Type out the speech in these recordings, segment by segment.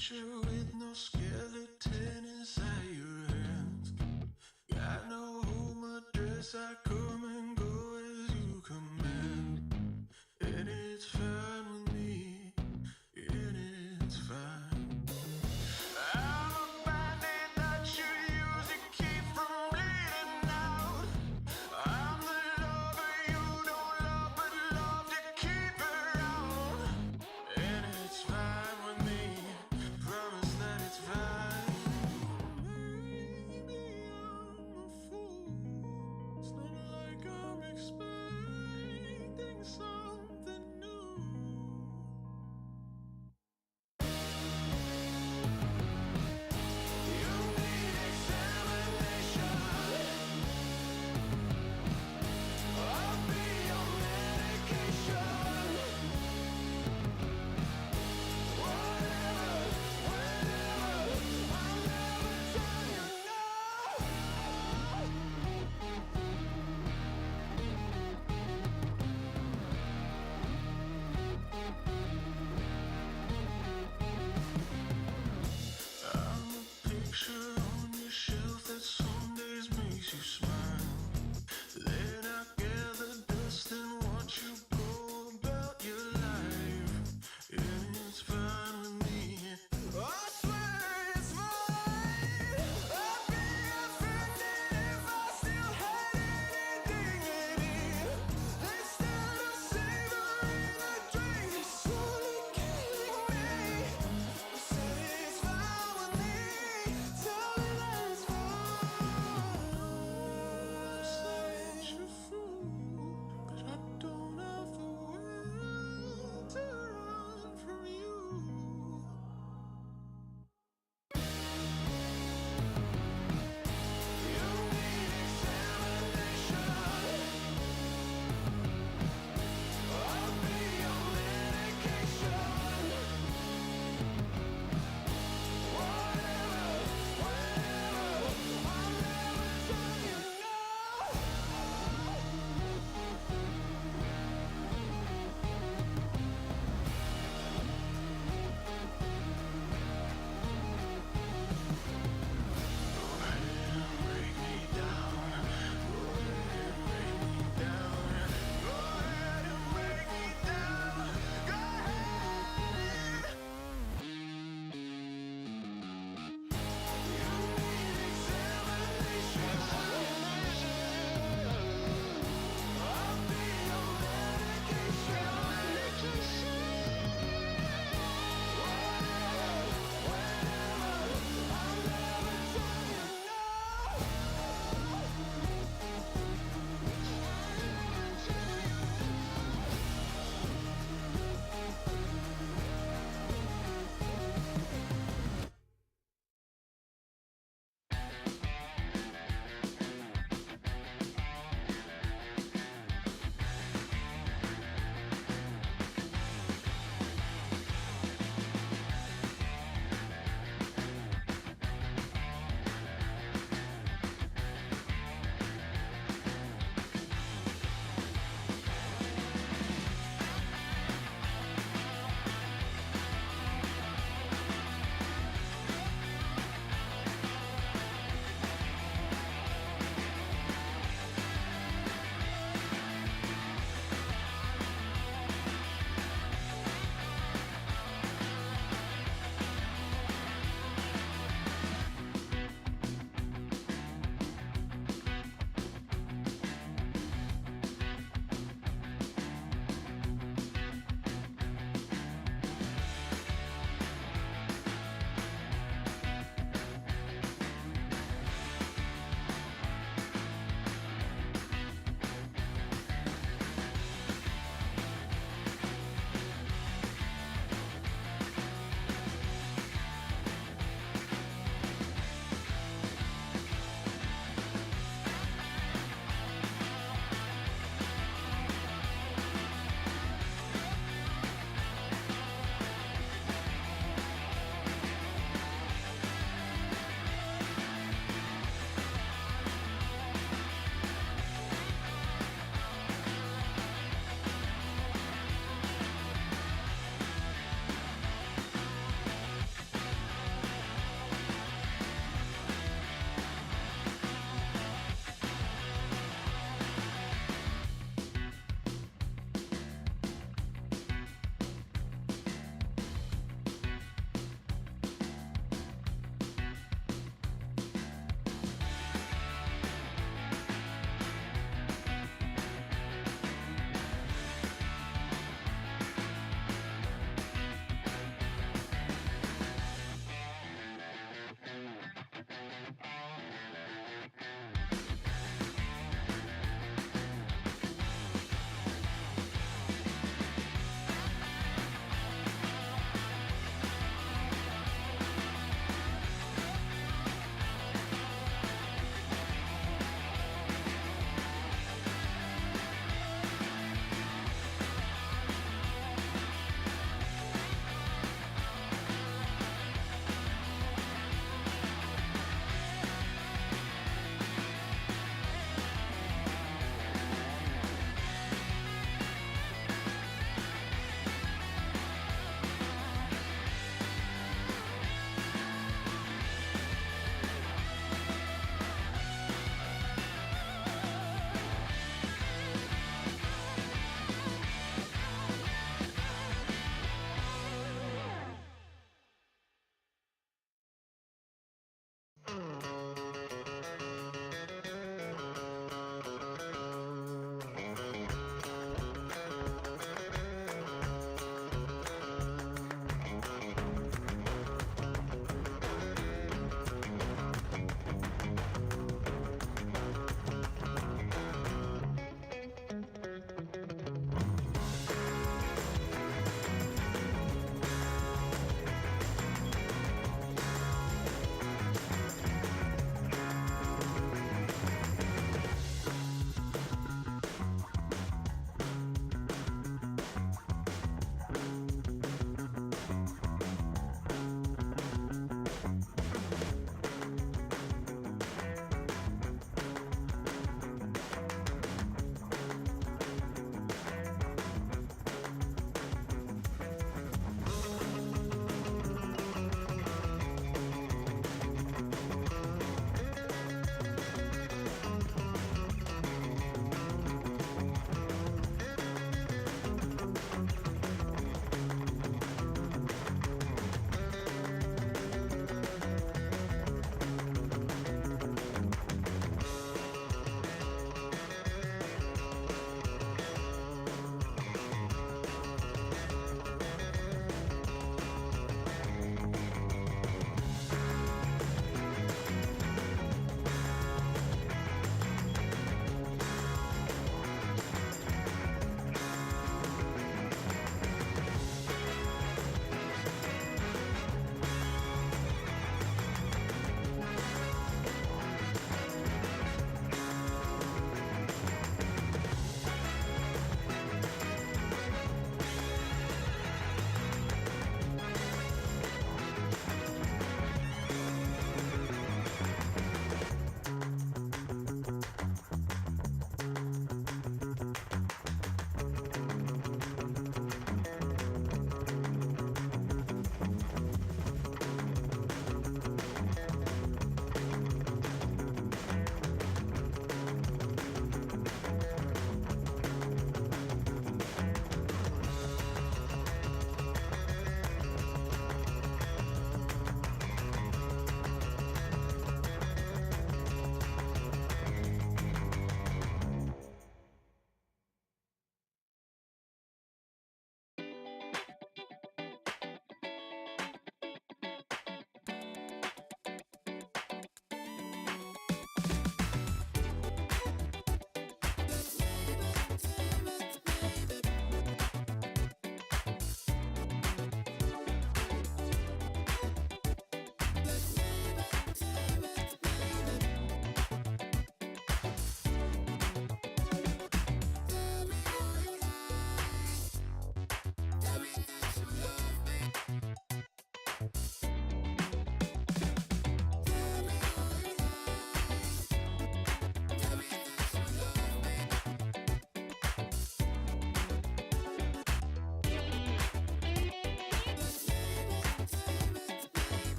picture with no skeleton inside your hands. Got no home address, I come and go as you command. And it's fine with me, and it's fine. I'm a bandit that you use to keep from bleeding out. I'm the lover you don't love but love to keep around. And it's fine with me, promise that it's fine. Maybe I'm a fool, it's not like I'm expecting something new.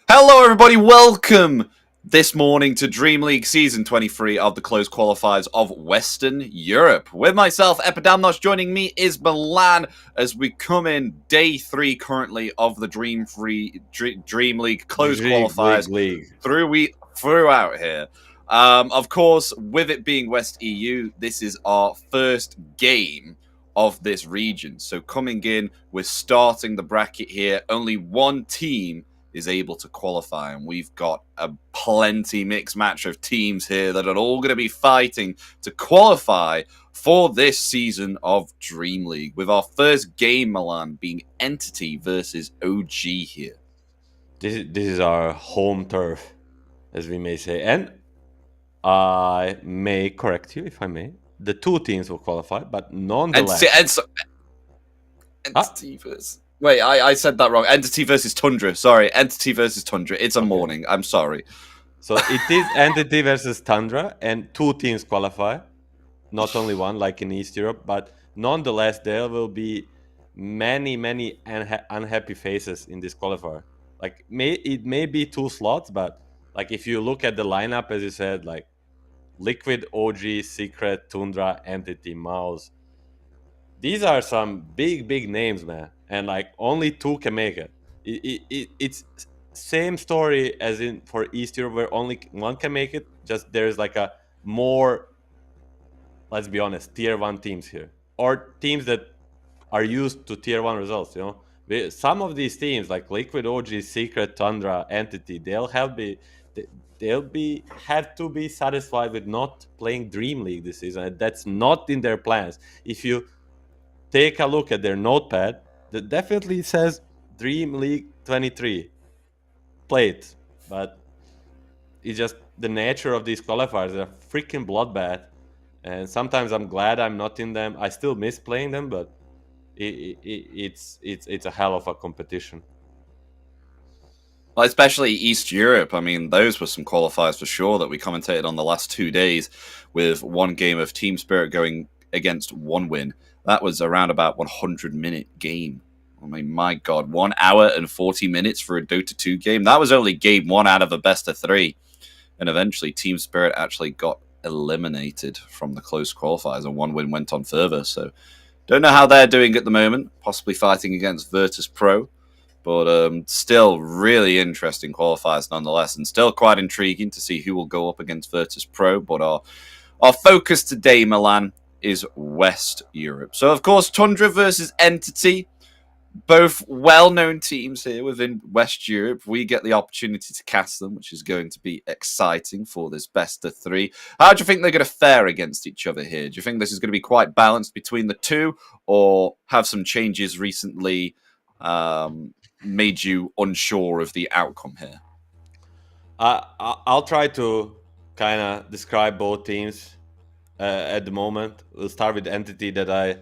Hello, everybody. Welcome this morning to DreamLeague Season 23 of the closed qualifiers of Western Europe. With myself, Epidamnos, joining me is Milan as we come in day 3 currently of the DreamLeague closed qualifiers League. throughout here. Of course, with it being West EU, this is our first game of this region. So coming in, we're starting the bracket here. Only one team is able to qualify, and we've got a plenty mixed match of teams here that are all going to be fighting to qualify for this season of Dream League, with our first game, Milan, being Entity versus OG here. This is our home turf, as we may say. And I may correct you if I may. The two teams will qualify, but nonetheless. Entity versus. Wait, I said that wrong. Entity versus Tundra. Sorry, Entity versus Tundra. It's a morning. I'm sorry. So it is Entity versus Tundra, and two teams qualify. Not only one, like in East Europe, but nonetheless, there will be many unhappy faces in this qualifier. Like it may be two slots, but like if you look at the lineup, as you said, like Liquid, OG, Secret, Tundra, Entity, Mouse. These are some big names, man, and like only two can make it. It's same story as in for East Europe, where only one can make it. Just there's like a more, let's be honest, tier 1 teams here, or teams that are used to tier 1 results. Some of these teams like Liquid, OG, Secret, Tundra, Entity, they'll have to be satisfied with not playing Dream League this season. That's not in their plans. If you take a look at their notepad, that definitely says Dream League 23 played, but it's just the nature of these qualifiers. They're freaking bloodbath, and sometimes I'm glad I'm not in them. I still miss playing them, but it's a hell of a competition. Well, especially East Europe. I mean, those were some qualifiers for sure that we commentated on the last 2 days, with one game of Team Spirit going against one win. That was around about 100-minute game. I mean, my God, 1 hour and 40 minutes for a Dota 2 game. That was only game 1 out of a best of 3. And eventually, Team Spirit actually got eliminated from the close qualifiers, and one win went on further. So, don't know how they're doing at the moment. Possibly fighting against Virtus Pro. But still really interesting qualifiers nonetheless, and still quite intriguing to see who will go up against Virtus Pro. But our focus today, Milan, is West Europe. So, of course, Tundra versus Entity, both well-known teams here within West Europe. We get the opportunity to cast them, which is going to be exciting for this best of 3. How do you think they're going to fare against each other here? Do you think this is going to be quite balanced between the two, or have some changes recently made you unsure of the outcome here? I'll try to kind of describe both teams at the moment. We'll start with the Entity that I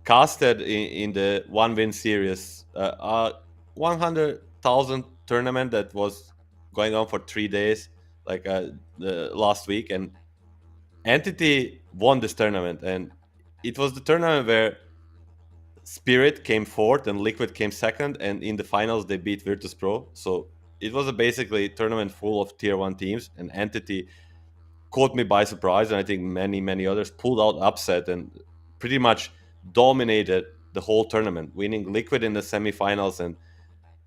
casted in the one-win series, 100,000 tournament that was going on for 3 days, like the last week, and Entity won this tournament, and it was the tournament where Spirit came fourth and Liquid came second, and in the finals they beat Virtus Pro. So it was a basically tournament full of tier 1 teams, and Entity caught me by surprise, and I think many others pulled out upset and pretty much dominated the whole tournament, winning Liquid in the semifinals and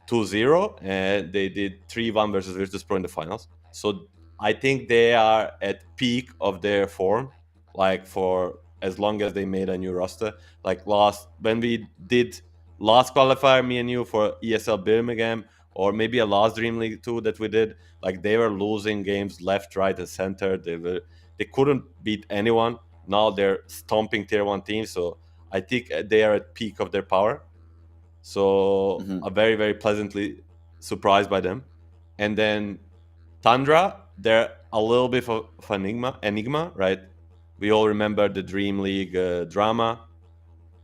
2-0, and they did 3-1 versus Virtus Pro in the finals. So I think they are at peak of their form, like for as long as they made a new roster. Like when we did last qualifier, me and you, for ESL Birmingham, or maybe a last Dream League 2 that we did, like they were losing games left, right, and center. They couldn't beat anyone. Now they're stomping tier 1 teams, so I think they are at peak of their power. So I'm very pleasantly surprised by them. And then Tundra, they're a little bit of an enigma, right? We all remember the Dream League drama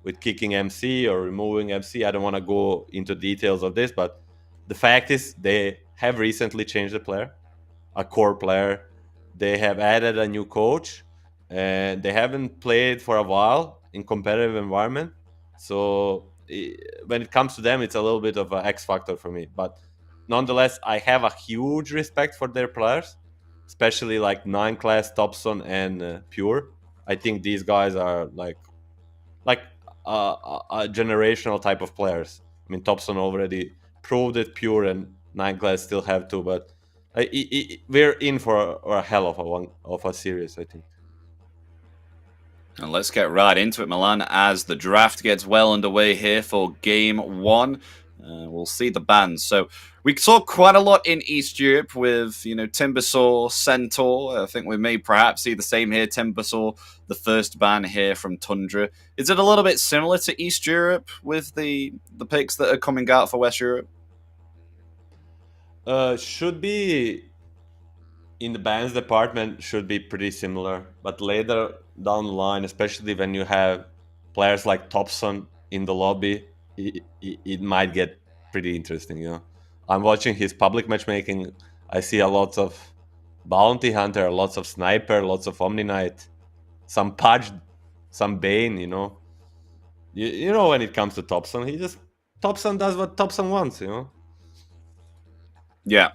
with kicking MC or removing MC. I don't want to go into details of this, but the fact is they have recently changed the player, a core player. They have added a new coach, and they haven't played for a while in competitive environment. So when it comes to them, it's a little bit of an X factor for me. But nonetheless, I have a huge respect for their players, especially like 9 class, Thompson, and Pure. I think these guys are like a generational type of players. I mean, Thompson already proved it. Pure and 9 class still have to, but we're in for a hell of a series, I think. And let's get right into it, Milan, as the draft gets well underway here for game one. We'll see the bans. So we saw quite a lot in East Europe with, Timbersaw, Centaur. I think we may perhaps see the same here. Timbersaw, the first ban here from Tundra. Is it a little bit similar to East Europe with the picks that are coming out for West Europe? Should be in the bans department, should be pretty similar, but later down the line, especially when you have players like Thompson in the lobby, it might get pretty interesting. I'm watching his public matchmaking. I see a lot of bounty hunter, lots of sniper, lots of omni knight, some pudge, some bane. You know, when it comes to Thompson, Thompson does what Thompson wants. Yeah.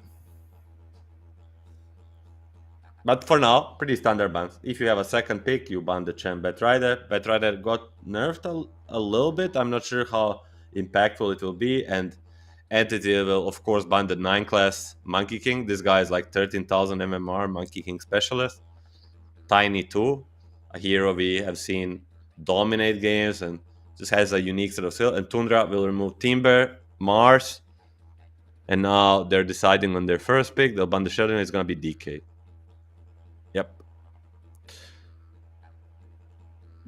But for now, pretty standard bans. If you have a second pick, you ban the champ Batrider. Batrider got nerfed a little bit. I'm not sure how impactful it will be. And Entity will, of course, ban the 9-class Monkey King. This guy is like 13,000 MMR, Monkey King specialist. Tiny 2, a hero we have seen dominate games and just has a unique set of skill. And Tundra will remove Timber, Mars. And now they're deciding on their first pick. They'll ban the Shadow, and it's going to be DK. Yep.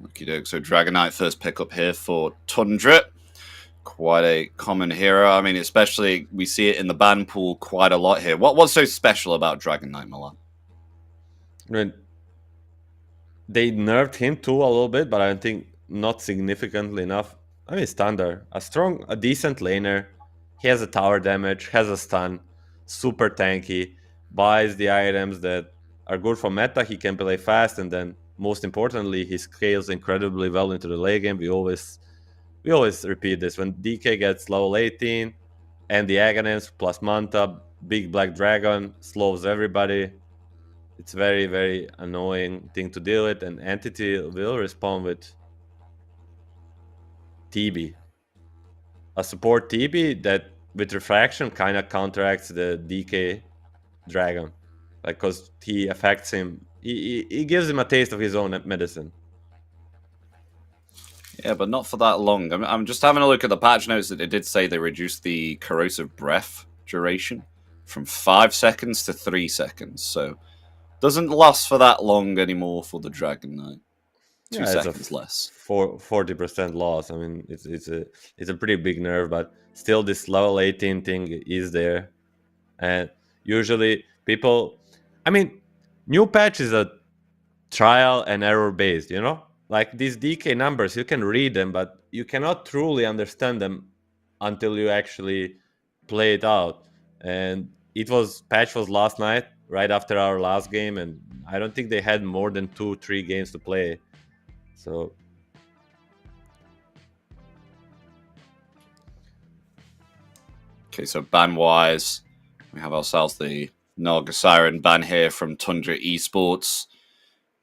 Okie doke. So Dragon Knight first pickup here for Tundra. Quite a common hero. I mean, especially we see it in the ban pool quite a lot here. What's so special about Dragon Knight, Milan? I mean, they nerfed him too a little bit, but I think not significantly enough. I mean, standard. A decent laner. He has a tower damage, has a stun, super tanky, buys the items that are good for meta. He can play fast, and then most importantly, he scales incredibly well into the late game. We always repeat this. When DK gets level 18 and the Agonist plus Manta, big black dragon slows everybody. It's very, very annoying thing to deal with, and Entity will respond with TB. A support TB that with refraction kind of counteracts the DK dragon, because he affects him. He gives him a taste of his own medicine. Yeah, but not for that long. I'm just having a look at the patch notes that it did say they reduced the corrosive breath duration from 5 seconds to 3 seconds. So doesn't last for that long anymore for the Dragon Knight. 2 seconds less. 40% loss. I mean, it's a pretty big nerf, but still this level 18 thing is there. And usually people, I mean, new patch is a trial and error based, like these DK numbers, you can read them, but you cannot truly understand them until you actually play it out. And patch was last night, right after our last game, and I don't think they had more than 2-3 games to play. So okay, so ban wise, we have ourselves the Naga Siren ban here from Tundra Esports.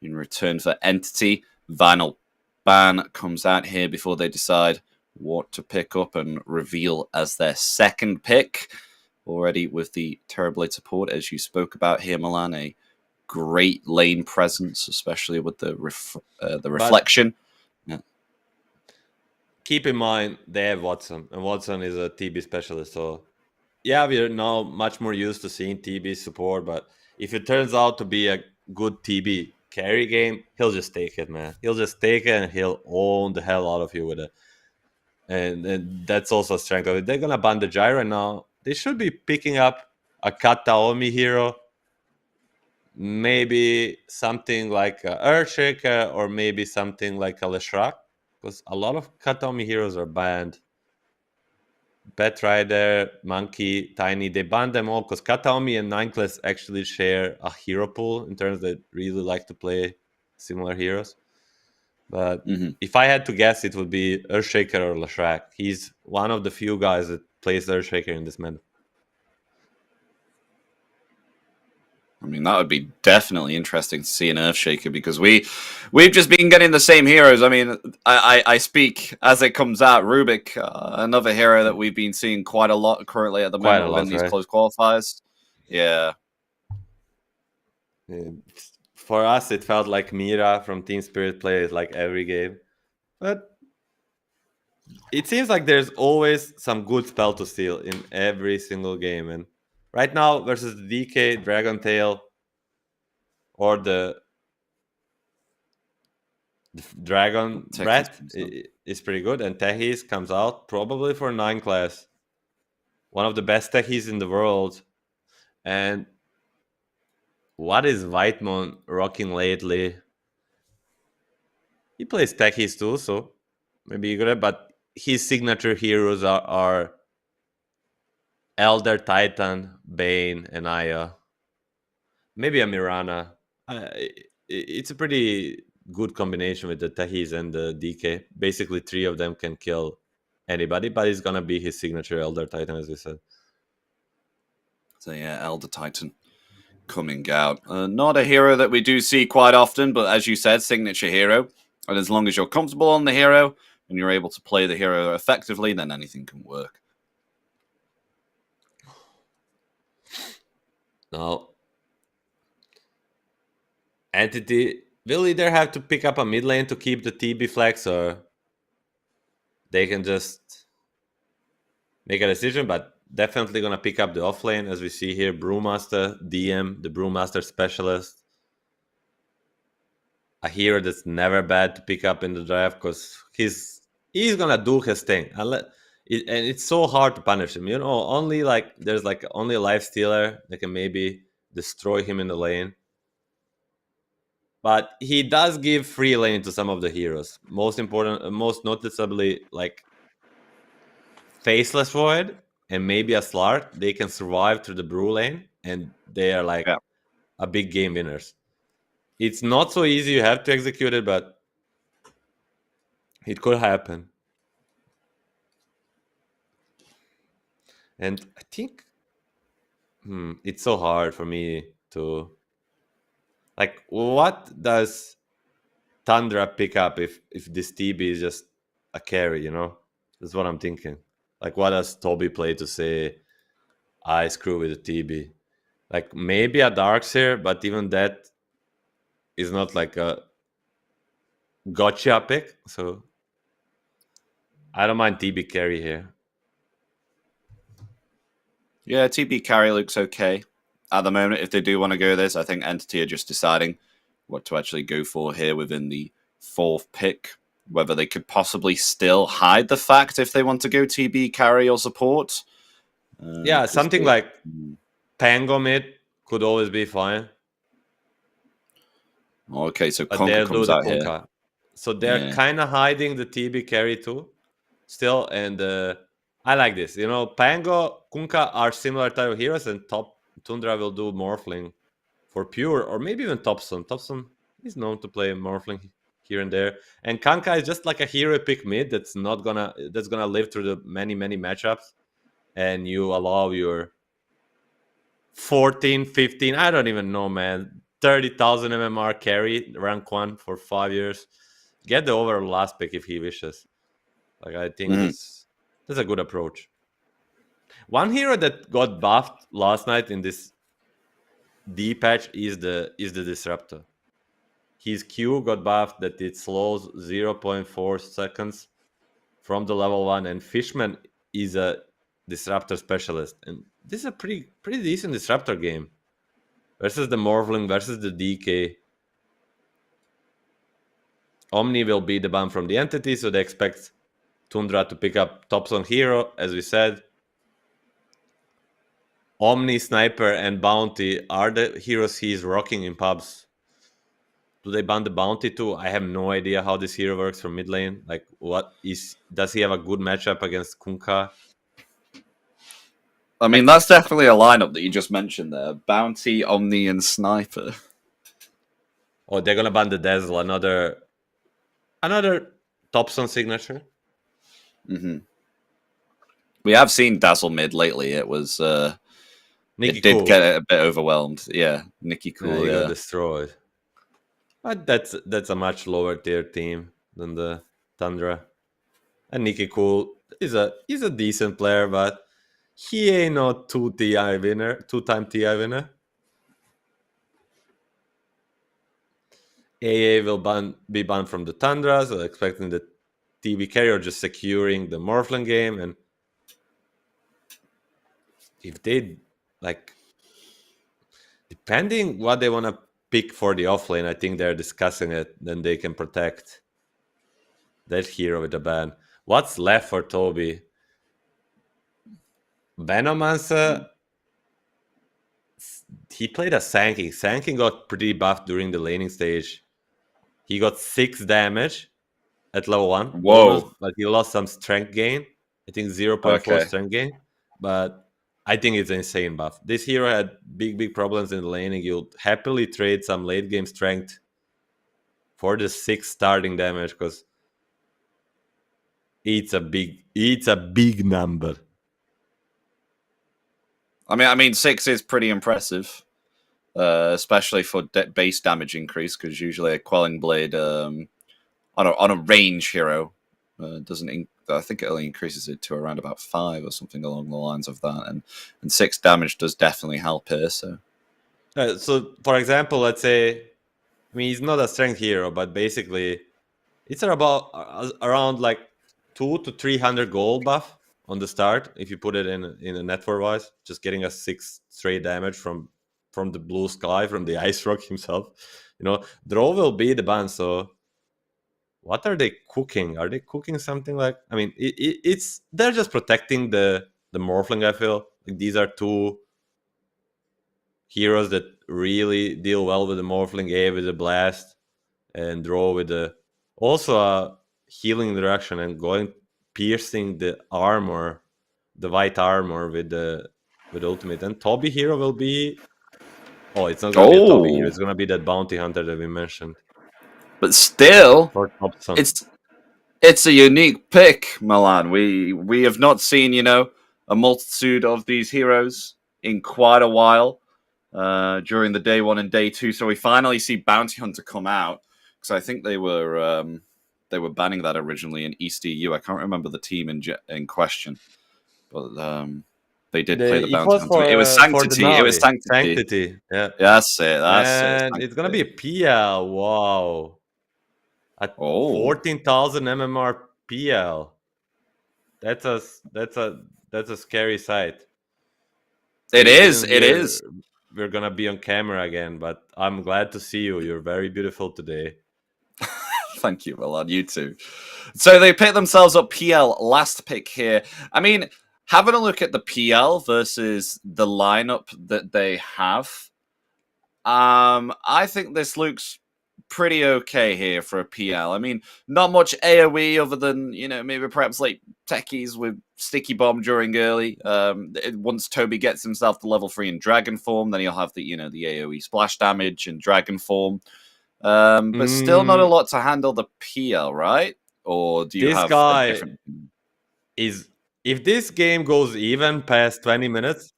In return for Entity, Vinyl ban comes out here before they decide what to pick up and reveal as their second pick. Already with the Terrorblade support, as you spoke about here, Milan, a great lane presence, especially with the reflection. Yeah. Keep in mind they have Watson, and Watson is a TB specialist. So yeah, we are now much more used to seeing TB support. But if it turns out to be a good TB carry game, he'll just take it, man. He'll just take it and he'll own the hell out of you with it. And that's also a strength of it. They're gonna ban the Gyro now. They should be picking up a Kataomi hero, maybe something like a Earthshaker, or maybe something like a Leshrac, because a lot of Kataomi heroes are banned. Batrider, Monkey, Tiny, they banned them all because Kataomi and 9-class actually share a hero pool in terms that really like to play similar heroes. But if I had to guess, it would be Earthshaker or Lashrak. He's one of the few guys that plays Earthshaker in this meta. I mean, that would be definitely interesting to see an Earthshaker, because we've just been getting the same heroes. I mean, I speak as it comes out. Rubik, another hero that we've been seeing quite a lot currently at the moment within these close qualifiers. Yeah. For us, it felt like Mira from Team Spirit plays like every game. But it seems like there's always some good spell to steal in every single game. And right now, versus the DK, Dragon Tail, or the Dragon Breath is pretty good. And Tehis comes out probably for 9 class. One of the best Tehis in the world. And what is Whitemon rocking lately? He plays Tehis too, so maybe you got it. But his signature heroes are Elder Titan, Bane, and Aya. Maybe a Mirana. It's a pretty good combination with the Tehis and the DK. Basically, 3 of them can kill anybody, but it's gonna be his signature Elder Titan, as we said. So yeah, Elder Titan coming out. Not a hero that we do see quite often, but as you said, signature hero. And as long as you're comfortable on the hero and you're able to play the hero effectively, then anything can work. Now, Entity will either have to pick up a mid lane to keep the TB flex, or they can just make a decision, but definitely going to pick up the off lane, as we see here. Brewmaster, DM, the Brewmaster specialist. A hero that's never bad to pick up in the draft, because he's going to do his thing. And it's so hard to punish him. You know, there's only a life stealer that can maybe destroy him in the lane. But he does give free lane to some of the heroes. Most noticeably, like Faceless Void and maybe a Slark. They can survive through the Brew lane, and they are like a big game winners. It's not so easy. You have to execute it, but it could happen. And I think it's so hard for me to... Like, what does Tundra pick up if this TB is just a carry, you know? That's what I'm thinking. Like, what does Toby play to say, I screw with the TB? Like, maybe a Darkseer, but even that is not like a gotcha pick. So, I don't mind TB carry here. Yeah, TB carry looks okay at the moment. If they do want to go this, I think Entity are just deciding what to actually go for here within the 4th pick. Whether they could possibly still hide the fact if they want to go TB carry or support. Yeah, something like Pango mid could always be fine. Okay, so Kunkka comes out here. So they're kind of hiding the TB carry too, still. And I like this. You know, Pango, Kunkka are similar type of heroes, and Top Tundra will do Morphling for pure, or maybe even Topson. Topson is known to play Morphling here and there. And Kunkka is just like a hero pick mid that's gonna live through the many matchups, and you allow your 14, 15, I don't even know, man, 30,000 MMR carry rank 1 for 5 years. Get the overall last pick if he wishes. Like, I think that's a good approach. One hero that got buffed last night in this D patch is the Disruptor. His Q got buffed that it slows 0.4 seconds from the level 1, and Fishman is a Disruptor specialist. And this is a pretty decent Disruptor game. Versus the Morphling, versus the DK. Omni will be the ban from the Entity, so they expect Tundra to pick up Topson hero, as we said. Omni, Sniper, and Bounty are the heroes he's rocking in pubs. Do they ban the Bounty too? I have no idea how this hero works from mid lane. Like, does he have a good matchup against Kunkka? I mean, that's definitely a lineup that you just mentioned there. Bounty, Omni, and Sniper. Oh, they're gonna ban the Dazzle, another Another Thompson signature. Mm-hmm. We have seen Dazzle mid lately. It was Nicky it did Cool. get a bit overwhelmed. Yeah, Nicky Cool. He Yeah, got destroyed. But that's a much lower tier team than the Tundra. And Nicky Cool is a decent player, but he ain't no two-time TI winner. AA will be banned from the Tundra, so expecting the TV carrier just securing the Morphling game. And if they, like, depending what they want to pick for the offlane, I think they're discussing it, then they can protect that hero with a ban. What's left for Toby? Venomancer, he played a Sanking. Sanking got pretty buffed during the laning stage. He got 6 damage at level 1. Whoa. Almost, but he lost some strength gain. I think 0.4 Okay. strength gain. But I think it's an insane buff. This hero had big problems in the laning. You'll happily trade some late game strength for the 6 starting damage because it's a big number. I mean, 6 is pretty impressive, especially for base damage increase, because usually a Quelling Blade on a range hero doesn't. I think it only increases it to around about 5 or something along the lines of that, and 6 damage does definitely help here. So, for example, let's say, I mean, he's not a strength hero, but basically, it's about around like 200 to 300 gold buff on the start if you put it in a network wise, just getting a 6 straight damage from the blue sky, from the Ice Rock himself. Draw will be the ban. So what are they cooking? Are they cooking something like, I mean, it's they're just protecting the Morphling. I feel like these are 2 heroes that really deal well with the Morphling. A with the blast and Draw with the also a healing direction and piercing the armor, the white armor with ultimate. And Toby hero will be, it's not gonna be a Toby hero, it's gonna be that bounty hunter that we mentioned. But still, it's a unique pick, Milan. We have not seen, a multitude of these heroes in quite a while during the day 1 and day 2. So we finally see Bounty Hunter come out, because I think they were banning that originally in East EU. I can't remember the team in question, but they did play the Bounty Hunter. It was Sanctity. It was Sanctity. Yeah, that's it. And it's gonna be a PL. Wow. At 14,000 MMR PL. That's a scary sight. It is. We're gonna be on camera again, but I'm glad to see you. You're very beautiful today. Thank you, Milan. You too. So they picked themselves up PL last pick here. I mean, having a look at the PL versus the lineup that they have, I think this looks pretty okay here for a PL. I mean, not much AoE other than, maybe perhaps like techies with Sticky Bomb during early. Once Toby gets himself to level 3 in Dragon Form, then he'll have the AoE splash damage in Dragon Form. But still not a lot to handle the PL, right? Or do you have a different... If this game goes even past 20 minutes,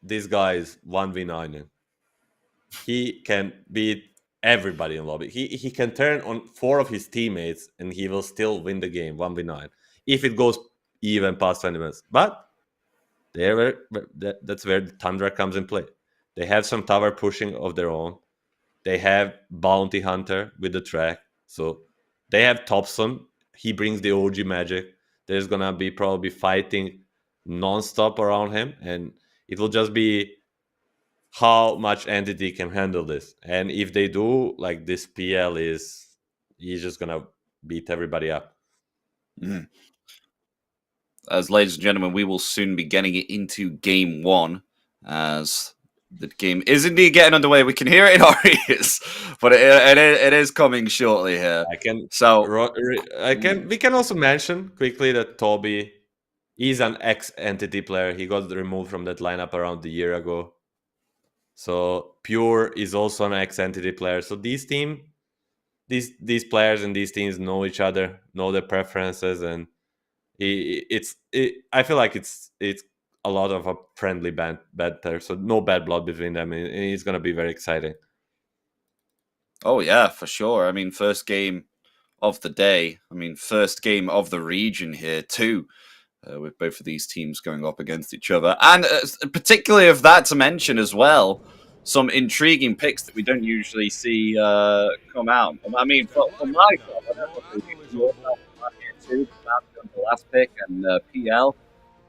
this guy is 1v9. He can beat everybody in lobby. He can turn on 4 of his teammates and he will still win the game 1v9 if it goes even past 20 minutes. But that's where the Tundra comes in play. They have some tower pushing of their own. They have Bounty Hunter with the track. So they have Thompson. He brings the OG magic. There's gonna be probably fighting non-stop around him, and it will just be how much Entity can handle this. And if they do, like, this PL he's just gonna beat everybody up. Mm. As ladies and gentlemen, we will soon be getting it into game 1, as the game is indeed getting underway. We can hear it in our ears, but it is coming shortly here. We can also mention quickly that Toby is an ex-Entity player. He got removed from that lineup around a year ago. So Pure is also an ex-Entity player. So these players and these teams know each other, know their preferences, and I feel like it's a lot of a friendly banter. So no bad blood between them, and it's gonna be very exciting. Oh yeah, for sure. I mean, first game of the day. I mean, first game of the region here too. With both of these teams going up against each other. And particularly of that to mention as well, some intriguing picks that we don't usually see come out. I mean, for my club, I don't know if they do more about here too, the last pick and PL.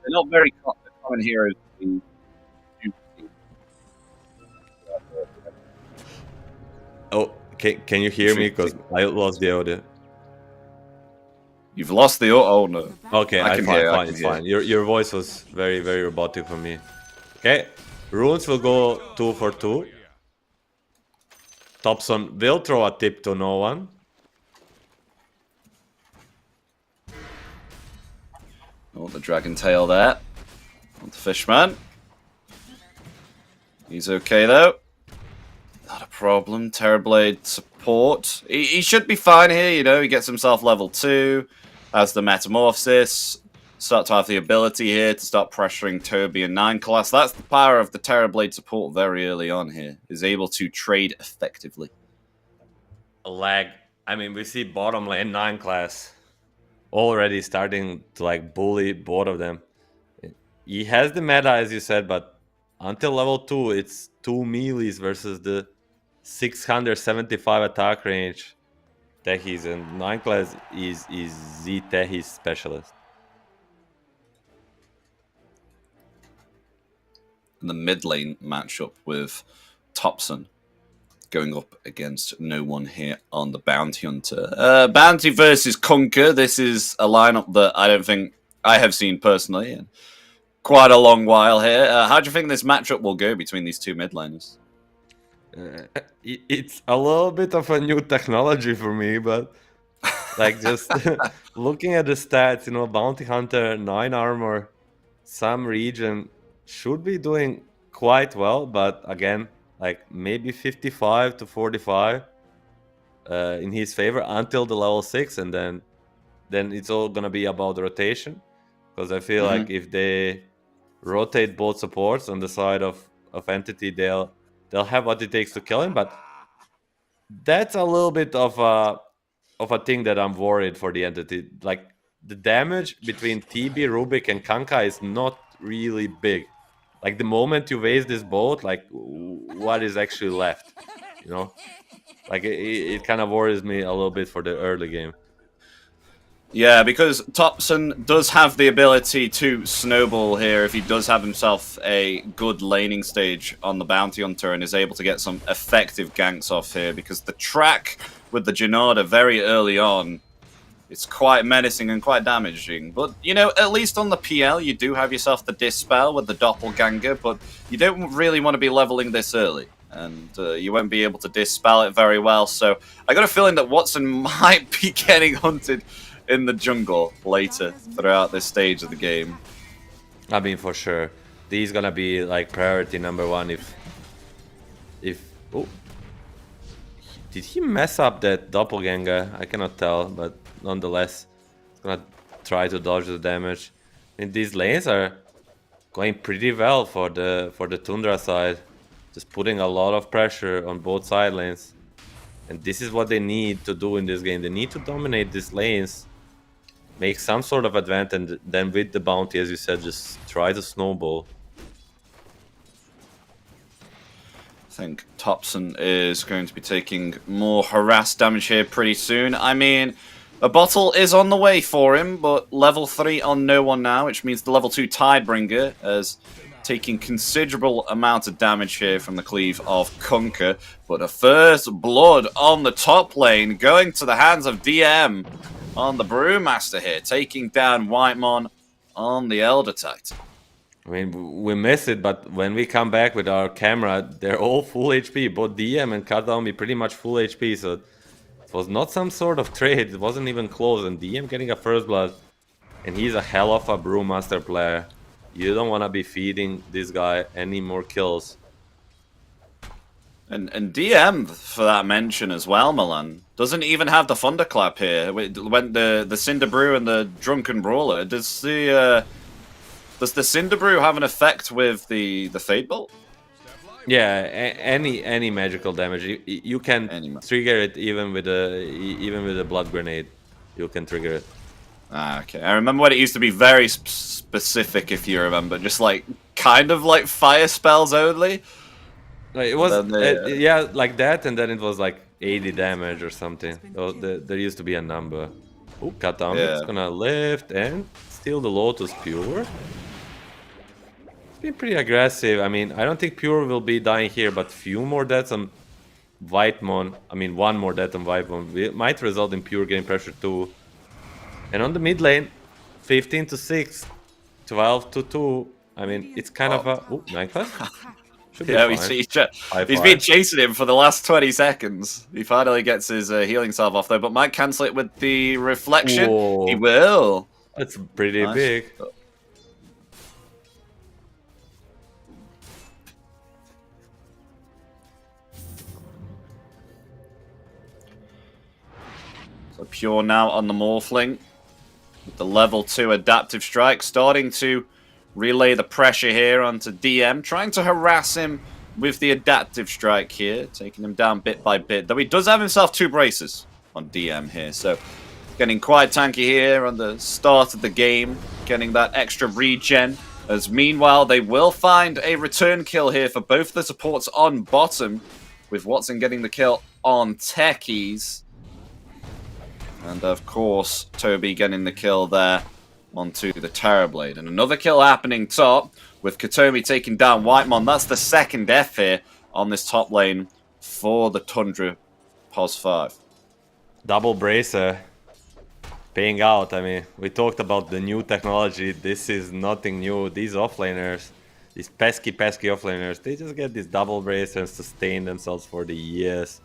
They're not very common heroes. Oh, can you hear me? Because I lost the audio. You've lost the audio? Oh no. Okay, it's fine. Your voice was very, very robotic for me. Okay, Runes will go 2 for 2. Thompson will throw a tip to no one. Oh, the Dragon Tail there. The Fishman. He's okay though. Not a problem. Terrorblade support. He should be fine here, you know. He gets himself level 2. Has the Metamorphosis. Start to have the ability here to start pressuring Toby and 9 class. That's the power of the Terrorblade support very early on here. Is able to trade effectively. Lag. I mean, we see bottom lane 9 class already starting to like bully both of them. He has the meta, as you said, but until level 2, it's 2 melees versus the 675 attack range techies, and 9 class is the techies specialist. In the mid lane matchup with Thompson going up against no one here on the Bounty Hunter. Bounty versus Conquer. This is a lineup that I don't think I have seen personally in quite a long while here. How do you think this matchup will go between these two mid laners? It's a little bit of a new technology for me, but like just looking at the stats, you know, Bounty Hunter, 9 armor, some region should be doing quite well, but again, like maybe 55 to 45 in his favor until the level 6, and then it's all gonna be about the rotation, because I feel like if they rotate both supports on the side of Entity, they'll have what it takes to kill him. But that's a little bit of a thing that I'm worried for the Entity. Like the damage between TB, Rubik, and Kanka is not really big. Like the moment you waste this boat, like what is actually left, you know? Like it kind of worries me a little bit for the early game. Yeah, because Thompson does have the ability to snowball here if he does have himself a good laning stage on the Bounty Hunter and is able to get some effective ganks off here, because the track with the Janada very early on, it's quite menacing and quite damaging. But, you know, at least on the PL, you do have yourself the Dispel with the Doppelganger, but you don't really want to be leveling this early. And you won't be able to Dispel it very well. So I got a feeling that Watson might be getting hunted in the jungle later throughout this stage of the game. I mean, for sure. He's gonna be like priority number 1 if oh, did he mess up that Doppelganger? I cannot tell, but nonetheless, he's gonna try to dodge the damage. And these lanes are going pretty well for the Tundra side, just putting a lot of pressure on both side lanes. And this is what they need to do in this game. They need to dominate these lanes, make some sort of advantage, and then with the bounty, as you said, just try to snowball. I think Thompson is going to be taking more harass damage here pretty soon. I mean, a bottle is on the way for him, but level 3 on no one now, which means the level 2 Tidebringer is taking considerable amount of damage here from the cleave of Conquer. But a first blood on the top lane going to the hands of DM on the Brewmaster here, taking down Whitemon on the Elder Titan. I mean, we miss it, but when we come back with our camera, they're all full HP. Both DM and Kataomi pretty much full HP, so it was not some sort of trade. It wasn't even close, and DM getting a first blood, and he's a hell of a Brewmaster player. You don't want to be feeding this guy any more kills. And DM, for that mention as well, Milan, doesn't even have the thunderclap here. When the Cinder Brew and the Drunken Brawler, does the Cinder Brew have an effect with the Fade Bolt? Yeah, any magical damage you can trigger it even with a blood grenade. You can trigger it. Ah, okay. I remember when it used to be very specific, if you remember, just like kind of like fire spells only. Like, it was yeah, like that, and then it was like 80 damage or something. So there used to be a number. Oh, cut down. Yeah. It's gonna lift and steal the Lotus Pure. It's been pretty aggressive. I mean, I don't think Pure will be dying here, but few more deaths on Whitemon. I mean, one more death on Whitemon might result in Pure getting pressure too. And on the mid lane, 15 to 6, 12 to 2. I mean, it's kind of a... Oh, 9 class? Yeah, he's been chasing him for the last 20 seconds. He finally gets his healing salve off, though, but might cancel it with the reflection. Whoa. He will. That's pretty big. So Pure now on the Morphling. With the level 2 adaptive strike, starting to relay the pressure here onto DM, trying to harass him with the adaptive strike here, taking him down bit by bit. Though he does have himself 2 braces on DM here, so getting quite tanky here on the start of the game, getting that extra regen. As meanwhile, they will find a return kill here for both the supports on bottom, with Watson getting the kill on Techies. And of course, Toby getting the kill there onto the Terrorblade. And another kill happening top, with Katomi taking down Whitemon. That's the second F here on this top lane for the Tundra POS 5. Double Bracer paying out. I mean, we talked about the new technology. This is nothing new. These offlaners, these pesky offlaners, they just get these double Bracer and sustain themselves for the years.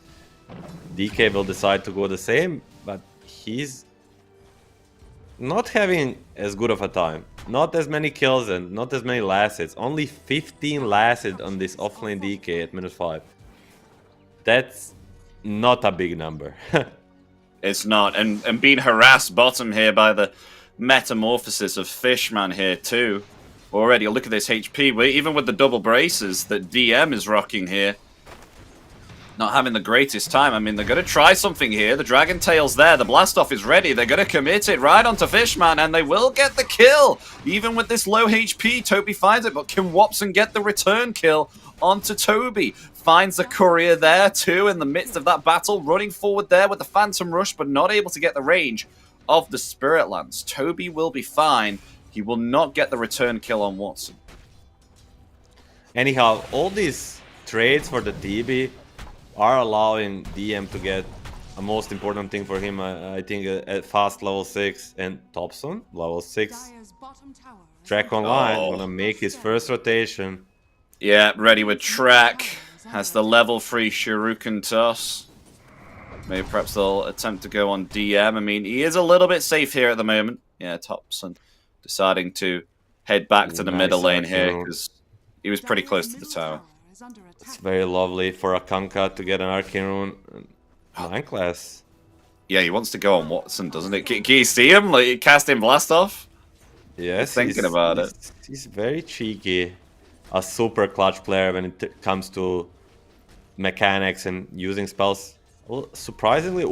DK will decide to go the same, but he's not having as good of a time. Not as many kills and not as many last hits. Only 15 last hits on this offlane DK at -5. That's not a big number. It's not. And being harassed bottom here by the metamorphosis of Fishman here too. Already, look at this HP. Even with the double braces that DM is rocking here, not having the greatest time. I mean, they're going to try something here. The Dragon Tail's there. The Blastoff is ready. They're going to commit it right onto Fishman, and they will get the kill. Even with this low HP, Toby finds it, but can Watson get the return kill onto Toby? Finds the courier there, too, in the midst of that battle. Running forward there with the Phantom Rush, but not able to get the range of the Spirit Lance. Toby will be fine. He will not get the return kill on Watson. Anyhow, all these trades for the TB are allowing DM to get a most important thing for him, I think, at fast level 6 and Thompson, level 6. Track online, gonna make his first rotation. Yeah, ready with Track. Has the level 3 Shuriken toss. Maybe perhaps they'll attempt to go on DM. I mean, he is a little bit safe here at the moment. Yeah, Thompson deciding to head back to the middle lane here because he was pretty close to the tower. It's very lovely for a Kanka to get an Arcane Rune 9 class. Yeah, he wants to go on Watson, doesn't it? Can you see him? Like, casting Blastoff? Yes, thinking about it. He's very cheeky. A super clutch player when it comes to mechanics and using spells. Well, surprisingly,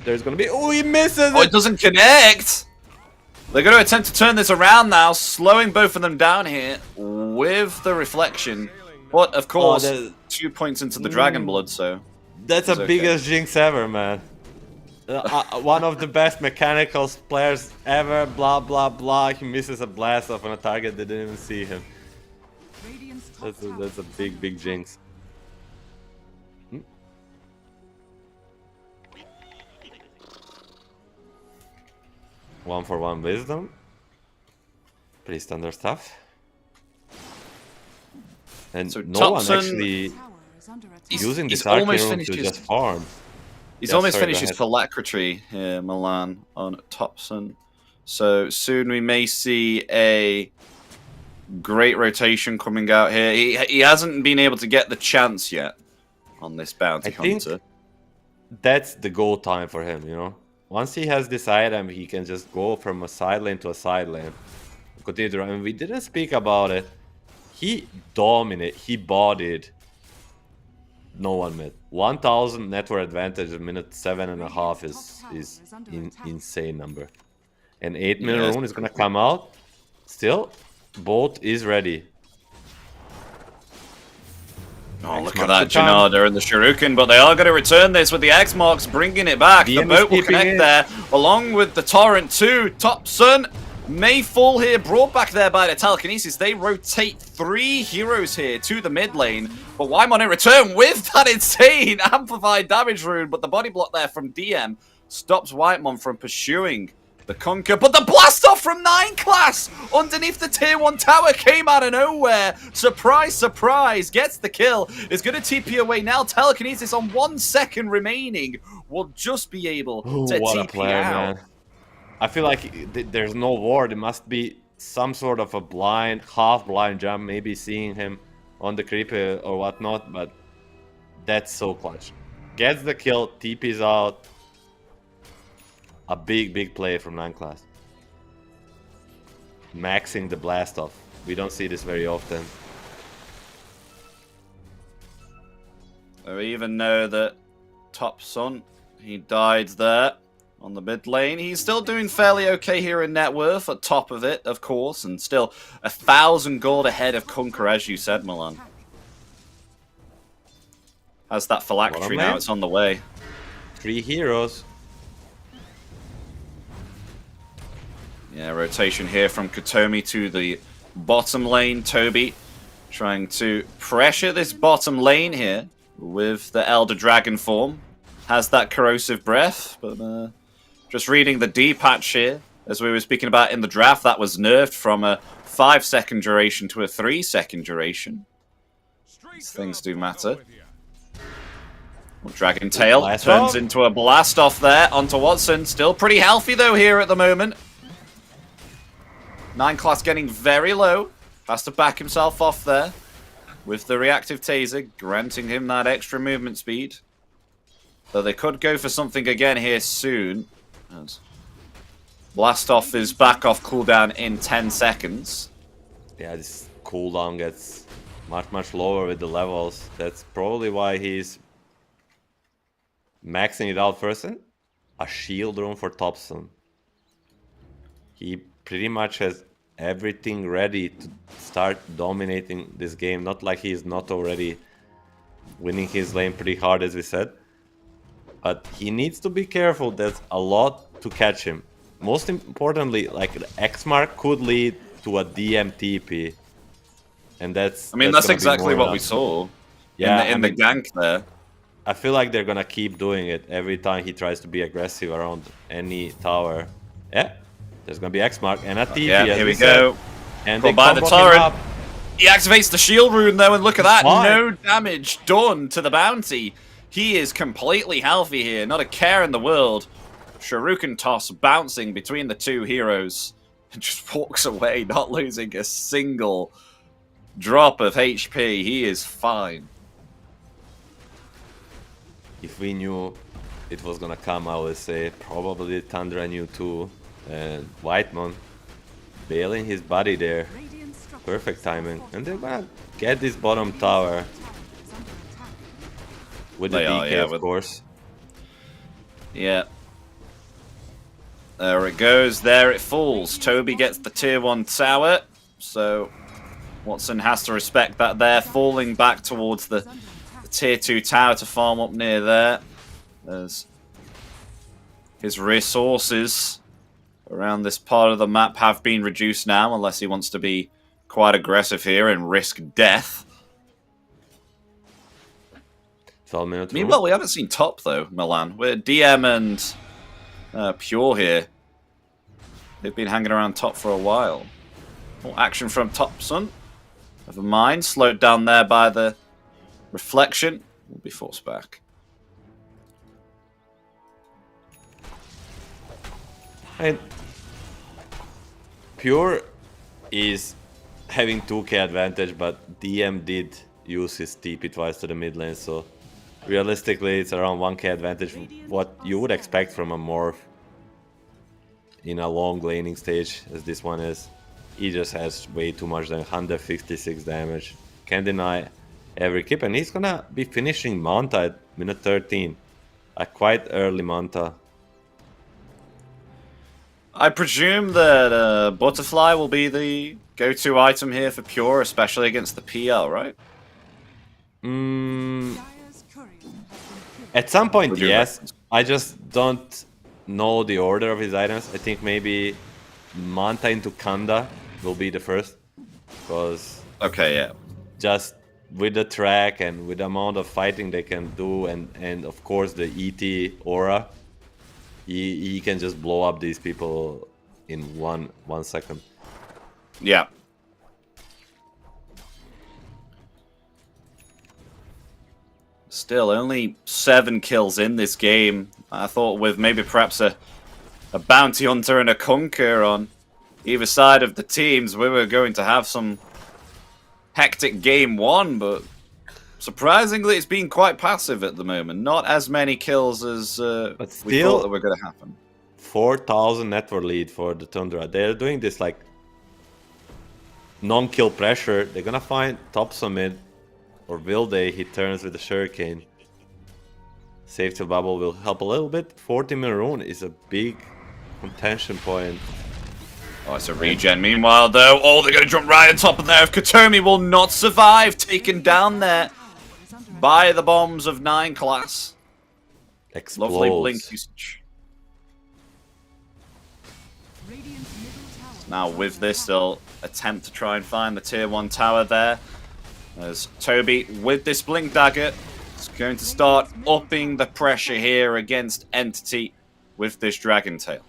there's going to be... he misses it! It doesn't connect! They're going to attempt to turn this around now, slowing both of them down here with the reflection. But, of course, 2 points into the Dragon Blood, so... That's the biggest jinx ever, man. One of the best mechanical players ever, blah, blah, blah. He misses a blast off on a target that didn't even see him. That's a big jinx. 1-for-1 wisdom. Pretty standard stuff. And so no Thompson, one actually using this Arcane Rune to just farm. He's almost finished his Phylactery here, Milan, on Thompson. So soon we may see a great rotation coming out here. He hasn't been able to get the chance yet on this bounty I think hunter. that's the goal time for him, you know? Once he has this item, he can just go from a side lane to a side lane. Continue to run. We didn't speak about it. He dominated. He bodied no one mid. 1000 network advantage in minute 7.5 is insane number. And 8-minute rune is gonna come out. Still, bolt is ready. Oh, look at that Janada and the Shuriken, but they are going to return this with the X-Marks bringing it back. The boat will connect there, along with the Torrent too. Thompson may fall here, brought back there by the telekinesis. They rotate 3 heroes here to the mid lane, but Wymon in return with that insane amplified damage rune, but the body block there from DM stops Wymon from pursuing the Conquer, but the blast off from 9 class underneath the tier 1 tower came out of nowhere. Surprise, surprise, gets the kill. Is going to TP away now. Telekinesis on 1 second remaining will just be able to TP out. Man. I feel like there's no ward. It must be some sort of a blind, half-blind jump, maybe seeing him on the creep or whatnot, but that's so clutch. Gets the kill, TP's out. A big play from 9 class. Maxing the blast off. We don't see this very often. We even know that Top Sun, he died there on the mid lane. He's still doing fairly okay here in net worth, at top of it, of course, and still 1,000 gold ahead of Conquer, as you said, Milan. Has that phylactery now, it's on the way. 3 heroes. Yeah, rotation here from Kotomi to the bottom lane. Toby trying to pressure this bottom lane here with the Elder Dragon form. Has that corrosive breath, but just reading the D patch here, as we were speaking about in the draft, that was nerfed from a 5-second duration to a 3-second duration. These things do matter. Well, Dragon Tail turns into a blast off there onto Watson. Still pretty healthy though here at the moment. 9 class getting very low. Has to back himself off there with the reactive taser, granting him that extra movement speed. Though they could go for something again here soon. As blast off is back off cooldown in 10 seconds. Yeah, this cooldown gets much lower with the levels. That's probably why he's maxing it out first. And a shield room for Thompson. He pretty much has everything ready to start dominating this game. Not like he's not already winning his lane pretty hard, as we said. But he needs to be careful. There's a lot to catch him. Most importantly, like the X mark could lead to a DM TP. And that's... I mean, that's exactly what we saw in the gank there. I feel like they're gonna keep doing it every time he tries to be aggressive around any tower. Yeah. There's gonna be X mark and a TP. Yeah, here we go. And they by the torrent. He activates the shield rune though, and look at that. No damage done to the bounty. He is completely healthy here. Not a care in the world. Shuriken toss bouncing between the 2 heroes. And just walks away, not losing a single drop of HP. He is fine. If we knew it was gonna come, I would say probably Tundra knew too. And Whitemon bailing his body there. Perfect timing. And they're gonna get this bottom tower. With the DK, of course. Yeah. There it goes. There it falls. Toby gets the tier 1 tower. So Watson has to respect that there. Falling back towards the tier 2 tower to farm up near there. There's his resources around this part of the map have been reduced now, unless he wants to be quite aggressive here and risk death. Meanwhile, we haven't seen top, though, Milan. We're DM and Pure here. They've been hanging around top for a while. More action from Thompson. Never mind. Slowed down there by the reflection. Will be forced back. And Pure is having 2k advantage, but DM did use his TP twice to the mid lane, so realistically, it's around 1k advantage, what you would expect from a morph in a long laning stage as this one is. He just has way too much than 156 damage. Can't deny every keep, and he's gonna be finishing Manta at minute 13. A quite early Manta. I presume that Butterfly will be the go-to item here for Pure, especially against the PL, right? At some point, yes. reckon? I just don't know the order of his items. I think maybe Manta into Kanda will be the first. Because Okay, yeah. just with the track and with the amount of fighting they can do, and of course the ET aura, he can just blow up these people in one second. Yeah. Still, only 7 kills in this game. I thought with maybe perhaps a bounty hunter and a conquer on either side of the teams, we were going to have some hectic game 1, but surprisingly, it's been quite passive at the moment. Not as many kills as But we still, thought that were going to happen. 4,000 network lead for the Tundra. They're doing this like non-kill pressure. They're gonna find top summit, or will they? He turns with the Shuriken. Safety bubble will help a little bit. 40 Maroon is a big contention point. Oh, it's a regen. Meanwhile, though, oh, they're going to jump right on top of there. If Katomi will not survive, taken down there by the bombs of 9 class. Explodes. Lovely blink usage. Now, with this, they'll attempt to try and find the tier 1 tower there. As Toby, with this blink dagger, is going to start upping the pressure here against Entity with this Dragon Tail.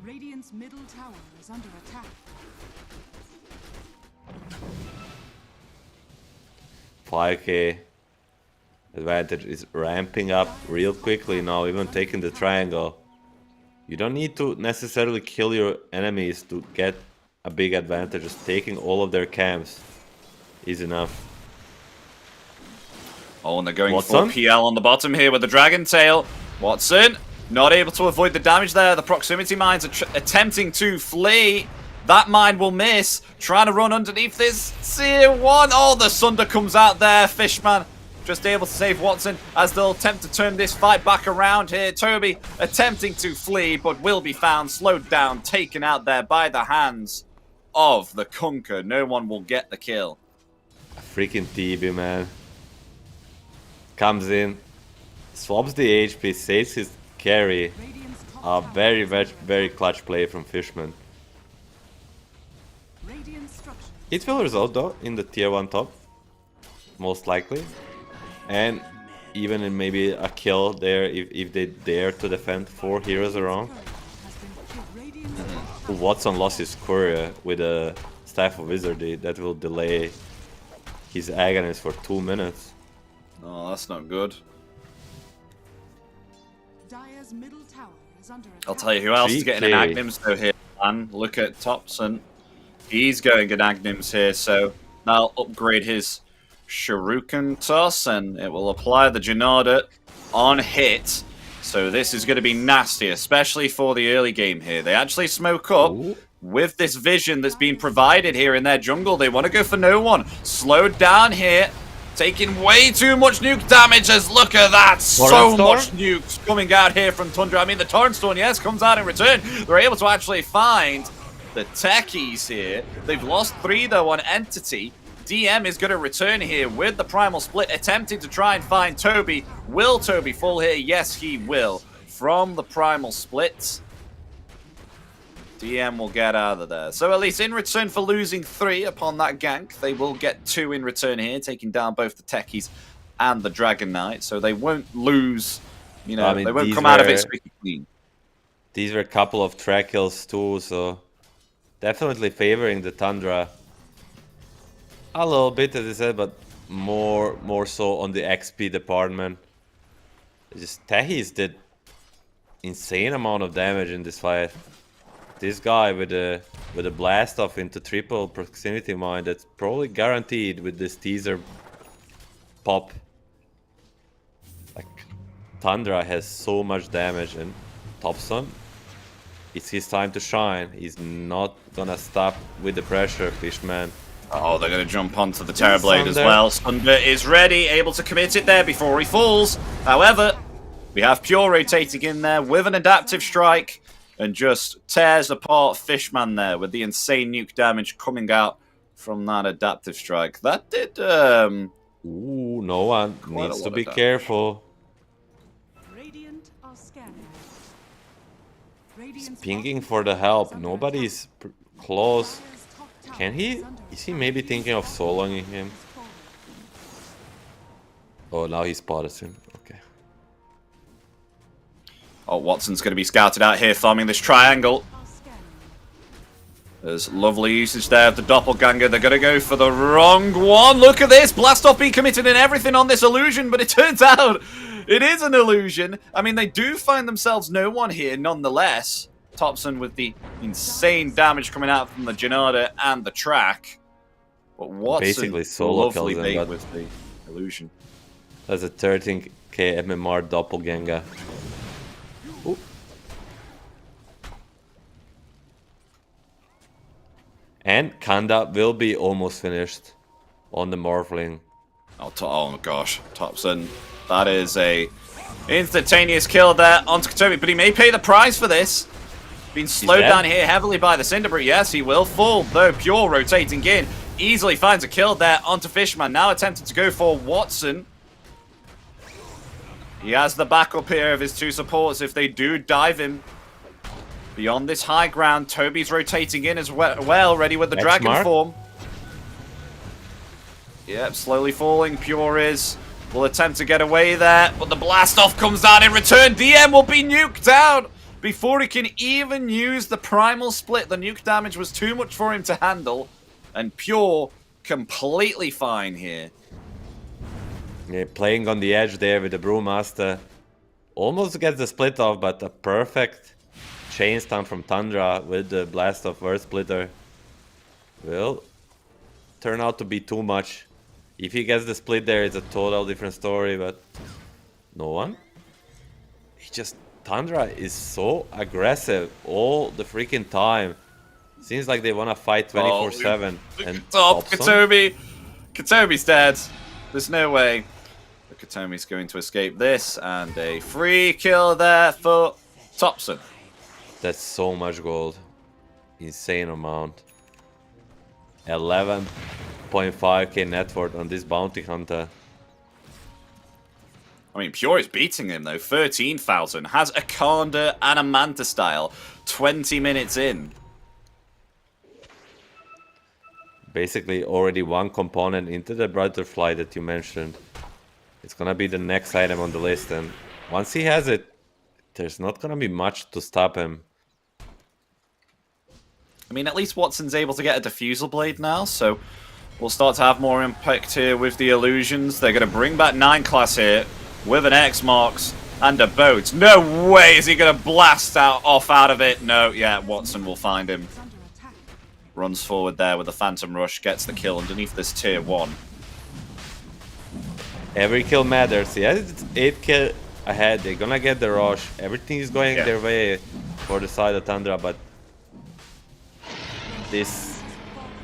Radiant's middle tower is under attack. 5k advantage is ramping up real quickly now, even taking the triangle. You don't need to necessarily kill your enemies to get a big advantage. Just taking all of their camps is enough. Oh, and they're going Watson? for PL on the bottom here with the Dragon Tail. Watson, not able to avoid the damage there. The proximity mines are attempting to flee. That mine will miss. Trying to run underneath this tier 1. Oh, the Sunder comes out there. Fishman just able to save Watson as they'll attempt to turn this fight back around here. Toby attempting to flee, but will be found, slowed down, taken out there by the hands of the Conquer. No one will get the kill. Freaking TB, man. Comes in, swaps the HP, saves his carry. A very, very, very clutch play from Fishman. It will result though in the tier 1 top, most likely. And even in maybe a kill there if they dare to defend 4 heroes around. Watson lost his courier with a Staff of Wizardry that will delay his Agonist for 2 minutes. Oh, that's not good. Dire's middle tower is under attack. I'll tell you who else is getting an 3K. Agnims though here, man. Look at Thompson. He's going an Agnims here, so that'll upgrade his Shuriken toss, and it will apply the Janada on hit. So this is going to be nasty, especially for the early game here. They actually smoke up. Ooh. With this vision that's been provided here in their jungle. They want to go for no one. Slowed down here. Taking way too much nuke damage as look at that. So Torrent Storm? much nukes coming out here from Tundra. I mean, the Torrent Storm, yes, comes out in return. They're able to actually find the techies here. They've lost 3 though on Entity. DM is going to return here with the Primal Split, attempting to try and find Toby. Will Toby fall here? Yes, he will. From the Primal Split, DM will get out of there. So at least in return for losing 3 upon that gank, they will get 2 in return here, taking down both the techies and the Dragon Knight. So they won't lose, you know, I mean, they won't these come out of it were- squeaky clean. These were a couple of track kills too, so definitely favoring the Tundra. A little bit, as I said, but more so on the XP department. Just Tehis did insane amount of damage in this fight. This guy with a blast off into triple proximity mine that's probably guaranteed with this teaser pop. Tundra has so much damage, and Thompson, it's his time to shine. He's not gonna stop with the pressure, Fishman. Oh, they're going to jump onto the Terrorblade as well. Sunder is ready, able to commit it there before he falls. However, we have Pure rotating in there with an adaptive strike and just tears apart Fishman there with the insane nuke damage coming out from that adaptive strike. That did... Ooh, no one needs to be careful. Radiant are scanning. He's pinging for the help. Nobody's close. Can he? Is he maybe thinking of soloing him? Oh, now he spotted him. Okay. Oh, Watson's going to be scouted out here, farming this triangle. There's lovely usage there of the Doppelganger. They're going to go for the wrong one. Look at this. Blast off being committed and everything on this illusion, but it turns out it is an illusion. I mean, they do find themselves no one here nonetheless. Thompson with the insane damage coming out from the Janada and the track. But Watson basically solo kills him with the illusion. That's a 13k MMR Doppelganger. Ooh. And Kanda will be almost finished on the Morphling. Oh my gosh, Thompson. That is a instantaneous kill there onto Katomi, but he may pay the price for this. Being slowed down here heavily by the Cinderbrute. Yes, he will fall, though. Pure rotating in. Easily finds a kill there onto Fishman. Now attempting to go for Watson. He has the backup here of his two supports if they do dive him. Beyond this high ground, Toby's rotating in as well, ready with the dragon form. Yep, slowly falling. Pure is. Will attempt to get away there, but the blast off comes down in return. DM will be nuked out before he can even use the primal split. The nuke damage was too much for him to handle, and Pure completely fine here. Yeah, playing on the edge there with the Brewmaster. Almost gets the split off, but a perfect chain stun from Tundra with the blast of Earth Splitter will turn out to be too much. If he gets the split there, it's a total different story, but no one. Tundra is so aggressive all the freaking time. Seems like they want to fight 24/7. And Katomi. Katomi's dead. There's no way that Katomi's going to escape this. And a free kill there for Thompson. That's so much gold. Insane amount. 11.5k net worth on this bounty hunter. I mean, Pure is beating him, though. 13,000. Has a Kanda and a Manta style. 20 minutes in. Basically, already one component into the butterfly that you mentioned. It's gonna be the next item on the list, and once he has it, there's not gonna be much to stop him. I mean, at least Watson's able to get a Diffusal Blade now, so we'll start to have more impact here with the illusions. They're going to bring back 9 class here with an X marks and a boat. No way is he going to blast off out of it. No, yeah, Watson will find him. Runs forward there with the Phantom Rush, gets the kill underneath this tier 1. Every kill matters. Yeah, it's 8 kill ahead. They're gonna get the rush. Everything is going their way for the side of Tundra, but this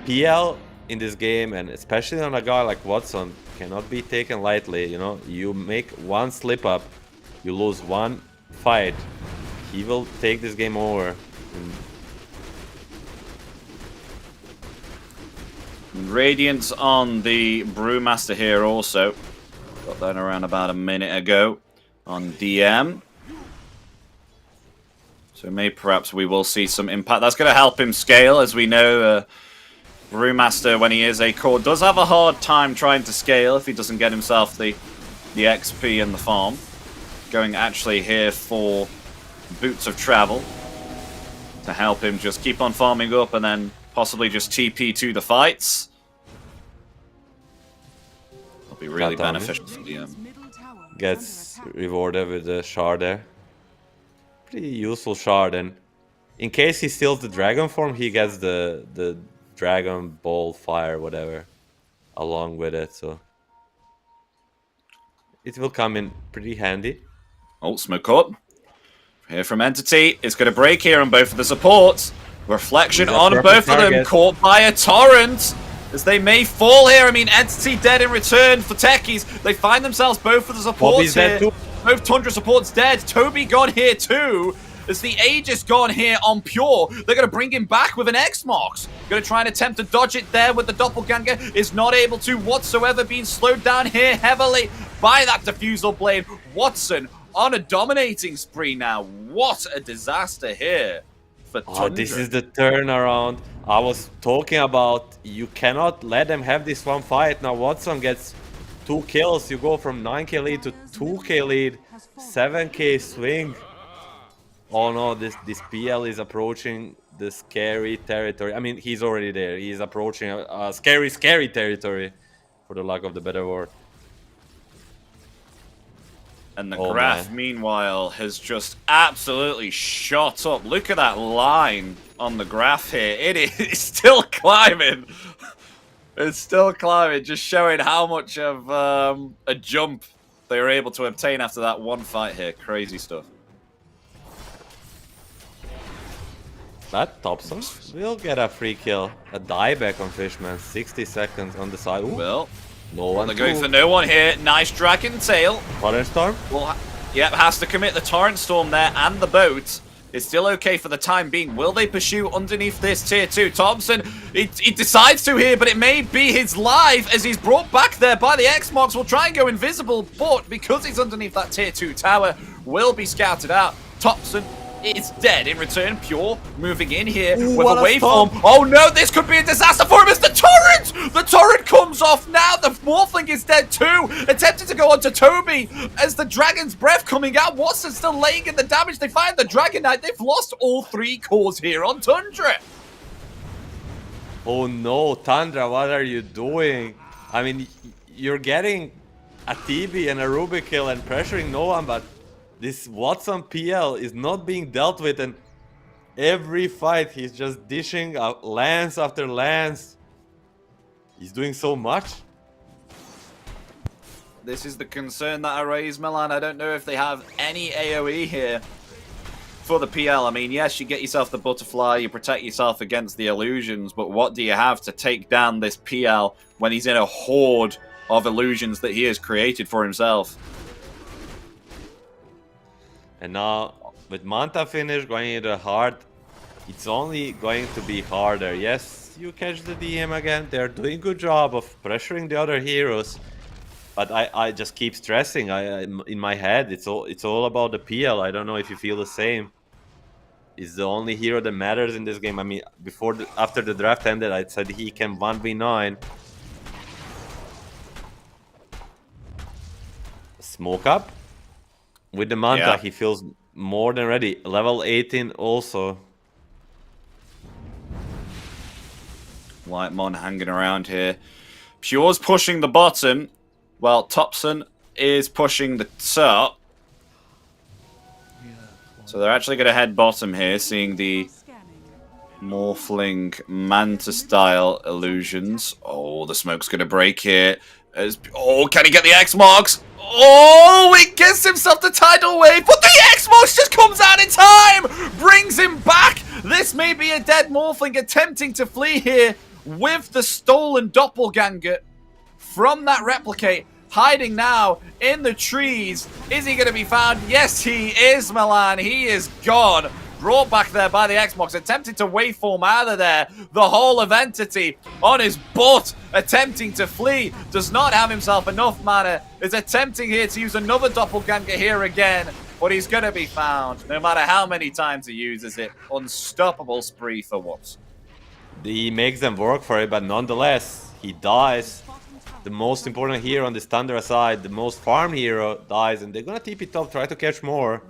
PL in this game, and especially on a guy like Watson, cannot be taken lightly. You know, you make one slip up, you lose one fight, he will take this game over. Radiance on the Brewmaster here also. Got that around about a minute ago on DM. So maybe perhaps we will see some impact. That's going to help him scale, as we know. Brewmaster, when he is a core, does have a hard time trying to scale if he doesn't get himself the XP and the farm. Going actually here for Boots of Travel to help him just keep on farming up and then possibly just TP to the fights. That'll be really beneficial for DM. Gets rewarded with the shard there. Pretty useful shard, and in case he steals the dragon form, he gets the dragon ball fire, whatever, along with it, so it will come in pretty handy. Oh, smoke up. Here from Entity. It's going to break here on both of the supports. Reflection on both of them. Caught by a torrent. As they may fall here. I mean, Entity dead in return for Techies. They find themselves both of the supports here. Both Tundra supports dead. Toby gone here too. As the Aegis gone here on Pure. They're going to bring him back with an X-Mox. Going to try and attempt to dodge it there with the Doppelganger. Is not able to whatsoever. Being slowed down here heavily by that Diffusal Blade. Watson on a dominating spree now. What a disaster here for Tundra. Oh, this is the turnaround I was talking about. You cannot let them have this one fight. Now Watson gets 2 kills. You go from 9k lead to 2k lead. 7k swing. Oh no, this PL is approaching the scary territory. I mean, he's already there. He's approaching a scary territory, for the lack of the better word. And the graph, meanwhile, has just absolutely shot up. Look at that line on the graph here. It is still climbing. It's still climbing, just showing how much of a jump they were able to obtain after that one fight here. Crazy stuff. That Thompson will get a free kill. A dieback on Fishman. 60 seconds on the side. Ooh. Well, no one. They're going for no one here. Nice Dragon Tail. Torrent Storm? Well, yep, has to commit the Torrent Storm there and the boat. It's still okay for the time being. Will they pursue underneath this tier 2? Thompson, he decides to here, but it may be his life as he's brought back there by the X-Mox. Will try and go invisible, but because he's underneath that tier 2 tower, will be scouted out. Thompson is dead in return. Pure moving in here with a waveform. Oh no, this could be a disaster for him. It's the torrent! The torrent comes off now. The Morphling is dead too. Attempting to go onto Toby as the Dragon's Breath coming out. Watson still laying in the damage. They find the Dragon Knight. They've lost all 3 cores here on Tundra. Oh no, Tundra, what are you doing? I mean, you're getting a TB and a Ruby kill and pressuring no one, but this Watson PL is not being dealt with, and every fight he's just dishing out lance after lance. He's doing so much. This is the concern that I raise, Milan. I don't know if they have any AoE here for the PL. I mean, yes, you get yourself the butterfly, you protect yourself against the illusions, but what do you have to take down this PL when he's in a horde of illusions that he has created for himself? And now, with Manta finish going into hard, it's only going to be harder. Yes, you catch the DM again. They're doing a good job of pressuring the other heroes. But I just keep stressing. In my head, it's all about the PL. I don't know if you feel the same. He's the only hero that matters in this game. I mean, after the draft ended, I said he can 1v9. Smoke up. With the Manta, yeah. He feels more than ready. Level 18 also. Lightmon hanging around here. Pure's pushing the bottom, while Thompson is pushing the top. So they're actually going to head bottom here, seeing the Morphling Manta-style illusions. Oh, the smoke's going to break here. Oh, can he get the X-Marks? Oh, he gets himself the tidal wave, but the X-Mox just comes out in time! Brings him back! This may be a dead Morphling attempting to flee here with the stolen Doppelganger from that replicate. Hiding now in the trees. Is he going to be found? Yes, he is, Milan. He is gone. Brought back there by the X-Mox, attempting to waveform out of there. The whole of Entity on his butt, attempting to flee. Does not have himself enough mana. Is attempting here to use another Doppelganger here again. But he's going to be found, no matter how many times he uses it. Unstoppable spree for Watson. He makes them work for it, but nonetheless, he dies. The most important hero on this Tundra side, the most farm hero, dies. And they're going to TP top, try to catch more.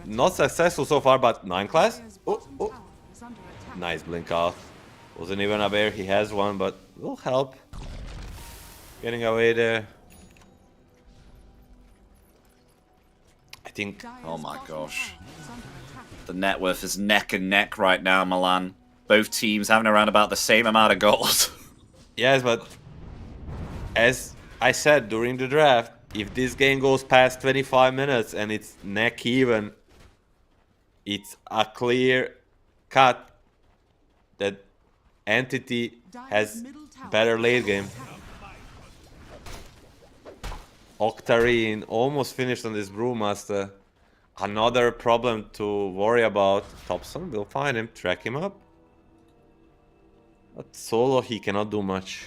Not successful so far, but 9 class. Oh. Nice blink off. Wasn't even aware he has one, but will help. Getting away there. I think. Oh my gosh. The net worth is neck and neck right now, Milan. Both teams having around about the same amount of gold. Yes, but as I said during the draft, if this game goes past 25 minutes and it's neck even, it's a clear cut that Entity has better late game. Octarine almost finished on this Brewmaster. Another problem to worry about. Thompson will find him, track him up. But solo he cannot do much.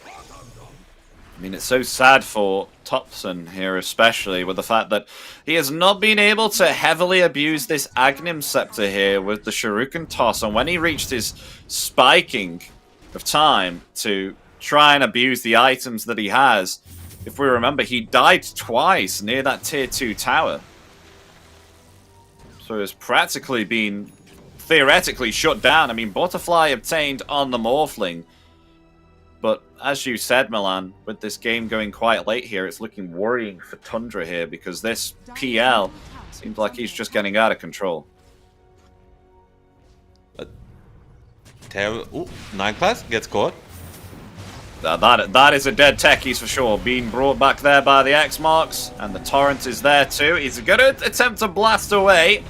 I mean, it's so sad for Thompson here, especially with the fact that he has not been able to heavily abuse this Agnim Scepter here with the Shuriken toss. And when he reached his spiking of time to try and abuse the items that he has, if we remember, he died twice near that tier 2 tower. So it's practically been theoretically shut down. I mean, Butterfly obtained on the Morphling. But as you said, Milan, with this game going quite late here, it's looking worrying for Tundra here because this PL seems like he's just getting out of control. But ooh, 9 class gets caught. That is a dead techies for sure. Being brought back there by the X marks, and the torrent is there too. He's going to attempt to blast away,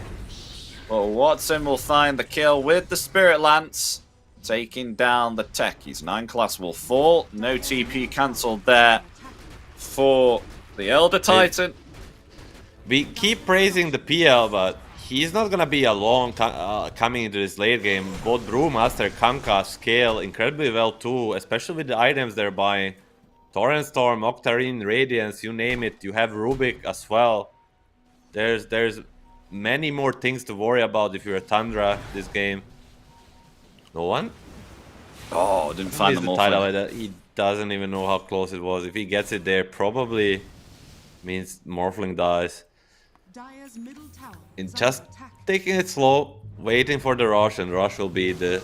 but Watson will find the kill with the Spirit Lance, taking down the techies. 9 class will fall. No TP cancelled there for the Elder Titan. We keep praising the PL, but he's not gonna be a long coming into this late game. Both Brewmaster, Kanka scale incredibly well too, especially with the items they're buying. Torrent Storm, Octarine, Radiance, you name it. You have Rubik as well. There's many more things to worry about if you're a Tundra this game. No one? Oh, didn't find the Morphling. He doesn't even know how close it was. If he gets it there, probably means Morphling dies. And just taking it slow, waiting for the rush, and rush will be the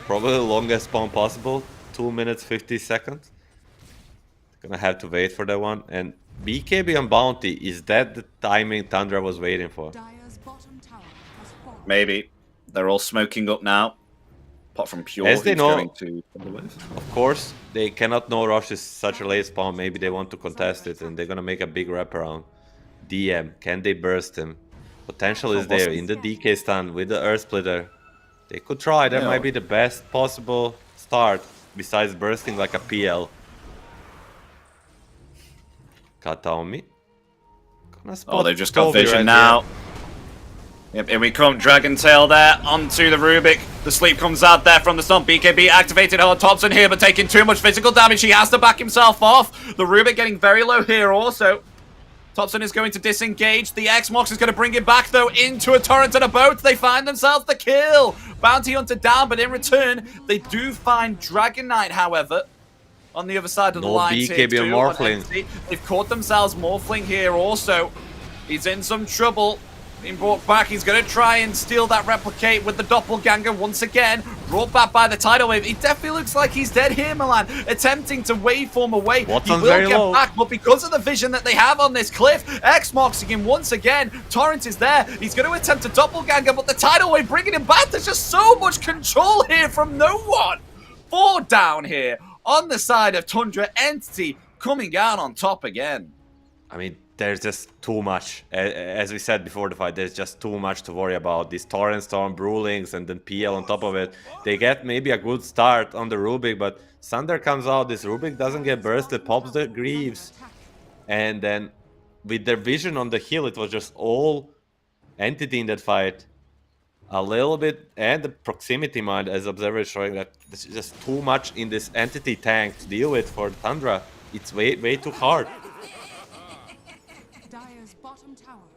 probably the longest spawn possible. 2 minutes 50 seconds. Gonna have to wait for that one. And BKB on Bounty, is that the timing Tundra was waiting for? Maybe. They're all smoking up now. Apart from Pure, as they know, going to of course, they cannot know rush is such a late spawn. Maybe they want to contest it, and they're gonna make a big wraparound. DM, can they burst him? Potential is there in the DK stun with the Earth Splitter. They could try. That might be the best possible start besides bursting like a PL. Kataomi. Oh, they've just got vision now. Yep, here we come, Dragon Tail there, onto the Rubik. The sleep comes out there from the stomp. BKB activated on Thompson here, but taking too much physical damage. He has to back himself off. The Rubik getting very low here also. Thompson is going to disengage. The X-Mox is going to bring it back, though, into a torrent and a boat. They find themselves the kill. Bounty Hunter down, but in return, they do find Dragon Knight, however, on the other side of the line. BKB on Morphling. They've caught themselves Morphling here also. He's in some trouble. Being brought back, he's going to try and steal that replicate with the doppelganger once again. Brought back by the tidal wave. He definitely looks like he's dead here, Milan. Attempting to waveform away. Watson's he will very get low. back, but because of the vision that they have on this cliff, X-Moxing him once again. Torrent is there. He's going to attempt a doppelganger, but the tidal wave bringing him back. There's just so much control here from no one. 4 down here on the side of Tundra. Entity coming out on top again. I mean, there's just too much. As we said before the fight, there's just too much to worry about. These Torrent Storm, Brewlings, and then PL on top of it. They get maybe a good start on the Rubik, but Sunder comes out. This Rubik doesn't get bursted, pops the Greaves. And then with their vision on the hill, it was just all Entity in that fight. A little bit, and the proximity mind as Observer is showing that there's just too much in this Entity tank to deal with for Tundra. It's way too hard.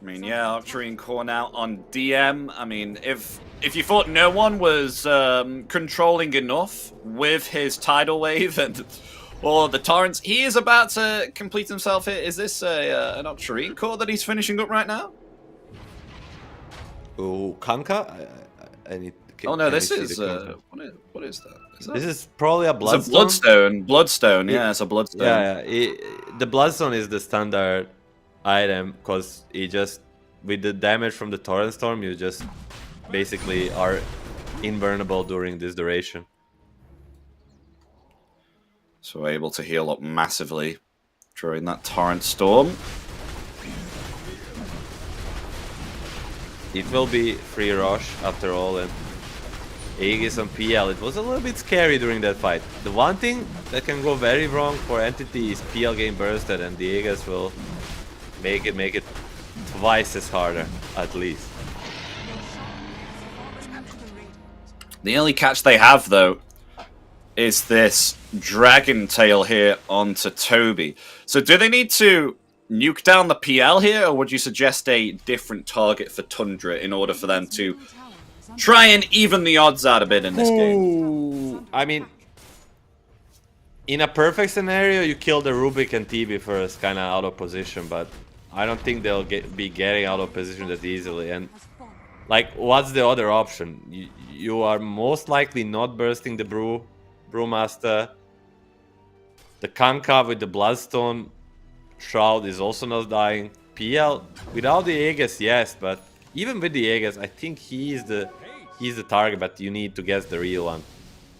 I mean, yeah, Octarine core now on DM. I mean, if you thought no one was controlling enough with his tidal wave and all the torrents, he is about to complete himself here. Is this an Octarine core that he's finishing up right now? Oh, Kanka? Oh no, this is what is that? This is probably a Bloodstone. It's a Bloodstone. Bloodstone, yeah, it's a Bloodstone. Yeah, the Bloodstone is the standard item because it just, with the damage from the Torrent Storm, you just basically are invulnerable during this duration. So able to heal up massively during that Torrent Storm. It will be free rush after all, and Aegis on PL. It was a little bit scary during that fight. The one thing that can go very wrong for Entity is PL getting bursted, and the Aegis will make it twice as harder, at least. The only catch they have, though, is this Dragon Tail here onto Toby. So do they need to nuke down the PL here, or would you suggest a different target for Tundra in order for them to try and even the odds out a bit in this game? I mean, in a perfect scenario, you kill the Rubik and TB first, kind of out of position, but I don't think they'll be getting out of position that easily. And like, what's the other option? You are most likely not bursting the Brewmaster. The Kanka with the Bloodstone Shroud is also not dying. PL without the Aegis, yes, but even with the Aegis, I think he's the target, but you need to guess the real one,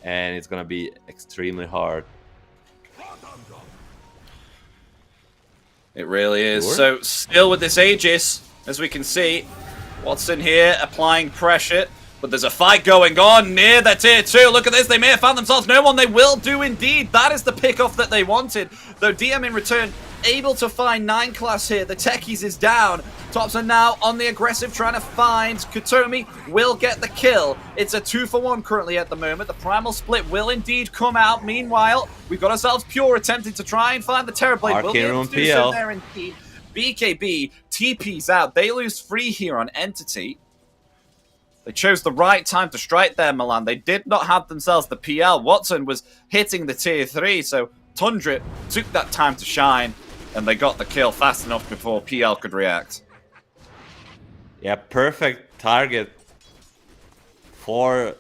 and it's gonna be extremely hard. It really is. Sure. So still with this Aegis, as we can see, Watson here applying pressure, but there's a fight going on near the tier 2. Look at this, they may have found themselves no one. They will do indeed. That is the pick-off that they wanted. Though DM in return able to find 9 class here. The Techies is down. Tops are now on the aggressive, trying to find Kutomi. Will get the kill. It's a 2-for-1 currently at the moment. The Primal Split will indeed come out. Meanwhile, we've got ourselves Pure attempting to try and find the Terrorblade. Will be able to do so there indeed. BKB TP's out. They lose free here on Entity. They chose the right time to strike there, Milan. They did not have themselves the PL. Watson was hitting the tier 3, so Tundra took that time to shine, and they got the kill fast enough before PL could react. Yeah, perfect target for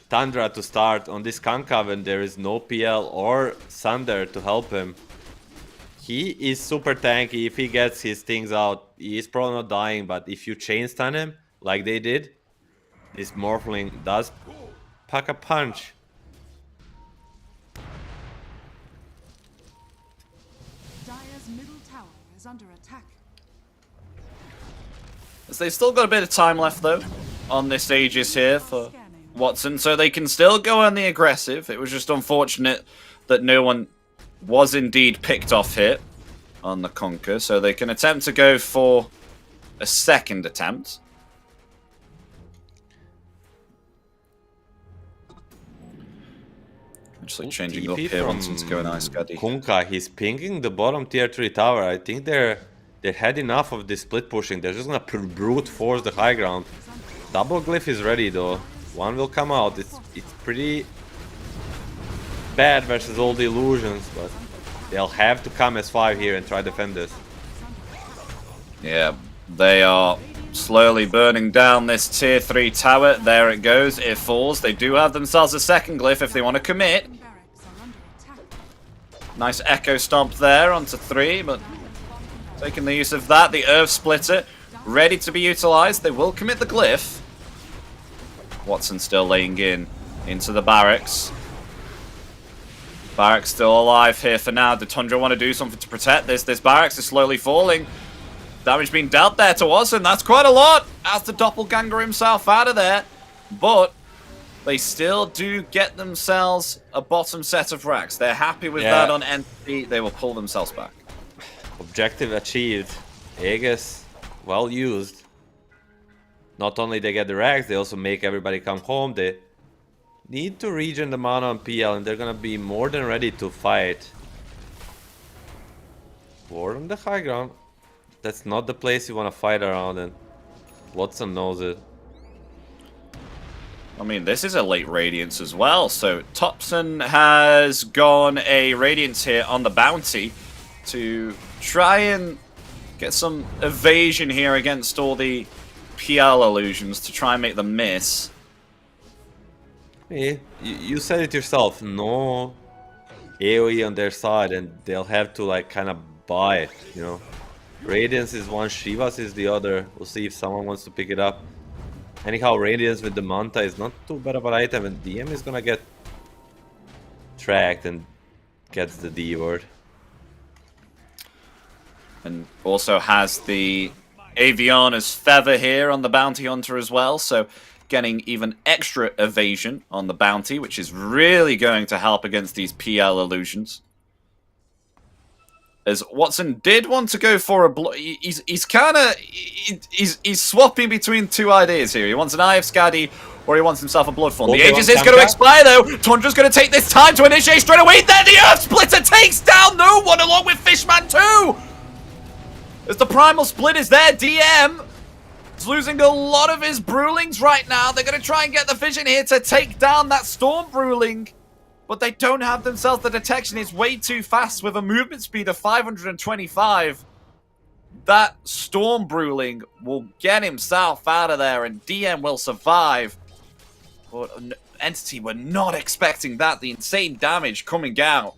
Tundra to start on this Kanka when there is no PL or Sander to help him. He is super tanky. If he gets his things out, he is probably not dying, but if you chain stun him, like they did, this Morphling does pack a punch. Dire's middle tower is under attack. As they've still got a bit of time left, though, on this Aegis here for Watson, so they can still go on the aggressive. It was just unfortunate that no one was indeed picked off here on the Conquer, so they can attempt to go for a second attempt. Just like changing up here, wanting to go an Ice Gaddy. Kunka, he's pinging the bottom tier 3 tower. I think they had enough of this split pushing. They're just gonna brute force the high ground. Double Glyph is ready though. One will come out. It's pretty bad versus all the illusions, but they'll have to come as 5 here and try to defend this. Yeah, they are slowly burning down this tier 3 tower. There it goes. It falls. They do have themselves a second glyph if they want to commit. Nice echo stomp there onto 3, but taking the use of that. The Earth Splitter ready to be utilized. They will commit the glyph. Watson still laying into the barracks. Barracks still alive here for now. Did Tundra want to do something to protect this? This barracks is slowly falling. Damage being dealt there to Watson. That's quite a lot as the doppelganger himself out of there. But they still do get themselves a bottom set of racks. They're happy with that on Entity. They will pull themselves back. Objective achieved. Aegis, well used. Not only they get the racks, they also make everybody come home. They need to regen the mana on PL, and they're gonna be more than ready to fight. Ward on the high ground. That's not the place you want to fight around, and Watson knows it. I mean, this is a late Radiance as well, so Topson has gone a Radiance here on the Bounty to try and get some evasion here against all the PL illusions to try and make them miss. Hey, you said it yourself, no AoE on their side, and they'll have to like kind of buy it, you know. Radiance is one, Shivas is the other. We'll see if someone wants to pick it up. Anyhow, Radiance with the Manta is not too bad of an item, and DM is gonna get tracked and gets the D word. And also has the Aviana's Feather here on the Bounty Hunter as well, so getting even extra evasion on the Bounty, which is really going to help against these PL illusions. As Watson did want to go for a blow, he's swapping between two ideas here. He wants an Eye of Skadi, or he wants himself a Bloodthorn. The Aegis is going to expire though. Tundra's going to take this time to initiate straight away. Then the Earth Splitter takes down no one along with Fishman too. As the Primal Split is there, DM is losing a lot of his Brewlings right now. They're going to try and get the vision here to take down that Storm Brewling. But they don't have themselves the detection. It's way too fast with a movement speed of 525. That Storm Brewling will get himself out of there and DM will survive. But Entity were not expecting that. The insane damage coming out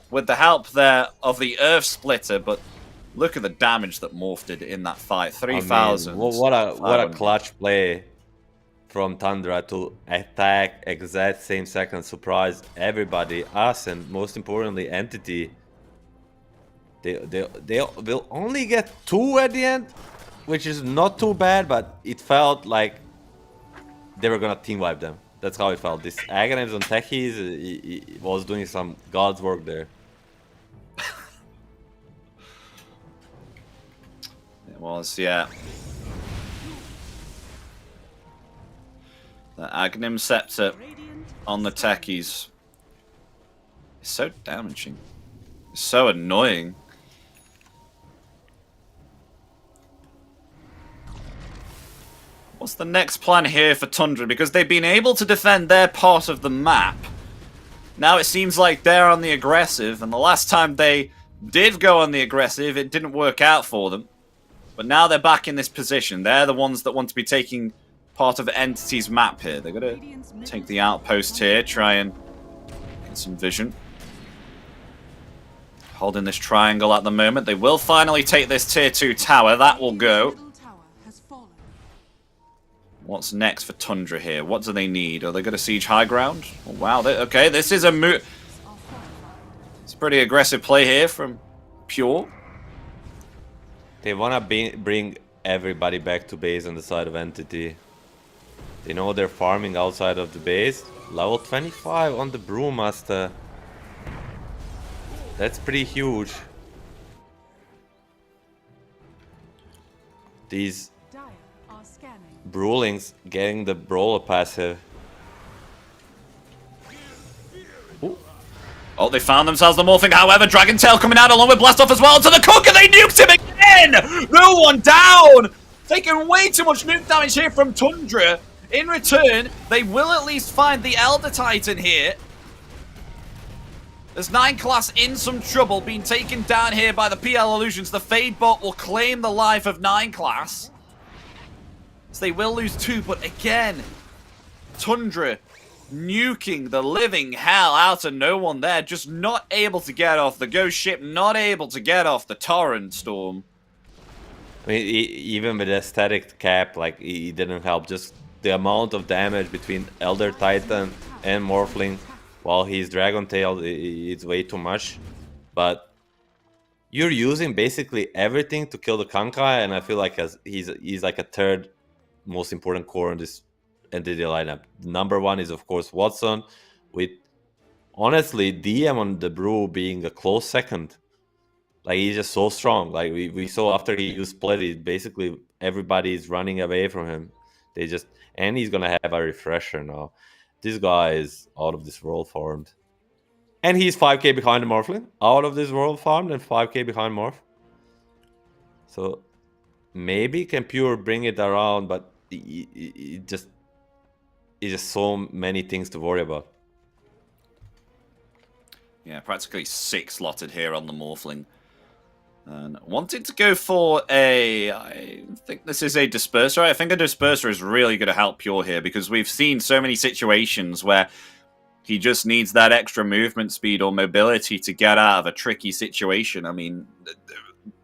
with the help there of the Earth Splitter. But look at the damage that Morph did in that fight. 3,000. What a clutch play from Tundra to attack exact same second, surprise everybody, us, and most importantly Entity. They will only get 2 at the end, which is not too bad, but it felt like they were gonna team wipe them. That's how it felt. This Aghanims on Techies, he was doing some god's work there. It was, yeah. The Aghanim Scepter on the Techies is so damaging. It's so annoying. What's the next plan here for Tundra? Because they've been able to defend their part of the map. Now it seems like they're on the aggressive, and the last time they did go on the aggressive, it didn't work out for them. But now they're back in this position. They're the ones that want to be taking part of the Entity's map here. They're going to take the outpost here, try and get some vision. Holding this triangle at the moment. They will finally take this tier 2 tower. That will go. What's next for Tundra here? What do they need? Are they going to siege high ground? Oh, wow. Okay, this is a move. It's a pretty aggressive play here from Pure. They want to bring everybody back to base on the side of Entity. They know they're farming outside of the base. Level 25 on the Brewmaster. That's pretty huge. These Brewlings getting the Brawler passive. Ooh. Oh, they found themselves the morphing. However, Dragon Tail coming out along with Blastoff as well to the Cook, and they nuked him again! No one down! Taking way too much nuke damage here from Tundra. In return, they will at least find the Elder Titan here. There's 9 class in some trouble, being taken down here by the PL Illusions. The Fade Bot will claim the life of 9 class. So they will lose 2, but again, Tundra nuking the living hell out of no one there. Just not able to get off the Ghost Ship, not able to get off the Torrent Storm. I mean, even with the static cap, like, it didn't help. Just the amount of damage between Elder Titan and Morphling while he's Dragon Tail, it's way too much. But you're using basically everything to kill the Kankai, and I feel like he's like a third most important core in this Entity lineup. Number 1 is, of course, Watson, with, honestly, DM on the Brew being a close second. Like, he's just so strong. Like, we saw after he used Split, basically everybody is running away from him. They just... And he's gonna have a refresher now. This guy is out of this world farmed. And he's 5k behind the Morphling. Out of this world farmed and 5k behind Morph. So, maybe can Pure bring it around, but it just... It's just so many things to worry about. Yeah, practically 6 slotted here on the Morphling. And wanting to go for a... I think this is a Disperser. I think a Disperser is really going to help Pure here, because we've seen so many situations where he just needs that extra movement speed or mobility to get out of a tricky situation. I mean,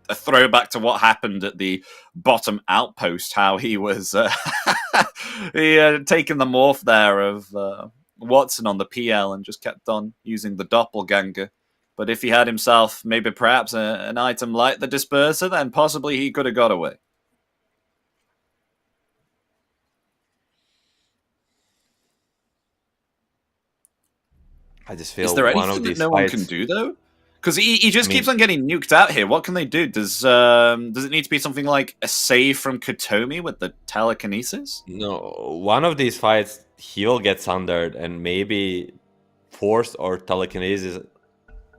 a throwback to what happened at the bottom outpost, how he was he had taken the morph there of Watson on the PL and just kept on using the doppelganger But if he had himself maybe perhaps an item like the Disperser, then possibly he could have got away. I just feel Is there one anything of that these no fights, one can do though? Because he just keeps on getting nuked out here. What can they do? Does it need to be something like a save from Katomi with the telekinesis? No, one of these fights he will get sundered and maybe force or telekinesis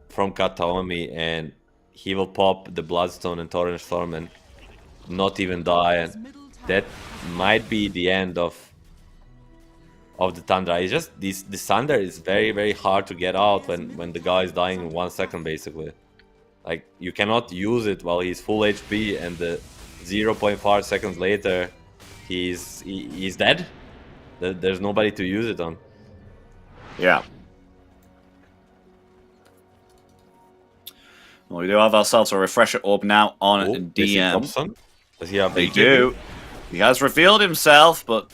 from Kataomi, and he will pop the Bloodstone and Torrent Storm and not even die, and that might be the end of the Tundra. It's just the Thunder is very, very hard to get out when the guy is dying in 1 second, basically. Like, you cannot use it while he's full HP, and the 0.5 seconds later he's dead. There's nobody to use it on. Yeah. Well, we do have ourselves a refresher orb now on DM. Does he have They do. He has revealed himself, but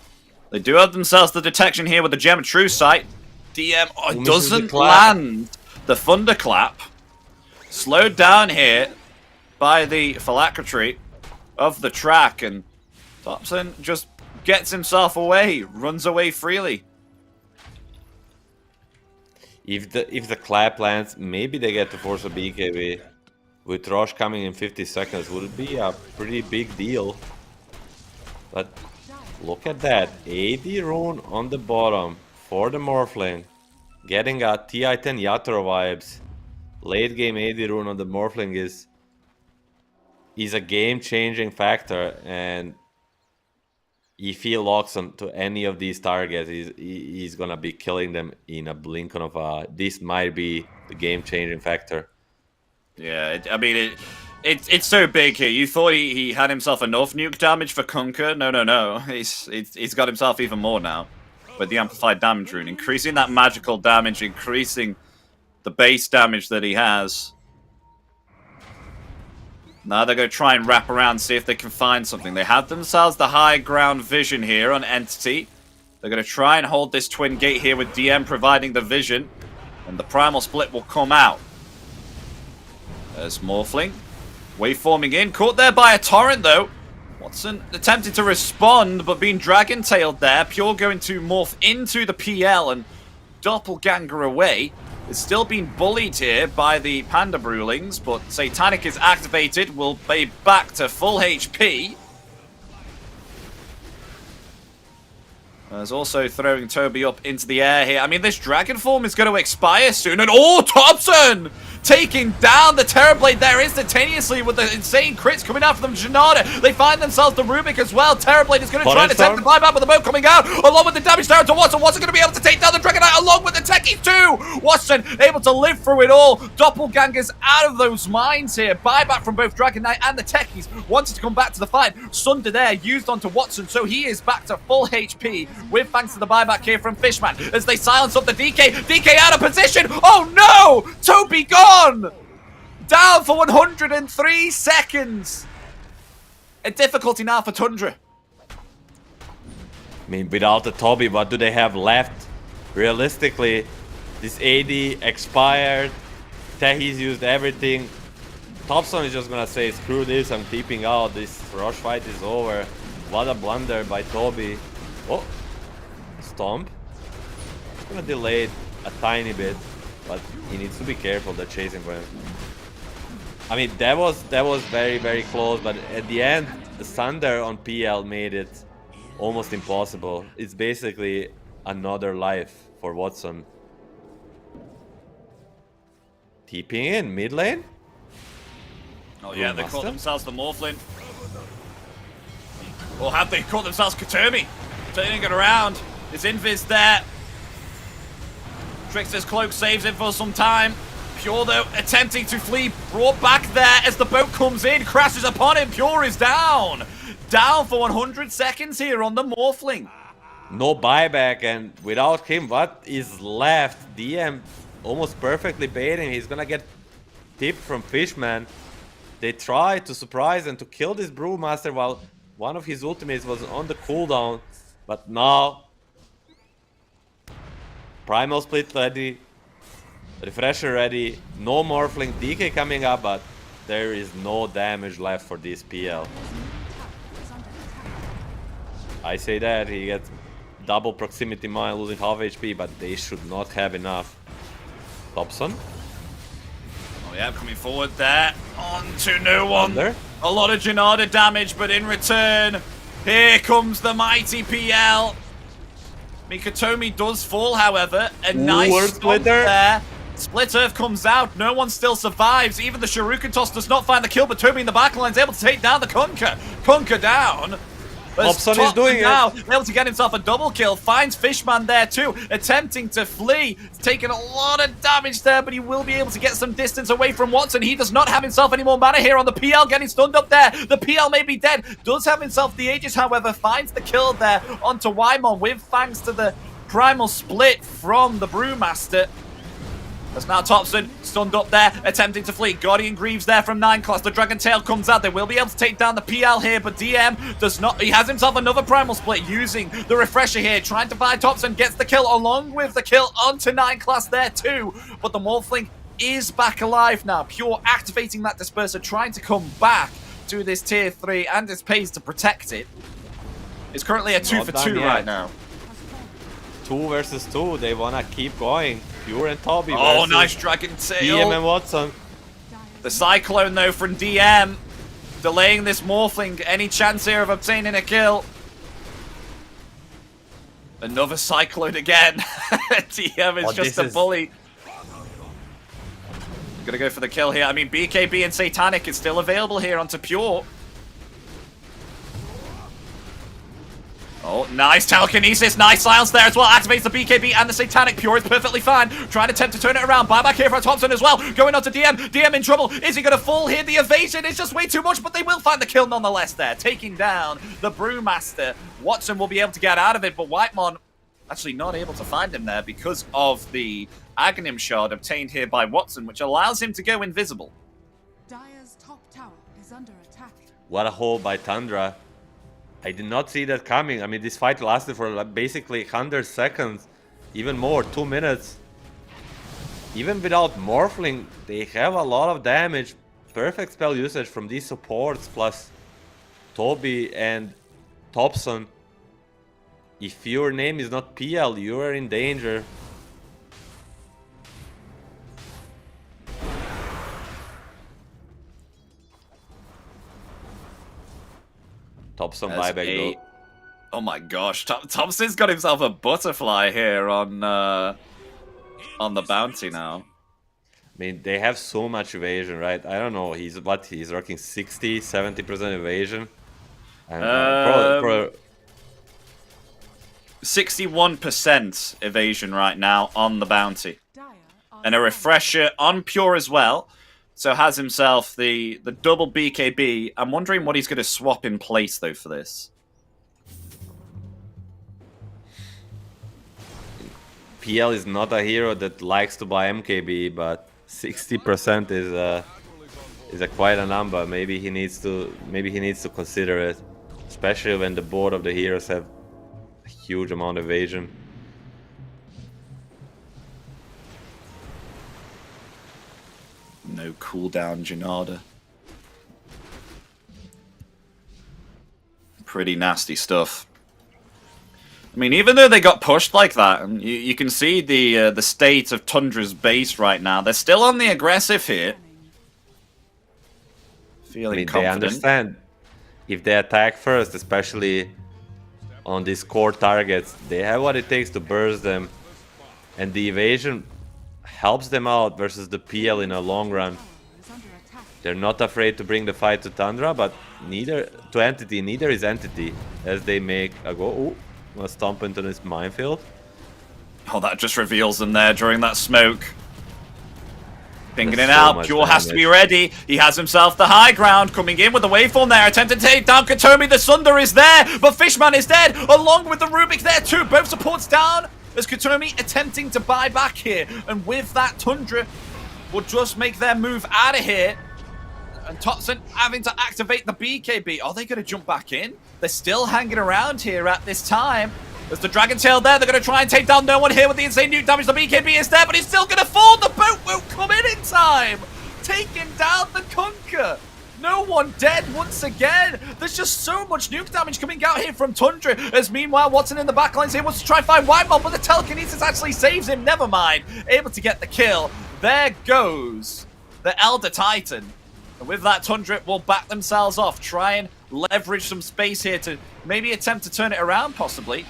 they do have themselves the detection here with the Gem of True Sight. DM doesn't land the Thunderclap. Slowed down here by the phylactery of the track, and Thompson just gets himself away, runs away freely. If the clap lands, maybe they get to force a BKB. With Rosh coming in 50 seconds, would it be a pretty big deal? But look at that, AD rune on the bottom for the Morphling, getting a TI-10 Yatoro vibes. Late game AD rune on the Morphling is a game-changing factor, and if he locks on to any of these targets, he's gonna be killing them in a blink of an eye. This might be the game-changing factor. Yeah, it's so big here. You thought he had himself enough nuke damage for Kunkka? No. He's got himself even more now with the amplified damage rune, increasing that magical damage, increasing the base damage that he has. Now they're going to try and wrap around, see if they can find something. They have themselves the high ground vision here on Entity. They're going to try and hold this twin gate here with DM providing the vision, and the primal split will come out. There's Morphling. Waveforming in. Caught there by a torrent, though. Watson attempted to respond, but being dragon-tailed there. Pure going to morph into the PL and doppelganger away. It's still being bullied here by the Panda Brewlings, but Satanic is activated. Will be back to full HP. There's also throwing Toby up into the air here. I mean, this Dragon Form is going to expire soon. And Thompson taking down the Terrorblade there instantaneously with the insane crits coming out from them. Janada, they find themselves the Rubik as well. Terrorblade is going to try and attempt to climb out with the boat coming out, along with the damage down to Watson. Watson going to be able to take down the Dragonite along with the Techies too. Watson able to live through it all. Doppelgangers out of those mines here. Buyback from both Dragonite and the Techies. Wanted to come back to the fight. Sunder there used onto Watson, so he is back to full HP with thanks to the buyback here from Fishman as they silence up the DK. DK out of position. Oh no! Toby gone! Down for 103 seconds. A difficulty now for Tundra. I mean, without the Toby, what do they have left? Realistically, this AD expired. Tehi's used everything. Thompson is just gonna say, screw this, I'm keeping out. This rush fight is over. What a blunder by Toby. Oh, Stomp. It's gonna delay it a tiny bit, but he needs to be careful that chasing for him. I mean, that was very, very close, but at the end, the Thunder on PL made it almost impossible. It's basically another life for Watson. TPing in mid lane? Oh yeah, they caught themselves the Morphling. Or have they caught themselves Katomi? Turning it around. His invis there. Trickster's cloak saves him for some time. Pure, though, attempting to flee. Brought back there as the boat comes in. Crashes upon him. Pure is down. Down for 100 seconds here on the Morphling. No buyback, and without him, what is left? DM almost perfectly baiting. He's gonna get tipped from Fishman. They try to surprise and to kill this Brewmaster while one of his ultimates was on the cooldown. But now, Primal Split ready. Refresher ready. No Morphling. DK coming up, but there is no damage left for this PL. I say that. He gets double proximity mine, losing half HP, but they should not have enough. Thompson. Oh yeah, coming forward there. On to no one. Thunder. A lot of Janada damage, but in return, here comes the mighty PL. Mikatomi does fall, however. A nice stomp there. Split Earth comes out. No one still survives. Even the Shuriken Toss does not find the kill, but Toby in the backline is able to take down the Kunkka. Kunkka down. Thompson is doing it. Now, able to get himself a double kill. Finds Fishman there too, attempting to flee. He's taking a lot of damage there, but he will be able to get some distance away from Watson. He does not have himself any more mana here on the PL, getting stunned up there. The PL may be dead. Does have himself the Aegis, however. Finds the kill there onto Wymon with thanks to the Primal Split from the Brewmaster. That's now Thompson, stunned up there, attempting to flee. Guardian Greaves there from 9 class. The Dragon Tail comes out. They will be able to take down the PL here, but DM does not. He has himself another Primal Split using the Refresher here, trying to find Thompson. Gets the kill along with the kill onto 9 class there too. But the Morphling is back alive now. Pure activating that Disperser, trying to come back to this tier 3, and it's pays to protect it. It's currently a 2 for 2 right now. 2 versus 2. They want to keep going. Pure and Toby. Oh, nice Dragon Tail. DM and Watson. The Cyclone, though, from DM. Delaying this Morphling. Any chance here of obtaining a kill? Another Cyclone again. DM is just a bully. Gonna go for the kill here. I mean, BKB and Satanic is still available here onto Pure. Oh, nice telekinesis, nice silence there as well. Activates the BKB and the Satanic. Pure is perfectly fine. Trying to attempt to turn it around. Buyback here for Thompson as well. Going on to DM. DM in trouble. Is he going to fall here? The evasion is just way too much, but they will find the kill nonetheless there. Taking down the Brewmaster. Watson will be able to get out of it, but Whitemon actually not able to find him there because of the Aghanim Shard obtained here by Watson, which allows him to go invisible. Dire's top tower is under attack. What a hold by Tundra. I did not see that coming. I mean, this fight lasted for like basically 100 seconds. Even more, 2 minutes. Even without Morphling, they have a lot of damage. Perfect spell usage from these supports, plus Toby and Thompson. If your name is not PL, you are in danger. Thompson buyback though. Oh my gosh, Thompson's got himself a butterfly here on the bounty now. I mean, they have so much evasion, right? I don't know. He's rocking 60, 70% evasion. And, 61% evasion right now on the bounty. And a refresher on Pure as well. So has himself the double BKB. I'm wondering what he's going to swap in place, though, for this. PL is not a hero that likes to buy MKB, but 60% is a quite a number. Maybe he needs to consider it, especially when the board of the heroes have a huge amount of evasion. No cooldown Janada. Pretty nasty stuff. I mean, even though they got pushed like that, and you can see the state of Tundra's base right now. They're still on the aggressive here. Feeling confident. They understand if they attack first, especially on these core targets, they have what it takes to burst them, and the evasion helps them out versus the PL in a long run. They're not afraid to bring the fight to Tundra, but neither is Entity, as they make a go. Ooh, gonna stomp into this minefield. Oh, that just reveals them there during that smoke. Pinging it out. Pure has to be ready. He has himself the high ground, coming in with the waveform there, attempting to take down Katomi. The Sunder is there, but Fishman is dead, along with the Rubik there too. Both supports down, as Katomi attempting to buy back here. And with that, Tundra will just make their move out of here. And Thompson having to activate the BKB. Are they going to jump back in? They're still hanging around here at this time. There's the Dragon Tail there. They're going to try and take down no one here with the insane nuke damage. The BKB is there, but he's still going to fall. The boat time, taking down the Kunkka. No one dead once again. There's just so much nuke damage coming out here from Tundra. As meanwhile, Watson in the backlines here wants to try and find Whitemon, but the telekinesis actually saves him. Never mind. Able to get the kill. There goes the Elder Titan. And with that, Tundra will back themselves off. Try and leverage some space here to maybe attempt to turn it around, possibly.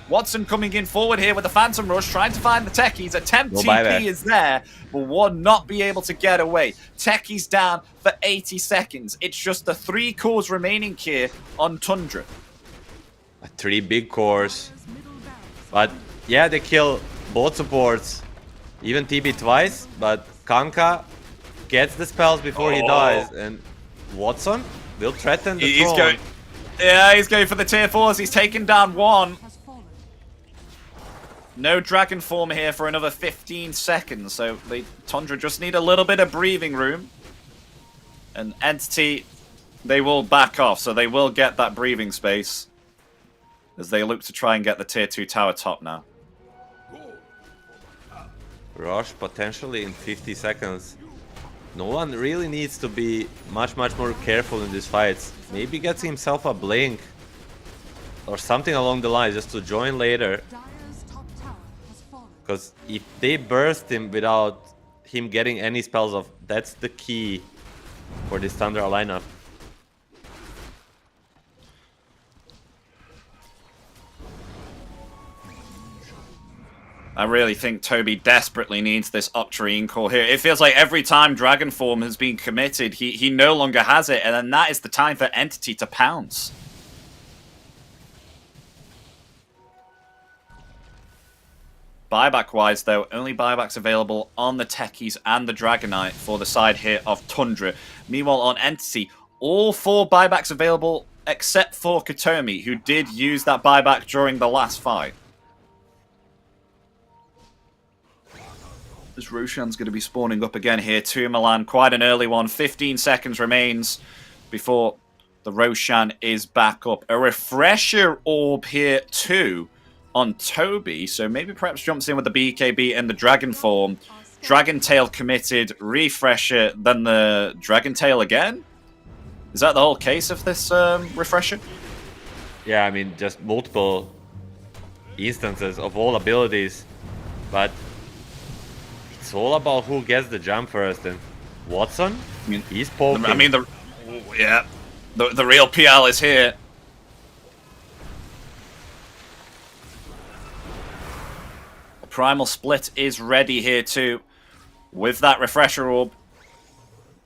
Watson coming in forward here with the Phantom Rush, trying to find the Techies. Attempt TP is there, but will not be able to get away. Techies down for 80 seconds. It's just the 3 cores remaining here on Tundra. 3 big cores. But yeah, they kill both supports. Even TB twice, but Kunkka gets the spells before he dies. And Watson will threaten the throne. He's going for the tier 4s. He's taken down 1. No Dragon Form here for another 15 seconds, so Tundra just need a little bit of breathing room. And Entity, they will back off, so they will get that breathing space as they look to try and get the tier 2 tower top now. Rush potentially in 50 seconds. No one really needs to be much more careful in these fights. Maybe gets himself a blink or something along the lines just to join later. Because if they burst him without him getting any spells off, that's the key for this Thunder lineup. I really think Toby desperately needs this Octarine core here. It feels like every time Dragon Form has been committed, he no longer has it, and then that is the time for Entity to pounce. Buyback-wise, though, only buybacks available on the Techies and the Dragonite for the side here of Tundra. Meanwhile, on Entity, all 4 buybacks available except for Katomi, who did use that buyback during the last fight. As Roshan's going to be spawning up again here to Milan. Quite an early one. 15 seconds remains before the Roshan is back up. A Refresher Orb here too on Toby, so maybe perhaps jumps in with the BKB and the Dragon Form. Dragon Tail committed, Refresher, then the Dragon Tail again? Is that the whole case of this Refresher? Yeah, I mean, just multiple instances of all abilities, but it's all about who gets the jump first, and Watson, he's poking. I mean, the real PL is here. Primal Split is ready here too, with that Refresher Orb.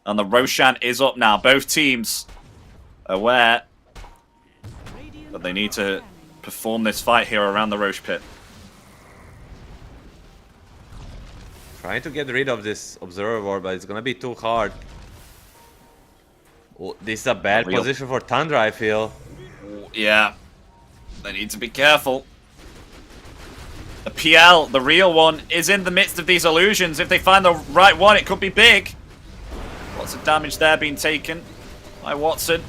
And the Roshan is up now. Both teams aware that they need to perform this fight here around the Roche Pit. Trying to get rid of this Observer Orb, but it's gonna be too hard. Oh, this is a bad position for Tundra, I feel. Yeah, they need to be careful. The PL, the real one, is in the midst of these illusions. If they find the right one, it could be big. Lots of damage there being taken by Watson.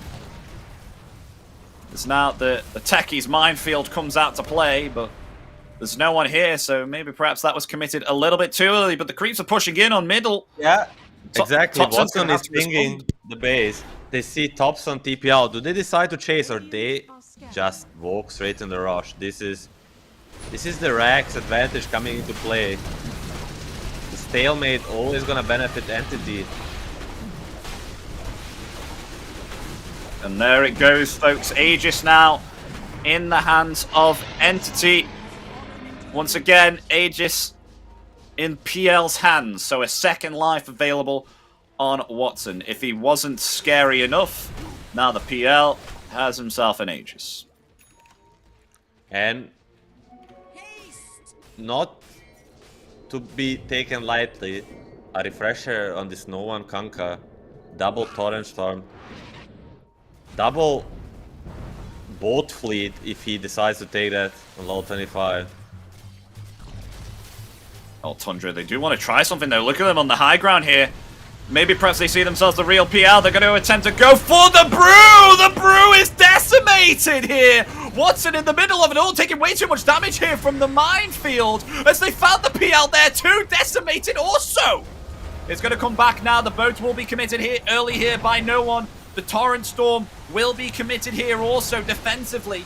There's now the Techie's minefield comes out to play, but there's no one here, so maybe perhaps that was committed a little bit too early, but the creeps are pushing in on middle. Yeah, exactly. Watson is pinging the base. They see Tops on TPL. Do they decide to chase, or they just walk straight in the rush? This is the Rax advantage coming into play. The stalemate always gonna benefit Entity. And there it goes, folks. Aegis now in the hands of Entity. Once again, Aegis in PL's hands. So a second life available on Watson. If he wasn't scary enough, now the PL has himself an Aegis. And not to be taken lightly, a Refresher on this No One Kunkka, double Torrent Storm, double boat fleet if he decides to take that on level 25. Oh, Tundra, they do want to try something though. Look at them on the high ground here. Maybe perhaps they see themselves the real PL. They're going to attempt to go for the Brew! The Brew is decimated here! Watson in the middle of it all, taking way too much damage here from the minefield as they found the PL there too, decimated also! It's going to come back now. The boat will be committed here early here by no one. The Torrent Storm will be committed here also defensively.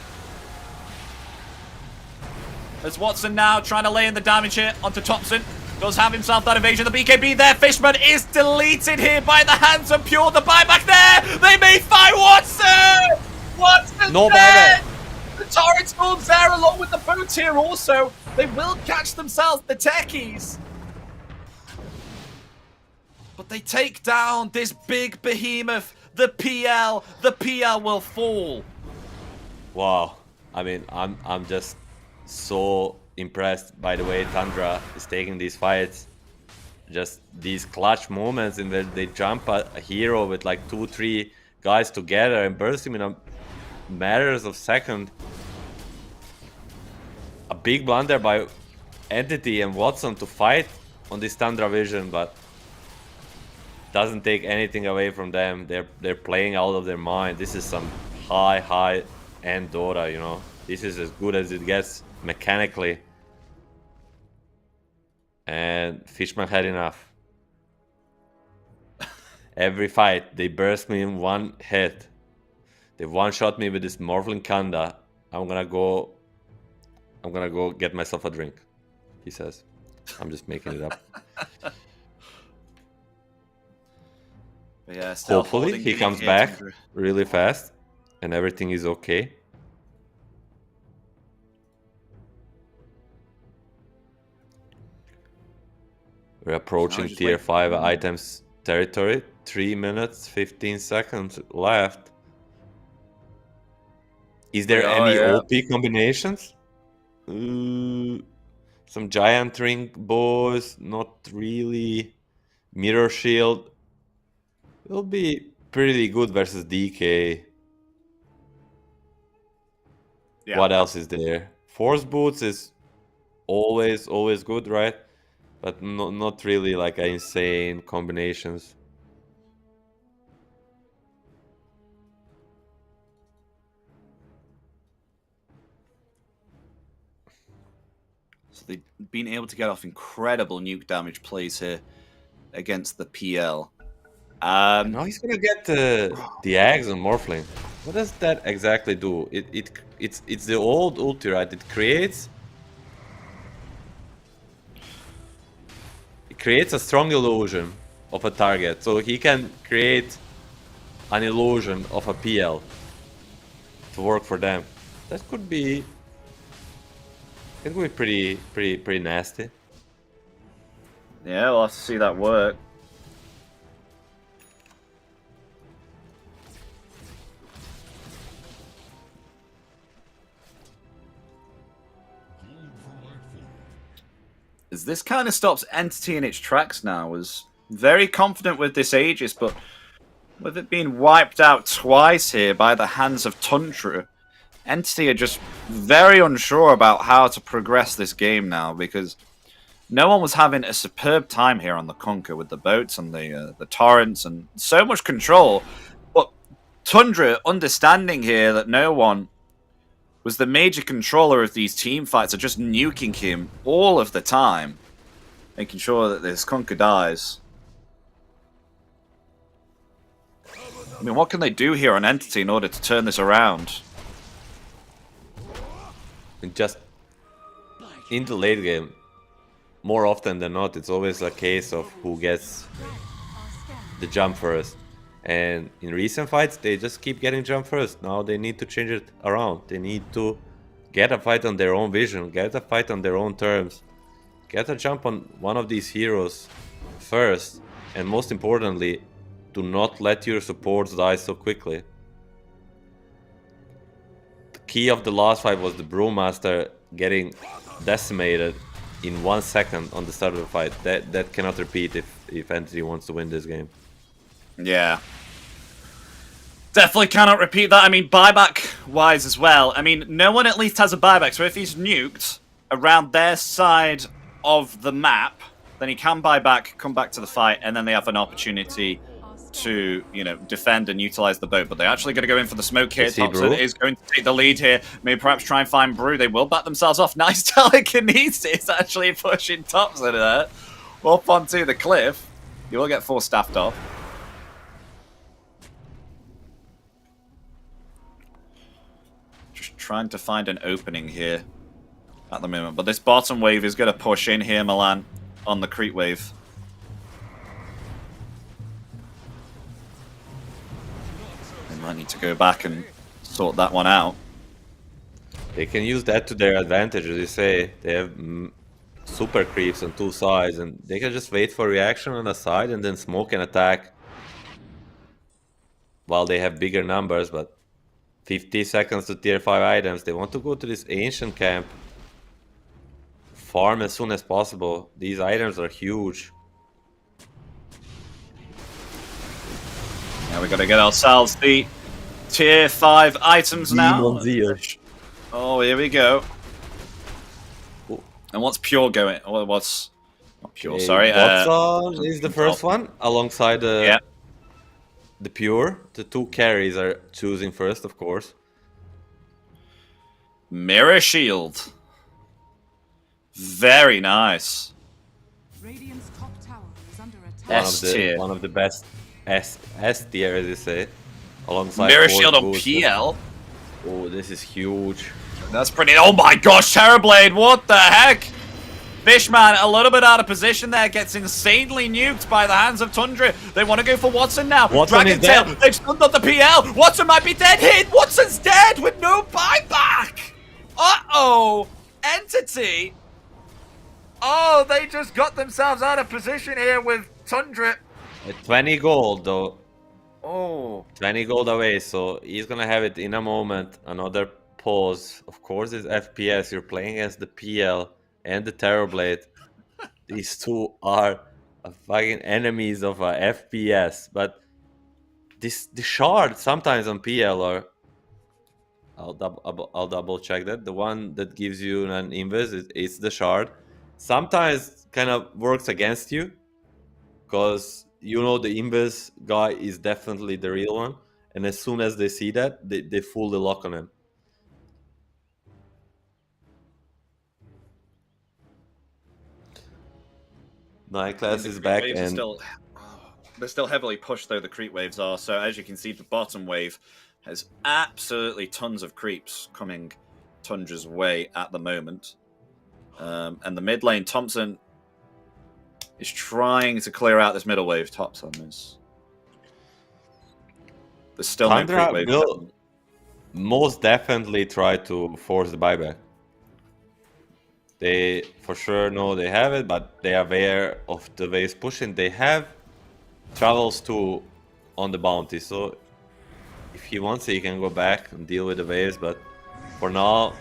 As Watson now trying to lay in the damage here onto Thompson. Does have himself that evasion. The BKB there. Fishman is deleted here by the hands of Pure. The buyback there. They may find Watson. Watson's No there. buyback. The Torrent Storm's there along with the boats here also. They will catch themselves, the techies. But they take down this big behemoth. The PL. The PL will fall. Wow. I mean, I'm just so impressed by the way Tundra is taking these fights. Just these clutch moments in where they jump a hero with like 2-3 guys together and burst him in a matters of second. A big blunder by Entity and Watson to fight on this Tundra vision, but doesn't take anything away from them. They're playing out of their mind. This is some high end Dota, you know. This is as good as it gets mechanically. And Fishman had enough. Every fight, they burst me in one hit. They one-shot me with this Morphling Kanda. I'm gonna go get myself a drink, he says. I'm just making it up. Yeah, still hopefully he comes back really fast and everything is okay. We're approaching tier 5 items territory. 3 minutes, 15 seconds left. Is there any OP combinations? Some giant ring bows, not really. Mirror shield will be pretty good versus DK. Yeah. What else is there? Force boots is always good, right? But not really like insane combinations. So they've been able to get off incredible nuke damage plays here against the PL. Now he's gonna get the eggs on Morphling. What does that exactly do? It's the old ulti, right? It creates a strong illusion of a target, so he can create an illusion of a PL to work for them. That could be pretty nasty. Yeah, we'll have to see that work. As this kind of stops Entity in its tracks now. Was very confident with this Aegis, but with it being wiped out twice here by the hands of Tundra, Entity are just very unsure about how to progress this game now, because no one was having a superb time here on the Conquer with the boats and the torrents and so much control. But Tundra understanding here that no one was the major controller of these team fights, are just nuking him all of the time, making sure that this Conquer dies. I mean, what can they do here on Entity in order to turn this around? Just in the late game, more often than not, it's always a case of who gets the jump first. And in recent fights, they just keep getting jump first. Now they need to change it around. They need to get a fight on their own vision, get a fight on their own terms, get a jump on one of these heroes first, and most importantly, do not let your supports die so quickly. The key of the last fight was the Brewmaster getting decimated in 1 second on the start of the fight. That cannot repeat if Entity wants to win this game. Yeah. Definitely cannot repeat that. I mean, buyback-wise as well. I mean, no one at least has a buyback, so if he's nuked around their side of the map, then he can buy back, come back to the fight, and then they have an opportunity to, you know, defend and utilize the boat. But they're actually going to go in for the smoke here. Thompson is going to take the lead here. Maybe perhaps try and find Brew. They will back themselves off. Nice telekinesis actually pushing Thompson there up onto the cliff. You will get 4 staffed off. Just trying to find an opening here at the moment. But this bottom wave is going to push in here, Milan, on the creep wave. They might need to go back and sort that one out. They can use that to their advantage, as you say. They have super creeps on 2 sides, and they can just wait for reaction on a side and then smoke and attack while they have bigger numbers. But 50 seconds to tier 5 items. They want to go to this ancient camp, farm as soon as possible. These items are huge. Now we got to get ourselves the tier 5 items now. Oh, here we go. Ooh. And what's Pure going? Oh, what's not Pure? Okay, Sorry. Watson is the first one alongside Yeah. the Pure. The 2 carries are choosing first, of course. Mirror Shield. Very nice. Radiant's top tower is under attack. S tier. One of the best S tier, as you say. Alongside Mirror Force Shield on Boost. PL. Oh, this is huge. That's pretty. Oh my gosh, Terrorblade, what the heck? Fishman, a little bit out of position there, gets insanely nuked by the hands of Tundra. They want to go for Watson now. Watson Dragon is Tail, dead. they've stunned up the PL. Watson might be dead. Hit. Watson's dead with no buyback. Uh-oh. Entity. Oh, they just got themselves out of position here with Tundra. 20 gold, though. Oh. 20 gold away, so he's gonna have it in a moment. Another pause. Of course, it's FPS. You're playing as the PL and the Terrorblade. These 2 are fucking enemies of a FPS. But the shard sometimes on PL are. I'll double check that. The one that gives you an invis is the shard. Sometimes kind of works against you, because you know the invis guy is definitely the real one, and as soon as they see that, they fully lock on him. Night class is back, and they're still heavily pushed, though the creep waves are. So as you can see, the bottom wave has absolutely tons of creeps coming Tundra's way at the moment. And the mid lane, Thompson is trying to clear out this middle wave. Thompson is. There's still no creep wave. Will most definitely try to force the buyback. They for sure know they have it, but they are aware of the waves pushing. They have travels too on the bounty, so if he wants it, he can go back and deal with the waves. But for now,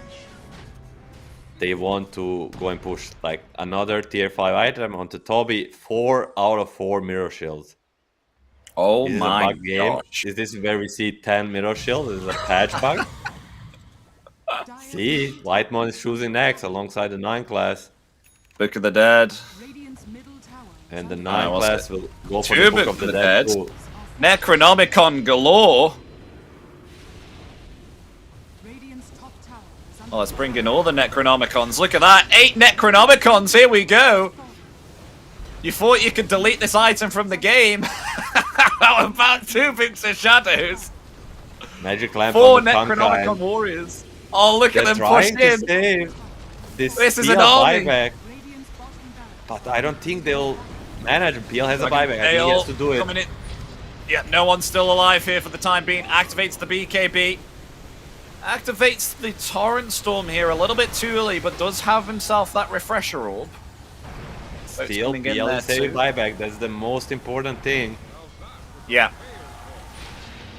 they want to go and push like another tier 5 item onto Toby. 4 out of 4 mirror shields. Oh This my is a bug game. gosh. Is this where we see 10 mirror shields? This is a patch bug. See, Whitemon is choosing next alongside the 9 class. Book of the Dead. Radiant's middle tower is And the under 9 what's class it? will go for 2 the Book Book of the Dead. too. Necronomicon galore. Radiant's top tower is under Oh, let's bring in all the Necronomicons. Look at that. 8 Necronomicons. Here we go. You thought you could delete this item from the game. How about 2 Books of Shadows? Magic Lamp 4 on the Tonka, Necronomicon and warriors. Oh, look at they're them trying push to in. save this This is PL an army. buyback. Radiant's bottom barracks. But I don't think they'll manage. PL has a Dragon buyback. I think he has Tail to do it. coming in. Yeah, no one's still alive here for the time being. Activates the BKB. Activates the Torrent Storm here a little bit too early, but does have himself that refresher orb. So it's Still, coming in PL there is saving too. buyback. That's the most important thing. Yeah.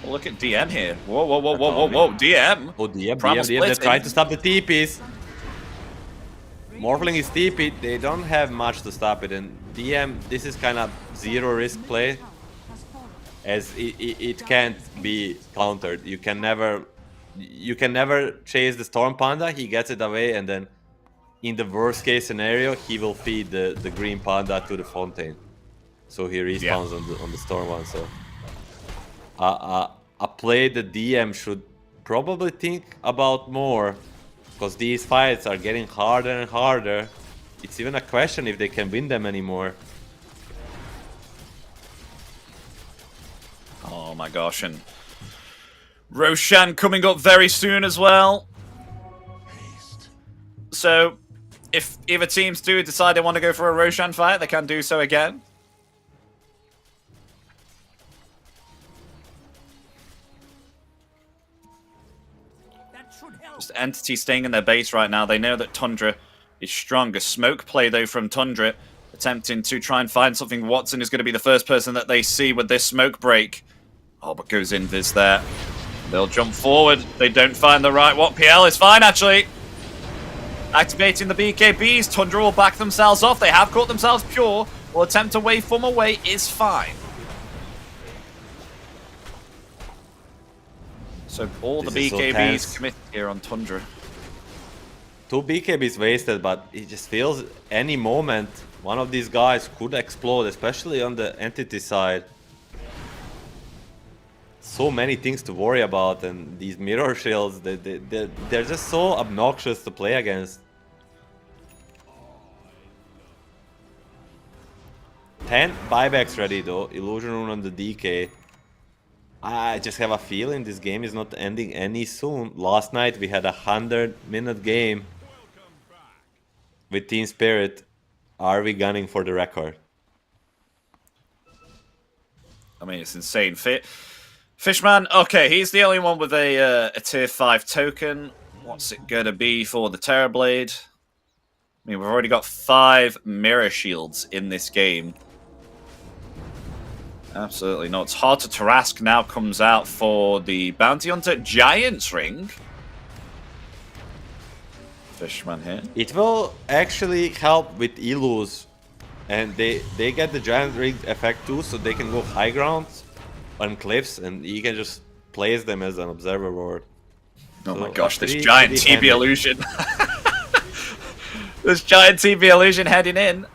Well, look at DM here. Whoa, whoa, whoa, whoa, whoa, whoa. DM. Oh, DM, Primal they're Split trying in. to stop the TPs. Morphling is TP. They don't have much to stop it. And DM, this is kind of zero risk play, Has fallen. as it can't be countered. You can never chase the Storm Panda. He gets it away, and then in the worst case scenario, he will feed the Green Panda to the Fontaine. So he respawns on the Storm one. So a play the DM should probably think about more, because these fights are getting harder and harder. It's even a question if they can win them anymore. my gosh, and Roshan coming up very soon as well. So, if either teams do decide they want to go for a Roshan fight, they can do so again. Just Entity staying in their base right now. They know that Tundra is strong. A smoke play, though, from Tundra, attempting to try and find something. Watson is going to be the first person that they see with this smoke break. Oh, but goes Invis there. They'll jump forward. They don't find the right what. PL is fine, actually. Activating the BKBs. Tundra will back themselves off. They have caught themselves pure. Will attempt to waveform away. Is fine. So all the BKBs committed here on Tundra. 2 BKBs wasted, but it just feels any moment one of these guys could explode, especially on the Entity side. So many things to worry about, and these mirror shields, they're just so obnoxious to play against. 10 buybacks ready though, Illusion Rune on the DK. I just have a feeling this game is not ending any soon. Last night we had a 100-minute game with Team Spirit. Are we gunning for the record? I mean, it's insane. Fishman, okay, he's the only one with a tier 5 token. What's it going to be for the Terrorblade? I mean, we've already got 5 mirror shields in this game. Absolutely not. Hard to Tarask now comes out for the Bounty Hunter Giant's Ring. Fishman here. It will actually help with Illus. And they get the Giant Ring effect too, so they can go high ground on cliffs, and you can just place them as an observer ward. Oh so my gosh, this giant TB illusion. This giant TB illusion heading in.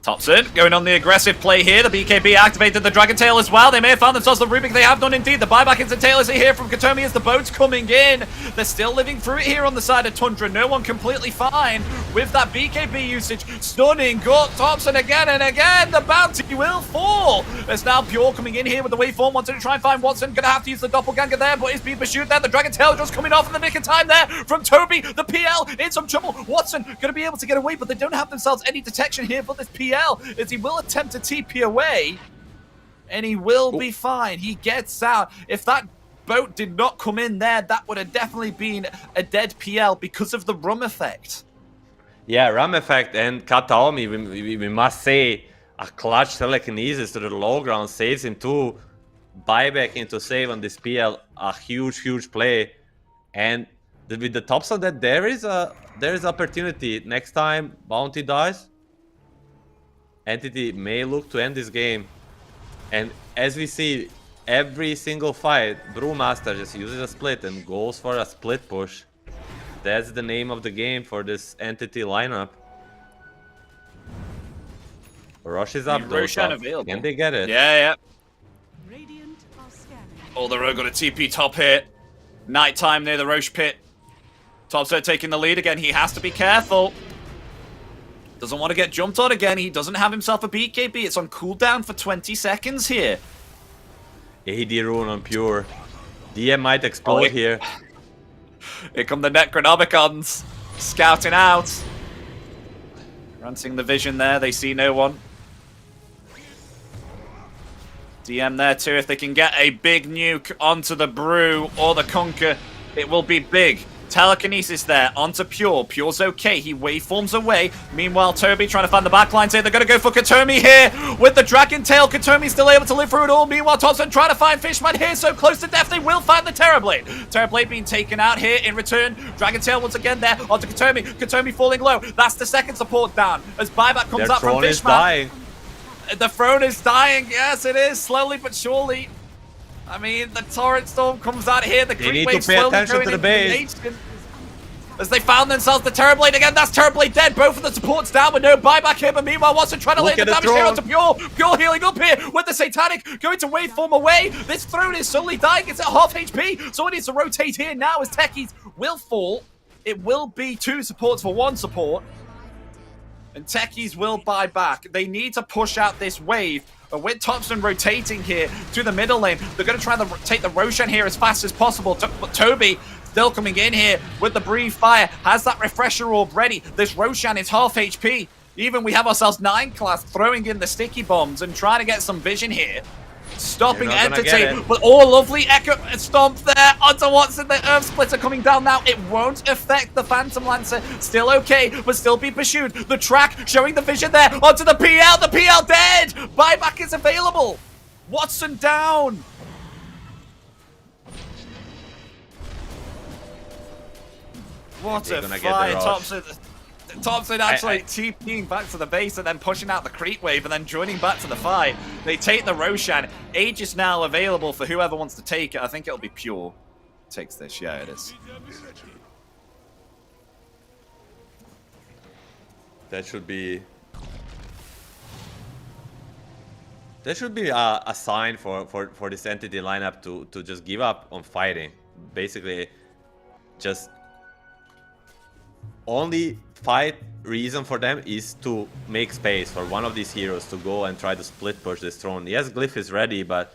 Thompson going on the aggressive play here. The BKB activated the Dragon Tail as well. They may have found themselves the Rubik. They have done indeed. The buyback into Tail is here from Katomi as the boat's coming in. They're still living through it here on the side of Tundra. No one completely fine with that BKB usage. Stunning Gut Thompson again and again. The bounty will fall. There's now Pure coming in here with the waveform. Wanted to try and find Watson. Gonna have to use the doppelganger there, but he's being pursued there. The Dragon Tail just coming off in the nick of time there from Toby. The PL in some trouble. Watson gonna be able to get away, but they don't have themselves any detection here for this PL. As he will attempt to TP away, and he will be fine. He gets out. If that boat did not come in there, that would have definitely been a dead PL because of the rum effect. Yeah, rum effect, and Kataomi, we must say, a clutch telekinesis to the low ground saves him too. Buyback into save on this PL, a huge play. And with the tops of that, there is opportunity. Next time Bounty dies, Entity may look to end this game. And as we see, every single fight, Brewmaster just uses a split and goes for a split push. That's the name of the game for this Entity lineup. Rush is up though. Can they get it? Yeah. Radiant are scanning. Oh, the Rogue got a TP top hit. Nighttime near the Roche pit. Topso taking the lead again. He has to be careful. Doesn't want to get jumped on again. He doesn't have himself a BKB. It's on cooldown for 20 seconds here. AD rune on Pure. DM might explode here. Here come the Necronomicons. Scouting out. Granting the vision there. They see no one. DM there too. If they can get a big nuke onto the Brew or the Conquer, it will be big. Telekinesis there onto Pure. Pure's okay. He waveforms away. Meanwhile, Toby trying to find the backlines here. They're going to go for Katomi here with the Dragon Tail. Katomi's still able to live through it all. Meanwhile, Thompson trying to find Fishman here. So close to death. They will find the Terrorblade. Terrorblade being taken out here in return. Dragon Tail once again there onto Katomi. Katomi falling low. That's the second support down as buyback comes up from Fishman. The throne is dying. Yes, it is. Slowly but surely. I mean, the Torrent Storm comes out here. The creep wave slowly going into the base. As they found themselves the Terrorblade again. That's Terrorblade dead. Both of the supports down with no buyback here. But meanwhile, Watson trying to lay the damage here onto Pure. Pure healing up here with the Satanic going to waveform away. This throne is slowly dying. It's at half HP. So it needs to rotate here now as Techies will fall. It will be 2 supports for 1 support. And Techies will buy back. They need to push out this wave. But with Thompson rotating here to the middle lane, they're going to try to take the Roshan here as fast as possible. But Toby still coming in here with the Breathe Fire. Has that Refresher Orb ready. This Roshan is half HP. Even we have ourselves 9 class throwing in the sticky bombs and trying to get some vision here. Stopping Entity, but lovely Echo Stomp there onto Watson. The Earth Splitter coming down now. It won't affect the Phantom Lancer. Still okay, but still be pursued. The track showing the vision there onto the PL. The PL dead. Buyback is available. Watson down. What a fight. Thompson actually TPing back to the base and then pushing out the creep wave and then joining back to the fight. They take the Roshan. Aegis now available for whoever wants to take it. I think it'll be Pure. Takes this. Yeah, it is. That should be a sign for this Entity lineup to just give up on fighting. Basically, just only fight reason for them is to make space for one of these heroes to go and try to split push this throne. Yes, Glyph is ready, but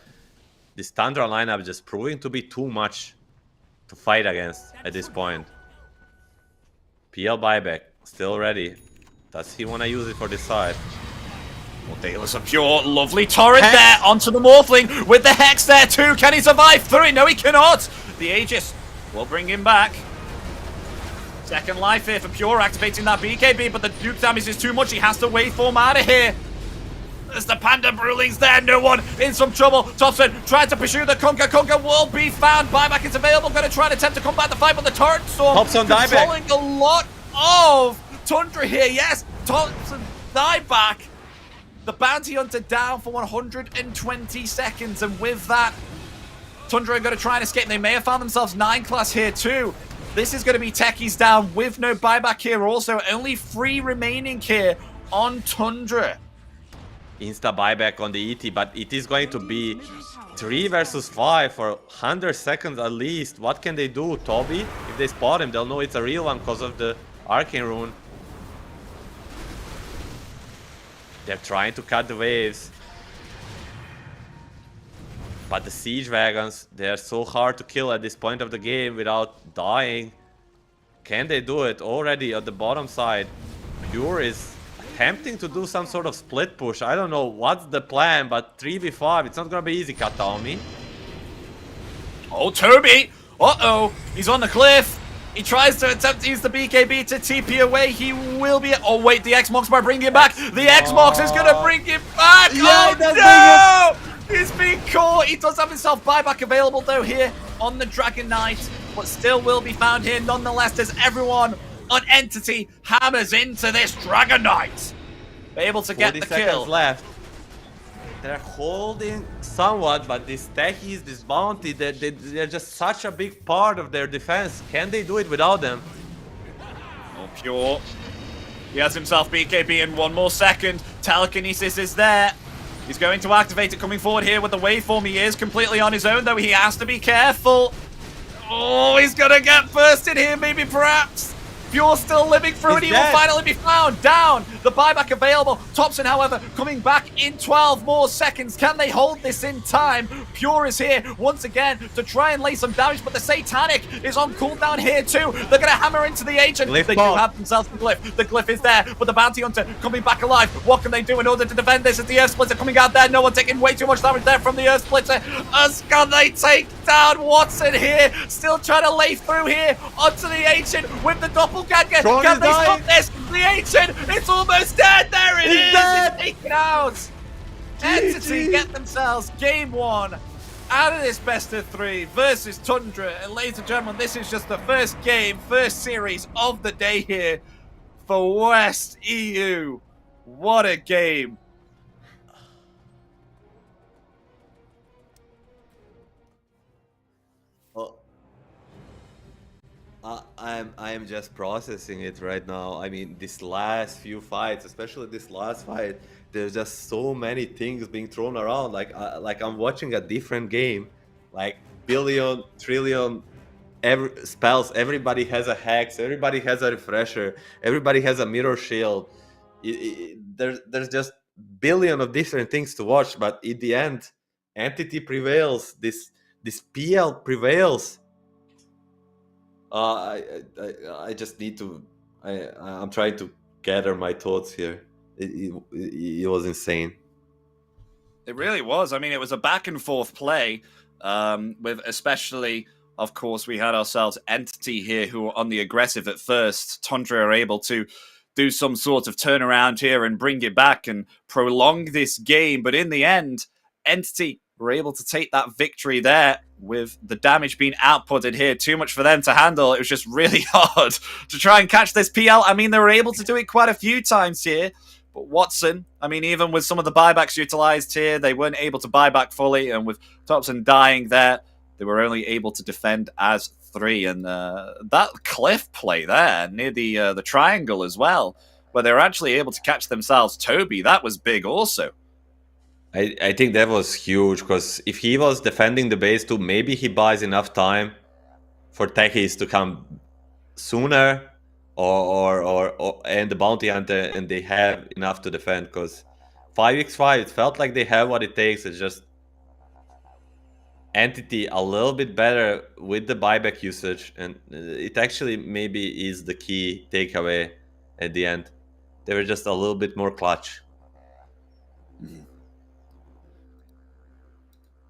this Tundra lineup is just proving to be too much to fight against at this point. PL buyback, still ready. Does he want to use it for this side? Well, there was a Pure, lovely torrent there onto the Morphling with the Hex there too. Can he survive through it? No, he cannot. The Aegis will bring him back. Second life here for Pure, activating that BKB, but the Duke damage is too much. He has to waveform out of here. There's the Panda Brewlings there. No one in some trouble. Thompson trying to pursue the Kunkka. Kunkka will be found. Buyback is available. Going to try and attempt to combat the fight, but the Torrent Storm controlling a lot of Tundra here. Yes, Thompson dieback. The Bounty Hunter down for 120 seconds, and with that, Tundra are going to try and escape. They may have found themselves 9 class here too. This is going to be Techies down with no buyback here also. Only 3 remaining here on Tundra. Insta buyback on the ET, but it is going to be 3 versus 5 for 100 seconds at least. What can they do, Toby? If they spot him, they'll know it's a real one because of the Arcane Rune. They're trying to cut the waves. But the Siege Wagons, they're so hard to kill at this point of the game without dying. Can they do it? Already at the bottom side, Pure is attempting to do some sort of split push. I don't know what's the plan, but 3v5, it's not gonna be easy, Kataomi. Oh, Toby! Uh-oh, he's on the cliff. He tries to attempt to use the BKB to TP away. He will be... Oh, wait, the X-Mox might bring him back. The X-Mox is gonna bring him back! Yeah, oh, no! He's being caught. He does have himself buyback available, though, here on the Dragon Knight, but still will be found here nonetheless as everyone on Entity hammers into this Dragon Knight. They're able to get the kill. 40 seconds left. They're holding somewhat, but these Techies, this Bounty, they're just such a big part of their defense. Can they do it without them? Oh, Pure. He has himself BKB in 1 more second. Telekinesis is there. He's going to activate it coming forward here with the waveform. He is completely on his own, though. He has to be careful. Oh, he's going to get bursted here, maybe, perhaps. Pure still living through it. He will finally be found. Down. The buyback available. Thompson, however, coming back in 12 more seconds. Can they hold this in time? Pure is here once again to try and lay some damage, but the Satanic is on cooldown here too. They're going to hammer into the Agent. They do have themselves the Glyph. The Glyph is there, but the Bounty Hunter coming back alive. What can they do in order to defend this? As the Earth Splitter coming out there. No one taking way too much damage there from the Earth Splitter. As can they take down Watson here? Still trying to lay through here onto the Agent with the Doppelganger. Can they stop this? The Ancient, it's almost dead. There it is. It's taken out. Entity get themselves game 1 out of this best of 3 versus Tundra. And ladies and gentlemen, this is just the first game, first series of the day here for West EU. What a game. I am just processing it right now. I mean, this last few fights, especially this last fight, there's just so many things being thrown around. Like I'm watching a different game. Like billion, trillion, spells. Everybody has a hex. Everybody has a refresher. Everybody has a mirror shield. There's just billion of different things to watch, but in the end, Entity prevails. This PL prevails. I just need to. I'm trying to gather my thoughts here. It was insane. It really was. I mean, it was a back and forth play, with especially, of course, we had ourselves Entity here who were on the aggressive at first. Tundra are able to do some sort of turnaround here and bring it back and prolong this game. But in the end, Entity were able to take that victory there with the damage being outputted here. Too much for them to handle. It was just really hard to try and catch this PL. I mean, they were able to do it quite a few times here. But Watson, I mean, even with some of the buybacks utilized here, they weren't able to buy back fully. And with Thompson dying there, they were only able to defend as 3. And that cliff play there near the triangle as well, where they were actually able to catch themselves Toby, that was big also. I think that was huge, because if he was defending the base too, maybe he buys enough time for techies to come sooner, or and the bounty hunter, and they have enough to defend, because 5x5, it felt like they have what it takes. It's just Entity a little bit better with the buyback usage, and it actually maybe is the key takeaway at the end. They were just a little bit more clutch.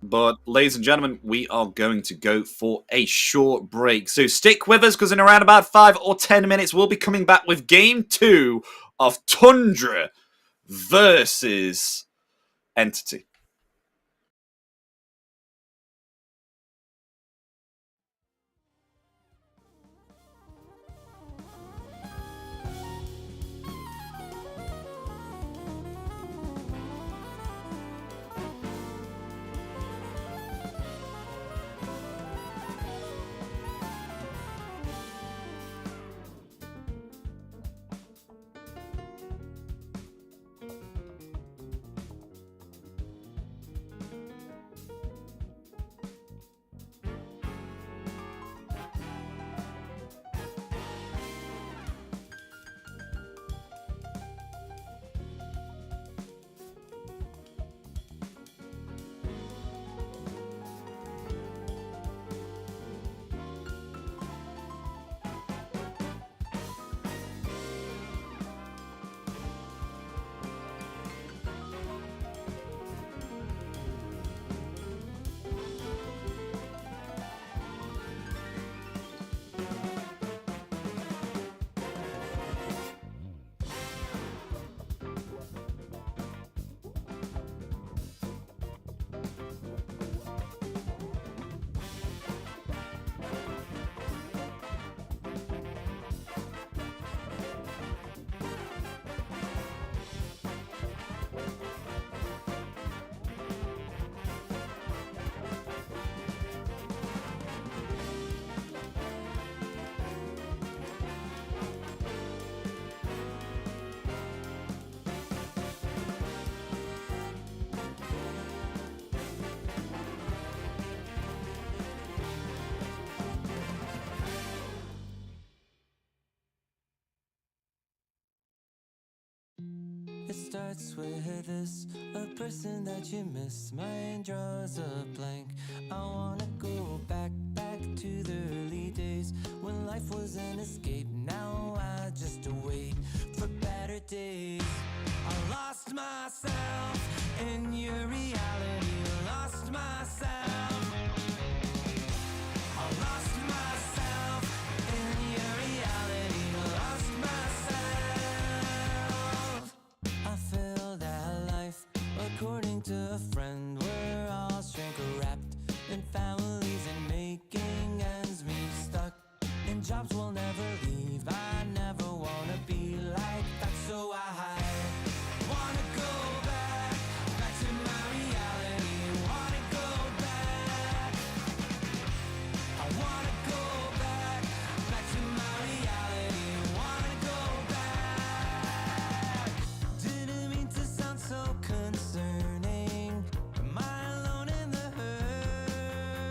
But, ladies and gentlemen, we are going to go for a short break. So stick with us, because in around about 5 or 10 minutes, we'll be coming back with Game 2 of Tundra versus Entity. It starts with this, a person that you miss. Mine draws a blank. I wanna go back to the early days when life was an escape. Now I just wait for better days. I lost myself in your reality. Lost myself. I lost myself in your reality. Lost myself. I filled that life according to a friend. We're all shrink wrapped in families and making ends meet, stuck in jobs we'll never leave. I never wanna be like that, so I wanna go back to my reality. Wanna go back. I wanna go back to my reality. Wanna go back. Didn't mean to sound so concerning. Am I alone in the hurt?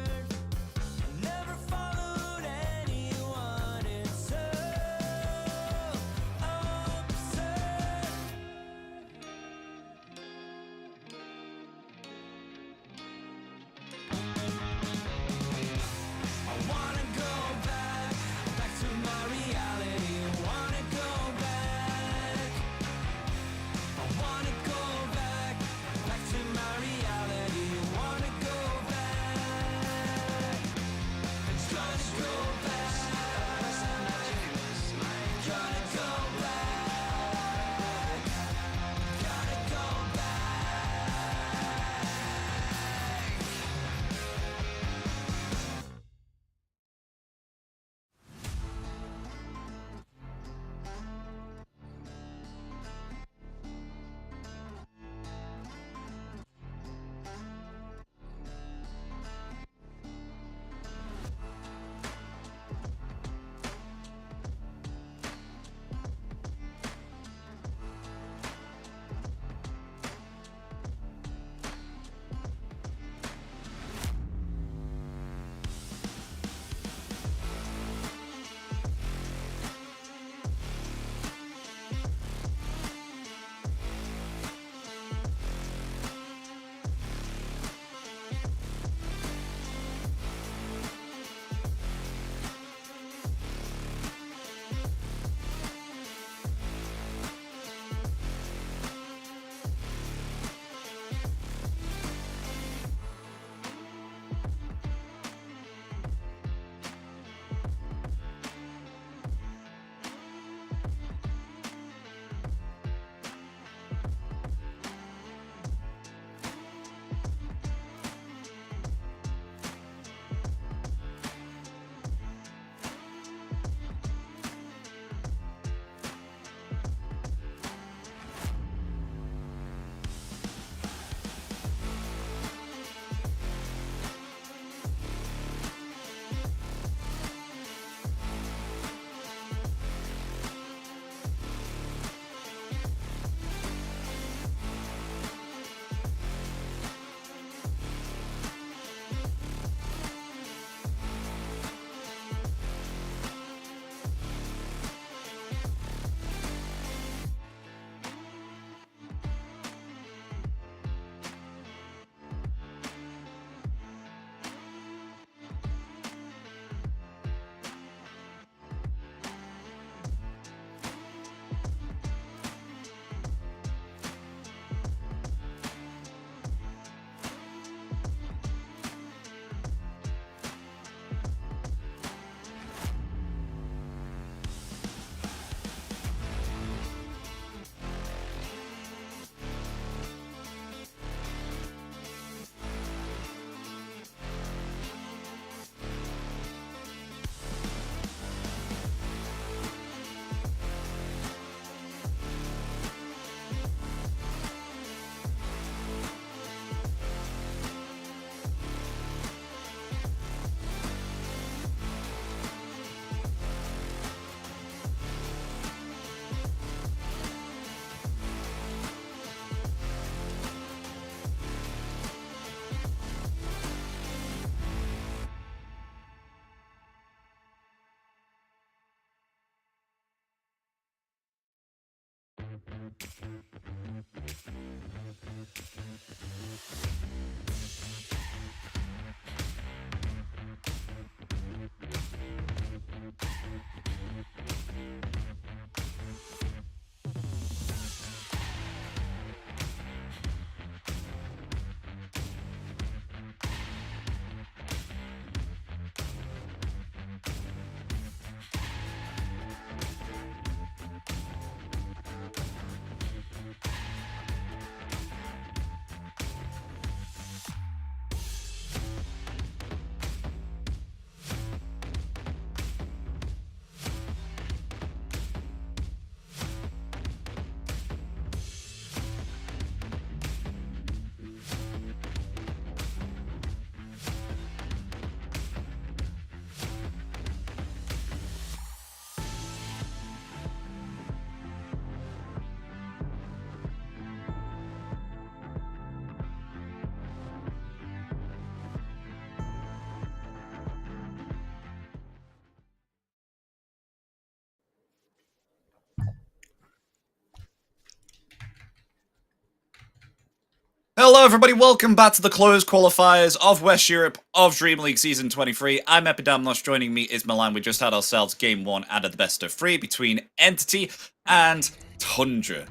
Hello, everybody. Welcome back to the closed qualifiers of West Europe of Dream League Season 23. I'm Epidamnos. Joining me is Milan. We just had ourselves Game 1 out of the best of 3 between Entity and Tundra.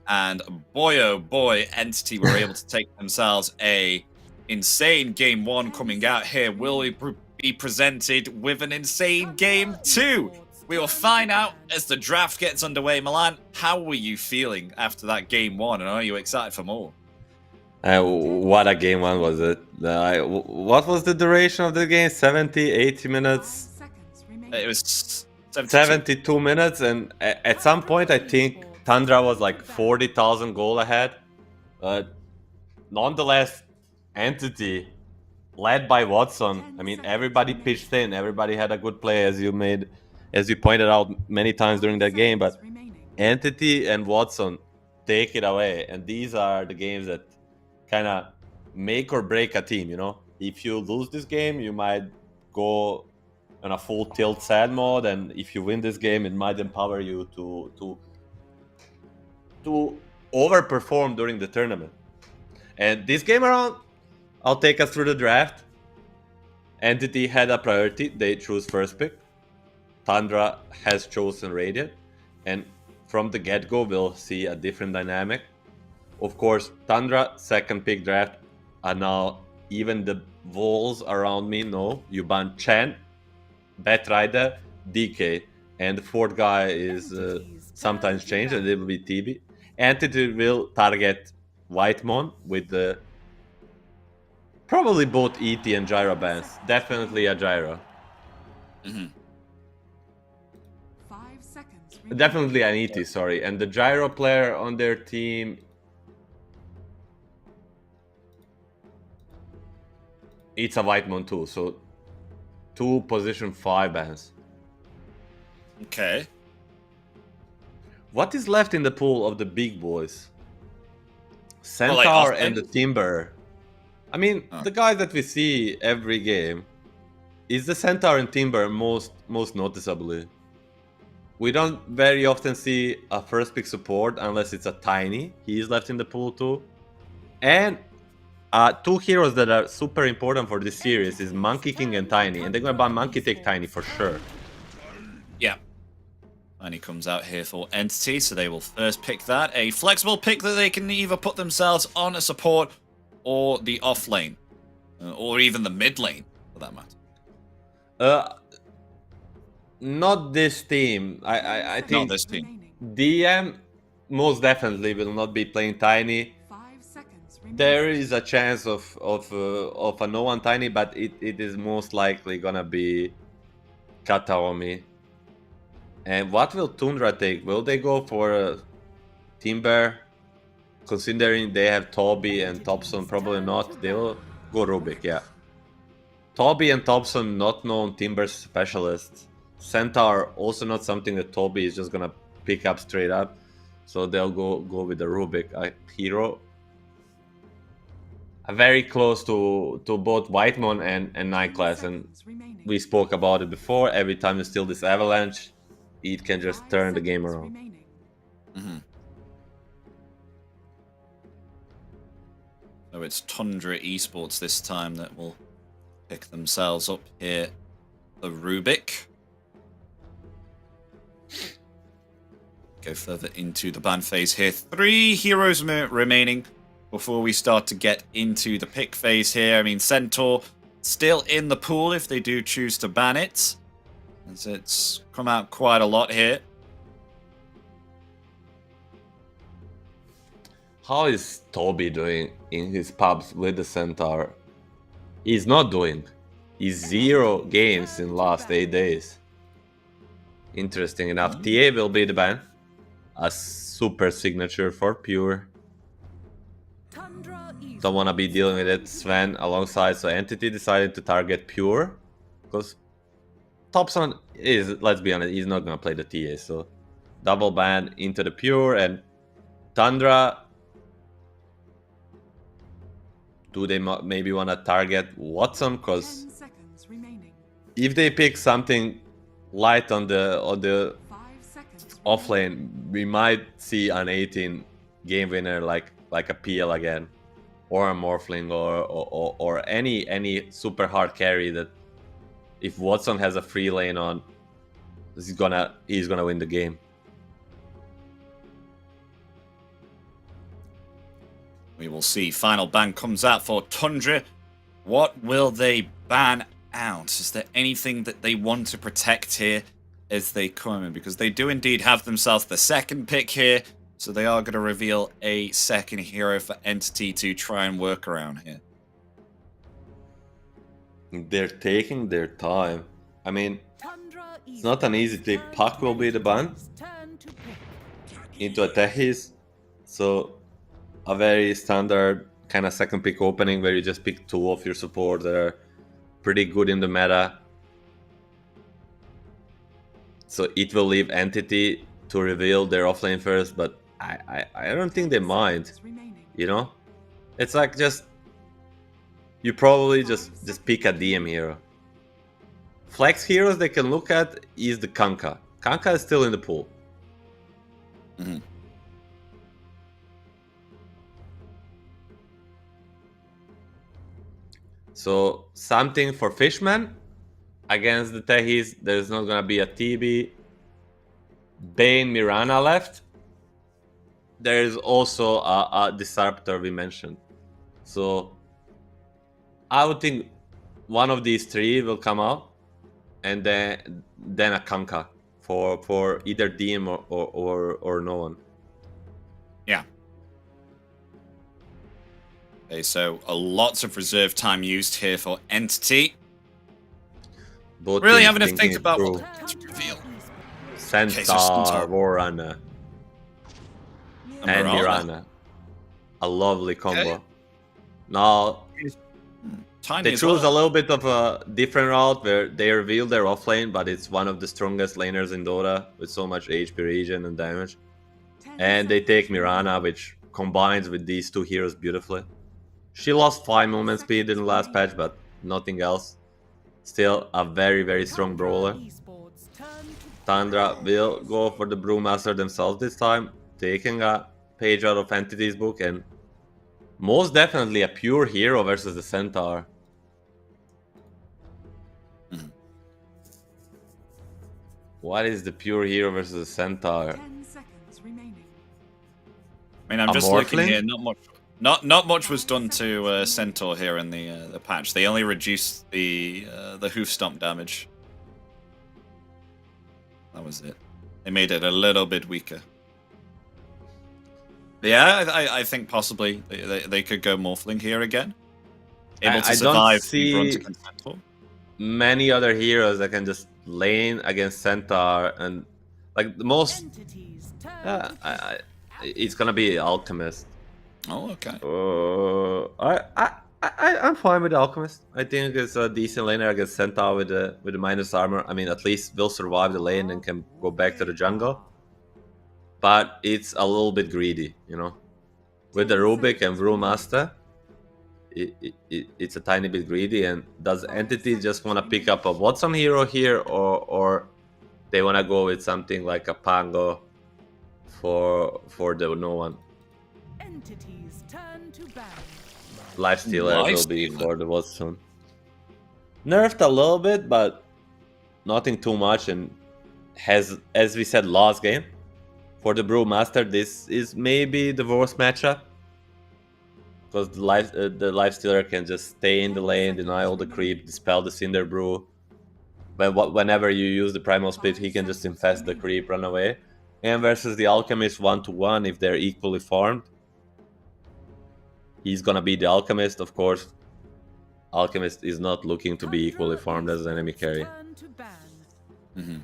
And boy, oh boy, Entity were able to take themselves a insane Game 1 coming out here. Will we be presented with an insane Game 2? We will find out as the draft gets underway. Milan, how were you feeling after that Game 1? And are you excited for more? What a game one was it? What was the duration of the game? 70, 80 minutes? It was 72 minutes, and at some point I think Tundra was like 40,000 goal ahead. Nonetheless, Entity, led by Watson, I mean, everybody pitched in, everybody had a good play, as you pointed out many times during that game, but Entity and Watson take it away, and these are the games that kind of make or break a team, you know? If you lose this game, you might go on a full tilt sad mode, and if you win this game, it might empower you to overperform during the tournament. And this game around, I'll take us through the draft. Entity had a priority. They chose first pick. Tundra has chosen Radiant. And from the get-go, we'll see a different dynamic. Of course, Tundra, second pick draft, and now even the walls around me know you ban Chen, Batrider, DK, and the fourth guy is sometimes changed, and it will be TB. Entity will target Whitemon with the probably both ET and Gyro bans. Definitely a Gyro. Mm-hmm. 5 seconds. Definitely an ET, sorry. And the Gyro player on their team, it's a Whitemon too, so 2 position 5 bans. Okay. What is left in the pool of the big boys? Centaur and the Timber. I mean, the guys that we see every game is the Centaur and Timber most noticeably. We don't very often see a first pick support unless it's a Tiny. He is left in the pool too. And 2 heroes that are super important for this series is Monkey King and Tiny, and they're gonna ban Monkey take Tiny for sure. Yeah. Tiny comes out here for Entity, so they will first pick that. A flexible pick that they can either put themselves on a support or the off lane, or even the mid lane, for that matter. Not this team. I think Not this team. DM most definitely will not be playing Tiny. 5 seconds. There is a chance of a no one Tiny, but it is most likely gonna be Kataomi. And what will Tundra take? Will they go for Timber? Considering they have Toby and Thompson, probably not. They will go Rubik, yeah. Toby and Thompson, not known Timber specialists. Centaur, also not something that Toby is just gonna pick up straight up. So they'll go with the Rubik, a hero. Very close to both Whitemon and Night Class, and we spoke about it before. Every time you steal this Avalanche, it can just turn the game around. Mm-hmm. So it's Tundra Esports this time that will pick themselves up here. The Rubik. Go further into the ban phase here. 3 heroes remaining before we start to get into the pick phase here. I mean, Centaur still in the pool if they do choose to ban it, as it's come out quite a lot here. How is Toby doing in his pubs with the Centaur? He's not doing. He's 0 games in last 8 days. Interesting enough. TA will be the ban. A super signature for Pure. Don't want to be dealing with it. Sven alongside, so Entity decided to target Pure. Because Thompson is, let's be honest, he's not going to play the TA. So double ban into the Pure, and Tundra. Do they maybe want to target Watson? Because if they pick something light on the off lane, we might see an 18 game winner like a PL again, or a Morphling or any super hard carry that if Watson has a free lane on, he's gonna win the game. We will see. Final ban comes out for Tundra. What will they ban out? Is there anything that they want to protect here as they come in? Because they do indeed have themselves the second pick here. So they are going to reveal a second hero for Entity to try and work around here. They're taking their time. I mean, it's not an easy pick. Puck will be the ban into a Tehis. So a very standard kind of second pick opening where you just pick 2 of your support that are pretty good in the meta. So it will leave Entity to reveal their offlane first, but I don't think they mind. You know? It's like you probably just pick a DM hero. Flex heroes they can look at is the Kanka. Kanka is still in the pool. Mm-hmm. So something for Fishman against the Tehis. There's not gonna be a TB. Bane Mirana left. There is also a Disruptor we mentioned. So I would think one of these 3 will come out, and then a Kanka for either DM or no one. Yeah. Okay, so lots of reserve time used here for Entity. Both Really teams having to thinking think it about through. what to reveal. Centaur, Warrunner, and Mirana. A lovely combo. Okay. Now, Tiny they as chose well. a little bit of a different route where they reveal their offlane, but it's one of the strongest laners in Dota with so much HP regen and damage. And they take Mirana, which combines with these 2 heroes beautifully. She lost 5 movement speed in the last patch, but nothing else. Still a very, very strong brawler. Tundra will go for the Brewmaster themselves this time, taking a page out of Entity's book, and most definitely a pure hero versus the Centaur. Mm-hmm. What is the pure hero versus the Centaur? 10 seconds remaining. I mean, I'm A just looking Morphling? here. Not much was done to Centaur here in the patch. They only reduced the hoof stomp damage. That was it. They made it a little bit weaker. But yeah, I think possibly they could go Morphling here again. Able to I don't survive the see brunt against Centaur. many other heroes that can just lane against Centaur, and like the most, it's gonna be Alchemist. Oh, okay. I'm fine with Alchemist. I think it's a decent laner against Centaur with the minus armor. I mean, at least will survive the lane and can go back to the jungle. But it's a little bit greedy, you know. With the Rubik and Brewmaster, it's a tiny bit greedy. And does Entity just want to pick up a Watson hero here, or they want to go with something like a Pango for the no one? Entities turn to ban. Lifestealer will be for the Watson. Nerfed a little bit, but nothing too much. And has, as we said last game, for the Brewmaster, this is maybe the worst matchup. Because the Lifestealer can just stay in the lane, deny all the creep, dispel the Cinder Brew. But whenever you use the Primal Split, he can just infest the creep, run away. And versus the Alchemist 1-1, if they're equally farmed, he's gonna be the Alchemist, of course. Alchemist is not looking to be equally farmed as an enemy carry. Mm-hmm.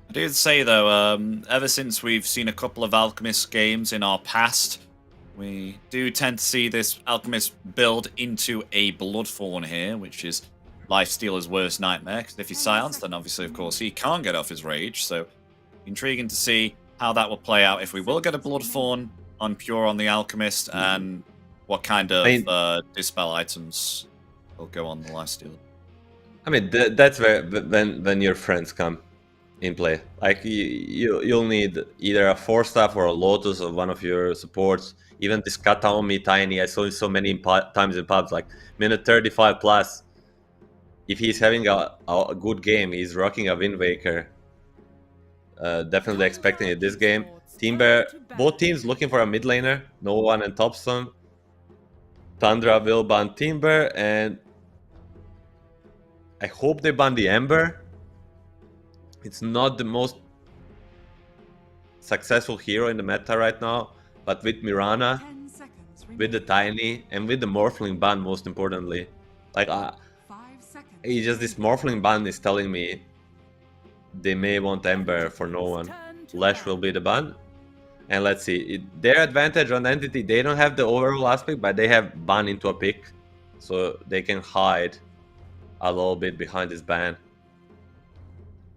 I did say though, ever since we've seen a couple of Alchemist games in our past, we do tend to see this Alchemist build into a Bloodthorn here, which is Lifestealer's worst nightmare. Because if he's silenced, then obviously, of course, he can't get off his rage. So, intriguing to see how that will play out. If we will get a Bloodthorn on Pure on the Alchemist, and what kind of dispel items will go on the Lifestealer. I mean, that's where when your friends come in play. Like you'll need either a 4-staff or a Lotus of one of your supports. Even this Kataomi Tiny, I saw it so many times in pubs, like minute 35 plus. If he's having a good game, he's rocking a Wind Waker. Definitely expecting it this game. Timber, both teams looking for a mid laner. No one and Thompson. Tundra will ban Timber, and I hope they ban the Ember. It's not the most successful hero in the meta right now, but with Mirana, with the Tiny, and with the Morphling ban, most importantly, like it's just this Morphling ban is telling me they may want Ember for no one. Lash will be the ban. And let's see, their advantage on Entity, they don't have the overall aspect, but they have ban into a pick, so they can hide a little bit behind this ban.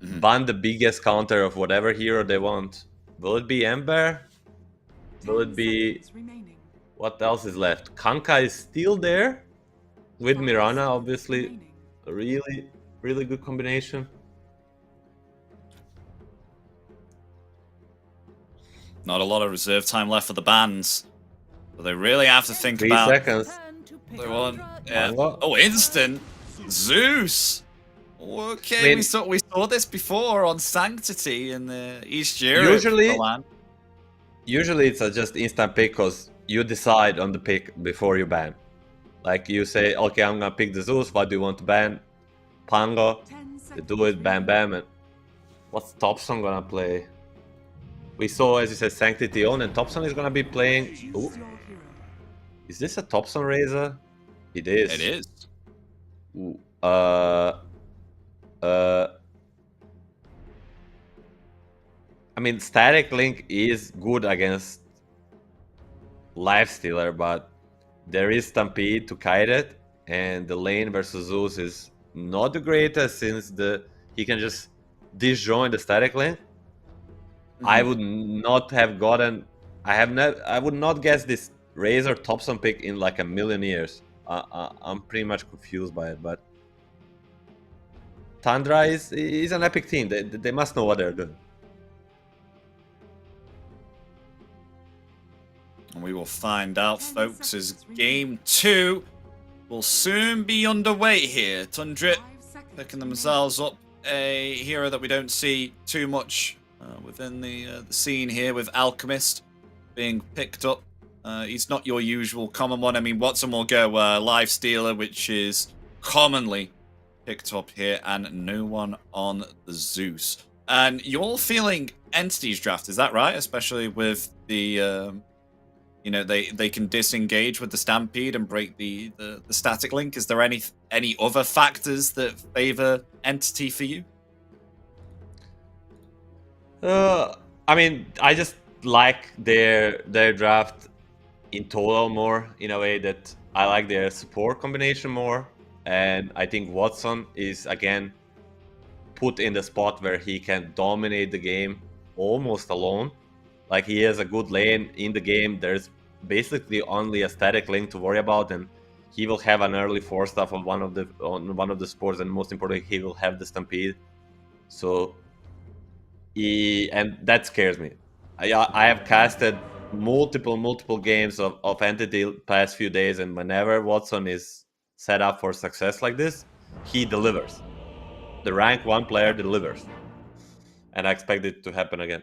Ban the biggest counter of whatever hero they want. Will it be Ember? Will it be... What else is left? Kanka is still there with Mirana, obviously. A really, really good combination. Not a lot of reserve time left for the bans. So they really have to think 3 about... seconds. They want... Yeah. Oh, instant! Zeus! Okay, we saw this before on Sanctity in the East Europe. Usually it's a just instant pick because you decide on the pick before you ban. Like you say, okay, I'm gonna pick the Zeus, what do you want to ban? Pango, you do it, bam bam, and what's Thompson gonna play? We saw, as you said, Sanctity on, and Thompson is gonna be playing... Ooh. Is this a Thompson Razor? It is. It is. Ooh. I mean, Static Link is good against Lifestealer, but there is Stampede to kite it, and the lane versus Zeus is not the greatest since he can just disjoin the Static Link. I would not have gotten... I would not guess this Razor Thompson pick in like a million years. I'm pretty much confused by it, but Tundra is an epic team. They must know what they're doing. And we will find out, folks, as Game 2 will soon be underway here. Tundra picking themselves up a hero that we don't see too much within the scene here, with Alchemist being picked up. He's not your usual common one. I mean, Watson will go Lifestealer, which is commonly picked up here, and no one on the Zeus. And you're all feeling Entity's draft, is that right? Especially with the, you know, they can disengage with the Stampede and break the static link. Is there any other factors that favor Entity for you? I mean, I just like their draft in total more, in a way that I like their support combination more. And I think Watson is, again, put in the spot where he can dominate the game almost alone. Like, he has a good lane in the game. There's basically only a static link to worry about, and he will have an early 4-staff on one of the supports, and most importantly, he will have the Stampede. So, and that scares me. I have casted multiple games of Entity past few days, and whenever Watson is set up for success like this, he delivers. The rank 1 player delivers. And I expect it to happen again.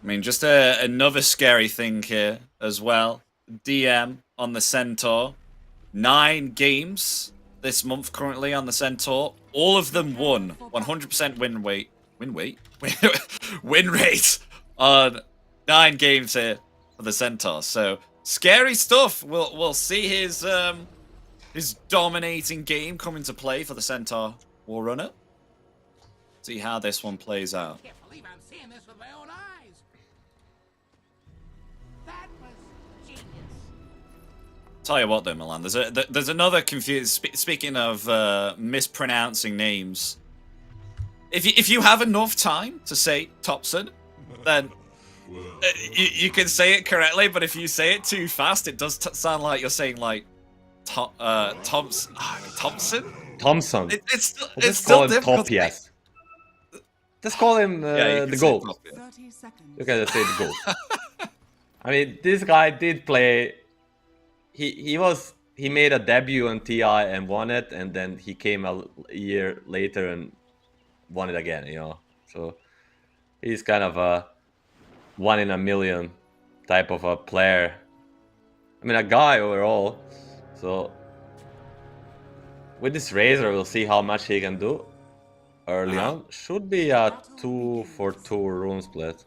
I mean, just another scary thing here as well. DM on the Centaur. 9 games this month currently on the Centaur. All of them won. 100% win rate on 9 games here for the Centaur. So scary stuff. We'll see his dominating game come into play for the Centaur Warrunner. See how this one plays out. I can't believe I'm seeing this with my own eyes. That was genius. Tell you what, though, Milan, there's another speaking of mispronouncing names. If you have enough time to say Thompson, then you can say it correctly. But if you say it too fast, it does sound like you're saying like Thompson. Thompson. It's still difficult. Yes. Just call him the GOAT. 30 seconds. You can just say the GOAT. I mean, this guy did play. He made a debut on TI and won it, and then he came a year later and won it again. You know, so he's kind of a 1 in a million type of a player. I mean, a guy overall. So with this Razor, we'll see how much he can do early on. Should be a 2-for-2 rune split.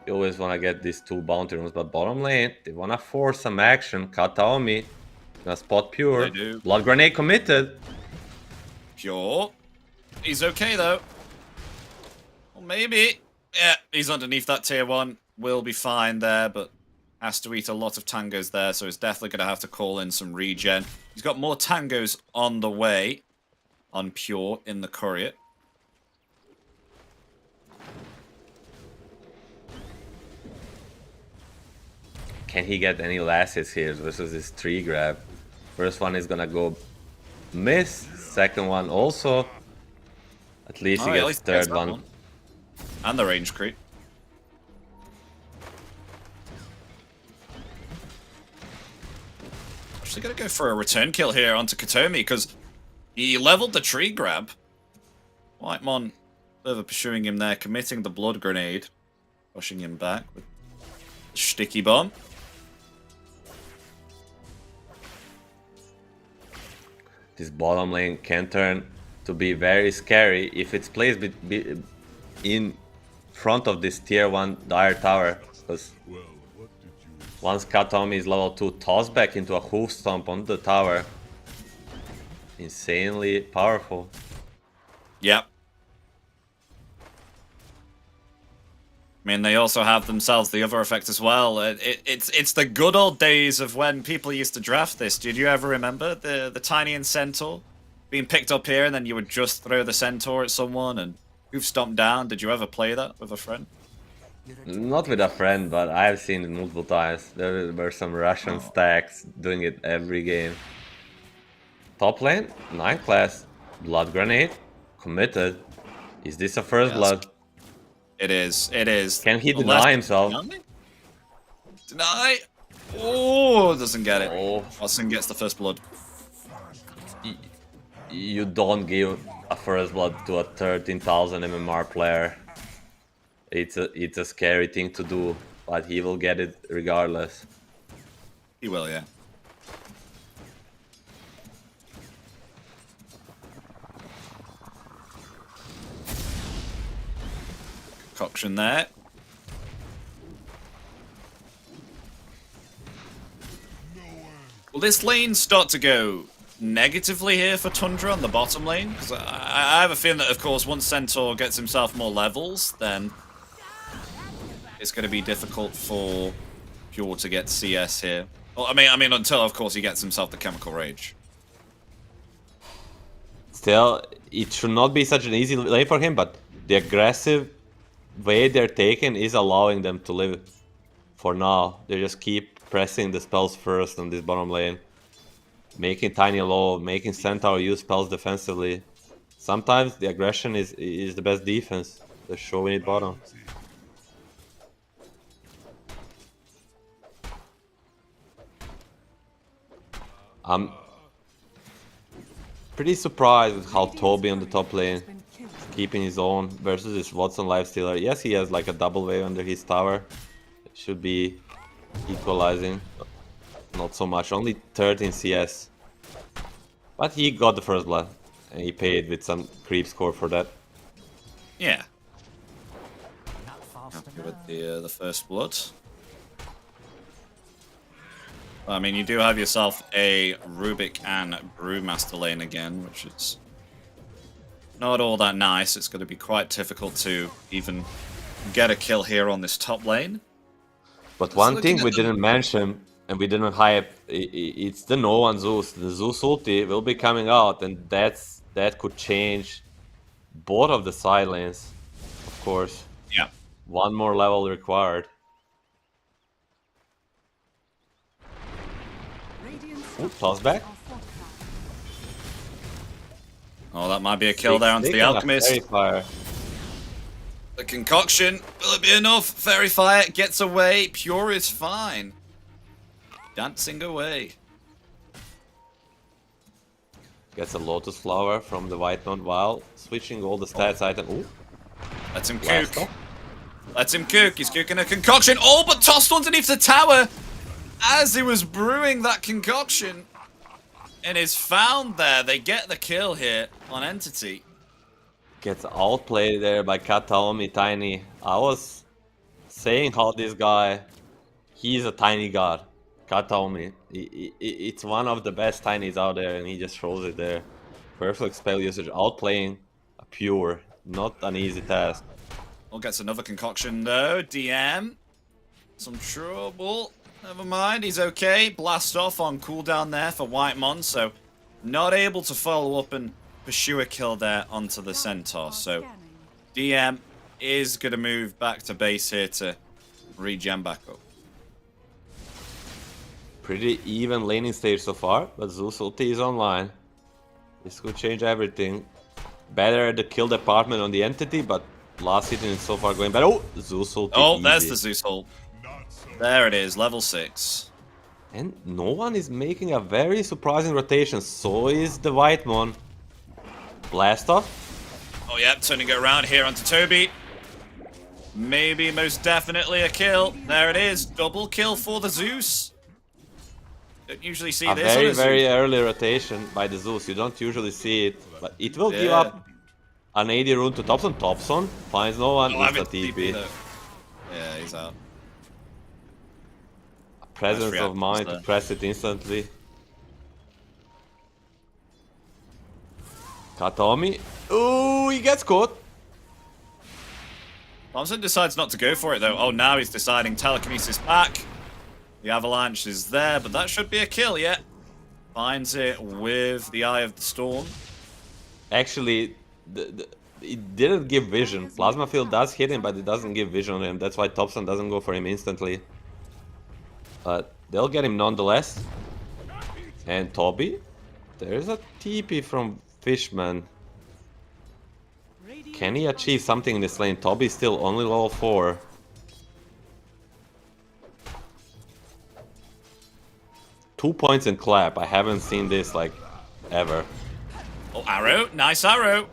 You always want to get these 2 bounty runes, but bottom lane, they want to force some action. Kataomi, gonna spot Pure. They do. Blood Grenade committed. Pure. He's okay though. Well, maybe. Yeah, he's underneath that tier 1. Will be fine there, but has to eat a lot of tangos there, so he's definitely going to have to call in some regen. He's got more tangos on the way on Pure in the courier. Can he get any last hits here versus this tree grab? First one is gonna go miss. Second one also. At least he gets third one. And the range creep. Actually gonna go for a return kill here onto Katomi because he leveled the tree grab. Whitemon further pursuing him there, committing the blood grenade, pushing him back with the sticky bomb. This bottom lane can turn to be very scary if it's placed in front of this tier 1 dire tower, because once Katomi is level 2, toss back into a hoof stomp on the tower. Insanely powerful. Yep. I mean, they also have themselves the other effect as well. It's the good old days of when people used to draft this. Did you ever remember the Tiny and Centaur being picked up here, and then you would just throw the Centaur at someone and hoof stomp down? Did you ever play that with a friend? Not with a friend, but I've seen it multiple times. There were some Russian stacks doing it every game. Top lane, 9 class, blood grenade, committed. Is this a first blood? It is. It is. Can he deny himself? Deny. Oh, doesn't get it. Oh. Watson gets the first blood. You don't give a first blood to a 13,000 MMR player. It's a scary thing to do, but he will get it regardless. He will, yeah. Concoction there. Will this lane start to go negatively here for Tundra on the bottom lane? Because I have a feeling that, of course, once Centaur gets himself more levels, then it's going to be difficult for Pure to get CS here. Well, I mean, until, of course, he gets himself the Chemical Rage. Still, it should not be such an easy lane for him, but the aggressive way they're taking is allowing them to live for now. They just keep pressing the spells first on this bottom lane, making Tiny low, making Centaur use spells defensively. Sometimes the aggression is the best defense. They're showing it bottom. I'm pretty surprised with how Toby on the top lane keeping his own versus this Watson lifestealer. Yes, he has like a double wave under his tower. It should be equalizing. Not so much, only 13 CS. But he got the first blood, and he paid with some creep score for that. Yeah. Happy with the first blood. I mean, you do have yourself a Rubik and Brewmaster lane again, which is not all that nice. It's going to be quite difficult to even get a kill here on this top lane. But one thing we didn't mention, and we didn't hype, it's the No One Zeus. The Zeus ulti will be coming out, and that could change both of the side lanes, of course. Yeah. One more level required. Ooh, toss back. Oh, that might be a kill there onto the Alchemist. The concoction, will it be enough? Fairy Fire gets away. Pure is fine. Dancing away. Gets a Lotus Flower from the White Node while switching all the stats item. Ooh, Let him blast cook. off. Let him cook. He's cooking a concoction. Oh, but tossed underneath the tower as he was brewing that concoction. And is found there. They get the kill here on Entity. Gets outplayed there by Kataomi Tiny. I was saying how this guy, he's a tiny god. Kataomi. It's one of the best tinies out there, and he just throws it there. Perfect spell usage, outplaying a pure. Not an easy task. Well, gets another concoction though. DM. Some trouble. Never mind, he's okay. Blast off on cooldown there for Whitemon, so not able to follow up and pursue a kill there onto the Centaur. So DM is going to move back to base here to regen back up. Pretty even laning stage so far, but Zeus ulti is online. This could change everything. Better at the kill department on the Entity, but last hit is so far going better. Oh, Zeus ulti. Oh, easy. there's the Zeus ult. There it is, level 6. And no one is making a very surprising rotation. So is the Whitemon. Blast off. Oh yeah, turning it around here onto Toby. Maybe, most definitely a kill. There it is, double kill for the Zeus. Don't usually see A this on very, a very Zeus. early rotation by the Zeus. You don't usually see it, but it will give Yeah. up an AD rune to Thompson. Thompson finds no one. Oh, I It's a haven't TP. though. Yeah, he's out. Presence Nice of mind reactions to press it instantly. Kataomi. Ooh, he gets caught. Thompson decides not to go for it though. Oh, now he's deciding telekinesis back. The avalanche is there, but that should be a kill, yeah. Finds it with the Eye of the Storm. Actually, it didn't give vision. Plasma Field does hit him, but it doesn't give vision on him. That's why Thompson doesn't go for him instantly. But they'll get him nonetheless. And Toby. There's a TP from Fishman. Can he achieve something in this lane? Toby's still only level 4. Two points in clap. I haven't seen this like ever. Oh, arrow. Nice arrow.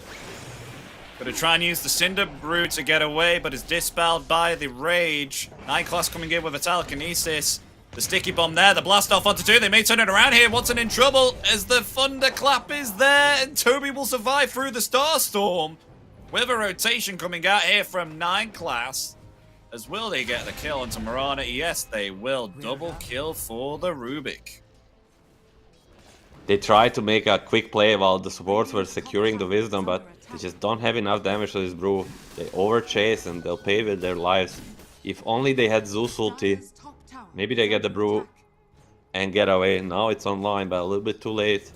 Gonna try and use the Cinder Brew to get away, but is dispelled by the Rage. 9 class coming in with a telekinesis. The sticky bomb there, the blast off onto 2. They may turn it around here. Watson in trouble as the thunderclap is there, and Toby will survive through the Starstorm. With a rotation coming out here from 9 class. As will they get the kill onto Mirana? Yes, they will. Double kill for the Rubik. They tried to make a quick play while the supports were securing the Wisdom, but they just don't have enough damage to this brew. They overchase and they'll pay with their lives. If only they had Zeus ulti, maybe they get the brew and get away. Now it's online, but a little bit too late.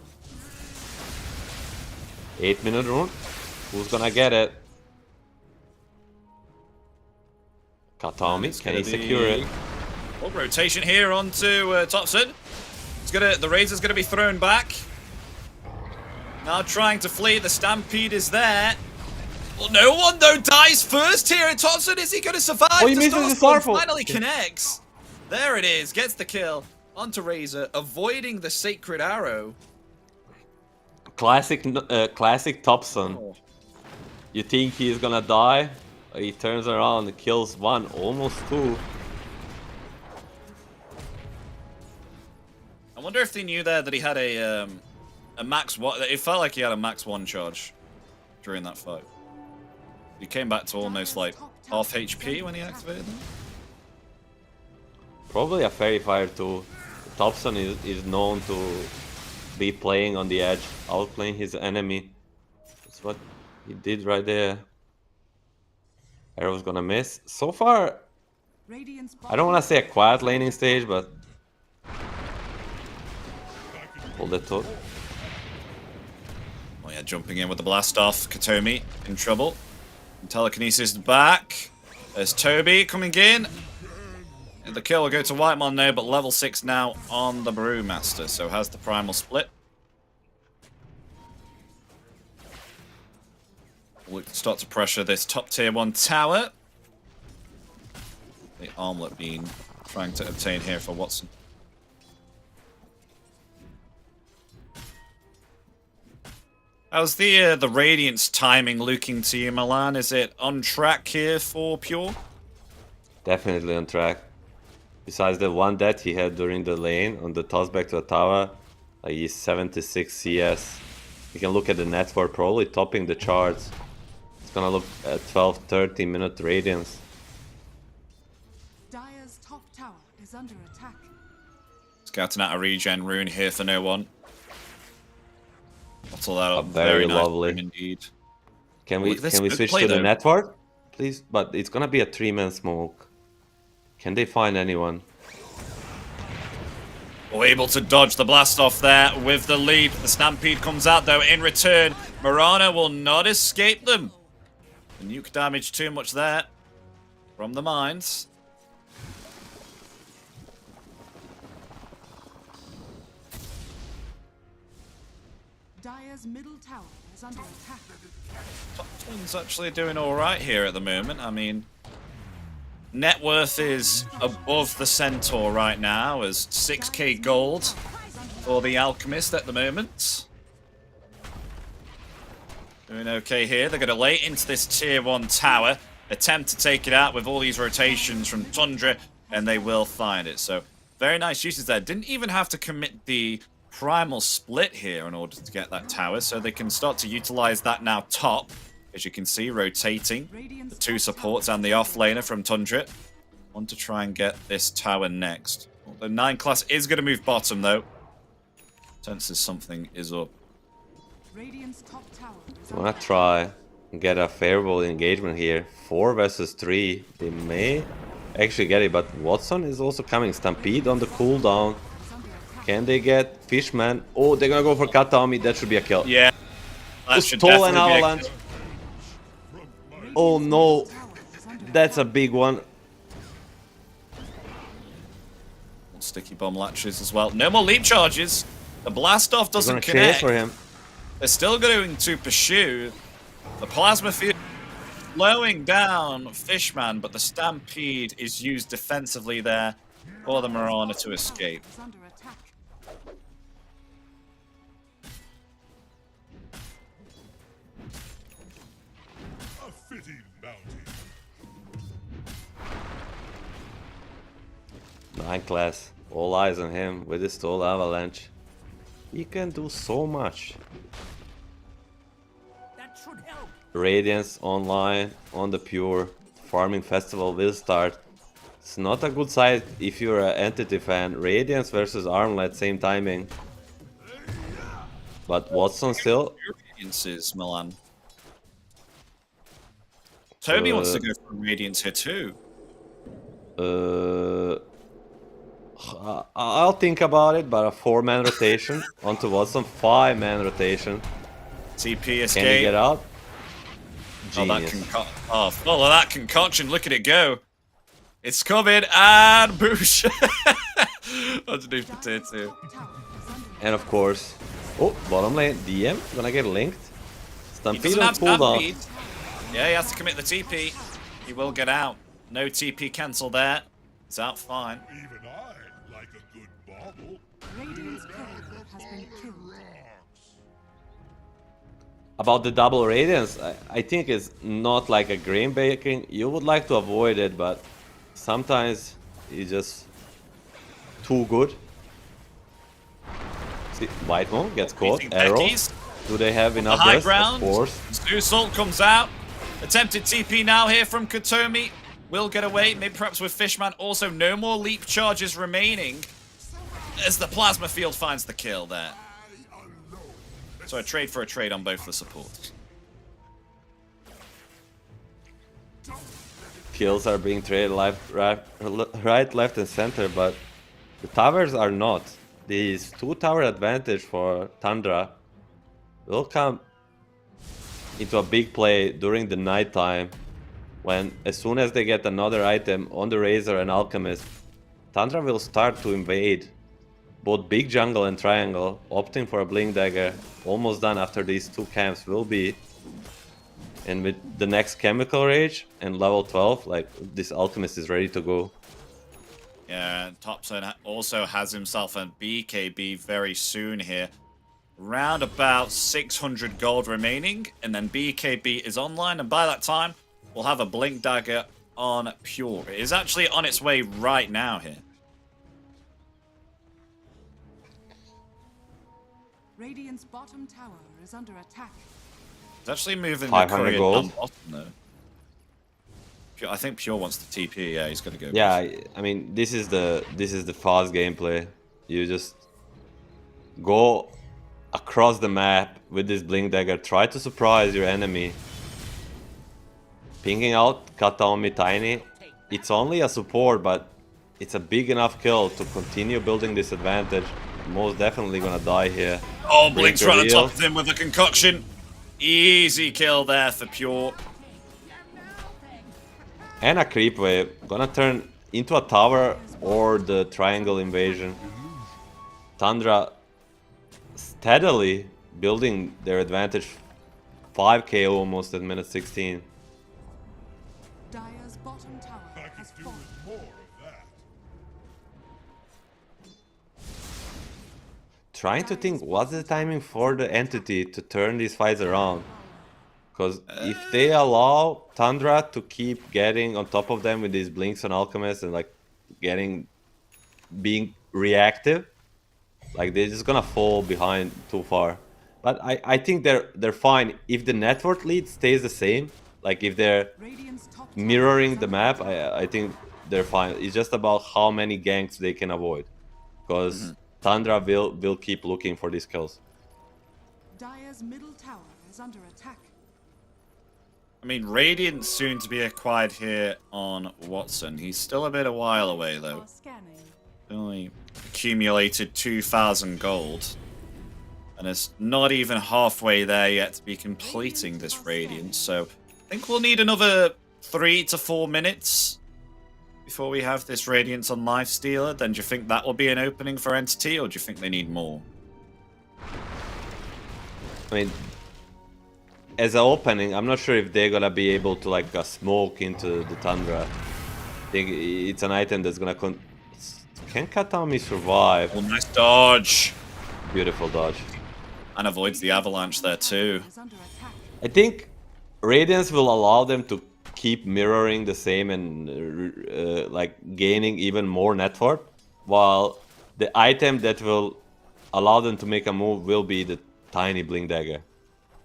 8-minute rune. Who's gonna get it? Kataomi, can he secure it? Oh, rotation here onto Thompson. The Razor's gonna be thrown back. Now trying to flee. The Stampede is there. Well, no one though dies first here. And Thompson, is he gonna survive? Oh, he The misses the Starstorm Starfall. finally connects. There it is. Gets the kill onto Razor, avoiding the Sacred Arrow. Classic Thompson. Oh. You think he's gonna die? He turns around and kills 1, almost 2. I wonder if they knew there that he had a max one. It felt like he had a max 1 charge during that fight. He came back to almost like half HP when he activated them. Probably a Fairy Fire too. Thompson is known to be playing on the edge, outplaying his enemy. That's what he did right there. Arrow's gonna miss. So far, I don't want to say a quiet laning stage, but hold it to. Oh yeah, jumping in with the blast off. Katomi in trouble. And telekinesis back. There's Toby coming in. And the kill will go to Whitemon now, but level 6 now on the Brewmaster, so has the primal split. Look to start to pressure this top tier 1 tower. The armlet being trying to obtain here for Watson. How's the Radiant's timing looking to you, Milan? Is it on track here for Pure? Definitely on track. Besides the one death he had during the lane on the toss back to the tower, like he's 76 CS. You can look at the net for probably topping the charts. It's gonna look at 12-13 minute Radiance. Dire's top tower is under attack. Scouting out a regen rune here for no one. Bottle that up. Very nice lovely. Indeed. Can we Look at this switch play, to the though. network, please? But it's gonna be a 3-man smoke. Can they find anyone? Oh, able to dodge the blast off there with the leap. The Stampede comes out though. In return, Mirana will not escape them. The nuke damage too much there from the mines. Dire's middle tower is under attack. Top Twin's actually doing all right here at the moment. I mean, net worth is above the Centaur right now as 6k gold for the Alchemist at the moment. Doing okay here. They're going to lay into this tier 1 tower, attempt to take it out with all these rotations from Tundra, and they will find it. So very nice uses there. Didn't even have to commit the primal split here in order to get that tower, so they can start to utilize that now top. As you can see, rotating the 2 supports and the offlaner from Tundra. Want to try and get this tower next. The 9 class is going to move bottom though. Senses something is up. Radiant's top tower is I wanna try and get a favorable engagement here. 4 versus 3. They may actually get it, but Watson is also coming. Stampede on the cooldown. Can they get Fishman? Oh, they're gonna go for Katami. That should be a kill. Yeah. That should Stole an definitely be a avalanche. kill. Oh no, that's a big one. Sticky bomb latches as well. No more leap charges. The blast off They're doesn't gonna chase connect. for him. They're still going to pursue. The plasma field slowing down Fishman, but the Stampede is used defensively there for the Mirana to escape. is under attack. A fitting bounty. 9 class. All eyes on him with his stole avalanche. He can do so much. That should help. Radiance online on the Pure. Farming festival will start. It's not a good sight if you're an Entity fan. Radiance versus Armlet, same timing. But Watson still. Radiances, Milan. Toby wants to go for Radiance here too. I'll think about it, but a 4-man rotation onto Watson, 5-man rotation. TP escape. Can he get out? Oh, that Genius. full of that concoction. Look at it go. It's coming and boosh. Underneath the tier 2. Top tower is under And of course, oh, bottom lane, DM gonna get linked. He Stampede doesn't on have cooldown. Stampede. Yeah, he has to commit the TP. He will get out. No TP cancel there. It's out fine. Even I like a good bauble. Radiant's courier has been killed. About the double radiance, I think it's not like a grain baking. You would like to avoid it, but sometimes it's just too good. See, White Moon gets caught. Beating Arrow. Becky's. Do they have The enough high rest? ground. Of course. Stu Salt comes out. Attempted TP now here from Katomi. Will get away. Maybe perhaps with Fishman. Also, no more leap charges remaining. As the plasma field finds the kill there. So a trade for a trade on both the supports. Kills are being traded right, left, and center, but the towers are not. These 2-tower advantage for Tundra will come into a big play during the night time, when as soon as they get another item on the Razor and Alchemist, Tundra will start to invade both big jungle and triangle, opting for a Blink Dagger. Almost done after these 2 camps will be And with the next Chemical Rage and level 12, like, this Alchemist is ready to go. Yeah, Topson also has himself a BKB very soon here. Round about 600 gold remaining, and then BKB is online, and by that time, we'll have a Blink Dagger on Pure. It is actually on its way right now here. Radiant's bottom tower is under attack. It's actually moving the 500 courier gold. down bottom, though. I think Pure wants the TP. Yeah, he's gonna go. Yeah, I mean, this is the fast gameplay. You just go across the map with this Blink Dagger, try to surprise your enemy. Pinging out Kataomi Tiny. It's only a support, but it's a big enough kill to continue building this advantage. Most definitely gonna die here. Oh, Blink's right on reveal. top of him with a concoction. Easy kill there for Pure. And a creep wave. Gonna turn into a tower or the triangle invasion. Tundra steadily building their advantage. 5k almost at minute 16. Dire's bottom tower has fallen. Trying to think what's the timing for the entity to turn these fights around. Because if they allow Tundra to keep getting on top of them with these blinks on Alchemist and like being reactive, like they're just gonna fall behind too far. But I think they're fine if the network lead stays the same. Like if they're Radiant's top tower mirroring is the under map, attack. I think they're fine. It's just about how many ganks they can avoid. Because Tundra will keep looking for these kills. Dire's middle tower is under attack. I mean, Radiant's soon to be acquired here on Watson. He's still a bit a while away, though. Are scanning. Only accumulated 2,000 gold. And it's not even halfway there yet to be completing this Radiant. So I think we'll need another 3 to 4 minutes before we have this Radiance on Lifestealer. Then do you think that will be an opening for Entity, or do you think they need more? I mean, as an opening, I'm not sure if they're gonna be able to like smoke into the Tundra. I think it's an item that's gonna Can Katami survive? Oh, nice dodge. Beautiful dodge. And avoids the avalanche there too. Is under attack. I think Radiance will allow them to keep mirroring the same and like gaining even more net worth, while the item that will allow them to make a move will be the tiny Blink Dagger.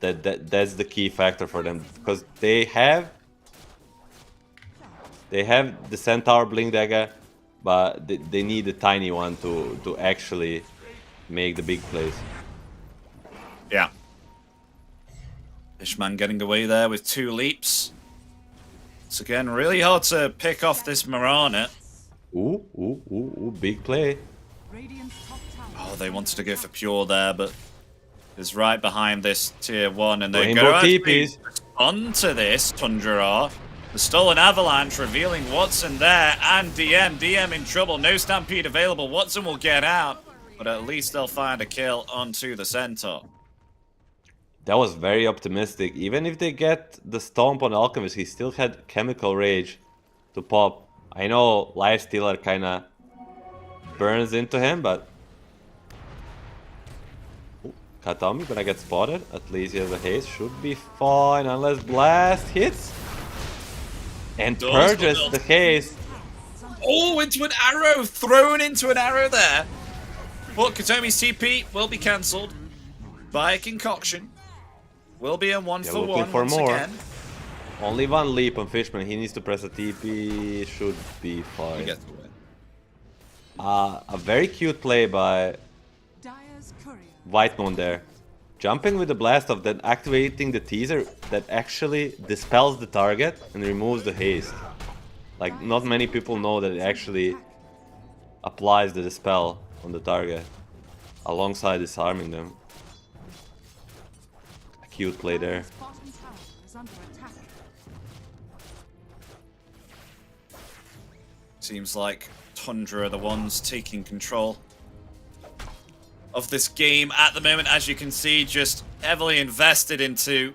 That's the key factor for them, because they have the Centaur Blink Dagger, but they need a tiny one to actually make the big plays. Yeah. Fishman getting away there with 2 leaps. It's again really hard to pick off this Mirana. Ooh, big play. Radiant's top tower. Oh, they wanted to go for Pure there, but it's right behind this tier 1, and they Rainbow go TPs. onto this Tundra. The stolen avalanche revealing Watson there, and DM in trouble. No stampede available. Watson will get out, but at least they'll find a kill onto the Centaur. That was very optimistic. Even if they get the stomp on Alchemist, he still had Chemical Rage to pop. I know Lifestealer kinda burns into him, but Katami gonna get spotted. At least he has a haste. Should be fine unless Blast hits. And Does purges not. the haste. Oh, into an arrow! Thrown into an arrow there. But Katomi's TP will be cancelled by a concoction. Will be a 1 They're for looking 1 for once more. again. Only one leap on Fishman. He needs to press a TP. Should be He fine. gets the win. A very cute play by Dire's courier. White Moon there. Jumping with the blast off, then activating the teaser that actually dispels the target and removes the haste. Like, not many people know that it actually applies the dispel on the target alongside disarming them. A cute play there. Dire's bottom tower is under attack. Seems like Tundra are the ones taking control of this game at the moment. As you can see, just heavily invested into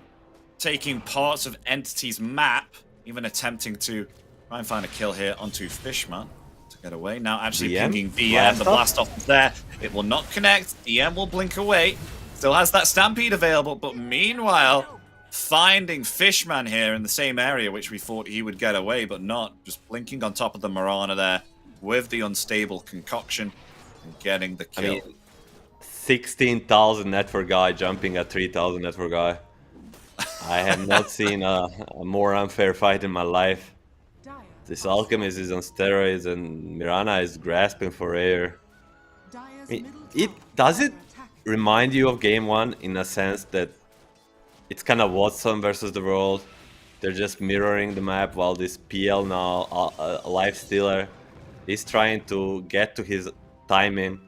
taking parts of Entity's map, even attempting to try and find a kill here onto Fishman to get away. Now actually DM? pinging DM, the Blast blast off is there. It will not connect. DM will blink away. Still has that Stampede available, but meanwhile, finding Fishman here in the same area, which we thought he would get away, but not. Just blinking on top of the Mirana there with the unstable concoction and getting the kill. I mean, 16,000 net for guy jumping at 3,000 net for guy. I have not seen a more unfair fight in my life. This Alchemist is on steroids and Mirana is grasping for air. Does it remind you of game 1 in a sense that it's kind of Watson versus the world? They're just mirroring the map while this PL now, a life stealer, is trying to get to his timing.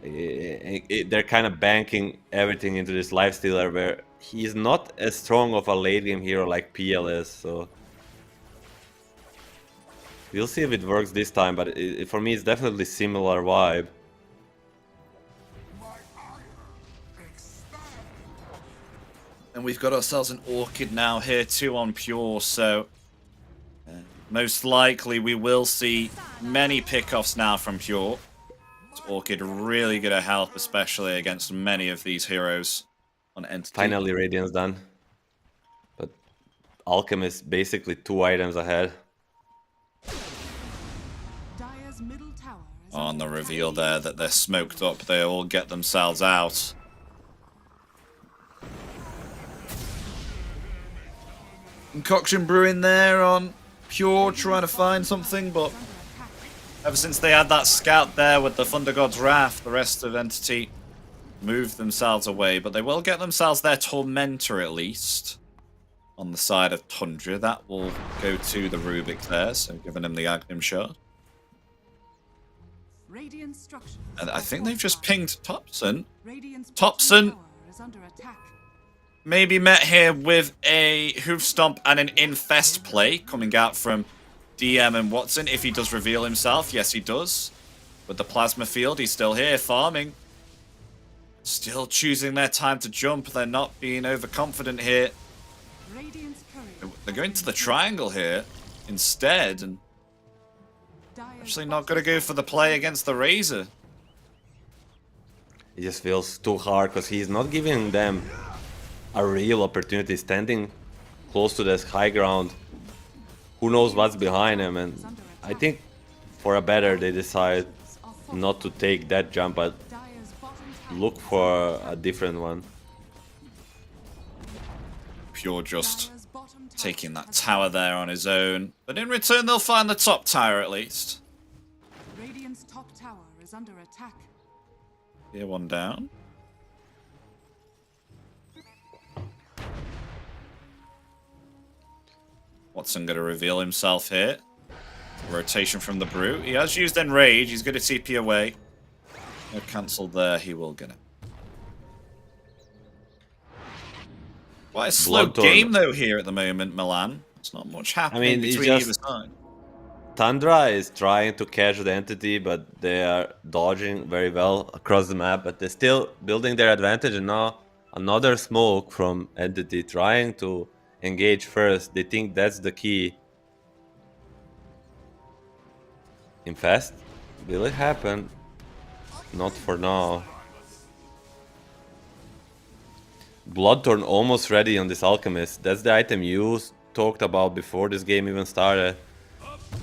They're kind of banking everything into this life stealer where he's not as strong of a late game hero like PL is, so we'll see if it works this time, but for me it's definitely similar vibe. And we've got ourselves an Orchid now here, 2 on Pure, so most likely we will see many pickoffs now from Pure. Orchid really going to help, especially against many of these heroes on Entity. Finally Radiant's done. But Alchemist basically 2 items ahead. On the reveal there that they're smoked up, they all get themselves out. Concoction brewing there on Pure, trying to find something, but ever since they had that scout there with the Thunder God's Wrath, the rest of Entity moved themselves away. But they will get themselves their Tormentor at least on the side of Tundra. That will go to the Rubik there, so giving him the Agnim shot. And I think they've just pinged Topson. Topson maybe met here with a Hoof Stomp and an Infest play coming out from DM and Watson, if he does reveal himself. Yes, he does. With the Plasma Field, he's still here, farming. Still choosing their time to jump. They're not being overconfident here. They're going to the triangle here instead, and actually not going to go for the play against the Razor. It just feels too hard because he's not giving them a real opportunity, standing close to this high ground. Who knows what's behind him, and I think for a better they decide not to take that jump but look for a different one. Pure just taking that tower there on his own, but in return they'll find the top tower at least. Radiant's top tower is under attack. Here, one down. Watson going to reveal himself here. Rotation from the Brute. He has used Enrage. He's going to TP away. No cancel there. He will get it. Quite a slow game, though, here at the moment, Milan. It's not much happening between either side. Tundra is trying to catch the Entity, but they are dodging very well across the map. But they're still building their advantage, and now another smoke from Entity trying to engage first. They think that's the key. Infest? Will it happen? Not for now. Bloodthorn almost ready on this Alchemist. That's the item you talked about before this game even started.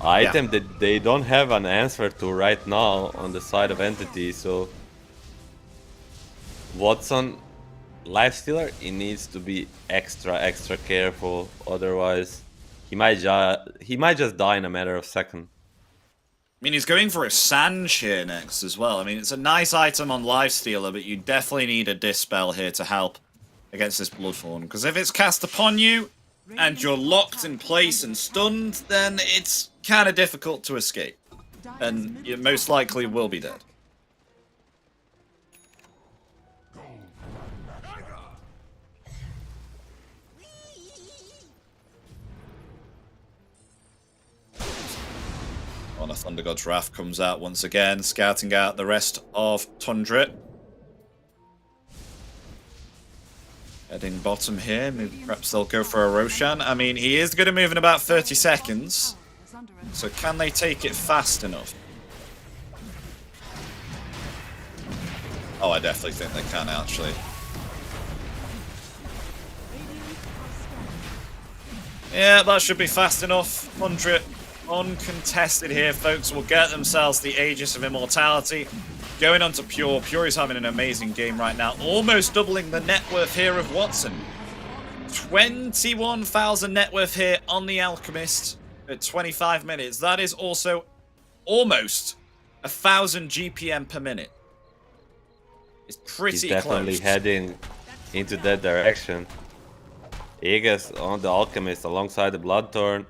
Item that they don't have an answer to right now on the side of Entity, so Watson, Lifestealer, he needs to be extra careful, otherwise he might just die in a matter of seconds. I mean, he's going for a Sange here next as well. I mean, it's a nice item on Lifestealer, but you definitely need a Dispel here to help against this Bloodthorn, because if it's cast upon you and you're locked in place and stunned, then it's kind of difficult to escape, and you most likely will be dead. On a Thunder God's Wrath comes out once again, scouting out the rest of Tundra. Heading bottom here. Perhaps they'll go for a Roshan. I mean, he is going to move in about 30 seconds. So can they take it fast enough? Oh, I definitely think they can, actually. Yeah, that should be fast enough. 100 uncontested here, folks. Will get themselves the Aegis of Immortality. Going on to Pure. Pure is having an amazing game right now. Almost doubling the net worth here of Watson. 21,000 net worth here on the Alchemist at 25 minutes. That is also almost 1,000 GPM per minute. It's pretty He's definitely close. heading into that direction. Aegis on the Alchemist alongside the Bloodthorn.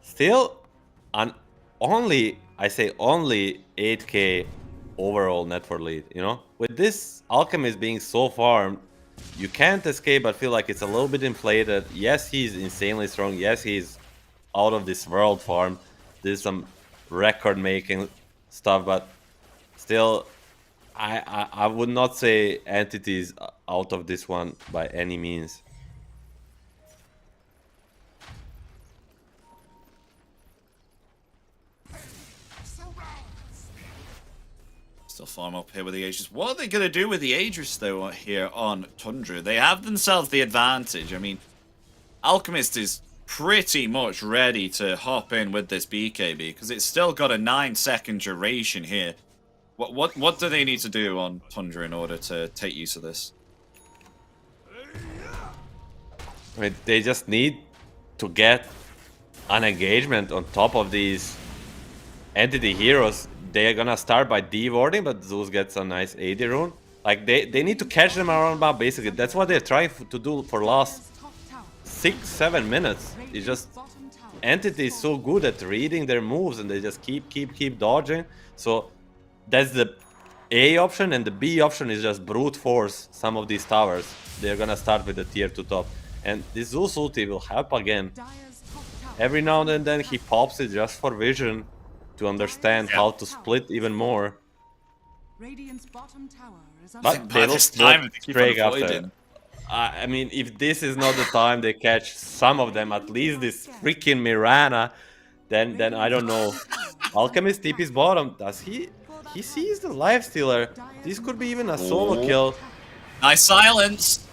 Still, only 8k overall net for lead, you know? With this Alchemist being so farmed, you can't escape but feel like it's a little bit inflated. Yes, he's insanely strong. Yes, he's out of this world farm. There's some record-making stuff, but still, I would not say Entity is out of this one by any means. Still farm up here with the Aegis. What are they going to do with the Aegis, though, here on Tundra? They have themselves the advantage. I mean, Alchemist is pretty much ready to hop in with this BKB, because it's still got a 9-second duration here. What do they need to do on Tundra in order to take use of this? I mean, they just need to get an engagement on top of these Entity heroes. They're gonna start by D-warding, but Zeus gets a nice AD rune. Like, they need to catch them around map, basically. That's what they're trying to do for last 6-7 minutes. It's just Entity is so good at reading their moves, and they just keep dodging. So that's the A option, and the B option is just brute force some of these towers. They're gonna start with the tier 2 top. And this Zeus ulti will help again. Every now and then he pops it just for vision, to understand how to split even more. But they look straight after. I mean, if this is not the time they catch some of them, at least this freaking Mirana, then I don't know. Alchemist TP's bottom. Does he? He sees the Lifestealer. This could be even a solo kill. Nice silence.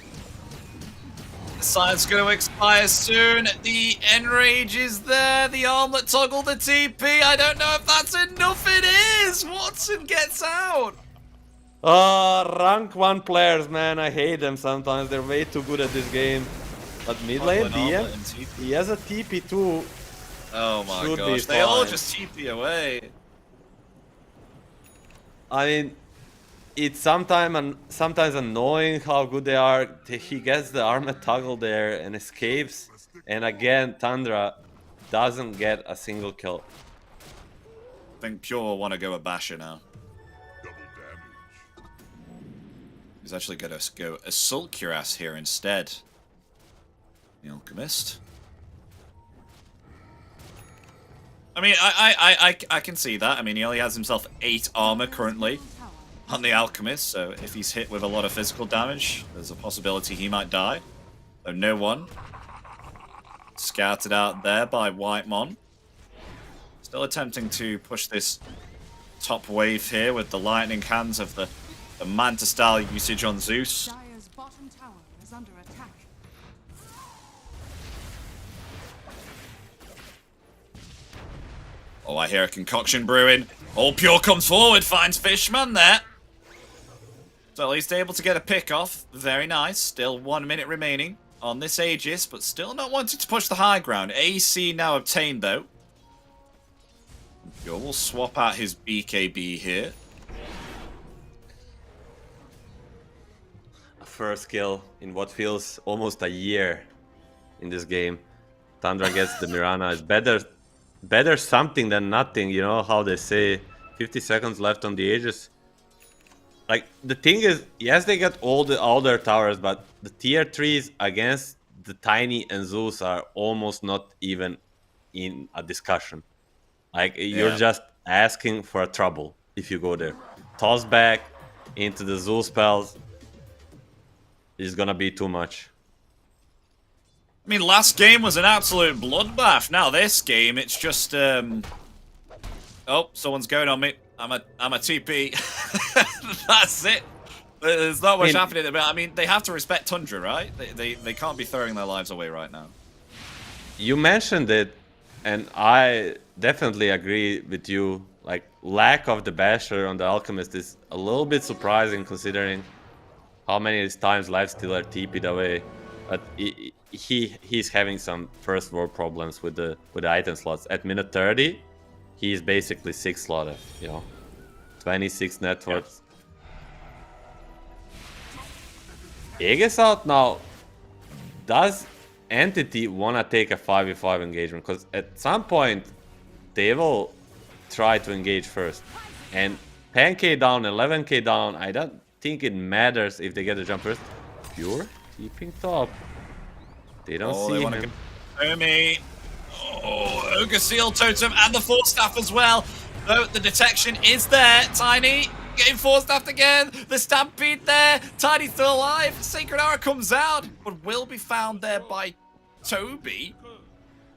The silence going to expire soon. The Enrage is there. The armlet toggle the TP. I don't know if that's enough. It is. Watson gets out. Rank 1 players, man. I hate them sometimes. They're way too good at this game. But mid lane, DM, he has a TP too. Oh my gosh. They all just TP away. I mean, it's sometimes annoying how good they are. He gets the armor toggle there and escapes. And again, Tundra doesn't get a single kill. I think Pure want to go a Basher now. He's actually going to go Assault Cuirass here instead. The Alchemist. I mean, I can see that. I mean, he only has himself 8 armor currently on the Alchemist, so if he's hit with a lot of physical damage, there's a possibility he might die. So no one. Scouted out there by Whitemon. Still attempting to push this top wave here with the lightning hands of the Manta style usage on Zeus. Oh, I hear a concoction brewing. All Pure comes forward, finds Fishman there. So at least able to get a pick off. Very nice. Still 1 minute remaining on this Aegis, but still not wanting to push the high ground. AC now obtained though. Pure will swap out his BKB here. A first kill in what feels almost a year in this game. Tundra gets the Mirana. It's better something than nothing, you know how they say. 50 seconds left on the Aegis. Like, the thing is, yes, they got all their towers, but the tier 3s against the Tiny and Zeus are almost not even in a discussion. Like, you're just asking for a trouble if you go there. Toss back into the Zeus spells. is gonna be too much. I mean, last game was an absolute bloodbath. Now this game, it's just oh, someone's going on me. I'm a TP. That's it. There's not much happening. But I mean, they have to respect Tundra, right? They can't be throwing their lives away right now. You mentioned it, and I definitely agree with you. Like, lack of the Basher on the Alchemist is a little bit surprising how many times Lifestealer TP'd away. But he's having some first world problems with the item slots. At minute 30, he's basically 6 slotted, you know. 26 net worth. Egg is out now. Does Entity wanna take a 5v5 engagement? Because at some point they will try to engage first. And 10k down, 11k down, I don't think it matters if they get the jump first. Pure keeping top. They don't see him. Omi. Oh, Ogre Seal Totem and the Force Staff as well. Though the detection is there. Tiny getting Force Staffed again. The Stampede there. Tiny still alive. Sacred Arrow comes out, but will be found there by Toby.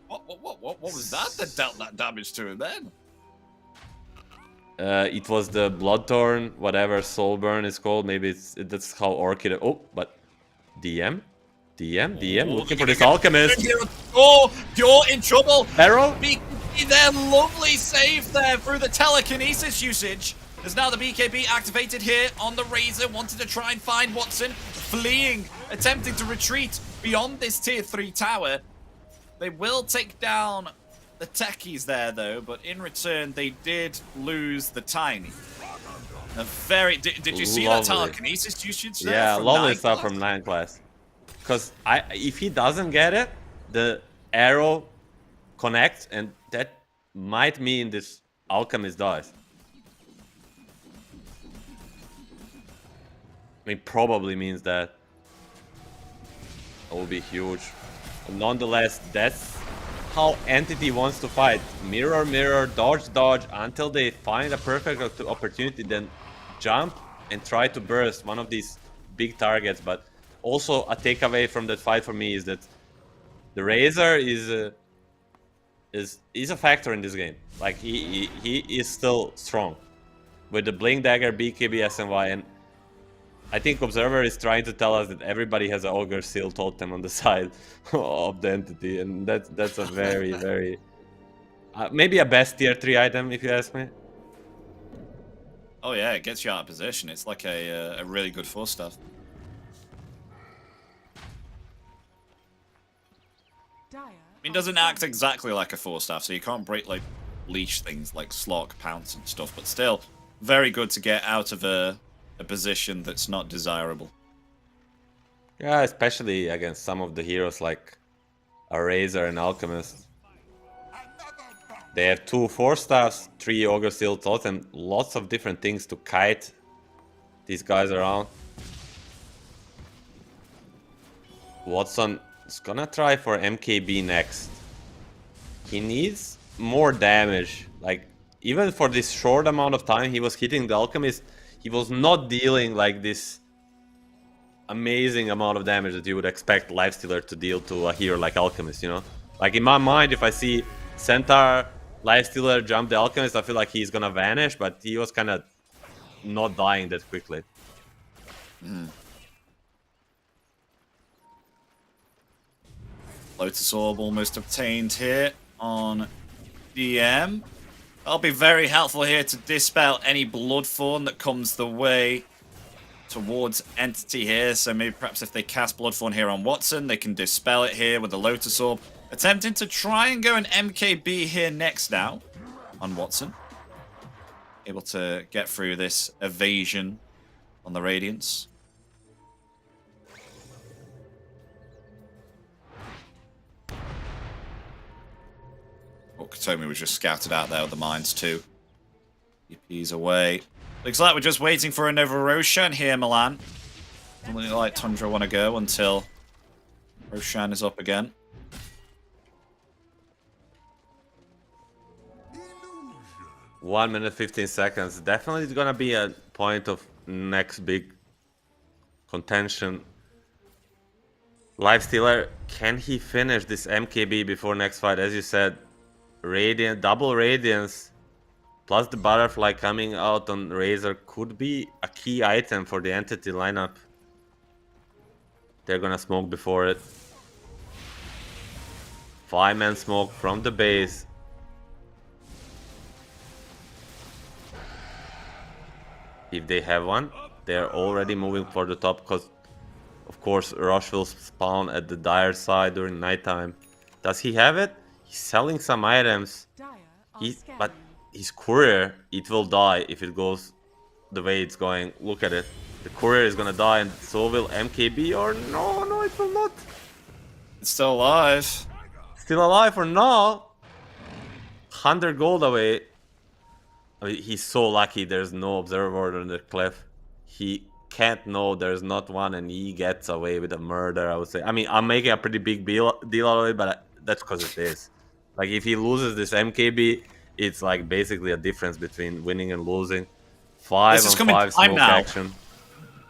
What was that that dealt that damage to him then? It was the Bloodthorn, whatever Soulburn is called. Maybe that's how Orchid. Oh, but DM, looking for this Alchemist. Oh, you're in trouble. Arrow. BKB there, lovely save there through the telekinesis usage. There's now the BKB activated here on the Razor, wanted to try and find Watson, fleeing, attempting to retreat beyond this tier 3 tower. They will take down the techies there though, but in return they did lose the Tiny. A very did you see that telekinesis usage there? Yeah, lovely stuff from 9 class. Because if he doesn't get it, the arrow connects, and that might mean this Alchemist dies. I mean, probably means that. It will be huge. But nonetheless, that's how Entity wants to fight. Mirror, mirror, dodge, dodge, until they find a perfect opportunity, then jump and try to burst one of these big targets. But also a takeaway from that fight for me is that the Razor is a factor in this game. Like, he is still strong with the Blink Dagger, BKB, SNY, and I think Observer is trying to tell us that everybody has an Ogre Seal Totem on the side of the Entity, and that's a very, very... maybe a best tier 3 item, if you ask me. Oh yeah, it gets you out of position. It's like a really good force stuff. I mean, it doesn't act exactly like a force staff, so you can't break like leash things like Slok, Pounce and stuff, but still very good to get out of a position that's not desirable. Yeah, especially against some of the heroes like a Razor and Alchemist. They have 2 Force Staffs, 3 Ogre Seal Totem, lots of different things to kite these guys around. Watson is gonna try for MKB next. He needs more damage. Like, even for this short amount of time he was hitting the Alchemist, he was not dealing like this amazing amount of damage that you would expect Lifestealer to deal to a hero like Alchemist, you know? Like, in my mind, if I see Centaur, Lifestealer jump the Alchemist, I feel like he's gonna vanish, but he was kind of not dying that quickly. Lotus Orb almost obtained here on DM. That'll be very helpful here to dispel any Bloodthorn that comes the way towards Entity here. So maybe perhaps if they cast Bloodthorn here on Watson, they can dispel it here with the Lotus Orb. Attempting to try and go an MKB here next now on Watson. Able to get through this evasion on the Radiance. Oh, Katomi was just scouted out there with the mines too. EP's away. Looks like we're just waiting for a Nova Roshan here, Milan. Doesn't look like Tundra want to go until Roshan is up again. One minute 15 seconds. Definitely gonna be a point of next big contention. Lifestealer, can he finish this MKB before next fight? As you said, Radiant, double Radiance, plus the Butterfly coming out on Razor could be a key item for the Entity lineup. They're gonna smoke before it. 5-man smoke from the base. If they have one, they're already moving for the top because, of course, Rush will spawn at the Dire side during nighttime. Does he have it? He's selling some items. But his courier, it will die if it goes the way it's going. Look at it. The courier is gonna die and so will MKB, or no, it will not. It's still alive. Still alive for now. 100 gold away. I mean, he's so lucky there's no observer on the cliff. He can't know there's not one and he gets away with a murder, I would say. I mean, I'm making a pretty big deal out of it, but that's because it is. Like, if he loses this MKB, it's like basically a difference between winning and losing. 5-on-5 smoke action.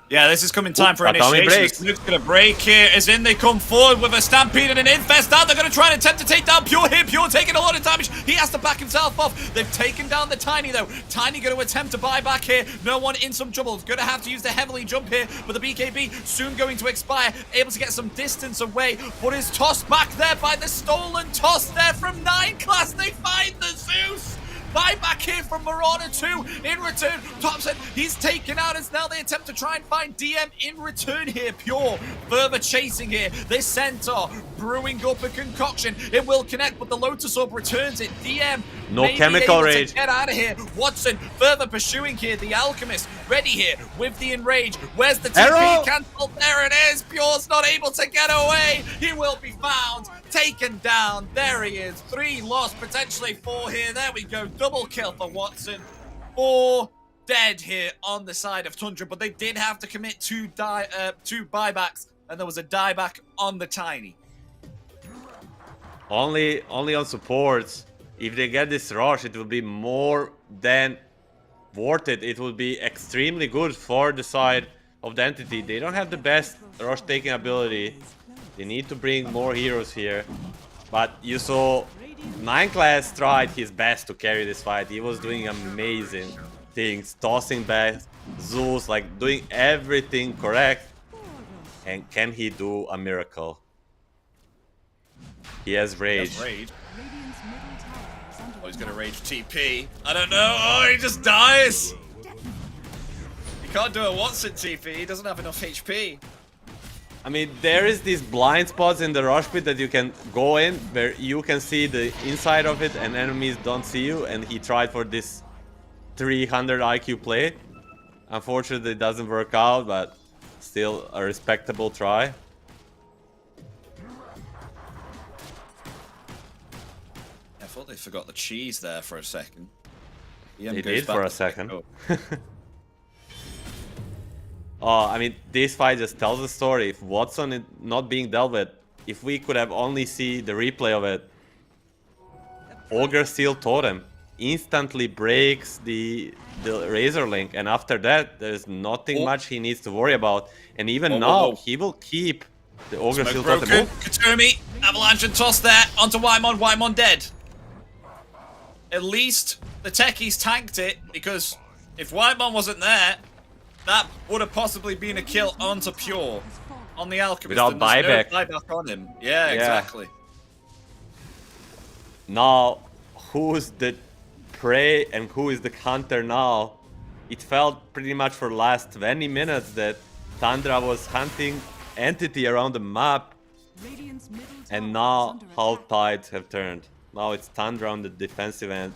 Yeah, this is coming time for Atomic initiation. breaks. Snoop's going to break here as in they come forward with a Stampede and an Infest out. They're going to try and attempt to take down Pure here. Pure taking a lot of damage. He has to back himself off. They've taken down the Tiny though. Tiny going to attempt to buy back here. No one in some trouble. Going to have to use the heavily jump here, but the BKB soon going to expire. Able to get some distance away, but is tossed back there by the stolen toss there from 9 class. They find the Zeus. Buyback here from Marauder 2 in return. Thompson, he's taken out as now they attempt to try and find DM in return here. Pure further chasing here. This Centaur brewing up a concoction. It will connect, but the Lotus Orb returns it. DM no chemical rage. get out of here. Watson further pursuing here. The Alchemist ready here with the Enrage. Where's the TP? Cancelled. There it is. Pure's not able to get away. He will be found. Taken down. There he is. 3 lost, potentially 4 here. There we go. Double kill for Watson. 4 dead here on the side of Tundra, but they did have to commit 2 buybacks, and there was a dieback on the Tiny. Only on supports. If they get this rush, it will be more than worth it. It will be extremely good for the side of the Entity. They don't have the best rush taking ability. They need to bring more heroes here. But you saw 9 class tried his best to carry this fight. He was doing amazing things, tossing back Zeus, like doing everything correct. And can he do a miracle? He has rage. Oh, he's gonna rage TP. I don't know. Oh, he just dies. He can't do a Watson TP. He doesn't have enough HP. I mean, there is these blind spots in the rush pit that you can go in where you can see the inside of it and enemies don't see you, and he tried for this 300 IQ play. Unfortunately, it doesn't work out, but still a respectable try. I thought they forgot the cheese there for a second. They did for a second. Oh, I mean, this fight just tells the story. If Watson is not being dealt with, if we could have only see the replay of it, Ogre Steel Totem instantly breaks the Razor Link, and after that, there's nothing much he needs to worry about. And even now, he will keep the Ogre Steel Totem. Katumi, avalanche and toss there onto Wymon. Wymon dead. At least the techies tanked it, because if Wymon wasn't there, that would have possibly been a kill onto Pure on the Alchemist. Without buyback. No buyback on him. Yeah, exactly. Now, who's the prey and who is the hunter now? It felt pretty much for the last 20 minutes that Tundra was hunting Entity around the map. And now how tides have turned. Now it's Tundra on the defensive end,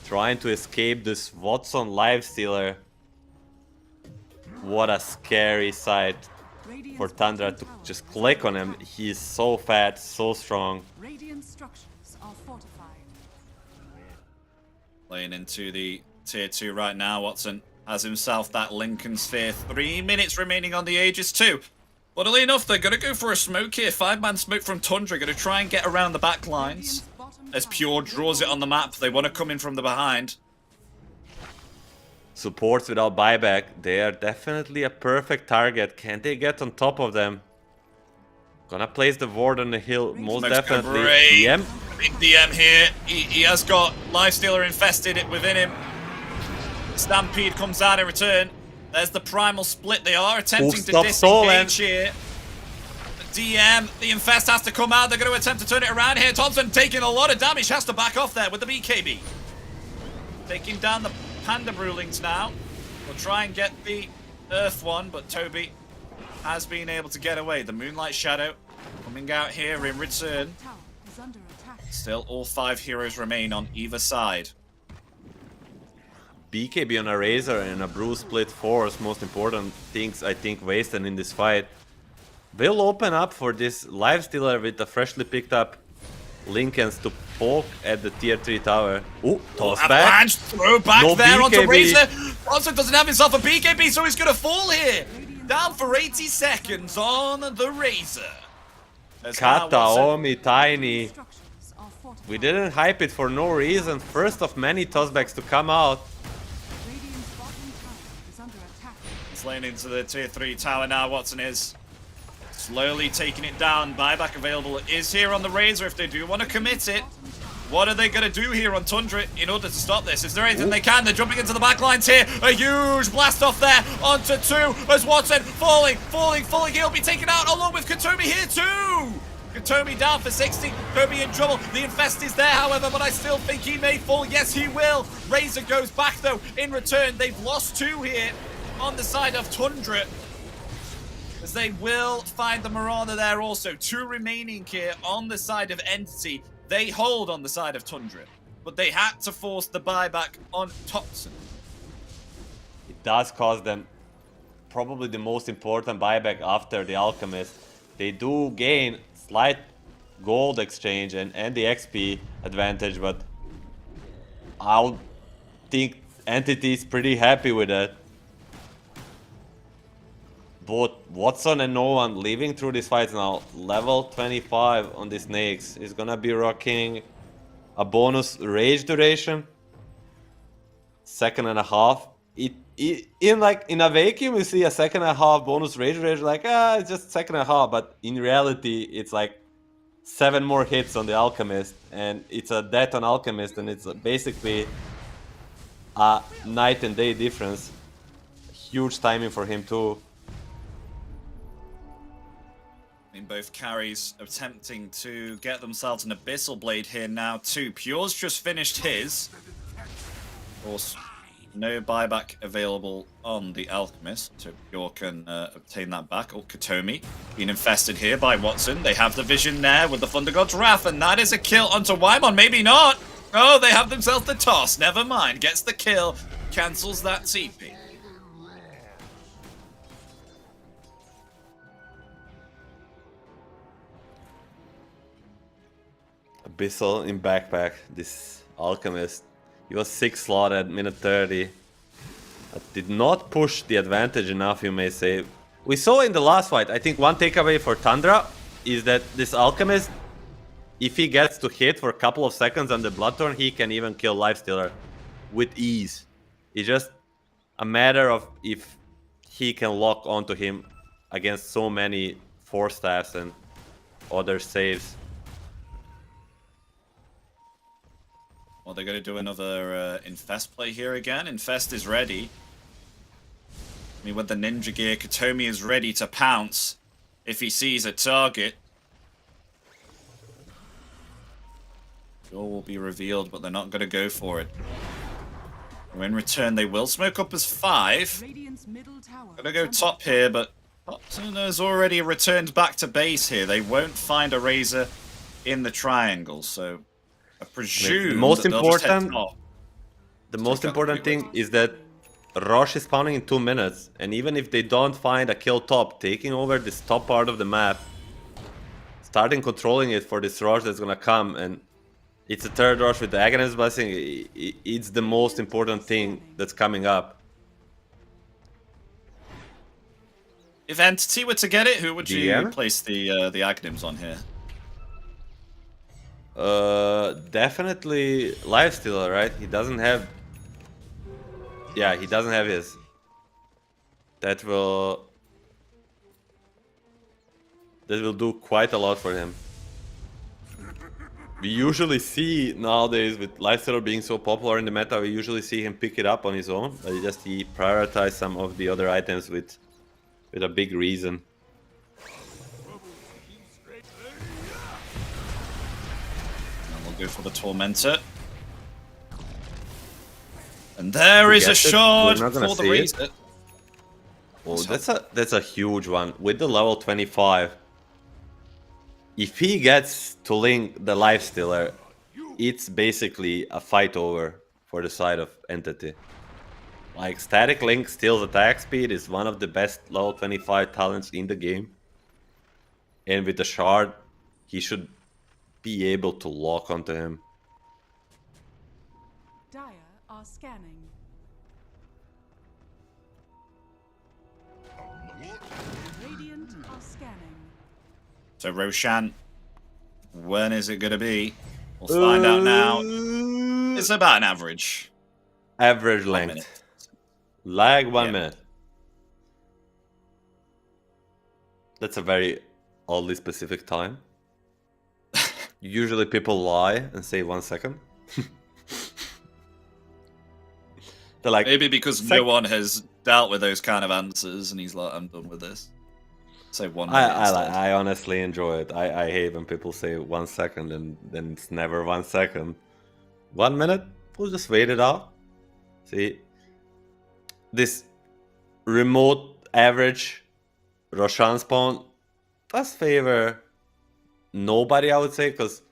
trying to escape this Watson Lifestealer. What a scary sight for Tundra to just click on him. He's so fat, so strong. Radiant structures are fortified. Playing into the tier 2 right now. Watson has himself that Lincoln Sphere. 3 minutes remaining on the Aegis 2. Funnily enough, they're going to go for a smoke here. 5-man smoke from Tundra. Going to try and get around the back lines. As Pure draws it on the map, they want to come in from the behind. Supports without buyback, they are definitely a perfect target. Can they get on top of them? Gonna place the ward on the hill, most Smoke's gonna definitely. break. DM. Big DM here. He has got Lifestealer infested within him. Stampede comes out in return. There's the primal split. They are attempting to disengage here. The DM, the infest has to come out. They're going to attempt to turn it around here. Thompson taking a lot of damage. Has to back off there with the BKB. Taking down the Panda Brewlings now. We'll try and get the Earth one, but Toby has been able to get away. The Moonlight Shadow coming out here in return. Tower is under attack. Still, all 5 heroes remain on either side. BKB on a Razor and a Brew split force, most important things I think wasted in this fight. Will open up for this Lifestealer with the freshly picked up Lincolns to poke at the tier 3 tower. Ooh, toss back. Avalanche throw back No there onto BKB. Razor. Also doesn't have himself a BKB, so he's going to fall here. Down for 80 seconds on the Razor. As now Kata, Watson- Omi, Tiny. Structures are fortified. We didn't hype it for no reason. First of many tossbacks to come out. Radiant's bottom tower is under attack. He's laying into the tier 3 tower now. Watson is slowly taking it down. Buyback available is here on the Razor if they do want to commit it. What are they going to do here on Tundra in order to stop this? Is there anything they can? They're jumping into the back lines here. A huge blast off there onto 2 as Watson falling. He'll be taken out along with Katomi here too. Katomi down for 60. Kobe in trouble. The infest is there, however, but I still think he may fall. Yes, he will. Razor goes back though. In return, they've lost 2 here on the side of Tundra. As they will find the Marauder there also. 2 remaining here on the side of Entity. They hold on the side of Tundra, but they had to force the buyback on Thompson. It does cost them probably the most important buyback after the Alchemist. They do gain slight gold exchange and the XP advantage, but I think Entity is pretty happy with that. Both Watson and no one living through this fight now. Level 25 on the snakes is gonna be rocking a bonus rage duration. 2.5. In a vacuum you see a 2.5 bonus rage duration, like it's just 2.5, but in reality it's like 7 more hits on the Alchemist, and it's a death on Alchemist, and it's basically a night and day difference. Huge timing for him too. In both carries attempting to get themselves an Abyssal Blade here now too. Pure's just finished his. Of course, no buyback available on the Alchemist, so Pure can obtain that back. Oh, Katomi being infested here by Watson. They have the vision there with the Thunder God's Wrath, and that is a kill onto Wymon. Maybe not. Oh, they have themselves the toss. Never mind. Gets the kill. Cancels that TP. Abyssal in backpack, this Alchemist. He was 6 slot at minute 30. But did not push the advantage enough, you may say. We saw in the last fight, I think one takeaway for Tundra is that this Alchemist, if he gets to hit for a couple of seconds on the Bloodthorn, he can even kill Lifestealer with ease. It's just a matter of if he can lock onto him against so many Force Staffs and other saves. Well, they're going to do another Infest play here again. Infest is ready. I mean, with the Ninja Gear, Katomi is ready to pounce if he sees a target. Sure will be revealed, but they're not going to go for it. In return, they will smoke up as 5. Radiant's middle tower. Gonna go top here, but Thompson has already returned back to base here. They won't find a Razor in the triangle, so I presume the most that they'll just head important, top. the most important thing is that Rosh is spawning in 2 minutes, and even if they don't find a kill top, taking over this top part of the map, starting controlling it for this Rosh that's gonna come, and it's a third Rosh with the Aghanim's Blessing, it's the most important thing that's coming up. If Entity were to get it, who would you DM? place the Aghanims on here? Definitely Lifestealer, right? He doesn't have... Yeah, he doesn't have his. That will... that will do quite a lot for him. We usually see nowadays, with Lifestealer being so popular in the meta, we usually see him pick it up on his own, but he prioritized some of the other items with a big reason. And we'll go for the Tormentor. And there is a shard for the Razor. Oh, that's a huge one. With the level 25, if he gets to link the Lifestealer, it's basically a fight over for the side of Entity. Like, static link steals attack speed is one of the best level 25 talents in the game. And with the shard, he should be able to lock onto him. Dire are scanning. Radiant are scanning. So Roshan, when is it going to be? We'll find out now. It's about an average. Average 1 length. minute. Lag 1 minute. That's a very oddly specific time. Usually people lie and say 1 second. They're like, Maybe because no one has dealt with those kind of answers, and he's like, I'm done with this. Say 1 minute. I honestly enjoy it. I hate when people say 1 second and then it's never 1 second. 1 minute, we'll just wait it out. See, this remote average Roshan spawn does favor nobody, I would say, because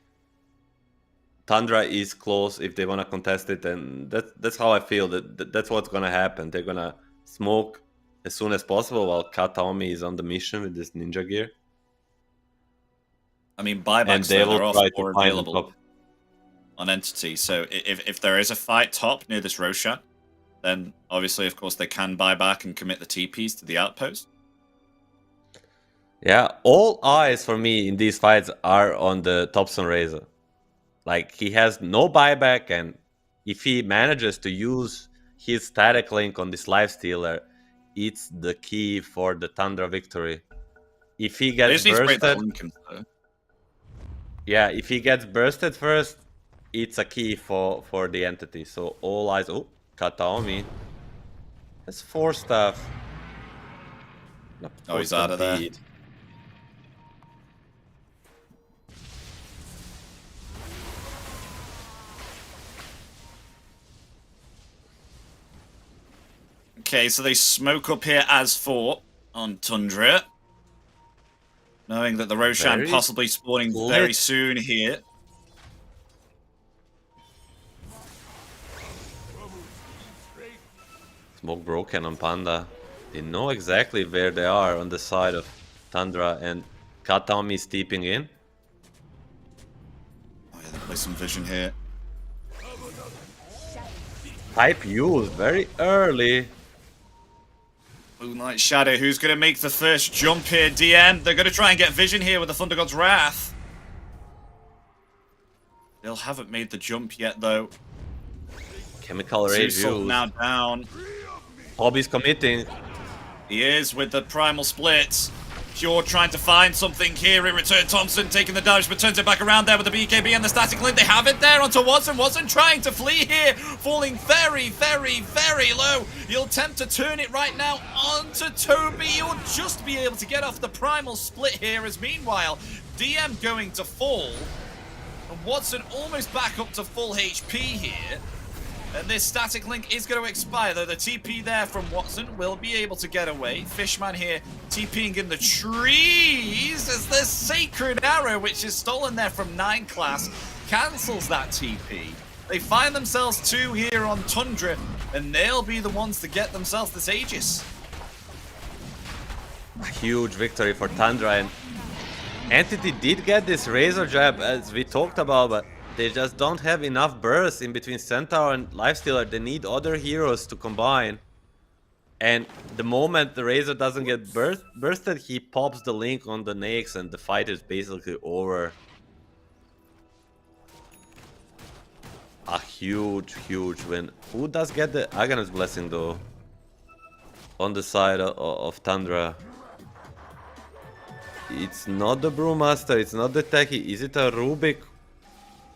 Tundra is close if they want to contest it, and that's how I feel that's what's gonna happen. They're gonna smoke as soon as possible while Kataomi is on the mission with this ninja gear. I mean, buybacks, And they will they're try often to more find available top. on Entity. So if there is a fight top near this Roshan, then obviously, of course, they can buy back and commit the TPs to the outpost. Yeah, all eyes for me in these fights are on the Thompson Razor. Like, he has no buyback, and if he manages to use his static link on this Lifestealer, it's the key for the Tundra victory. If he gets bursted, yeah, if he gets bursted first, it's a key for the Entity. So all eyes. Oh, Kataomi. That's 4 stuff. Oh, he's out of there. Okay, so they smoke up here as 4 on Tundra. Knowing that the Roshan Very possibly spawning lit. very soon here. Smoke broken on Panda. They know exactly where they are on the side of Tundra, and Kataomi is steeping in. Oh yeah, they play some vision here. Hype used very early. Moonlight Shadow, who's going to make the first jump here? DM, they're going to try and get vision here with the Thunder God's Wrath. They haven't made the jump yet, though. Chemical Rage Susult used. now down. Hobby's committing. He is with the Primal Split. Pure trying to find something here in return. Thompson taking the damage, but turns it back around there with the BKB and the static link. They have it there onto Watson. Watson trying to flee here, falling very, very, very low. He'll attempt to turn it right now onto Toby. He'll just be able to get off the Primal Split here, as meanwhile, DM going to fall. And Watson almost back up to full HP here. And this static link is going to expire, though the TP there from Watson will be able to get away. Fishman here TPing in the trees as the Sacred Arrow, which is stolen there from 9 class, cancels that TP. They find themselves 2 here on Tundra, and they'll be the ones to get themselves this Aegis. A huge victory for Tundra, and Entity did get this Razor Jab, as we talked about, but they just don't have enough burst in between Centaur and Lifestealer. They need other heroes to combine. And the moment the Razor doesn't get bursted, he pops the link on the Nyx and the fight is basically over. A huge, huge win. Who does get the Aghanor's Blessing though? On the side of Tundra. It's not the Brewmaster, it's not the Techie. Is it a Rubik?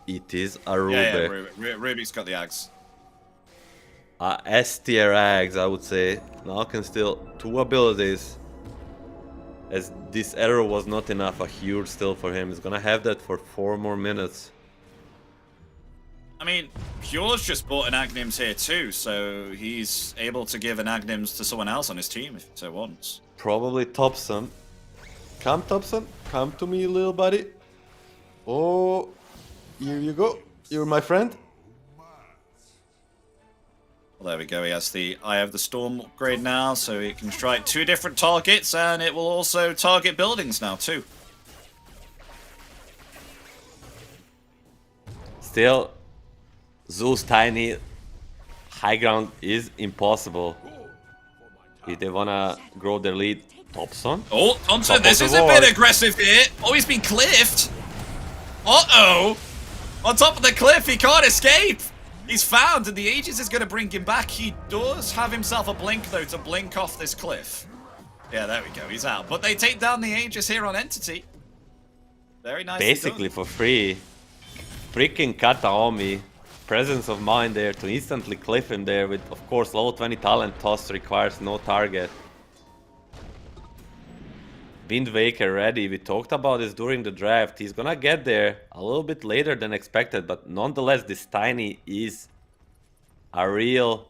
It is a Rubik. Yeah, Rubik's got the Ags. S tier Ags, I would say. Now can steal 2 abilities. As this arrow was not enough, a huge steal for him. He's gonna have that for 4 more minutes. I mean, Pure's just bought an Agnims here too, so he's able to give an Agnims to someone else on his team if he so wants. Probably Thompson. Come, Thompson. Come to me, little buddy. Oh, here you go. You're my friend. Well, there we go. He has the Eye of the Storm upgrade now, so he can strike 2 different targets, and it will also target buildings now too. Still, Zeus Tiny high ground is impossible. If they wanna grow their lead, Thompson. Oh, Thompson, Top this of is the a bit ward. aggressive here. Oh, he's been cliffed. Uh-oh. On top of the cliff, he can't escape. He's found, and the Aegis is going to bring him back. He does have himself a blink, though, to blink off this cliff. Yeah, there we go. He's out. But they take down the Aegis here on Entity. Very nice. Basically for free. Freaking Kataomi. Presence of mind there to instantly cliff him there with, of course, level 20 talent toss requires no target. Wind Waker ready. We talked about this during the draft. He's gonna get there a little bit later than expected, but nonetheless, this Tiny is a real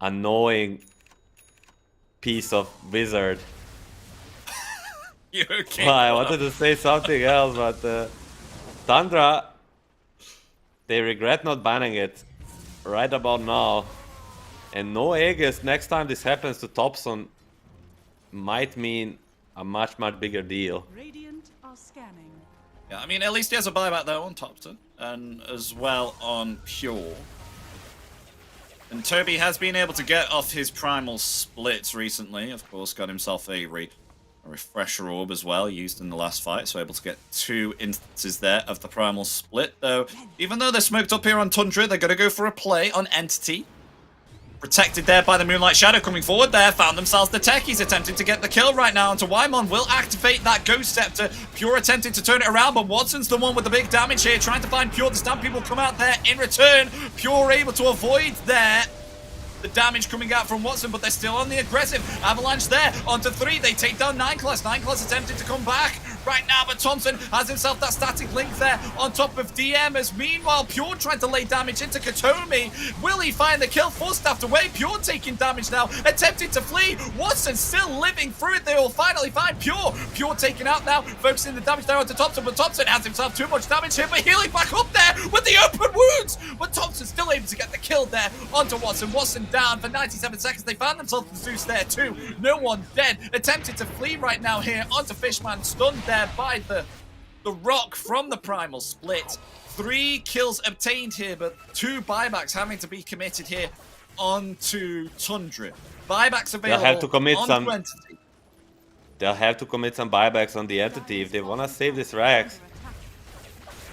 annoying piece of wizard. You okay? Well, I wanted to say something else, but Tundra, they regret not banning it right about now. And no Aegis next time this happens to Thompson might mean a much bigger deal. Radiant are scanning. Yeah, I mean, at least he has a buyback though on Topton, and as well on Pure. And Toby has been able to get off his primal splits recently. Of course, got himself a refresher orb as well, used in the last fight, so able to get 2 instances there of the primal split. Though, even though they're smoked up here on Tundra, they're going to go for a play on Entity. Protected there by the Moonlight Shadow coming forward there, found themselves the techies attempting to get the kill right now onto Wymon, will activate that Ghost Scepter. Pure attempting to turn it around, but Watson's the one with the big damage here, trying to find Pure. The Stampede will come out there in return. Pure able to avoid there the damage coming out from Watson, but they're still on the aggressive. Avalanche there, onto 3. They take down 9class. 9class attempting to come back right now, but Thompson has himself that static link there on top of DM, as meanwhile Pure trying to lay damage into Katomi. Will he find the kill? Force-staffed away. Pure taking damage now, attempting to flee. Watson still living through it. They will finally find Pure. Pure taken out now, focusing the damage there onto Thompson, but Thompson has himself too much damage here, but healing back up there with the open wounds. But Thompson still able to get the kill there onto Watson. Watson down for 97 seconds. They found themselves the Zeus there too. No one dead. Attempted to flee right now here onto Fishman, stunned there by the rock from the primal split. 3 kills obtained here, but 2 buybacks having to be committed here onto Tundra. Buybacks available. They'll have to commit on some. Entity. They'll have to commit some buybacks on the Entity if they want to save this Rax.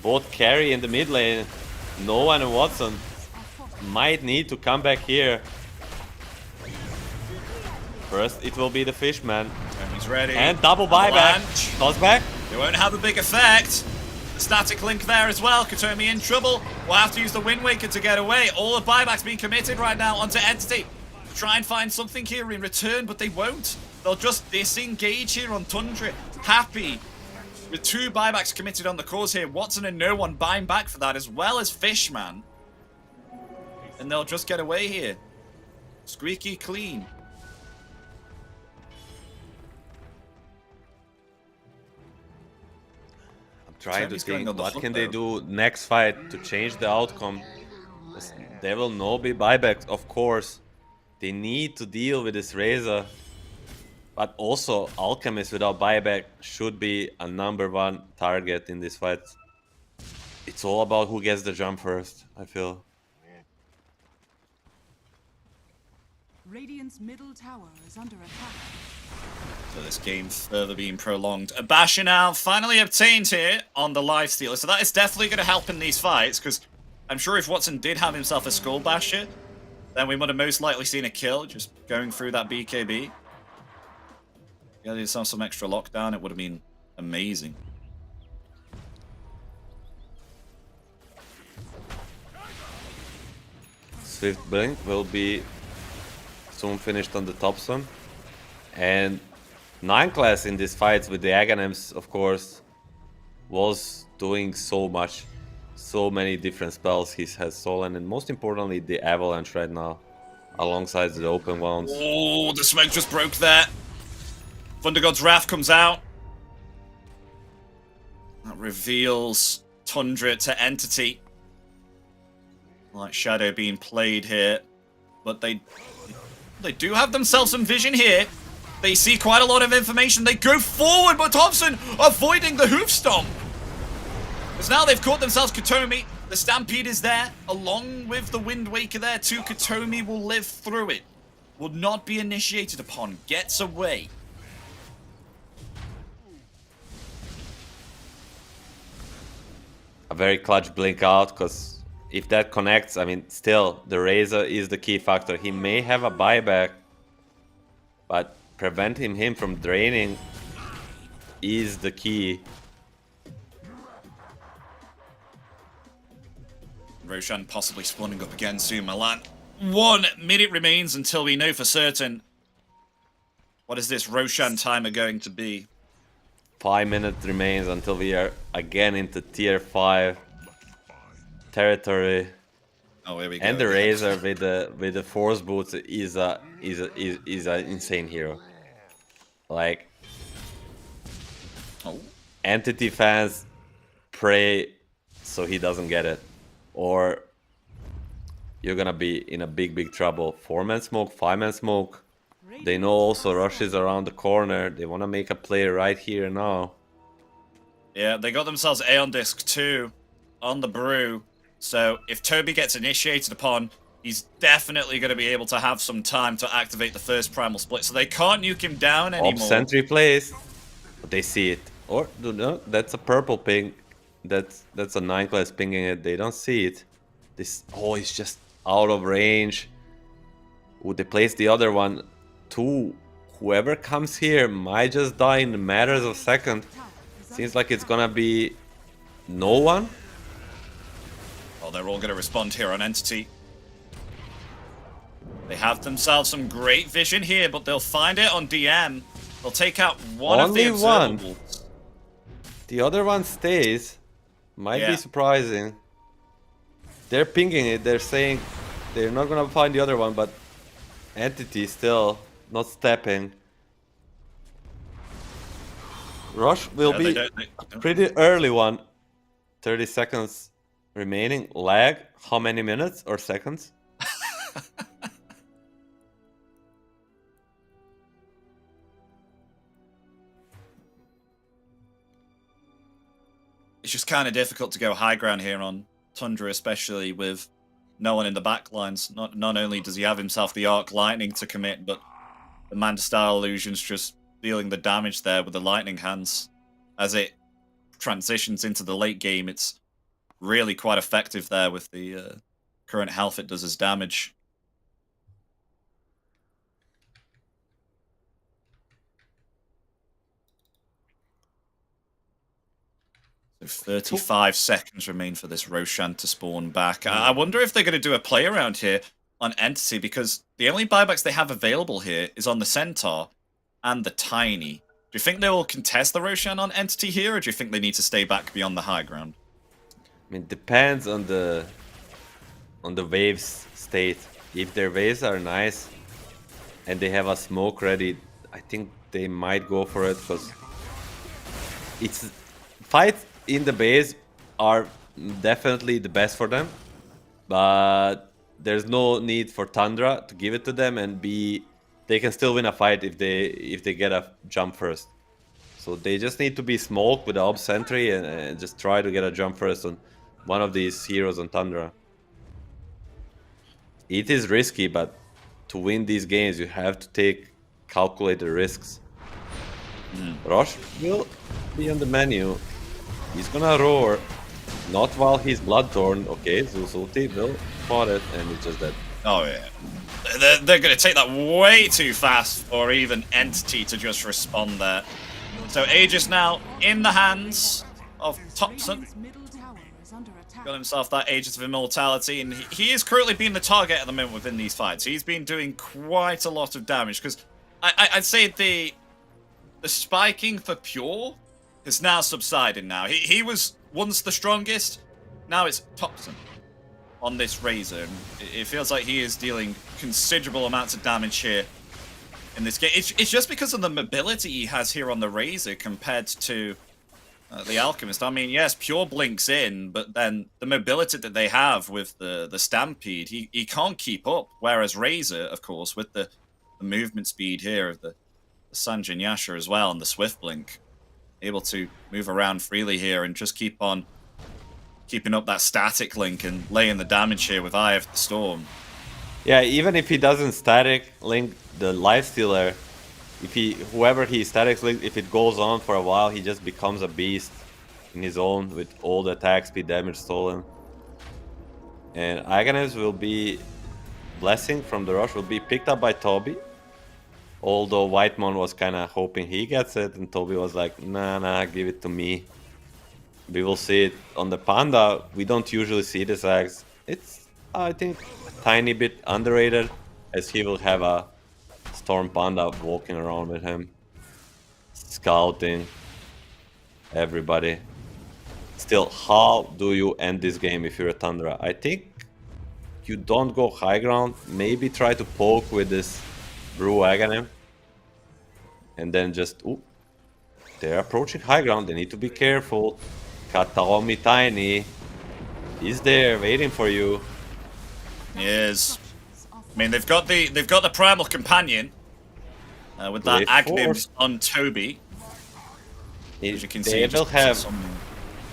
Both Carry in the mid lane, Noah and Watson might need to come back here. First, it will be the Fishman. And he's ready. And double buyback. Avalanche. Toss back. It won't have a big effect. The static link there as well. Katomi in trouble. We'll have to use the Wind Waker to get away. All the buybacks being committed right now onto Entity. Try and find something here in return, but they won't. They'll just disengage here on Tundra. Happy with 2 buybacks committed on the cause here. Watson and no one buying back for that, as well as Fishman. And they'll just get away here. Squeaky clean. Trying to Toby's going think on the what hook can they though. do next fight to change the outcome. There will no be buybacks, of course. They need to deal with this Razor. But also, Alchemist without buyback should be a #1 target in this fight. It's all about who gets the jump first, I feel. Radiant's middle tower is under attack. So this game further being prolonged. A Basher now finally obtained here on the Lifestealer. So that is definitely going to help in these fights, because I'm sure if Watson did have himself a Skull Basher, then we would have most likely seen a kill just going through that BKB. Yeah, there's some extra lockdown. It would have been amazing. Swift Blink will be soon finished on the top zone. And 9 class in these fights with the Aghanims, of course, was doing so much. So many different spells he has stolen, and most importantly, the Avalanche right now, alongside the open wounds. Oh, the smoke just broke there. Thunder God's Wrath comes out. That reveals Tundra to Entity. Like Shadow being played here. But they do have themselves some vision here. They see quite a lot of information. They go forward, but Thompson avoiding the hoof stomp. Because now they've caught themselves Katomi. The Stampede is there, along with the Wind Waker there too. Katomi will live through it. Will not be initiated upon. Gets away. A very clutch blink out, because if that connects, I mean, still, the Razor is the key factor. He may have a buyback, but preventing him from draining is the key. Roshan possibly spawning up again soon, Milan. 1 minute remains until we know for certain. What is this Roshan timer going to be? 5 minutes remains until we are again into tier 5 territory. Oh, here we go. And the Razor with the Force Boots is a insane hero. Like, Entity fans pray so he doesn't get it, or you're gonna be in a big trouble. 4-man smoke, 5-man smoke. They know also Rush is around the corner. They want to make a play right here and now. Yeah, they got themselves Aeon Disc 2 on the brew. So if Toby gets initiated upon, he's definitely going to be able to have some time to activate the first Primal Split. So they can't nuke him down anymore. Ob Sentry plays, but they see it. Or no, that's a purple ping. That's a 9 class pinging it. They don't see it. This he's just out of range. Would they place the other one? Whoever comes here might just die in matters of seconds. Seems like it's gonna be no one. Oh, they're all going to respond here on Entity. They have themselves some great vision here, but they'll find it on DM. They'll take out one Only of the one. observables. The other one stays. Might be surprising. They're pinging it. They're saying they're not gonna find the other one, but Entity still not stepping. Rush will be a pretty early one. 30 seconds remaining. Lag, how many minutes or seconds? It's just kind of difficult to go high ground here on Tundra, especially with no one in the back lines. Not only does he have himself the Arc Lightning to commit, but the Manta Style Illusion's just dealing the damage there with the Lightning Hands. As it transitions into the late game, it's really quite effective there with the current health it does as damage. So 35 seconds remain for this Roshan to spawn back. I wonder if they're going to do a play around here on Entity, because the only buybacks they have available here is on the Centaur and the Tiny. Do you think they will contest the Roshan on Entity here, or do you think they need to stay back beyond the high ground? I mean, depends on the waves state. If their waves are nice and they have a smoke ready, I think they might go for it, because it's fights in the base are definitely the best for them, but there's no need for Tundra to give it to them, and they can still win a fight if they get a jump first. So they just need to be smoked with the Ob Sentry and just try to get a jump first on one of these heroes on Tundra. It is risky, but to win these games you have to take calculated risks. Rosh will be on the menu. He's gonna roar. Not while he's Bloodthorn. Okay, Zeus ulti will spot it, and it's just dead. Oh, yeah. They're going to take that way too fast for even Entity to just respond there. So Aegis now in the hands of Thompson. Radiant's middle tower is under attack. Got himself that Aegis of Immortality, and he is currently being the target at the moment within these fights. He's been doing quite a lot of damage, because I'd say the spiking for Pure is now subsiding now. He was once the strongest, now it's Thompson on this Razor. And it feels like he is dealing considerable amounts of damage here in this game. It's just because of the mobility he has here on the Razor compared to the Alchemist. I mean, yes, Pure blinks in, but then the mobility that they have with the Stampede, he can't keep up. Whereas Razor, of course, with the movement speed here of the Sanjin Yasha as well, and the Swift Blink, able to move around freely here and just keep on keeping up that static link and laying the damage here with Eye of the Storm. Yeah, even if he doesn't static link the Lifestealer, whoever he static link, if it goes on for a while, he just becomes a beast in his own with all the attack speed, damage stolen. And Aghanim will be Blessing from the rush will be picked up by Toby. Although Whitemon was kind of hoping he gets it, and Toby was like, nah, give it to me. We will see it on the Panda. We don't usually see this axe. It's, I think, a tiny bit underrated, as he will have a Storm Panda walking around with him, scouting everybody. Still, how do you end this game if you're a Tundra? I think you don't go high ground. Maybe try to poke with this Brew Aghanim. And then just, ooh, they're approaching high ground. They need to be careful. Kataomi Tiny is there waiting for you. He is. I mean, they've got the Primal Companion with that Aghanim on Toby. As you can see, they will have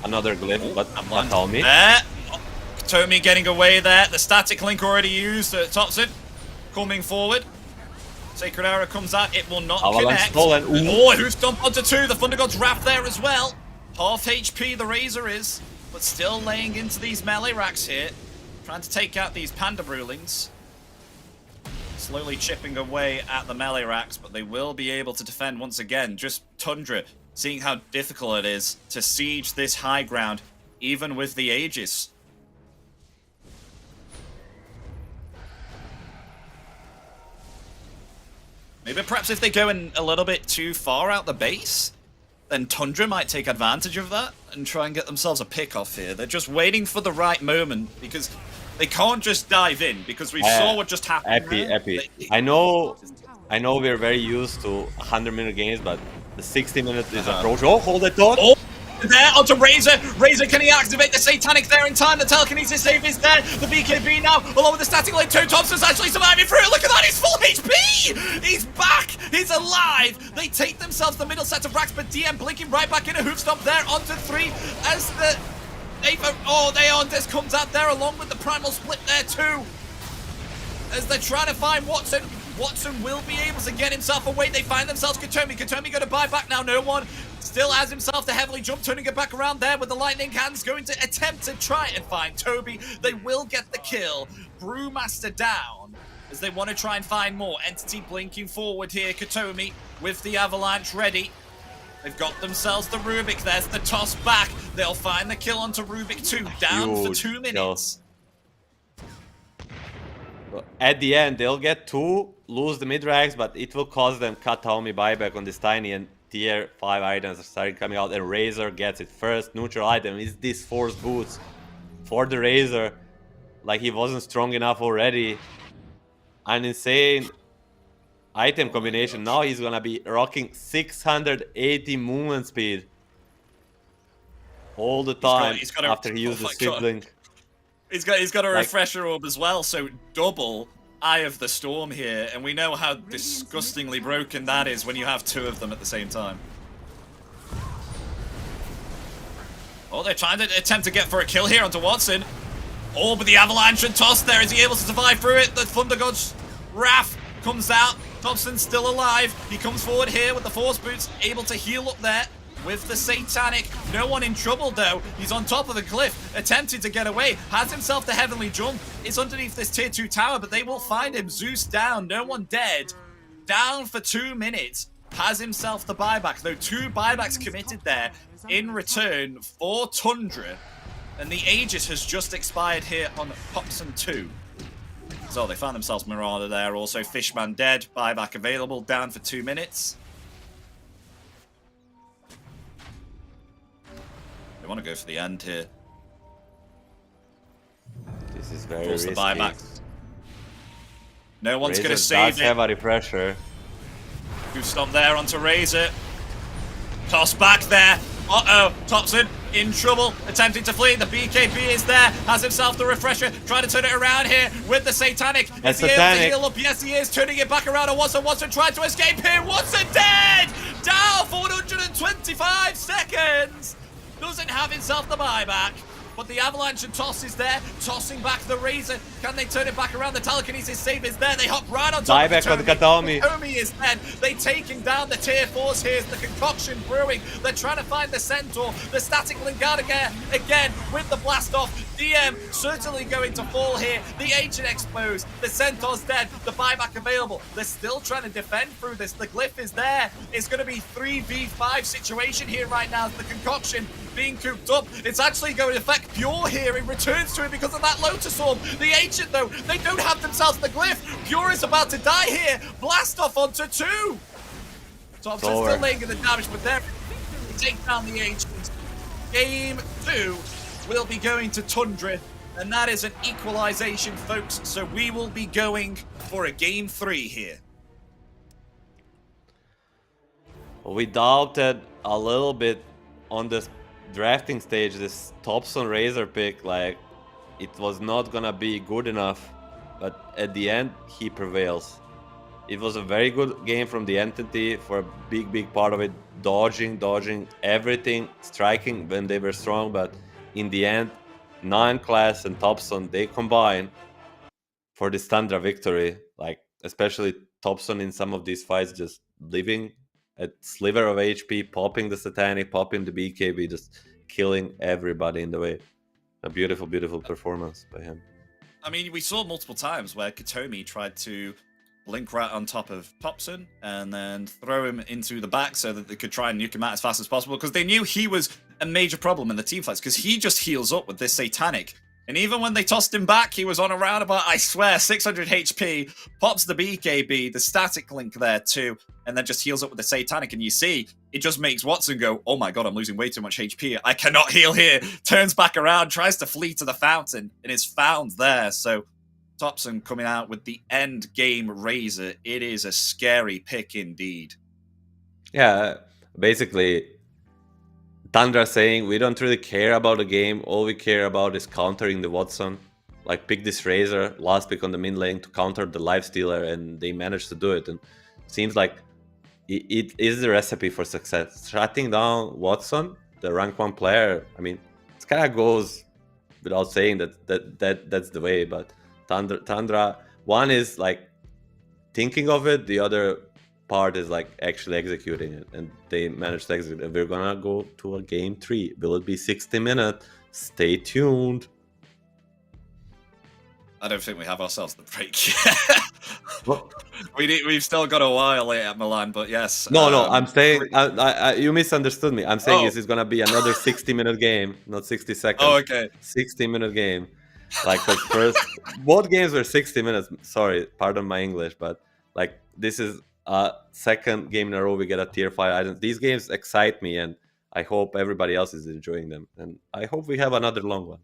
another glyph, but Kataomi. There. Tomy getting away there. The static link already used. Thompson coming forward. Sacred Arrow comes out. It will not connect. Stolen. Oh, who's dumped onto two? The Thunder God's Wrath there as well. Half HP the Razor is, but still laying into these melee racks here. Trying to take out these Panda Brewlings. Slowly chipping away at the melee racks, but they will be able to defend once again. Just Tundra, seeing how difficult it is to siege this high ground, even with the Aegis. Maybe perhaps if they go in a little bit too far out the base, then Tundra might take advantage of that and try and get themselves a pick off here. They're just waiting for the right moment because they can't just dive in, because we saw what just happened. Epi. I know we're very used to 100-minute games, but the 60-minute is approach. Oh, hold it on. Oh, there onto Razor. Razor, can he activate the Satanic there in time? The telekinesis save is there. The BKB now, along with the static link. Two Thompson's actually surviving through it. Look at that, he's full HP. He's back. He's alive. They take themselves the middle set of racks, but DM blinking right back in a hoof stomp there onto three as the This comes out there along with the Primal Split there too. As they're trying to find Watson. Watson will be able to get himself away. They find themselves Katomi. Katomi going to buy back now. No one still has himself to heavily jump, turning it back around there with the lightning hands, going to attempt to try and find Toby. They will get the kill. Brewmaster down as they want to try and find more. Entity blinking forward here. Katomi with the avalanche ready. They've got themselves the Rubik. There's the toss back. They'll find the kill onto Rubik 2. Down for 2 minutes. At the end, they'll get 2, lose the mid-ranks, but it will cost them Kataomi buyback on this Tiny, and tier 5 items are starting coming out, and Razor gets it first. Neutral item is this Force Boots for the Razor. Like he wasn't strong enough already. An insane item combination. Now he's gonna be rocking 680 movement speed all the time after he used the sibling. He's got a refresher orb as well, so double Eye of the Storm here, and we know how disgustingly broken that is when you have 2 of them at the same time. Oh, they're trying to attempt to get for a kill here onto Watson. Oh, but the avalanche and toss there. Is he able to survive through it? The Thunder God's Wrath comes out. Thompson's still alive. He comes forward here with the Force Boots, able to heal up there. with the Satanic. No one in trouble though. He's on top of the cliff, attempting to get away. Has himself the Heavenly Jump. Is underneath this tier 2 tower, but they will find him. Zeus down, no one dead. Down for 2 minutes. Has himself the buyback, though 2 buybacks committed there in return for Tundra. And the Aegis has just expired here on Popson 2. So they found themselves Marauder there. Also Fishman dead, buyback available, down for 2 minutes. They want to go for the end here. This is very Force risky. the buyback. No one's going to Razor save does it. have a refresher. Who stopped there onto Razor. Toss back there. Uh-oh, Thompson in trouble, attempting to flee. The BKB is there, has himself the refresher, trying to turn it around here with the Satanic. Is he able to heal up? Yes, he is, turning it back around. And Watson trying to escape here. Watson dead! Down for 125 seconds! Doesn't have himself the buyback. But the Avalanche and Toss is there, tossing back the Razor. Can they turn it back around? The telekinesis save is there. They hop right on top Dieback of on Kataomi. Kataomi is dead. They taking down the tier 4s here. The concoction brewing. They're trying to find the Centaur. The static link out again with the blast off. DM certainly going to fall here. The Ancient exposed. The Centaur's dead. The buyback available. They're still trying to defend through this. The glyph is there. It's going to be 3v5 situation here right now. The concoction being cooped up. It's actually going to affect Pure here. It returns to it because of that Lotus Orb. The Ancient, though, they don't have themselves the glyph. Pure is about to die here. Blast off onto 2. Thompson still laying in the damage, but they're take down the Ancient. Game 2 will be going to Tundra, and that is an equalization, folks. So we will be going for a game 3 here. We doubted a little bit on this drafting stage, this Thompson Razor pick, like it was not gonna be good enough, but at the end he prevails. It was a very good game from the Entity for a big part of it, dodging everything, striking when they were strong, but in the end 9 class and Thompson, they combine for this Tundra victory. Like especially Thompson in some of these fights just living a sliver of HP, popping the Satanic, popping the BKB, just killing everybody in the way. A beautiful performance by him. I mean, we saw multiple times where Kataomi tried to blink right on top of Thompson and then throw him into the back so that they could try and nuke him out as fast as possible, because they knew he was a major problem in the team fights, because he just heals up with this Satanic. And even when they tossed him back, he was on around about, I swear, 600 HP, pops the BKB, the static link there too, and then just heals up with the Satanic. And you see, it just makes Watson go, oh my god, I'm losing way too much HP. I cannot heal here. Turns back around, tries to flee to the fountain, and is found there. So Thompson coming out with the end game Razor. It is a scary pick indeed. Yeah, basically Tundra saying we don't really care about the game, all we care about is countering the Watson. Like pick this Razor, last pick on the mid lane to counter the Lifestealer, and they managed to do it. And seems like it is the recipe for success. Shutting down Watson, the rank 1 player, I mean, it kind of goes without saying that's the way, but Tundra, one is like thinking of it, the other part is like actually executing it, and they managed to execute it. We're gonna go to a game 3. Will it be 60 minutes? Stay tuned. I don't think we have ourselves the break yet. We've still got a while late at Milan, but yes. No, I'm saying you misunderstood me. I'm saying this is gonna be another 60-minute game, not 60 seconds. Oh, okay. 60-minute game. Like the first, both games were 60 minutes. Sorry, pardon my English, but like this is a second game in a row we get a tier 5 items. These games excite me, and I hope everybody else is enjoying them. And I hope we have another long one.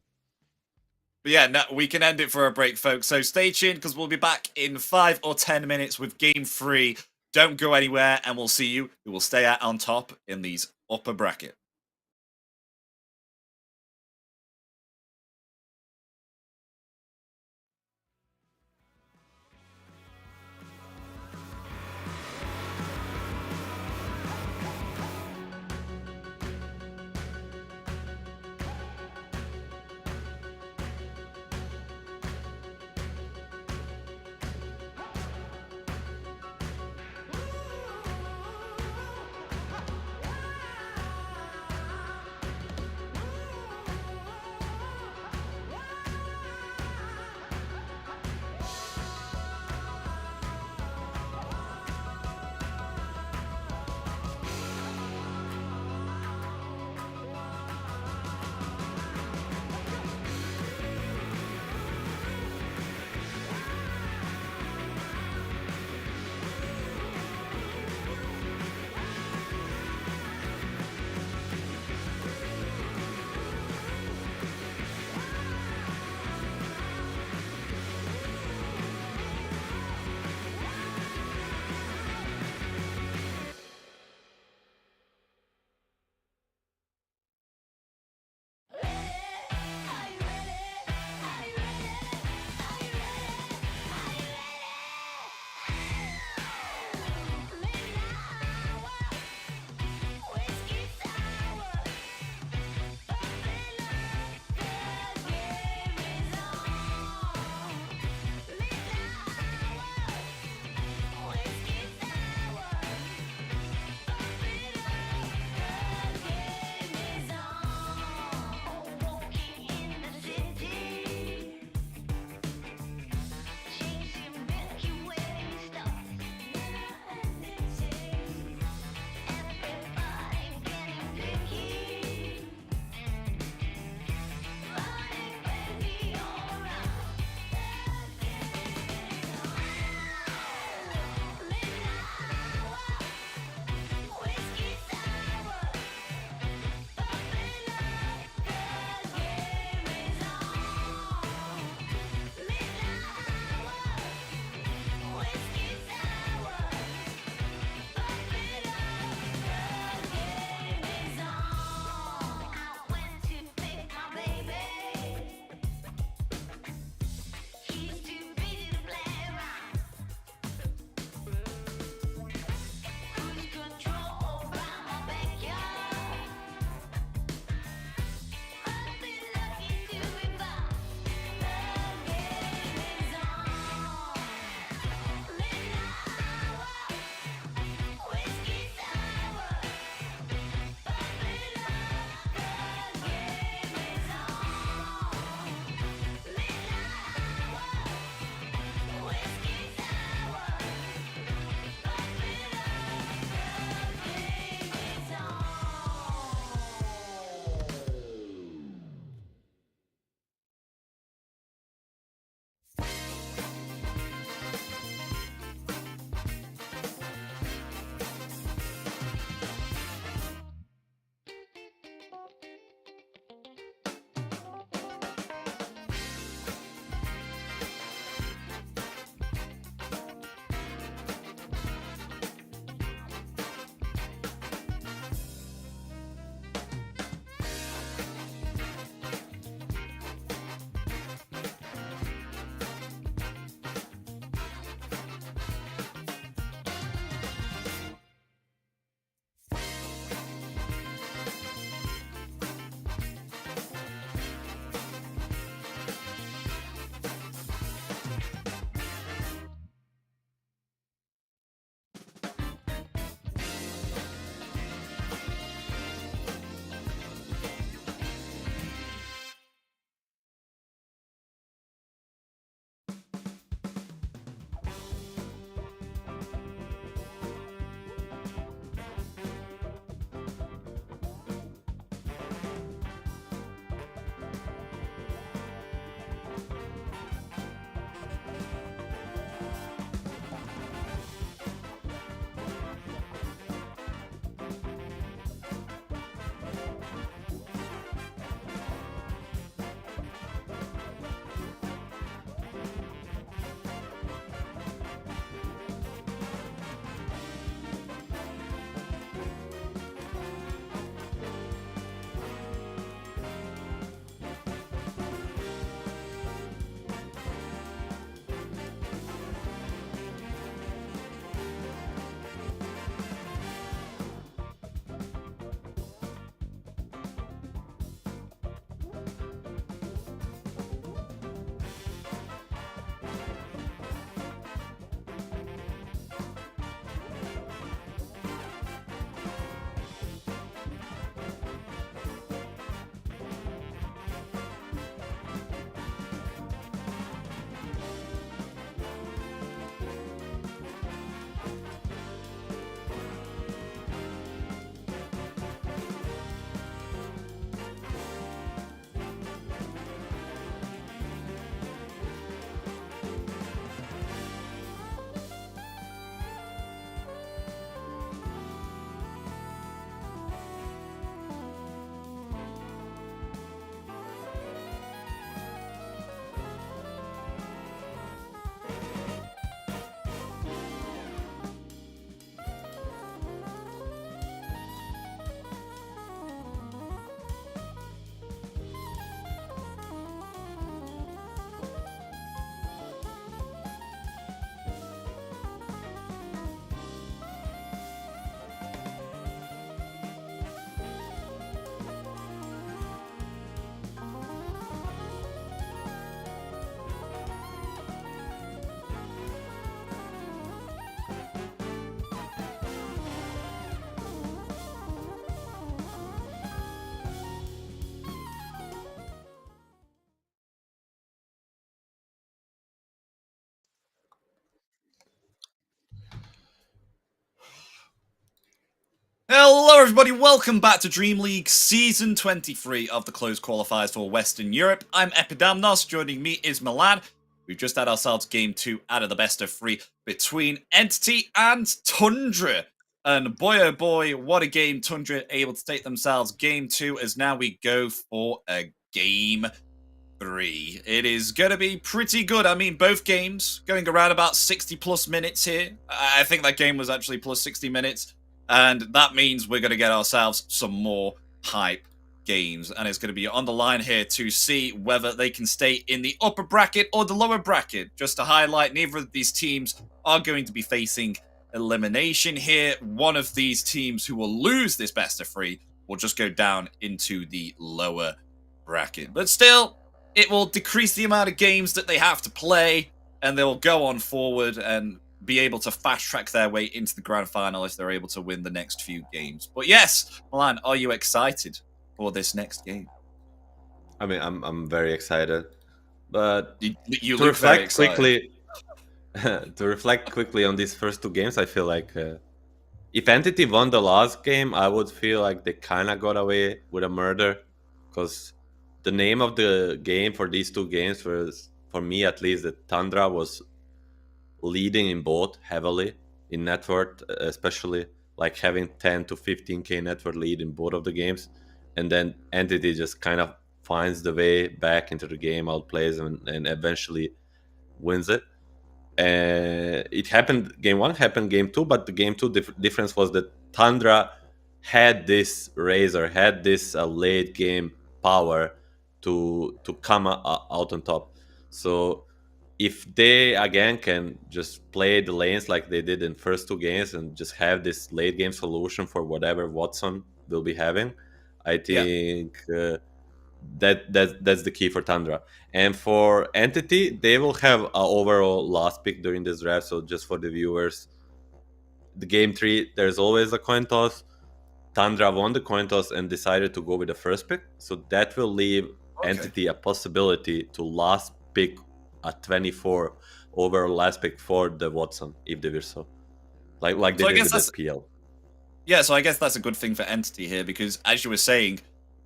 But yeah, no, we can end it for a break, folks. So stay tuned, because we'll be back in 5 or 10 minutes with game 3. Don't go anywhere, and we'll see you. We will stay out on top in these upper bracket. Hello everybody, welcome back to DreamLeague Season 23 of the closed qualifiers for Western Europe. I'm Epidamnos, joining me is Milan. We've just had ourselves Game 2 out of the best of 3 between Entity and Tundra. And boy oh boy, what a game. Tundra able to take themselves Game 2 as now we go for a Game 3. It is going to be pretty good. I mean, both games going around about 60 plus minutes here. I think that game was actually plus 60 minutes. And that means we're going to get ourselves some more hype games. And it's going to be on the line here to see whether they can stay in the upper bracket or the lower bracket. Just to highlight, neither of these teams are going to be facing elimination here. One of these teams who will lose this best of 3 will just go down into the lower bracket. But still, it will decrease the amount of games that they have to play, and they'll go on forward and be able to fast track their way into the grand final if they're able to win the next few games. But yes, Milan, are you excited for this next game? I mean, I'm very excited, but you to look very reflect excited. quickly, to reflect quickly on these first 2 games, I feel like if Entity won the last game, I would feel like they kind of got away with a murder, because the name of the game for these 2 games was, for me at least, that Tundra was leading in both heavily in net worth, especially like having 10 to 15k net worth lead in both of the games, and then Entity just kind of finds the way back into the game, outplays them, and eventually wins it. It happened game 1, happened game 2, but the game 2 difference was that Tundra had this razor, had this late game power to come out on top. So if they again can just play the lanes like they did in first 2 games and just have this late game solution for whatever Watson will be having, I think that's the key for Tundra. And for Entity, they will have an overall last pick during this draft. So just for the viewers, the game 3, there's always a coin toss. Tundra won the coin toss and decided to go with the first pick. So that will leave Entity a possibility to last pick at 24 over last pick for the Watson, if they were so. Like they did with the PL. Yeah, so I guess that's a good thing for Entity here, because as you were saying,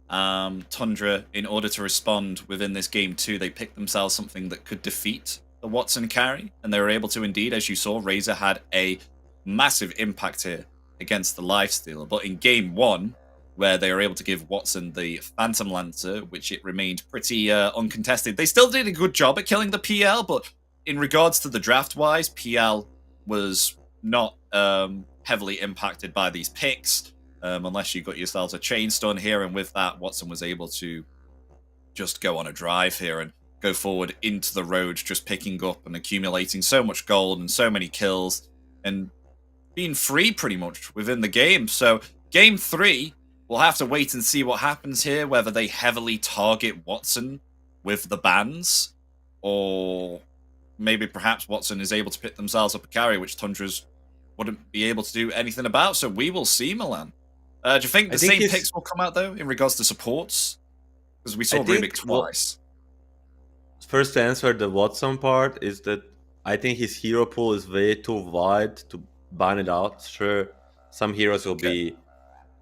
Tundra, in order to respond within this game 2, they picked themselves something that could defeat the Watson carry, and they were able to indeed. As you saw, Razor had a massive impact here against the Lifestealer. But in game 1, where they were able to give Watson the Phantom Lancer, which it remained pretty uncontested, they still did a good job at killing the PL, but in regards to the draft-wise, PL was not heavily impacted by these picks, unless you got yourselves a chain stun here, and with that, Watson was able to just go on a drive here and go forward into the road, just picking up and accumulating so much gold and so many kills, and being free pretty much within the game. So game 3, we'll have to wait and see what happens here, whether they heavily target Watson with the bans, or maybe perhaps Watson is able to pick themselves up a carry, which Tundra's wouldn't be able to do anything about. So we will see, Milan. Do you think the same picks will come out, though, in regards to supports? Because we saw Rubik twice. First to answer the Watson part is that I think his hero pool is way too wide to ban it out. Sure, some heroes will be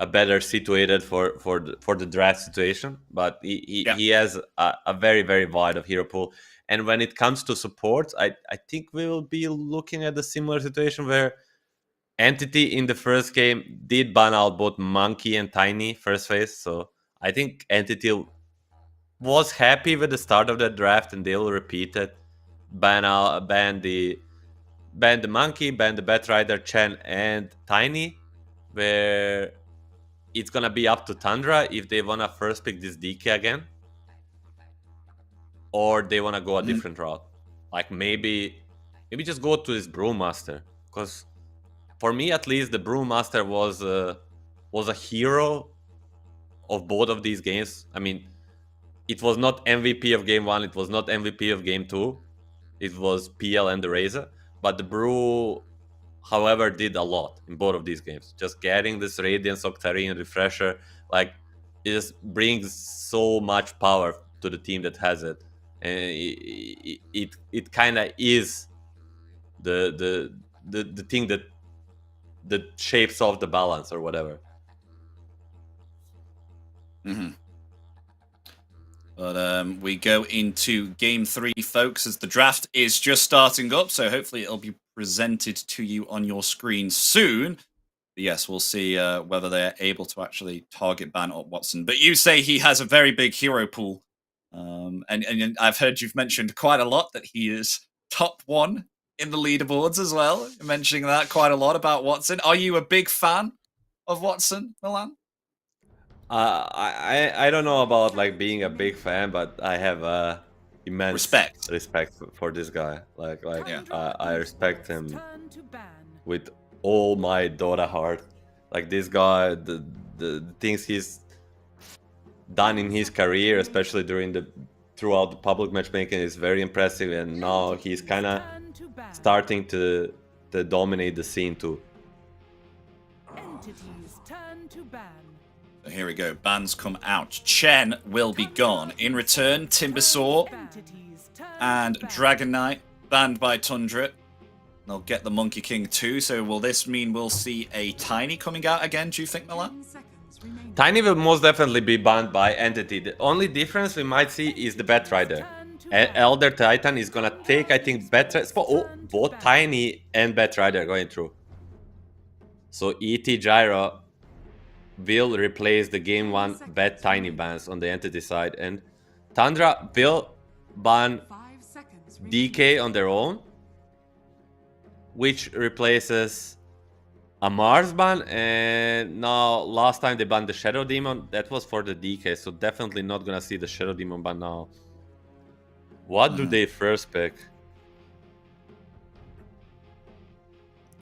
a better situated for the draft situation, but he has a very, very wide of hero pool. And when it comes to supports, I think we will be looking at a similar situation where Entity in the first game did ban out both Monkey and Tiny first phase. So I think Entity was happy with the start of the draft, and they'll repeat it. Ban the Monkey, ban the Batrider, Chen, and Tiny, where it's gonna be up to Tundra if they wanna first pick this DK again, or they wanna go a different route. Like maybe just go to this Brewmaster, because for me at least the Brewmaster was a hero of both of these games. I mean, it was not MVP of game 1, it was not MVP of game 2. It was PL and the Razor, but the Brew, however, did a lot in both of these games. Just getting this Radiance Octarine refresher, like, it just brings so much power to the team that has it, and it kind of is the thing that shapes off the balance or whatever. Mm-hmm. But we go into game 3, folks, as the draft is just starting up. So hopefully it'll be presented to you on your screen soon. But yes, we'll see whether they're able to actually target ban up Watson. But you say he has a very big hero pool. And I've heard you've mentioned quite a lot that he is top 1 in the leaderboards as well. You're mentioning that quite a lot about Watson. Are you a big fan of Watson, Milan? I don't know about like being a big fan, but I have immense respect for this guy. I respect him with all my Dota heart. Like this guy, the things he's done in his career, especially throughout the public matchmaking, is very impressive. And now he's kind of starting to dominate the scene too. Entities turn to ban. So here we go. Bans come out. Chen will be gone. In return, Timbersaw and Dragon Knight banned by Tundra. They'll get the Monkey King too. So will this mean we'll see a Tiny coming out again, do you think, Milan? Tiny will most definitely be banned by Entity. The only difference we might see is the Bat Rider. Elder Titan is gonna take, I think, both Tiny and Bat Rider going through. So ET Gyro will replace the game 1 Bat Tiny bans on the Entity side, and Tundra will ban DK on their own, which replaces a Mars ban. And now last time they banned the Shadow Demon, that was for the DK, so definitely not gonna see the Shadow Demon ban now. What do they first pick?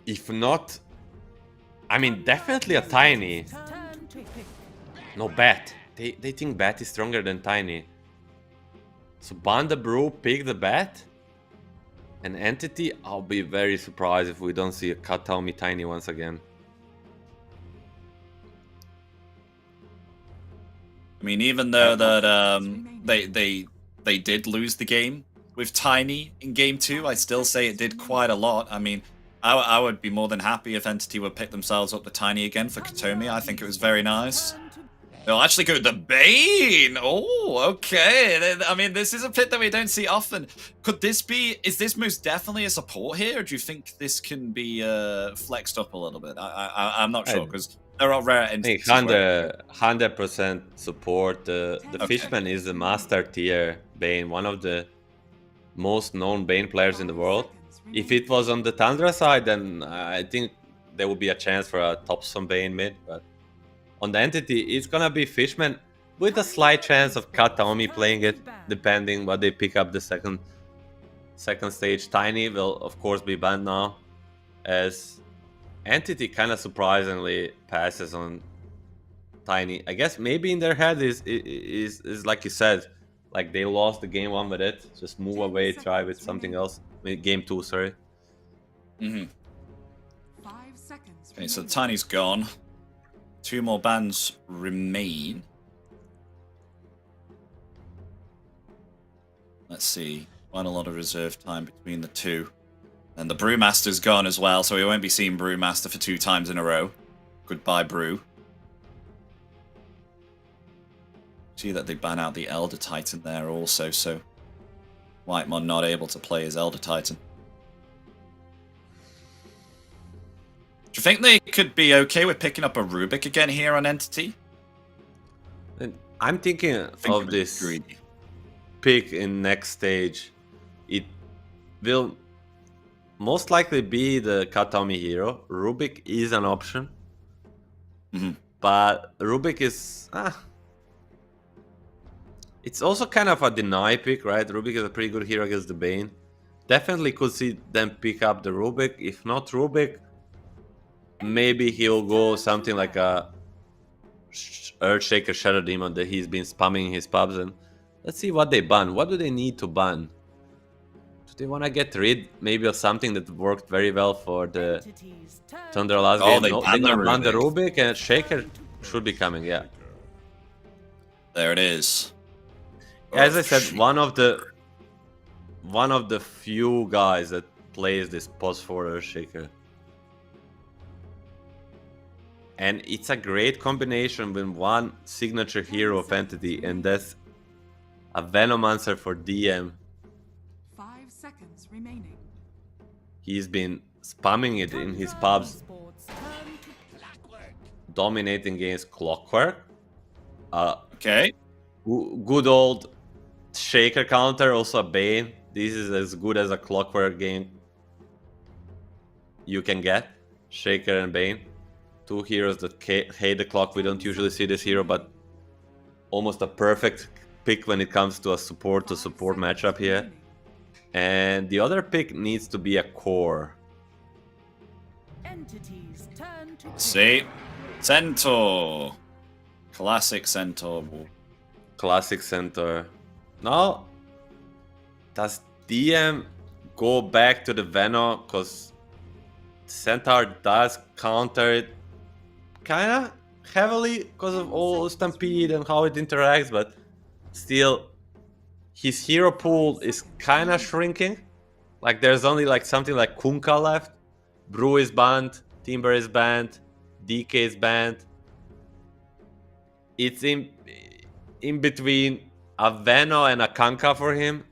If not, I mean, definitely a Tiny. No, Bat. They think Bat is stronger than Tiny. So ban the Brew, pick the Bat. An Entity, I'll be very surprised if we don't see a Kataomi Tiny once again. I mean, even though that they did lose the game with Tiny in game 2, I still say it did quite a lot. I mean, I would be more than happy if Entity would pick themselves up the Tiny again for Kataomi. I think it was very nice. They'll actually go with the Bane. Oh, okay. I mean, this is a pick that we don't see often. Could this be... Is this most definitely a support here, or do you think this can be flexed up a little bit? I'm not sure, because there are rare entities. 100% support. The Fishman is the master tier Bane, one of the most known Bane players in the world. If it was on the Tundra side, then I think there would be a chance for a top-some Bane mid, but on the Entity, it's gonna be Fishman with a slight chance of Kataomi playing it, depending what they pick up the second stage. Tiny will, of course, be banned now, as Entity kind of surprisingly passes on Tiny. I guess maybe in their head is like you said, like they lost the game 1 with it. Just move away, try with something else. Game 2, sorry. Mm-hmm. Okay, so Tiny's gone. 2 more bans remain. Let's see. Quite a lot of reserve time between the two. And the Brewmaster's gone as well, so we won't be seeing Brewmaster for 2 times in a row. Goodbye, Brew. See that they ban out the Elder Titan there also, so Whitemon not able to play his Elder Titan. Do you think they could be okay with picking up a Rubik again here on Entity? I'm thinking of this pick in next stage. It will most likely be the Kataomi hero. Rubik is an option. But Rubik is... It's also kind of a deny pick, right? Rubik is a pretty good hero against the Bane. Definitely could see them pick up the Rubik. If not Rubik, maybe he'll go something like a Earthshaker Shadow Demon that he's been spamming his pubs. And let's see what they ban. What do they need to ban? Do they want to get rid maybe of something that worked very well for the Thunder last game? They're gonna ban the Rubik, and Shaker should be coming, yeah. There it is. As I said, one of the few guys that plays this post for Earthshaker. And it's a great combination with one signature hero of Entity, and that's a Venomancer for DM. 5 seconds remaining. He's been spamming it in his pubs, dominating against Clockwork. Okay. Good old Shaker counter, also a Bane. This is as good as a Clockwork game you can get. Shaker and Bane. Two heroes that hate the clock. We don't usually see this hero, but almost a perfect pick when it comes to a support to support matchup here. And the other pick needs to be a core. Entities turn to See? Centaur. Classic Centaur. Classic Centaur. Now, does DM go back to the Veno? Because Centaur does counter it kind of heavily because of all Stampede and how it interacts, but still, his hero pool is kind of shrinking. Like, there's only like something like Kunkka left. Brew is banned. Timber is banned. DK is banned. It's in between a Veno and a Kanka for him.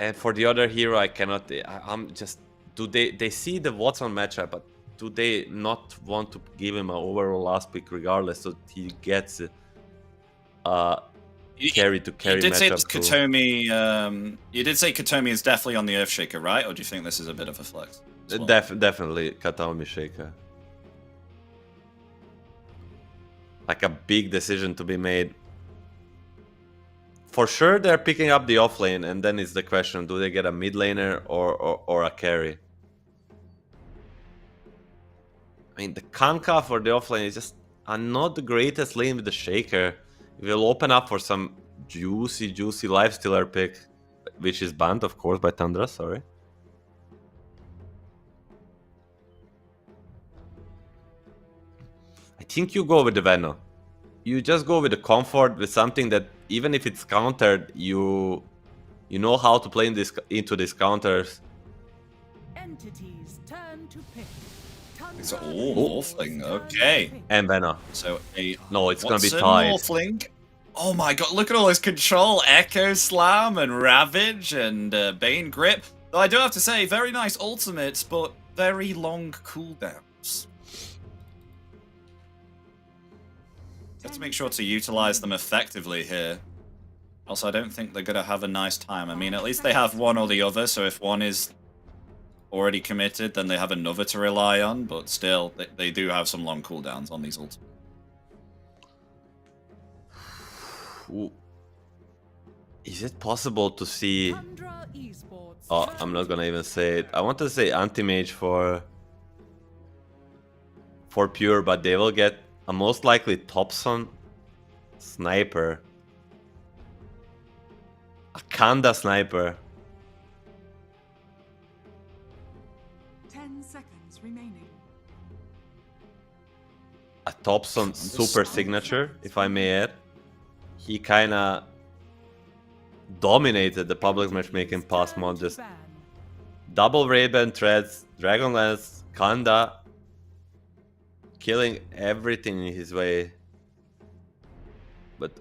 And for the other hero, I cannot. I'm just. Do they see the Watson matchup, but do they not want to give him an overall last pick regardless, so he gets carry to carry you did say matchup too? Katomi. You did say Katomi is definitely on the Earthshaker, right? Or do you think this is a bit of a flex? as well? Definitely Katomi Shaker. Like a big decision to be made. For sure, they're picking up the offlane, and then it's the question: do they get a mid laner or a carry? I mean, the Kanka for the offlane is just not the greatest lane with the Shaker. It will open up for some juicy lifestealer pick, which is banned, of course, by Tundra. Sorry. I think you go with the Venom. You just go with the comfort, with something that even if it's countered, you know how to play into these counters. Entities turn to pick. It's all Morphling, okay. And Venom. So No, it's gonna be what's a tied. Morphling? Oh my god, look at all this control. Echo Slam and Ravage and Bane Grip. Though I do have to say, very nice ultimates, but very long cooldowns. You have to make sure to utilize them effectively here. Also, I don't think they're going to have a nice time. I mean, at least they have one or the other, so if one is already committed, then they have another to rely on, but still, they do have some long cooldowns on these ultimates. Is it possible to see... Oh, I'm not gonna even say it. I want to say anti-mage for pure, but they will get a most likely Thompson sniper. A Kanda sniper. 10 seconds remaining. A Thompson super signature, if I may add. He kinda dominated the public matchmaking past month. Just double Ray-Ban threads, Dragonlance, Kanda, killing everything in his way. But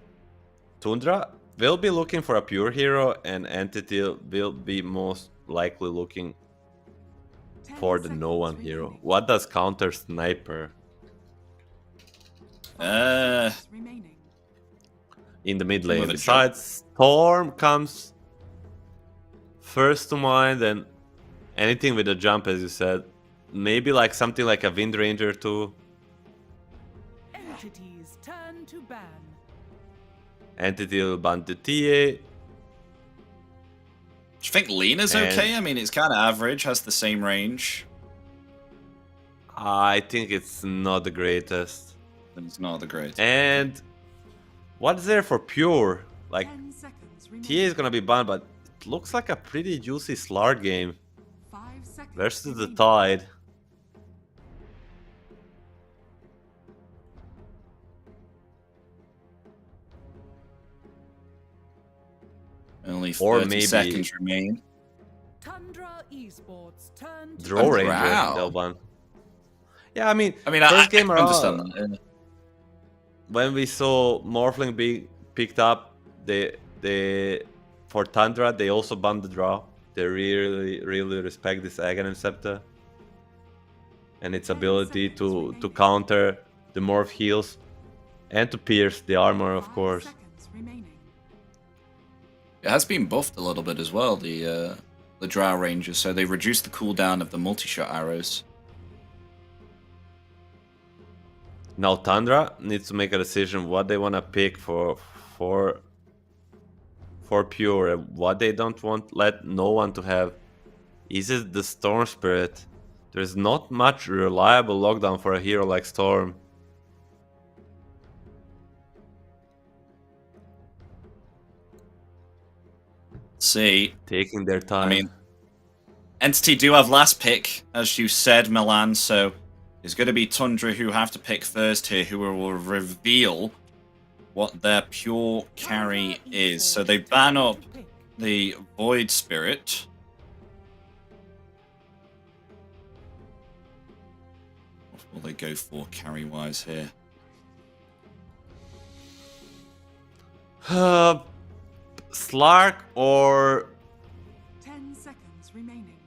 Tundra will be looking for a pure hero, and Entity will be most likely looking for the no one hero. What does counter sniper? In the mid lane. Besides, Storm comes first to mind, and anything with a jump, as you said. Maybe like something like a Wind Ranger too. Entities turn to ban. Entity will ban the TA. Do you think Lena's okay? I mean, it's kind of average, has the same range. I think it's not the greatest. It's not the greatest. And what's there for pure? Like, TA is gonna be banned, but it looks like a pretty juicy Slark game versus the Tide. Only Or 30 maybe seconds remain. Tundra Esports turn to Draw Ranger, Wow. that one. Yeah, I mean, I mean, first I game can understand that. Yeah. when we saw Morphling being picked up, they for Tundra they also banned the draw. They really respect this Aghanim Scepter and its 10 ability seconds to remaining. counter the morph heals and to pierce the armor, of 5 course. seconds remaining. It has been buffed a little bit as well, the Drow Rangers, so they reduced the cooldown of the multi-shot arrows. Now Tundra needs to make a decision what they want to pick for pure and what they don't want let no one to have. Is it the Storm Spirit? There's not much reliable lockdown for a hero like Storm. See, Taking their time. I mean, Entity do have last pick, as you said, Milan, so it's going to be Tundra who have to pick first here, who will reveal what their pure carry is. So they ban up the Void Spirit. What will they go for carry-wise here? Slark or 10 seconds remaining.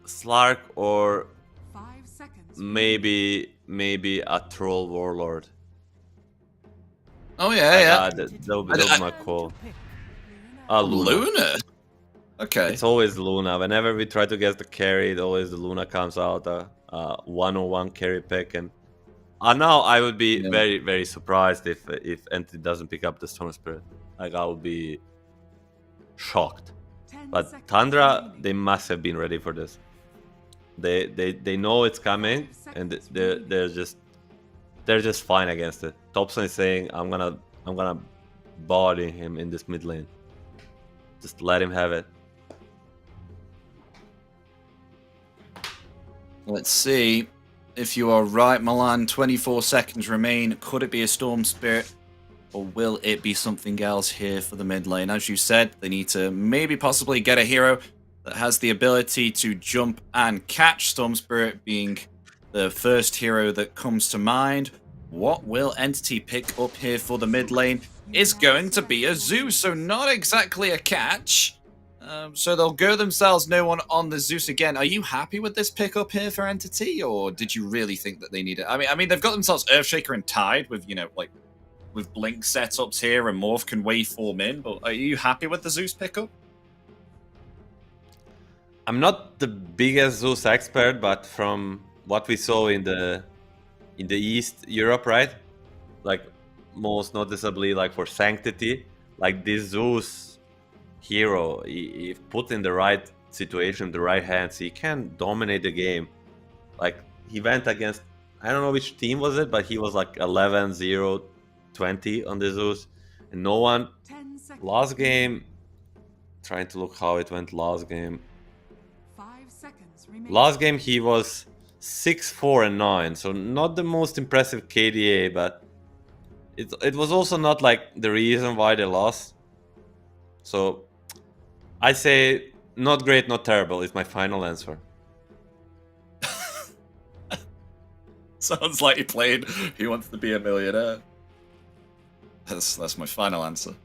Slark or 5 seconds. maybe a Troll Warlord. Oh, yeah. That would be my call. Luna. Luna? Okay. It's always Luna. Whenever we try to get the carry, it always the Luna comes out, 101 carry pick. And now I would be very, very surprised if Entity doesn't pick up the Storm Spirit. Like, I would be shocked. But Tundra, they must have been ready for this. They know it's coming, and they're just fine against it. Thompson is saying, I'm gonna body him in this mid lane. Just let him have it. Let's see if you are right, Milan. 24 seconds remain. Could it be a Storm Spirit, or will it be something else here for the mid lane? As you said, they need to maybe possibly get a hero that has the ability to jump and catch, Storm Spirit being the first hero that comes to mind. What will Entity pick up here for the mid lane? Is going to be a Zeus, so not exactly a catch. So they'll go themselves no one on the Zeus again. Are you happy with this pickup here for Entity, or did you really think that they need it? I mean, they've got themselves Earthshaker and Tide with, with Blink setups here, and Morph can waveform in, but are you happy with the Zeus pickup? I'm not the biggest Zeus expert, but from what we saw in the East Europe, right? Like, most noticeably, like for Sanctity, like this Zeus hero, if put in the right situation, the right hands, he can dominate the game. Like, he went against, I don't know which team was it, but he was like 11-0-20 on the Zeus, and no one. Last game, trying to look how it went last game. 5 seconds remaining. Last game he was 6-4-9, so not the most impressive KDA, but it was also not like the reason why they lost. So I say not great, not terrible is my final answer. Sounds like you played Who Wants to Be a Millionaire. That's my final answer.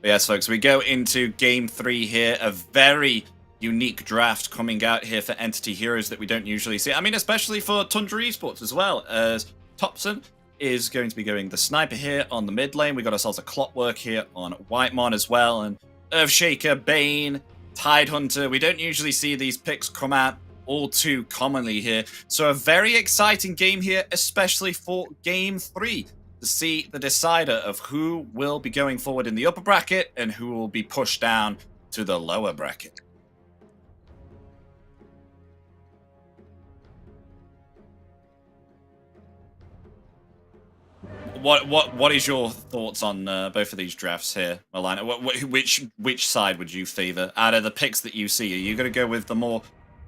But yes, folks, we go into Game 3 here. A very unique draft coming out here for Entity heroes that we don't usually see. I mean, especially for Tundra Esports as well, as Thompson is going to be going the Sniper here on the mid lane. We got ourselves a Clockwork here on Whitemon as well, and Earthshaker, Bane, Tidehunter. We don't usually see these picks come out all too commonly here. So a very exciting game here, especially for Game 3, to see the decider of who will be going forward in the upper bracket and who will be pushed down to the lower bracket. What is your thoughts on both of these drafts here, Alana? Which side would you favor out of the picks that you see? Are you going to go with the more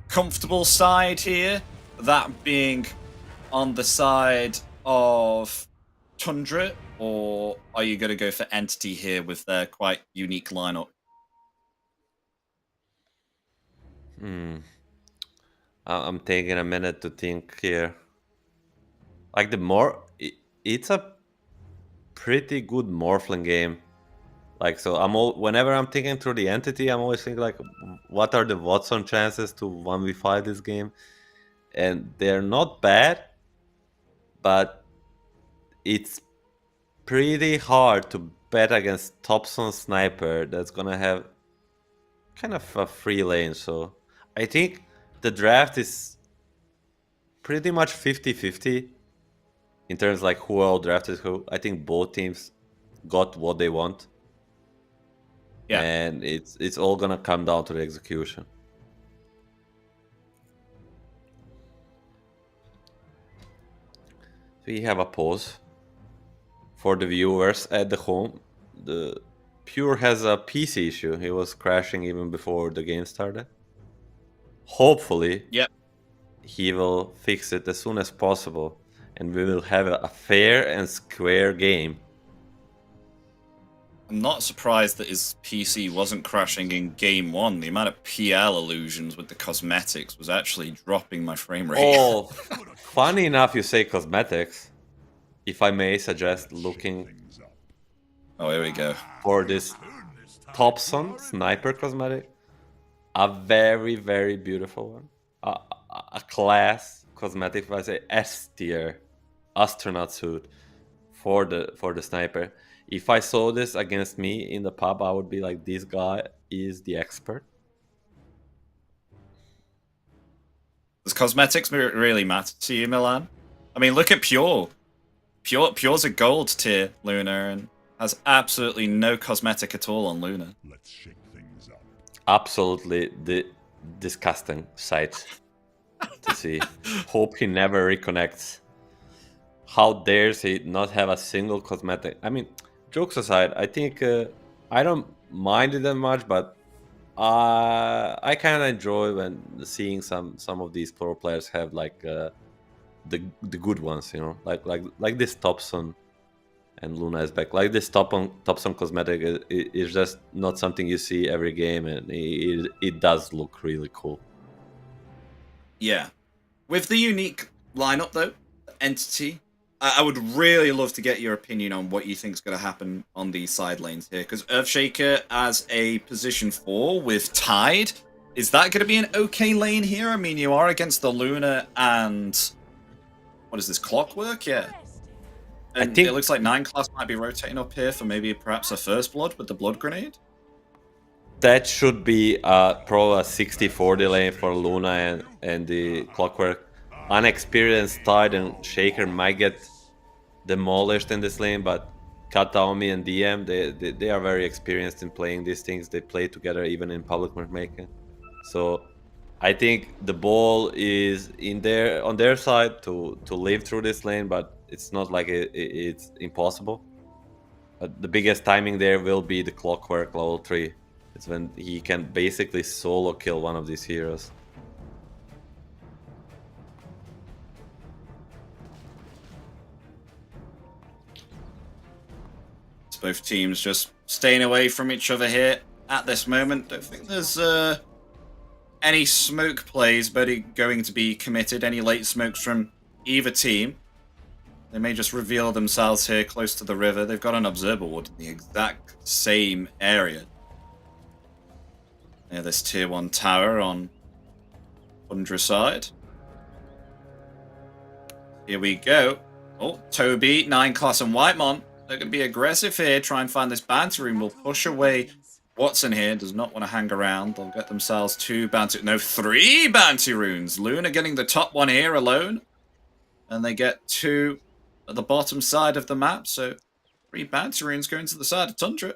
comfortable side here, that being on the side of Tundra, or are you going to go for Entity here with their quite unique lineup? I'm taking a minute to think here. Like it's a pretty good Morphling game. Like, so whenever I'm thinking through the entity, I'm always thinking like, what are the Watson chances to 1v5 this game? And they're not bad, but it's pretty hard to bet against Thompson Sniper that's gonna have kind of a free lane. So I think the draft is pretty much 50-50 in terms of like who all drafted who. I think both teams got what they want. Yeah. And it's all gonna come down to the execution. We have a pause for the viewers at the home. The Pure has a PC issue. He was crashing even before the game started. Hopefully, Yep. he will fix it as soon as possible, and we will have a fair and square game. I'm not surprised that his PC wasn't crashing in game one. The amount of PL illusions with the cosmetics was actually dropping my frame rate. Oh, funny enough, you say cosmetics. If I may suggest looking Oh, here we go. for this Thompson Sniper cosmetic, a very, very beautiful one. A class cosmetic, if I say S tier astronaut suit for the sniper. If I saw this against me in the pub, I would be like, this guy is the expert. Does cosmetics really matter to you, Milan? I mean, look at Pure. Pure's a gold tier Luna and has absolutely no cosmetic at all on Luna. Let's shake things up. Absolutely disgusting sight to see. Hope he never reconnects. How dares he not have a single cosmetic? I mean, jokes aside, I think I don't mind it that much, but I kind of enjoy when seeing some of these pro players have like the good ones, you know, like this Thompson and Luna is back. Like this Thompson cosmetic is just not something you see every game, and it does look really cool. Yeah. With the unique lineup, though, entity, I would really love to get your opinion on what you think is going to happen on these side lanes here. Because Earthshaker as a position 4 with Tide, is that going to be an okay lane here? I mean, you are against the Luna and... what is this, Clockwork? Yeah. And I think it looks like 9 class might be rotating up here for maybe perhaps a First Blood with the Blood Grenade. that should be probably a 60-40 lane for Luna and the Clockwork. Unexperienced Tide and Shaker might get demolished in this lane, but Kataomi and DM, they are very experienced in playing these things. They play together even in public matchmaking. So I think the ball is on their side to live through this lane, but it's not like it's impossible. But the biggest timing there will be the Clockwork level 3. It's when he can basically solo kill one of these heroes. It's both teams just staying away from each other here at this moment. Don't think there's any smoke plays going to be committed, any late smokes from either team. They may just reveal themselves here close to the river. They've got an observer ward in the exact same area. Near this tier 1 tower on Tundra side. Here we go. Oh, Toby, 9 class and Whitemon. They're going to be aggressive here, try and find this bounty rune. Will push away Watson here, does not want to hang around. They'll get themselves 3 bounty runes. Luna getting the top one here alone. And they get 2 at the bottom side of the map, so 3 bounty runes going to the side of Tundra.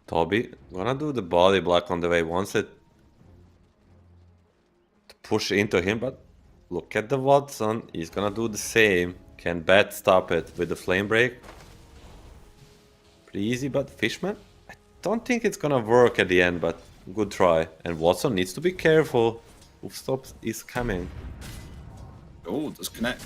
Toby gonna do the body block on the way, wants it to push into him, but look at the Watson, he's gonna do the same. Can Bat stop it with the flame break? Pretty easy, but Fishman? I don't think it's gonna work at the end, but good try. And Watson needs to be careful. Hoofstop is coming. Oh, disconnect.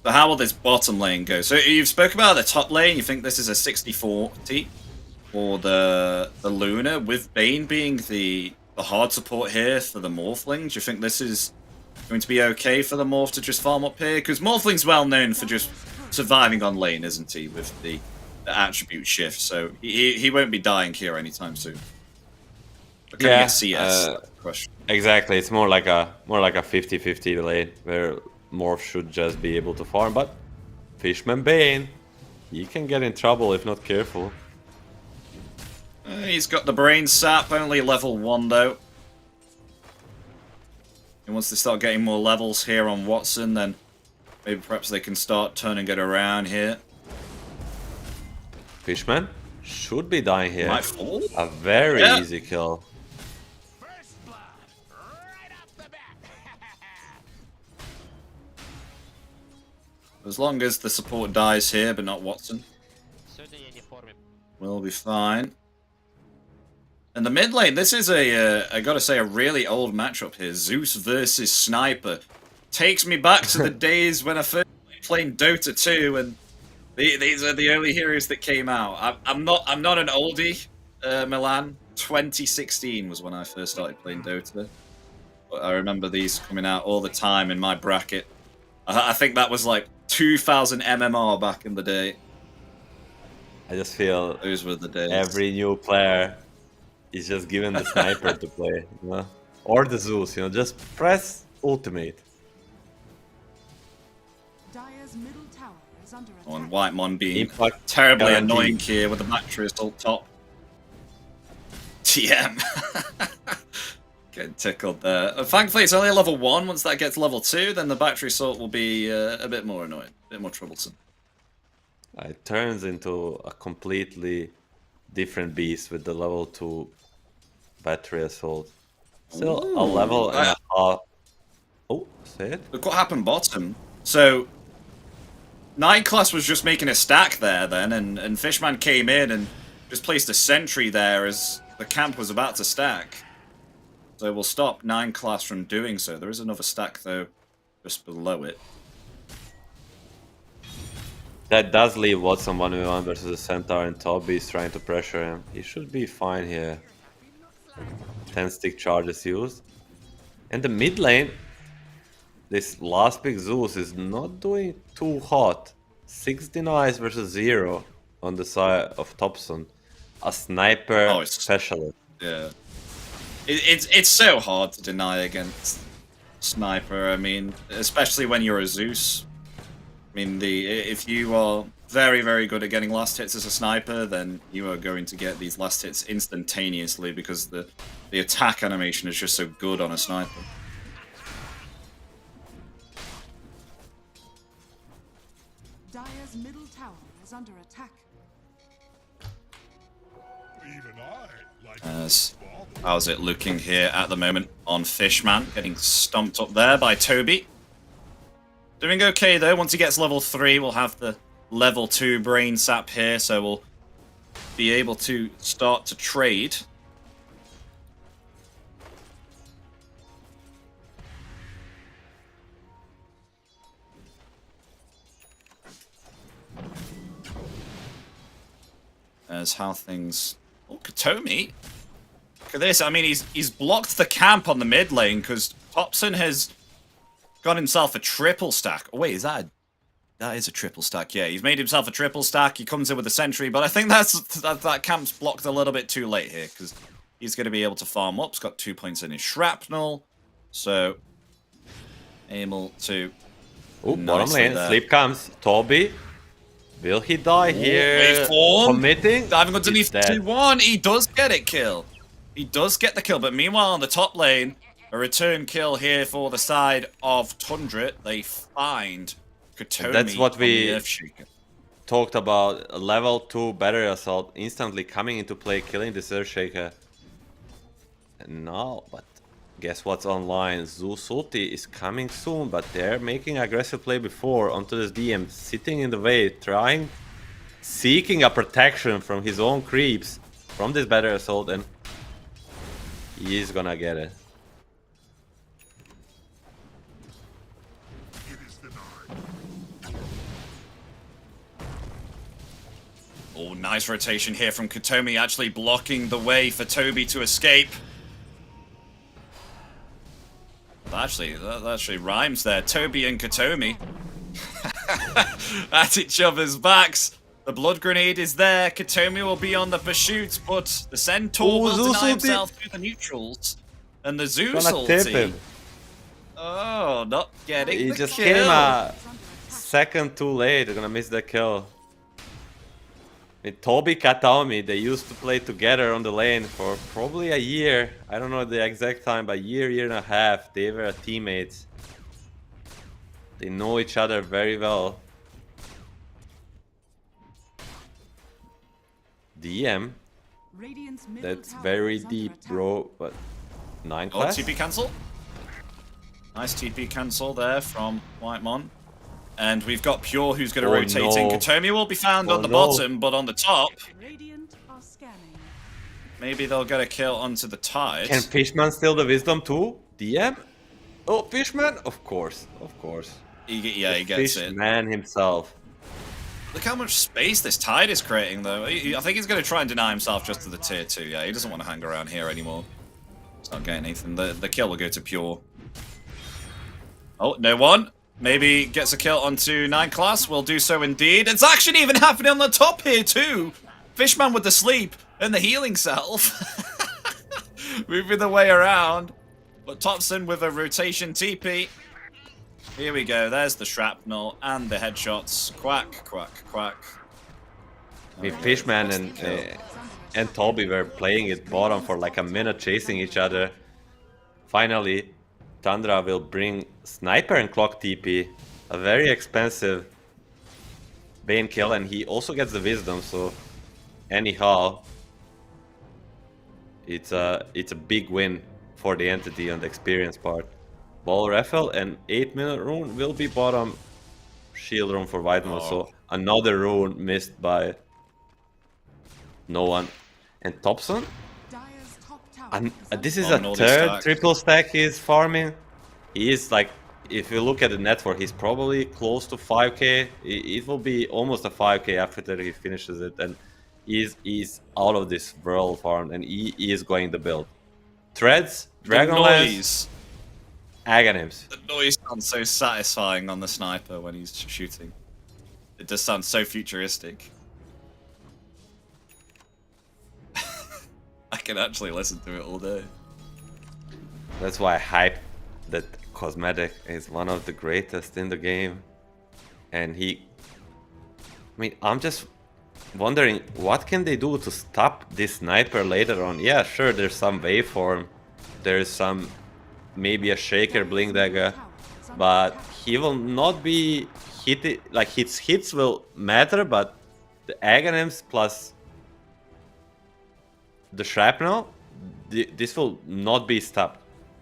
So how will this bottom lane go? So you've spoke about the top lane. You think this is a 60-40 for the Luna, with Bane being the hard support here for the Morphlings. Do you think this is going to be okay for the Morph to just farm up here? Because Morphling's well known for just surviving on lane, isn't he, with the attribute shift? So he won't be dying here anytime soon. But can he get CS? Question. Exactly. It's more like a 50-50 lane where Morph should just be able to farm, but Fishman Bane, he can get in trouble if not careful. He's got the brain sap, only level 1 though. And once they start getting more levels here on Watson, then maybe perhaps they can start turning it around here. Fishman should be dying here. Might fall. A very easy kill. First blood, right off the bat. As long as the support dies here, but not Watson, we'll be fine. And the mid lane, this is I gotta say, a really old matchup here. Zeus versus Sniper. Takes me back to the days when I first played Dota 2, and these are the early heroes that came out. I'm not an oldie, Milan. 2016 was when I first started playing Dota. But I remember these coming out all the time in my bracket. I think that was like 2000 MMR back in the day. I just feel Those were the days. every new player is just given the Sniper to play, you know? Or the Zeus, you know, just press ultimate. Dire's middle tower is under attack. On Whitemon being Impact terribly guaranteed. annoying here with the battery assault top. TM. Getting tickled there. Thankfully, it's only a level 1. Once that gets level 2, then the battery assault will be a bit more annoying, a bit more troublesome. It turns into a completely different beast with the level 2 battery assault. Still a level and a half. Oh, say it. Look what happened bottom. So, 9 class was just making a stack there then, and Fishman came in and just placed a sentry there as the camp was about to stack. So we'll stop 9 class from doing so. There is another stack though, just below it. That does leave Watson 1v1 versus a Centaur, and Toby is trying to pressure him. He should be fine here. 10 stick charges used. And the mid lane, this last pick Zeus is not doing too hot. 6 denies versus 0 on the side of Thompson. A sniper specialist. Yeah. It's so hard to deny against Sniper. I mean, especially when you're a Zeus. I mean, if you are very, very good at getting last hits as a Sniper, then you are going to get these last hits instantaneously because the attack animation is just so good on a Sniper. Dire's middle tower is under attack. How's it looking here at the moment on Fishman? Getting stomped up there by Toby. Doing okay though. Once he gets level 3, we'll have the level 2 brain sap here, so we'll be able to start to trade. As how things... Oh, Katomi. Look at this. I mean, he's blocked the camp on the mid lane because Thompson has got himself a triple stack. Oh, wait, is that is a triple stack. Yeah, he's made himself a triple stack. He comes in with a sentry, but I think that camp's blocked a little bit too late here because he's going to be able to farm up. He's got 2 points in his shrapnel, so able to... Oh, bottom lane, sleep comes. Toby. Will he die here? Committing? Diving underneath 2-1. He does get it kill. He does get the kill, but meanwhile on the top lane, a return kill here for the side of Tundra. They find Katomi. That's what we Earthshaker. talked about. A level 2 battery assault instantly coming into play, killing this Earthshaker. And now, but guess what's online? Zeus ulti is coming soon, but they're making aggressive play before onto this DM, sitting in the way, seeking a protection from his own creeps from this battery assault, and he's gonna get it. Oh, nice rotation here from Katomi, actually blocking the way for Toby to escape. That actually rhymes there. Toby and Katomi at each other's backs. The blood grenade is there. Katomi will be on the pursuit, but the Centaur will deny himself through the neutrals. And the Zeus ulti. Oh, not getting He the just kill. came a second too late. They're gonna miss the kill. Toby Katomi, they used to play together on the lane for probably a year. I don't know the exact time, but year and a half. They were teammates. They know each other very well. DM. That's very deep, bro. But 9 Oh, class? TP cancel. Nice TP cancel there from Whitemon. And we've got Pure who's going to rotate in. Katomi will be found on the bottom, but on the top. Maybe they'll get a kill onto the Tide. Can Fishman steal the Wisdom too? DM? Oh, Fishman? Of course, of course. He gets it. Fishman himself. Look how much space this Tide is creating, though. I think he's going to try and deny himself just to the tier 2. Yeah, he doesn't want to hang around here anymore. He's not getting anything. The kill will go to Pure. Oh, no one. Maybe gets a kill onto 9 class. Will do so indeed. It's actually even happening on the top here, too. Fishman with the sleep and the healing self. Moving the way around. But Thompson with a rotation TP. Here we go. There's the shrapnel and the headshots. Quack, quack, quack. I mean, Fishman and Toby were playing it bottom for like a minute, chasing each other. Finally, Tundra will bring Sniper and Clock TP. A very expensive Bane kill, and he also gets the Wisdom, so anyhow, it's a big win for the entity on the experience part. Ball Raffle and 8-minute rune will be bottom shield rune for Whitemon, so another rune missed by no one. And Thompson? And this is a third triple stack he's farming. He is like, if you look at the net worth, he's probably close to 5k. It will be almost a 5k after he finishes it, and he's out of this world farm, and he is going to build. Threads, Dragonlance, Aghanims. The noise sounds so satisfying on the Sniper when he's shooting. It does sound so futuristic. I can actually listen to it all day. That's why I hype that Cosmetic is one of the greatest in the game. And I mean, I'm just wondering, what can they do to stop this Sniper later on? Yeah, sure, there's some waveform. There's some, maybe a Shaker Blink Dagger. But he will not be hit. Like, his hits will matter, but the Aghanims plus the Shrapnel, this will not be stopped.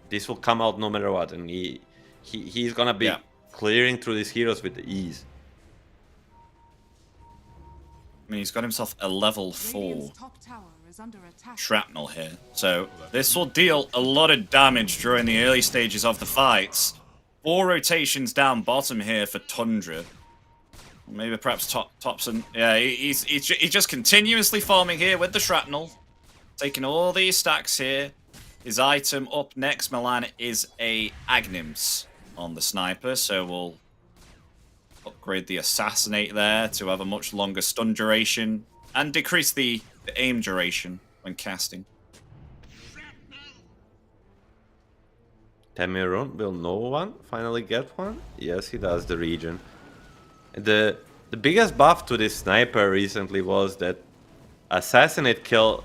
This will come out no matter what, and he's gonna be clearing through these heroes with ease. I mean, he's got himself a level 4 shrapnel here, so this will deal a lot of damage during the early stages of the fights. 4 rotations down bottom here for Tundra. Maybe perhaps Thompson. Yeah, he's just continuously farming here with the shrapnel, taking all these stacks here. His item up next, Milan, is a Aghanims on the Sniper, so we'll upgrade the Assassinate there to have a much longer stun duration and decrease the aim duration when casting. Temirun, will no one finally get one? Yes, he does, the region. The biggest buff to this Sniper recently was that Assassinate kill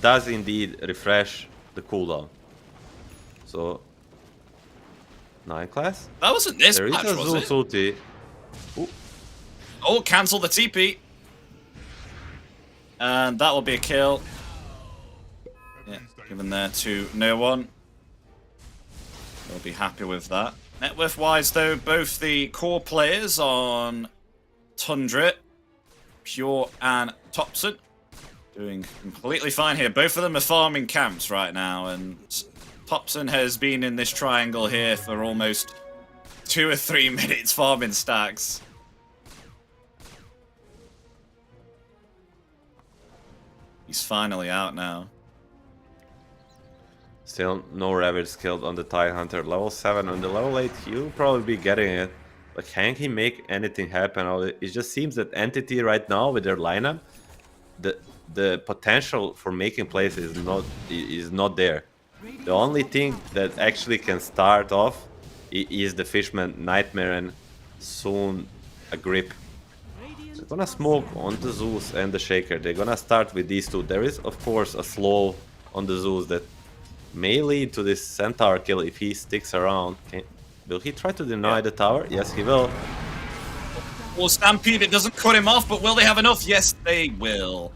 does indeed refresh the cooldown. So 9 class? That wasn't this there patch, is a was it? Zeus ulti. Oh, cancel the TP. And that will be a kill. Yeah, given there to no one. They'll be happy with that. Net worth wise though, both the core players on Tundra, Pure and Thompson, doing completely fine here. Both of them are farming camps right now, and Thompson has been in this triangle here for almost 2 or 3 minutes farming stacks. He's finally out now. Still no Ravage killed on the Tidehunter. Level 7. On the level 8, he'll probably be getting it. But can he make anything happen? It just seems that Entity right now with their lineup, the potential for making plays is not there. The only thing that actually can start off is the Fishman Nightmare and soon a Grip. They're gonna smoke on the Zeus and the Shaker. They're gonna start with these two. There is of course a slow on the Zeus that may lead to this Centaur kill if he sticks around. Will he try to deny the tower? Yes, he will. Well, Stampede, it doesn't cut him off, but will they have enough? Yes, they will.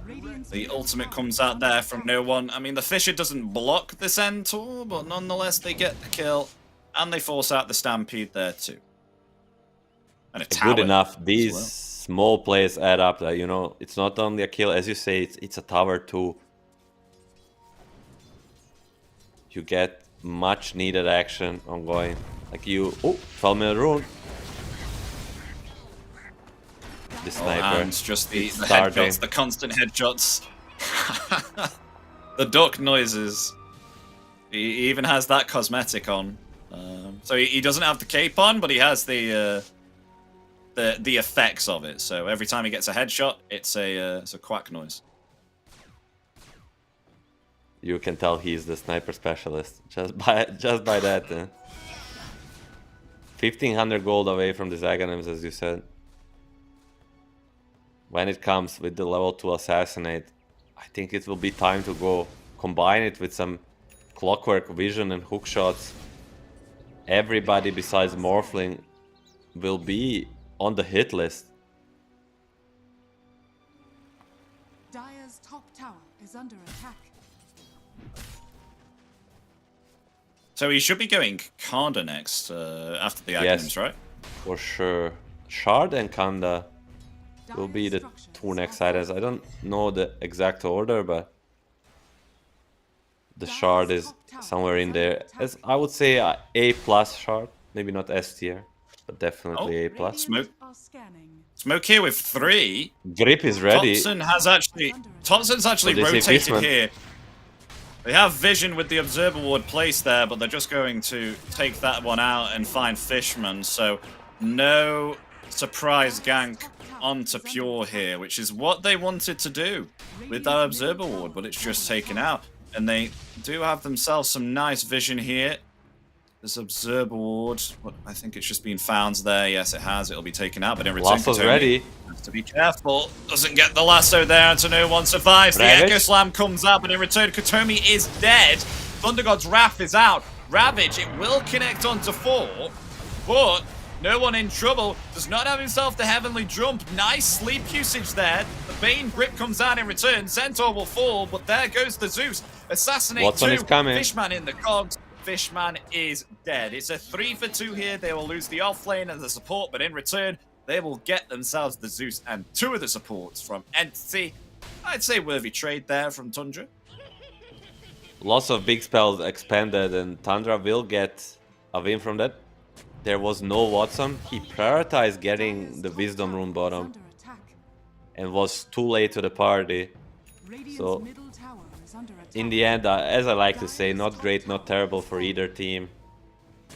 The ultimate comes out there from no one. I mean, the Fisher doesn't block the Centaur, but nonetheless, they get the kill, and they force out the Stampede there too. And a tower. Good enough. These small plays add up. You know, it's not only a kill, as you say, it's a tower too. You get much needed action ongoing. Like you... Oh, 12-minute rune. The sniper. And just the headshots, the constant headshots. The duck noises. He even has that cosmetic on. So he doesn't have the cape on, but he has the effects of it. So every time he gets a headshot, it's a quack noise. You can tell he's the sniper specialist just by that. 1500 gold away from the Zaghanams, as you said. When it comes with the level 2 assassinate, I think it will be time to go combine it with some clockwork vision and hook shots. Everybody besides Morphling will be on the hit list. Dire's top tower is under attack. So he should be going Kanda next after the Aghanims, Yes. right? For sure. Shard and Kanda will be the two next items. I don't know the exact order, but the Shard is somewhere in there. As I would say A+ Shard, maybe not S tier, but definitely A+. Smoke. Smoke here with 3. Grip is ready. Thompson's actually So they say rotated Fishman. here. They have vision with the Observer Ward placed there, but they're just going to take that one out and find Fishman. So no surprise gank onto Pure here, which is what they wanted to do with that Observer Ward, but it's just taken out. And they do have themselves some nice vision here. This Observer Ward, I think it's just been found there. Yes, it has. It'll be taken out, but in return, Lasso's Katomi ready. has to be careful. Doesn't get the lasso there, and so no one survives. Ravage. The Echo Slam comes up, but in return, Katomi is dead. Thunder God's Wrath is out. Ravage, it will connect onto 4, but no one in trouble. Does not have himself the Heavenly Jump. Nice sleep usage there. The Bane Grip comes out in return. Centaur will fall, but there goes the Zeus. Assassinate Watson 2. is coming. Fishman in the cogs. Fishman is dead. It's a 3 for 2 here. They will lose the offlane and the support, but in return, they will get themselves the Zeus and 2 of the supports from Entity. I'd say worthy trade there from Tundra. Lots of big spells expanded, and Tundra will get a win from that. There was no Watson. He prioritized getting the Wisdom Rune bottom and was too late to the party. So in the end, as I like to say, not great, not terrible for either team.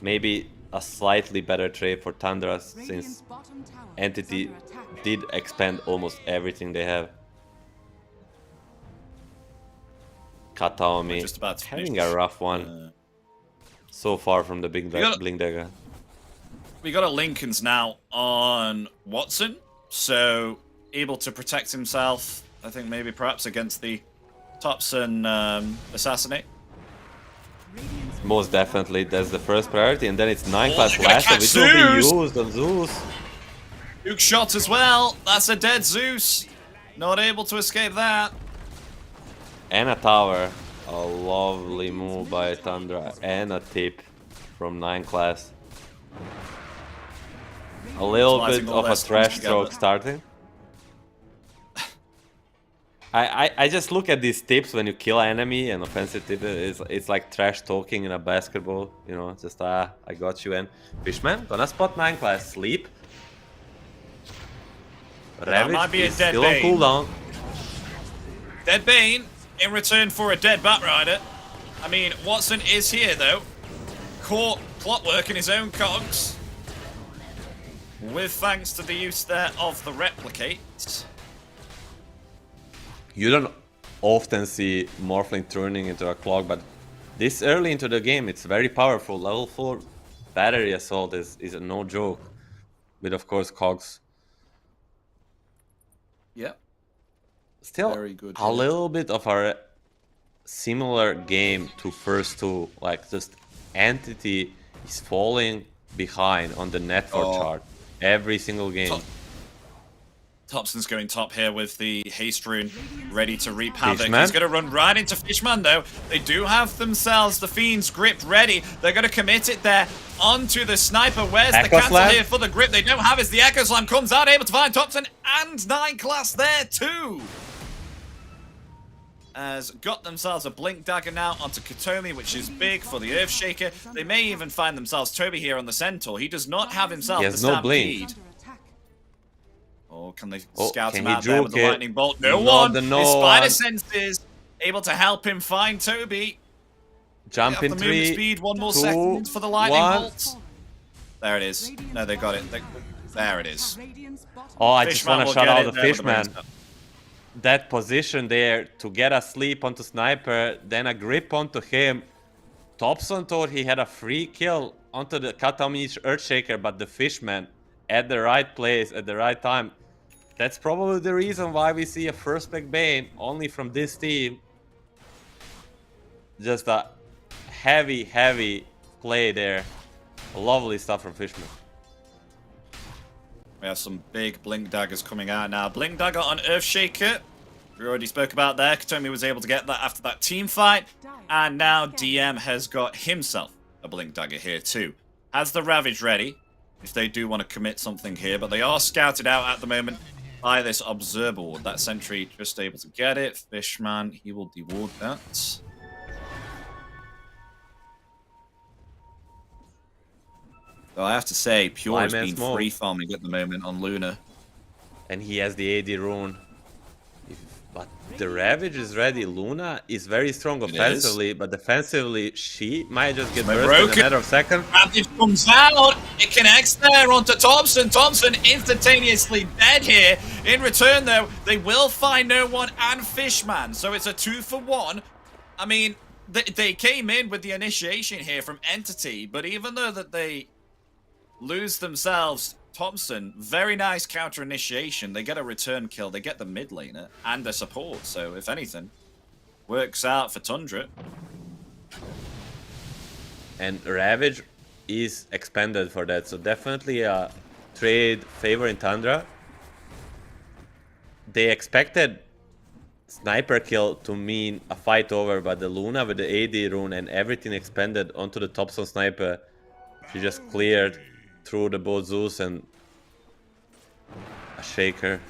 Maybe a slightly better trade for Tundra, since Entity did expand almost everything they have. Kataomi Just about to having finish. a rough one so far from the Blink Dagger. We got a Lincoln's now on Watson, so able to protect himself, I think maybe perhaps against the Thompson Assassinate. Most definitely, that's the first priority, and then it's 9 Oh, class they're gonna Lasso, catch which will be Zeus! used on Zeus. Duke shot as well. That's a dead Zeus. Not able to escape that. And a tower. A lovely move by Tundra, and a tip from 9 class. A little bit Utilizing all of their a skills trash together. stroke starting. I just look at these tips when you kill an enemy, and offensive tip it's like trash talking in a basketball, you know, just I got you. And Fishman gonna spot 9 class, sleep. That might Ravage be a is dead still on Bane. cooldown. Dead Bane in return for a dead Batrider. I mean, Watson is here, though. Caught clockwork in his own cogs. With thanks to the use there of the replicate. You don't often see Morphling turning into a clog, but this early into the game, it's very powerful. Level 4 battery assault is no joke. With, of course, cogs. Yep. Still, Very good a little bit of a similar game to first two. Like, just Entity is falling behind on the network chart every single game. Thompson's going top here with the haste rune, ready to reap havoc. Fishman? He's going to run right into Fishman, though. They do have themselves the Fiend's grip ready. They're going to commit it there onto the sniper. Where's the Echo cancel Slam? here for the grip? They don't have it. The Echo Slam comes out, able to find Thompson and 9 class there, too. Has got themselves a Blink Dagger now onto Katomi, which is big for the Earthshaker. They may even find themselves Toby here on the Centaur. He does not have himself He the has no blink. Stampede. Or can they Oh, scout can him he out there with the juke it? lightning bolt? No Not one. the His no spider one. senses able to help him find Toby. Jump in Up the movement 3, speed, 1 more 2, second for the lightning 1. bolt. There it is. No, they got it. There it is. Oh, I just Fishman want to will shout get out it the there with the Fishman. brain That position there to get a sleep onto Sniper, then a grip onto him. Thompson thought he had a free kill onto the Katami Earthshaker, but the Fishman at the right place at the right time. That's probably the reason why we see a first pick Bane only from this team. Just a heavy play there. Lovely stuff from Fishman. We have some big Blink Daggers coming out now. Blink Dagger on Earthshaker. We already spoke about that. Katomi was able to get that after that team fight. And now DM has got himself a Blink Dagger here too. Has the Ravage ready, if they do want to commit something here. But they are scouted out at the moment by this Observer Ward. That Sentry just able to get it. Fishman, he will deward that. So I have to say, Pure has been free farming at the moment on Luna. And he has the AD rune. But the Ravage is ready. Luna is very strong offensively, but defensively, she might just get burst in a matter of seconds. Ravage comes out. It connects there onto Thompson. Thompson instantaneously dead here. In return, though, they will find no one and Fishman. So it's a 2-for-1. I mean, they came in with the initiation here from Entity, but even though that they lose themselves Thompson, very nice counter initiation. They get a return kill. They get the mid laner and a support. So if anything, works out for Tundra. And Ravage is expanded for that. So definitely a trade favor in Tundra. They expected sniper kill to mean a fight over, but the Luna with the AD rune and everything expanded onto the Thompson sniper. She just cleared through the both Zeus and a Shaker.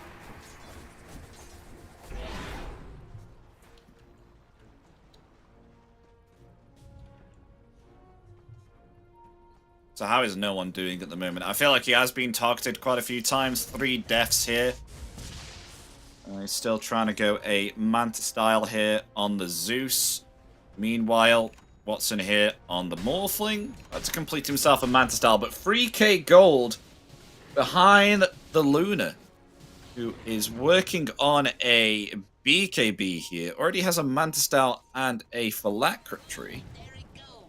So how is no one doing at the moment? I feel like he has been targeted quite a few times. 3 deaths here. He's still trying to go a Manta style here on the Zeus. Meanwhile, Watson here on the Morphling. To complete himself a Manta style, but 3k gold behind the Luna, who is working on a BKB here. Already has a Manta style and a Phylactery.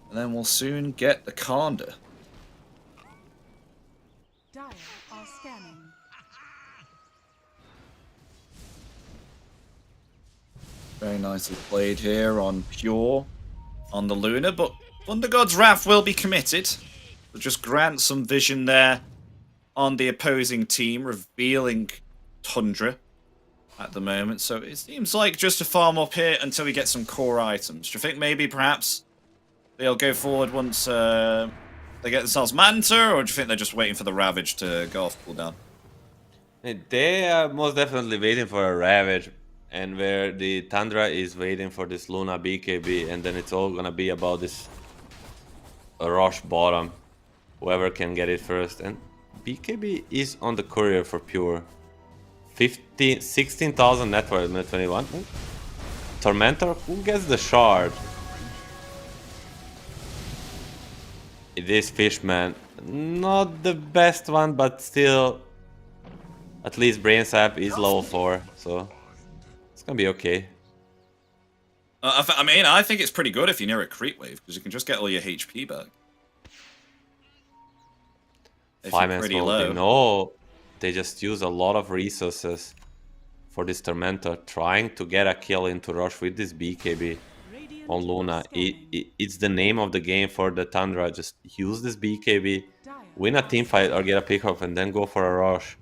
And then we'll soon get the Conda. Dire are scanning. Very nicely played here on Pure, on the Luna, but Thunder God's Wrath will be committed. So just grant some vision there on the opposing team, revealing Tundra at the moment. So it seems like just a farm up here until we get some core items. Do you think maybe perhaps they'll go forward once they get themselves Manta, or do you think they're just waiting for the Ravage to go off cooldown? They are most definitely waiting for a Ravage, and where the Tundra is waiting for this Luna BKB, and then it's all gonna be about this rush bottom, whoever can get it first. And BKB is on the courier for Pure. 16,000 net worth, minute 21. Ooh. Tormentor, who gets the shard? It is Fishman. Not the best one, but still, at least Brain Sap is level 4, so it's gonna be okay. I mean, I think it's pretty good if you're near a creep wave, because you can just get all your HP back. If you're pretty low. No, they just use a lot of resources for this Tormentor, trying to get a kill into Rush with this BKB on Luna. It's the name of the game for the Tundra. Just use this BKB, win a team fight or get a pickup, and then go for a Rush.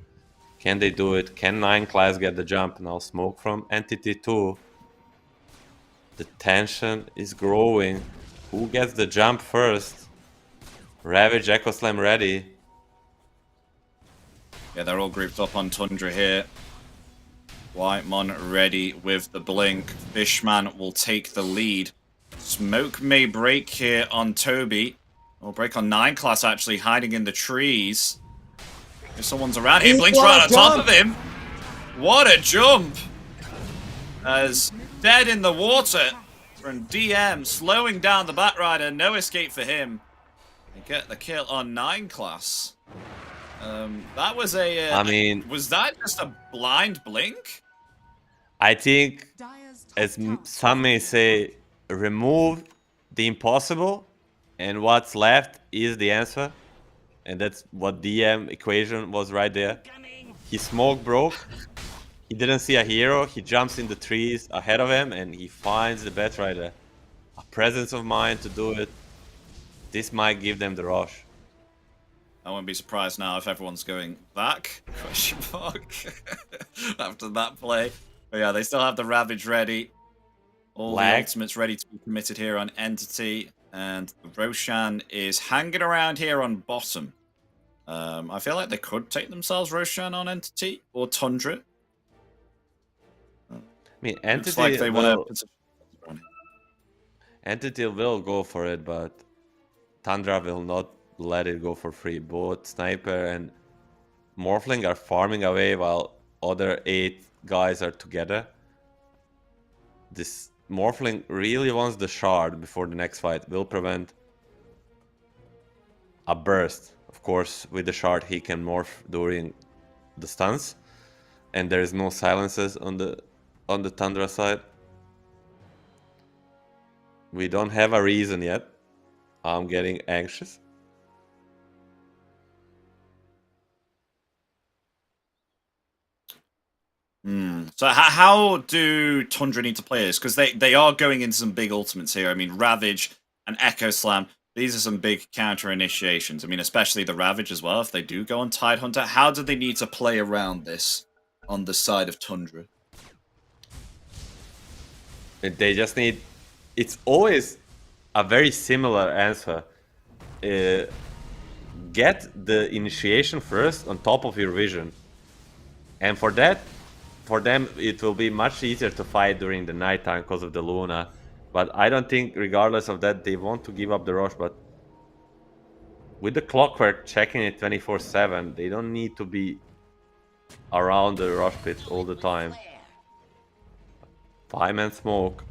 Can they do it? Can 9 class get the jump? Now smoke from Entity 2. The tension is growing. Who gets the jump first? Ravage, Echo Slam ready. Yeah, they're all grouped up on Tundra here. Whitemon ready with the blink. Fishman will take the lead. Smoke may break here on Toby. Or break on 9 class actually, hiding in the trees. If someone's around here, Blink's right on top of him. What a jump! As dead in the water from DM, slowing down the Batrider. No escape for him. They get the kill on 9 class. That was a... I mean... Was that just a blind blink? I think, as some may say, remove the impossible, and what's left is the answer. And that's what DM equation was right there. His smoke broke. He didn't see a hero. He jumps in the trees ahead of him, and he finds the Batrider. A presence of mind to do it. This might give them the rush. I wouldn't be surprised now if everyone's going back, question mark, after that play. But yeah, they still have the Ravage ready. All the ultimates ready to be committed here on Entity. And Roshan is hanging around here on bottom. I feel like they could take themselves Roshan on Entity or Tundra. I mean, Entity, like they want to... Entity will go for it, but Tundra will not let it go for free. Both Sniper and Morphling are farming away while other 8 guys are together. This Morphling really wants the shard before the next fight. Will prevent a burst. Of course, with the shard he can morph during the stuns, and there is no silences on the Tundra side. We don't have a reason yet. I'm getting anxious. So how do Tundra need to play this? Because they are going into some big ultimates here. I mean, Ravage and Echo Slam, these are some big counter initiations. I mean, especially the Ravage as well, if they do go on Tidehunter. How do they need to play around this on the side of Tundra? They just need... It's always a very similar answer. Get the initiation first on top of your vision. And for that, for them, it will be much easier to fight during the nighttime because of the Luna. But I don't think, regardless of that, they want to give up the rush. But with the Clockwork checking it 24/7, they don't need to be around the rush pit all the time. 5-man smoke.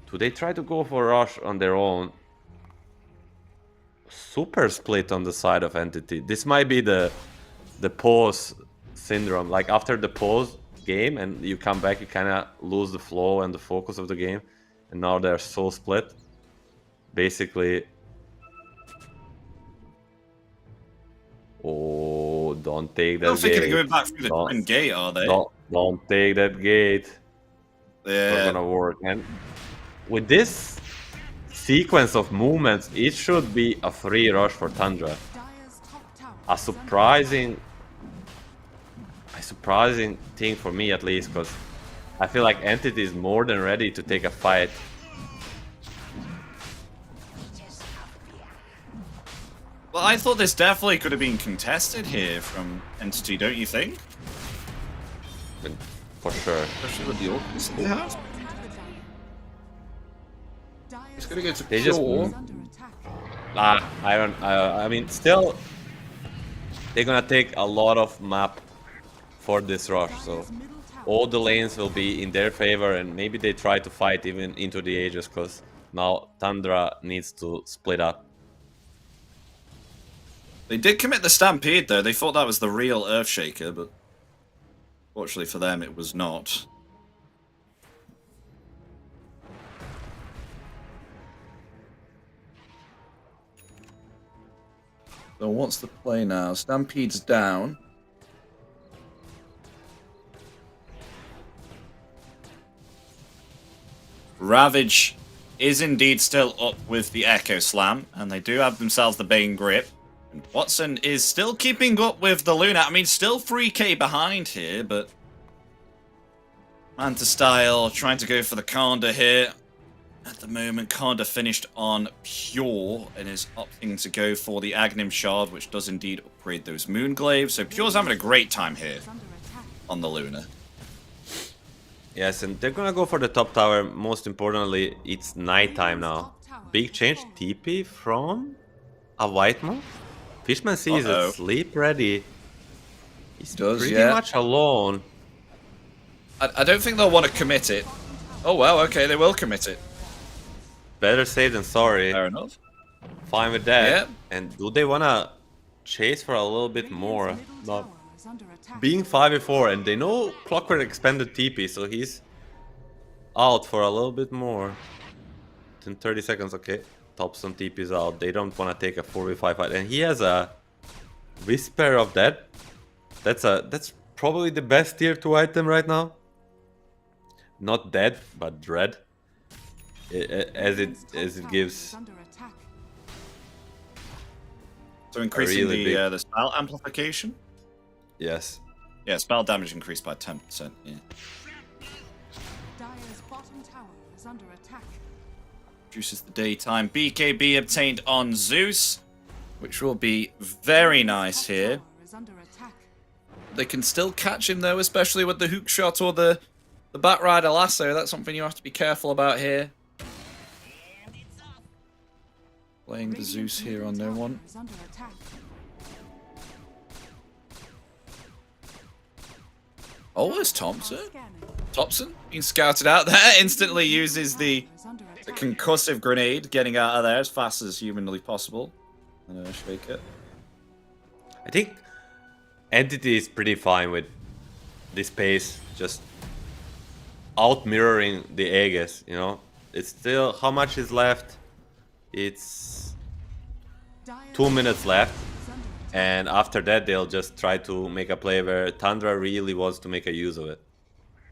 Do they try to go for rush on their own? Super split on the side of Entity. This might be the pause syndrome. Like after the pause game and you come back, you kind of lose the flow and the focus of the game. And now they're so split. Basically... Oh, don't take that gate. I don't think they're going back through the twin gate, are they? Don't take that gate. Yeah. It's not gonna work. And with this sequence of movements, it should be a free rush for Tundra. A surprising thing for me, at least, because I feel like Entity is more than ready to take a fight. Well, I thought this definitely could have been contested here from Entity, don't you think? For sure. Especially with the orcs they have. He's gonna go to They Pure. I mean, still, they're gonna take a lot of map for this rush, so all the lanes will be in their favor, and maybe they try to fight even into the Aegis, because now Tundra needs to split up. They did commit the Stampede, though. They thought that was the real Earthshaker, but fortunately for them, it was not. So what's the play now? Stampede's down. Ravage is indeed still up with the Echo Slam, and they do have themselves the Bane Grip. And Watson is still keeping up with the Luna. I mean, still 3k behind here, but Manta Style trying to go for the Kanda here. At the moment, Kanda finished on Pure and is opting to go for the Aghanim Shard, which does indeed upgrade those Moonglaves. So Pure's having a great time here on the Luna. Yes, and they're gonna go for the top tower. Most importantly, it's nighttime now. Big change. TP from a Whitemon. Fishman sees it. Sleep ready. He's pretty much alone. I don't think they'll want to commit it. Oh, well, okay, they will commit it. Better safe than sorry. Fair enough. Fine with that. Yeah. And do they want to chase for a little bit more? Not being 5v4, and they know Clockwork expanded TP, so he's out for a little bit more. In 30 seconds, okay. Thompson TP's out. They don't want to take a 4v5 fight. And he has a Whisper of Death. That's probably the best tier 2 item right now. Not Dead, but Dread. As it gives. So increasing really the spell amplification? Yes. Yeah, spell damage increased by 10%. Yeah. Dire's bottom tower is under attack. Reduces the daytime. BKB obtained on Zeus, which will be very nice here. They can still catch him though, especially with the hook shot or the Batrider lasso. That's something you have to be careful about here. Playing the Zeus here on no one. Oh, there's Thompson. Thompson being scouted out there. Instantly uses the concussive grenade, getting out of there as fast as humanly possible. And shake it. I think Entity is pretty fine with this pace, just out mirroring the Aegis, you know. It's still, how much is left? It's 2 minutes left. And after that, they'll just try to make a play where Tundra really wants to make a use of it.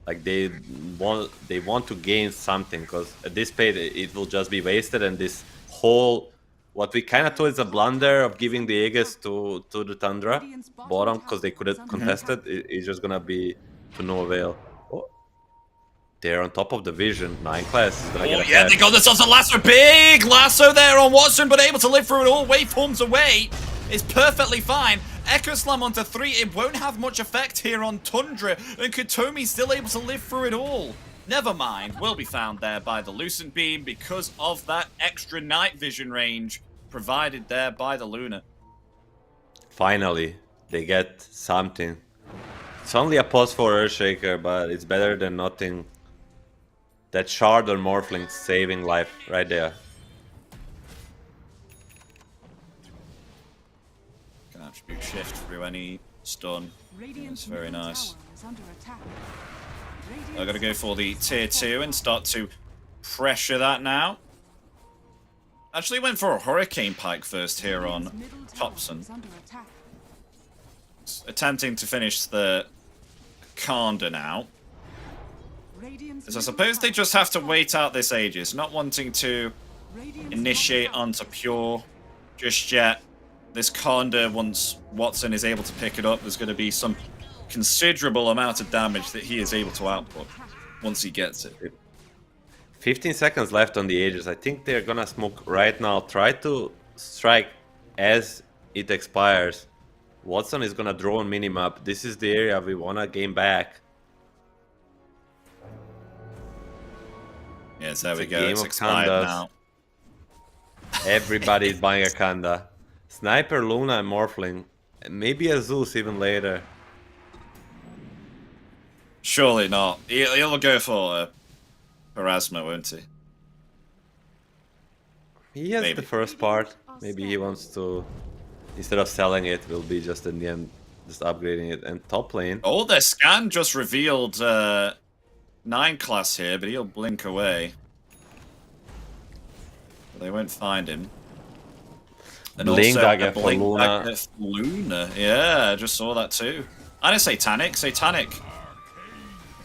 Like they want to gain something, because at this pace it will just be wasted, and this whole what we kind of thought is a blunder of giving the Aegis to the Tundra bottom because they couldn't contest it is just gonna be to no avail. Oh. They're on top of the vision. 9 class is gonna get yeah, they got themselves a lasso. Big lasso there on Watson, but able to live through it all. Waveforms away. Is perfectly fine. Echo Slam onto 3. It won't have much effect here on Tundra. And Kutomi still able to live through it all. Never mind. Will be found there by the Lucent Beam because of that extra night vision range provided there by the Luna. Finally, they get something. It's only a pause for Earthshaker, but it's better than nothing. That shard or Morphling saving life right there. Attribute shift through any stun. It's very nice. I'm going to go for the tier 2 and start to pressure that now. Actually went for a Hurricane Pike first here on Thompson. Attempting to finish the Kanda now. So I suppose they just have to wait out this Aegis, not wanting to initiate onto Pure just yet. This Kanda, once Watson is able to pick it up, there's going to be some considerable amount of damage that he is able to output once he gets it. 15 seconds left on the Aegis. I think they're gonna smoke right now. Try to strike as it expires. Watson is gonna draw on minimap. This is the area we wanna gain back. Yes, there we go. It's expired now. Everybody's buying a Kanda. Sniper, Luna, and Morphling. And maybe a Zeus even later. Surely not. He'll go for harassment, won't he? He has Maybe. the first part. Maybe he wants to, instead of selling it, will be just in the end, just upgrading it. And top lane. Oh, their scan just revealed 9 class here, but he'll blink away. But they won't find him. And Blink also dagger a for blink Luna. dagger for Luna. Yeah, I just saw that too. And a Satanic.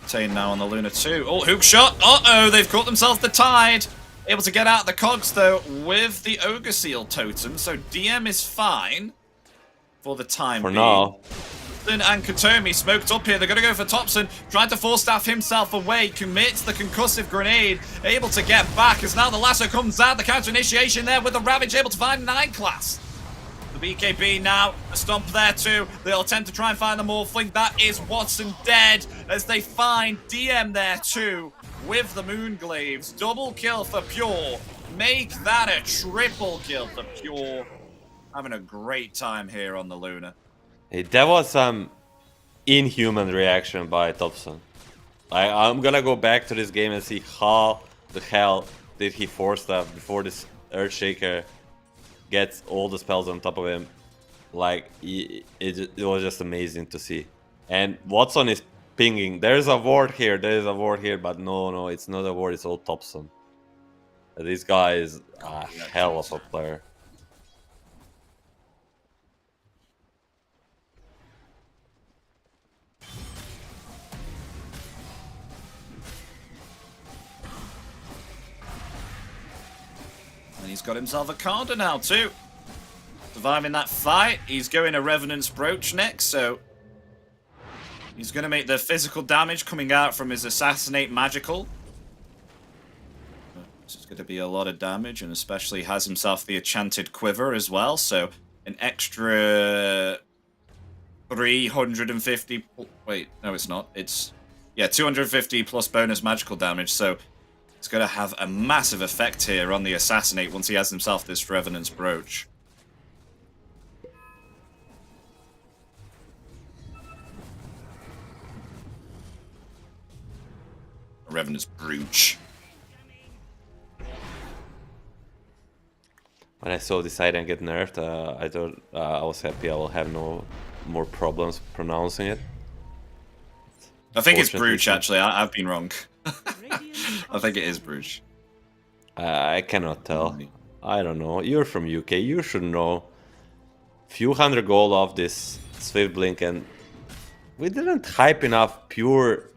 Tane now on the Luna too. Oh, hook shot. Uh-oh, they've caught themselves the tide. Able to get out the cogs, though, with the Ogre Seal totem. So DM is fine for the time For being. now. And Katomi smoked up here. They're going to go for Thompson, trying to force staff himself away. Commits the concussive grenade, able to get back as now the lasso comes out. The counter initiation there with the Ravage, able to find 9 class. The BKB now, a stomp there too. They'll attempt to try and find the Morphling. That is Watson dead as they find DM there too with the Moonglaves. Double kill for Pure. Make that a triple kill for Pure. Having a great time here on the Luna. Hey, that was some inhuman reaction by Thompson. I'm gonna go back to this game and see how the hell did he force that before this Earthshaker gets all the spells on top of him. Like, it was just amazing to see. And Watson is pinging. There's a ward here, but no, it's not a ward, it's all Thompson. This guy is a hell of a player. And he's got himself a Carder now too. Surviving that fight. He's going a Revenant's Brooch next, so he's going to make the physical damage coming out from his Assassinate Magical. This is going to be a lot of damage, and especially has himself the Enchanted Quiver as well, so an extra 350... Wait, no it's not. It's, yeah, 250 plus bonus magical damage, so it's going to have a massive effect here on the Assassinate once he has himself this Revenant's Brooch. Revenant's Brooch. When I saw this item get nerfed, I thought I was happy I will have no more problems pronouncing it. I think it's Brooch, actually. I've been wrong. I think it is Brooch. I cannot tell. I don't know. You're from UK. You should know. Few hundred gold off this Swift Blink, and we didn't hype enough Pure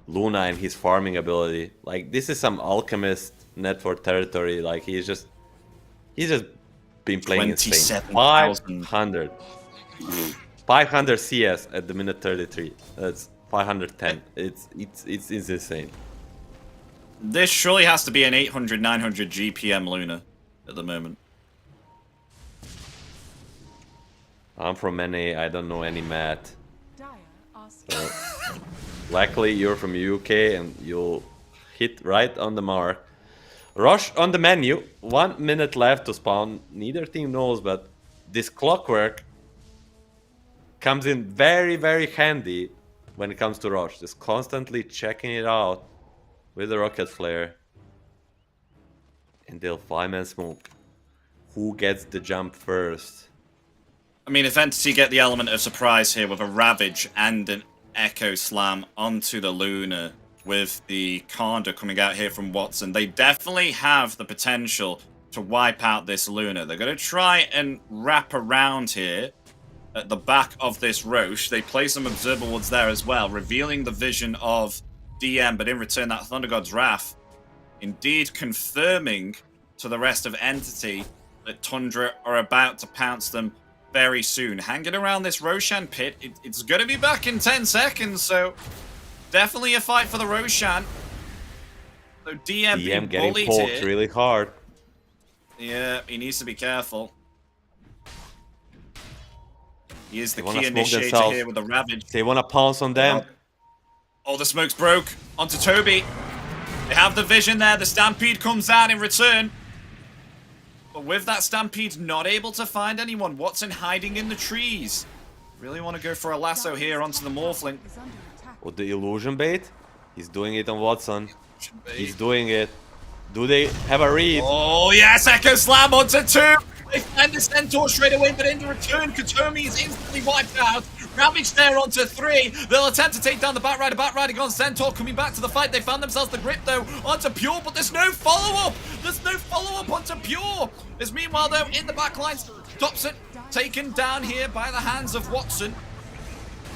Luna and his farming ability. Like, this is some alchemist network territory. Like, he's just been playing insane. 500 CS at the minute 33. That's 510. It's insane. This surely has to be an 800, 900 GPM Luna at the moment. I'm from NA. I don't know any math. So, luckily, you're from UK and you'll hit right on the mark. Rush on the menu. 1 minute left to spawn. Neither team knows, but this clockwork comes in very, very handy when it comes to Rush. Just constantly checking it out with the rocket flare. And they'll 5-man smoke. Who gets the jump first? I mean, if Entity get the element of surprise here with a Ravage and an Echo Slam onto the Luna with the Carder coming out here from Watson, they definitely have the potential to wipe out this Luna. They're going to try and wrap around here at the back of this Roche. They play some Observer Woods there as well, revealing the vision of DM, but in return that Thunder God's Wrath, indeed confirming to the rest of Entity that Tundra are about to pounce them very soon. Hanging around this Roshan pit, it's going to be back in 10 seconds, so definitely a fight for the Roshan. So DM getting poked here really hard. Yeah, he needs to be careful. He is the key initiator here with the Ravage. They want to pounce on them. Oh, the smoke's broke onto Toby. They have the vision there. The Stampede comes out in return. But with that Stampede, not able to find anyone. Watson hiding in the trees. Really want to go for a lasso here onto the Morphling. With the illusion bait, he's doing it on Watson. He's doing it. Do they have a read? Oh yes, Echo Slam onto 2. They find the Centaur straight away, but in return, Katomi is instantly wiped out. Ravage there onto 3. They'll attempt to take down the Batrider. Batrider on Centaur coming back to the fight. They found themselves the grip though onto Pure, but there's no follow-up. There's no follow-up onto Pure. As meanwhile though, in the backlines, Dobson taken down here by the hands of Watson.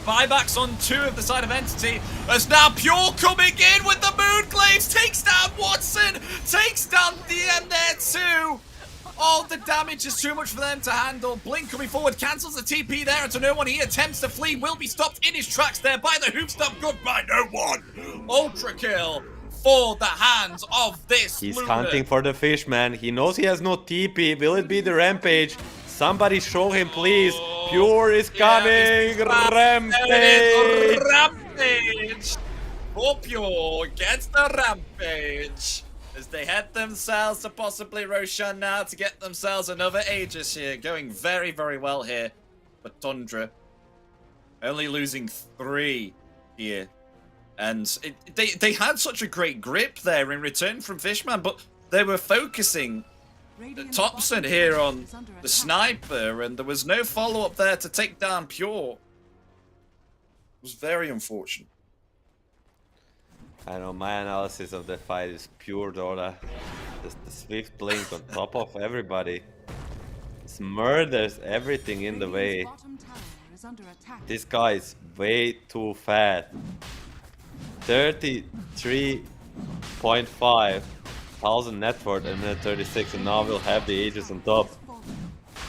Buybacks on 2 of the side of Entity. As now Pure coming in with the Moonglaves. Takes down Watson. Takes down DM there too. Oh, the damage is too much for them to handle. Blink coming forward, cancels the TP there into no one. He attempts to flee, will be stopped in his tracks there by the hoop stop. Goodbye, no one. Ultra kill for the hands of this He's Luna. hunting for the fish, man. He knows he has no TP. Will it be the Rampage? Somebody show him, please. Pure is coming. Rampage. Rampage. Oh, Pure gets the Rampage. As they head themselves to possibly Roshan now to get themselves another Aegis here. Going very, very well here for Tundra. Only losing 3 here. And they had such a great grip there in return from Fishman, but they were focusing Thompson here on the sniper, and there was no follow-up there to take down Pure. It was very unfortunate. I know, my analysis of the fight is pure Dota. The Swift Blink on top of everybody. This murders everything in the way. This guy is way too fat. 33.5 thousand net worth and then 36, and now we'll have the Aegis on top.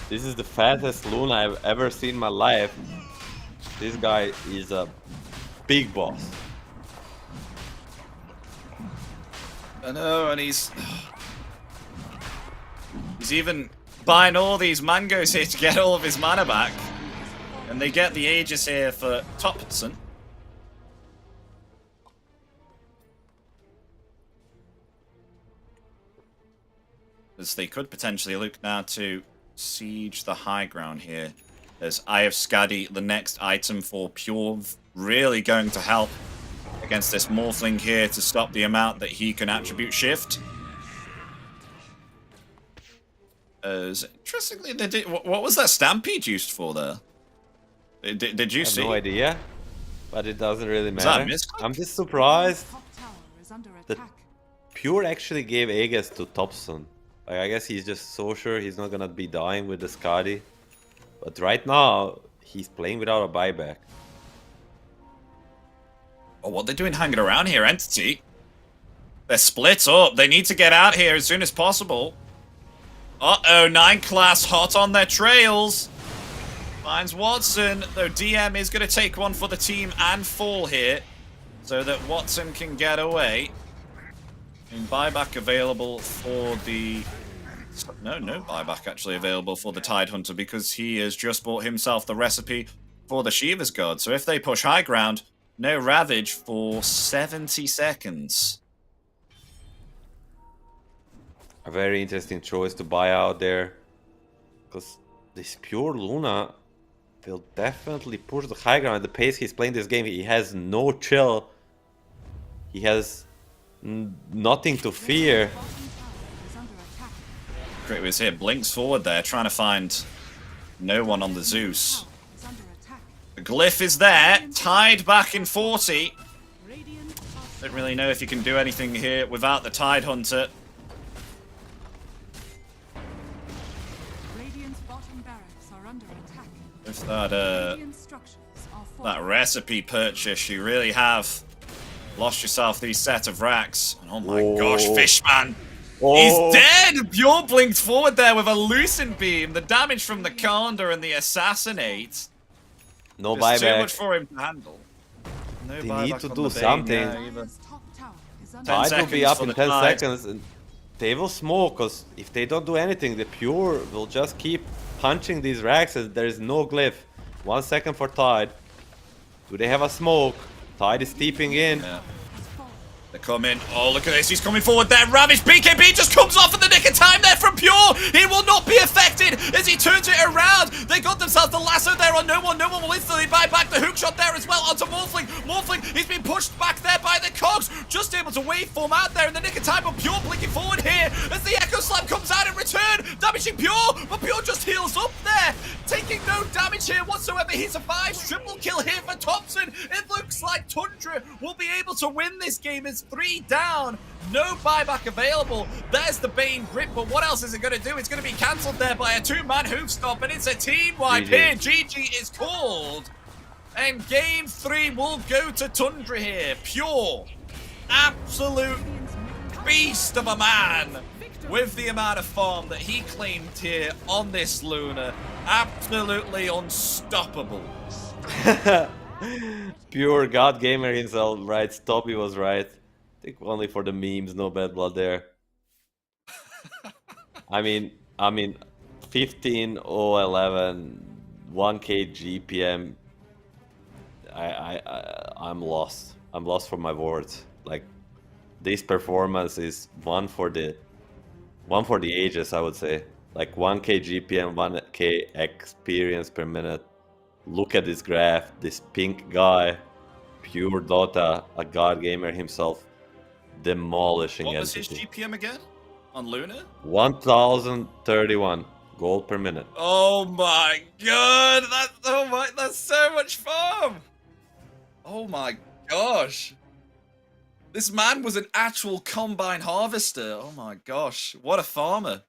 This is the fattest Luna I've ever seen in my life. This guy is a big boss. I know, and he's even buying all these mangoes here to get all of his mana back. And they get the Aegis here for Thompson. As they could potentially look now to siege the high ground here. As Eye of Skadi, the next item for Pure, really going to help against this Morphling here to stop the amount that he can attribute shift. As interestingly, they did. What was that Stampede used for there? Did you see? I have no idea, but it doesn't really Was that a matter. misclick? I'm just surprised that Pure actually gave Aegis to Thompson. Like, I guess he's just so sure he's not gonna be dying with the Skadi. But right now, he's playing without a buyback. Oh, what they're doing hanging around here, Entity? They're split up. They need to get out here as soon as possible. Uh-oh, 9 class hot on their trails. Finds Watson, though DM is going to take one for the team and fall here, so that Watson can get away. And buyback available for the... No buyback actually available for the Tidehunter, because he has just bought himself the recipe for the Shiva's God. So if they push high ground, no Ravage for 70 seconds. A very interesting choice to buy out there. Because this Pure Luna will definitely push the high ground at the pace he's playing this game. He has no chill. He has nothing to fear. Great was here. Blinks forward there, trying to find no one on the Zeus. The glyph is there, tied back in 40. Don't really know if you can do anything here without the Tidehunter. With that recipe purchase, you really have lost yourself these set of racks. And oh my gosh, Fishman! He's dead! Pure blinked forward there with a Lucent Beam. The damage from the Conda and the Assassinate. No There's too buyback. much for him to handle. No They buyback need to on do the Bane, something. yeah, either. Tide will be seconds up for in the 10 Tide. seconds, and they will smoke, because if they don't do anything, the Pure will just keep punching these racks as there is no glyph. 1 second for Tide. Do they have a smoke? Tide is steeping in. Yeah. They come in. Oh, look at this. He's coming forward there. Ravage BKB just comes off in the nick of time there from Pure. Pure. He will not be affected as he turns it around. They got themselves the lasso there on no one. No one will instantly buy back the hook shot there as well onto Morphling. Morphling, he's been pushed back there by the cogs. Just able to waveform out there in the nick of time, but Pure blinking forward here as the Echo Slam comes out in return. Damaging Pure, but Pure just heals up there. Taking no damage here whatsoever. He survives. Triple kill here for Thompson. It looks like Tundra will be able to win this game. It's 3 down. No buyback available. There's the Bane grip, but what else is it going to do? It's going to be cancelled there by a 2-man hoof stop, and it's a team wipe here. GG is called. And game 3 will go to Tundra here. Pure. Absolute beast of a man. With the amount of farm that he claimed here on this Luna. Absolutely unstoppable. Pure God Gamer himself, right? Stoppy was right. I think only for the memes, no bad blood there. I mean, 15 011, 1k GPM. I'm lost. I'm lost for my words. Like, this performance is one for the ages, I would say. Like 1k GPM, 1k experience per minute. Look at this graph. This pink guy, pure Dota, a God Gamer himself, demolishing What was his entity. GPM again on Luna? 1031 gold per minute. Oh my god, that's so much farm. Oh my gosh. This man was an actual combine harvester. Oh my gosh, what a farmer.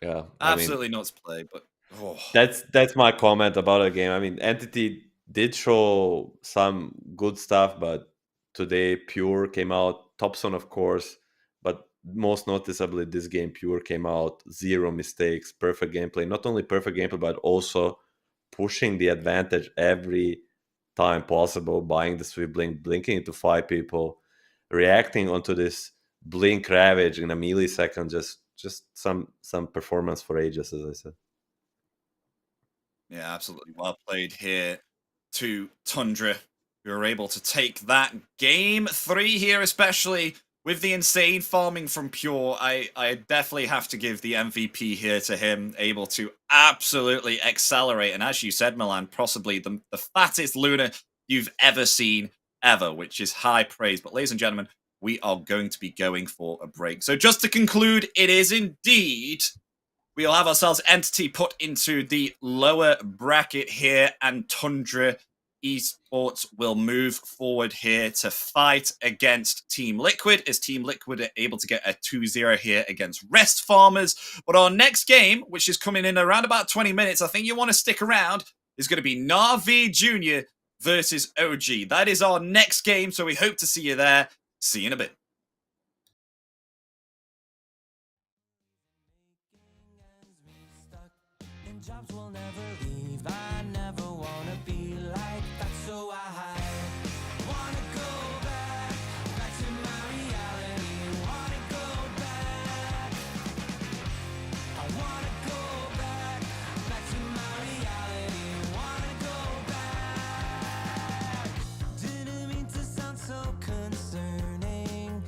Yeah, Absolutely nuts play, but oh. That's my comment about the game. I mean, Entity did show some good stuff, but today Pure came out. Thompson, of course, but most noticeably this game, Pure came out, 0 mistakes, perfect gameplay. Not only perfect gameplay, but also pushing the advantage every time possible, buying the sweep blink, blinking into 5 people, reacting onto this blink ravage in a millisecond. Just some performance for ages, as I said. Yeah, absolutely well played here to Tundra. We were able to take that game 3 here, especially with the insane farming from Pure. I definitely have to give the MVP here to him, able to absolutely accelerate. And as you said, Milan, possibly the fattest Luna you've ever seen, ever, which is high praise. But ladies and gentlemen, we are going to be going for a break. So just to conclude, it is indeed... we'll have ourselves Entity put into the lower bracket here, and Tundra Esports will move forward here to fight against Team Liquid, as Team Liquid are able to get a 2-0 here against Rest Farmers. But our next game, which is coming in around about 20 minutes, I think you want to stick around, is going to be NAVI Jr. versus OG. That is our next game, so we hope to see you there. See you in a bit. Jobs will never leave. I never wanna be like that, so I wanna go back to my reality. Wanna go back. I wanna go back to my reality. Wanna go back. Didn't mean to sound so concerning.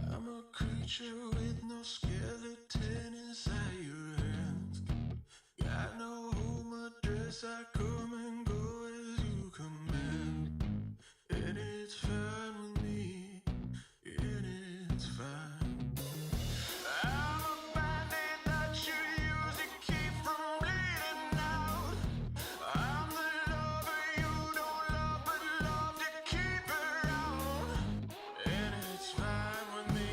I'm a creature with no skeleton inside your hands. Got no home address, I come and go as you command. And it's fine with me, and it's fine. I'm a bandit that you use to keep from bleeding out. I'm the lover you don't love, but love to keep around. And it's fine with me,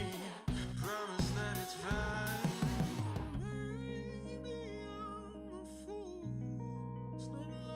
promise that it's fine. Maybe I'm a fool, it's not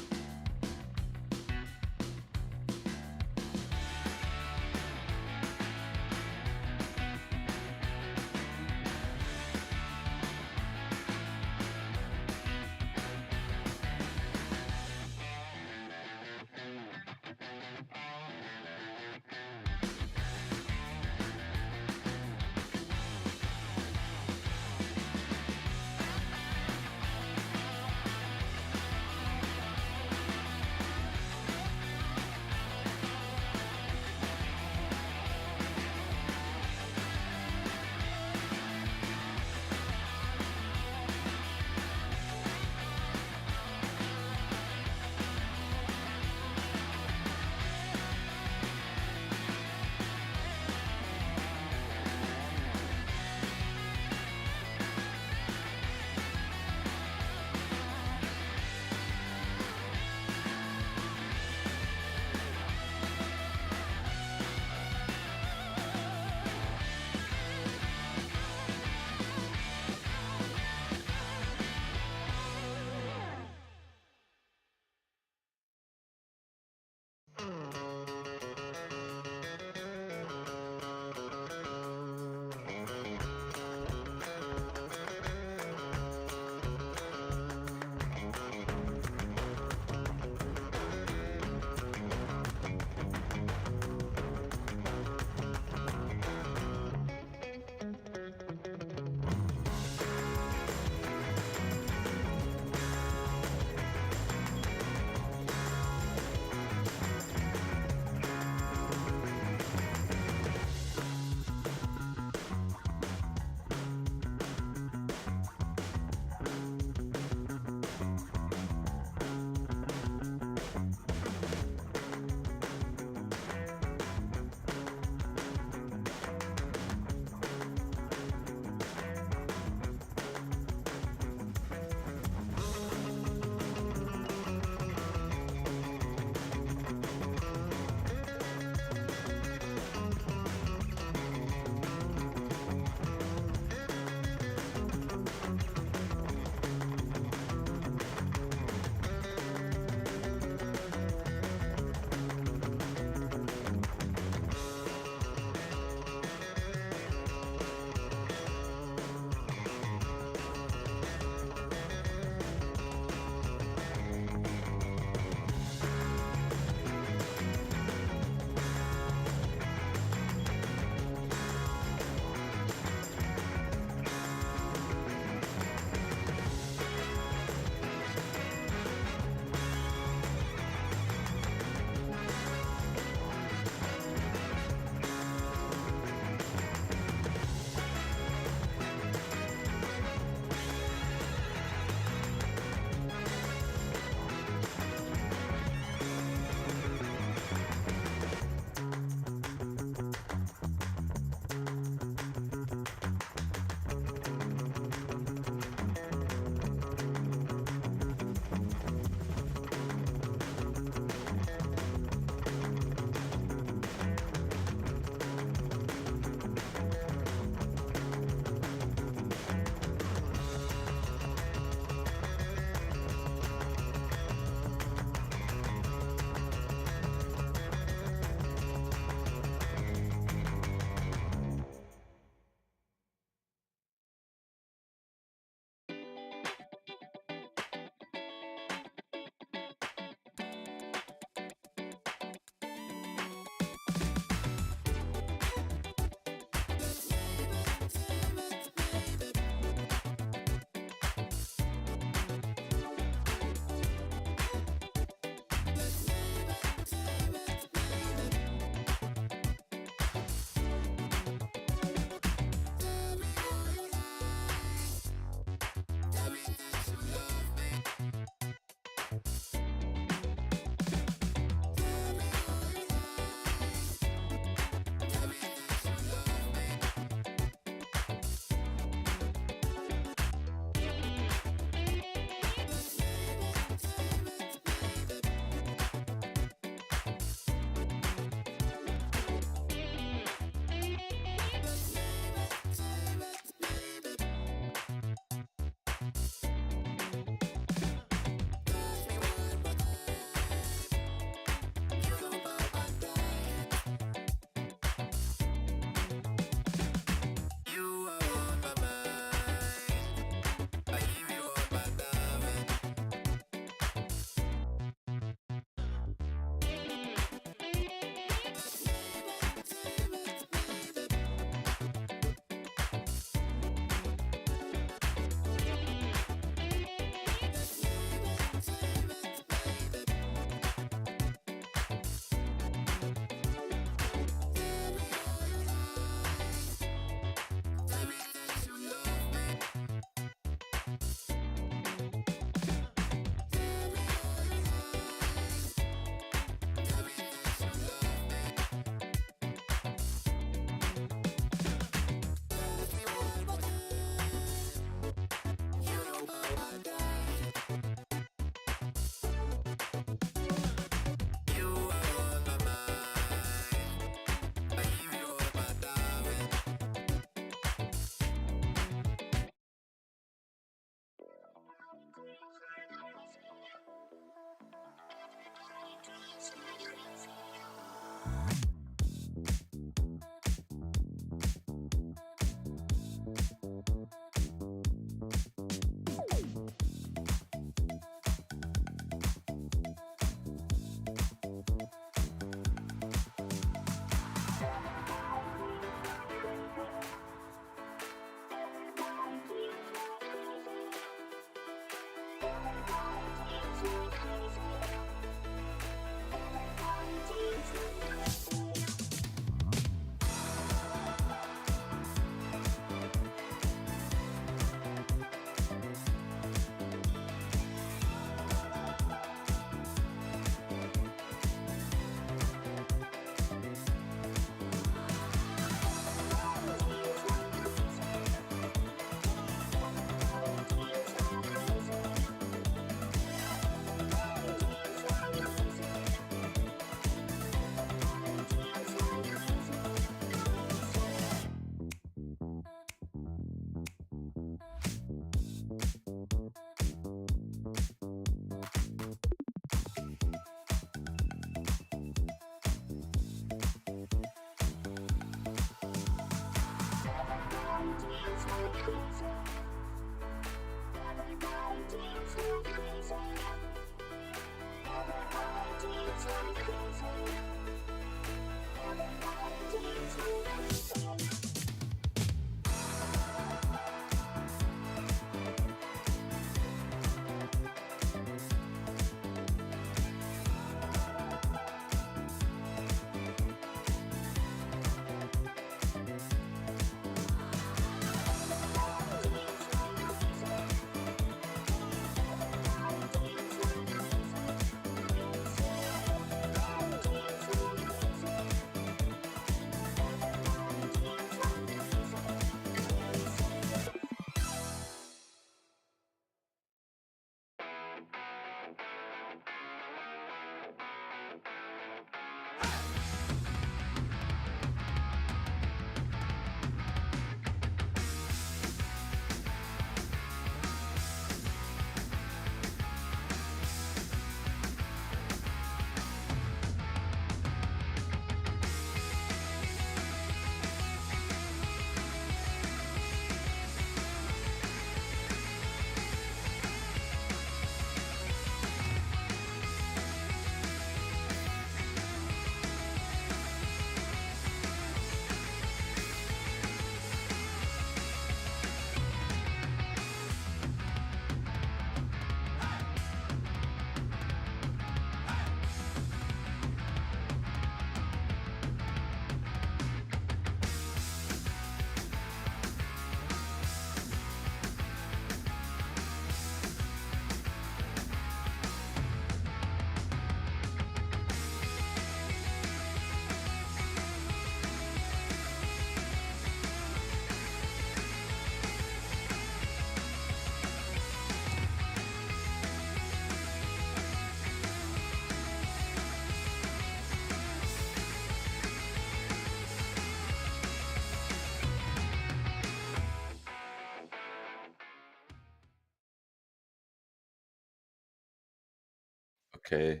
Okay.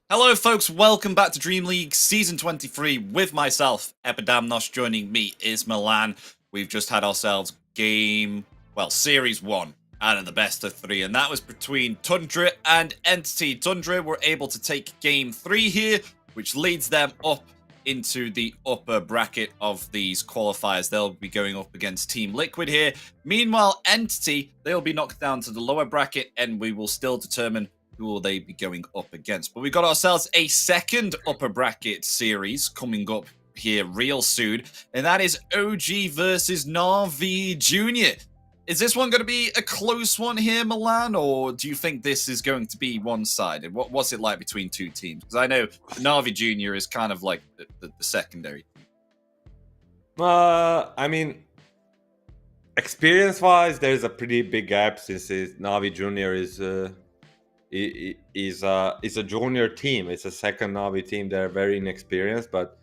Hello, folks. Welcome back to Dream League Season 23 with myself, Epidamnos. Joining me is Milan. We've just had ourselves Series 1 out of the best of 3, and that was between Tundra and Entity. Tundra were able to take Game 3 here, which leads them up into the upper bracket of these qualifiers. They'll be going up against Team Liquid here. Meanwhile, Entity, they'll be knocked down to the lower bracket, and we will still determine who will they be going up against. But we got ourselves a second upper bracket series coming up here real soon, and that is OG versus NAVI Junior. Is this one going to be a close one here, Milan, or do you think this is going to be one-sided? What's it like between two teams? Because I know NAVI Junior is kind of like the secondary. I mean, experience-wise, there's a pretty big gap since NAVI Junior is a junior team. It's a second NAVI team. They're very inexperienced, but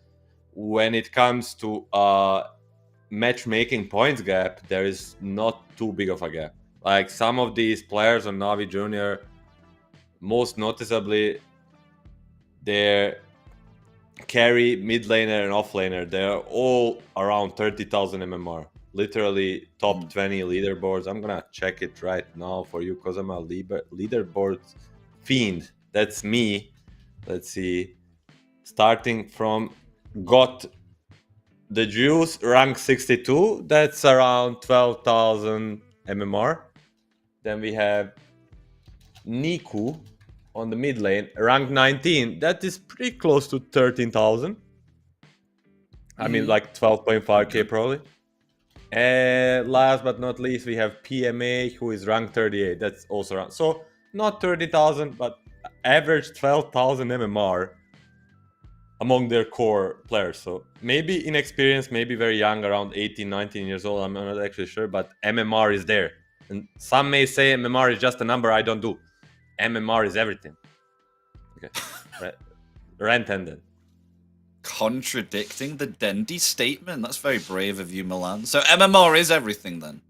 when it comes to matchmaking points gap, there is not too big of a gap. Like some of these players on NAVI Junior, most noticeably, their carry, mid laner, and off laner, they're all around 30,000 MMR. Literally top 20 leaderboards. I'm gonna check it right now for you because I'm a leaderboard fiend. That's me. Let's see. Starting from got the Juice rank 62. That's around 12,000 MMR. Then we have Niku on the mid lane, rank 19. That is pretty close to 13,000. I mean, like 12.5k probably. And last but not least, we have PMA, who is rank 38. That's also around. So not 30,000, but average 12,000 MMR among their core players. So maybe inexperienced, maybe very young, around 18, 19 years old. I'm not actually sure, but MMR is there. And some may say MMR is just a number. I don't do. MMR is everything. Okay. Rent ended. Contradicting the Dendy statement. That's very brave of you, Milan. So MMR is everything then?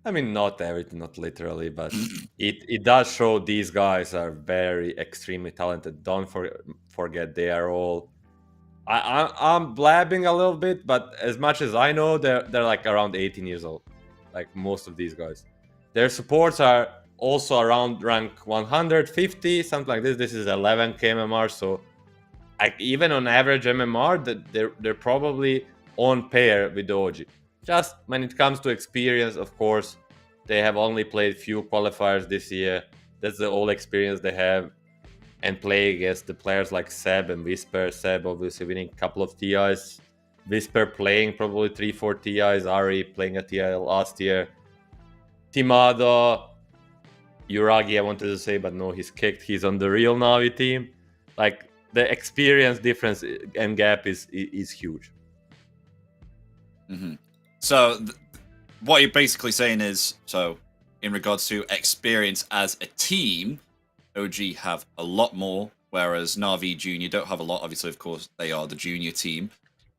I mean, not everything, not literally, but it does show these guys are very extremely talented. Don't forget they are all... I'm blabbing a little bit, but as much as I know, they're like around 18 years old. Like most of these guys. Their supports are also around rank 150, something like this. This is 11k MMR, so like even on average MMR, they're probably on pair with the OG. Just when it comes to experience, of course, they have only played few qualifiers this year. That's the whole experience they have. And play against the players like Seb and Whisper. Seb obviously winning a couple of TIs. Whisper playing probably 3-4 TIs. Ari playing a TI last year. Timado, Uragi I wanted to say, but no, he's kicked. He's on the real Navi team. Like, the experience difference and gap is huge. Mm-hmm. So what you're basically saying is, so in regards to experience as a team, OG have a lot more, whereas Navi Junior don't have a lot. Obviously, of course, they are the junior team.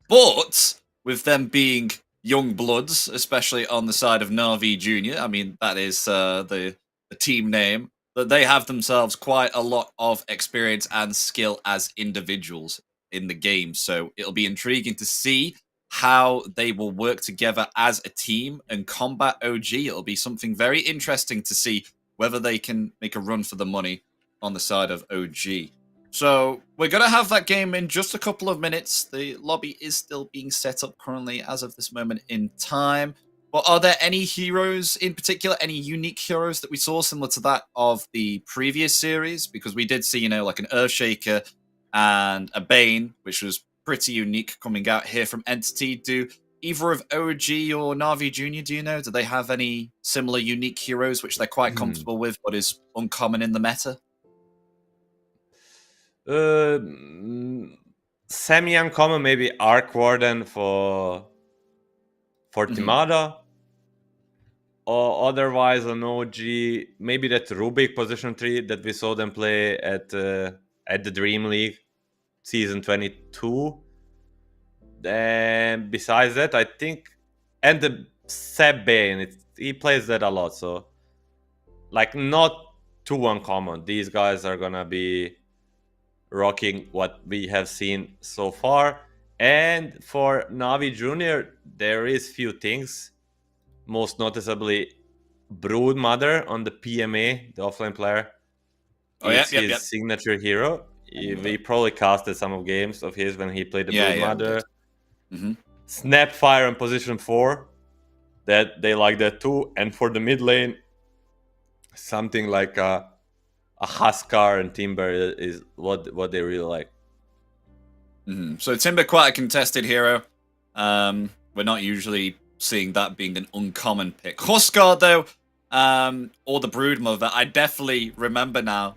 But with them being young bloods, especially on the side of Navi Junior, I mean, that is the team name, that they have themselves quite a lot of experience and skill as individuals in the game. So it'll be intriguing to see how they will work together as a team and combat OG. It'll be something very interesting to see whether they can make a run for the money on the side of OG. So we're going to have that game in just a couple of minutes. The lobby is still being set up currently as of this moment in time. But are there any heroes in particular, any unique heroes that we saw similar to that of the previous series? Because we did see, like an Earthshaker and a Bane, which was pretty unique coming out here from Entity. Do either of OG or Navi Junior, do you know? Do they have any similar unique heroes which they're quite comfortable with, but is uncommon in the meta? Semi-uncommon, maybe Arc Warden for Timada. Or otherwise on OG, maybe that Rubik position 3 that we saw them play at the DreamLeague season 22. Then besides that, I think, and the Seb Bane, he plays that a lot. So like not too uncommon. These guys are gonna be rocking what we have seen so far. And for Navi Junior, there is few things, most noticeably Broodmother on the PMA, the offline player. Oh, It's yep, his yep. signature hero. We probably casted some of games of his when he played the Broodmother. Mm-hmm. Snapfire in position 4, that they like that too. And for the mid lane, something like a Huskar and Timber is what they really like. Mm-hmm. So Timber, quite a contested hero. We're not usually seeing that being an uncommon pick. Huskar, though, or the Broodmother, I definitely remember now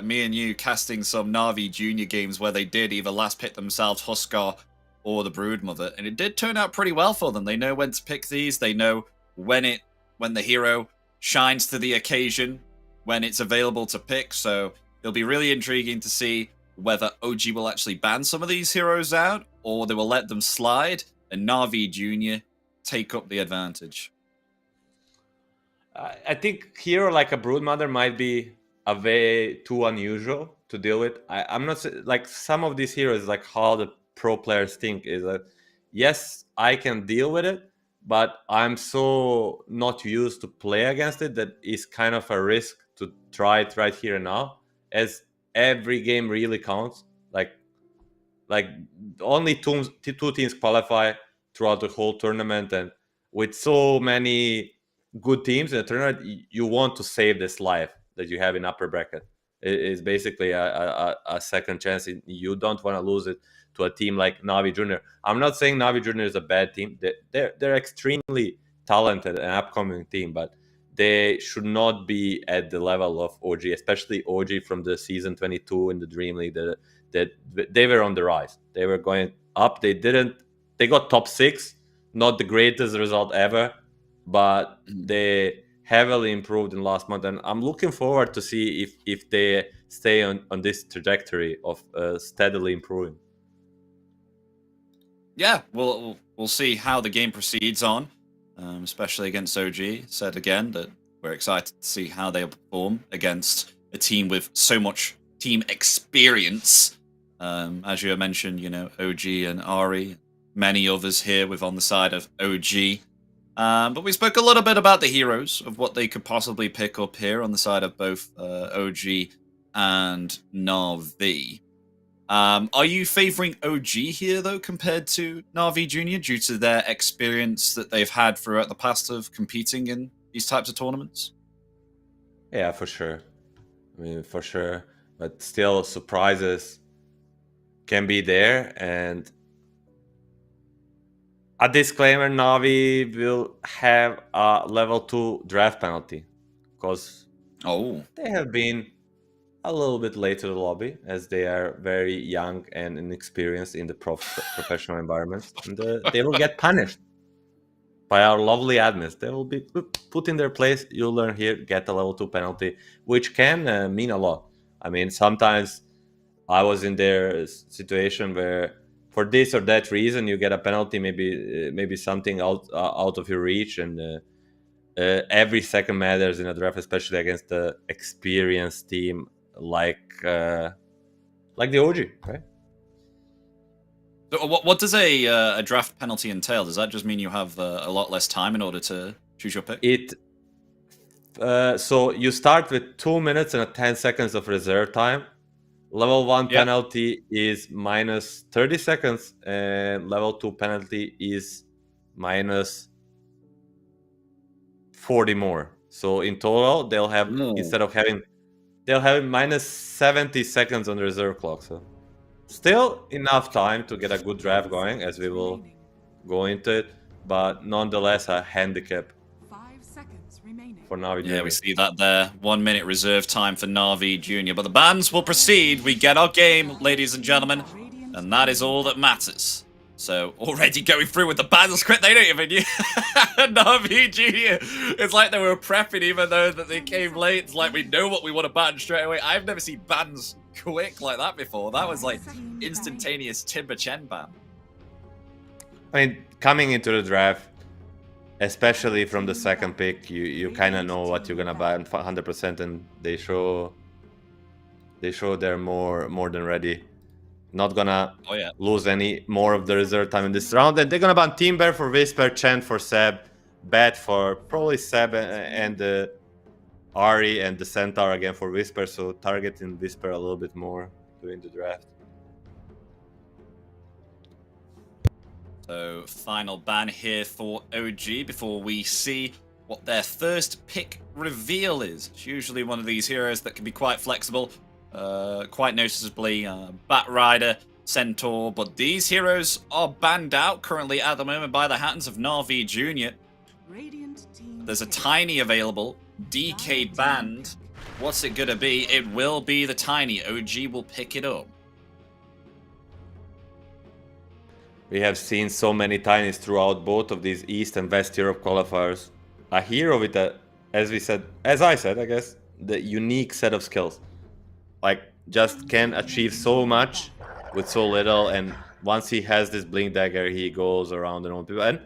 me and you casting some Navi Junior games where they did either last pick themselves Huskar or the Broodmother, and it did turn out pretty well for them. They know when to pick these. They know when the hero shines to the occasion, when it's available to pick. So it'll be really intriguing to see whether OG will actually ban some of these heroes out, or they will let them slide, and Navi Junior take up the advantage. I think hero like a Broodmother might be a way too unusual to deal with. I'm not like some of these heroes, like how the pro players think is that yes, I can deal with it, but I'm so not used to play against it that it's kind of a risk to try it right here and now, as every game really counts. Like only two teams qualify throughout the whole tournament, and with so many good teams in the tournament, you want to save this life that you have in upper bracket. It is basically a second chance. You don't want to lose it to a team like Navi Junior. I'm not saying Navi Junior is a bad team. They're extremely talented and upcoming team, but they should not be at the level of OG, especially OG from the season 22 in the DreamLeague. That they were on the rise. They were going up. They got top 6, not the greatest result ever, but they heavily improved in last month, and I'm looking forward to see if they stay on this trajectory of steadily improving. Yeah, we'll see how the game proceeds on, especially against OG. Said again that we're excited to see how they perform against a team with so much team experience. As you mentioned, OG and Ari, many others here with on the side of OG. But we spoke a little bit about the heroes, of what they could possibly pick up here on the side of both OG and Navi. Are you favoring OG here, though, compared to Navi Junior, due to their experience that they've had throughout the past of competing in these types of tournaments? Yeah, for sure. I mean, for sure. But still, surprises can be there. And a disclaimer, Navi will have a level 2 draft penalty, because they have been a little bit late to the lobby, as they are very young and inexperienced in the professional environments, and they will get punished by our lovely admins. They will be put in their place. You'll learn here, get a level 2 penalty, which can mean a lot. I mean, sometimes I was in their situation where for this or that reason you get a penalty, maybe something out of your reach, and every second matters in a draft, especially against the experienced team like the OG, right? So what does a draft penalty entail? Does that just mean you have a lot less time in order to choose your pick? So you start with 2 minutes and 10 seconds of reserve time. Level 1 penalty is minus 30 seconds, and level 2 penalty is minus 40 more. So in total, they'll have they'll have minus 70 seconds on the reserve clock. So still enough time to get a good draft going, as we will go into it, but nonetheless a handicap for Navi Junior. Yeah, we see that there. 1 minute reserve time for Navi Junior. But the bans will proceed. We get our game, ladies and gentlemen, and that is all that matters. So already going through with the bans script, they don't even use Navi Junior. It's like they were prepping, even though that they came late. It's like we know what we want to ban straight away. I've never seen bans quick like that before. That was like instantaneous Timber Chen ban. I mean, coming into the draft, especially from the second pick, you kind of know what you're gonna ban 100%, and they show they're more than ready. Not gonna Oh yeah. lose any more of the reserve time in this round, and they're gonna ban Team Bear for Whisper, Chant for Seb, Bat for probably Seb and Ari, and the Centaur again for Whisper, so targeting Whisper a little bit more during the draft. So final ban here for OG before we see what their first pick reveal is. It's usually one of these heroes that can be quite flexible, quite noticeably Bat Rider, Centaur, but these heroes are banned out currently at the moment by the hands of NAVI Jr. Radiant team There's a pick. Tiny available, DK banned. What's it gonna be? It will be the Tiny. OG will pick it up. We have seen so many Tinies throughout both of these East and West Europe qualifiers. A hero with a, as I said, I guess, the unique set of skills. Like, just can achieve so much with so little, and once he has this Blink Dagger, he goes around and on people. And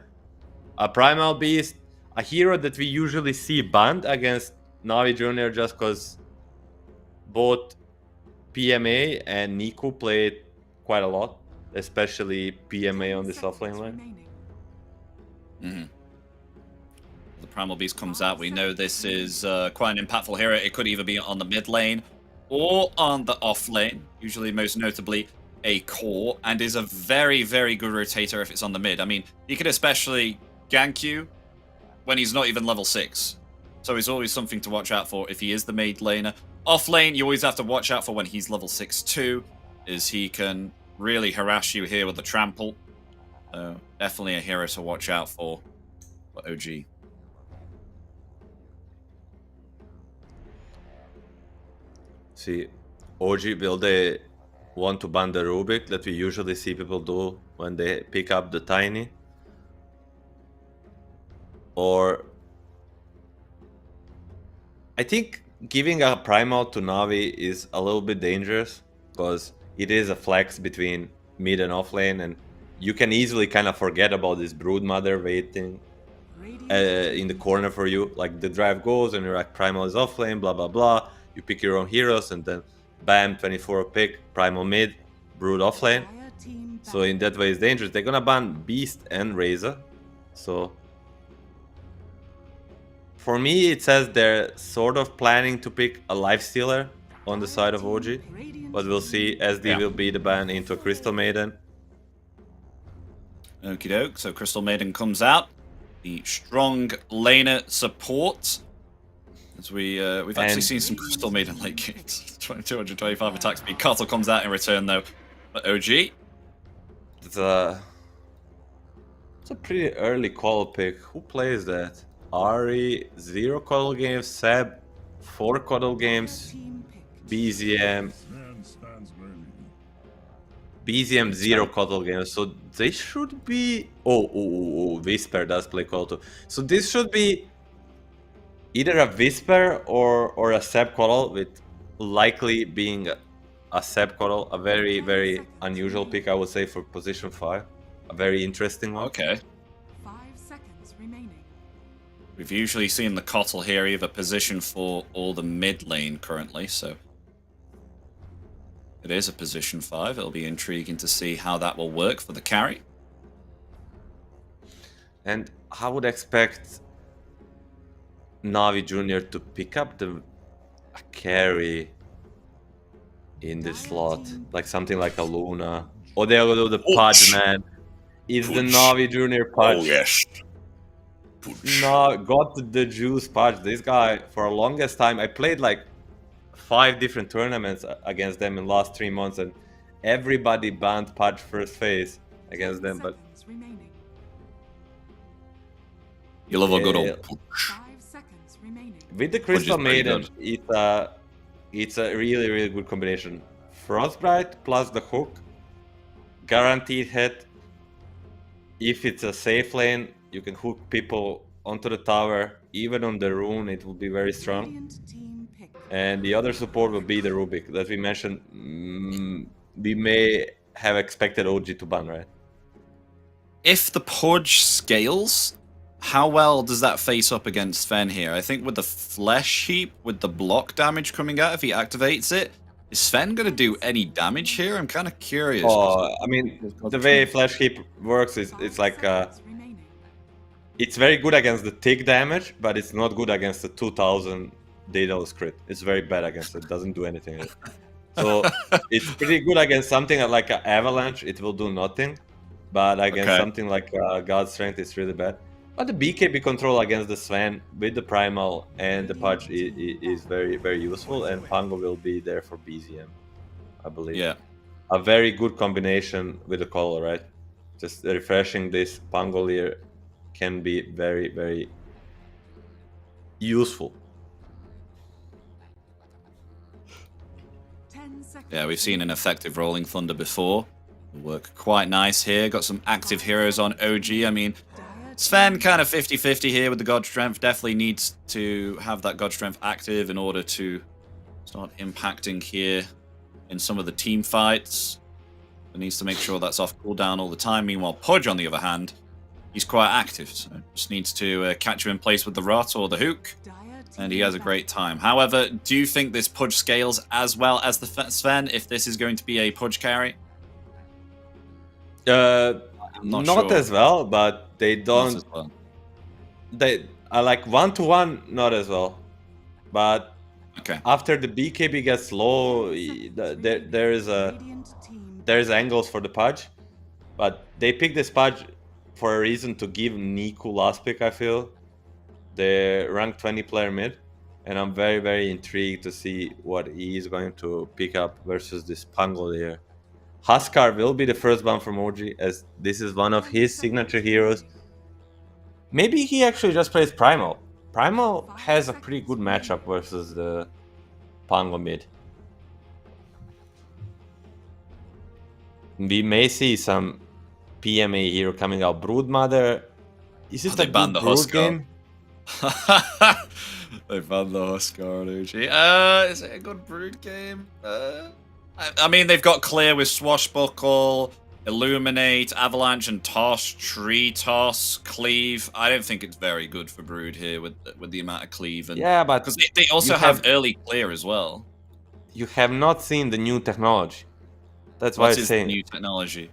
a Primal Beast, a hero that we usually see banned against Navi Jr. just because both PMA and Niku played quite a lot, especially PMA on this offlane lane. Mm-hmm. The Primal Beast comes out. We know this is quite an impactful hero. It could either be on the mid lane or on the off lane, usually most notably a core, and is a very, very good rotator if it's on the mid. I mean, he could especially gank you when he's not even level 6. So he's always something to watch out for if he is the mid laner. Off lane, you always have to watch out for when he's level 6 too, is he can really harass you here with the trample. Definitely a hero to watch out for OG. See, OG, will they want to ban the Rubik that we usually see people do when they pick up the Tiny? Or I think giving a Primal to Navi is a little bit dangerous because it is a flex between mid and off lane, and you can easily kind of forget about this Broodmother waiting in the corner for you. Like, the drive goes and you're like, Primal is off lane, blah blah blah. You pick your own heroes and then bam, 24 pick, Primal mid, Brood off lane. So in that way it's dangerous. They're gonna ban Beast and Razor. So for me it says they're sort of planning to pick a Lifestealer on the side of OG. But we'll see. SD will be the ban into a Crystal Maiden. Okie doke. So Crystal Maiden comes out. The strong laner support. As we've actually seen some Crystal Maiden late games. 225 attack speed. Cartel comes out in return though. But OG. It's a pretty early call pick. Who plays that? Ari, 0 cuddle games. Seb, 4 cuddle games. BZM. BZM 0 cuddle games, so they should be. Oh, Whisper does play call too. So this should be either a Whisper or a Seb cuddle, with likely being a Seb cuddle. A very, very unusual pick, I would say, for position 5. A very interesting one. Okay. 5 seconds remaining. We've usually seen the Cottle here either position for or the mid lane currently, so it is a position 5. It'll be intriguing to see how that will work for the carry. And I would expect Navi Jr. to pick up a carry in this slot, like something like a Luna. Or they'll do the Pudge, man. It's the Navi Jr. Pudge. Oh, yes. No, got the juice Pudge. This guy, for the longest time, I played like 5 different tournaments against them in the last 3 months, and everybody banned Pudge first phase against them. But you love a good old 5 seconds remaining. with the Crystal Maiden, good. it's a really, really good combination. Frostbite plus the hook, guaranteed hit. If it's a safe lane, you can hook people onto the tower. Even on the rune, it will be very strong. And the other support will be the Rubik that we mentioned. We may have expected OG to ban, right? If the Pudge scales, how well does that face up against Sven here? I think with the Flesh Heap, with the block damage coming out, if he activates it, is Sven going to do any damage here? I'm kind of curious. I mean, the way Flash Heap works is it's like it's very good against the tick damage, but it's not good against the 2000 Daedalus crit. It's very bad against it. It doesn't do anything. So it's pretty good against something like an Avalanche. It will do nothing, but against something like God Strength, it's really bad. But the BKB control against the Sven with the Primal and the Pudge is very, very useful, and Pango will be there for BZM, I believe. Yeah. A very good combination with the color, right? Just refreshing this Pangolier can be very, very useful. Yeah, we've seen an effective Rolling Thunder before. Work quite nice here. Got some active heroes on OG. I mean, Sven kind of 50-50 here with the God Strength. Definitely needs to have that God Strength active in order to start impacting here in some of the team fights. It needs to make sure that's off cooldown all the time. Meanwhile, Pudge, on the other hand, he's quite active. So just needs to catch him in place with the Rot or the Hook, and he has a great time. However, do you think this Pudge scales as well as the Sven if this is going to be a Pudge carry? Not sure. as well, but they don't. Not as well. They are like 1-to-1, not as well. But Okay. after the BKB gets low, there's angles for the Pudge, but they picked this Pudge for a reason to give Niku last pick. I feel the rank 20 player mid, and I'm very, very intrigued to see what he is going to pick up versus this Pangolier. Huskar will be the first one from OG, as this is one of his signature heroes. Maybe he actually just plays Primal. Primal has a pretty good matchup versus the Pango mid. We may see some PMA hero coming out. Broodmother. Is this They a banned good the Brood Huskar. game? They banned the Huskar on OG. Is it a good Brood game? I mean, they've got clear with Swashbuckle, Illuminate, Avalanche, and Toss, Tree Toss, Cleave. I don't think it's very good for Brood here with the amount of Cleave. And, Yeah, but because they also you have early clear as well. You have not seen the new technology. That's why What I'm is saying. new technology?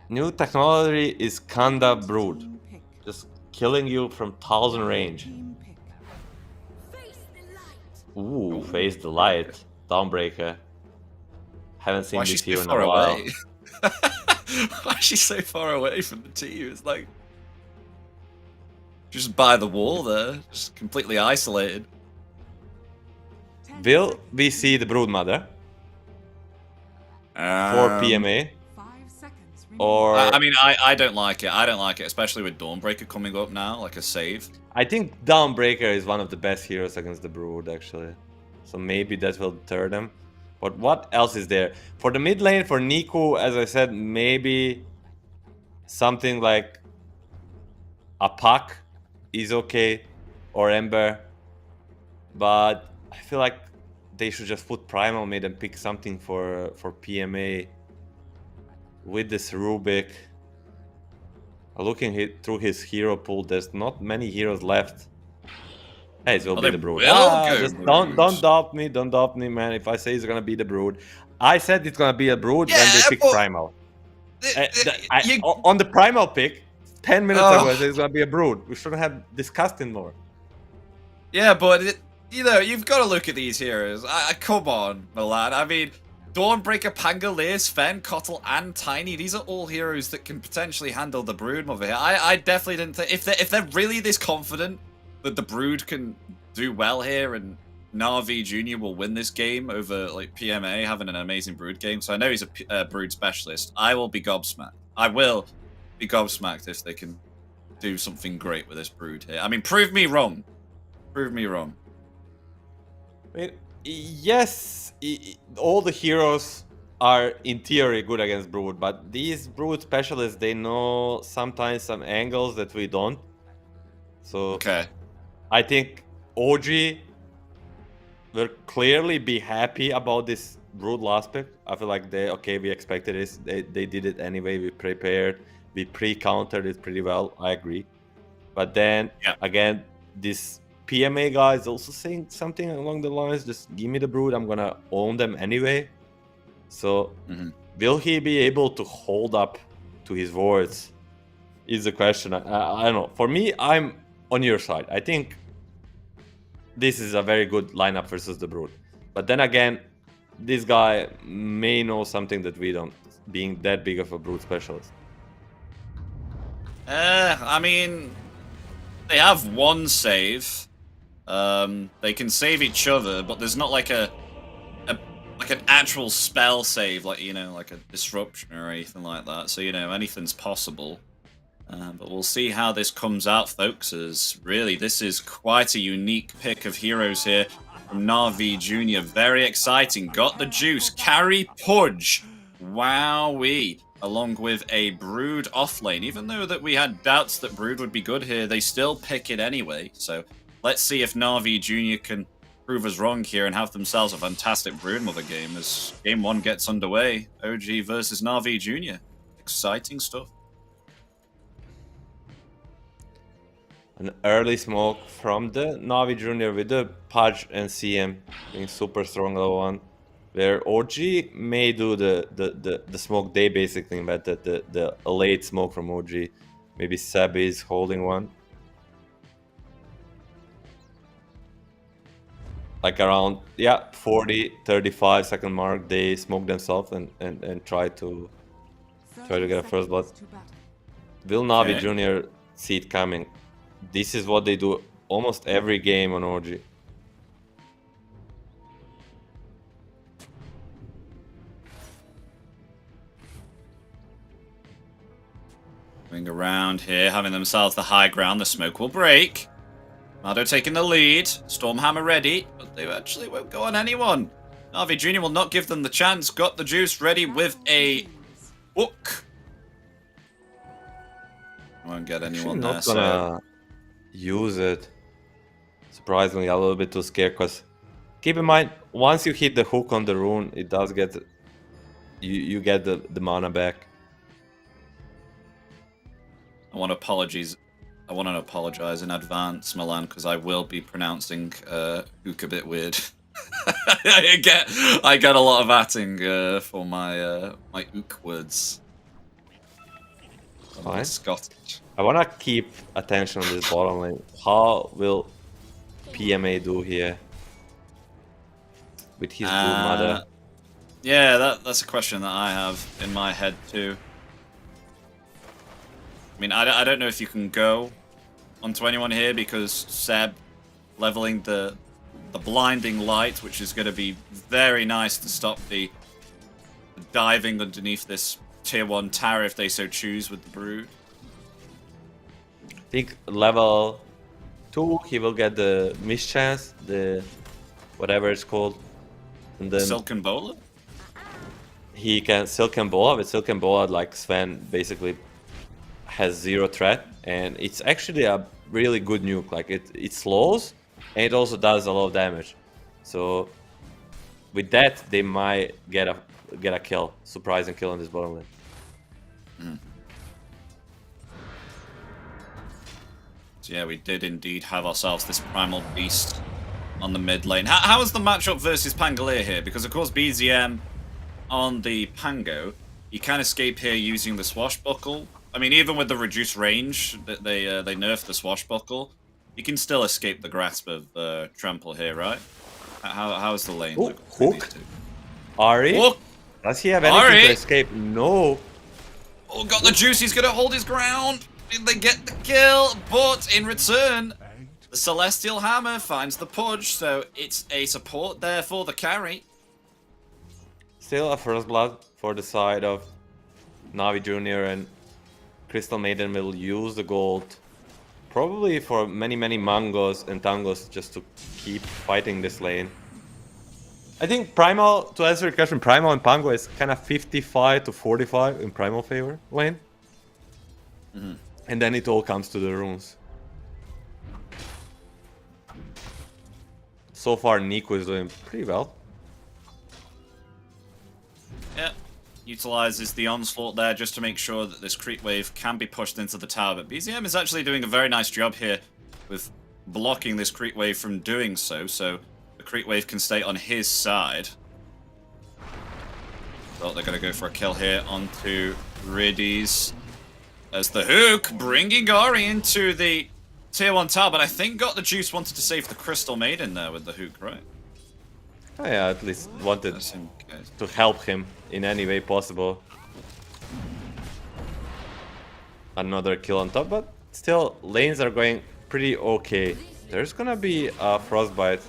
New technology is Kanda Brood. Just killing you from 1000 range. Ooh, face the light. Dawnbreaker. Haven't seen Why is she this so hero in far a while. away? Why is she so far away from the team? It's like just by the wall there, just completely isolated. Will we see the Broodmother for PMA? Or I mean, I don't like it. I don't like it, especially with Dawnbreaker coming up now, like a save. I think Dawnbreaker is one of the best heroes against the Brood, actually. So maybe that will deter them. But what else is there? For the mid lane, for Niku, as I said, maybe something like a Puck is okay, or Ember. But I feel like they should just put Primal mid and pick something for PMA with this Rubik. Looking through his hero pool, there's not many heroes left. Hey, it will be the Brood. Just don't doubt me, man. If I say it's gonna be the Brood, I said it's gonna be a Brood when they pick Primal. On the Primal pick, 10 minutes ago, I said it's gonna be a Brood. We shouldn't have discussed it more. Yeah, but you've got to look at these heroes. Come on, Milan. I mean, Dawnbreaker, Pangolier, Sven, Kotl, and Tiny. These are all heroes that can potentially handle the Broodmother here. I definitely didn't think if they're really this confident that the Brood can do well here and Navi Jr. will win this game over like PMA having an amazing Brood game. So I know he's a Brood specialist. I will be gobsmacked. I will be gobsmacked if they can do something great with this Brood here. I mean, prove me wrong. Prove me wrong. I mean, yes, all the heroes are in theory good against Brood, but these Brood specialists, they know sometimes some angles that we don't. So Okay. I think OG will clearly be happy about this Brood last pick. I feel like we expected this. They did it anyway. We prepared. We pre-countered it pretty well. I agree. But then Yeah. again, this PMA guy is also saying something along the lines, just give me the brood, I'm gonna own them anyway. So will he be able to hold up to his words is the question. I don't know. For me, I'm on your side. I think this is a very good lineup versus the brood. But then again, this guy may know something that we don't, being that big of a brood specialist. I mean, they have one save. They can save each other, but there's not like an actual spell save, like, you know, like a disruption or anything like that. So, you know, anything's possible. But we'll see how this comes out, folks, as really this is quite a unique pick of heroes here from NAVI Jr. Very exciting. Got the juice. Carry Pudge. Wowee. Along with a Brood off lane. Even though that we had doubts that Brood would be good here, they still pick it anyway. So let's see if NAVI Jr. can prove us wrong here and have themselves a fantastic Broodmother game as Game 1 gets underway. OG versus NAVI Jr. Exciting stuff. An early smoke from the NAVI Jr. with the Pudge and CM being super strong level 1. Where OG may do the smoke they basically invented, the late smoke from OG. Maybe Seb is holding one. Like around 40, 35 second mark, they smoke themselves and try to get a first blood. Will NAVI Jr. see it coming? This is what they do almost every game on OG. Going around here, having themselves the high ground. The smoke will break. Mado taking the lead. Stormhammer ready, but they actually won't go on anyone. NAVI Jr. will not give them the chance. Got the juice ready with a hook. Won't get anyone there. Not gonna use it. Surprisingly, a little bit too scared, because keep in mind, once you hit the hook on the rune, it does get you get the mana back. I want to apologize in advance, Milan, because I will be pronouncing hook a bit weird. I get a lot of atting for my my ook words. Fine. Scottish. I wanna keep attention on this bottom lane. How will PMA do here with his blue mother? Yeah, that's a question that I have in my head too. I mean, I don't know if you can go onto anyone here because Seb leveling the blinding light, which is going to be very nice to stop the diving underneath this tier 1 tower if they so choose with the Brood. I think level 2 he will get the mischance, the whatever it's called, and then Silken Bowler? he can Silken Bola. With Silken Bola, like Sven basically has 0 threat, and it's actually a really good nuke. Like it slows, and it also does a lot of damage. So with that, they might get a kill, surprising kill on this bottom lane. So yeah, we did indeed have ourselves this Primal Beast on the mid lane. How is the matchup versus Pangolier here? Because of course BZM on the Pango, you can escape here using the Swashbuckle. I mean, even with the reduced range, they nerfed the Swashbuckle. You can still escape the grasp of Trample here, right? How is the lane? Oh, look for hook. these two? Ari? Hook. Does he have anything Ari? to escape? No. Oh, got the juice. He's going to hold his ground. They get the kill, but in return, the Celestial Hammer finds the Pudge, so it's a support there for the carry. Still a first blood for the side of NAVI Jr. and Crystal Maiden will use the gold probably for many mangos and tangos just to keep fighting this lane. I think Primal, to answer your question, Primal and Pango is kind of 55 to 45 in Primal favor lane. And then it all comes to the runes. So far Nico is doing pretty well. Yeah, utilizes the onslaught there just to make sure that this creep wave can be pushed into the tower. But BZM is actually doing a very nice job here with blocking this creep wave from doing so, so the creep wave can stay on his side. Well, they're going to go for a kill here onto Riddies as the hook, bringing Ari into the tier 1 tower, but I think Got the Juice wanted to save the Crystal Maiden there with the hook, right? Oh, yeah, at least wanted That's in case. to help him in any way possible. Another kill on top, but still, lanes are going pretty okay. There's gonna be a Frostbite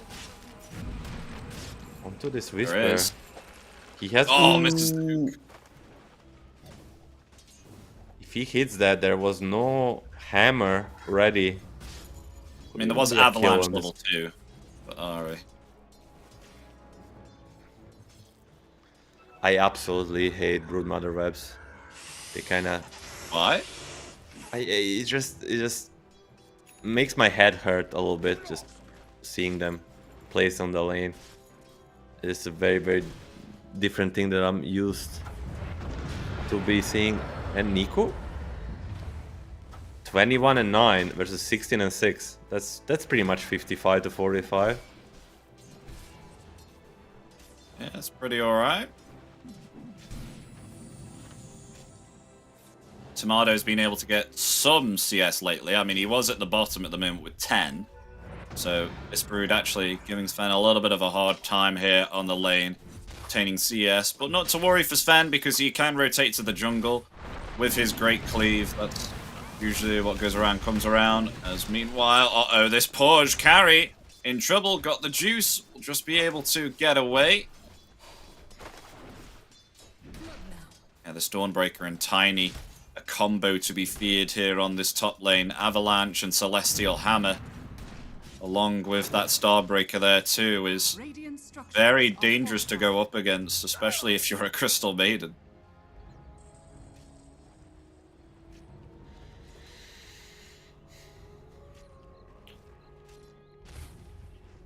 onto this Whisper. There is. He has. Oh, misses the hook. If he hits that, there was no hammer ready. I mean, there was Maybe a kill Avalanche on level this. 2, but Ari. I absolutely hate Broodmother webs. They kind of. Why? It just makes my head hurt a little bit just seeing them placed on the lane. It's a very, very different thing that I'm used to be seeing. And Nico, 21 and 9 versus 16 and 6. That's pretty much 55 to 45. Yeah, that's pretty alright. Tomato's been able to get some CS lately. I mean, he was at the bottom at the moment with 10. So this Brood actually giving Sven a little bit of a hard time here on the lane, obtaining CS. But not to worry for Sven, because he can rotate to the jungle with his great cleave. That's usually what goes around comes around. As meanwhile, uh-oh, this Porge carry in trouble. Got the Juice. Will just be able to get away. Yeah, the Stormbreaker and Tiny. A combo to be feared here on this top lane. Avalanche and Celestial Hammer, along with that Starbreaker there too, is very dangerous to go up against, especially if you're a Crystal Maiden.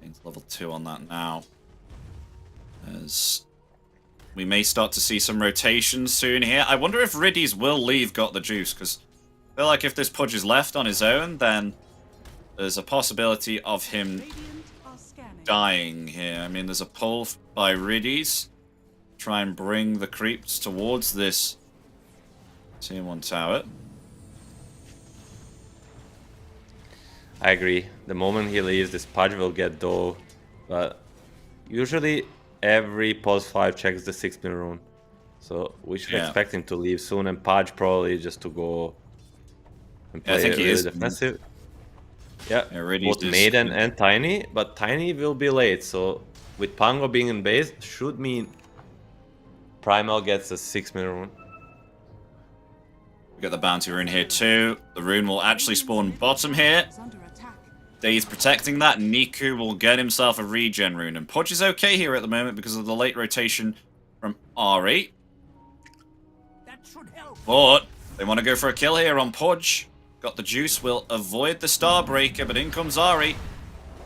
It's level 2 on that now. As we may start to see some rotations soon here. I wonder if Riddies will leave Got the Juice, because I feel like if this Pudge is left on his own, then there's a possibility of him dying here. I mean, there's a pull by Riddies. Try and bring the creeps towards this tier 1 tower. I agree. The moment he leaves, this Pudge will get dull. But usually every pulse 5 checks the 6-min rune. So we should expect him to leave soon, and Pudge probably just to go and play really defensive. Yeah, both Maiden and Tiny, but Tiny will be late, so with Pango being in base, should mean Primal gets a 6-min rune. We got the bounty rune here too. The rune will actually spawn bottom here. Daze protecting that. Niku will get himself a regen rune. And Pudge is okay here at the moment because of the late rotation from Ari. But they want to go for a kill here on Pudge. Got the Juice, will avoid the Starbreaker, but in comes Ari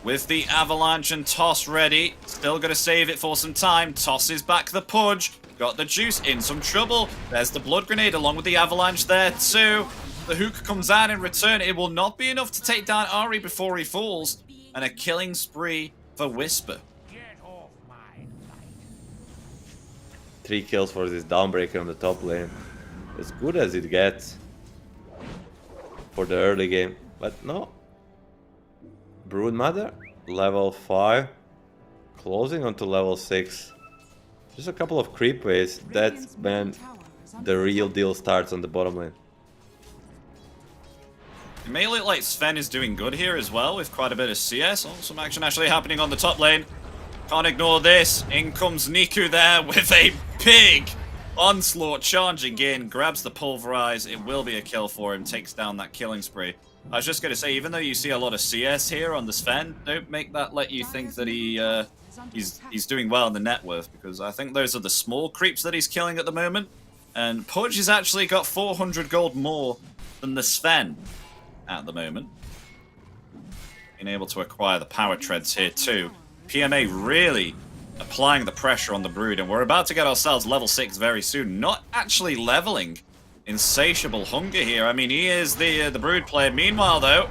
with the Avalanche and Toss ready. Still going to save it for some time. Tosses back the Pudge. Got the Juice in some trouble. There's the Blood Grenade along with the Avalanche there too. The hook comes out in return. It will not be enough to take down Ari before he falls. And a killing spree for Whisper. 3 kills for this Dawnbreaker on the top lane. As good as it gets for the early game. But no. Broodmother, level 5. Closing onto level 6. Just a couple of creep waves. That's when the real deal starts on the bottom lane. It may look like Sven is doing good here as well, with quite a bit of CS. Oh, some action actually happening on the top lane. Can't ignore this. In comes Niku there with a big onslaught charging in. Grabs the Pulverize. It will be a kill for him. Takes down that killing spree. I was just going to say, even though you see a lot of CS here on the Sven, don't make that let you think that he's doing well in the net worth, because I think those are the small creeps that he's killing at the moment. And Pudge has actually got 400 gold more than the Sven at the moment. Being able to acquire the power treads here too. PMA really applying the pressure on the Brood, and we're about to get ourselves level 6 very soon. Not actually leveling. Insatiable hunger here. I mean, he is the Brood player. Meanwhile, though,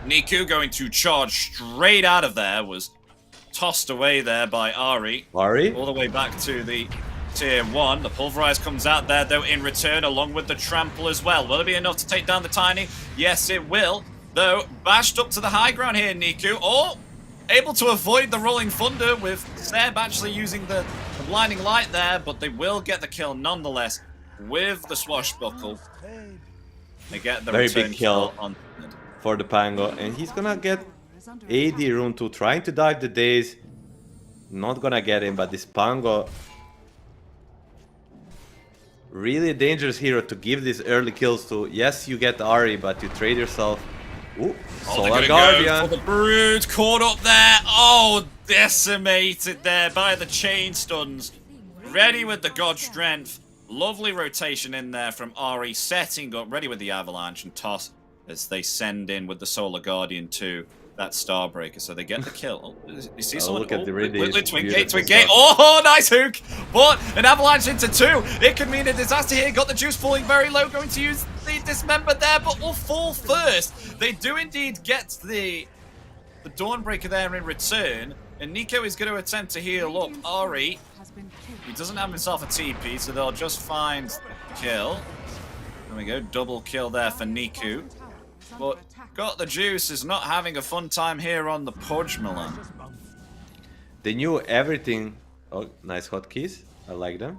Niku going to charge straight out of there, was tossed away there by Ari. Ari? All the way back to the tier 1. The Pulverize comes out there, though, in return, along with the Trample as well. Will it be enough to take down the Tiny? Yes, it will. Though, bashed up to the high ground here, Niku. Oh! Able to avoid the Rolling Thunder with Seb actually using the Blinding Light there, but they will get the kill nonetheless with the Swashbuckle. They get the Very return big kill on for the Pango, and he's gonna get AD Rune 2, trying to dive the Daze. Not gonna get him, but this Pango, really a dangerous hero to give these early kills to. Yes, you get Ari, but you trade yourself. Ooh, Solar Guardian. Go for the Brood, caught up there. Oh, decimated there by the chain stuns. Ready with the God Strength. Lovely rotation in there from Ari, setting up, ready with the Avalanche and toss as they send in with the Solar Guardian to that Starbreaker. So they get the kill. Oh, you see someone? Look at the Riddies. Twin Gate. Oh, nice hook. But an Avalanche into 2. It could mean a disaster here. Got the juice falling very low. Going to use the Dismember there, but will fall first. They do indeed get the Dawnbreaker there in return. And Nico is going to attempt to heal up Ari. He doesn't have himself a TP, so they'll just find the kill. There we go. Double kill there for Niku. But Got the Juice is not having a fun time here on the Pudge, Milan. They knew everything. Oh, nice hotkeys. I like them.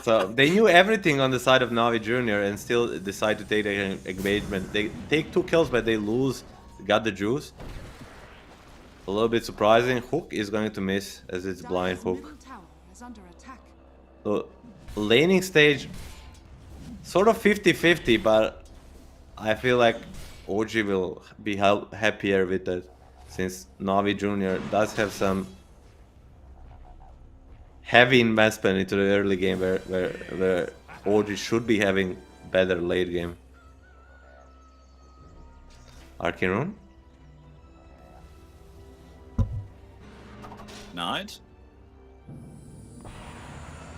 So they knew everything on the side of Navi Jr. and still decide to take the engagement. They take 2 kills, but they lose. Got the Juice. A little bit surprising. Hook is going to miss as it's blind hook. So laning stage, sort of 50-50, but I feel like OG will be happier with it, since Navi Jr. does have some heavy investment into the early game where OG should be having better late game. Arcane Rune? Night.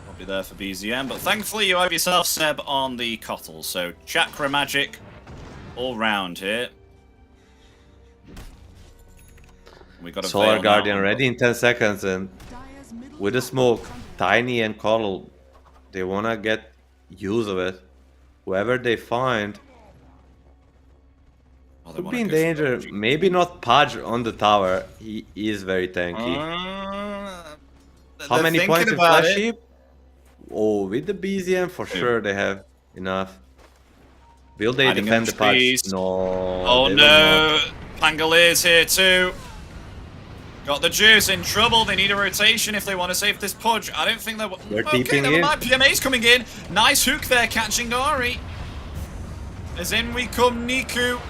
Won't be there for BZM, but thankfully you have yourself, Seb, on the Cottle. So Chakra Magic all round here. We got a Solar Veil Guardian now. ready in 10 seconds, and with the smoke, Tiny and Coddle, they wanna get use of it. Whoever they find could be in danger. Maybe not Pudge on the tower. He is very tanky. How many points in Flash Heap? Oh, with the BZM for sure they have enough. Will they defend the Pudge? No. Oh no! Pangoliers here too. Got the Juice in trouble. They need a rotation if they want to save this Pudge. I don't think they're... Okay, never mind. PMA's coming in. Nice hook there, catching Ari. As in we come Niku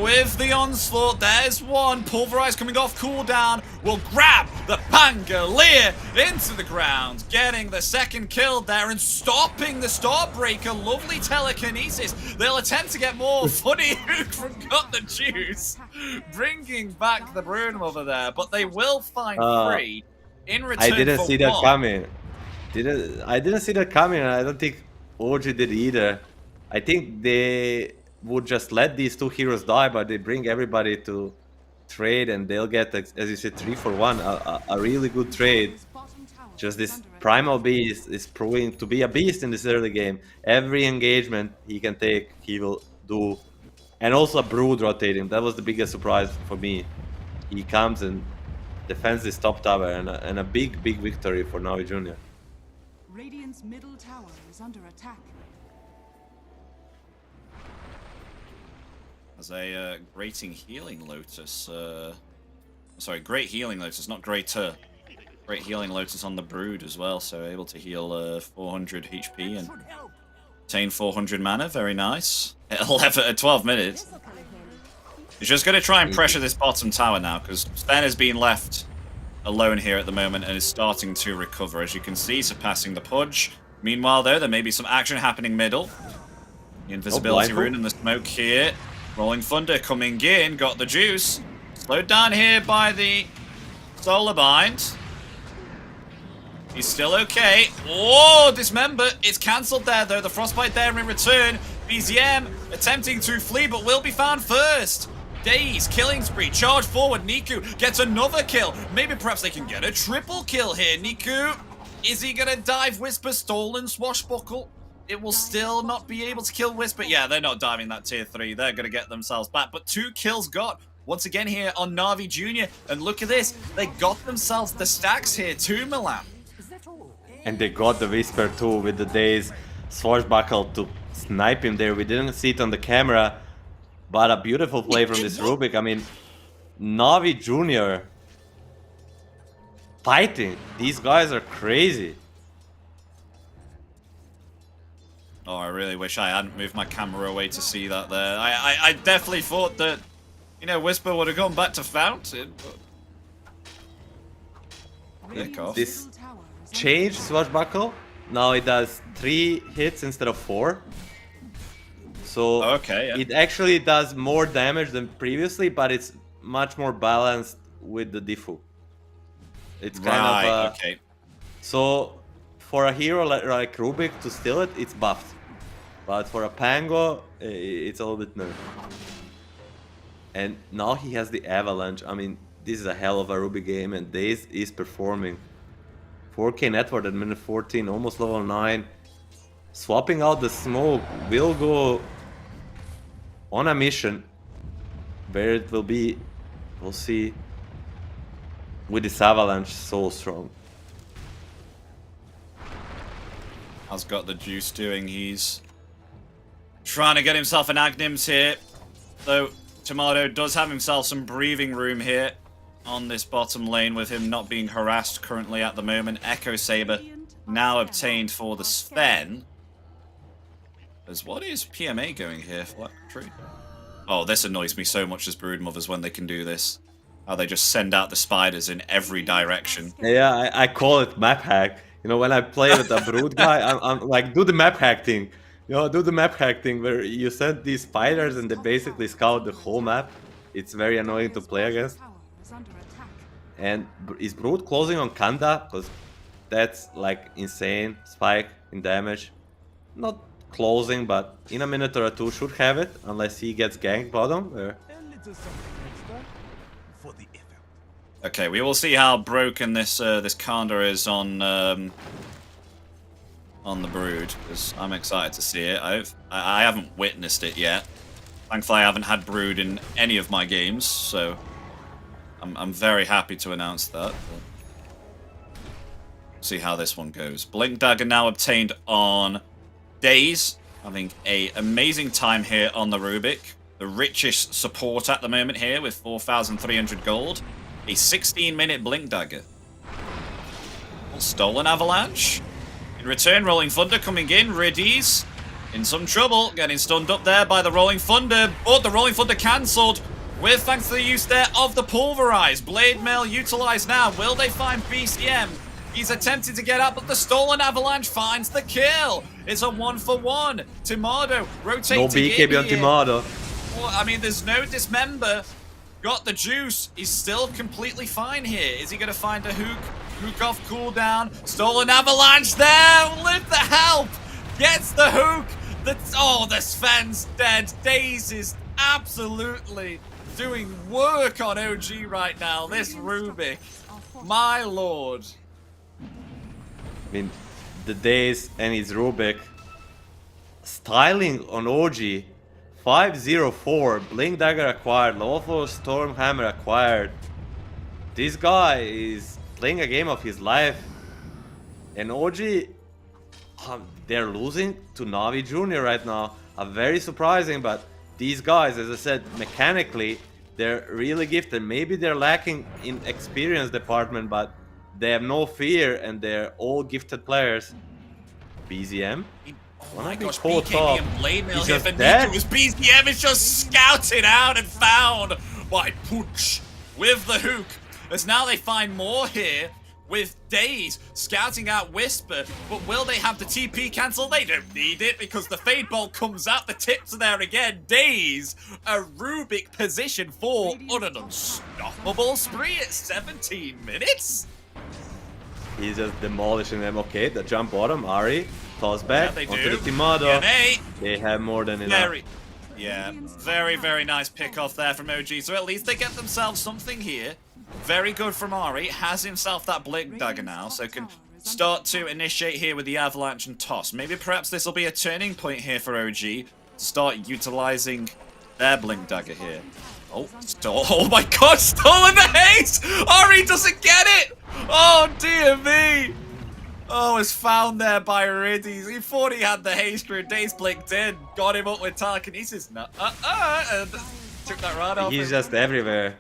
with the onslaught. There's one. Pulverize coming off cooldown. Will grab the Pangolier into the ground. Getting the second kill there and stopping the Starbreaker. Lovely telekinesis. They'll attempt to get more. Funny hook from Got the Juice. Bringing back the Broodmother there. But they will find free in return. I didn't see that coming. I didn't see that coming. I don't think OG did either. I think they would just let these 2 heroes die, but they bring everybody to trade and they'll get, as you said, 3 for 1, a really good trade. Just this Primal Beast is proving to be a beast in this early game. Every engagement he can take, he will do. And also a Brood rotating. That was the biggest surprise for me. He comes and defends this top tower, and a big victory for Navi Jr. Radiant's middle tower is under attack. As a grating healing Lotus. Sorry, great healing Lotus, not greater. Great healing Lotus on the Brood as well, so able to heal 400 HP and obtain 400 mana. Very nice. At 12 minutes. He's just going to try and pressure this bottom tower now, because Sven has been left alone here at the moment and is starting to recover. As you can see, surpassing the Pudge. Meanwhile, though, there may be some action happening middle. The Invisibility Rune and the smoke here. Rolling Thunder coming in, Got the Juice. Slowed down here by the Solar Bind. He's still okay. Oh, Dismember. It's cancelled there, though. The Frostbite there in return. BZM attempting to flee, but will be found first. Daze, killing spree, charge forward. Niku gets another kill. Maybe perhaps they can get a triple kill here. Niku, is he going to dive Whisper, stolen swashbuckle? It will still not be able to kill Whisper. Yeah, they're not diving that tier 3. They're going to get themselves back. But 2 kills got once again here on Navi Jr. And look at this. They got themselves the stacks here too, Milan. And they got the Whisper too with the Daze swashbuckle to snipe him there. We didn't see it on the camera, but a beautiful play from this Rubik. I mean, Navi Jr. fighting. These guys are crazy. Oh, I really wish I hadn't moved my camera away to see that there. I definitely thought that, you know, Whisper would have gone back to Fountain, but... Heck off. This changed swashbuckle. Now it does 3 hits instead of 4. So okay, yeah. It actually does more damage than previously, but it's much more balanced with the Diffu. It's kind of okay. So for a hero like Rubik to steal it, it's buffed. But for a Pango, it's a little bit nerfed. And now he has the Avalanche. I mean, this is a hell of a Rubik game, and Daze is performing. 4k net worth at minute 14, almost level 9. Swapping out the smoke will go on a mission. Where it will be, we'll see. With this Avalanche so strong. Has got the juice doing. He's trying to get himself an Agnims here. Though Tomato does have himself some breathing room here on this bottom lane with him not being harassed currently at the moment. Echo Saber now obtained for the Sven. As what is PMA going here for? True. Oh, this annoys me so much as Broodmothers when they can do this. How they just send out the spiders in every direction. Yeah, I call it map hack. You know, when I play with a Brood guy, I'm like, do the map hack thing. You know, do the map hack thing where you send these spiders and they basically scout the whole map. It's very annoying to play against. And is Brood closing on Kanda? Because that's like insane spike in damage. Not closing, but in a minute or 2 should have it, unless he gets ganked bottom. Okay, we will see how broken this this Kanda is on the Brood, because I'm excited to see it. I haven't witnessed it yet. Thankfully, I haven't had Brood in any of my games, so I'm very happy to announce that. See how this one goes. Blink Dagger now obtained on Daze, having an amazing time here on the Rubik. The richest support at the moment here with 4,300 gold. A 16-minute Blink Dagger. Stolen Avalanche. In return, Rolling Thunder coming in. Riddies in some trouble, getting stunned up there by the Rolling Thunder, but the Rolling Thunder cancelled with thanks to the use there of the Pulverize. Blade Mail utilised now. Will they find BCM? He's attempting to get up, but the Stolen Avalanche finds the kill. It's a 1-for-1. Timado rotating no BKB on Timado. Well, I mean, there's no Dismember. Got the juice. He's still completely fine here. Is he going to find a hook? Hook off cooldown. Stolen Avalanche there with the help. Gets the hook. The Sven's dead. Daze is absolutely doing work on OG right now. This Rubik. My lord. I mean, the Daze and his Rubik. Styling on OG. 504, Blink Dagger acquired, level 4 Stormhammer acquired. This guy is playing a game of his life. And OG, they're losing to Navi Jr. right now. Very surprising, but these guys, as I said, mechanically, they're really gifted. Maybe they're lacking in experience department, but they have no fear and they're all gifted players. BZM? Oh my gosh, BKB and Blade Mail here for Niku as BZM is just scouted out and found by Pooch with the hook. As now they find more here. with Daze scouting out Whisper, but will they have the TP cancel? They don't need it because the Fade Bolt comes out, the tips are there again. Daze, a Rubik position for on an unstoppable spree at 17 minutes. He's just demolishing them. Okay, the jump bottom, Ari, toss back, Yeah, they onto do. the Timado. DNA. They have more than enough. Very nice pick off there from OG. So at least they get themselves something here. Very good from Ari. Has himself that Blink Dagger now, so can start to initiate here with the Avalanche and Toss. Maybe perhaps this will be a turning point here for OG to start utilizing their Blink Dagger here. Oh my god, stolen the haste! Ari doesn't get it! Oh dear me! Oh, was found there by Riddies. He thought he had the haste through. Daze blinked in, got him up with telekinesis. No, and took that right off. He's just everywhere.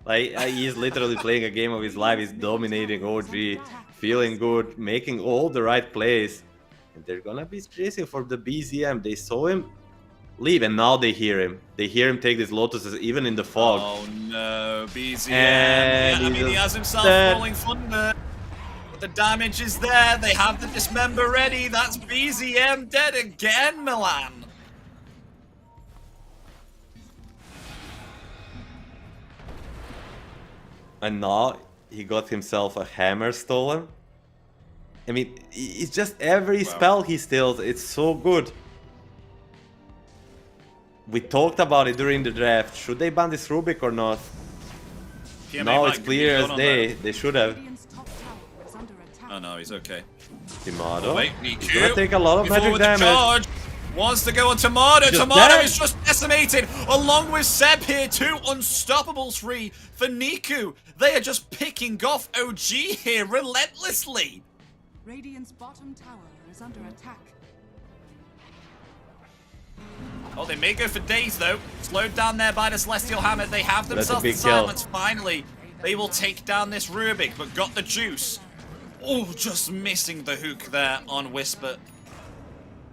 Like, he's literally playing a game of his life. He's dominating OG, feeling good, making all the right plays. And they're gonna be chasing for the BZM. They saw him leave, and now they hear him. They hear him take these lotuses, even in the fog. Oh no, BZM. And Yeah, I mean, he has himself dead. falling thunder. But the damage is there. They have the dismember ready. That's BZM dead again, Milan. And now he got himself a hammer stolen. I mean, it's just every spell he steals. It's so good. We talked about it during the draft. Should they ban this Rubik or not? PMA Now might it's be clear done as on day. that. They should have. Radiant's top tower is under attack. Oh no, he's okay. Timado. Wait, He's Niku. gonna take a lot of Before magic with the damage. charge. Wants to go on Tomato. Just Tomato dead. is just decimated along with Seb here. 2 unstoppables free for Niku. They are just picking off OG here relentlessly. Radiant's bottom tower is under attack. Oh, they may go for Daze though. Slowed down there by the Celestial Hammer. They have That's a themselves the big kill. silence. Finally, they will take down this Rubik, but got the juice. Oh, just missing the hook there on Whisper.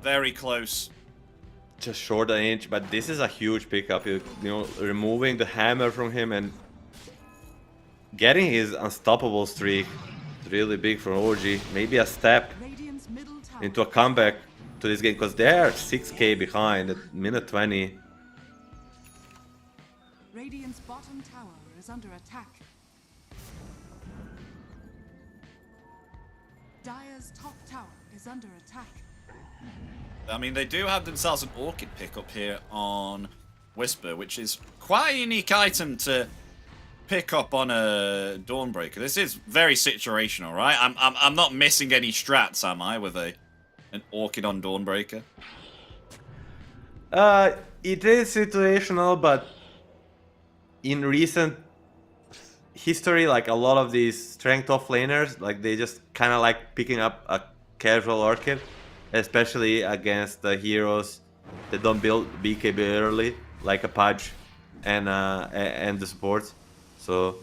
Very close. Just short an inch, but this is a huge pickup. You know, removing the hammer from him and getting his unstoppable streak. It's really big for OG. Maybe a step Radiant's middle tower into a comeback to this game, because they're 6k behind at minute 20. Radiant's bottom tower is under attack. Dire's top tower is under attack. I mean, they do have themselves an Orchid pickup here on Whisper, which is quite a unique item to pick up on a Dawnbreaker. This is very situational, right? I'm not missing any strats, am I, with an Orchid on Dawnbreaker? It is situational, but in recent history, like a lot of these strength off laners, like they just kind of like picking up a casual Orchid, especially against the heroes that don't build BKB early, like a Pudge and the supports. So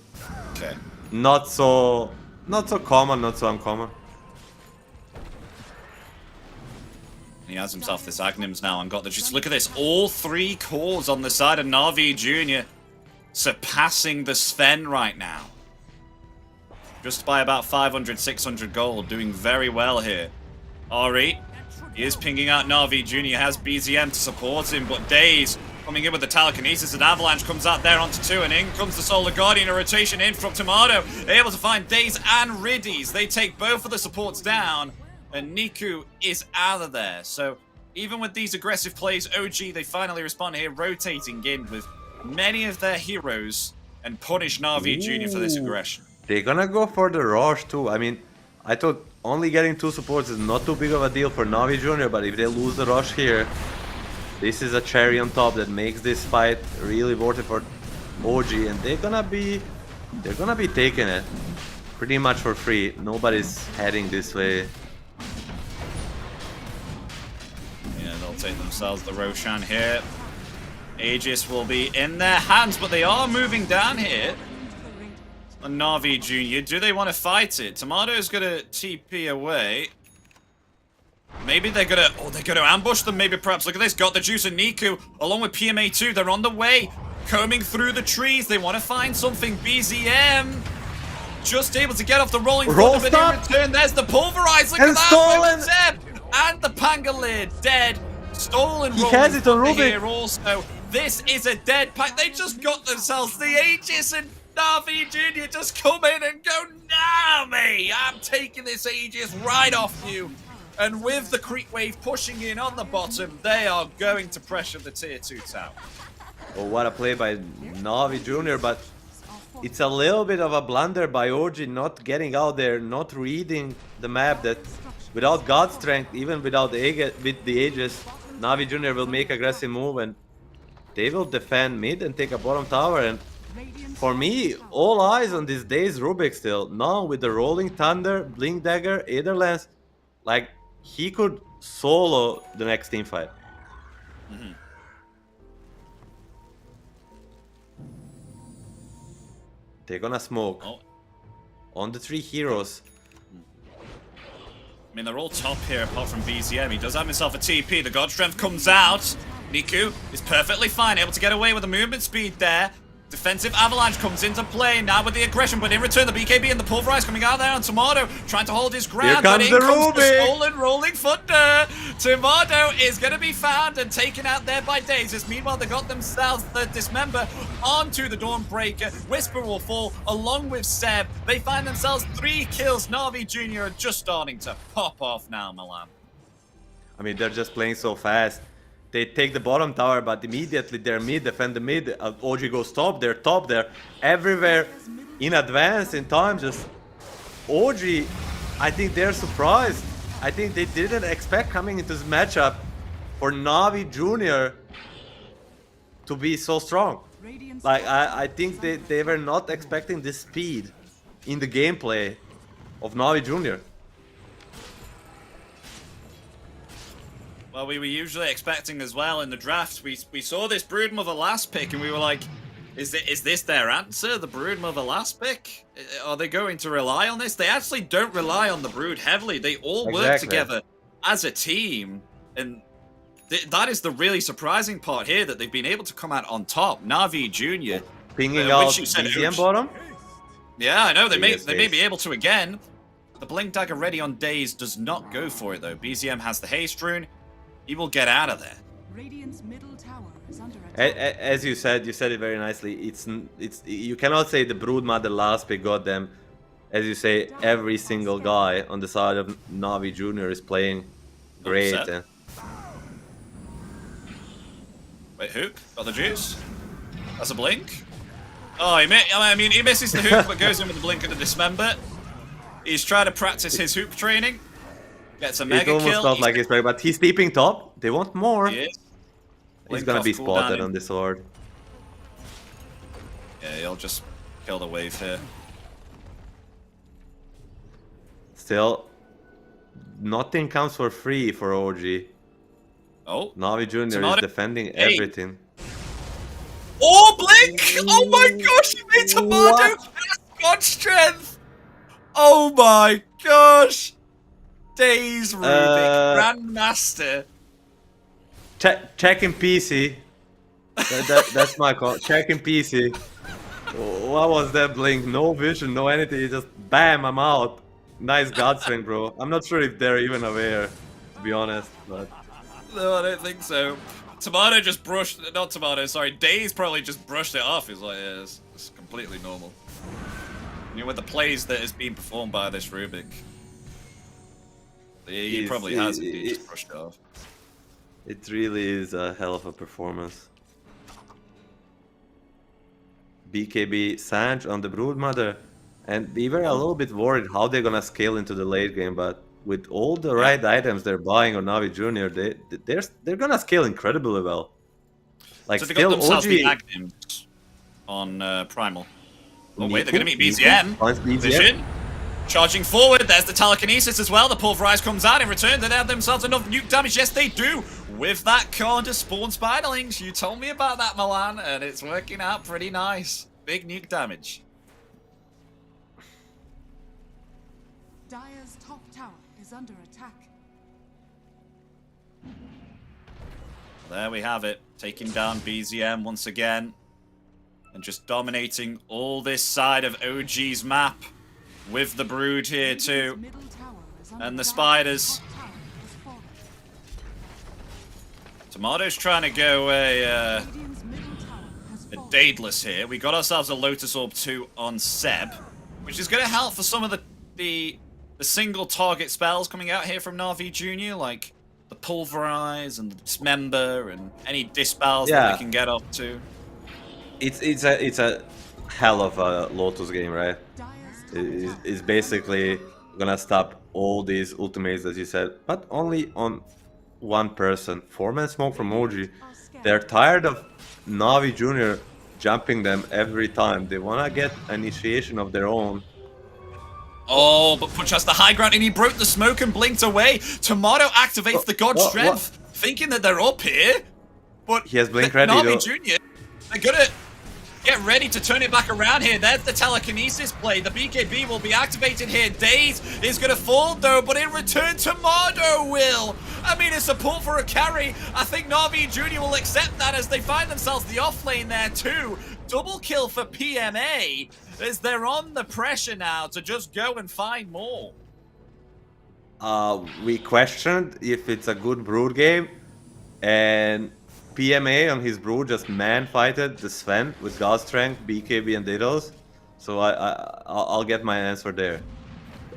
Okay. not so common, not so uncommon. He has himself this Agnims now and got the juice. Look at this. All 3 cores on the side of Navi Jr. surpassing the Sven right now. Just by about 500, 600 gold. Doing very well here. Ari, he is pinging out Navi Jr. Has BZM to support him, but Daze coming in with the telekinesis, and Avalanche comes out there onto 2, and in comes the Solar Guardian, a rotation in from Tomato, able to find Daze and Riddies. They take both of the supports down, and Niku is out of there. So even with these aggressive plays, OG, they finally respond here, rotating in with many of their heroes, and punish Navi Jr. for this Ooh. aggression. They're gonna go for the rush too. I mean, I thought only getting 2 supports is not too big of a deal for Navi Jr., but if they lose the rush here, this is a cherry on top that makes this fight really worth it for OG, and they're gonna be taking it pretty much for free. Nobody's heading this way. Yeah, they'll take themselves the Roshan here. Aegis will be in their hands, but they are moving down here. And Navi Jr., do they want to fight it? Tomato's gonna TP away. Maybe they're gonna ambush them, maybe perhaps. Look at this, got the juice and Niku, along with PMA2, they're on the way. Combing through the trees, they want to find something. BZM just able to get off the rolling Roll thunder, but in stop. return, there's the pulverize. Look And at that. stolen. Zeb and the Pangolin dead. Stolen. He rolling has it on thunder Rubik. here also. This is a dead pack. They just got themselves the Aegis, and NAVI Jr. just come in and go, nah, me. I'm taking this Aegis right off you. And with the creep wave pushing in on the bottom, they are going to pressure the tier 2 tower. Oh, what a play by NAVI Jr., but it's a little bit of a blunder by OG not getting out there, not reading the map, that without God Strength, even without with the Aegis, NAVI Jr. will make aggressive move and they will defend mid and take a bottom tower. And for me, all eyes on this Days Rubik still. Now with the Rolling Thunder, Blink Dagger, Aetherlance, like he could solo the next team fight. They're gonna smoke on the 3 heroes. I mean, they're all top here apart from BZM. He does have himself a TP. The God Strength comes out. Niku is perfectly fine, able to get away with the movement speed there. Defensive Avalanche comes into play now with the aggression, but in return, the BKB and the Pulverize coming out there on Tomato, trying to hold his ground. Here comes the comes the Rubik. stolen rolling thunder. Tomato is going to be found and taken out there by Days. As meanwhile, they got themselves the Dismember onto the Dawnbreaker. Whisper will fall along with Seb. They find themselves 3 kills. NAVI Jr. are just starting to pop off now, Milan. I mean, they're just playing so fast. They take the bottom tower, but immediately they're mid, defend the mid. OG goes top, they're top, they're everywhere in advance, in time. Just OG, I think they're surprised. I think they didn't expect coming into this matchup for NAVI Jr. to be so strong. Like, I think they were not expecting this speed in the gameplay of NAVI Jr. Well, we were usually expecting as well in the draft. We saw this Broodmother last pick, and we were like, is this their answer, the Broodmother last pick? Are they going to rely on this? They actually don't rely on the Brood heavily. They all work together as a team, and that is the really surprising part here, that they've been able to come out on top. NAVI Jr. Pinging out BZM bottom? Yeah, I know, they may be able to again. The Blink Dagger ready on Days does not go for it, though. BZM has the Haste Rune. He will get out of there. Radiant's middle tower is under attack. As you said it very nicely. It's you cannot say the Broodmother last pick got them. As you say, every single guy on the side of NAVI Jr. is playing great. Wait, hook? Got the juice? That's a blink. Oh, he misses the hook, but goes in with the blink and the Dismember. He's trying to practice his hoop training. Gets a mega kill. It almost felt like it's but he's deeping top. They want more. He is. He's gonna be spotted on this sword. Yeah, he'll just kill the wave here. Still, nothing comes for free for OG. Oh. NAVI Jr. is defending everything. Oh, blink! Oh my gosh, he made Tomato God Strength! Oh my gosh! Days Rubik, Grandmaster. Checking PC. That's my call. Checking PC. What was that blink? No vision, no anything. Just bam, I'm out. Nice God Strength, bro. I'm not sure if they're even aware, to be honest. But no, I don't think so. Tomato just brushed. Not Tomato, sorry. Days probably just brushed it off. He's like, yeah, it's completely normal. You know, with the plays that is being performed by this Rubik. He probably has it. He just brushed it off. It really is a hell of a performance. BKB Sanj on the Broodmother, and we were a little bit worried how they're gonna scale into the late game, but with all the right items they're buying on NAVI Jr., they're gonna scale incredibly well. Like, so they still got themselves OG the Agnims on Primal. Oh wait, they're gonna meet BZM. Vision. Charging forward, there's the telekinesis as well. The Pulverize comes out in return. They have themselves enough nuke damage. Yes, they do. With that card to spawn Spiderlings. You told me about that, Milan, and it's working out pretty nice. Big nuke damage. Dire's top tower is under attack. There we have it. Taking down BZM once again. And just dominating all this side of OG's map. with the Brood here too. Middle tower is under And the attack. spiders. Top tower has fallen. Tomato's trying to go Radiant's middle tower has a fallen. Daedalus here. We got ourselves a Lotus Orb 2 on Seb, which is going to help for some of the single target spells coming out here from Na'Vi Jr., like the Pulverize and the Dismember and any dispels that we can get up to. It's a hell of a Lotus game, right? Dire's top It's basically gonna stop all these ultimates that you said, but only on one person. 4-man smoke from OG. They're tired of Navi Jr. jumping them every time. They wanna get initiation of their own. Oh, but Punch has the high ground and he broke the smoke and blinked away. Tomato activates the God Strength, thinking that they're up here. But He has blink ready, Na'Vi though. Jr., they're gonna get ready to turn it back around here. There's the telekinesis play. The BKB will be activated here. Daze is gonna fall though, but in return, Tomato will. I mean, it's support for a carry. I think Na'Vi Jr. will accept that as they find themselves the off lane there too. Double kill for PMA as they're on the pressure now to just go and find more. We questioned if it's a good Brood game, and PMA on his Brood just man-fighted the Sven with God Strength, BKB, and Daedalus. So I'll get my answer there.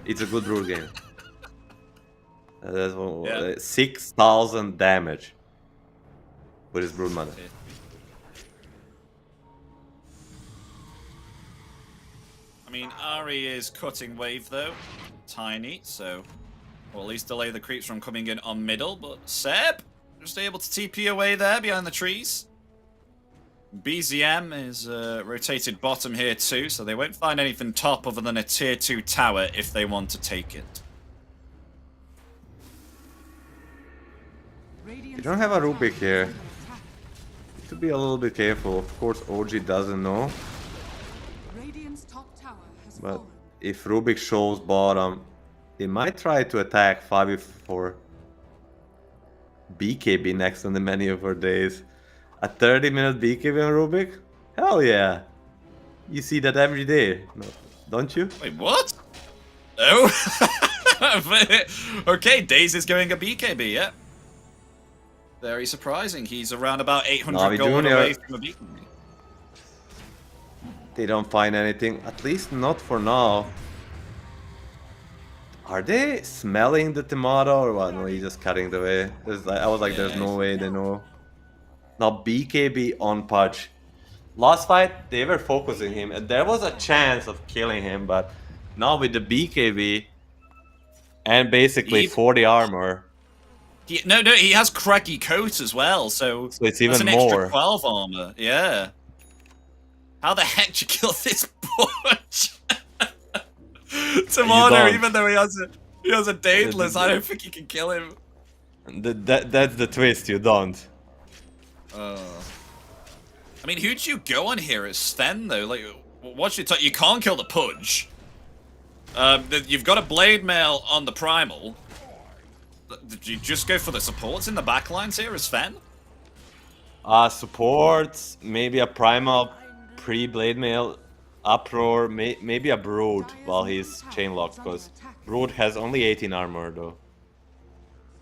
It's a good Brood game. That's 6,000 damage with his Brood mana. I mean, Ari is cutting wave though. Tiny, so or at least delay the creeps from coming in on middle, but Seb just able to TP away there behind the trees. BZM is rotated bottom here too, so they won't find anything top other than a tier 2 tower if they want to take it. You don't have a Rubik here. Need to be a little bit careful. Of course, OG doesn't know, Radiant's top tower has but fallen. if Rubik shows bottom, they might try to attack 5v4 BKB next on the menu for days. A 30-minute BKB on Rubik? Hell yeah! You see that every day, no, don't you? Wait, what? Oh? Okay, Daze is going a BKB, yeah. Very surprising. He's around about 800 Navi gold Junior. away from a BKB. They don't find anything, at least not for now. Are they smelling the tomato or what? No, he's just cutting the way. I was like, there's no way they know. Now BKB on Pudge. Last fight, they were focusing him, and there was a chance of killing him, but now with the BKB and basically 40 armor, No, he has craggy coat as well, so so it's even that's an more. extra 12 armor. Yeah. How the heck did you kill this Punch? Tomato, don't. even though he has a Daedalus, I don't think you can kill him. That's the twist, you don't. I mean, who do you go on here as Sven though? Like, what's your you can't kill the Pudge. You've got a Blade Mail on the Primal. Did you just go for the supports in the backlines here as Sven? Supports, maybe a Primal pre-Blade Mail, Uproar, maybe a Brood while he's chain locked, because Brood has only 18 armor though.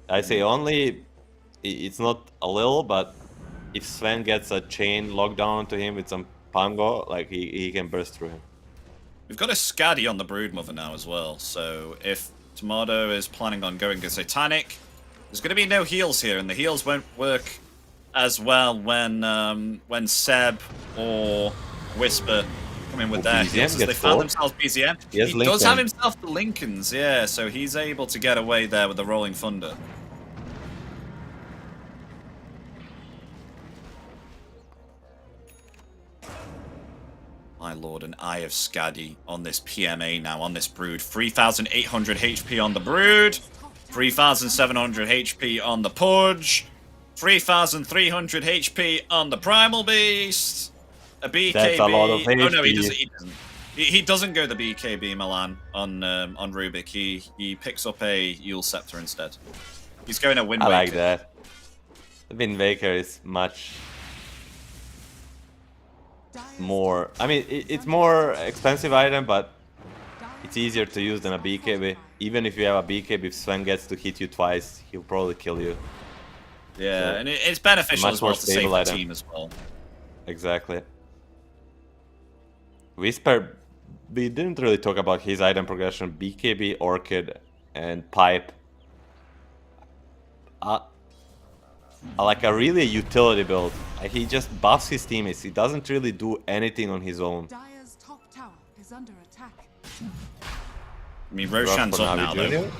I say only, it's not a little, but if Sven gets a chain locked down to him with some Pango, like he can burst through him. We've got a Scaddy on the Broodmother now as well, so if Tomato is planning on going to Satanic, there's going to be no heals here, and the heals won't work as well when Seb or Whisper come in with their BZM heals, as they gets found four. themselves BZM. He has He does have Lincoln. himself the Lincolns, yeah, so he's able to get away there with the Rolling Thunder. My lord, an Eye of Skadi on this PMA now, on this Brood. 3,800 HP on the Brood, 3,700 HP on the Pudge, 3,300 HP on the Primal Beast, a BKB. That's a lot of Oh no, he HP. doesn't. He doesn't go the BKB Milan on Rubik. He picks up a Yule Scepter instead. He's going a Wind I Waker. like that. The Wind Waker is much more. I mean, it's more expensive item, but it's easier to use than a BKB. Even if you have a BKB, if Sven gets to hit you twice, he'll probably kill you. Yeah, So, and it's beneficial much as well more to save stable the item. team as well. Exactly. Whisper, we didn't really talk about his item progression. BKB, Orchid, and Pipe. Like a really utility build. Like he just buffs his teammates. He doesn't really do anything on his own. Dire's top tower is under attack. I mean, Rush Roshan's for up Navi now, though. Junior.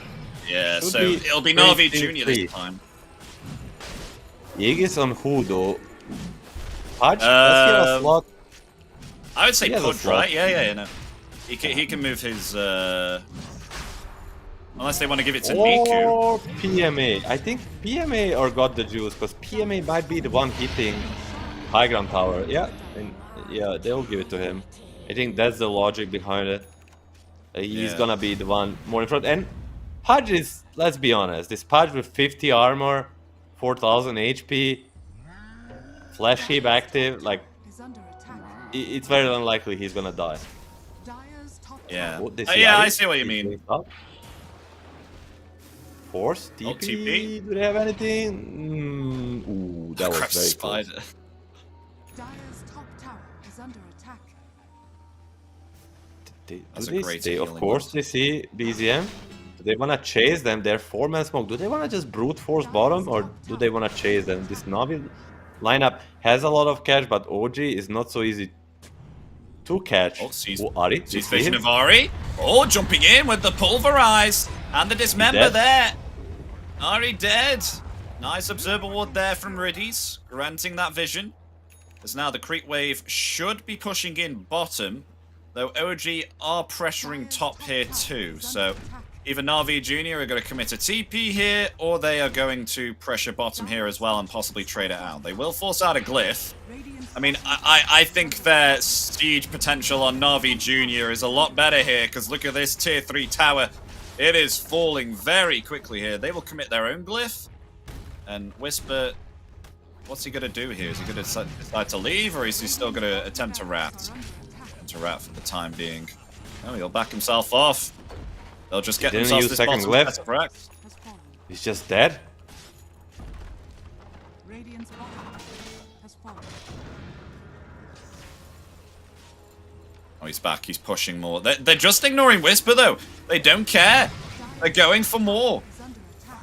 Yeah, Should so be it'll be Navi 3-3. Junior this time. Aegis on who though? Pudge? Does he have a slot? I would say He has a Pudge, slot. right? Yeah, no. He can move his... Unless they want to give it to Niku. Or PMA. I think PMA or got the juice, because PMA might be the one hitting high ground tower. Yeah, and yeah, they'll give it to him. I think that's the logic behind it. He's Yeah. gonna be the one more in front. And Pudge is, let's be honest, this Pudge with 50 armor, 4000 HP, flash heap active, like, Is under attack. it's very unlikely he's gonna die. Dire's top Yeah. Oh, this Yeah, Yari I see what you is mean. going up. Force? TP? Oh, TP. Do they have anything? Ooh, that was Crap, very Spider. close. Dire's top tower is under attack. That's Do a great they, of healing course, one. they see BZM. Do they want to chase them? They're 4-man smoke. Do they want to just brute force bottom, or do they want to chase them? This Navi lineup has a lot of catch, but OG is not so easy to catch. Oh, sees Ari, do you sees see vision him? of Ari. Oh, jumping in with the pulverize and the dismember dead? there. Ari dead. Nice observer ward there from Riddies, granting that vision. As now the creep wave should be pushing in bottom, though OG are pressuring top here too. So either Navi Junior are going to commit a TP here, or they are going to pressure bottom here as well and possibly trade it out. They will force out a glyph. I mean, I think their siege potential on Navi Junior is a lot better here, because look at this tier 3 tower. It is falling very quickly here. They will commit their own glyph. And Whisper, what's he going to do here? Is he going to decide to leave, or is he still going to attempt to rat? To rat for the time being. Oh, he'll back himself off. They'll just get Didn't themselves use this second bottom glyph. set of rack. Has fallen. He's just dead? Radiant's bottom has fallen. Oh, he's back. He's pushing more. They're just ignoring Whisper, though. They don't care. They're going for more. Is under attack.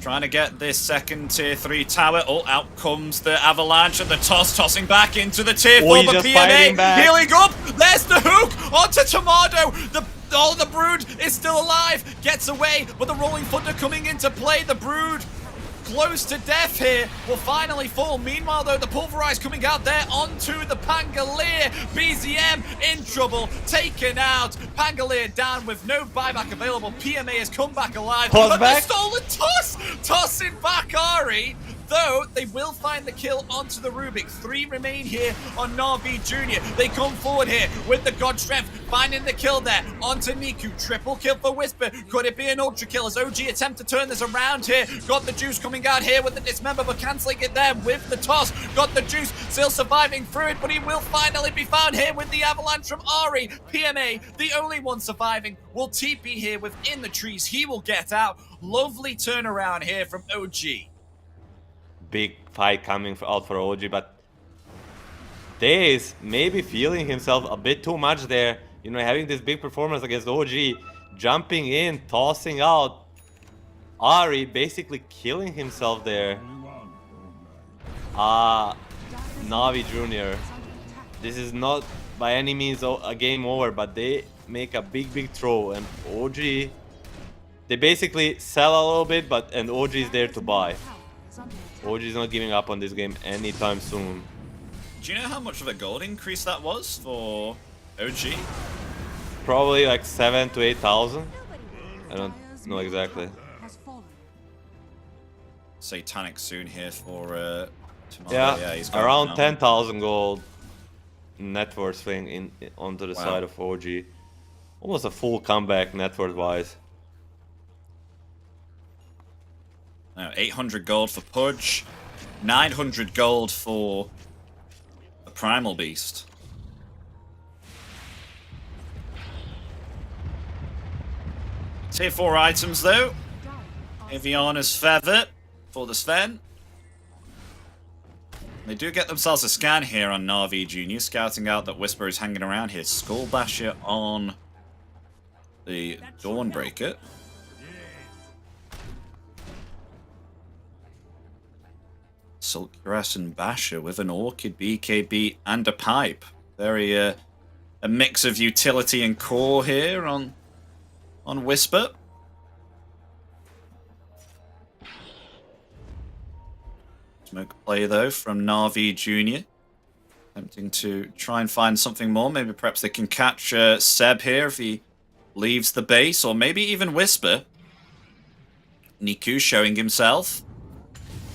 Trying to get this second tier 3 tower. Oh, out comes the avalanche and the tossing back into the tier 4. he's But just fighting PMA back. healing up. There's the hook onto Tomato. The Brood is still alive. Gets away, but the Rolling Thunder coming into play. The Brood close to death here will finally fall. Meanwhile, though, the Pulverize coming out there onto the Pangolier. BZM in trouble, taken out. Pangolier down with no buyback available. PMA has come back alive. Toss But back. they stole a toss! Tossing back Ari. Though they will find the kill onto the Rubik. 3 remain here on Navi Junior. They come forward here with the God Strength, finding the kill there onto Niku. Triple kill for Whisper. Could it be an ultra kill as OG attempt to turn this around here? Got the juice coming out here with the dismember, but cancelling it there with the toss. Got the juice, still surviving through it, but he will finally be found here with the avalanche from Ari. PMA, the only one surviving, will TP here within the trees. He will get out. Lovely turnaround here from OG. Big fight coming out for OG, but Daze maybe feeling himself a bit too much there. You know, having this big performance against OG, jumping in, tossing out Ari, basically killing himself there. Navi Junior. This is not by any means a game over, but they make a big throw, and OG, they basically sell a little bit, and OG is there to buy. OG is not giving up on this game anytime soon. Do you know how much of a gold increase that was for OG? Probably like 7,000 to 8,000. I don't know exactly. Has fallen. Satanic soon here for tomorrow. Yeah, he's going around now. 10,000 gold net worth thing onto the Wow. side of OG. Almost a full comeback net worth wise. Now, 800 gold for Pudge, 900 gold for the Primal Beast. Tier 4 items though. Aviana's Feather for the Sven. They do get themselves a scan here on Navi Jr., scouting out that Whisper is hanging around here. Skull Basher on the Dawnbreaker. Silk Caress and Basher with an Orchid, BKB, and a Pipe. Very a mix of utility and core here on Whisper. Smoke play though from Navi Jr. Attempting to try and find something more. Maybe perhaps they can catch Seb here if he leaves the base, or maybe even Whisper. Niku showing himself.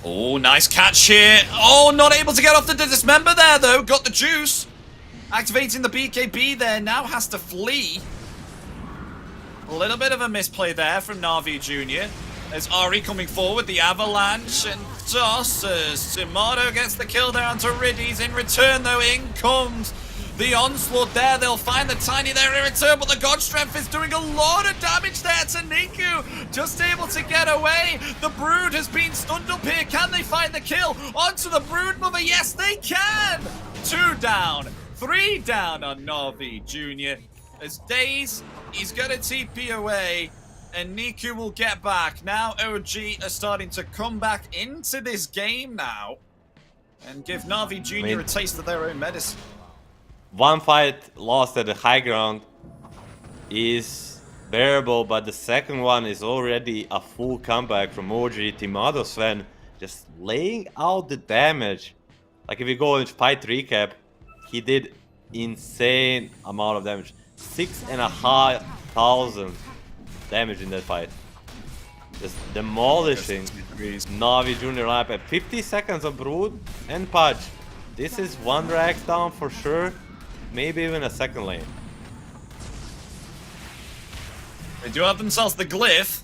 Oh, nice catch here. Oh, not able to get off the dismember there though. Got the juice. Activating the BKB there. Now has to flee. A little bit of a misplay there from Navi Jr. There's Ari coming forward, the Avalanche, and tosses. Tomato gets the kill there onto Riddies. In return, though, in comes the onslaught there. They'll find the Tiny there in return, but the God Strength is doing a lot of damage there to Niku. Just able to get away. The Brood has been stunned up here. Can they find the kill? Onto the Brood Mother. Yes, they can. 2 down, 3 down on Navi Jr. As Daze, he's going to TP away. And Niku will get back. Now OG are starting to come back into this game now. And give Navi Jr. a taste of their own medicine. One fight lost at the high ground is bearable, but the second one is already a full comeback from OG. Timado Sven just laying out the damage. Like if you go into fight recap, he did insane amount of damage. 6,500 damage in that fight. Just demolishing Navi Junior Lab at 50 seconds of Brood and Pudge. This is 1 Rax down for sure. Maybe even a second lane. They do have themselves the Glyph.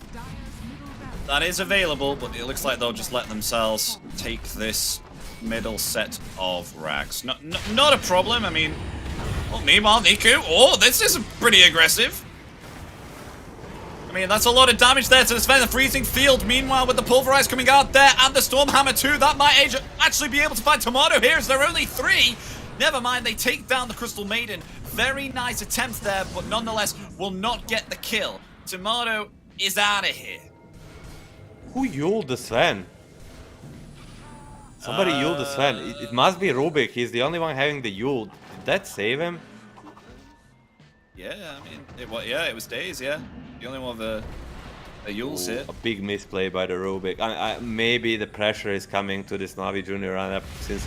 That is available, but it looks like they'll just let themselves take this middle set of Rax. Not a problem, I mean... Well, meanwhile, Niku... Oh, this is pretty aggressive. I mean, that's a lot of damage there to defend the freezing field. Meanwhile, with the Pulverize coming out there and the Stormhammer too, that might actually be able to find Tomato here as there are only 3. Never mind, they take down the Crystal Maiden. Very nice attempt there, but nonetheless will not get the kill. Tomato is out of here. Who uled the Sven? Somebody uled the Sven. It must be Rubik. He's the only one having the ult. Did that save him? Yeah, I mean, it was Daze, yeah. The only one with a Yule's here. A big misplay by the Rubik. Maybe the pressure is coming to this Navi Junior lineup since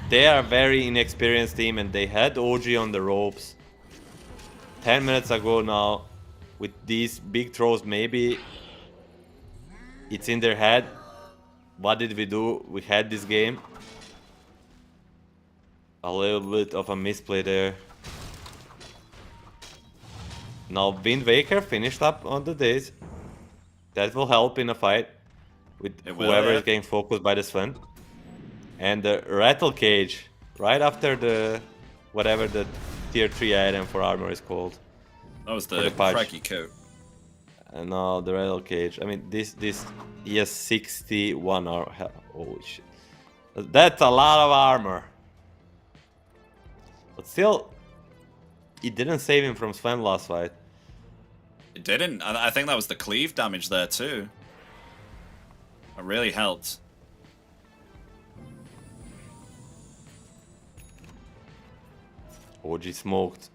they are a very inexperienced team and they had OG on the ropes 10 minutes ago now. With these big throws, maybe it's in their head. What did we do? We had this game. A little bit of a misplay there. Now Wind Waker finished up on the Daze. That will help in a fight with whoever is getting focused by the Sven. And the Rattle Cage right after the whatever the tier 3 item for armor is called. That was the Craggy Coat. And now the Rattle Cage. I mean this he has 61 armor. Holy shit. That's a lot of armor. But still, it didn't save him from Sven last fight. It didn't. I think that was the cleave damage there too. It really helped. OG smoked.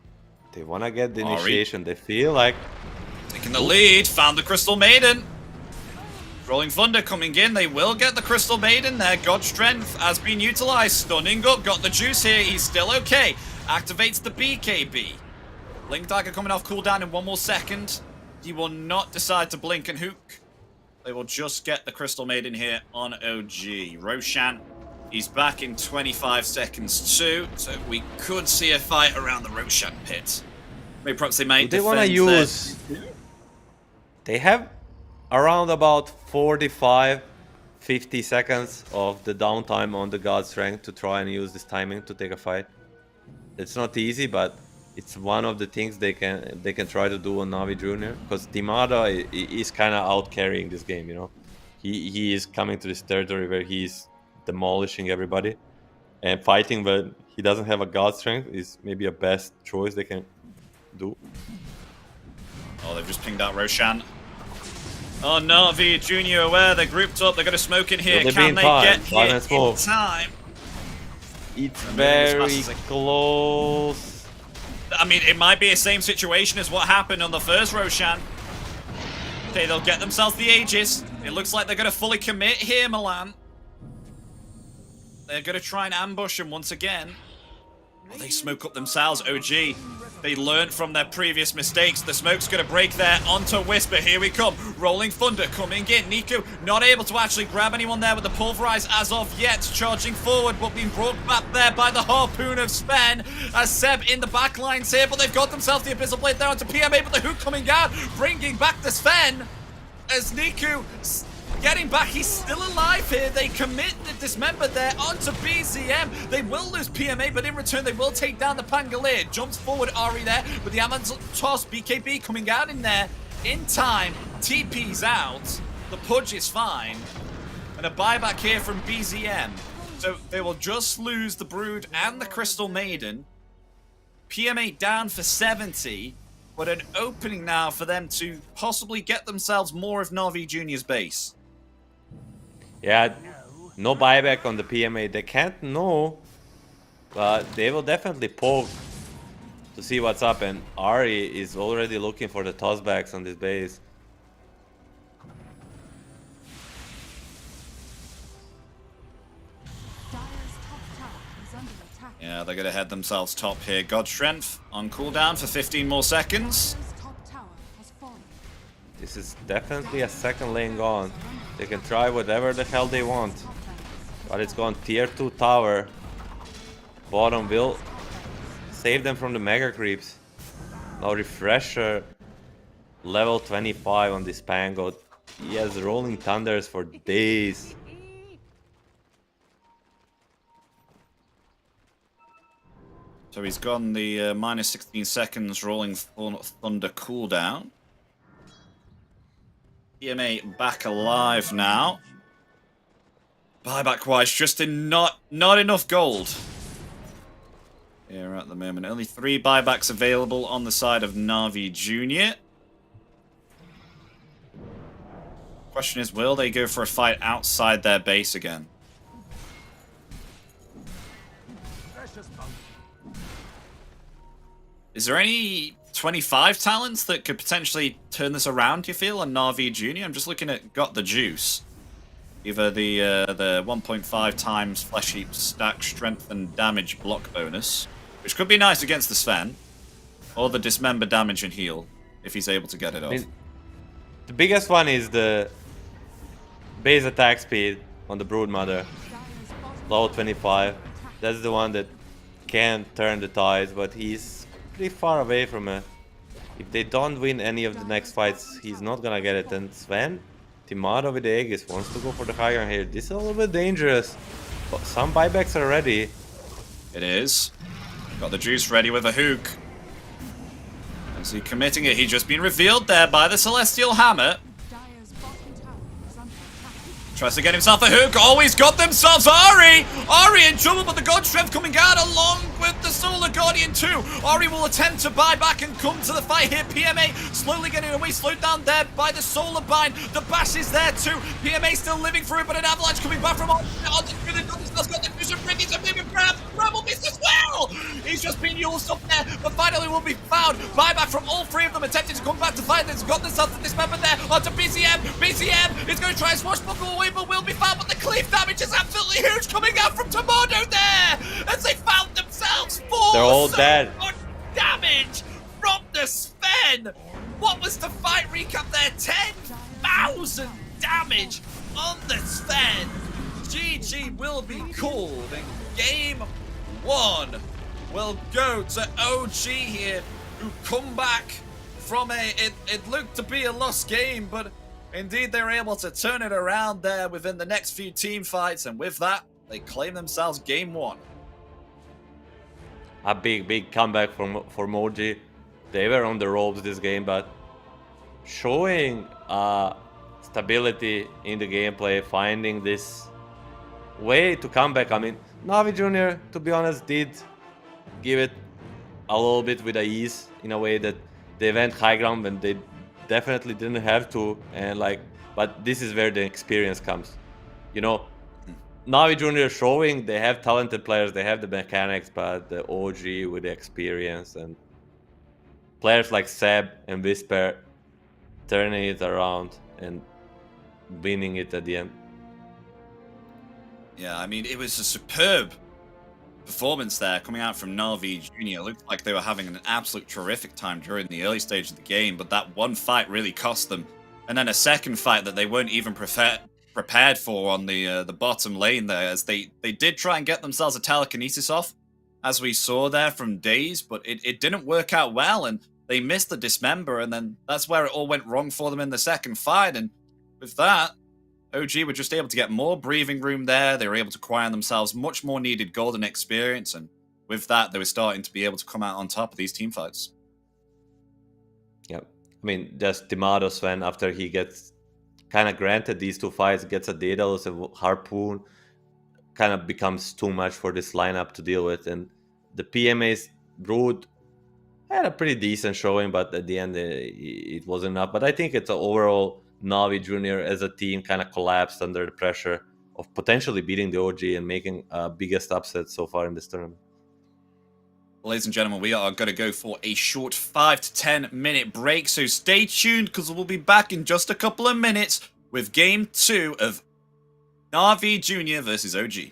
They wanna get the initiation. They feel like taking the lead. Found the Crystal Maiden. Rolling Thunder coming in. They will get the Crystal Maiden there. God Strength has been utilized. Stunning up. Got the juice here. He's still okay. Activates the BKB. Blink Dagger coming off cooldown in 1 more second. He will not decide to blink and hook. They will just get the Crystal Maiden here on OG. Roshan, he's back in 25 seconds too, so we could see a fight around the Roshan pit. Maybe perhaps they might want to use... They have around about 45-50 seconds of the downtime on the God Strength to try and use this timing to take a fight. It's not easy, but it's one of the things they can try to do on Navi Junior, because Timada is kind of out carrying this game. You know, he is coming to this territory where he's demolishing everybody, and fighting when he doesn't have a god strength is maybe a best choice they can do. Oh, they've just pinged out Roshan. Oh, Navi Junior aware, they're grouped up, they're going to smoke in here. Can they get here in time? It's very close. I mean, it might be the same situation as what happened on the first Roshan. Okay, they'll get themselves the Aegis. It looks like they're going to fully commit here, Milan. They're going to try and ambush him once again. Oh, they smoke up themselves, OG. They learned from their previous mistakes. The smoke's going to break there onto Whisper. Here we come. Rolling Thunder coming in. Nico not able to actually grab anyone there with the Pulverize as of yet. Charging forward, but being brought back there by the Harpoon of Sven. As Seb in the back lines here, but they've got themselves the Abyssal Blade there onto PMA, but the hook coming out, bringing back the Sven. As Nico getting back, he's still alive here. They commit the Dismember there onto BZM. They will lose PMA, but in return, they will take down the Pangolier. Jumps forward, Ari there, with the Amazon toss. BKB coming out in there in time. TP's out. The Pudge is fine. And a buyback here from BZM. So they will just lose the Brood and the Crystal Maiden. PMA down for 70. But an opening now for them to possibly get themselves more of Navi Junior's base. Yeah, no buyback on the PMA. They can't know, but they will definitely poke to see what's up. And Ari is already looking for the tossbacks on this base. Yeah, they're going to head themselves top here. God Strength on cooldown for 15 more seconds. This is definitely a second lane gone. They can try whatever the hell they want. But it's gone tier 2 tower. Bottom will save them from the mega creeps. Now Refresher level 25 on this Pango. He has rolling thunders for days. So he's gone the minus 16 seconds rolling thunder cooldown. PMA back alive now. Buyback wise, just in not enough gold here at the moment. Only 3 buybacks available on the side of Navi Junior. Question is, will they go for a fight outside their base again? Is there any 25 talents that could potentially turn this around, you feel, on Navi Junior? I'm just looking at Got the Juice. Either the 1.5 times Flesh Heap stack strength and damage block bonus, which could be nice against the Sven, or the Dismember damage and heal, if he's able to get it off. The biggest one is the base attack speed on the Broodmother. Low 25. That's the one that can turn the tides, but he's pretty far away from it. If they don't win any of the next fights, he's not gonna get it. And Sven, Timado with the Aegis wants to go for the high ground here. This is a little bit dangerous. But some buybacks are ready. It is. Got the Juice ready with a hook. Is he committing it? He's just been revealed there by the Celestial Hammer. Tries to get himself a hook. Oh, he's got themselves Ari! Ari in trouble, but the God Strength coming out along with the Solar Guardian too. Ari will attempt to buy back and come to the fight here. PMA slowly getting away, slowed down there by the Solar Bind. The Bash is there too. PMA still living through it, but an Avalanche coming back from on the got the Fusion Brick. He's a baby grab. Rebel miss as well. He's just been used up there, but finally will be found. Buyback from all 3 of them, attempting to come back to fight. They've got themselves to Dismember there onto BCM. BCM is going to try and swashbuckle away, but will be found. But the cleave damage is absolutely huge coming out from Tomado there, as they found themselves 4. They're all dead. Damage from the Sven. What was the fight recap there? 10,000 damage on the Sven. GG will be called, and game 1 will go to OG here, who come back from it looked to be a lost game, but indeed they're able to turn it around there within the next few team fights, and with that, they claim themselves game 1. a big comeback for Moji. They were on the ropes this game, but showing stability in the gameplay, finding this way to come back. I mean, Navi Junior, to be honest, did give it a little bit with ease in a way that they went high ground when they definitely didn't have to, and like, but this is where the experience comes. You know, Navi Junior showing they have talented players, they have the mechanics, but the OG with the experience and players like Seb and Whisper turning it around and winning it at the end. Yeah, I mean, it was a superb performance there coming out from Navi Junior. It looked like they were having an absolute terrific time during the early stage of the game, but that one fight really cost them. And then a second fight that they weren't even prepared for on the bottom lane there, as they did try and get themselves a telekinesis off, as we saw there from Days, but it didn't work out well, and they missed the dismember, and then that's where it all went wrong for them in the second fight. And with that, OG were just able to get more breathing room there. They were able to acquire themselves much more needed golden experience, and with that, they were starting to be able to come out on top of these team fights. Yeah, I mean, just Dimado Sven, after he gets kind of granted these two fights, gets a Daedalus and Harpoon, kind of becomes too much for this lineup to deal with. And the PMA's Brood had a pretty decent showing, but at the end, it wasn't enough. But I think it's an overall Navi Junior as a team kind of collapsed under the pressure of potentially beating the OG and making biggest upset so far in this tournament. Ladies and gentlemen, we are going to go for a short 5 to 10 minute break, so stay tuned because we'll be back in just a couple of minutes with Game 2 of Navi Junior versus OG.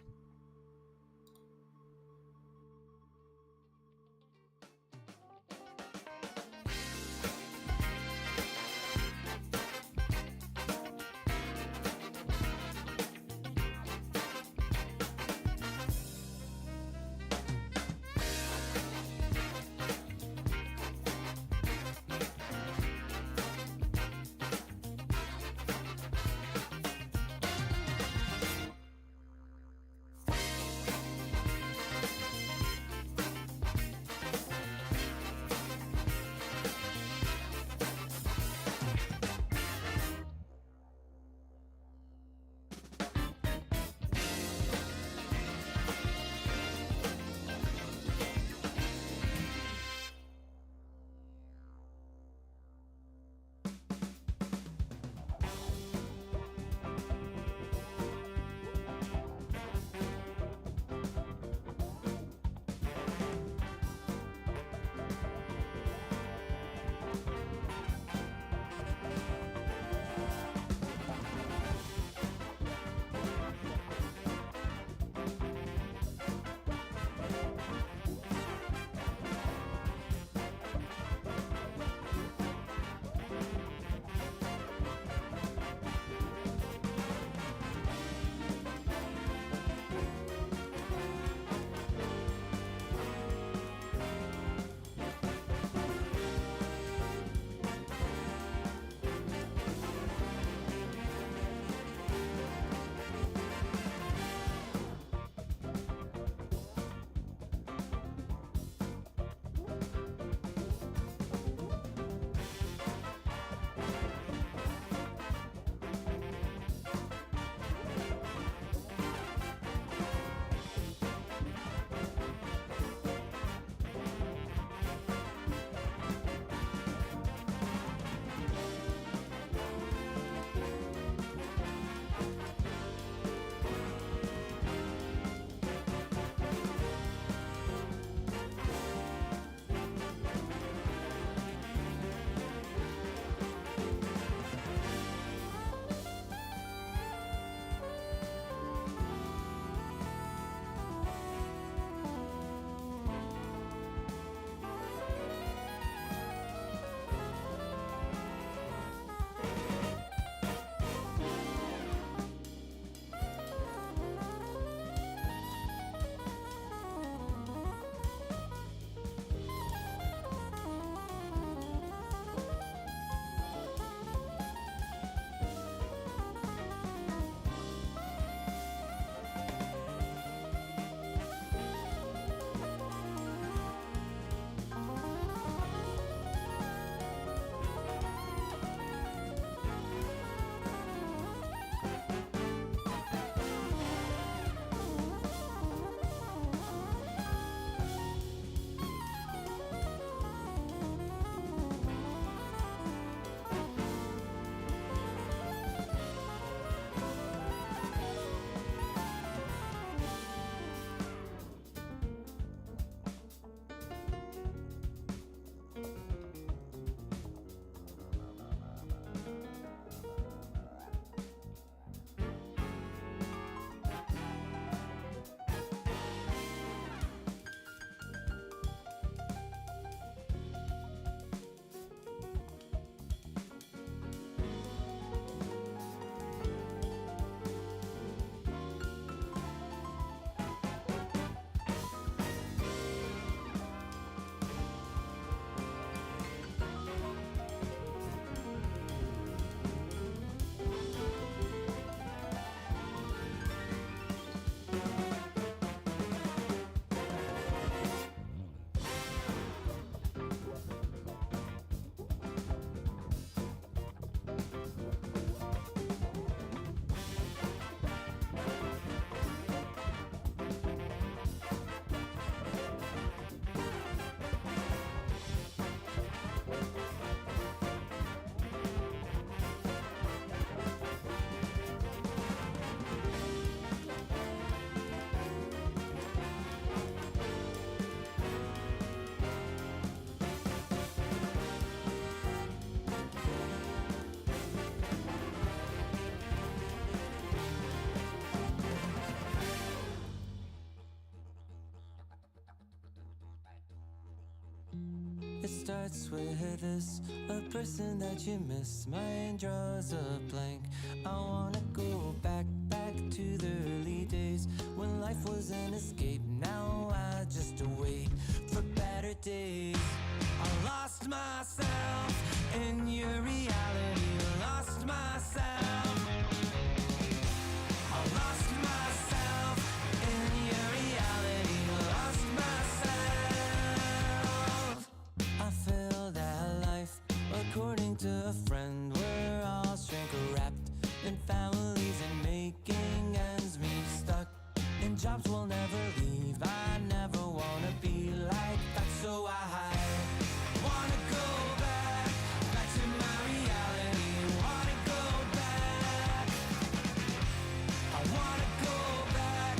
starts with this, a person that you miss. Mine draws a blank. I wanna go back to the early days when life was an escape. Now I just wait for better days. I lost myself in your reality. Lost myself. I lost myself in your reality. Lost myself. I feel that life, according to a friend, we're all shrink wrapped in families and making ends meet, stuck in jobs we'll never leave. I never wanna be like that, so I wanna go back to my reality. Wanna go back. I wanna go back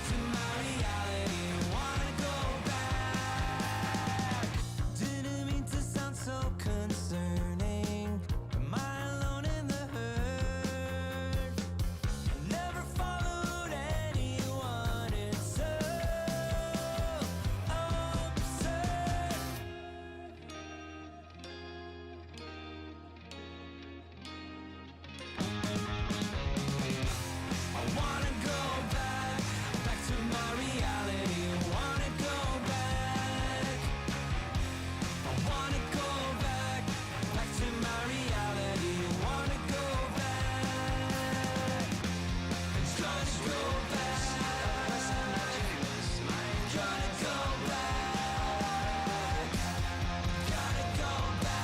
to my reality. Wanna go back. Didn't mean to sound so concerning. Am I alone in the hurt? I never followed anyone. It's so absurd. I wanna go back to my reality. Wanna go back. I wanna go back to my reality. Wanna go back. Trying to go back. Gotta go back. Gotta go back.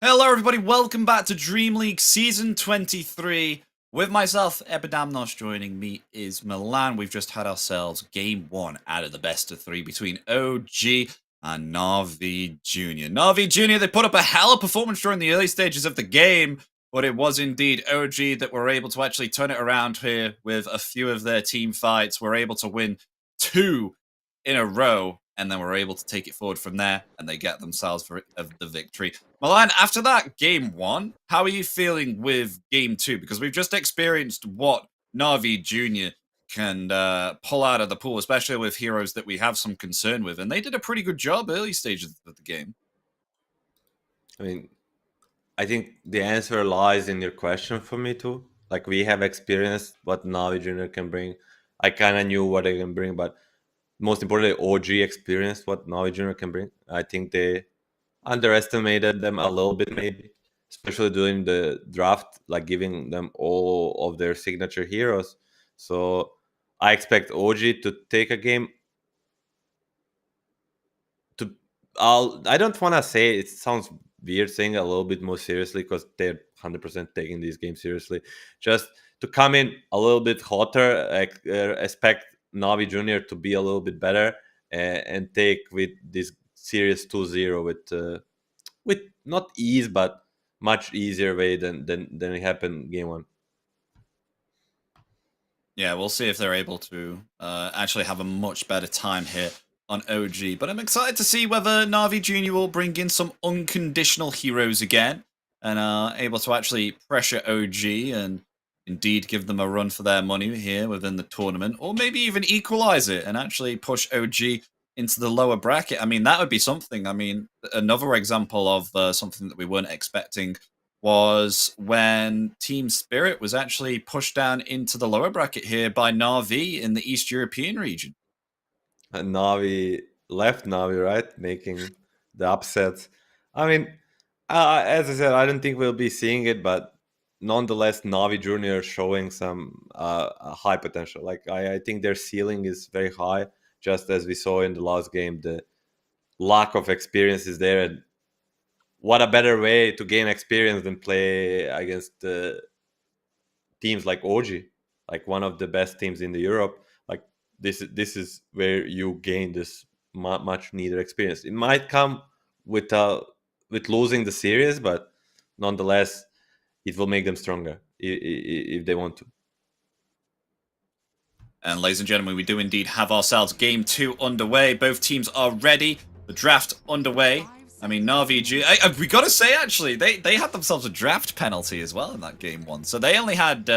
Hello, everybody. Welcome back to DreamLeague Season 23. With myself, Epidamnos. Joining me is Milan. We've just had ourselves Game 1 out of the best of 3 between OG and Navi Jr. Navi Jr., they put up a hell of a performance during the early stages of the game, but it was indeed OG that were able to actually turn it around here with a few of their team fights. Were able to win 2 in a row, and then were able to take it forward from there, and they get themselves the victory. Milan, after that Game 1, how are you feeling with Game 2? Because we've just experienced what Navi Jr. can pull out of the pool, especially with heroes that we have some concern with, and they did a pretty good job early stages of the game. I mean, I think the answer lies in your question for me too. Like, we have experienced what Navi Junior can bring. I kind of knew what they can bring, but most importantly, OG experienced what Navi Junior can bring. I think they underestimated them a little bit, maybe, especially during the draft, like giving them all of their signature heroes. So I expect OG to take a game. I don't want to say, it sounds weird saying it a little bit more seriously, because they're 100% taking these games seriously. Just to come in a little bit hotter, expect Navi Junior to be a little bit better, and take with this series 2-0 with not ease, but much easier way than it happened Game 1. Yeah, we'll see if they're able to actually have a much better time here on OG. But I'm excited to see whether Navi Jr. will bring in some unconditional heroes again and are able to actually pressure OG and indeed give them a run for their money here within the tournament, or maybe even equalize it and actually push OG into the lower bracket. I mean, that would be something. I mean, another example of something that we weren't expecting was when Team Spirit was actually pushed down into the lower bracket here by NAVI in the East European region. And Navi left Navi, right? Making the upsets. I mean, as I said, I don't think we'll be seeing it, but nonetheless, Navi Junior showing some high potential. Like I think their ceiling is very high, just as we saw in the last game. The lack of experience is there, and what a better way to gain experience than play against teams like OG, like one of the best teams in the Europe. Like this is where you gain this much needed experience. It might come with losing the series, but nonetheless, it will make them stronger if they want to. And ladies and gentlemen, we do indeed have ourselves game 2 underway. Both teams are ready. The draft underway. I mean, Navi, we gotta say, actually, they had themselves a draft penalty as well in that game 1. So they only had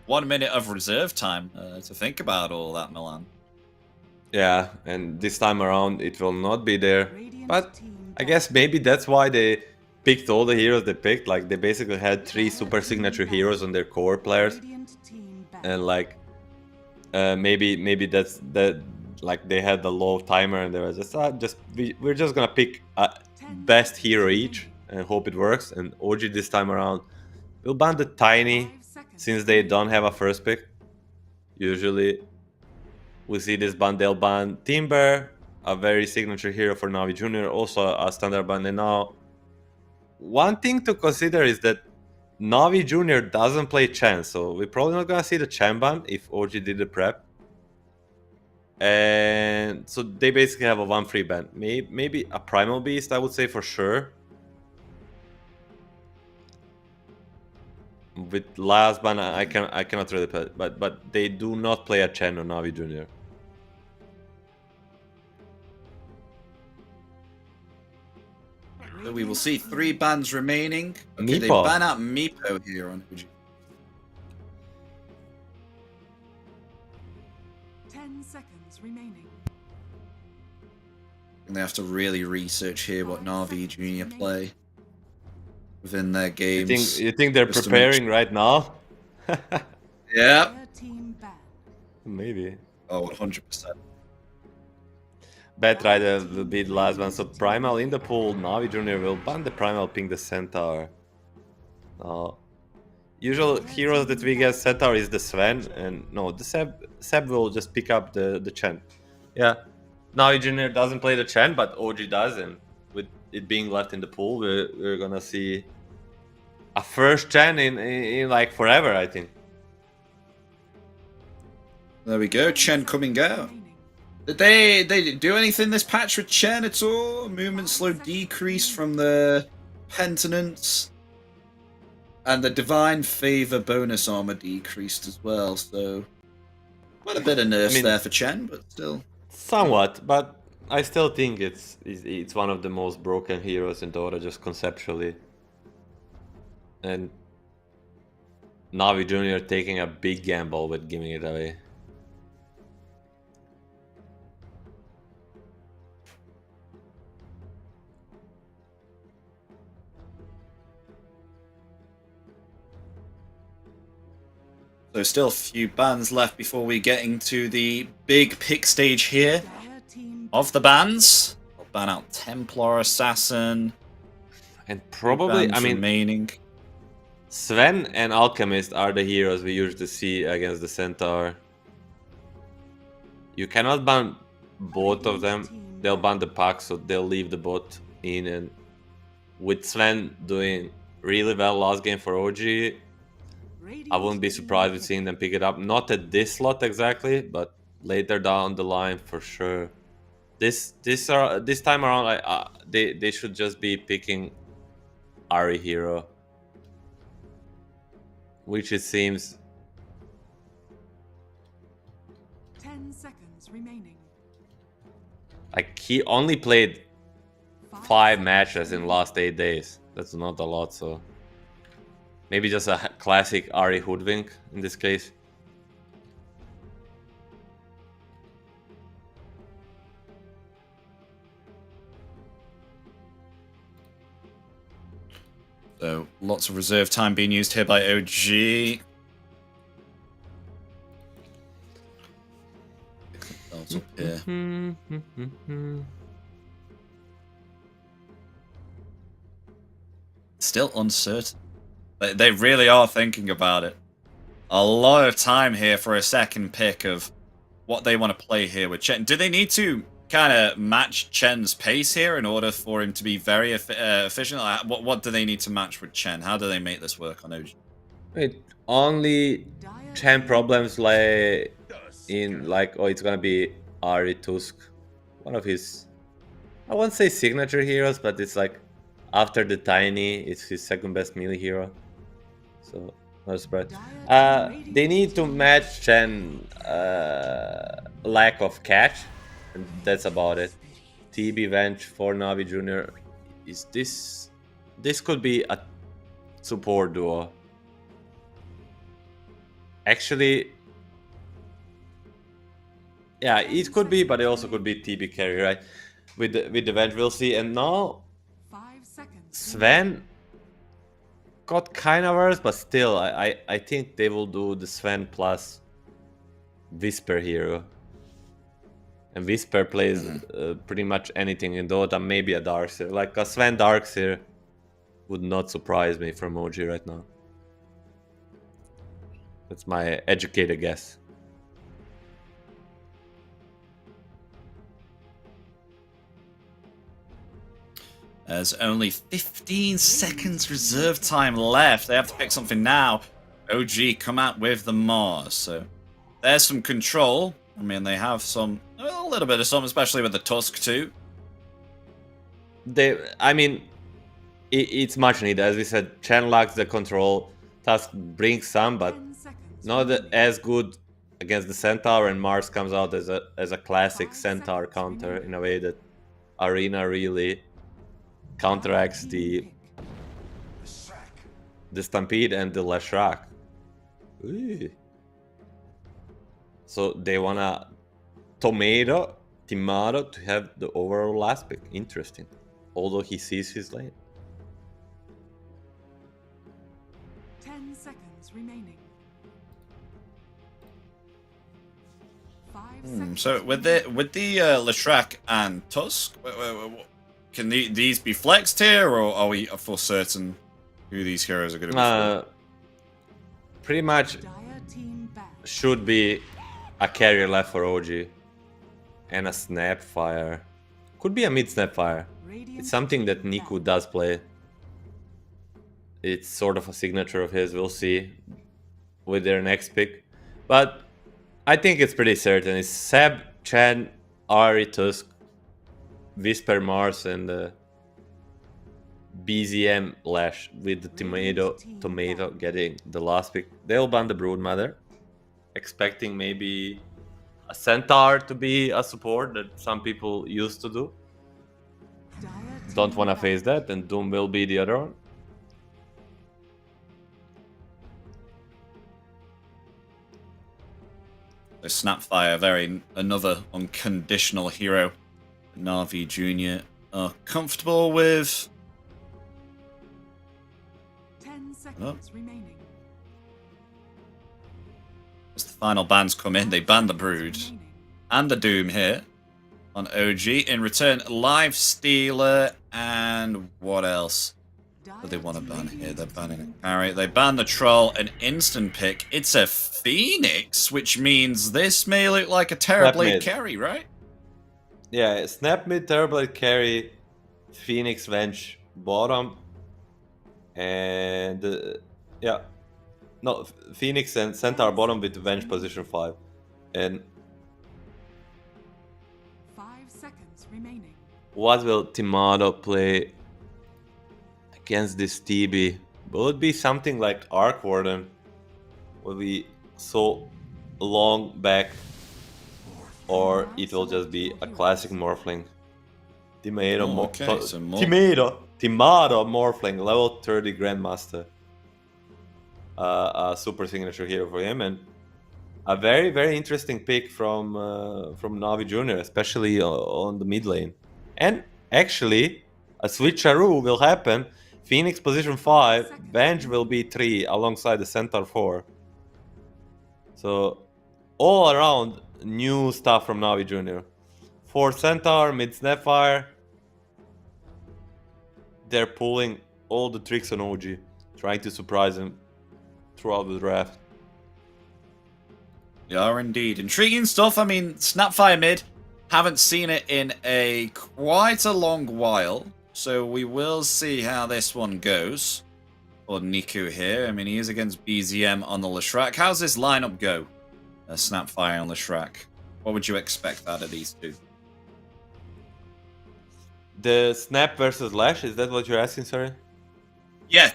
1 minute of reserve time to think about all that, Milan. Yeah, and this time around, it will not be there. But I guess maybe that's why they picked all the heroes they picked. Like, they basically had 3 super signature heroes on their core players. And, like, maybe that's that. Like they had the low timer and they were just we're just gonna pick a best hero each and hope it works. And OG this time around will ban the Tiny since they don't have a first pick. Usually we see this ban. They'll ban Timber, a very signature hero for Navi Junior, also a standard ban. And now one thing to consider is that Navi Junior doesn't play Chen, so we're probably not gonna see the Chen ban if OG did the prep. And so they basically have a 1-free ban. Maybe a Primal Beast, I would say for sure. With last ban, I cannot really play, but they do not play a Chen or Navi Junior. So we will see 3 bans remaining. Okay, Meepo. they ban out Meepo here on OG. 10 seconds remaining. And they have to really research here what Navi Junior play within their games. You think they're just to preparing right now? Yeah. Their team ban. Maybe. Oh, 100%. Bat Rider will be the last one. So Primal in the pool. Navi Junior will ban the Primal, ping the Centaur. Usual heroes that we get Centaur is the Sven, and no, the Seb will just pick up the Chen. Yeah, Navi Junior doesn't play the Chen, but OG does, and with it being left in the pool, we're gonna see a first Chen in like forever, I think. There we go, Chen coming out. Did they do anything this patch with Chen at all? Movement slow decreased from the Penitence. And the Divine Favor bonus armor decreased as well, so quite a bit of nerfs there for Chen, but still. Somewhat, but I still think it's one of the most broken heroes in Dota, just conceptually. And Navi Junior taking a big gamble with giving it away. So still a few bans left before we get into the big pick stage here Their team of the bans. I'll ban out Templar Assassin. And probably, Bans I mean, remaining. Sven and Alchemist are the heroes we usually see against the Centaur. You cannot ban both of them. They'll ban the pack, so they'll leave the bot in. And with Sven doing really well last game for OG, I wouldn't be surprised with seeing them pick it up. Not at this slot exactly, but later down the line for sure. This time around, they should just be picking Ari hero, which it seems. 10 seconds remaining. Like he only played 5 matches in the last 8 days. That's not a lot, so Maybe just a classic Ari hoodwink in this case. So lots of reserve time being used here by OG. Up here. Still uncertain. They really are thinking about it. A lot of time here for a second pick of what they want to play here with Chen. Do they need to kind of match Chen's pace here in order for him to be very efficient? What do they need to match with Chen? How do they make this work on OG? Wait, only Chen problems lay in like, oh, it's gonna be Ari Tusk, one of his, I won't say signature heroes, but it's like after the Tiny, it's his second best melee hero. So no surprise. They need to match Chen lack of catch, and that's about it. TB Venge for Navi Jr. Is this could be a support duo. Actually, yeah, it could be, but it also could be TB carry, right? With the Venge, we'll see. And now 5 seconds. Sven got kind of worse, but still, I think they will do the Sven plus Whisper hero. And Whisper plays pretty much anything in Dota, maybe a Darkseer. Like a Sven Darkseer would not surprise me from OG right now. That's my educated guess. There's only 15 seconds reserve time left. They have to pick something now. OG come out with the Mars. So there's some control. I mean, they have a little bit of some, especially with the Tusk too. It's much needed. As we said, Chen lacks the control. Tusk brings some, but not as good against the Centaur, and Mars comes out as a classic Centaur counter in a way that Arena really counteracts the Stampede and the Leshrac. So they wanna Timado to have the overall last pick. Interesting. Although he sees his lane. 10 seconds remaining. 5 seconds. So with the Leshrac and Tusk, can these be flexed here, or are we for certain who these heroes are going to be? Pretty much Dire team back. should be a carrier left for OG and a Snapfire. Could be a mid Snapfire. It's something that Niku does play. It's sort of a signature of his. We'll see with their next pick. But I think it's pretty certain. It's Seb, Chen, Ari, Tusk, Whisper, Mars, and BZM Lash with the Tomato getting the last pick. They'll ban the Broodmother, expecting maybe a Centaur to be a support that some people used to do. Don't want to face that, and Doom will be the other one. So Snapfire, another unconditional hero. Navi Jr. are comfortable with. 10 seconds remaining. As the final bans come in, they ban the Brood and the Doom here on OG. In return, Live Stealer and what else do they want to ban here? They're banning a carry. They ban the Troll, an instant pick. It's a Phoenix, which means this may look like a Terrorblade carry, right? Yeah, Snap mid, Terrorblade carry, Phoenix Venge bottom, and Phoenix and Centaur bottom with Venge position 5, and 5 seconds remaining. what will Timado play against this TB? Will it be something like Arc Warden? Will be so long back? Or it will just be a classic Morphling. Timado Morphling, level 30 Grandmaster. a super signature hero for him, and a very, very interesting pick from Navi Junior, especially on the mid lane. And actually, a switcheroo will happen. Phoenix position 5, Bench will be 3 alongside the Centaur 4. So all around new stuff from Navi Junior. For Centaur, mid Snapfire, they're pulling all the tricks on OG, trying to surprise him throughout the draft. They are indeed. Intriguing stuff. I mean, Snapfire mid, haven't seen it in quite a long while. So we will see how this one goes. For Niku here. I mean, he is against BZM on the Leshrac. How's this lineup go? Snapfire on Leshrac. What would you expect out of these two? The Snap versus Lash, is that what you're asking, sorry? Yeah.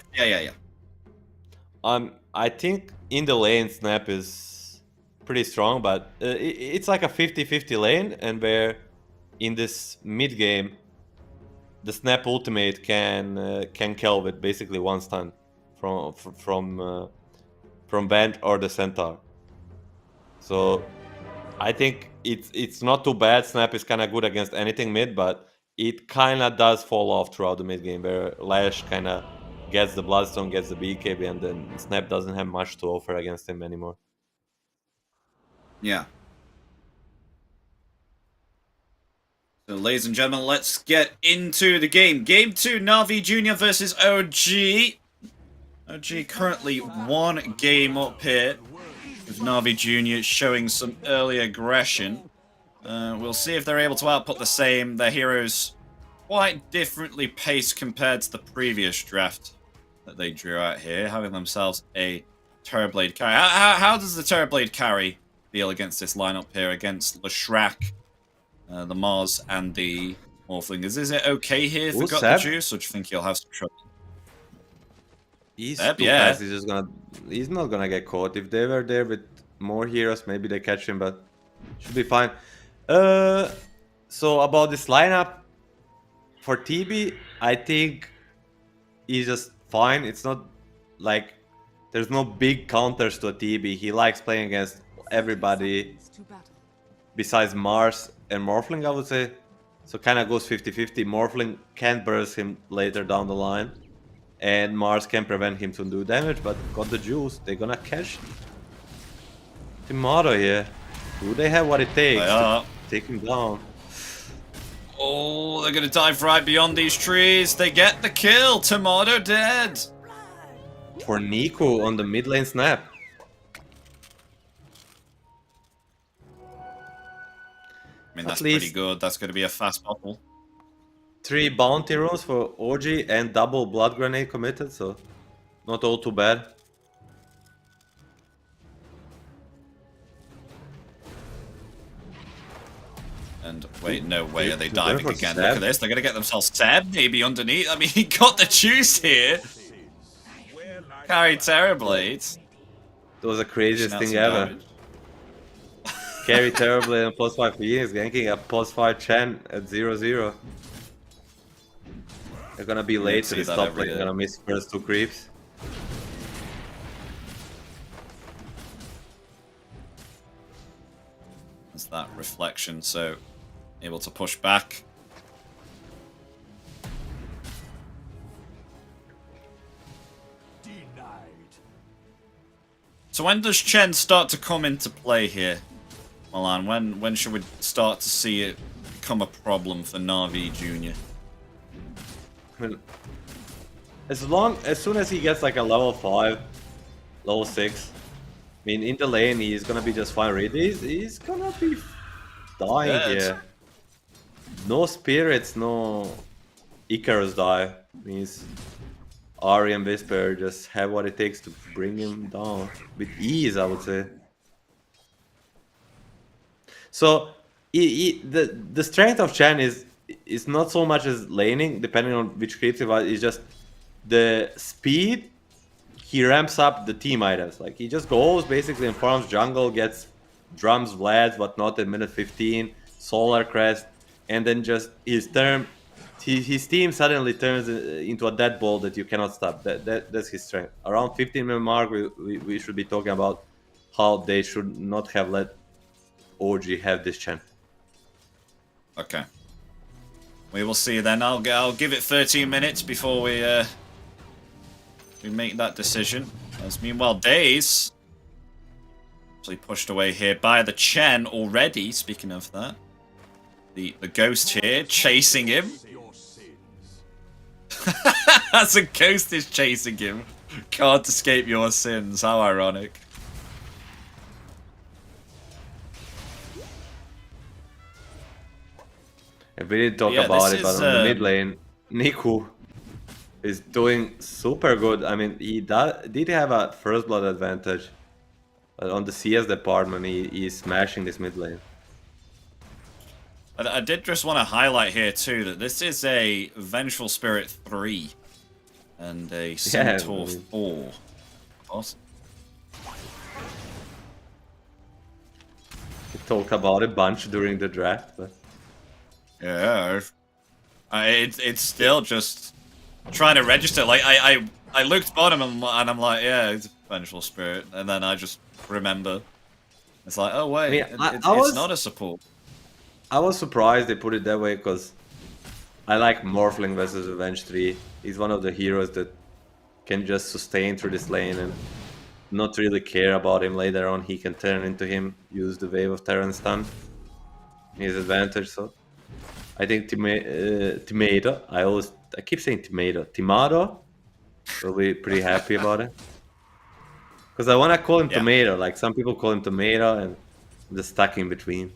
I think in the lane, Snap is pretty strong, but it's like a 50-50 lane, and where in this mid game, the Snap ultimate can kill with basically one stun from Bench or the Centaur. So I think it's not too bad. Snap is kind of good against anything mid, but it kind of does fall off throughout the mid game, where Lash kind of gets the Bloodstone, gets the BKB, and then Snap doesn't have much to offer against him anymore. Yeah. So, ladies and gentlemen, let's get into the game. Game 2, Navi Junior versus OG. OG currently 1 game up here, with Navi Junior showing some early aggression. We'll see if they're able to output the same. Their heroes quite differently paced compared to the previous draft that they drew out here, having themselves a Terrorblade carry. How does the Terrorblade carry feel against this lineup here, against Leshrac, the Mars, and the Morphlingers? Is it okay here for Got the Juice, or do you think he'll have some trouble? He's too fast. He's not gonna get caught. If they were there with more heroes, maybe they catch him, but should be fine. So about this lineup for TB, I think he's just fine. It's not like there's no big counters to a TB. He likes playing against everybody besides Mars and Morphling, I would say. So kind of goes 50-50. Morphling can burst him later down the line, and Mars can prevent him to do damage, but Got the Juice, they're gonna catch Tomato here. Do they have what it takes to take him down? Oh, they're gonna dive right beyond these trees. They get the kill. Tomato dead. For Nico on the mid lane Snap. I mean, that's pretty good. That's gonna be a fast bottle. 3 bounty runes for OG and double blood grenade committed, so not all too bad. And wait, no way are they diving again. Look at this. They're going to get themselves stabbed, maybe underneath. I mean, he got the juice here. Carry Terrorblades. That was the craziest thing ever. Carry Terrorblade and +5 Phoenix, ganking a +5 Chen at 0-0. They're gonna be late to this top lane. They're gonna miss first 2 creeps. There's that reflection, so able to push back. So when does Chen start to come into play here, Milan? When should we start to see it become a problem for Navi Junior? I mean, as soon as he gets like a level 5, level 6, I mean, in the lane he's gonna be just fine. Really, he's gonna be dying here. No spirits, no Icarus die. Means Ari and Whisper just have what it takes to bring him down with ease, I would say. So the strength of Chen is not so much as laning, depending on which creeps he was. It's just the speed. He ramps up the team items. Like, he just goes basically and farms jungle, gets drums, Vlads, whatnot at minute 15, Solar Crest, and then just his turn his team suddenly turns into a dead ball that you cannot stop. That's his strength. Around 15-minute mark, we should be talking about how they should not have let OG have this champ. Okay. We will see then. I'll give it 13 minutes before we make that decision. As meanwhile, Days actually pushed away here by the Chen already. Speaking of that, the ghost here chasing him. As a ghost is chasing him. Can't escape your sins. How ironic. And we didn't talk about it, but on the mid lane, Niku is doing super good. I mean, he did have a first blood advantage, but on the CS department, he's smashing this mid lane. I did just want to highlight here too that this is a Vengeful Spirit 3 and a Centaur 4. Awesome. We talked about a bunch during the draft, but yeah, it's still just trying to register. Like I looked bottom and I'm like, yeah, it's a Vengeful Spirit, and then I just remember it's like, oh wait, it's not a support. I was surprised they put it that way because I like Morphling versus Revenge 3. He's one of the heroes that can just sustain through this lane and not really care about him later on. He can turn into him, use the Wave of Terran Stun, his advantage. So I think Tomato, I keep saying Tomato will be pretty happy about it. Because I want to call him Tomato, like some people call him Tomato, and I'm just stuck in between.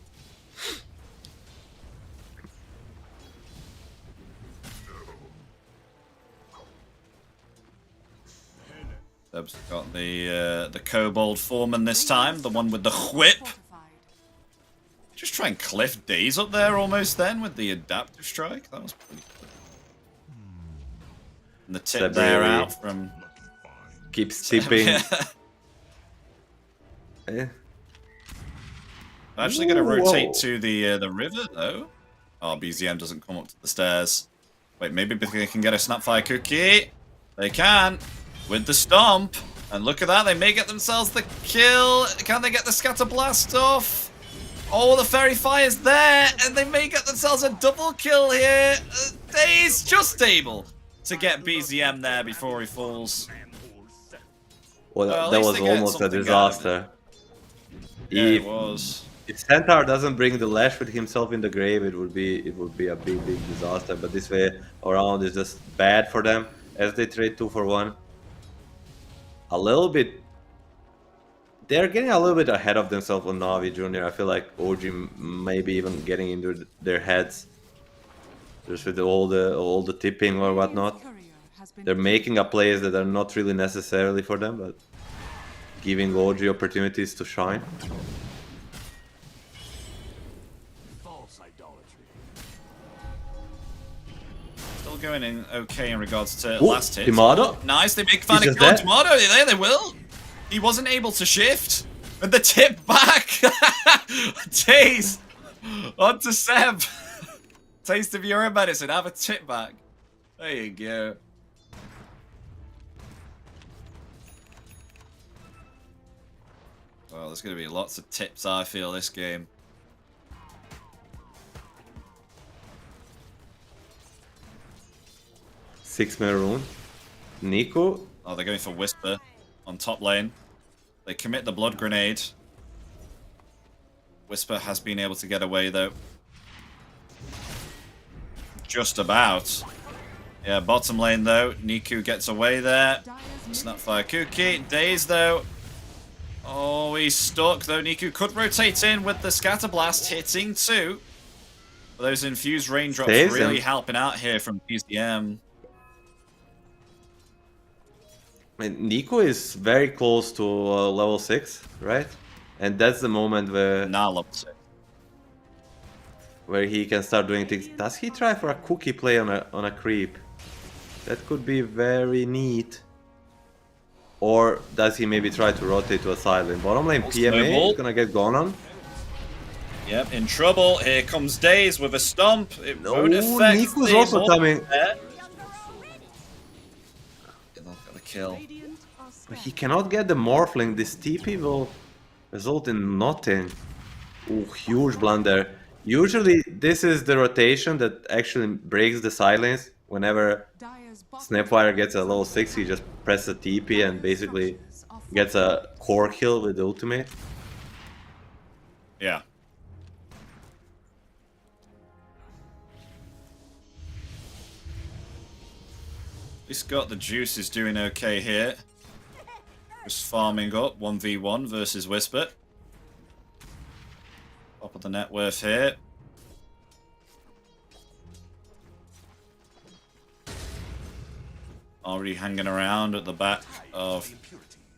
Dub's got the Kobold Foreman this time, the one with the whip. Just try and cliff Days up there almost then with the Adaptive Strike. That was pretty cool. And the tip there out from... Keeps tipping. I'm actually going to rotate to the river though. Oh, BZM doesn't come up to the stairs. Wait, maybe they can get a Snapfire Cookie. They can. With the Stomp. And look at that, they may get themselves the kill. Can they get the Scatter Blast off? Oh, the Fairy Fire's there, and they may get themselves a double kill here. Days just able to get BZM there before he falls. Well, that was almost a disaster. Yeah, it was. If Centaur doesn't bring the Lash with himself in the grave, it would be a big disaster. But this way around is just bad for them as they trade 2 for 1. A little bit. They're getting a little bit ahead of themselves on Navi Junior. I feel like OG maybe even getting into their heads, just with all the tipping or whatnot. They're making up plays that are not really necessarily for them, but giving OG opportunities to shine. False idolatry. Still going in okay in regards to last hit. Tomato? Nice, they big fan of Kill Tomato. There they will. He wasn't able to shift. And the tip back. Taste. On to Seb. Taste of your own medicine. Have a tip back. There you go. Well, there's going to be lots of tips, I feel, this game. Six-man rune. Nico. Oh, they're going for Whisper on top lane. They commit the Blood Grenade. Whisper has been able to get away, though. Just about. Yeah, bottom lane, though. Niku gets away there. Snapfire Cookie. Daze, though. Oh, he's stuck, though. Niku could rotate in with the Scatter Blast, hitting too. But those infused raindrops really helping out here from PCM. Nico is very close to level 6, right? And that's the moment where... Now level 6. Where he can start doing things. Does he try for a cookie play on a creep? That could be very neat. Or does he maybe try to rotate to a side lane? Bottom lane PMA is gonna get gone on. Yep, in trouble. Here comes Daze with a stomp. It won't affect Niko's the also Morph coming. there. They'll get the kill. Radiant are He scanning. cannot get the Morphling. This TP will result in nothing. Ooh, huge blunder. Usually this is the rotation that actually breaks the silence. Whenever Dire's bottom Snapfire gets a level 6, he just presses a TP and basically structures are gets a core kill with the ultimate. Yeah. He's got the juice is doing okay here. Just farming up 1v1 versus Whisper. Top of the net worth here. Already hanging around at the back of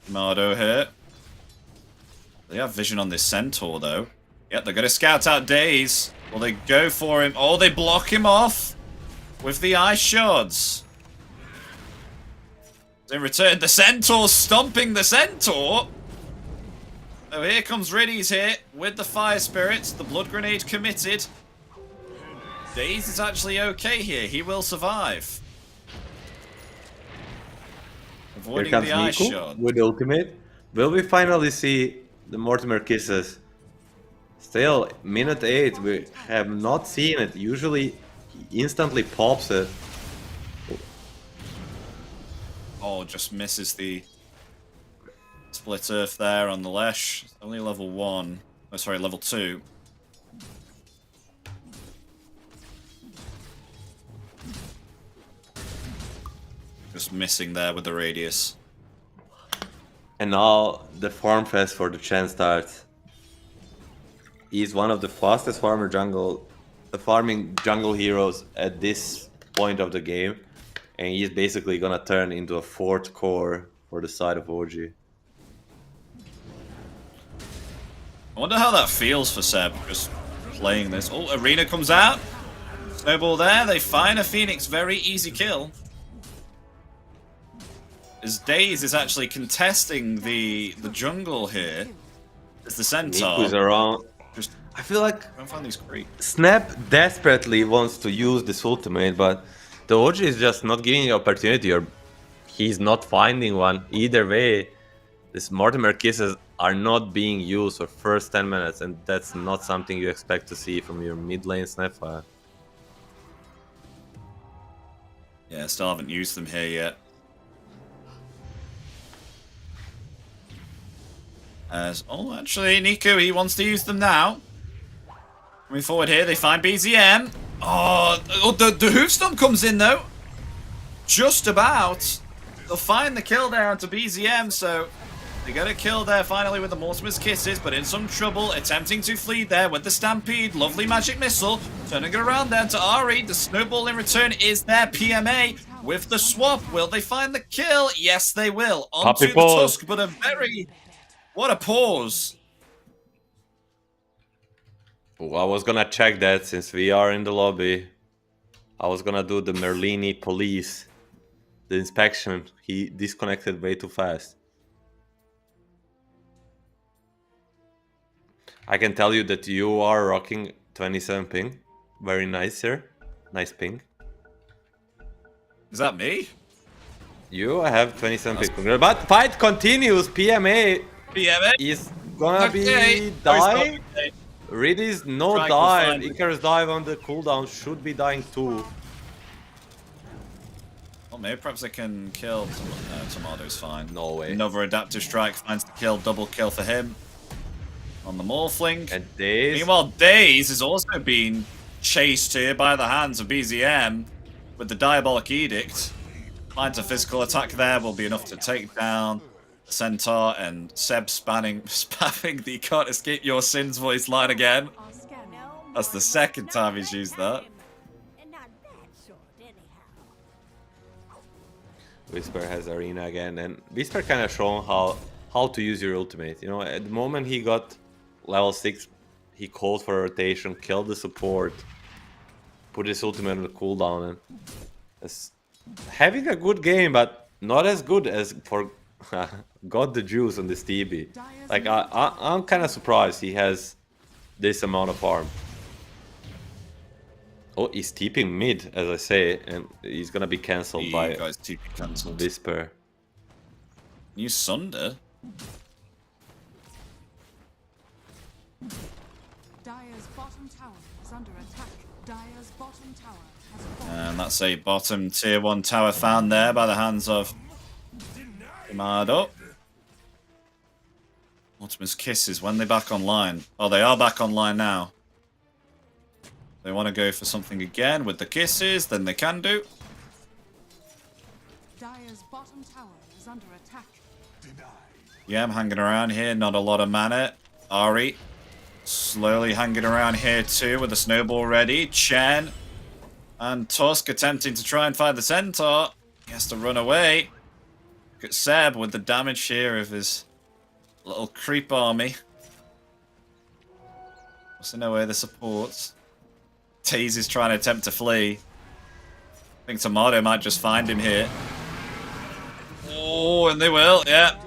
Mardo here. They have vision on this Centaur though. Yep, they're going to scout out Daze. Will they go for him? Oh, they block him off with the ice shards. In return, the Centaur stomping the Centaur. Oh, here comes Riddy's here with the Fire Spirits. The Blood Grenade committed. Daze is actually okay here. He will survive. Here Avoiding comes the ice Nico shot. with the ultimate. Will we finally see the Mortimer kisses? Still, minute 8, we have not seen it. Usually, he instantly pops it. Oh, just misses the split earth there on the Lesh. Only level 1. Oh, sorry, level 2. Just missing there with the radius. And now the farm fest for the Chen starts. He's one of the fastest farming jungle heroes at this point of the game. And he's basically gonna turn into a 4th core for the side of OG. I wonder how that feels for Seb, just playing this. Oh, Arena comes out. Snowball there. They find a Phoenix. Very easy kill. As Daze is actually contesting the jungle here. It's the Centaur. Niku's around. Just I feel like don't find these creep. Snap desperately wants to use this ultimate, but the OG is just not giving the opportunity, or he's not finding one. Either way, these Mortimer kisses are not being used for first 10 minutes, and that's not something you expect to see from your mid lane Snapfire. Yeah, still haven't used them here yet. Actually, Nico, he wants to use them now. Coming forward here, they find BZM. Oh, the Hoofstomp comes in though. Just about. They'll find the kill there onto BZM, so they get a kill there finally with the Mortimer's Kisses, but in some trouble, attempting to flee there with the Stampede. Lovely magic missile. Turning it around there to Ari. The snowball in return is their PMA with the swap. Will they find the kill? Yes, they will. Onto the Tusk, but a very... What a pause. Oh, I was gonna check that since we are in the lobby. I was gonna do the Merlini police. The inspection. He disconnected way too fast. I can tell you that you are rocking 27 ping. Very nice, sir. Nice ping. Is that me? You have 27 ping. But fight continues. PMA PMA? is gonna Okay. be dying. Oh, okay. Riddy's no Strike will dive. find it. Icarus dive on the cooldown should be dying too. Well, maybe perhaps they can kill... No, Tomato's fine. No way. Another adaptive strike finds the kill. Double kill for him. On the Morphling. And Daze. Meanwhile, Daze has also been chased here by the hands of BZM with the Diabolic Edict. Finds a physical attack there will be enough to take down the Centaur, and Seb spamming the "Can't Escape Your Sins" voice line again. are scanning. That's the second time he's used that. And not that short, anyhow. Whisper has Arena again, and Whisper kind of shown how to use your ultimate. You know, at the moment he got level 6, he called for a rotation, killed the support, put his ultimate on the cooldown, and it's having a good game, but not as good as for got the juice on this TB. Like I'm kind of surprised he has this amount of farm. Oh, he's TPing mid, as I say, and he's gonna be cancelled by guys TP cancelled. Whisper. New Sunder. Dire's bottom tower is under attack. Dire's bottom tower has fallen. And that's a bottom tier 1 tower found there by the hands of Imado. Ultima's Kisses, when they back online? Oh, they are back online now. They want to go for something again with the Kisses, then they can do. Dire's bottom tower is under attack. Yeah, I'm hanging around here, not a lot of mana. Ari, slowly hanging around here too with the snowball ready. Chen and Tusk attempting to try and find the Centaur. He has to run away. Look at Seb with the damage here of his little creep army. Mustn't know where the supports. Taze is trying to attempt to flee. I think Tomato might just find him here. Oh, and they will, yeah.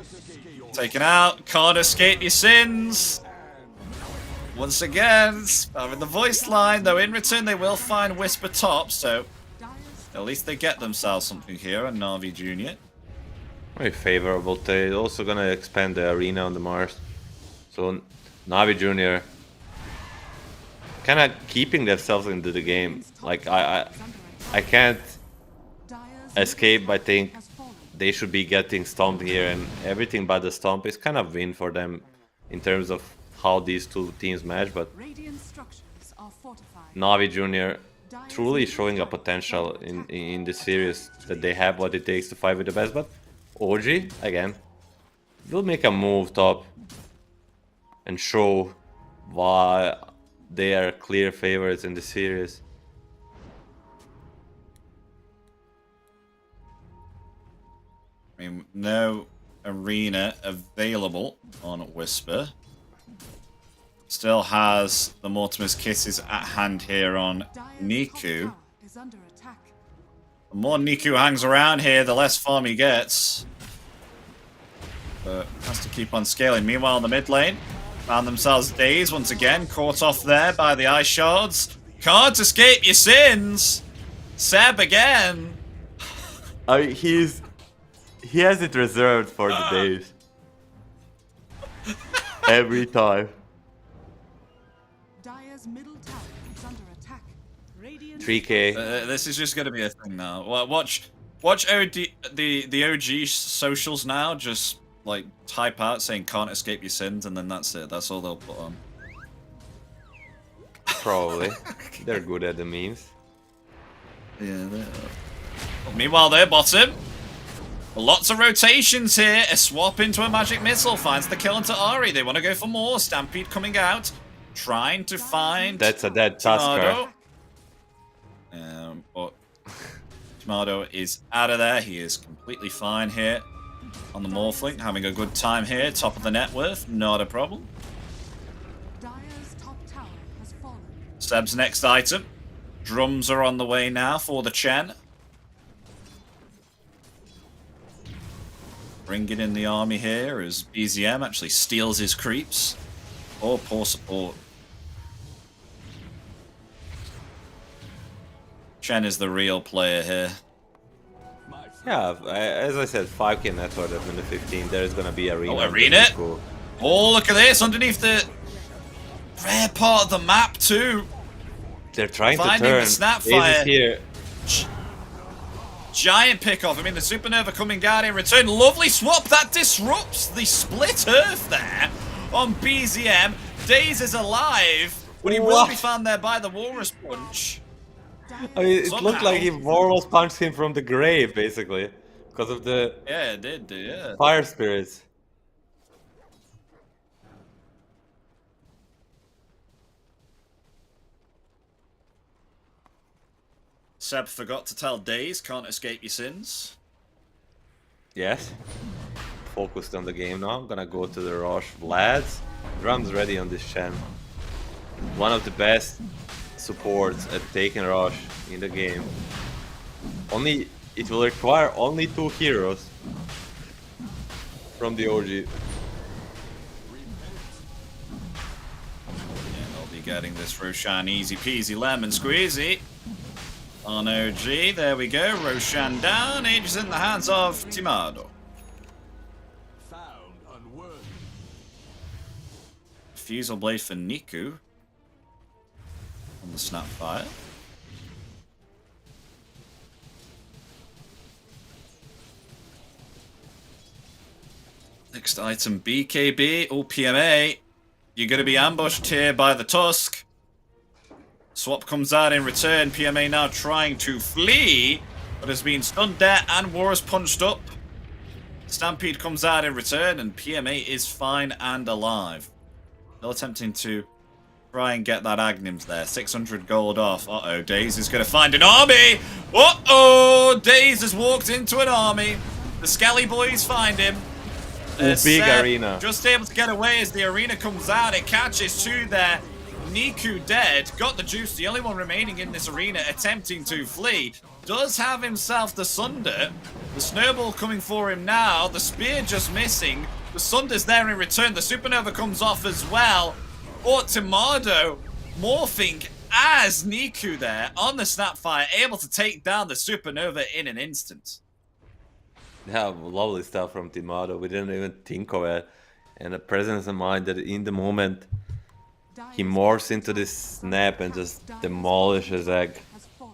Taken out. Can't escape your sins. Once again, spamming the voice line, though in return they will find Whisper top, so at least they get themselves something here on Navi Jr. Very favorable. They're also gonna expand the arena on the Mars. So Navi Jr. kind of keeping themselves into the game. Like I can't escape. I think they should be getting stomped here, and everything but the stomp is kind of win for them in terms of how these two teams match. But Radiant structures are fortified. Navi Jr. truly showing a potential in the series that they have what it takes to fight with the best. But OG again will make a move top and show why they are clear favorites in the series. I mean, no arena available on Whisper. Still has the Mortimer's Kisses at hand here on Niku. Is under attack. The more Niku hangs around here, the less farm he gets. But has to keep on scaling. Meanwhile, in the mid lane, found themselves Daze once again, caught off there by the Ice Shards. Can't escape your sins! Seb again! He has it reserved for the days. Every time. Dire's middle tower is under attack. Radiant 3k. This is just gonna be a thing now. Watch the OG socials now. Just like type out saying "can't escape your sins" and then that's it. That's all they'll put on. Probably. They're good at the memes. Yeah, they are. Meanwhile, they're bottom. Lots of rotations here. A swap into a magic missile finds the kill into Ari. They want to go for more. Stampede coming out, trying to find. That's a dead Tusker. But Tomato is out of there. He is completely fine here on the Morphling, having a good time here. Top of the net worth, not a problem. Dire's top tower has fallen. Seb's next item. Drums are on the way now for the Chen. Bringing in the army here as BZM actually steals his creeps. Oh, poor support. Chen is the real player here. Yeah, as I said, 5k net worth at minute 15. There is gonna be arena. Oh, arena? Cool. Oh, look at this underneath the rare part of the map too. They're trying Finding to turn. the snap Daze fire. is here. Giant pick-off. I mean, the Supernova coming down in return. Lovely swap. That disrupts the split earth there on BZM. Daze is alive, but he will be found there by the Walrus Punch. I mean, it looked like he Warlords punched him from the grave, basically, because of the Yeah, it did, yeah. fire spirits. Seb forgot to tell Daze, can't escape your sins. Yes. Focused on the game now. I'm gonna go to the rush. Lads, drums ready on this Chen. One of the best supports at taking rush in the game. It will require only 2 heroes from the OG. Yeah, they'll getting this Roshan easy peasy lemon squeezy. On OG, there we go. Roshan down. Age is in the hands of Timado. Found unworthy. Fusel Blade for Niku. On the Snapfire. Next item, BKB. Oh, PMA. You're going to be ambushed here by the Tusk. Swap comes out in return. PMA now trying to flee, but has been stunned there and War is punched up. Stampede comes out in return, and PMA is fine and alive. Still attempting to try and get that Agnims there. 600 gold off. Uh-oh, Daze is going to find an army. Uh-oh, Daze has walked into an army. The Skelly boys find him. Big arena. Just able to get away as the arena comes out. It catches two there. Niku dead. Got the juice. The only one remaining in this arena attempting to flee. Does have himself the Sunder. The snowball coming for him now. The spear just missing. The Sunder's there in return. The supernova comes off as well. Timado morphing as Niku there on the Snapfire, able to take down the supernova in an instant. Yeah, lovely stuff from Timado. We didn't even think of it. And the presence of mind that in the moment he morphs into this snap and just demolishes Egg. Has fallen.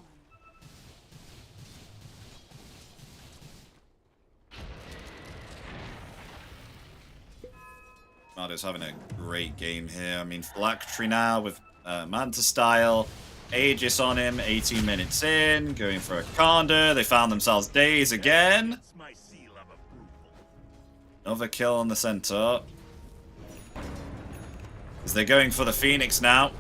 Timado's having a great game here. I mean, Phylactery now with Manta style. Aegis on him, 18 minutes in, going for a Conda. They found themselves Daze again. That's my seal of approval. Another kill on the center. As they're going for the Phoenix now.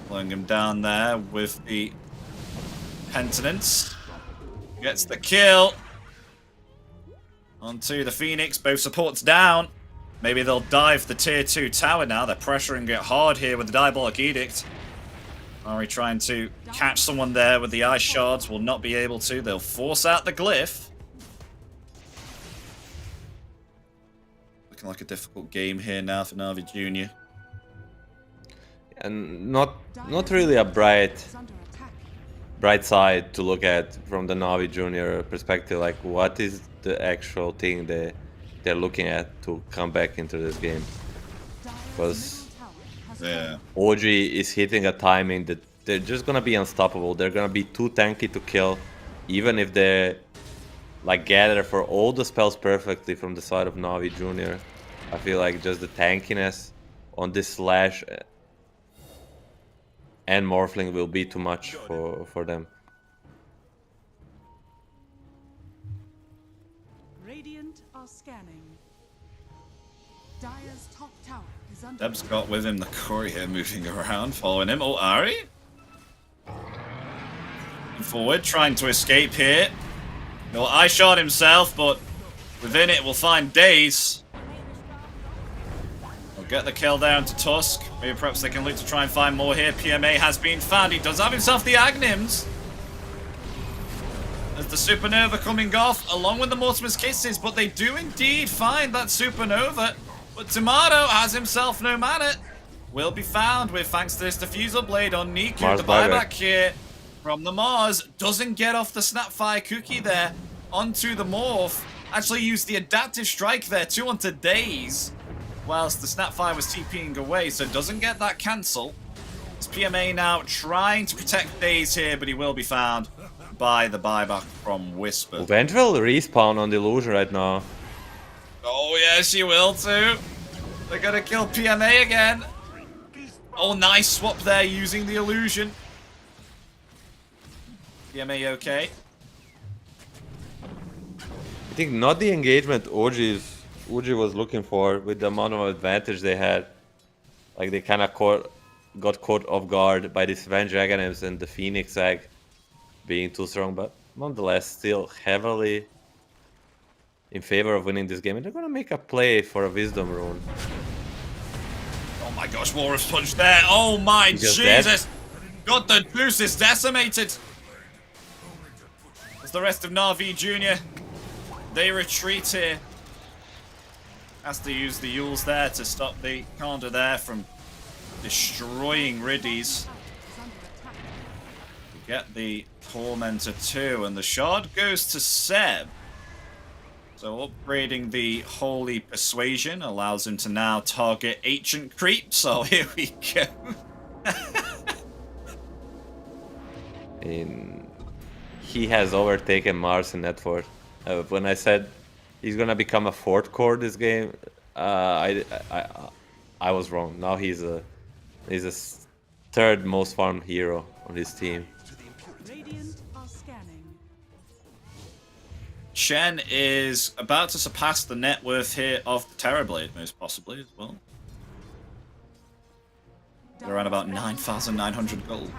Blowing him down there with the Penitence. Gets the kill. Onto the Phoenix, both supports down. Maybe they'll dive the tier 2 tower now. They're pressuring it hard here with the Diabolic Edict. Ari trying to catch someone there with the Ice Shards. Will not be able to. They'll force out the Glyph. Looking like a difficult game here now for Navi Jr. And not really a bright Is under attack. side to look at from the Navi Junior perspective. Like, what is the actual thing they're looking at to come back into this game? Because Yeah. OG is hitting a timing that they're just gonna be unstoppable. They're gonna be too tanky to kill, even if they like gather for all the spells perfectly from the side of Navi Junior. I feel like just the tankiness on this slash and Morphling will be too much for them. Radiant are scanning. Dire's top tower is under Deb's got with him the courier moving around, following him. Oh, Ari. Forward, trying to escape here. Well, Ice Shard himself, but within it we'll find Daze. We'll get the kill down to Tusk. Maybe perhaps they can look to try and find more here. PMA has been found. He does have himself the Agnims. As the Supernova coming off, along with the Mortimer's Kisses, but they do indeed find that Supernova. But Timado has himself no mana. Will be found with thanks to this Diffusal Blade on Niku. Mars The buyback. buyback here from the Mars doesn't get off the Snapfire cookie there onto the Morph. Actually used the Adaptive Strike there too onto Daze, whilst the Snapfire was TPing away, so doesn't get that cancel. It's PMA now trying to protect Daze here, but he will be found by the buyback from Whisper. Vengeful respawn on the illusion right now. Oh yes, he will too. They're gonna kill PMA again. Oh, nice swap there using the illusion. PMA okay? I think not the engagement OG was looking for with the amount of advantage they had. Like they kind of got caught off guard by this Venge Aghanim's and the Phoenix Egg being too strong, but nonetheless still heavily in favor of winning this game. And they're gonna make a play for a Wisdom Rune. Oh my gosh, Walrus Punch there. Oh my Just Jesus. Got the juices decimated. As the rest of Navi Jr. They retreat here. Has to use the Yules there to stop the Conda there from destroying Riddies. We get the Tormentor 2, and the shard goes to Seb. So upgrading the Holy Persuasion allows him to now target Ancient Creep. So here we go. He has overtaken Mars in net worth. When I said he's gonna become a 4th core this game, I was wrong. Now he's a 3rd most farmed hero on his team. Radiant are scanning. Shen is about to surpass the net worth here of the Terrorblade, most possibly as well. They're around about 9,900 gold.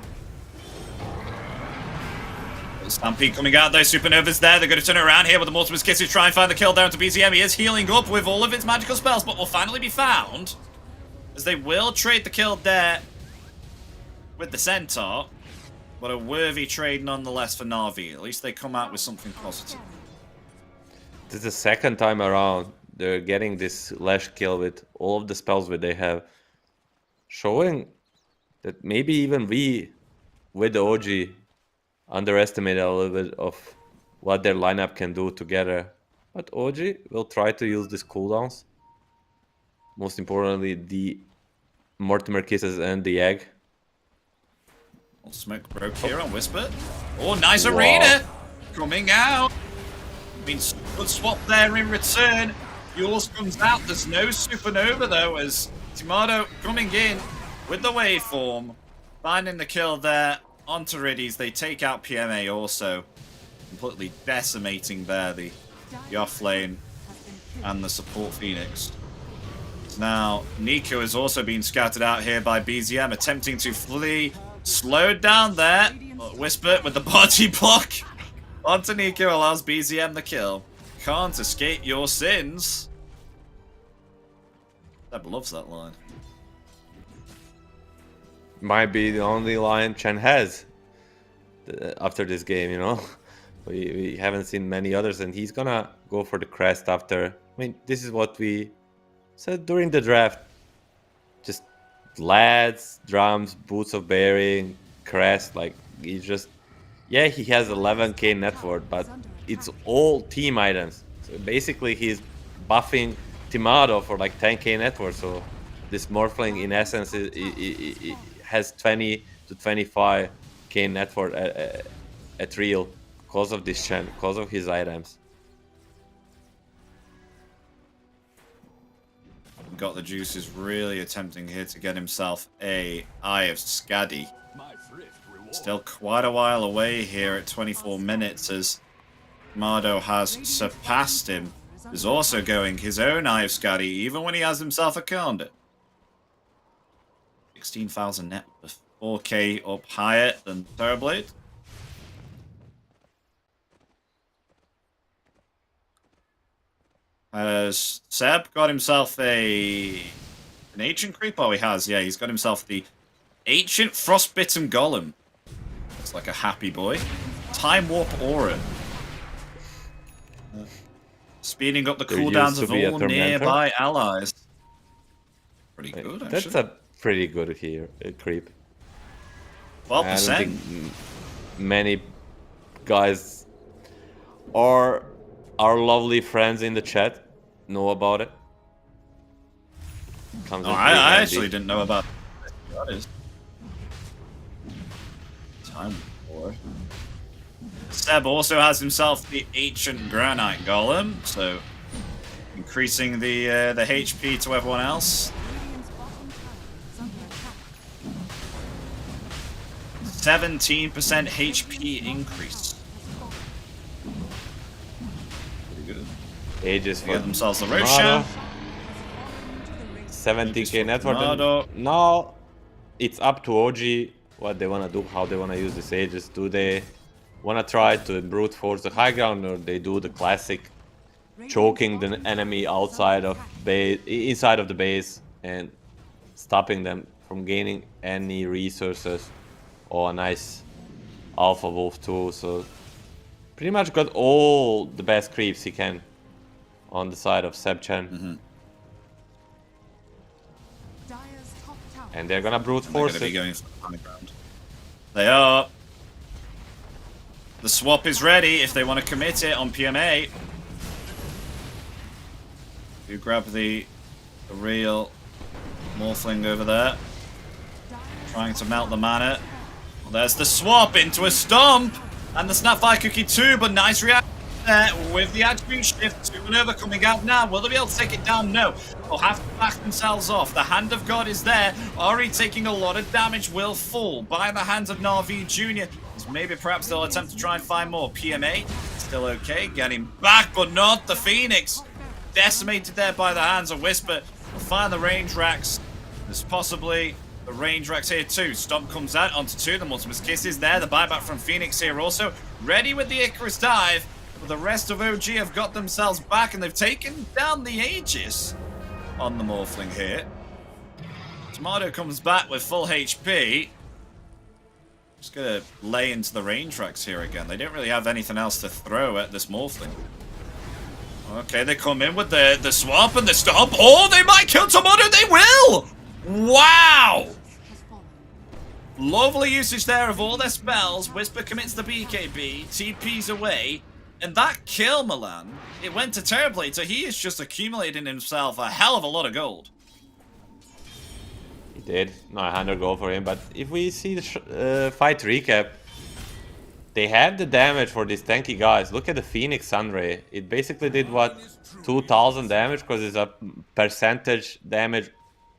Stampede coming out, those Supernovas there. They're going to turn it around here with the Mortimer's Kiss to try and find the kill down to BZM. He is healing up with all of its magical spells, but will finally be found. As they will trade the kill there with the Centaur. But a worthy trade nonetheless for Na'Vi. At least they come out with something positive. This is the 2nd time around they're getting this Lash kill with all of the spells that they have. Showing that maybe even we, with the OG, underestimated a little bit of what their lineup can do together. But OG will try to use these cooldowns. Most importantly, the Mortimer Kisses and the Egg. Smoke broke here on Whisper. Oh, nice arena coming out. Been good swap there in return. Yours comes out. There's no Supernova though, as Timado coming in with the waveform, finding the kill there onto Riddies. They take out PMA also, completely decimating there the off lane and the support Phoenix. Now Nico has also been scouted out here by BZM, attempting to flee. Slowed down there. Whisper with the body block onto Nico allows BZM the kill. Can't escape your sins. Seb loves that line. Might be the only line Chen has after this game, you know. We haven't seen many others, and he's gonna go for the crest after. I mean, this is what we said during the draft. Just lads, drums, boots of bearing, crest, like he just, yeah, he has 11k net worth, but it's all team items. So basically he's buffing Timado for like 10k net worth. So this Morphling in essence it has 20 to 25k net worth at real because of this Chen, because of his items. Got the juices, really attempting here to get himself a Eye of Skadi. Still quite a while away here at 24 minutes as Mardo has surpassed him. Is also going his own Eye of Skadi, even when he has himself a Conda. 16,000 net, 4k up higher than Terrorblade. Has Seb got himself an Ancient Creep? Oh, he has. Yeah, he's got himself the Ancient Frostbitten Golem. Looks like a happy boy. Time Warp Aura. Speeding up the cooldowns of all nearby allies. Pretty good, actually. That's a pretty good here, creep. 12%. I don't think many guys or our lovely friends in the chat know about it. No, I actually didn't know about it. Time for. Seb also has himself the Ancient Granite Golem, so increasing the HP to everyone else. 17% HP increase. Pretty good. Ages for themselves the Roshan. 70k net worth. Now it's up to OG what they want to do, how they want to use these Ages. Do they want to try to brute force the high ground, or they do the classic choking the enemy outside of base, inside of the base, and stopping them from gaining any resources, or a nice Alpha Wolf too? So pretty much got all the best creeps he can on the side of Seb Chen. Dire's top tower And they're gonna brute They're force going to be it. going for the high ground. They are. The swap is ready if they want to commit it on PMA. You grab the real Morphling over there. Trying to melt the mana. Well, there's the swap into a stomp. And the Snapfire Cookie too, but nice reaction there with the attribute shift. Supernova coming out now. Will they be able to take it down? No. They'll have to back themselves off. The Hand of God is there. Already taking a lot of damage, will fall by the hands of NAVI Jr. Maybe perhaps they'll attempt to try and find more. PMA, still okay. Getting back, but not the Phoenix. Decimated there by the hands of Whisper. Find the range racks. There's possibly the range racks here too. Stomp comes out onto two. The Multiple Kiss is there. The buyback from Phoenix here also. Ready with the Icarus dive. But the rest of OG have got themselves back and they've taken down the Aegis on the Morphling here. Tomato comes back with full HP. Just gonna lay into the range racks here again. They don't really have anything else to throw at this Morphling. Okay, they come in with the swap and the stomp. Oh, they might kill Tomato. They will! Wow! Lovely usage there of all their spells. Whisper commits the BKB, TP's away, and that kill, Milan, it went to Terrorblade, so he is just accumulating himself a hell of a lot of gold. He did. Not 100 gold for him, but if we see the fight recap, they have the damage for these tanky guys. Look at the Phoenix Sunray. It basically did, what, 2,000 damage, because it's a percentage damage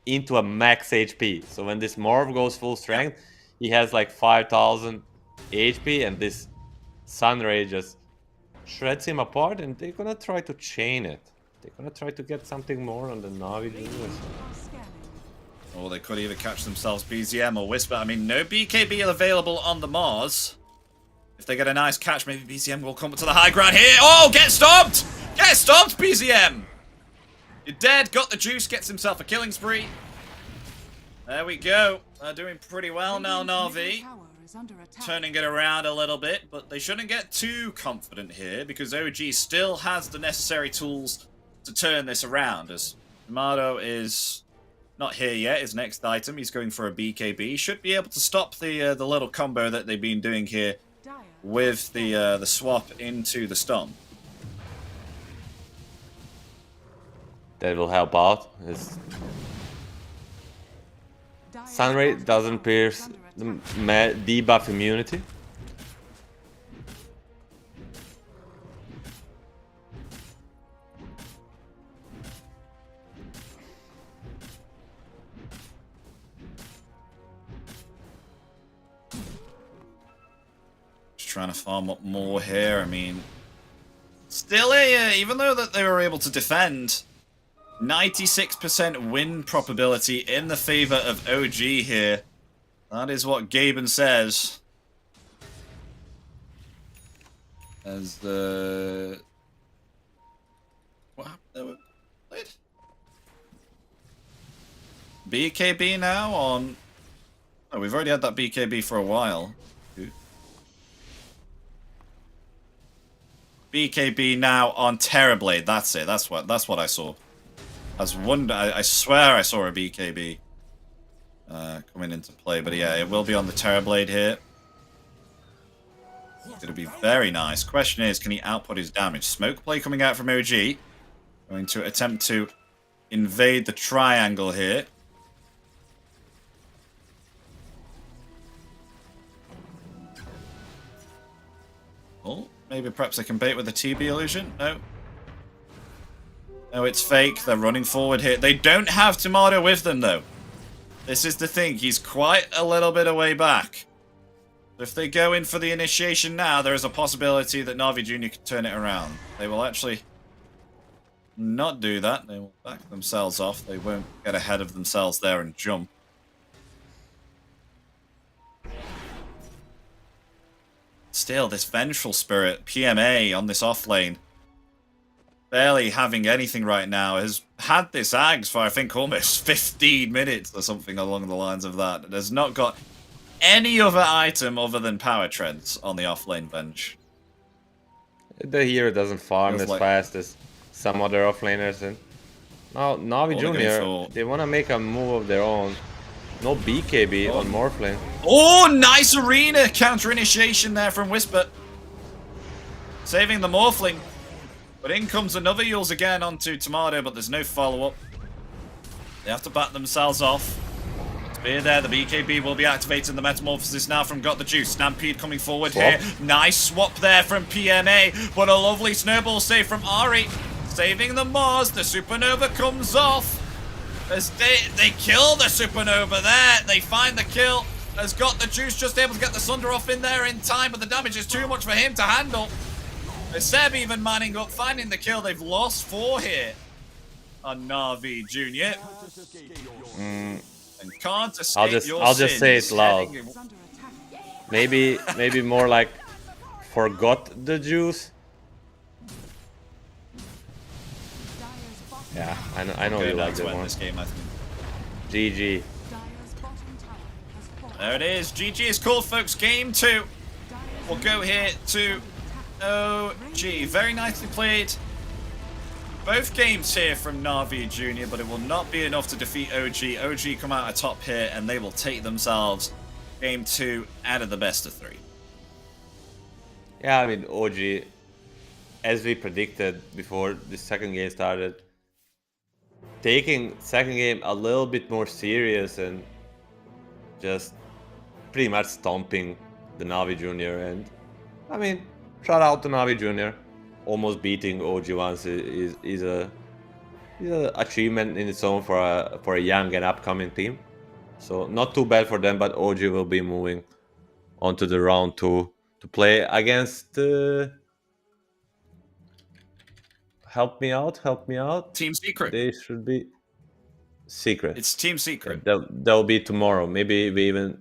into a max HP. So when this Morph goes full strength, he has like 5,000 HP, and this Sunray just shreds him apart, and they're gonna try to chain it. They're gonna try to get something more on the Navi Juniors. Or they could either catch themselves BZM or Whisper. I mean, no BKB available on the Mars. If they get a nice catch, maybe BZM will come to the high ground here. Oh, get stopped! Get stopped, BZM! You're dead. Got the juice. Gets himself a killing spree. There we go. They're doing pretty well now, Navi. Turning it around a little bit, but they shouldn't get too confident here because OG still has the necessary tools to turn this around. As Tomato is not here yet, his next item, he's going for a BKB. Should be able to stop the little combo that they've been doing here with the swap into the stomp. That will help out. Sunray doesn't pierce the debuff immunity. Just trying to farm up more here. I mean, still even though that they were able to defend, 96% win probability in the favor of OG here. That is what Gaben says. As the... What happened there? BKB now on... Oh, we've already had that BKB for a while. BKB now on Terrorblade. That's it. That's what I saw. I swear I saw a BKB coming into play, but yeah, it will be on the Terrorblade here. It's going to be very nice. Question is, can he output his damage? Smoke play coming out from OG. Going to attempt to invade the triangle here. Oh, maybe perhaps I can bait with a TB illusion? No. No, it's fake. They're running forward here. They don't have Tomato with them, though. This is the thing. He's quite a little bit away back. If they go in for the initiation now, there is a possibility that Navi Jr. could turn it around. They will actually not do that. They will back themselves off. They won't get ahead of themselves there and jump. Still, this Vengeful Spirit, PMA on this offlane, barely having anything right now, has had this Ags for, I think, almost 15 minutes or something along the lines of that. It has not got any other item other than Power Treads on the offlane bench. The hero doesn't farm as like... fast as some other offlaners. And now Navi Jr., they want to make a move of their own. No BKB on Morphling. Oh, nice arena counter initiation there from Whisper. Saving the Morphling. But in comes another Yules again onto Tomato, but there's no follow-up. They have to back themselves off. Spear there, the BKB will be activating the Metamorphosis now from Got the Juice. Stampede coming forward here. Nice swap there from PMA, but a lovely snowball save from Ari. Saving the Mars, the Supernova comes off. As they kill the Supernova there. They find the kill. Has Got the Juice just able to get the Sunder off in there in time, but the damage is too much for him to handle. Seb even manning up, finding the kill. They've lost 4 here on Navi Jr. And can't escape your I'll just say it loud. Is under attack. Maybe more like forgot the juice. Dire's bottom Yeah, I know you like that one. This game, I think. GG. Dire's bottom tower has fallen. There it is. GG is called, folks. Game 2. We'll go here to OG. Very nicely played. Both games here from Navi Jr., but it will not be enough to defeat OG. OG come out atop here, and they will take themselves game 2 out of the best of 3. Yeah, I mean OG, as we predicted before the second game started, taking second game a little bit more serious and just pretty much stomping the Navi Junior. And I mean, shout out to Navi Junior. Almost beating OG once is a achievement in its own for a young and upcoming team. So not too bad for them, but OG will be moving on to the round 2 to play against. Help me out. Team Secret. They should be Secret. It's Team Secret. That'll be tomorrow. Maybe we even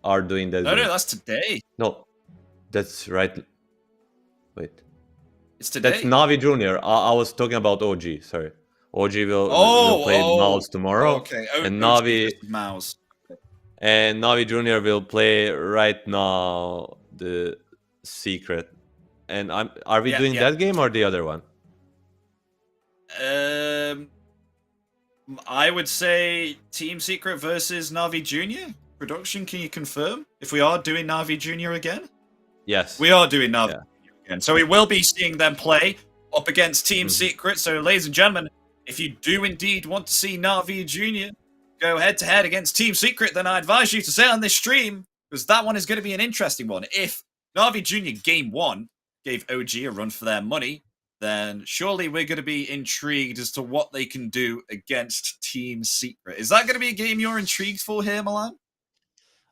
are doing that. No, that's today. No, that's right. Wait. It's today. That's Navi Junior. I was talking about OG. Sorry, OG will play Mouse tomorrow. Okay. And Navi Mouse. and Navi Junior will play right now the Secret. And are we doing that game or the other one? I would say Team Secret versus Navi Junior. Production, can you confirm if we are doing Navi Junior again? Yes, we are doing Navi Junior again. So we will be seeing them play up against Team Secret. So, ladies and gentlemen, if you do indeed want to see Navi Junior go head-to-head against Team Secret, then I advise you to stay on this stream, because that one is going to be an interesting one. If Navi Junior Game 1 gave OG a run for their money, then surely we're going to be intrigued as to what they can do against Team Secret. Is that going to be a game you're intrigued for here, Milan?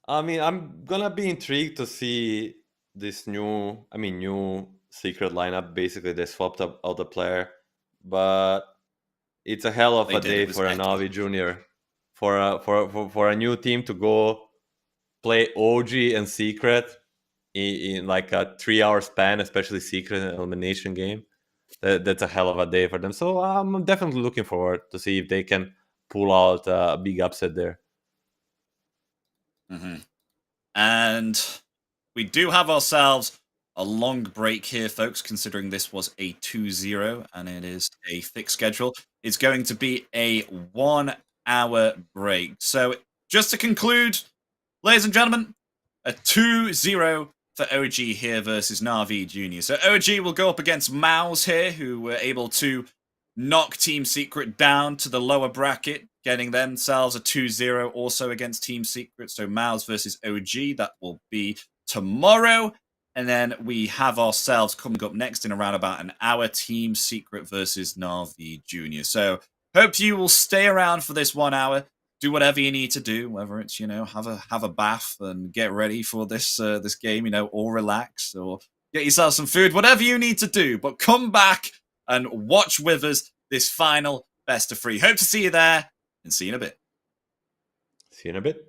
I mean, I'm gonna be intrigued to see this new Secret lineup. Basically, they swapped out the player, but it's a hell of a day for a Navi Junior, for a new team to go play OG and Secret in like a 3-hour span, especially Secret and elimination game. That's a hell of a day for them. So I'm definitely looking forward to see if they can pull out a big upset there. And we do have ourselves a long break here, folks, considering this was a 2-0 and it is a fixed schedule. It's going to be a 1-hour break. So just to conclude, ladies and gentlemen, a 2-0 for OG here versus Navi Jr. So OG will go up against Mouse here, who were able to knock Team Secret down to the lower bracket, getting themselves a 2-0 also against Team Secret. So Mouse versus OG, that will be tomorrow. And then we have ourselves coming up next in around about an hour, Team Secret versus Navi Jr. So hope you will stay around for this 1 hour. Do whatever you need to do, whether it's, have a bath and get ready for this this game, or relax or get yourself some food, whatever you need to do. But come back and watch with us this final best of 3. Hope to see you there, and see you in a bit. See you in a bit.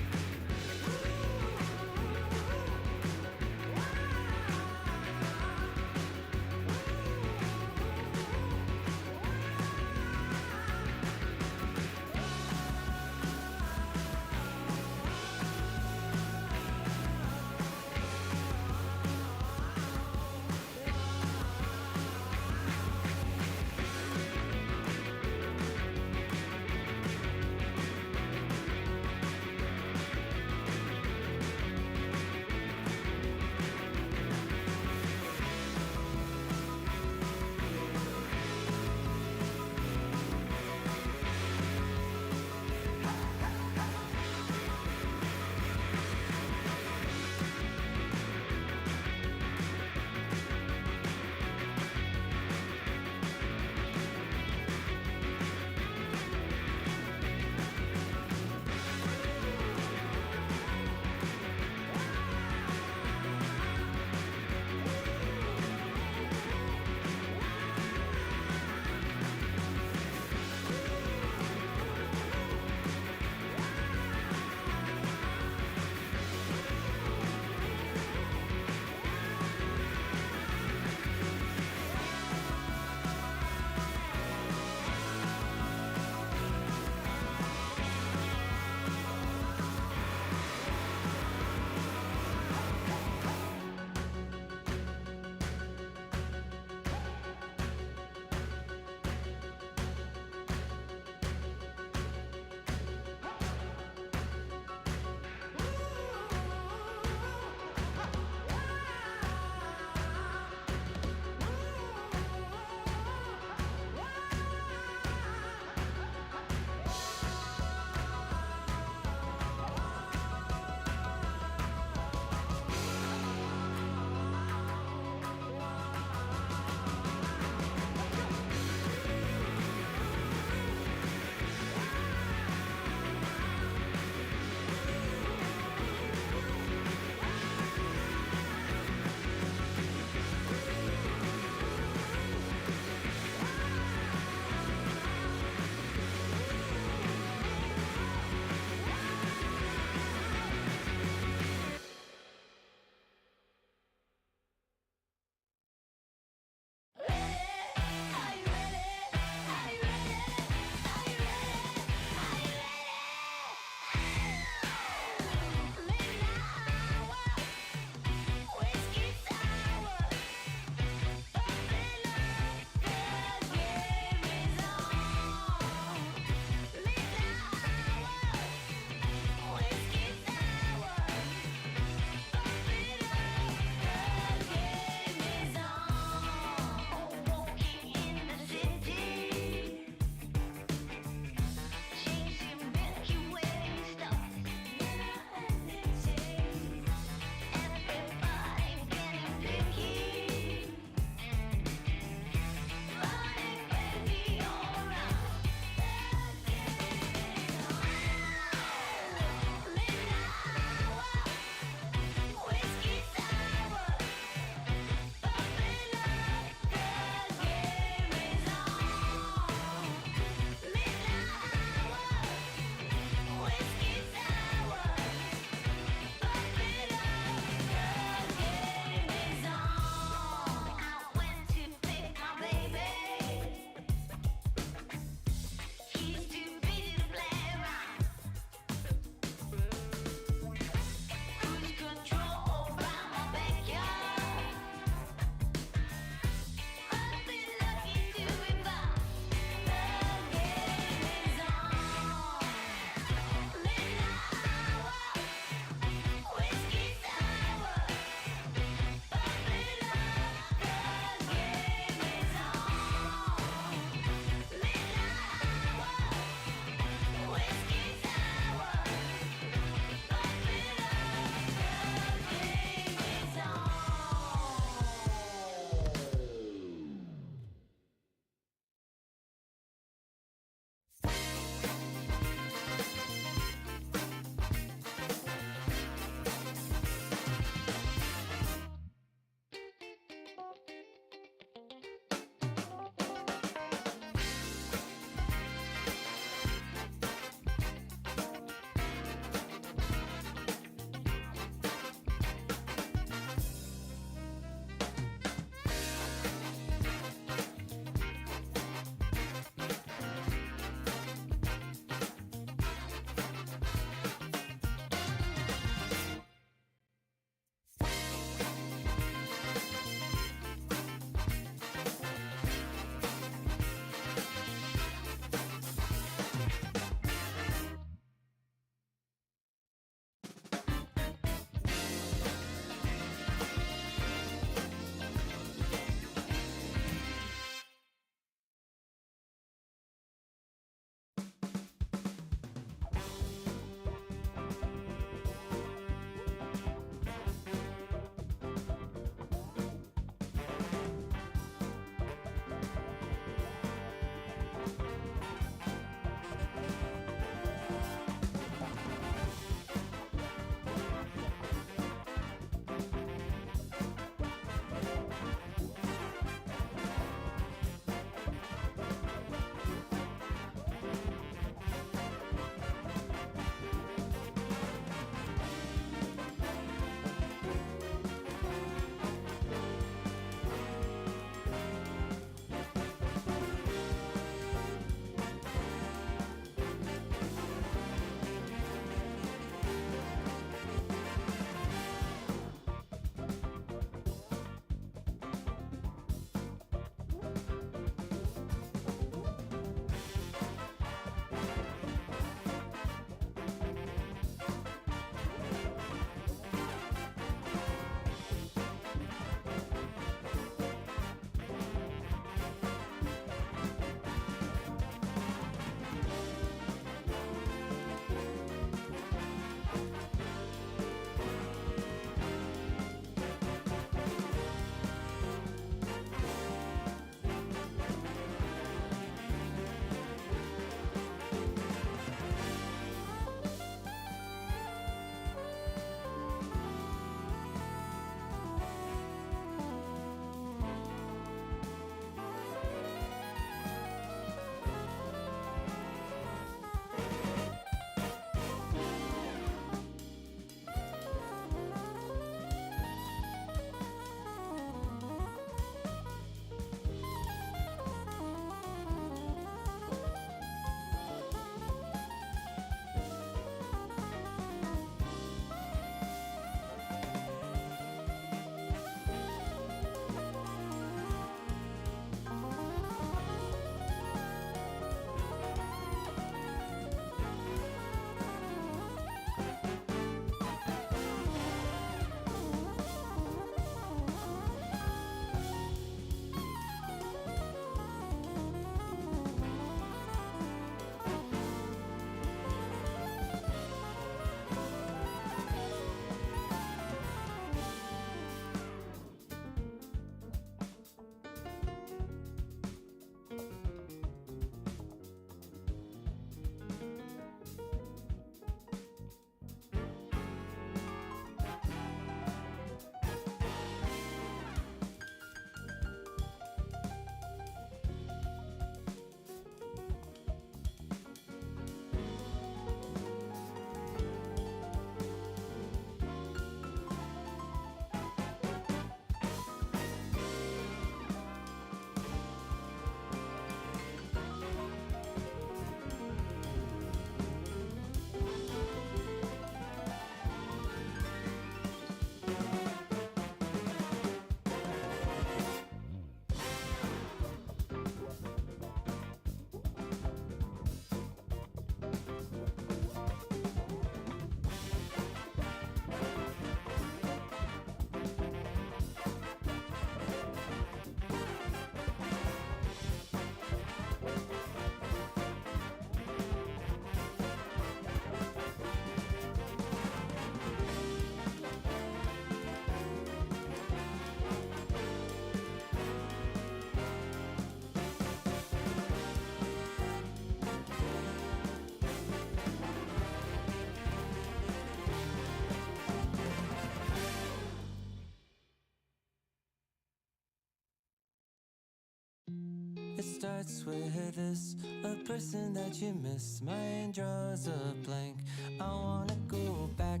starts with this, a person that you miss. Mine draws a blank. I wanna go back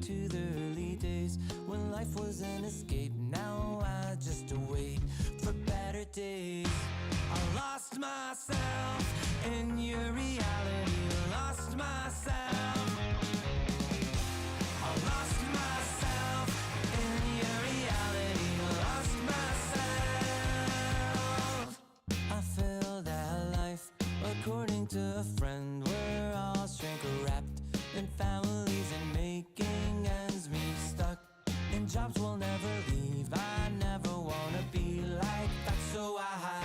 to the early days when life was an escape. Now I just wait for better days. I lost myself in your reality. Lost myself. I lost myself in your reality. Lost myself. I feel that life, according to a friend, we're all shrink wrapped in families and making ends meet, stuck in jobs we'll never leave. I never wanna be like that, so I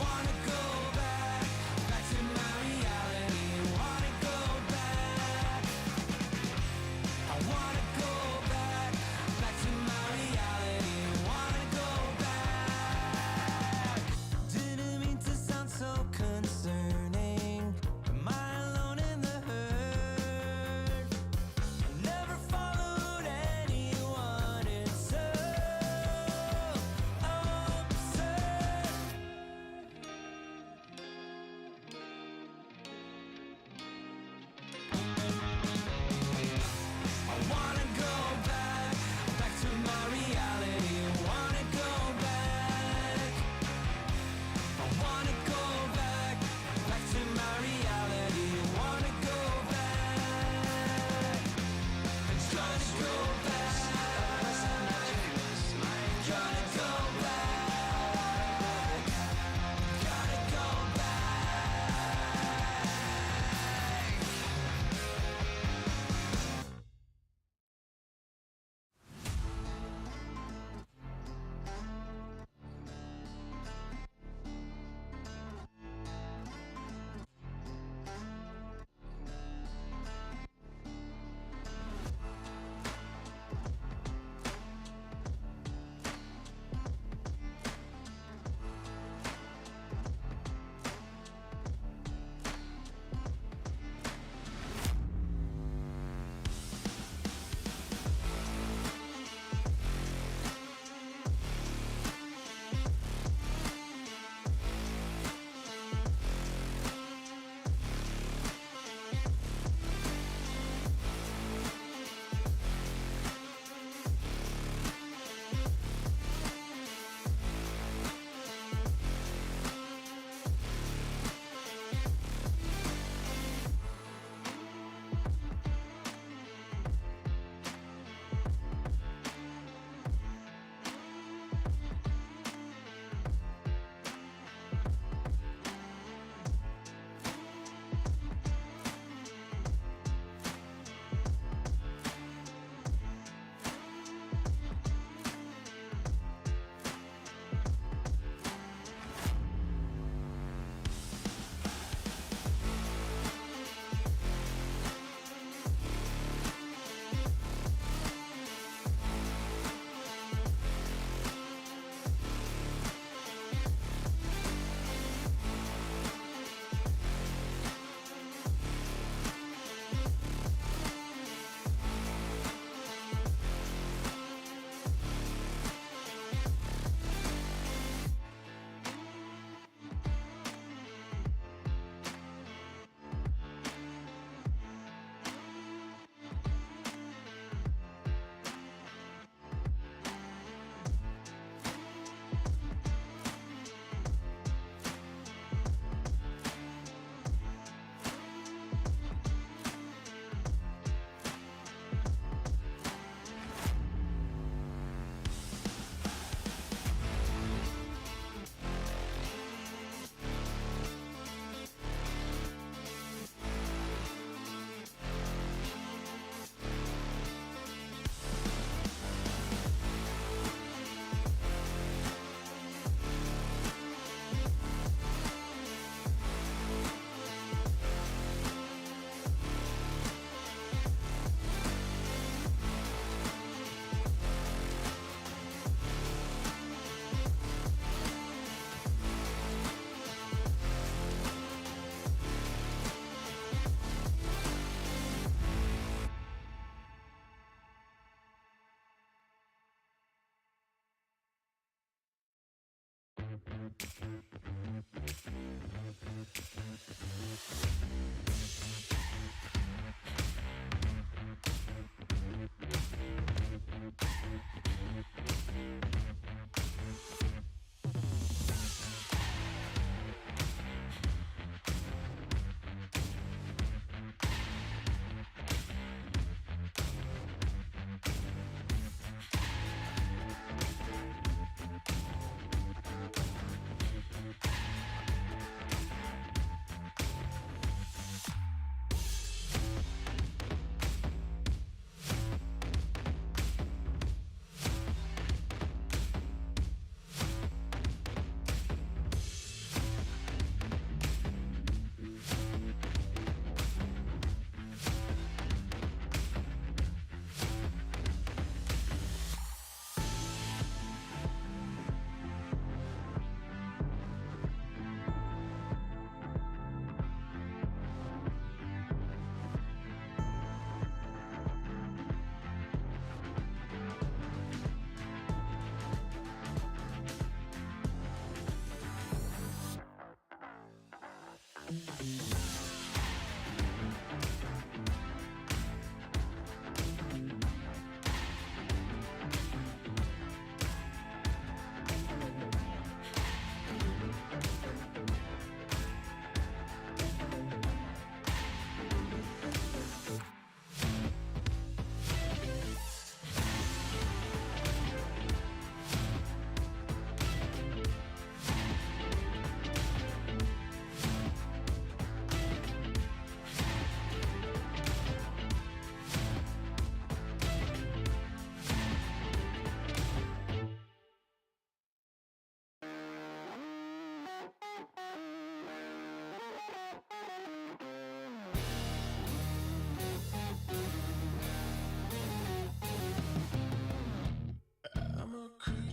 wanna go back to my reality.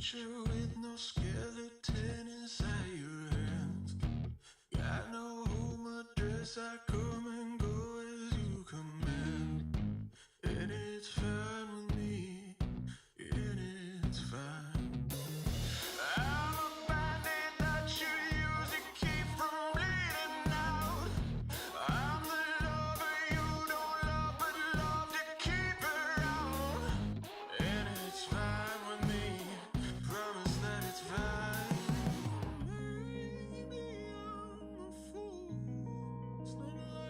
future with no skeleton inside your hands. Got no home address, I come and go as you command. And it's fine with me, and it's fine. I'm a bandit that you use to keep from bleeding out. I'm the lover you don't love but love to keep around. And it's fine with me, promise that it's fine. Maybe I'm a fool, it's not like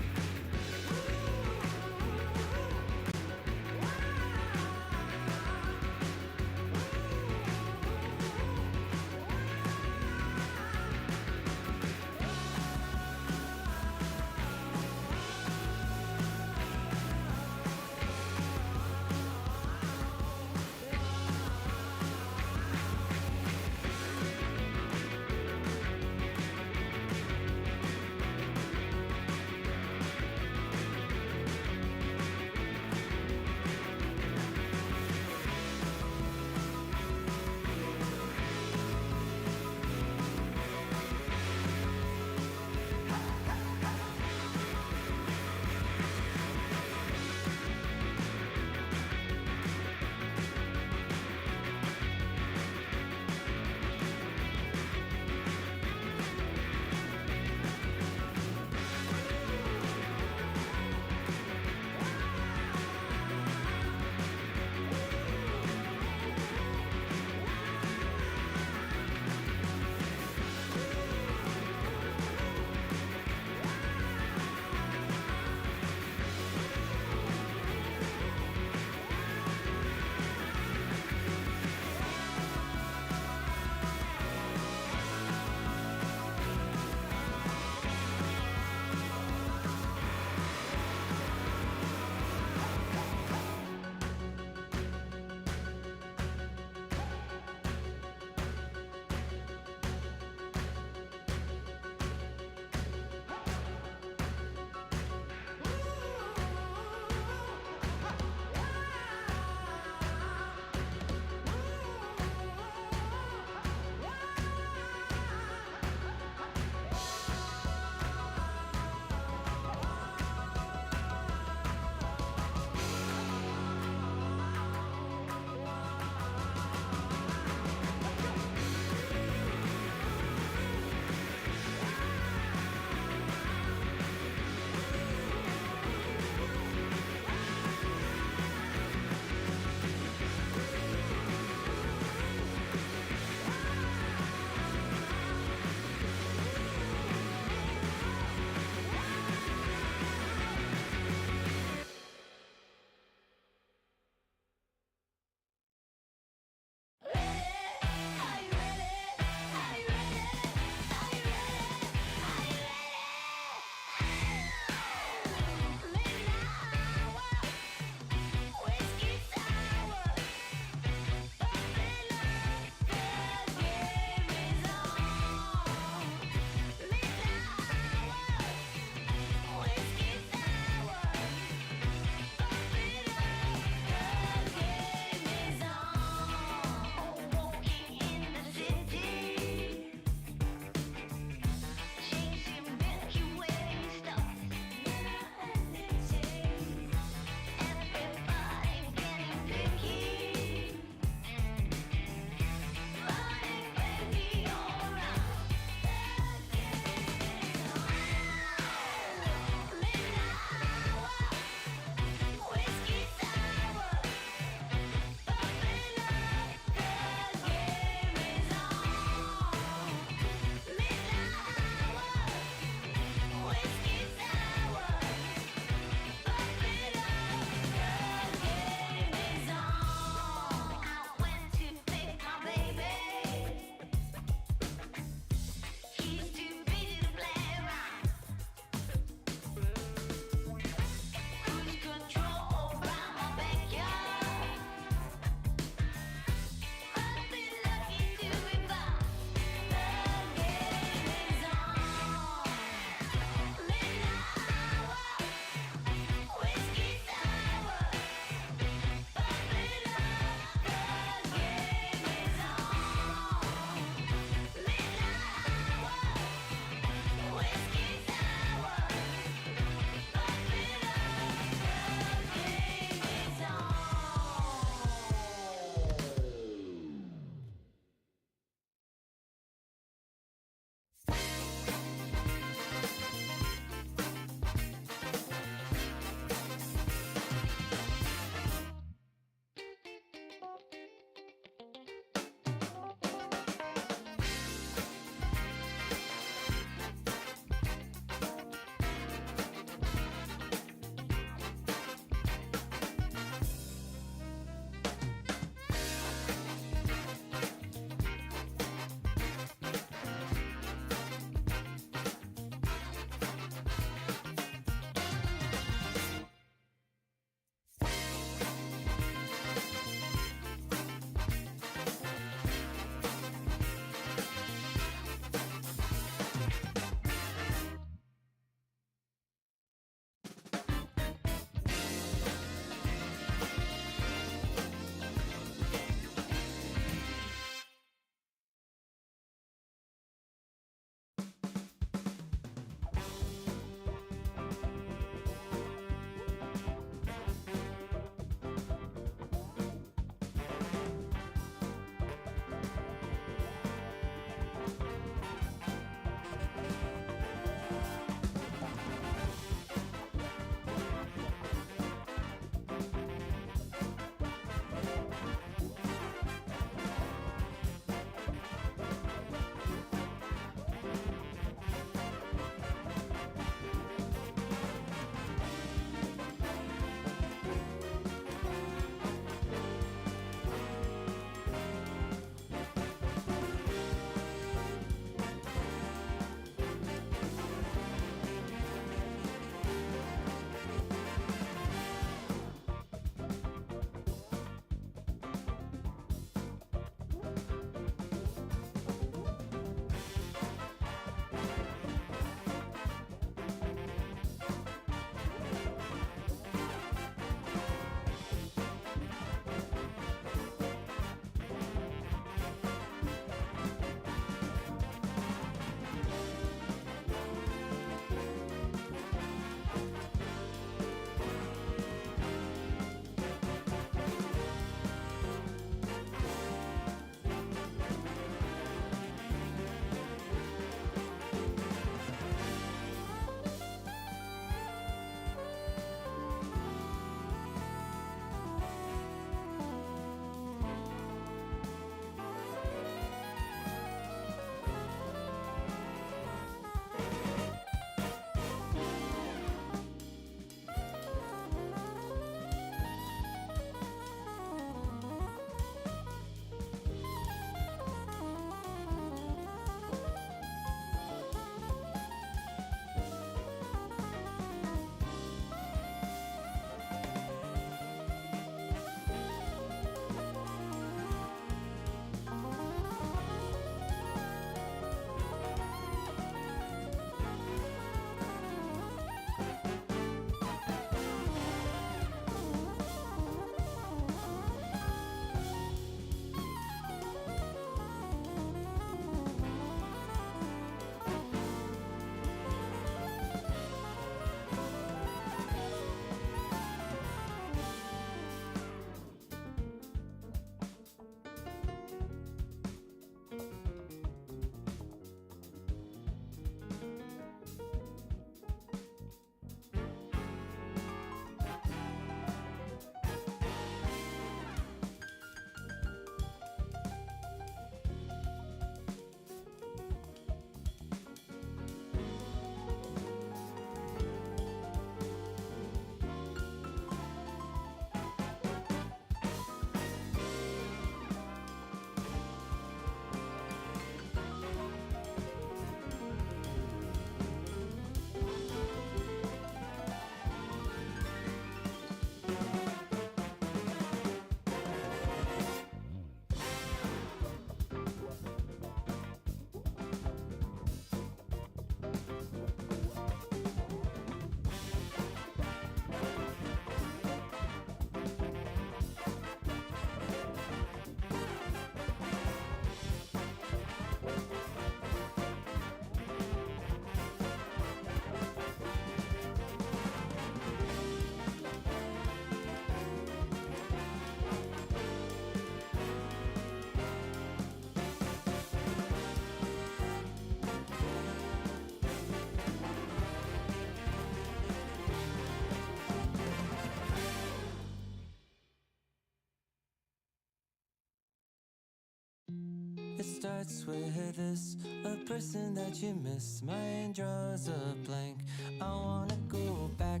starts with this, a person that you miss. Mine draws a blank. I wanna go back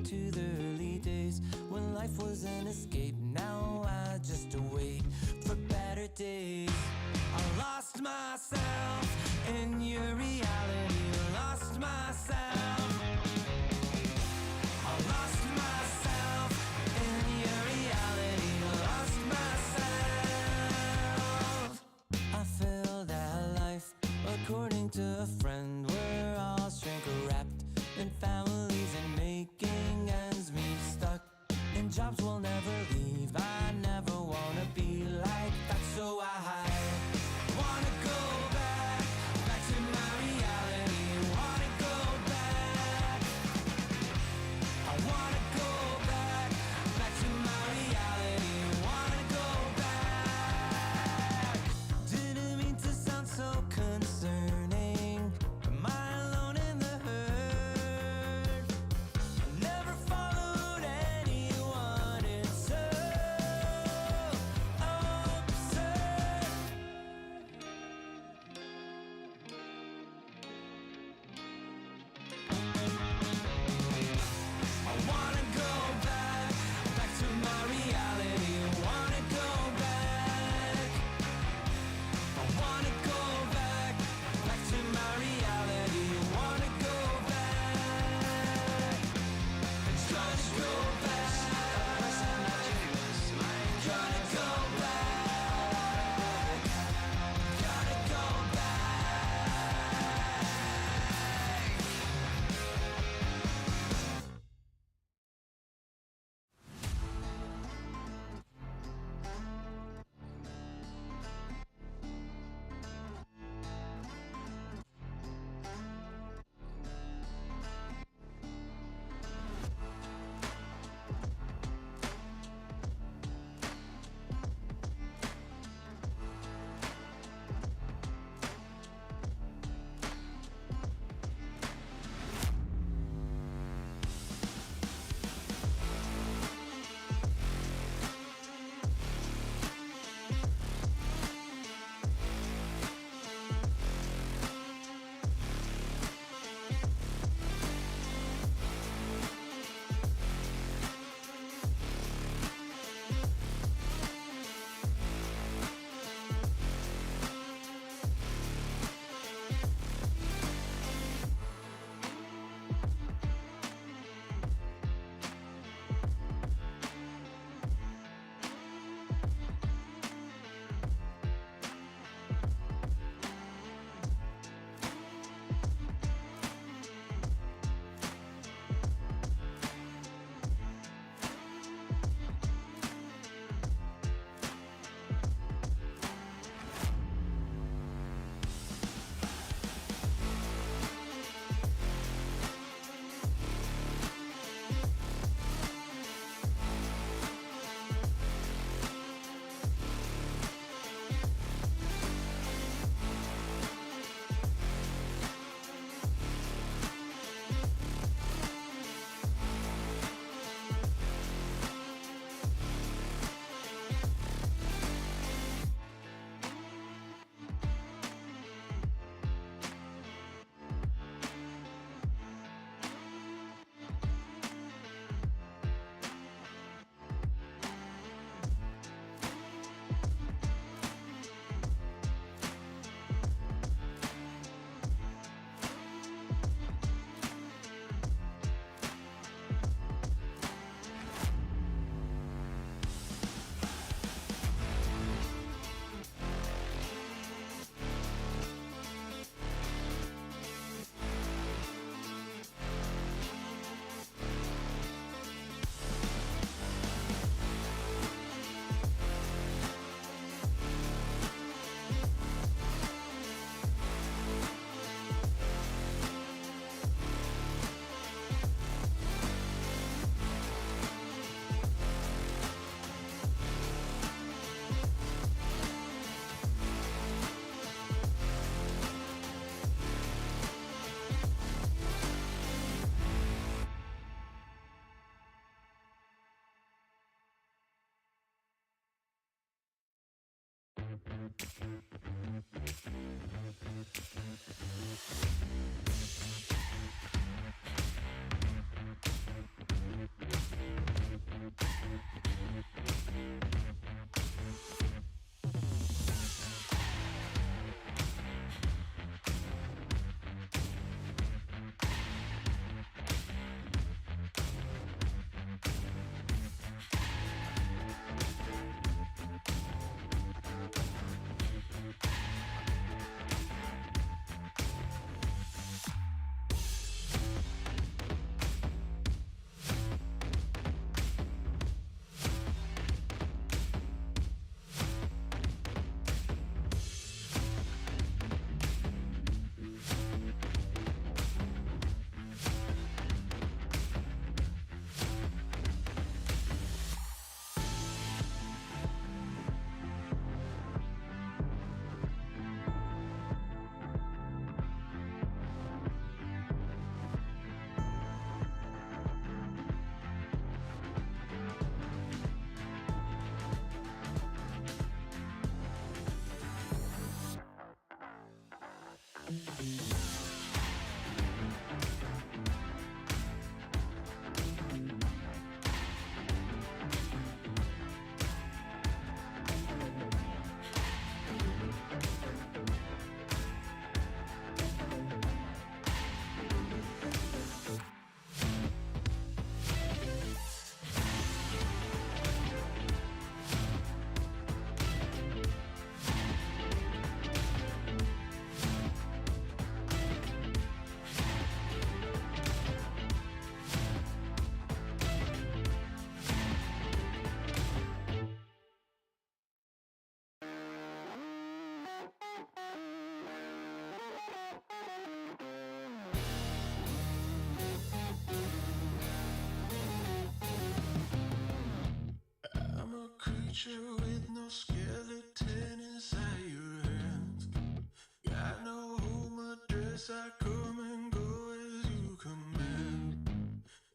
to the early days when life was an escape. Now I just wait for better days. I lost myself in your reality. Lost myself. I lost myself in your reality. Lost myself. I feel that life, according to a friend, we're all shrink wrapped in families and making ends meet, stuck in jobs we'll never leave. I never wanna be like that, so I wanna go back to my reality. Wanna go back. I wanna go back to my reality. Wanna go back. Didn't mean to sound so concerning. Am I alone in the hurt? Never followed anyone. It's so absurd. I wanna go back to my reality. Wanna go back. I wanna go back to my reality. Wanna go back. Trying to go back. Gotta go back. Gotta go I'm a creature with no skeleton inside your hands. Got no home address, I come and go as you command.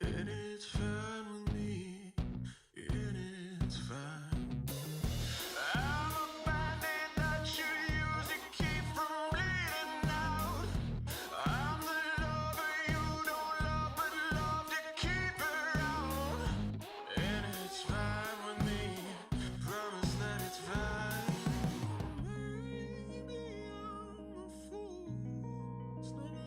And it's fine with me, and it's fine. I'm a bandit that you use to keep from bleeding out. I'm the lover you don't love, but love to keep around. And it's fine with me, promise that it's fine. Maybe I'm a fool, it's not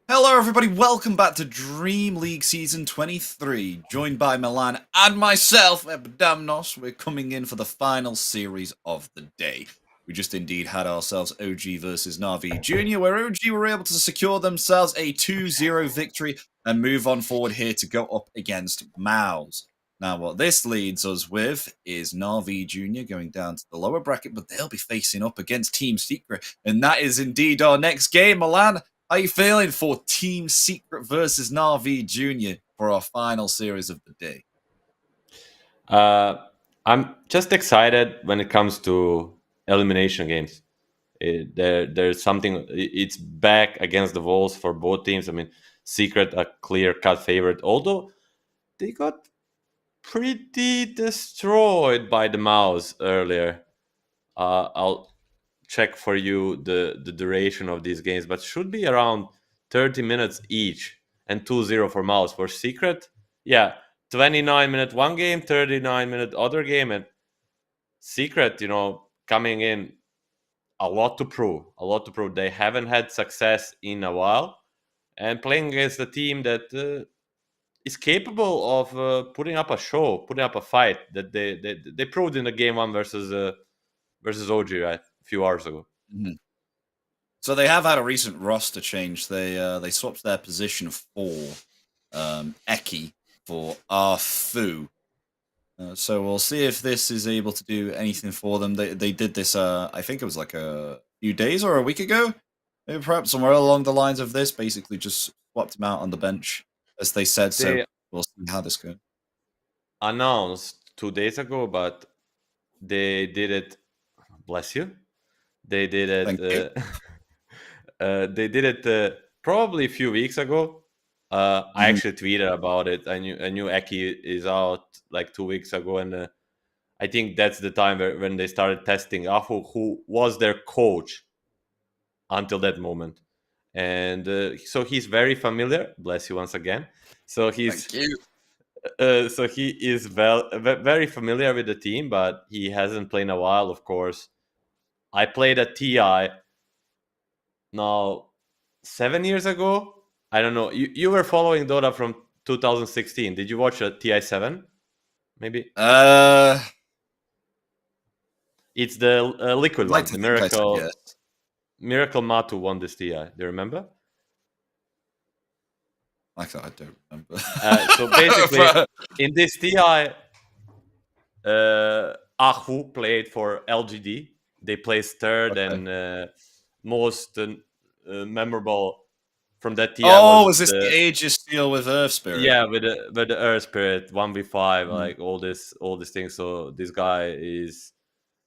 Hello, everybody. Welcome back to DreamLeague Season 23. Joined by Milan and myself, Epidamnos. We're coming in for the final series of the day. We just indeed had ourselves OG versus Navi Junior, where OG were able to secure themselves a 2-0 victory and move on forward here to go up against Mouse. Now, what this leads us with is Navi Junior going down to the lower bracket, but they'll be facing up against Team Secret, and that is indeed our next game, Milan. How are you feeling for Team Secret versus Navi Junior for our final series of the day? I'm just excited when it comes to elimination games. There's something. It's back against the walls for both teams. I mean, Secret a clear-cut favorite, although they got pretty destroyed by the Mouse earlier. I'll check for you the duration of these games, but should be around 30 minutes each, and 2-0 for Mouse. For Secret, yeah, 29-minute one game, 39-minute other game, and Secret, coming in a lot to prove. They haven't had success in a while, and playing against a team that is capable of putting up a show, putting up a fight that they proved in the game one versus OG, right, a few hours ago. Mm-hmm. So they have had a recent roster change. They swapped their position for Eki for Arfu. So we'll see if this is able to do anything for them. They did this, I think it was like a few days or a week ago. Maybe perhaps somewhere along the lines of this. Basically just swapped him out on the bench, as they said. So we'll see how this goes. Announced 2 days ago, but they did it. Bless you. They did it. They did it probably a few weeks ago. I actually tweeted about it. I knew Eki is out like 2 weeks ago, and I think that's the time when they started testing Ahu, who was their coach until that moment. And so he's very familiar. Bless you once again. So he's so he is very familiar with the team, but he hasn't played in a while, of course. I played at TI now 7 years ago. I don't know. You were following Dota from 2016. Did you watch TI 7? Maybe. It's the liquid one. The Miracle. Miracle Matu won this TI. Do you remember? Like that, I don't remember. So basically, in this TI, Ahu played for LGD. They placed third, and most memorable from that TI. Was this the Aegis Steel with Earth Spirit? Yeah, with the Earth Spirit 1v5, like all these things. So this guy is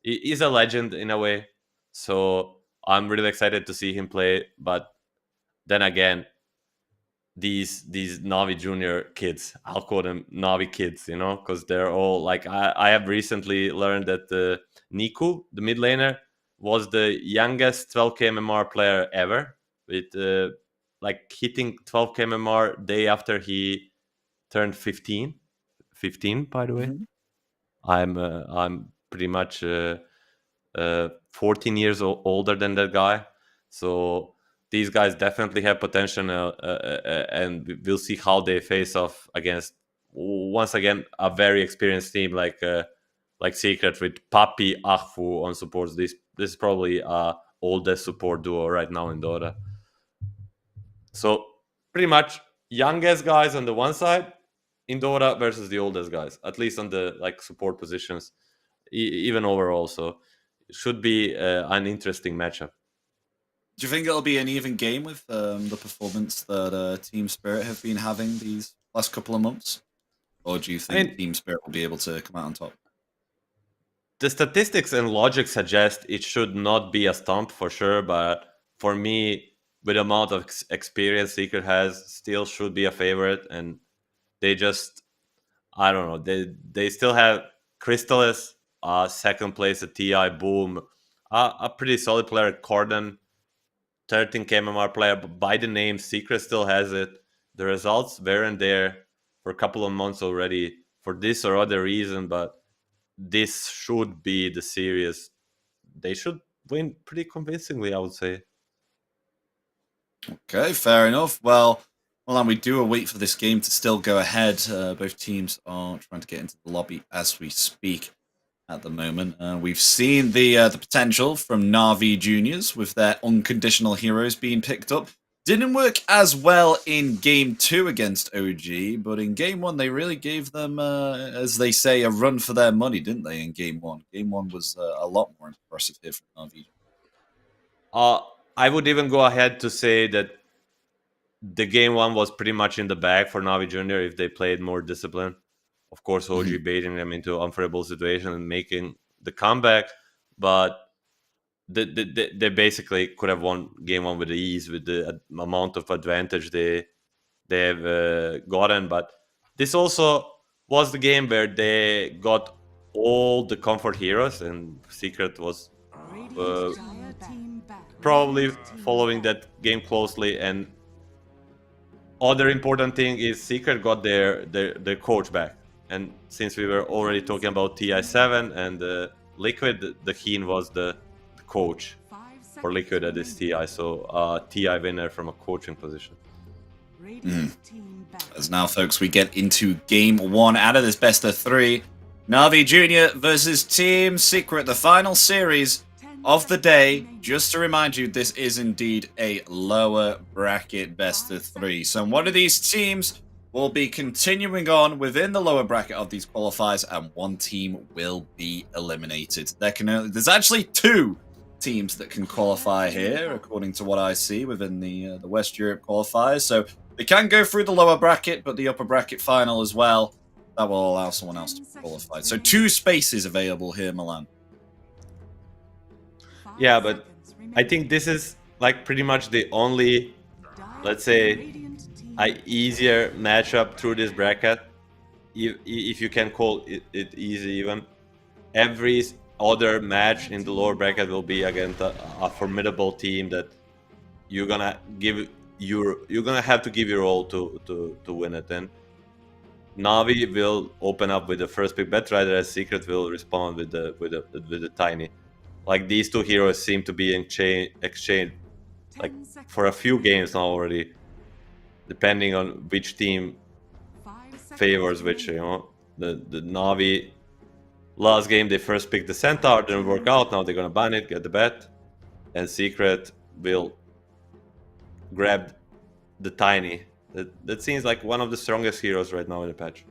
a legend in a way. So I'm really excited to see him play. But then again, these Navi Junior kids, I'll call them Navi kids, because they're all like, I have recently learned that Niku, the mid laner, was the youngest 12k MMR player ever, with like hitting 12k MMR day after he turned 15, by the way. I'm pretty much 14 years older than that guy, so these guys definitely have potential, and we'll see how they face off against, once again, a very experienced team like Secret with Papi Ahfu on supports. This is probably oldest support duo right now in Dota. So pretty much youngest guys on the one side in Dota versus the oldest guys, at least on the support positions, even overall. So it should be an interesting matchup. Do you think it'll be an even game with the performance that Team Spirit have been having these last couple of months? Or do you think Team Spirit will be able to come out on top? The statistics and logic suggest it should not be a stomp for sure, but for me, with the amount of experience Secret has, still should be a favorite. And they just, I don't know, they still have Crystalis, second place at TI, Boom, a pretty solid player, Corden, 13 KMMR player, but by the name, Secret still has it. The results weren't there for a couple of months already for this or other reason, but this should be the series. They should win pretty convincingly, I would say. Okay, fair enough. Well, and we do await for this game to still go ahead. Both teams are trying to get into the lobby as we speak at the moment. We've seen the potential from Navi Juniors with their unconditional heroes being picked up. Didn't work as well in Game 2 against OG, but in Game 1 they really gave them, as they say, a run for their money, didn't they, in Game 1? Game 1 was a lot more impressive here from Navi. I would even go ahead to say that the Game 1 was pretty much in the bag for Navi Junior if they played more discipline. Of course, OG baiting them into unfavorable situation and making the comeback, but they basically could have won Game 1 with ease with the amount of advantage they have gotten. But this also was the game where they got all the comfort heroes, and Secret was probably following that game closely. And other important thing is Secret got their coach back. And since we were already talking about TI7 and Liquid, the Keen was the coach for Liquid at this TI. So TI winner from a coaching position. As now, folks, we get into Game 1 out of this best of 3. Navi Junior versus Team Secret, the final series of the day. Just to remind you, this is indeed a lower bracket best of 3. So one of these teams will be continuing on within the lower bracket of these qualifiers, and one team will be eliminated. There's actually 2 teams that can qualify here, according to what I see within the West Europe qualifiers. So they can go through the lower bracket, but the upper bracket final as well. That will allow someone else to qualify. So 2 spaces available here, Milan. Yeah, but I think this is like pretty much the only, let's say, easier matchup through this bracket, if you can call it easy even. Every other match in the lower bracket will be against a formidable team that you're gonna have to give your all to win it. And Navi will open up with the first pick, Batrider, as Secret will respond with the Tiny. Like, these 2 heroes seem to be exchanged like for a few games now already, depending on which team favors which. You know, the Navi last game they first picked the Centaur, didn't work out. Now they're gonna ban it, get the bet, and Secret will grab the Tiny. That seems like one of the strongest heroes right now in the patch.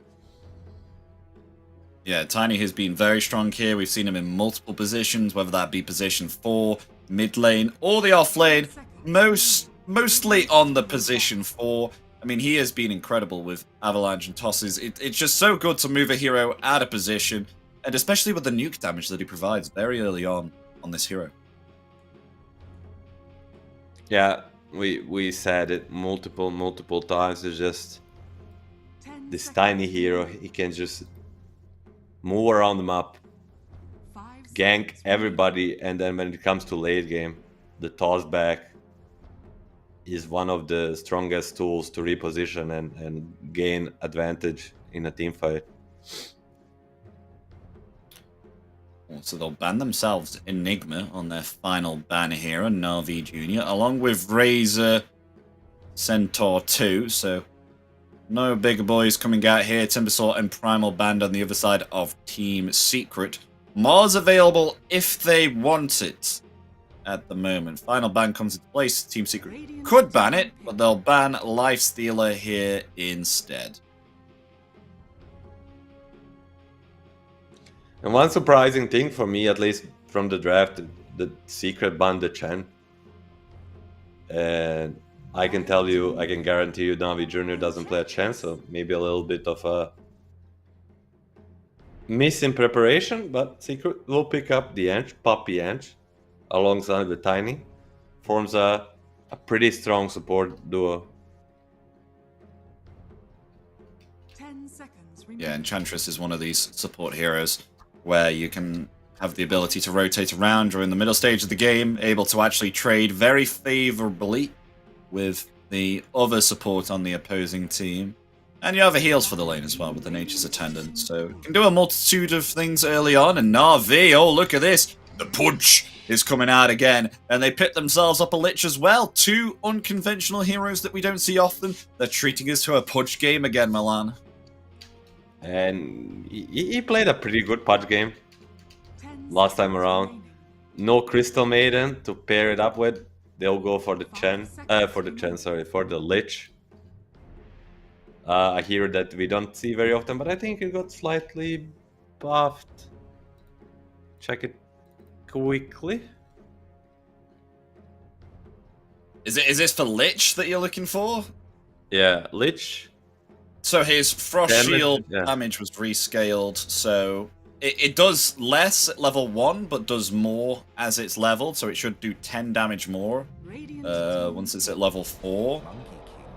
Yeah, Tiny has been very strong here. We've seen him in multiple positions, whether that be position 4, mid lane, or the off lane. Mostly on the position 4. I mean, he has been incredible with Avalanche and tosses. It's just so good to move a hero out of position, and especially with the nuke damage that he provides very early on this hero. Yeah, we said it multiple times. It's just this tiny hero. He can just move around the map, gank everybody, and then when it comes to late game, the toss back is one of the strongest tools to reposition and gain advantage in a team fight. So they'll ban themselves Enigma on their final banner here on Navi Junior, along with Razor, Centaur 2. So no bigger boys coming out here. Timbersaw and Primal banned on the other side of Team Secret. Mars available if they want it at the moment. Final ban comes into place. Team Secret could ban it, but they'll ban Lifestealer here instead. And one surprising thing for me, at least from the draft, the Secret banned the Chen. And I can guarantee you Navi Junior doesn't play a Chen, so maybe a little bit of a miss in preparation, but Secret will pick up the Ange, Puppy Ange, alongside the Tiny. Forms a pretty strong support duo. 10 seconds remaining. Yeah, Enchantress is one of these support heroes where you can have the ability to rotate around during the middle stage of the game, able to actually trade very favorably with the other support on the opposing team. And you have a heals for the lane as well with the Nature's Attendant. So you can do a multitude of things early on. And Navi, oh, look at this. The punch is coming out again, and they pick themselves up a Lich as well. 2 unconventional heroes that we don't see often. They're treating us to a Pudge game again, Milan. And he played a pretty good Pudge game last time around. No Crystal Maiden to pair it up with. They'll go for the for the Lich. A hero that we don't see very often, but I think it got slightly buffed. Check it quickly. Is this for Lich that you're looking for? Yeah, Lich. So his Frost Damage, Shield yeah. damage was rescaled, so it does less at level 1, but does more as it's leveled, so it should do 10 damage more once it's at level 4.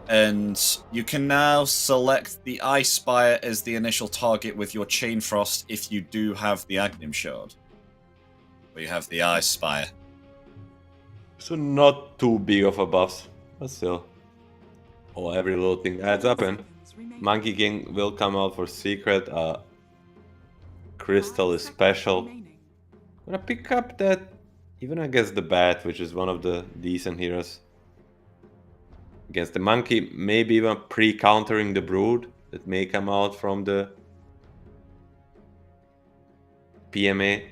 And you can now select the Ice Spire as the initial target with your Chain Frost if you do have the Agnim Shard. Or you have the Ice Spire. So not too big of a buff, but still. Oh, every little thing adds up, and Monkey King will come out for secret. Crystal is special. I'm gonna pick up that, even against the Bat, which is one of the decent heroes. Against the Monkey, maybe even pre-countering the Brood that may come out from the PMA.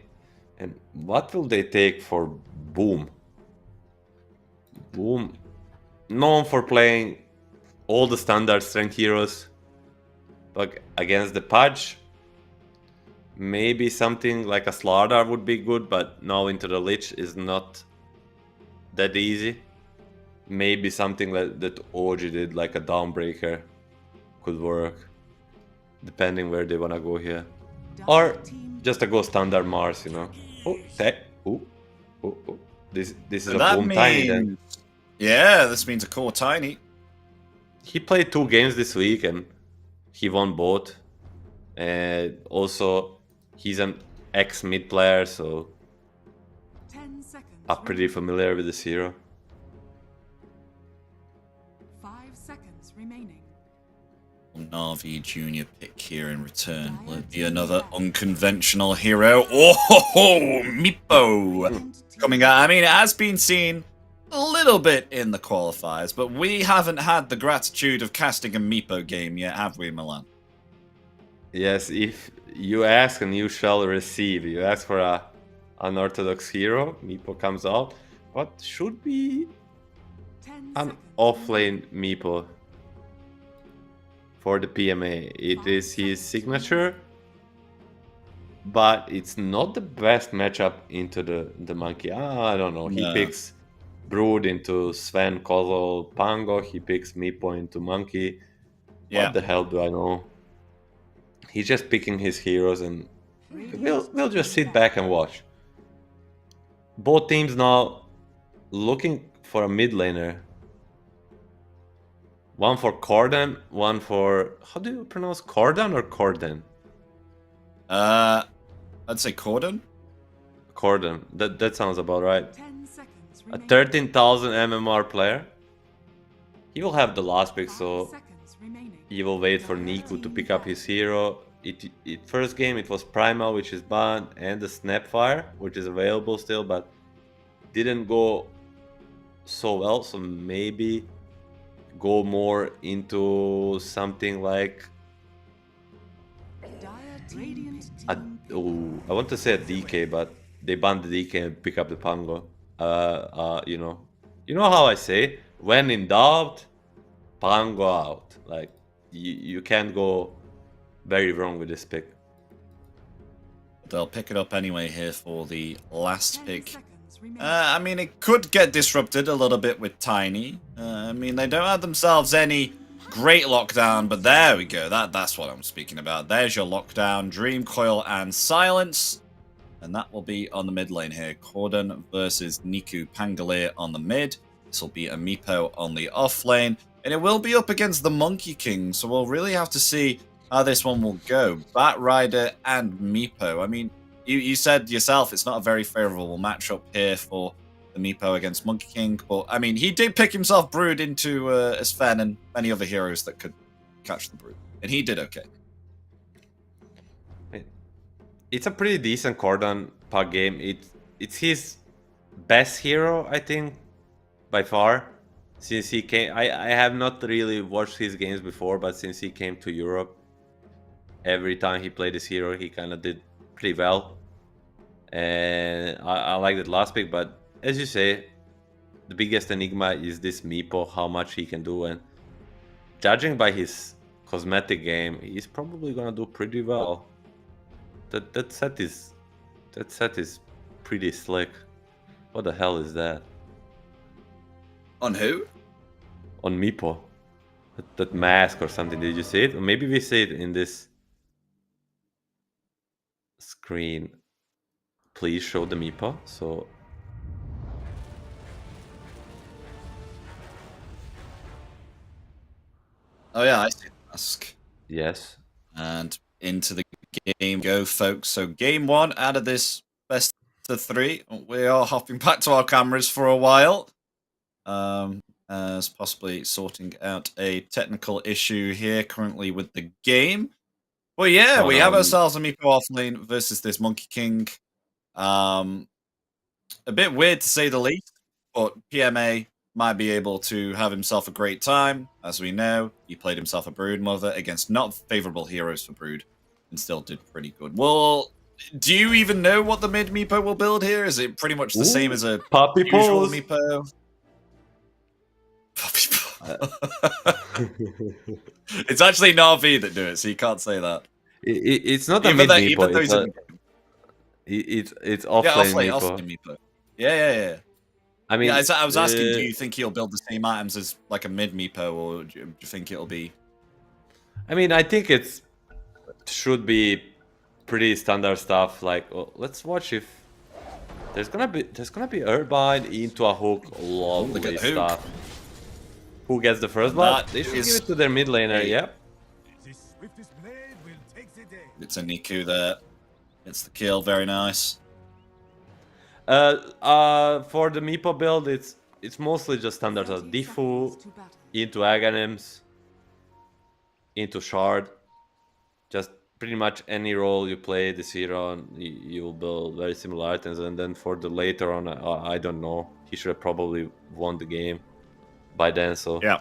And what will they take for Boom? Boom, known for playing all the standard strength heroes, but against the Pudge, maybe something like a Slardar would be good, but now into the Lich is not that easy. Maybe something like that OG did, like a Dawnbreaker, could work, depending where they wanna go here. Or just a go standard Mars, you know. This is a That Boom Tiny then. Yeah, this means a core Tiny. He played 2 games this week and he won both. And also, he's an ex-mid player, so I'm pretty familiar with this hero. 5 seconds remaining. Navi Junior pick here in return. Will it be another unconventional hero? Oh, Meepo coming out. I mean, it has been seen a little bit in the qualifiers, but we haven't had the gratitude of casting a Meepo game yet, have we, Milan? Yes, if you ask and you shall receive. You ask for a unorthodox hero, Meepo comes out. What should be an offlane Meepo for the PMA? It is his signature, but it's not the best matchup into the Monkey. I don't know. He picks Brood into Sven, Kozol, Pango. He picks Meepo into Monkey. Yeah. What the hell do I know? He's just picking his heroes, and we'll just sit back and watch. Both teams now looking for a mid laner. One for Corden, one for... How do you pronounce Corden or Corden? I'd say Corden. Corden. That sounds about right. 10 seconds A remaining. 13,000 MMR player. He will have the last pick, 5 so seconds remaining. he will wait for Niku to pick up his hero. First game it was Primal, which is banned, and the Snapfire, which is available still, but didn't go so well. So maybe go more into something like I want to say a DK, but they banned the DK and pick up the Pango. You know how I say, when in doubt, Pango out. Like you can't go very wrong with this pick. They'll pick it up anyway here for the last 10 pick. seconds remaining. I mean, it could get disrupted a little bit with Tiny. I mean, they don't have themselves any great lockdown, but there we go. That's what I'm speaking about. There's your lockdown. Dream Coil and Silence. And that will be on the mid lane here. Corden versus Niku Pangolier on the mid. This will be a Meepo on the off lane. And it will be up against the Monkey King, so we'll really have to see how this one will go. Bat Rider and Meepo. I mean, you said yourself it's not a very favourable matchup here for the Meepo against Monkey King, but I mean, he did pick himself Brood into Sven and many other heroes that could catch the Brood, and he did okay. It's a pretty decent Corden Pug game. It's his best hero, I think, by far. Since he came, I have not really watched his games before, but since he came to Europe, every time he played this hero, he kind of did pretty well. And I like that last pick, but as you say, the biggest enigma is this Meepo, how much he can do, and judging by his cosmetic game, he's probably gonna do pretty well. That set is pretty slick. What the hell is that? On who? On Meepo. That mask or something. Did you see it? Or maybe we see it in this screen. Please show the Meepo. So Oh yeah, I see the mask. yes. And into the game go, folks. So game 1 out of this best of 3. We are hopping back to our cameras for a while. As possibly sorting out a technical issue here currently with the game. Well, yeah, we have ourselves a Meepo offlane versus this Monkey King. A bit weird to say the least, but PMA might be able to have himself a great time. As we know, he played himself a Brood Mother against not favorable heroes for Brood and still did pretty good. Well, do you even know what the mid Meepo will build here? Is it pretty much the same as a Puppy usual pose. Meepo? Puppy pose. It's actually NAVI that do it, so you can't say that. It's not a Even mid though- Meepo. even though he's It's Yeah, offlane offlane, Meepo. offlane Meepo. Yeah. I mean, Yeah, I was asking, do you think he'll build the same items as like a mid Meepo, or do you think it'll be? I mean, I think it should be pretty standard stuff. Like, let's watch if there's gonna be Urbind into a hook. Lovely at the hook. stuff. Who gets the first blood? That They should is give it to their mid laner. a- Yep. The swiftest blade will take the day. It's a Niku there. It's the kill, very nice. For the Meepo build, it's mostly just standard as 30 Diffu seconds to battle. into Aghanims, into Shard. Just pretty much any role you play this hero, and you will build very similar items. And then for the later on, I don't know. He should have probably won the game by then. So Yeah.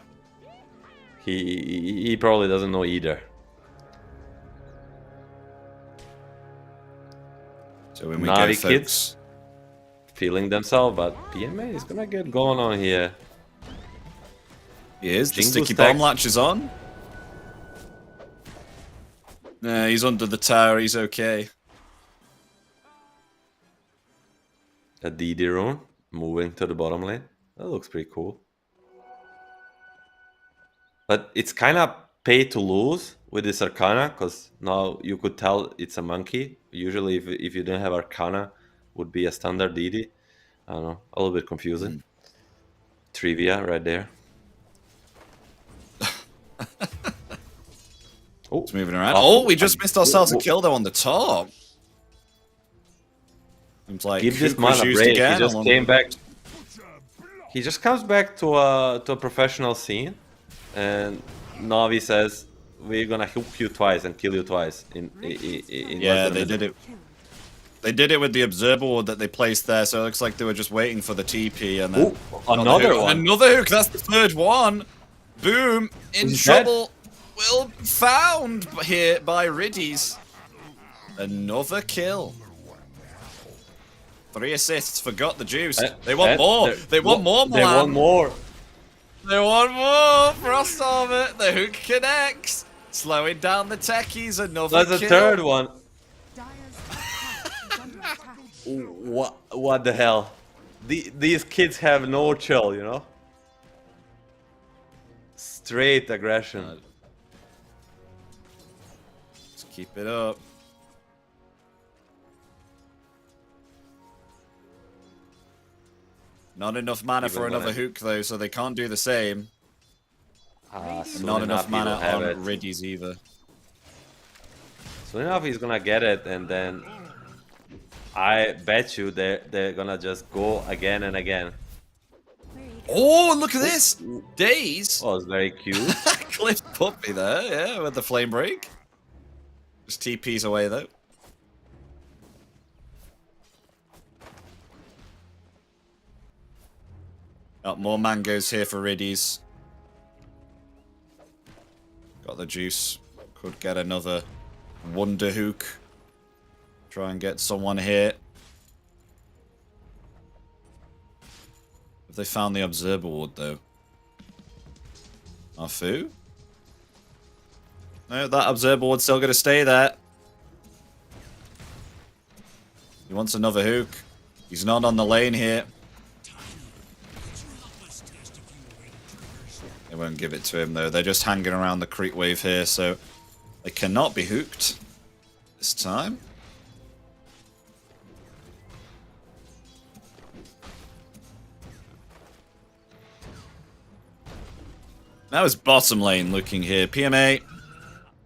he probably doesn't know either. So when we Navi go, kids. folks. Feeling themselves, but PMA is gonna get going on here. Here's the Jingle sticky stack. bomb latches on. Nah, he's under the tower. He's okay. A DD rune moving to the bottom lane. That looks pretty cool. But it's kind of pay to lose with this Arcana, because now you could tell it's a monkey. Usually, if you don't have Arcana, would be a standard DD. I don't know, a little bit confusing. Trivia right there. Oh, It's moving around. Oh, we just missed ourselves a kill though on the top. Seems like give this Hook was man a used break. again He just along came with- back. He just comes back to a professional scene, and Navi says, "We're gonna hook you twice and kill you twice." In Yeah, less than they a did minute. it. They did it with the observer ward that they placed there, so it looks like they were just waiting for the TP and then Ooh, another hook. one. Another hook. That's the third one. Boom! In Who's dead? trouble. Will found here by Riddies. Another kill. 3 assists. Forgot the juice. They want more. They want more. They want more. They want more. Frost Armor. The hook connects. Slowing down the techies. Another That's the kill. third one. Dire's tower is under attack. What the hell? These kids have no chill, you know? Straight aggression. Let's keep it up. Not enough mana Even for another when- hook though, so they can't do the same. Soon Not enough he will mana have on it. Riddies either. Soon enough he's gonna get it, and then I bet you they're gonna just go again and again. Oh, look at this! Days! Oh, it's very cute. Cliff Puppy there, yeah, with the flame break. Just TP's away though. Got more mangoes here for Riddies. Got the juice. Could get another Wonder Hook. Try and get someone here. Have they found the Observer Ward, though? Afu? No, that Observer Ward's still going to stay there. He wants another hook. He's not on the lane here. They won't give it to him, though. They're just hanging around the creep wave here, so they cannot be hooked this time. That was bottom lane looking here. PMA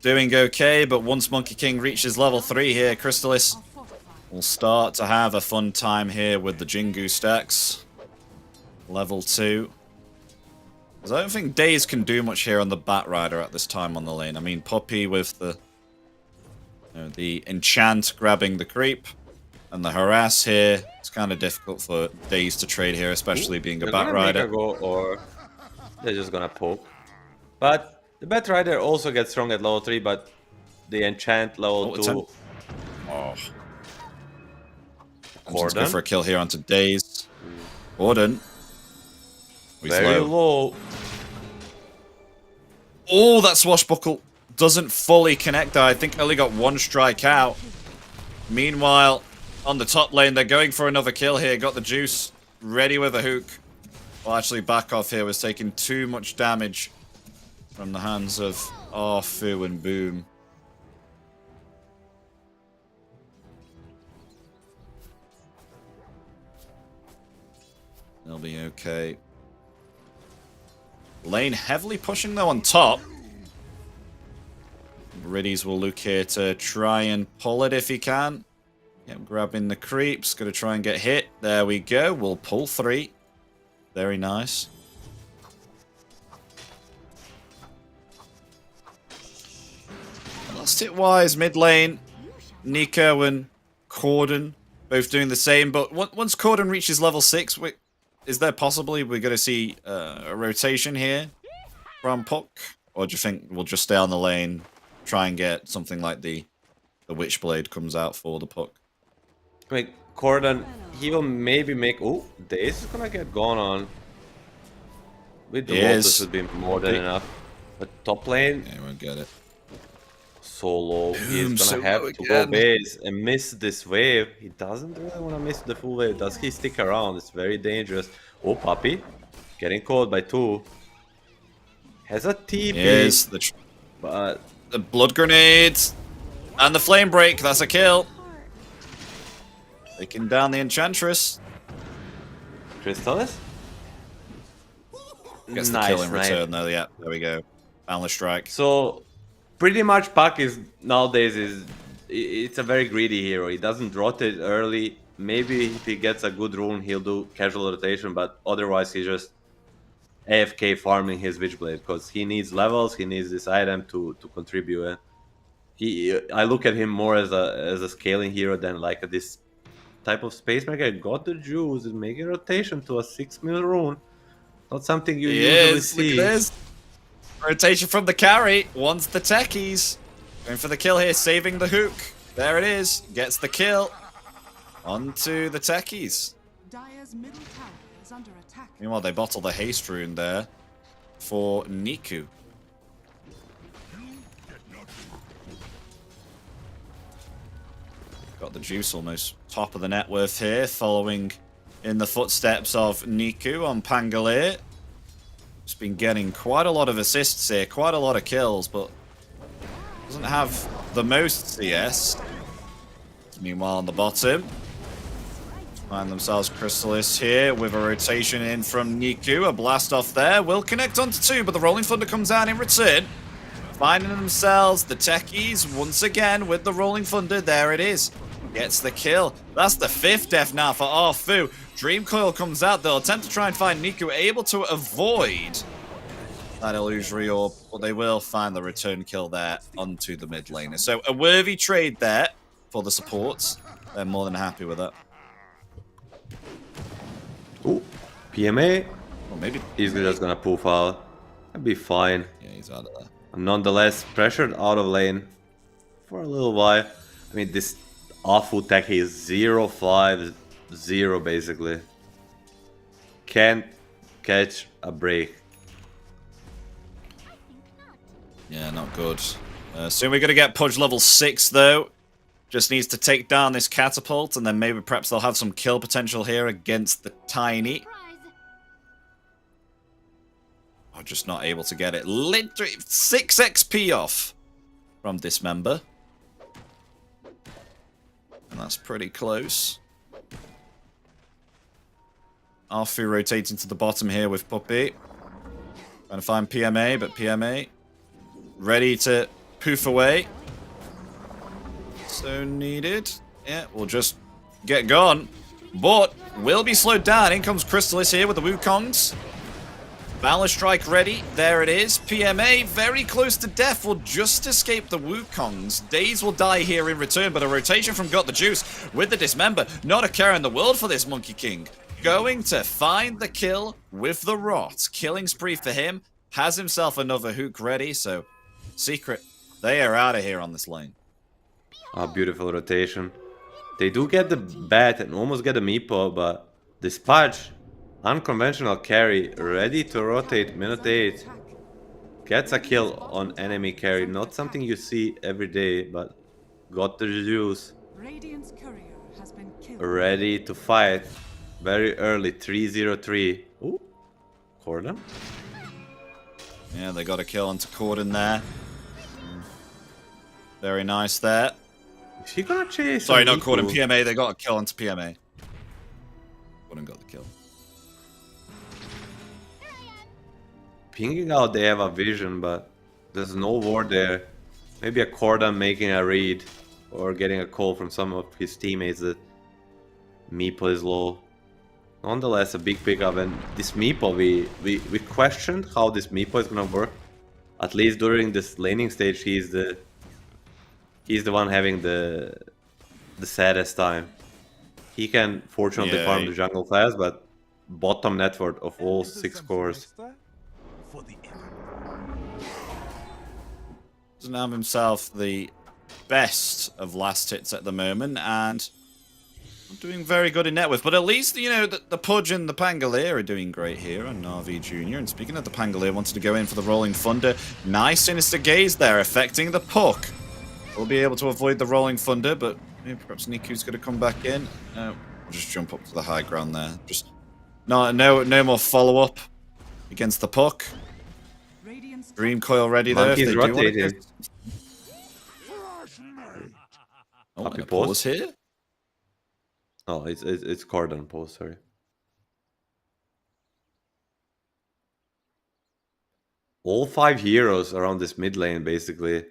doing okay, but once Monkey King reaches level 3 here, Crystalis will start to have a fun time here with the Jingu stacks. Level 2. Because I don't think Daze can do much here on the Batrider at this time on the lane. I mean, Poppy with the enchant grabbing the creep and the harass here. It's kind of difficult for Daze to trade here, especially being a Batrider. Or they're just gonna poke. But the Batrider also gets strong at level 3, but the enchant level 2. Oh. Let's go for a kill here onto Daze. Gordon. He's Very low. Oh, that swashbuckle doesn't fully connect there. I think only got one strike out. Meanwhile, on the top lane, they're going for another kill here. Got the juice ready with a hook. Well, actually, back off here was taking too much damage from the hands of Afu and Boom. They'll be okay. Lane heavily pushing though on top. Riddies will look here to try and pull it if he can. Yep, grabbing the creeps. Gonna try and get hit. There we go. We'll pull 3. Very nice. Last hit wise, mid lane. Nico and Corden both doing the same. But once Corden reaches level 6, is there possibly we're going to see a rotation here from Puck? Or do you think we'll just stay on the lane, try and get something like the Witchblade comes out for the Puck? Wait, Corden, he will maybe make... Oh, Daze is gonna get gone on. With the Lotus would be more than enough. But top lane... Yeah, he won't get it. So low. He's gonna have to go base and miss this wave. He doesn't really want to miss the full wave. Does he stick around? It's very dangerous. Oh, Puppy. Getting caught by 2. Has a TP. Yes, but the blood grenades and the flame break. That's a kill. Taking down the Enchantress. Crystalis? Gets the kill in return though. Yeah, there we go. Boundless strike. So pretty much Puck is nowadays it's a very greedy hero. He doesn't rotate early. Maybe if he gets a good rune, he'll do casual rotation, but otherwise he's just AFK farming his Witchblade because he needs levels. He needs this item to contribute. I look at him more as a scaling hero than like this type of space maker. Got the juice, is making rotation to a 6-mil rune. Not something you usually see. Look at this. Rotation from the carry. Wants the techies. Going for the kill here, saving the hook. There it is. Gets the kill. Onto the techies. Dire's middle tower is under attack. Meanwhile, they bottle the haste rune there for Niku. Got the juice almost top of the net worth here, following in the footsteps of Niku on Pangolier. He's been getting quite a lot of assists here, quite a lot of kills, but doesn't have the most CS. Meanwhile, on the bottom, find themselves Crystalis here with a rotation in from Niku. A blast off there will connect onto 2, but the Rolling Thunder comes out in return. Finding themselves the techies once again with the Rolling Thunder. There it is. Gets the kill. That's the 5th death now for Arfu. Dream Coil comes out. They'll attempt to try and find Niku, able to avoid that illusory orb, but they will find the return kill there onto the mid laner. So a worthy trade there for the supports. They're more than happy with that. Ooh, PMA. Or maybe He's just gonna poof out. That'd be fine. Yeah, he's out of there. Nonetheless, pressured out of lane for a little while. I mean, this awful tech is 0-5-0 basically. Can't catch a break. Yeah, not good. Soon we're going to get Pudge level 6, though. Just needs to take down this catapult, and then maybe perhaps they'll have some kill potential here against the Tiny. Oh, just not able to get it. Literally 6 XP off from Dismember. And that's pretty close. Arfu rotating to the bottom here with Puppy. Trying to find PMA, but PMA ready to poof away. So needed. Yeah, we'll just get gone. But will be slowed down. In comes Crystallis here with the Wukongs. Valor Strike ready. There it is. PMA very close to death. Will just escape the Wukongs. Daze will die here in return, but a rotation from Got the Juice with the Dismember. Not a care in the world for this Monkey King. Going to find the kill with the Rot. Killing spree for him. Has himself another hook ready, so Secret, they are out of here on this lane. Ah, beautiful rotation. They do get the bat and almost get a meepo, but Dispatch, unconventional carry, ready to rotate minute 8. Gets a kill on enemy carry. Not something you see every day, but got the juice. Radiant's courier has been killed. Ready to fight. Very early, 3-0-3. Ooh, Corden. Yeah, they got a kill onto Corden there. Very nice there. Is he gonna chase? Sorry, not Corden, PMA. They got a kill onto PMA. Corden got the kill. Pinging out, they have a vision, but there's no ward there. Maybe a Corden making a read or getting a call from some of his teammates that Meepo is low. Nonetheless, a big pickup, and this Meepo, we questioned how this Meepo is gonna work. At least during this laning stage, he's the one having the saddest time. He can fortunately farm the jungle fast, but bottom net worth of all 6 cores. Doesn't have himself the best of last hits at the moment, and doing very good in net worth. But at least, you know, the Pudge and the Pangolier are doing great here on NAVI Jr. And speaking of the Pangolier, wanted to go in for the Rolling Thunder. Nice Sinister Gaze there, affecting the puck. We'll be able to avoid the Rolling Thunder, but maybe perhaps Niku's going to come back in. No, we'll just jump up to the high ground there. Just no more follow-up against the puck. Dream Coil ready though. Monkey's rotating. Oh, Happy and a pause pause here. Oh, it's Corden pause, sorry. All 5 heroes around this mid lane, basically.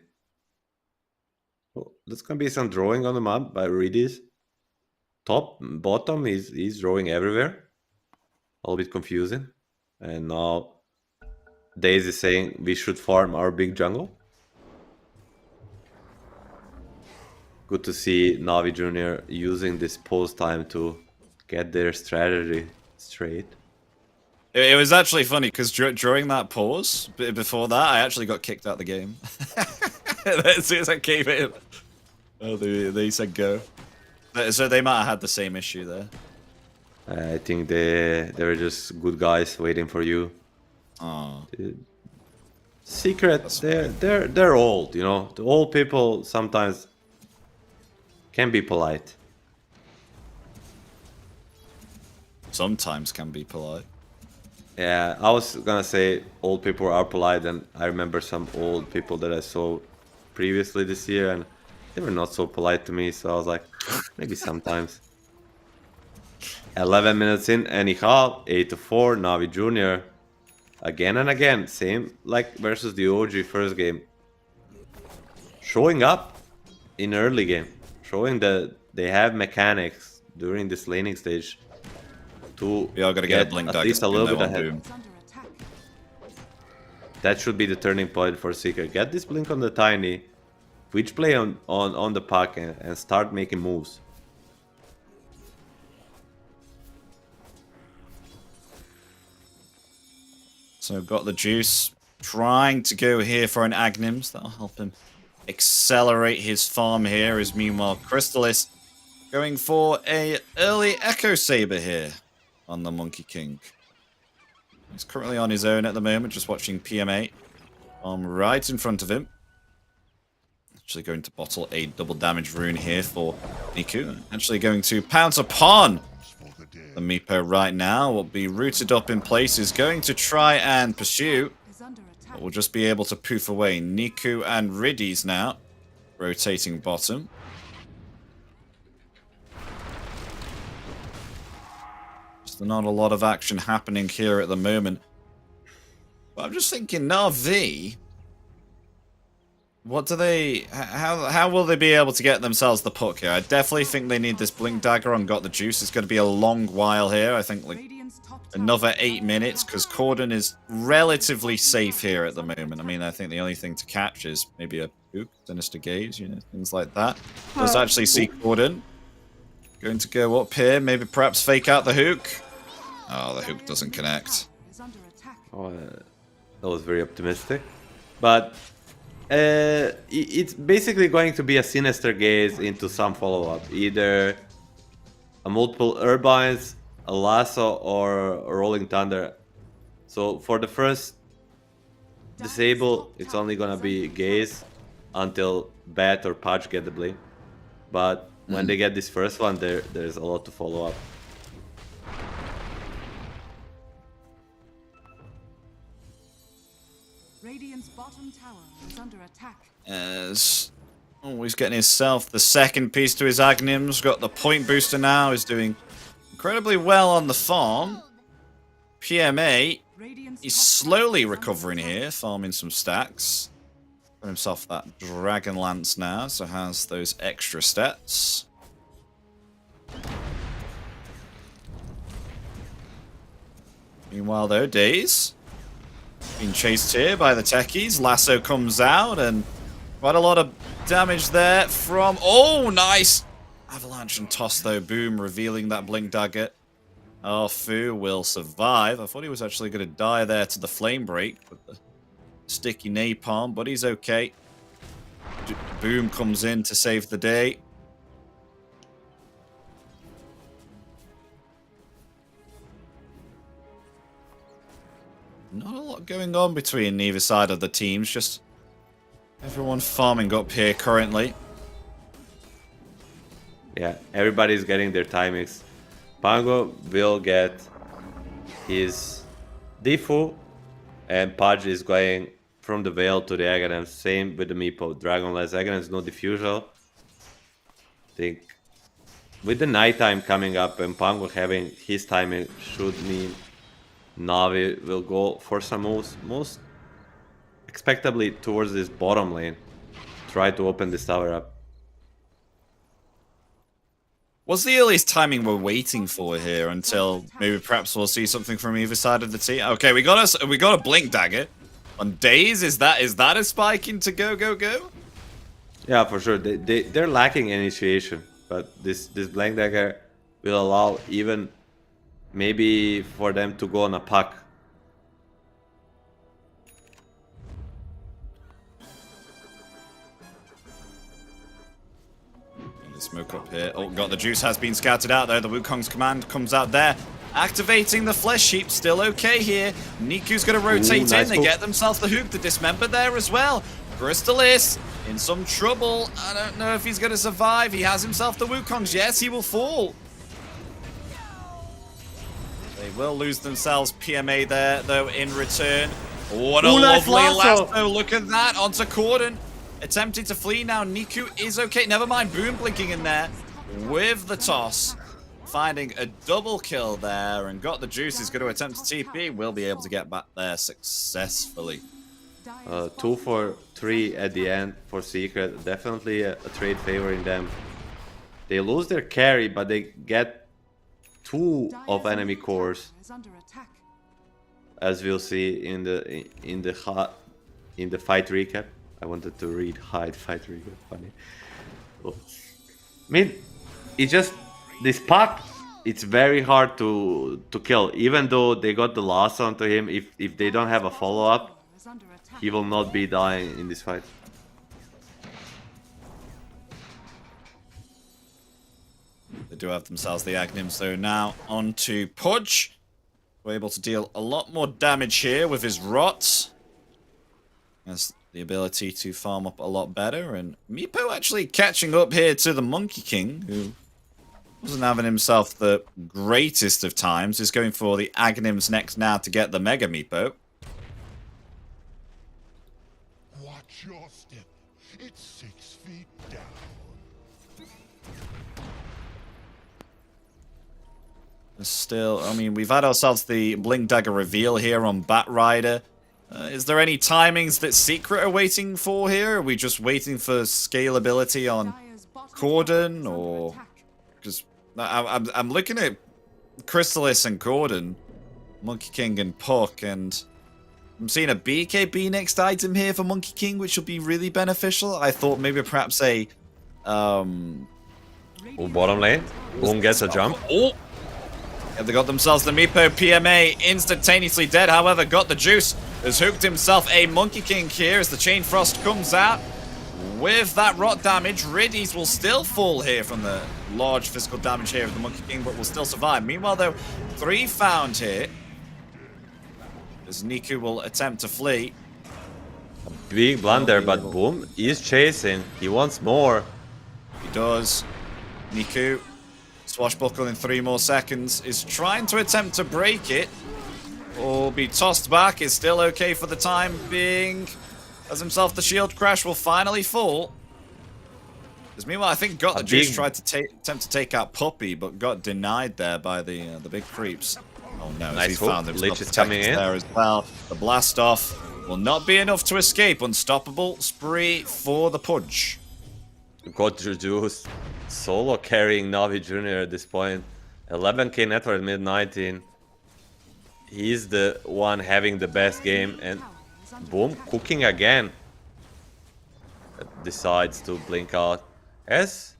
Oh, there's gonna be some drawing on the map by Redis. Top, bottom, he's drawing everywhere. A little bit confusing. And now Daisy is saying we should farm our big jungle. Good to see NAVI Jr. using this pause time to get their strategy straight. It was actually funny because during that pause, before that, I actually got kicked out of the game. As soon as I came in, they said go. So they might have had the same issue there. I think they were just good guys waiting for you. Oh. Secret, they're old, you know. The old people sometimes can be polite. Sometimes can be polite. Yeah, I was gonna say old people are polite, and I remember some old people that I saw previously this year, and they were not so polite to me, so I was like, maybe sometimes. 11 minutes in, anyhow, 8-4, NAVI Jr. Again and again, same like versus the OG first game. Showing up in early game, showing that they have mechanics during this laning stage to We are gonna get a blink at dagger least a little bit ahead. Boom. That should be the turning point for Seeker. Get this blink on the Tiny, Twitch play on the puck, and start making moves. So got the juice. Trying to go here for an Agnims. That'll help him accelerate his farm here. As meanwhile, Crystalis going for a early Echo Saber here on the Monkey King. He's currently on his own at the moment, just watching PMA. Right in front of him. Actually going to bottle a double damage rune here for Niku. Actually going to pounce upon the Meepo right now. Will be rooted up in place. Is going to try and pursue. But we'll just be able to poof away. Niku and Riddies now rotating bottom. Just not a lot of action happening here at the moment. But I'm just thinking, NAVI, what do they... How will they be able to get themselves the puck here? I definitely think they need this Blink Dagger on Got the Juice. It's going to be a long while here. I think like another 8 minutes, because Corden is relatively safe here at the moment. I mean, I think the only thing to catch is maybe a hook, Sinister Gaze, you know, things like that. Does actually see Corden. Going to go up here, maybe perhaps fake out the hook. Oh, the hook doesn't connect. Oh, that was very optimistic. But it's basically going to be a Sinister Gaze into some follow-up. Either a multiple Urbines, a Lasso, or a Rolling Thunder. So for the first disable, it's only gonna be Gaze until Bat or Pudge get the blink. But when they get this first one, there's a lot to follow up. Radiant's bottom tower is under attack. As always getting himself the second piece to his Agnims. Got the point booster now. Is doing incredibly well on the farm. PMA, he's slowly recovering here, farming some stacks. Got himself that Dragon Lance now, so has those extra stats. Meanwhile though, Daze being chased here by the techies. Lasso comes out and quite a lot of damage there from... Oh, nice! Avalanche and toss though. Boom, revealing that Blink Dagger. Oh, Fu will survive. I thought he was actually going to die there to the Flame Break with the sticky napalm, but he's okay. Boom comes in to save the day. Not a lot going on between neither side of the teams, just everyone farming up here currently. Yeah, everybody's getting their timings. Pango will get his Defu, and Pudge is going from the Veil to the Aghanim. Same with the Meepo. Dragonless Aghanim's no diffusal. I think with the nighttime coming up and Pango having his timing should mean Navi will go for some moves, most expectably towards this bottom lane. Try to open this tower up. What's the earliest timing we're waiting for here until maybe perhaps we'll see something from either side of the team? Okay, we got a Blink Dagger on Daze. Is that a spike into go? Yeah, for sure. They're lacking initiation, but this Blink Dagger will allow even maybe for them to go on a puck. Smoke up here. Oh, got the juice has been scouted out there. The Wukong's command comes out there. Activating the Flesh Heap, still okay here. Niku's going to rotate nice in. They get themselves the hook, the Dismember there as well. Crystalis in some trouble. I don't know if he's going to survive. He has himself the Wukongs. Yes, he will fall. They will lose themselves PMA there, though, in return. What a lovely lasso. Look at that. Onto Corden. Attempting to flee now. Niku is okay. Never mind. Boom blinking in there with the toss. Finding a double kill there and got the juice. He's going to attempt to TP. Will be able to get back there successfully. 2 for 3 at the end for Secret. Definitely a trade favoring them. They lose their carry, but they get 2 of enemy cores, as we'll see in the fight recap. I wanted to read fight recap. Funny. Oh. I mean, it's just this puck it's very hard to kill. Even though they got the last onto him, if they don't have a follow-up, Is under attack. he will not be dying in this fight. They do have themselves the Agnims, though. Now on to Pudge. We're able to deal a lot more damage here with his Rot. Has the ability to farm up a lot better. And Meepo actually catching up here to the Monkey King, who wasn't having himself the greatest of times. Is going for the Agnims next now to get the Mega Meepo. Watch your step. It's 6 feet down. Still, I mean, we've had ourselves the Blink Dagger reveal here on Bat Rider. Is there any timings that Secret are waiting for here? Are we just waiting for scalability on Dire's bottom Corden, tower is under or attack. because I'm looking at Chrysalis and Corden, Monkey King and Puck, and I'm seeing a BKB next item here for Monkey King, which will be really beneficial. I thought maybe perhaps a Oh, bottom lane. Boom gets a jump. Oh! Yeah, they got themselves the Meepo PMA instantaneously dead. However, got the juice. Has hooked himself a Monkey King here as the Chain Frost comes out. With that rot damage, Riddies will still fall here from the large physical damage here of the Monkey King, but will still survive. Meanwhile, though, 3 found here. As Niku will attempt to flee. Big blunder, but Boom is chasing. He wants more. He does. Niku, swashbuckle in 3 more seconds, is trying to attempt to break it. Or be tossed back. Is still okay for the time being. As himself, the shield crash will finally fall. Because meanwhile, I think Got the Juice tried to attempt to take out Puppy, but got denied there by the big creeps. Oh no, Nice as he hook. found himself Lich is coming in. there as well. The blast off will not be enough to escape. Unstoppable spree for the Pudge. Got Juju's solo carrying Navi Jr. at this point. 11k net worth, mid 19. He's the one having the best game, and Boom cooking again. Decides to blink out. As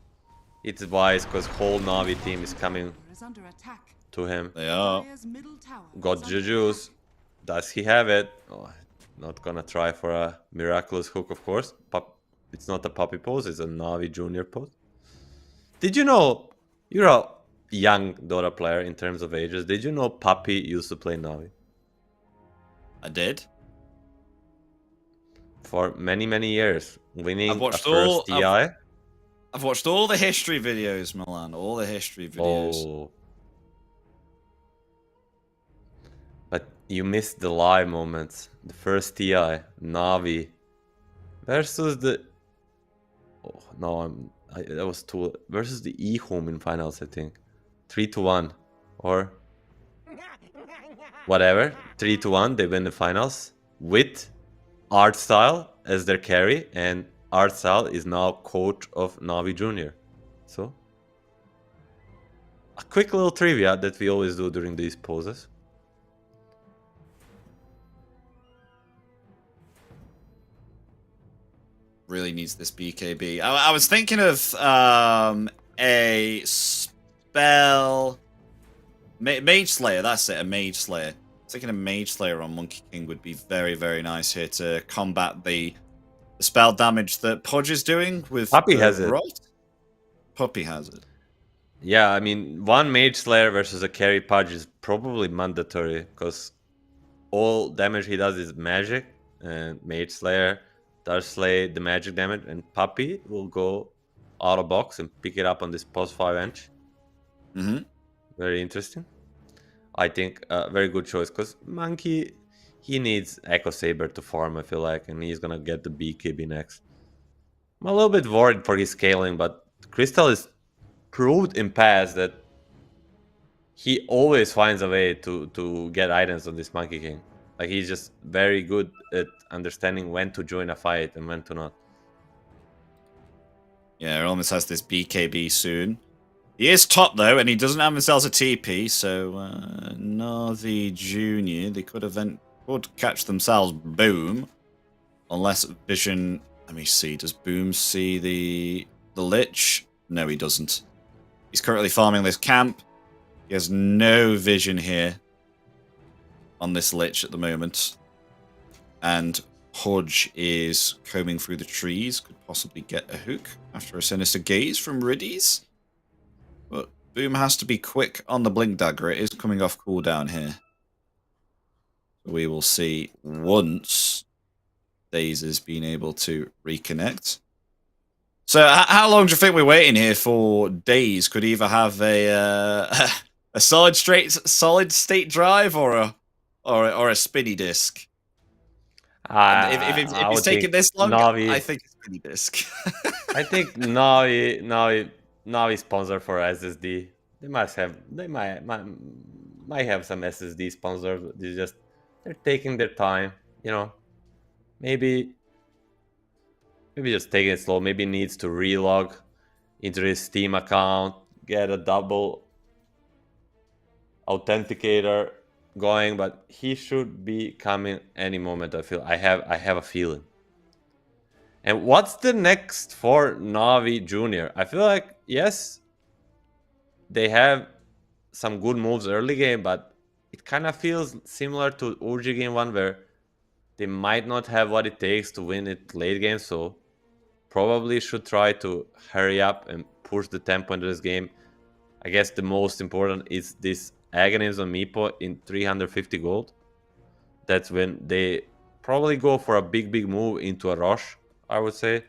it's wise, because whole Navi team is coming Is under attack. to him. They are. Dire's middle tower Got is under Juju's. Does he have it? Oh, not gonna try for a miraculous hook, of course. It's not a Puppy pose, it's a Navi Junior pose. Did you know, you're a young Dota player in terms of ages, did you know Puppy used to play Navi? I did. For many, many years, winning I've a watched first TI. I've watched all the history videos, Milan. All the history videos. Oh. But you missed the live moments. The first TI, Navi versus the... Oh, no, that was 2... Versus the E-Home in finals, I think. 3-1. Or... Whatever. 3-1, they win the finals. With Artstyle as their carry. And Artstyle is now coach of Navi Junior. So... a quick little trivia that we always do during these poses. Really needs this BKB. I was thinking of a spell... Mage Slayer, that's it, a Mage Slayer. Thinking a Mage Slayer on Monkey King would be very, very nice here to combat the spell damage that Pudge is doing with Puppy has it. Rot. Puppy has it. Yeah, I mean, one Mage Slayer versus a carry Pudge is probably mandatory, because all damage he does is magic, and Mage Slayer does slay the magic damage, and Puppy will go out of box and pick it up on this post 5-inch. Very interesting. I think a very good choice, because Monkey, he needs Echo Saber to farm, I feel like, and he's gonna get the BKB next. I'm a little bit worried for his scaling, but Crystal is proved in past that he always finds a way to get items on this Monkey King. Like, he's just very good at understanding when to join a fight and when to not. Yeah, he almost has this BKB soon. He is top, though, and he doesn't have himself a TP, so Navi Junior, they could catch themselves Boom. Unless Vision... Let me see, does Boom see the Lich? No, he doesn't. He's currently farming this camp. He has no vision here on this Lich at the moment. And Hodge is combing through the trees. Could possibly get a hook after a sinister gaze from Riddies. But Boom has to be quick on the Blink Dagger. It is coming off cooldown here. We will see once Daze has been able to reconnect. So how long do you think we're waiting here for Daze? Could either have a solid state drive or a spinny disc. If it's taking this long, Navi, I think it's spinny disc. I think Navi sponsor for SSD. They might have some SSD sponsors. They're taking their time, Maybe just taking it slow. Maybe needs to relog into his Steam account, get a double authenticator going, but he should be coming any moment. I have a feeling. And what's the next for Navi Junior? I feel like, yes, they have some good moves early game, but it kind of feels similar to Urgi game 1 where they might not have what it takes to win it late game, so probably should try to hurry up and push the tempo into this game. I guess the most important is this Agonism Meepo in 350 gold. That's when they probably go for a big move into a rush, I would say,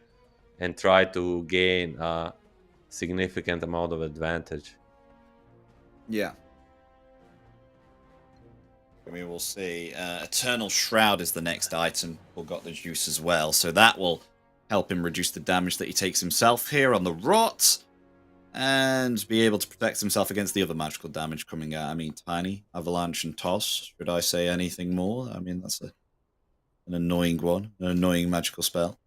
and try to gain a significant amount of advantage. Yeah. We will see. Eternal Shroud is the next item. We've got the juice as well, so that will help him reduce the damage that he takes himself here on the Rot, and be able to protect himself against the other magical damage coming out. I mean, Tiny, Avalanche, and Toss. Should I say anything more? I mean, that's an annoying one, an annoying magical spell.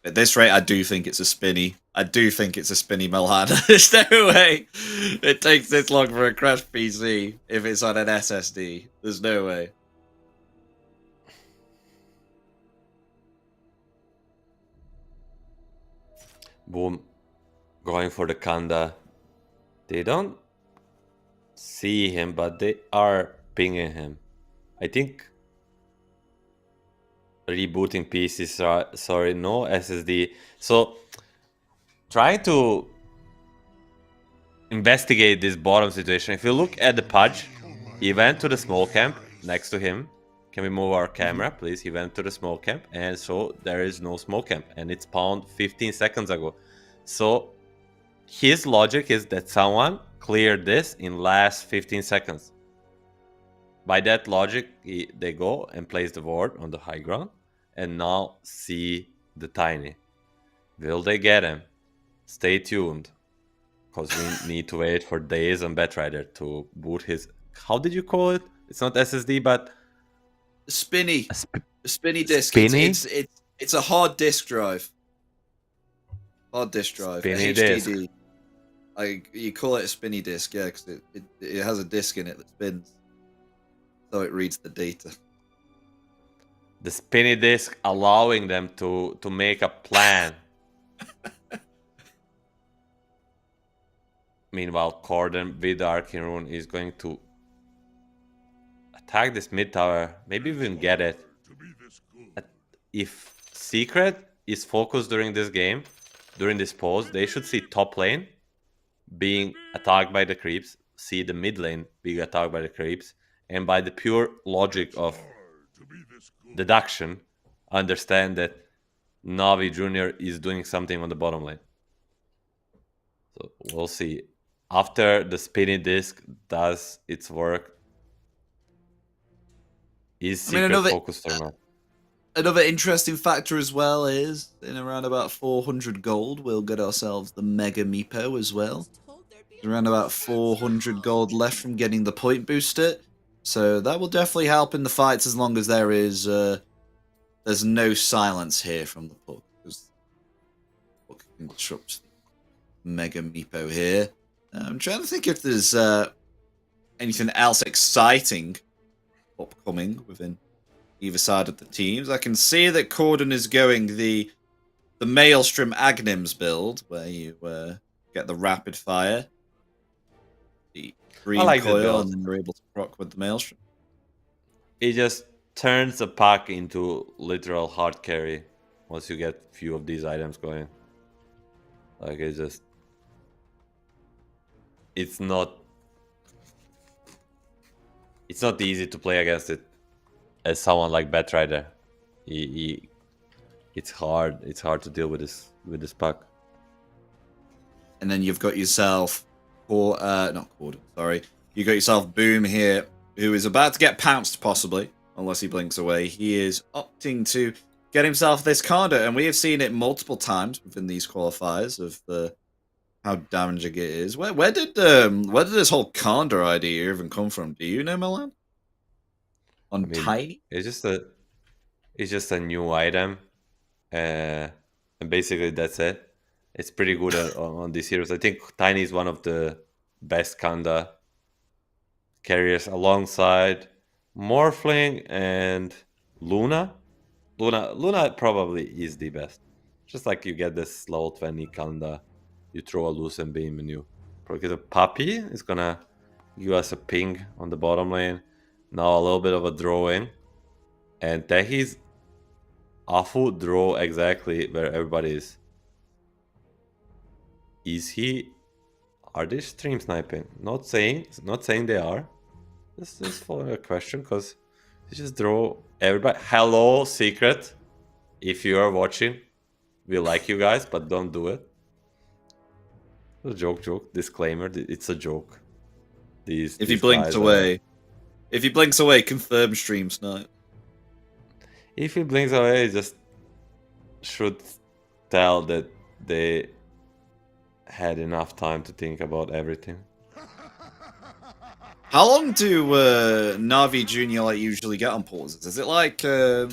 At this rate, I do think it's a spinny. I do think it's a spinny Malhada. There's no way it takes this long for a crash PC if it's on an SSD. There's no way. Boom. Going for the Kanda. They don't see him, but they are pinging him. I think rebooting PCs, sorry, no SSD. So trying to investigate this bottom situation. If you look at the Pudge, he went to the small camp next to him. Can we move our camera, please? He went to the small camp, and so there is no small camp, and it spawned 15 seconds ago. So his logic is that someone cleared this in last 15 seconds. By that logic, they go and place the ward on the high ground, and now see the Tiny. Will they get him? Stay tuned, because we need to wait for Daze and Batrider to boot his... How did you call it? It's not SSD, but... Spinny. A spinny disc. Spinny? It's a hard disk drive. Hard disk drive. Spinny HDD. disc. You call it a spinny disc, yeah, because it has a disc in it that spins. So it reads the data. The spinny disc allowing them to make a plan. Meanwhile, Corden with Arcane Rune is going to attack this mid tower. Maybe even get it. If Secret is focused during this game, during this pause, they should see top lane being attacked by the creeps, see the mid lane being attacked by the creeps, and by the pure logic of deduction, understand that Navi Junior is doing something on the bottom lane. So we'll see. After the spinny disc does its work, is Secret focused or not? Another interesting factor as well is, in around about 400 gold, we'll get ourselves the Mega Meepo as well. There's around about 400 gold left from getting the point booster. So that will definitely help in the fights as long as there is there's no silence here from the puck. Because the puck can disrupt Mega Meepo here. I'm trying to think if there's anything else exciting upcoming within either side of the teams. I can see that Corden is going the the Maelstrom Agnims build, where you get the rapid fire, the green like that coil, build. and then you're able to proc with the Maelstrom. It just turns the pack into literal hard carry once you get few of these items going. Like it's not easy to play against it as someone like Batrider. It's hard to deal with this pack. And then you've got yourself you got yourself Boom here, who is about to get pounced possibly, unless he blinks away. He is opting to get himself this Kanda, and we have seen it multiple times within these qualifiers of how damaging it is. Where did this whole Kanda idea even come from? Do you know, Milan? Tiny? It's just a new item, and basically that's it. It's pretty good on these heroes. I think Tiny is one of the best Kanda carriers alongside Morphling and Luna. Luna probably is the best. Just like you get this level 20 Kanda, you throw a Lucent Beam and you probably get a Puppy. Is gonna give us a ping on the bottom lane. Now a little bit of a drawing. And Tehi's Afu draw exactly where everybody is. Are they stream sniping? Not saying they are. This is following a question because they just draw everybody. Hello, Secret. If you are watching, we like you guys, but don't do it. A joke. Disclaimer, it's a joke. If he blinks away, confirm stream snipe. If he blinks away, just should tell that they had enough time to think about everything. How long do Navi Junior usually get on pauses? Is it like do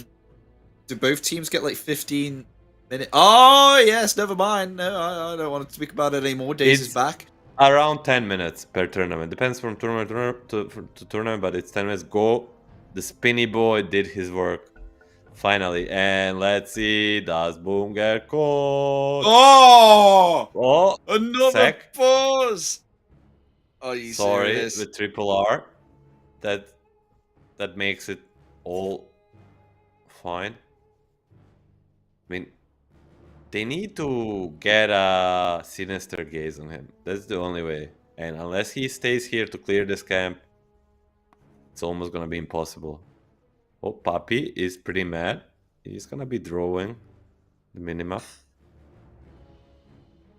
both teams get 15 minutes? Oh yes, never mind. No, I don't want to speak about it anymore. Days is back. Around 10 minutes per tournament. Depends from tournament to tournament, but it's 10 minutes. Go. The spinny boy did his work. Finally. And let's see. Does Boom get caught? Oh! Another pause! Are you serious? With triple R. That makes it all fine. I mean, they need to get a Sinister Gaze on him. That's the only way. And unless he stays here to clear this camp, it's almost gonna be impossible. Oh, Papi is pretty mad. He's gonna be drawing the minimap.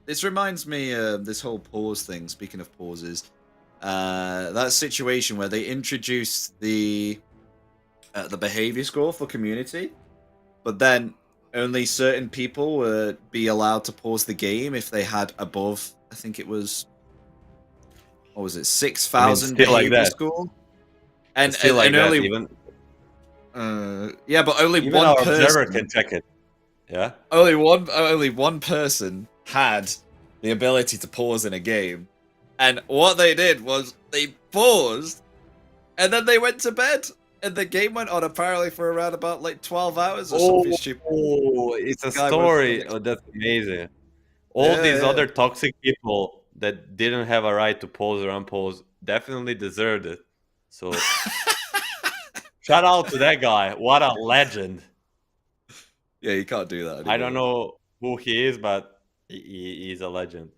This reminds me of this whole pause thing, speaking of pauses. That situation where they introduced the behavior score for community, but then only certain people would be allowed to pause the game if they had above, I think it was, what was it, 6,000 behavior score? And only even yeah, but only even one our person observer can check it. Yeah. Only one person had the ability to pause in a game. And what they did was they paused and then they went to bed. And the game went on apparently for around about 12 hours or something stupid. Oh, it's a story. Oh, that's amazing. All these other toxic people that didn't have a right to pause or unpause definitely deserved it. So shout out to that guy. What a legend. Yeah, you can't do that anymore. I don't know who he is, but he's a legend.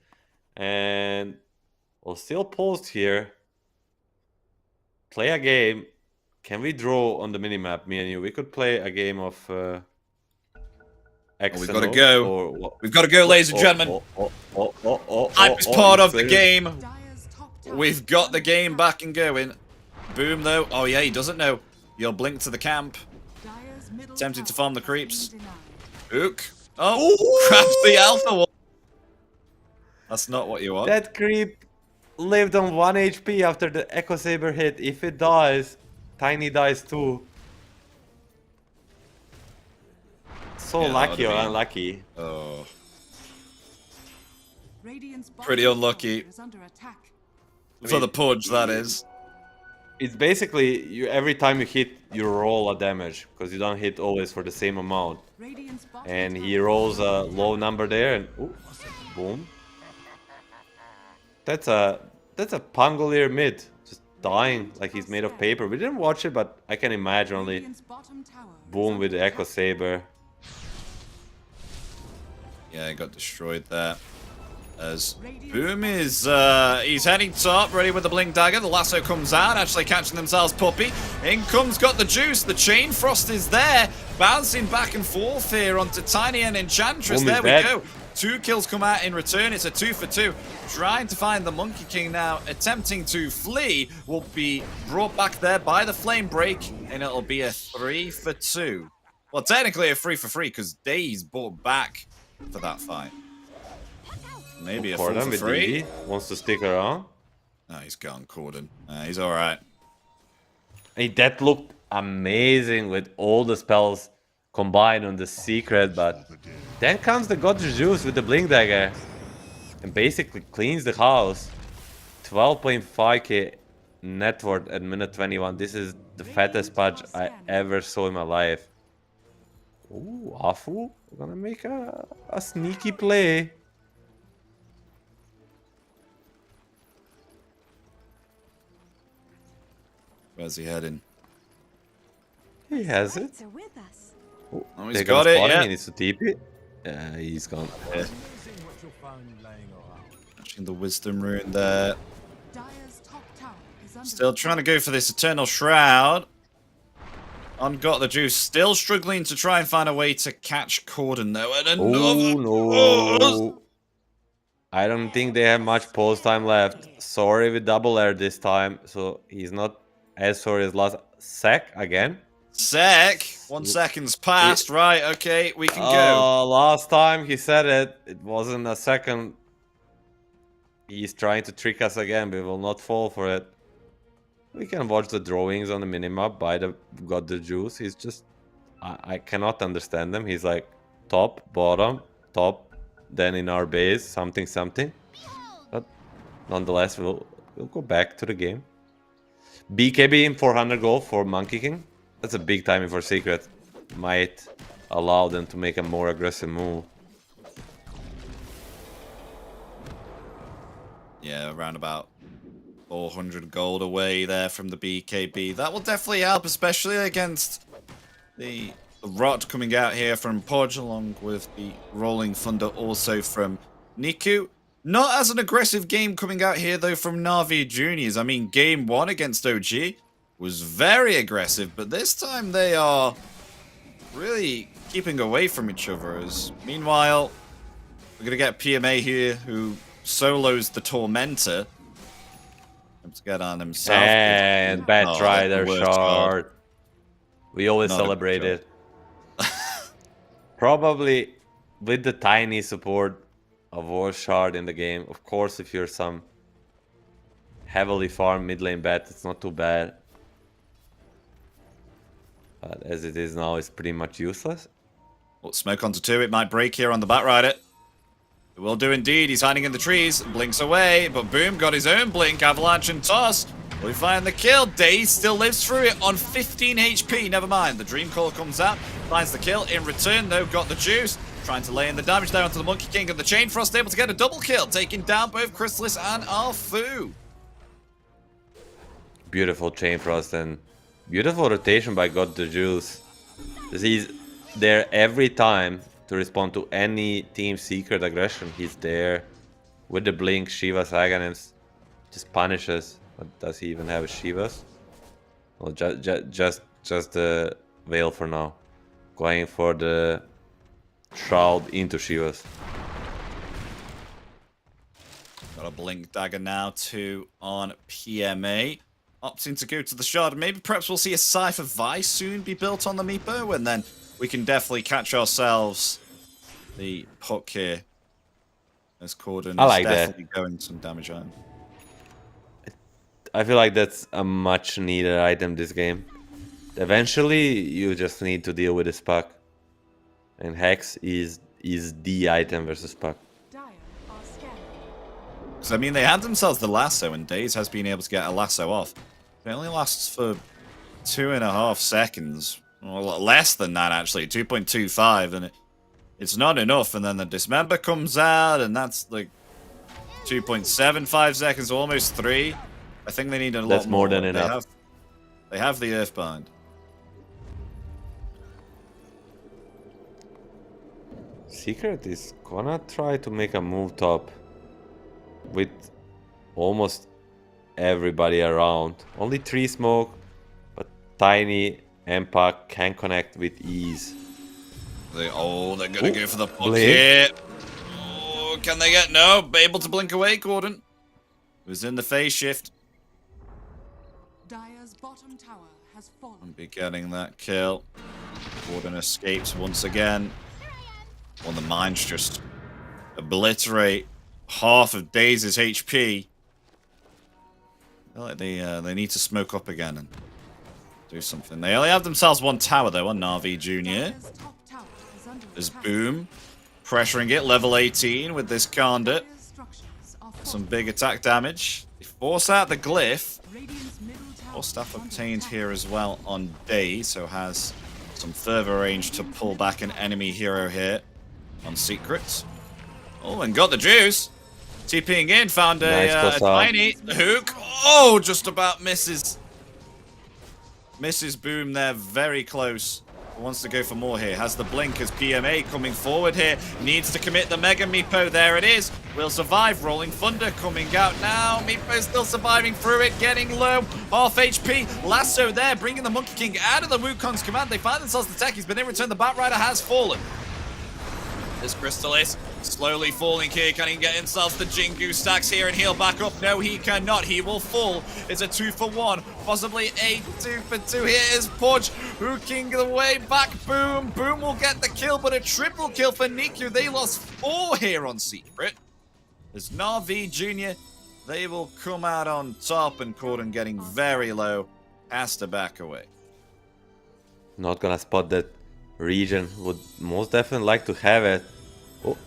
And we'll still post here. Play a game. Can we draw on the minimap, me and you? We could play a game of X. We've got to go. We've got to go, ladies and gentlemen. I'm just part of the game. We've got the game back and going. Boom, though. Oh, yeah, he doesn't know. You'll blink to the camp. Attempting to farm the creeps. Ook. Oh, grabs the alpha one. That's not what you want. That creep lived on 1 HP after the Echo Saber hit. If it dies, Tiny dies too. So lucky or unlucky. Oh. Pretty unlucky. For the Pudge, that is. It's basically you every time you hit, you roll a damage because you don't hit always for the same amount. Radiant's bottom And he tower rolls is a under low attack. number there, and ooh, boom. That's a Pangolier mid, just dying like he's made of paper. We didn't watch it, but I can imagine only. Radiant's bottom tower is Boom under with the attack. Echo Saber. Yeah, he got destroyed there. As Boom is he's heading top, ready with the Blink Dagger. The lasso comes out, actually catching themselves Puppy. In comes got the juice. The Chain Frost is there, bouncing back and forth here onto Tiny and Enchantress. Boom is There we dead. go. 2 kills come out in return. It's a 2 for 2. Trying to find the Monkey King now, attempting to flee. Will be brought back there by the Flame Break, and it'll be a 3 for 2. Well, technically a 3 for 3 because Daze brought back for that fight. Maybe a 4 Corden for with 3. DD wants to stick around. No, he's gone, Corden. He's alright. Hey, that looked amazing with all the spells combined on the secret, but then comes the God Juice with the Blink Dagger and basically cleans the house. 12.5k net worth at minute 21. This is the fattest patch I ever saw in my life. Ooh, Afu gonna make a sneaky play. Where's he heading? He has it. Knights are with us. Oh, he's they're got gonna it, spot him, yeah. He needs to TP it. Yeah, he's gone. Catching the Wisdom Rune there. Dire's top tower is under Still trying to go for this Eternal Shroud. On got the juice. Still struggling to try and find a way to catch Corden though. And another... Oh no! I don't think they have much pause time left. Sorry with double air this time, so he's not as sorry as last. Sec again. Sec. 1 second's passed. Right, okay, we can go. Last time he said it, it wasn't a second. He's trying to trick us again. We will not fall for it. We can watch the drawings on the minimap by the got the juice. He's just I cannot understand them. He's like top, bottom, top, then in our base, something, something. But nonetheless, we'll go back to the game. BKB in 400 gold for Monkey King. That's a big timing for Secret. Might allow them to make a more aggressive move. Yeah, around about 400 gold away there from the BKB. That will definitely help, especially against the Rot coming out here from Podge, along with the Rolling Thunder also from Niku. Not as an aggressive game coming out here, though, from Navi Juniors. I mean, game 1 against OG was very aggressive, but this time they are really keeping away from each other. As meanwhile, we're going to get PMA here, who solos the Tormentor. To get on himself. And bad try there, Shard. We always Not a good celebrate it. Probably with the tiny support of War Shard in the game. Of course, if you're some heavily farmed mid lane bat, it's not too bad. But as it is now, it's pretty much useless. Well, smoke onto 2. It might break here on the Batrider. It will do indeed. He's hiding in the trees. Blinks away. But Boom got his own blink. Avalanche and toss. Will he find the kill? Daze still lives through it on 15 HP. Never mind. The Dream Call comes out. Finds the kill. In return, though, got the juice. Trying to lay in the damage there onto the Monkey King. And the Chain Frost able to get a double kill. Taking down both Chrysalis and Arfu. Beautiful Chain Frost and beautiful rotation by God the Juice. He's there every time to respond to any team secret aggression. He's there with the blink. Shiva's Aghanim's just punishes. But does he even have a Shiva's? Well, just the Veil for now. Going for the Shroud into Shiva's. Got a Blink Dagger now, 2 on PMA. Opting to go to the Shard. Maybe perhaps we'll see a Cypher Vice soon be built on the Meepo, and then we can definitely catch ourselves the puck here. As Corden I like is that. definitely going some damage on him. I feel like that's a much needed item this game. Eventually, you just need to deal with this puck. And Hex is the item versus puck. Dire are scanning. Because, I mean, they had themselves the lasso, and Daze has been able to get a lasso off. It only lasts for 2.5 seconds. Well, less than that, actually. 2.25, and it's not enough. And then the Dismember comes out, and that's like 2.75 seconds, almost 3. I think they need a lot more. That's more than enough. They have the Earthbind. Secret is gonna try to make a move top with almost everybody around. Only 3 smoke, but Tiny Empac can connect with ease. They're gonna go for the puck blink. here. Oh, can they get no? Able to blink away, Gordon. Was in the phase shift. Dire's bottom tower has fallen. And be getting that kill. Gordon escapes once again. Well, the mines just obliterate half of Daze's HP. I feel like they need to smoke up again and do something. They only have themselves 1 tower though on Navi Jr. Dire's top tower is under There's attack. Boom pressuring it, level 18 with this Conduit. Dire's structures are Some fortified. big attack damage. They force out the glyph. Radiant's middle tower All stuff is under obtained attack. here as well on Daze, so has some further range to pull back an enemy hero here on Secrets. Oh, and got the juice. TPing in, found a Nice close up. tiny hook. Oh, just about misses. Misses Boom there, very close. Wants to go for more here. Has the blink as PMA coming forward here. Needs to commit the Mega Meepo. There it is. Will survive. Rolling Thunder coming out now. Meepo still surviving through it. Getting low. Half HP. Lasso there. Bringing the Monkey King out of the Wukong's command. They find themselves the tech. He's been in return. The Batrider has fallen. This Crystallis slowly falling here. Can he get himself the Jingu stacks here and heal back up? No, he cannot. He will fall. It's a 2-for-1. Possibly a 2-for-2. Here is Podge hooking the way back. Boom. Boom will get the kill, but a triple kill for Niku. They lost 4 here on Secret. As Navi Jr., they will come out on top, and Corden getting very low. Has to back away. Not gonna spot that region. Would most definitely like to have it. Oh,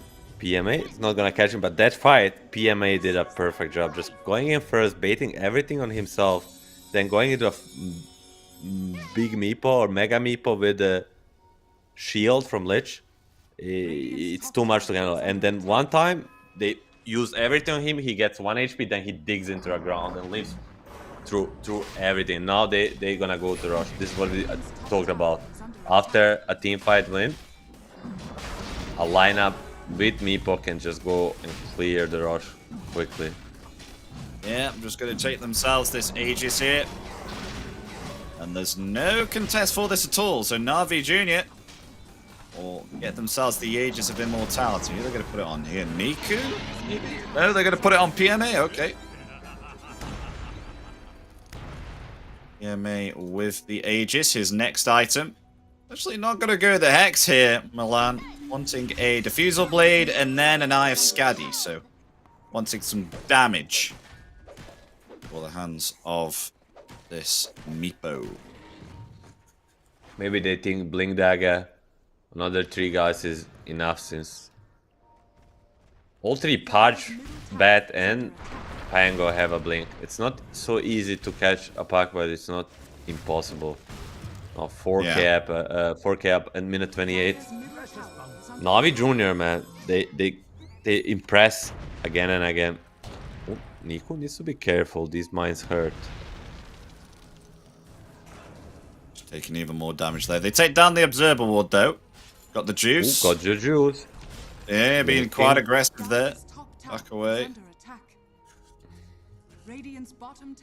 PMA is not gonna catch him, but that fight, PMA did a perfect job. Just going in first, baiting everything on himself, then going into a big Meepo or Mega Meepo with the shield from Lich. It's too much to handle. And then one time, they use everything on him, he gets 1 HP, then he digs into the ground and lives through everything. Now they're gonna go to rush. This is what we talked about. After a team fight win, a lineup with Meepo can just go and clear the rush quickly. Yeah, I'm just going to take themselves this Aegis here. And there's no contest for this at all. So Navi Jr. will get themselves the Aegis of Immortality. They're going to put it on here. Niku? Maybe? No, they're going to put it on PMA. Okay. PMA with the Aegis, his next item. Actually not going to go the Hex here, Milan. Wanting a Diffusal Blade and then an Eye of Skadi. So wanting some damage for the hands of this Meepo. Maybe they think Blink Dagger, another 3 guys is enough, since all 3 Pudge, Bat and Pango have a blink. It's not so easy to catch a pack, but it's not impossible. 4k up and minute 28. Navi Junior, man, they impress again and again. Oh, Niku needs to be careful. These mines hurt. Taking even more damage there. They take down the Observer Ward though. Got the juice. Ooh, got your juice. Yeah, being quite aggressive there. Back away.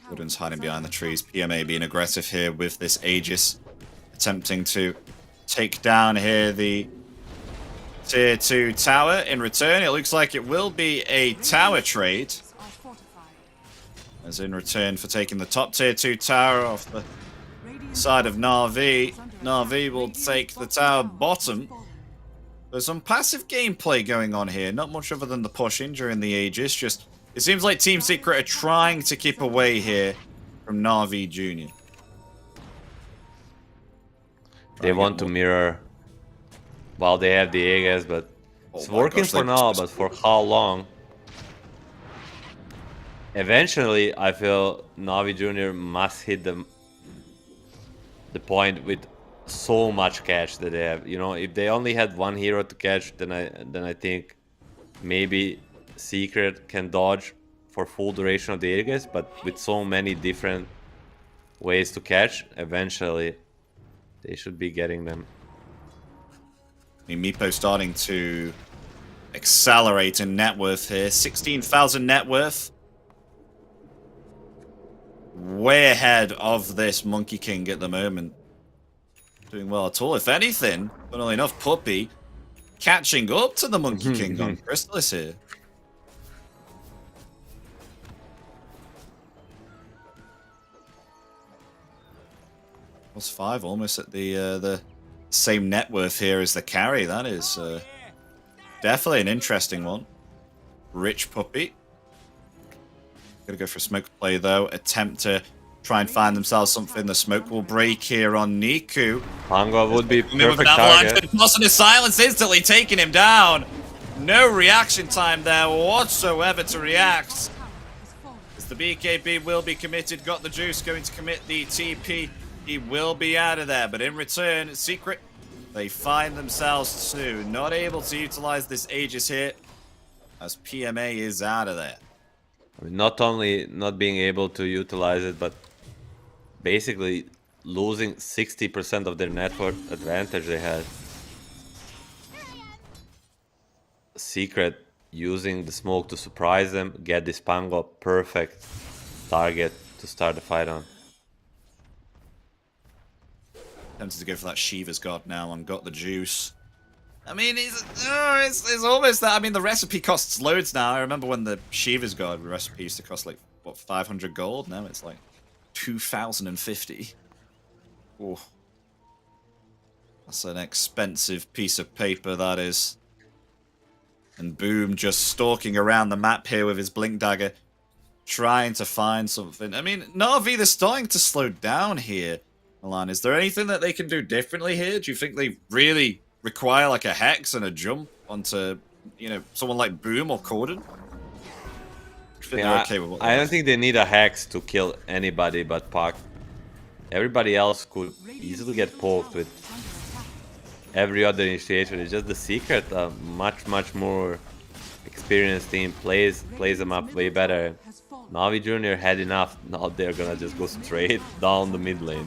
Gordon's hiding behind the trees. PMA being aggressive here with this Aegis. Attempting to take down here the tier 2 tower. In return, it looks like it will be a tower trade. As in return for taking the top tier 2 tower off the side of Na'Vi. Na'Vi will take the tower bottom. There's some passive gameplay going on here. Not much other than the pushing during the Aegis. Just, it seems like Team Secret are trying to keep away here from Na'Vi Jr. They want to mirror while they have the Aegis, but it's working for now, but for how long? eventually, I feel Navi Junior must hit the point with so much cash that they have. You know, if they only had one hero to catch, then I think maybe Secret can dodge for full duration of the Aegis, but with so many different ways to catch, eventually they should be getting them. I mean, Meepo starting to accelerate in net worth here. 16,000 net worth. Way ahead of this Monkey King at the moment. Doing well at all. If anything, funnily enough, Puppey catching up to the Monkey King on Chrysalis here. +5, almost at the same net worth here as the carry. That is definitely an interesting one. Rich Puppey. Gonna go for a smoke play though. Attempt to try and find themselves something. The smoke will break here on Niku. Pango would be perfect target. Tossing his silence, instantly taking him down. No reaction time there whatsoever to react. As the BKB will be committed, got the juice, going to commit the TP. He will be out of there, but in return, Secret, they find themselves too not able to utilize this Aegis here, as PMA is out of there. I mean, not only not being able to utilize it, but basically losing 60% of their network advantage they had. Secret using the smoke to surprise them, get this Pango perfect target to start the fight on. Tempted to go for that Shiva's God now and got the juice. I mean, it's almost that. I mean, the recipe costs loads now. I remember when the Shiva's God recipe used to cost like, what, 500 gold? Now it's like 2,050. Oh, that's an expensive piece of paper, that is. And Boom just stalking around the map here with his Blink Dagger, trying to find something. I mean, Na'Vi, they're starting to slow down here. Milan, is there anything that they can do differently here? Do you think they really require like a Hex and a jump onto, you know, someone like Boom or Corden? Yeah, okay with what I don't think they need a Hex to kill anybody but Puck. Everybody else could easily get poked with every other initiation. It's just the Secret, a much more experienced team, plays them up way better. Navi Junior had enough. Now they're gonna just go straight down the mid lane.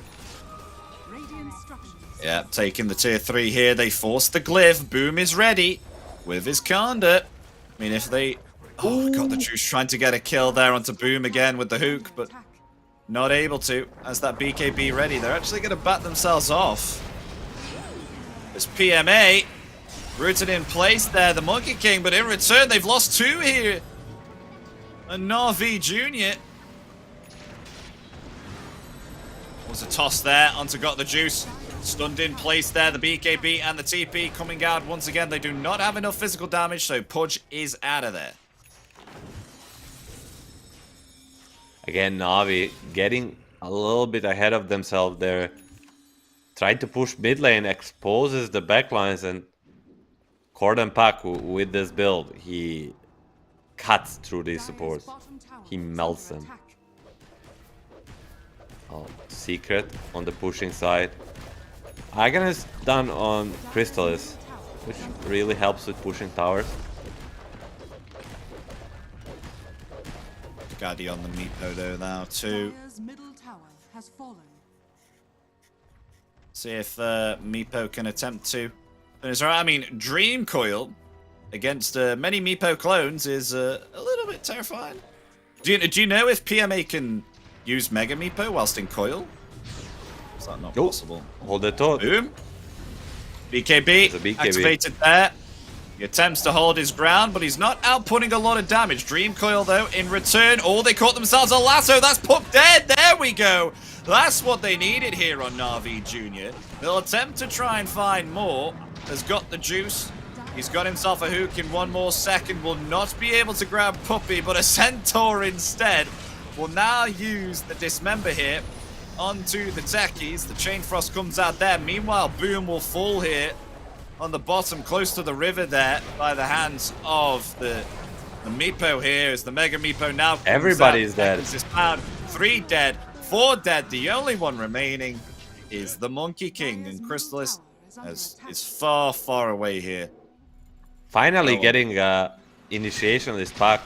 Yeah, taking the tier 3 here. They force the glyph. Boom is ready with his Kanda. I mean, if they... Oh, got the juice, trying to get a kill there onto Boom again with the hook, but not able to. As that BKB ready, they're actually going to bat themselves off. It's PMA rooted in place there, the Monkey King, but in return, they've lost 2 here. And Na'Vi Jr. was a toss there onto got the juice. Stunned in place there, the BKB and the TP coming out once again. They do not have enough physical damage, so Pudge is out of there. Again, Navi getting a little bit ahead of themselves there. Trying to push mid lane, exposes the backlines, and Corden Pak with this build, he cuts through these supports. He melts them. Oh, Secret on the pushing side. Agon is done on Chrysalis, which really helps with pushing towers. Gaddy on the Meepo though now too. See if Meepo can attempt to finish. I mean, Dream Coil against many Meepo clones is a little bit terrifying. Do you know if PMA can use Mega Meepo whilst in Coil? Is that not possible? Hold the thought. Boom. BKB activated there. He attempts to hold his ground, but he's not outputting a lot of damage. Dream Coil, though, in return. Oh, they caught themselves a lasso. That's Puck dead. There we go. That's what they needed here on Na'Vi Jr. They'll attempt to try and find more. Has got the juice. He's got himself a hook in 1 more second. Will not be able to grab Puppey, but a Centaur instead will now use the Dismember here onto the techies. The Chain Frost comes out there. Meanwhile, Boom will fall here on the bottom, close to the river there, by the hands of the The Meepo here is the Mega Meepo now. Everybody's dead. Is found. 3 dead, 4 dead. The only one remaining is the Monkey King, and Crystallis is far, far away here. Finally getting initiation of this pack.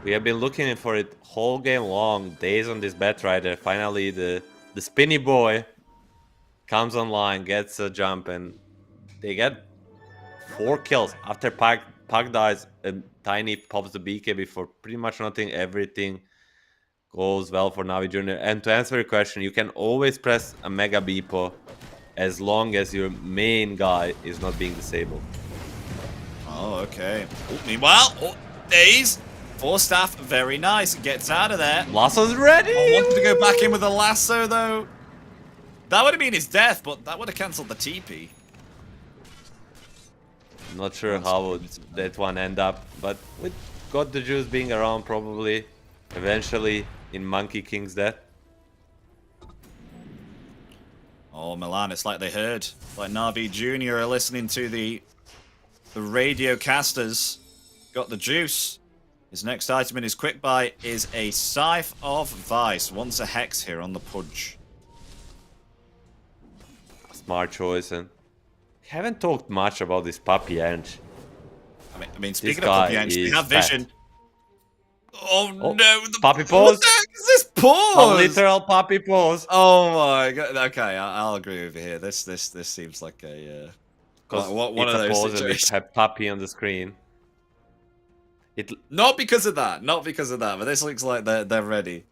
We have been looking for it whole game long, days on this Batrider. Finally, the spinny boy comes online, gets a jump, and they get 4 kills. After Pac dies, Tiny pops the BKB for pretty much nothing. Everything goes well for Navi Jr. And to answer your question, you can always press a Mega Beepo as long as your main guy is not being disabled. Oh, okay. Meanwhile, Daze, 4 staff, very nice. Gets out of there. Lasso's ready! I wanted to go back in with a lasso, though. That would have been his death, but that would have cancelled the TP. Not sure how would that one end up, but with God the Juice being around, probably eventually in Monkey King's death. Oh, Milan, it's like they heard. Like Navi Jr. are listening to the radio casters. Got the juice. His next item in his quick buy is a Scythe of Vice. Wants a Hex here on the Pudge. Smart choice, and haven't talked much about this Puppy Ench. I mean speaking of Puppy Ench, they have vision. Oh no, the Puppy What pose. the heck is this pause? A literal puppy pose. Oh my god. Okay, I'll agree with you here. This seems like a one of those pose situations. and have Puppy on the screen. Not because of that. Not because of that. But this looks like they're ready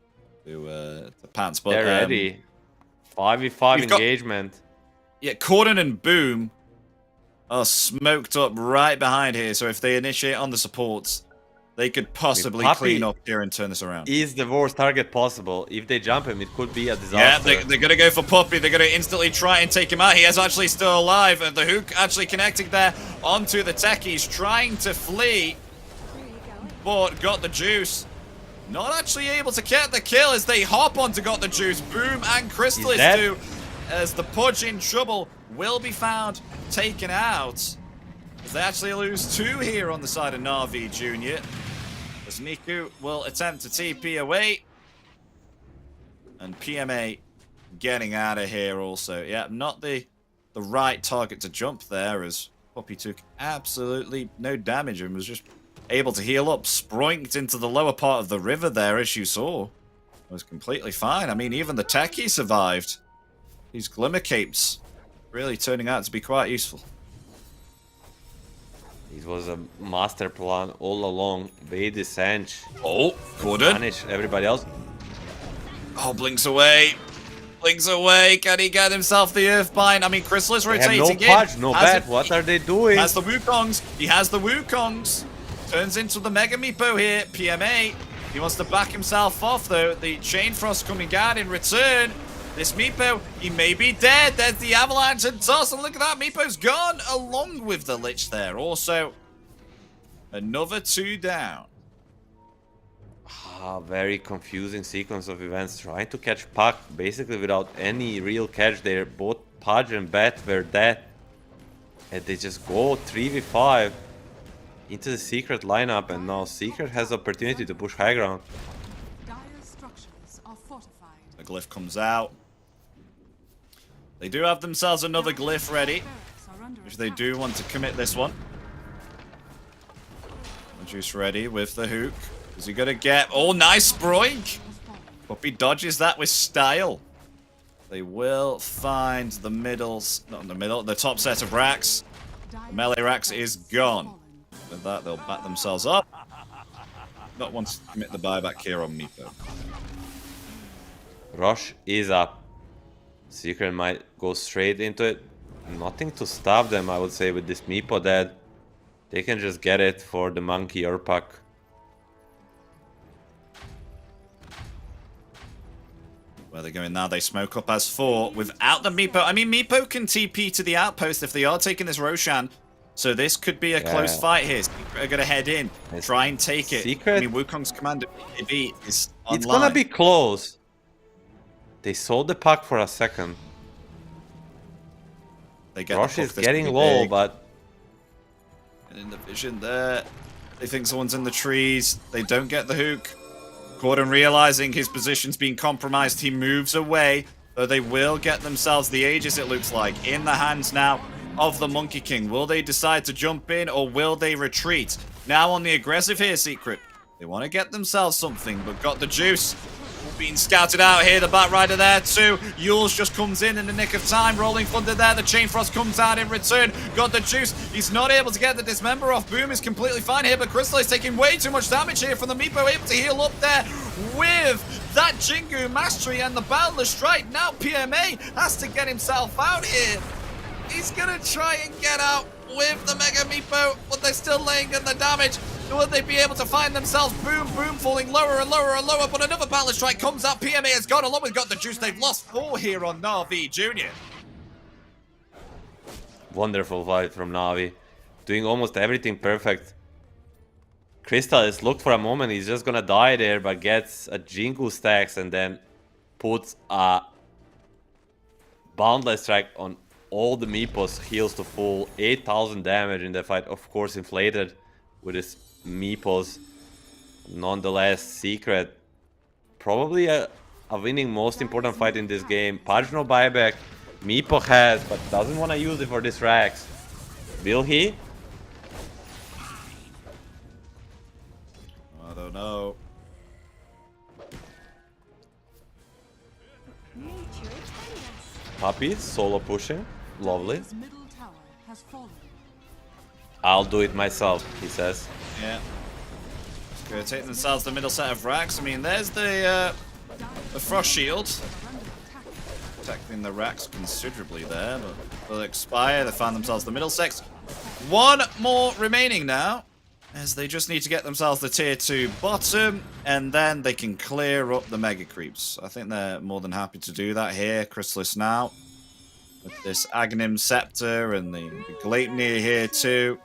to pants. But They're ready. 5v5 engagement. Yeah, Corden and Boom are smoked up right behind here. So if they initiate on the supports, they could possibly clean up here and turn this around. Is the worst target possible. If they jump him, it could be a disaster. Yeah, they're going to go for Puppy. They're going to instantly try and take him out. He is actually still alive. And the hook actually connecting there onto the techies, trying to flee. But got the juice. Not actually able to get the kill as they hop onto got the juice. Boom and Crystallis do. As the Pudge in trouble will be found taken out. As they actually lose 2 here on the side of Navi Jr. As Niku will attempt to TP away. And PMA getting out of here also. Yeah, not the right target to jump there, as Puppy took absolutely no damage and was just able to heal up. Sproinked into the lower part of the river there, as you saw. Was completely fine. I mean, even the techie survived. These Glimmer Capes really turning out to be quite useful. It was a master plan all along. Bait this Ench. Oh, Gordon. Punish everybody else. Oh, blinks away. Blinks away. Can he get himself the Earthbind? I mean, Crystallis rotating no in. Pudge, no bet. What are they doing? Has the Wukongs. He has the Wukongs. Turns into the Mega Meepo here. PMA. He wants to back himself off, though. The Chain Frost coming out in return. This Meepo, he may be dead. There's the Avalanche and toss. And look at that. Meepo's gone along with the Lich there. Also, another 2 down. Very confusing sequence of events. Trying to catch Puck basically without any real catch there. Both Pudge and Bat were dead. And they just go 3v5 into the Secret lineup. And now Secret has opportunity to push high ground. Dire structures are fortified. The glyph comes out. They do have themselves another glyph ready, which they do want to commit this one. Juice ready with the hook. Is he gonna get... Oh, nice Sproink! Puppy dodges that with style. They will find the middles... Not in the middle, the top set of racks. The melee racks is gone. With that, they'll back themselves up. Not want to commit the buyback here on Meepo. Rush is up. Secret might go straight into it. Nothing to stop them, I would say, with this Meepo dead. They can just get it for the Monkey or Puck. Where they're going now, they smoke up as 4 without the Meepo. I mean, Meepo can TP to the outpost if they are taking this Roshan. So this could be a close fight here. Secret are going to head in, try and take it. Secret, I mean, Wukong's commander BKB is online. It's gonna be close. They sold the Puck for a second. They get Rush the is puck, getting this low, big. but... And in the vision there, They think someone's in the trees. They don't get the hook. Gordon realizing his position's being compromised, he moves away. But they will get themselves the Aegis, it looks like, in the hands now of the Monkey King. Will they decide to jump in or will they retreat? Now on the aggressive here, Secret. They want to get themselves something, but got the juice. Being scouted out here, the Batrider there too. Yules just comes in the nick of time. Rolling Thunder there, the Chain Frost comes out in return. Got the juice. He's not able to get the Dismember off. Boom is completely fine here, but Crystal is taking way too much damage here from the Meepo, able to heal up there with that Jingu Mastery and the Boundless Strike. Now PMA has to get himself out here. He's gonna try and get out with the Mega Meepo, but they're still laying in the damage. Will they be able to find themselves? Boom, boom, falling lower and lower and lower, but another Balance Strike comes up. PMA has gone along with Got the Juice. They've lost 4 here on NAVI Jr. Wonderful fight from Navi. Doing almost everything perfect. Crystal has looked for a moment. He's just gonna die there, but gets a Jingu stacks and then puts a Boundless Strike on all the Meepos. Heals to full 8,000 damage in the fight. Of course, inflated with his Meepos. Nonetheless, Secret probably a winning most important fight in this game. Pudge no buyback. Meepo has, but doesn't want to use it for this Rax. Will he? I don't know. Puppy solo pushing. Lovely. His middle tower has fallen. I'll do it myself, he says. Yeah. Gonna take themselves the middle set of racks. I mean, there's the Frost Shield. Protecting the racks considerably there, but they'll expire. They find themselves the middle six. 1 more remaining now, as they just need to get themselves the tier 2 bottom, and then they can clear up the Mega Creeps. I think they're more than happy to do that here. Chrysalis now, with this Aghanim Scepter and the Gleipnir here too.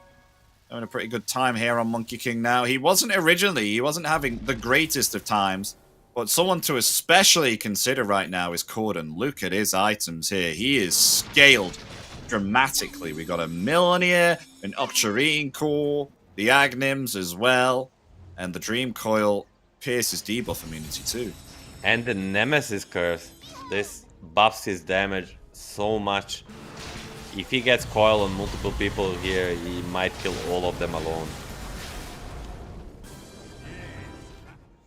Having a pretty good time here on Monkey King now. He wasn't having the greatest of times, but someone to especially consider right now is Corden. Look at his items here. He is scaled dramatically. We got a Millennier, an Octarine Core, the Aghanims as well, and the Dream Coil pierces debuff immunity too. And the Nemesis Curse. This buffs his damage so much. If he gets coil on multiple people here, he might kill all of them alone.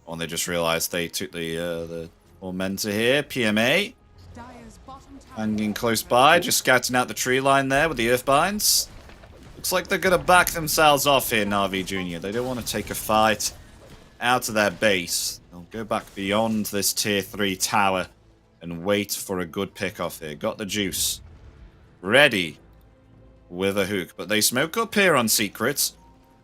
Oh, and they just realized they took the Tormentor here. PMA Dire's bottom tower hanging close by, just scouting out the tree line there with the Earthbinds. Looks like they're gonna back themselves off here, Navi Jr. They don't want to take a fight out of their base. They'll go back beyond this tier 3 tower and wait for a good pick off here. Got the juice. Ready with a hook, but they smoke up here on Secrets,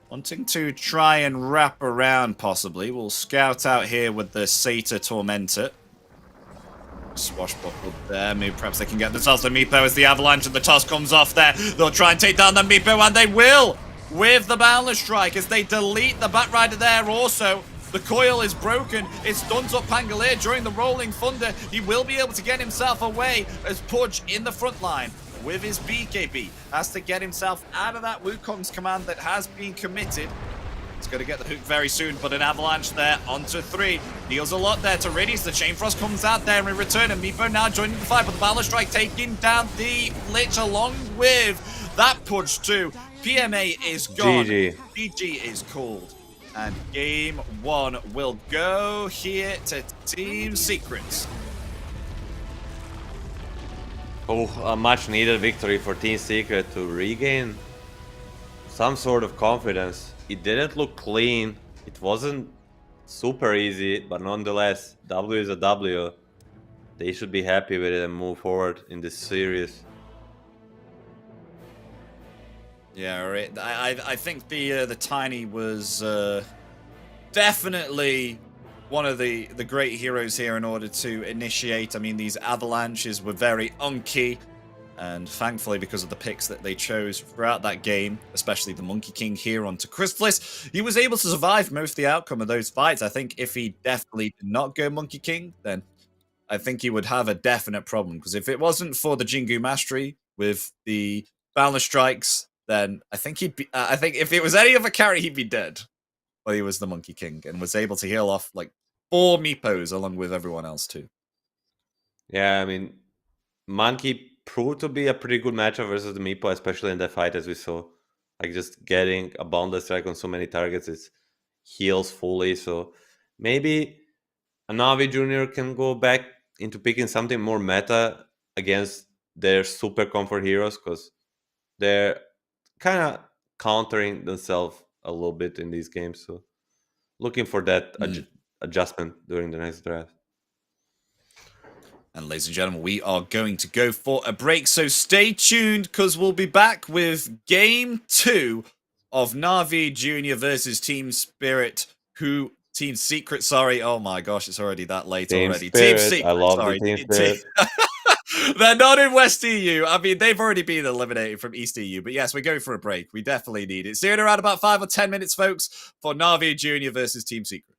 wanting to try and wrap around possibly. We'll scout out here with the Satyr Tormentor. Swashbuckled there. Maybe perhaps they can get themselves the Meepo as the avalanche and the toss comes off there. They'll try and take down the Meepo, and they will with the Boundless Strike as they delete the Batrider there also. The coil is broken. It stuns up Pangolier during the Rolling Thunder. He will be able to get himself away as Pudge in the front line with his BKB. Has to get himself out of that Wukong's command that has been committed. He's going to get the hook very soon, but an avalanche there onto 3. Deals a lot there to Riddies. The Chain Frost comes out there in return, and Meepo now joining the fight, but the Boundless Strike taking down the Lich along with that Pudge too. PMA is gone. GG. GG is called. And game 1 will go here to Team Secrets. Oh, a much needed victory for Team Secret to regain some sort of confidence. It didn't look clean. It wasn't super easy, but nonetheless, W is a W. They should be happy with it and move forward in this series. Yeah, right. I think the Tiny was definitely one of the great heroes here in order to initiate. I mean, these avalanches were very unky, and thankfully, because of the picks that they chose throughout that game, especially the Monkey King here onto Chrysalis, he was able to survive most of the outcome of those fights. I think if he definitely did not go Monkey King, then I think he would have a definite problem, because if it wasn't for the Jingu Mastery with the Boundless Strikes, then I think he'd be. I think if it was any other carry, he'd be dead. he was the Monkey King and was able to heal off like 4 Meepos along with everyone else too. Yeah, I mean, Monkey proved to be a pretty good matchup versus the Meepo, especially in that fight, as we saw. Like, just getting a boundless strike on so many targets, it heals fully. So maybe a Navi Junior can go back into picking something more meta against their super comfort heroes, because they're kind of countering themselves a little bit in these games. So looking for that adjustment during the next draft. And ladies and gentlemen, we are going to go for a break, so stay tuned because we'll be back with Game 2 of Navi Junior versus Team Spirit, Team Secret, sorry. Oh my gosh, it's already that late already. Spirit, Team Secret, I love sorry. the Team Spirit. They're not in West EU. I mean, they've already been eliminated from East EU, but yes, we're going for a break. We definitely need it. See you in around about 5 or 10 minutes, folks, for Navi Junior versus Team Secret.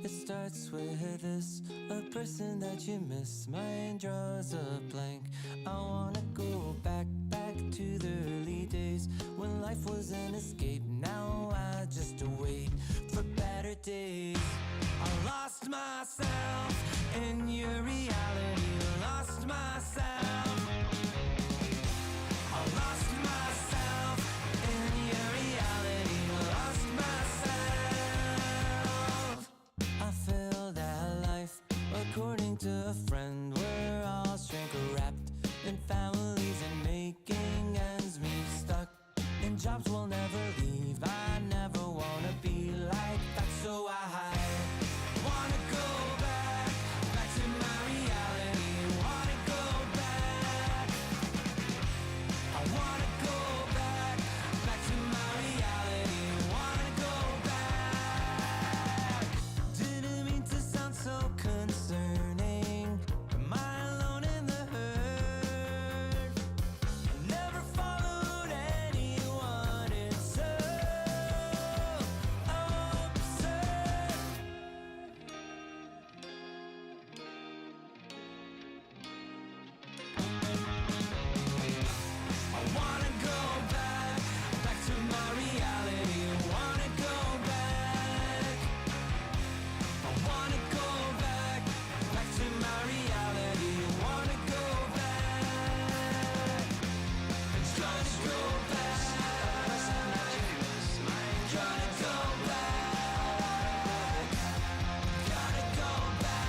It starts with this, a person that you miss. Mine draws a blank. I wanna go back to the early days when life was an escape. Now I just wait for better days. I lost myself in your reality. Lost myself. I lost myself in your reality. Lost myself. I filled that life according to a friend. We're all shrink wrapped in families and making ends meet. Stuck in jobs we'll never leave. I never wanna be like that, so I wanna go back to my reality. Wanna go back. I wanna go back to my reality. Wanna go back. Didn't mean to sound so concerning. Am I alone in the hurt? Never followed anyone. It's so absurd. I wanna go back to my reality. Wanna go back. I wanna go back to my reality. Wanna go back. Trying to go back. Trying to go back. Gotta go back.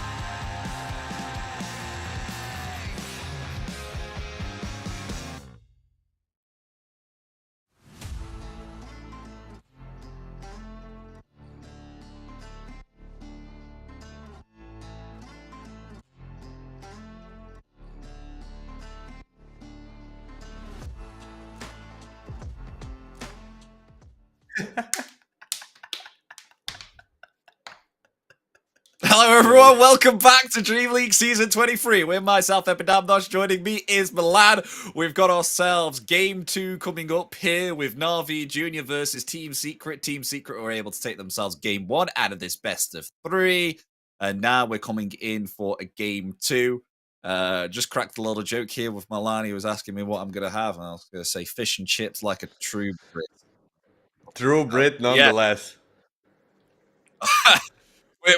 Hello everyone, welcome back to Dream League Season 23. With myself, Epidamnosh, joining me is Milan. We've got ourselves Game 2 coming up here with NAVI Junior versus Team Secret. Team Secret were able to take themselves Game 1 out of this best of 3. And now we're coming in for a Game 2. Just cracked a little joke here with Milan. He was asking me what I'm going to have. And I was going to say fish and chips like a true Brit. True Brit, nonetheless.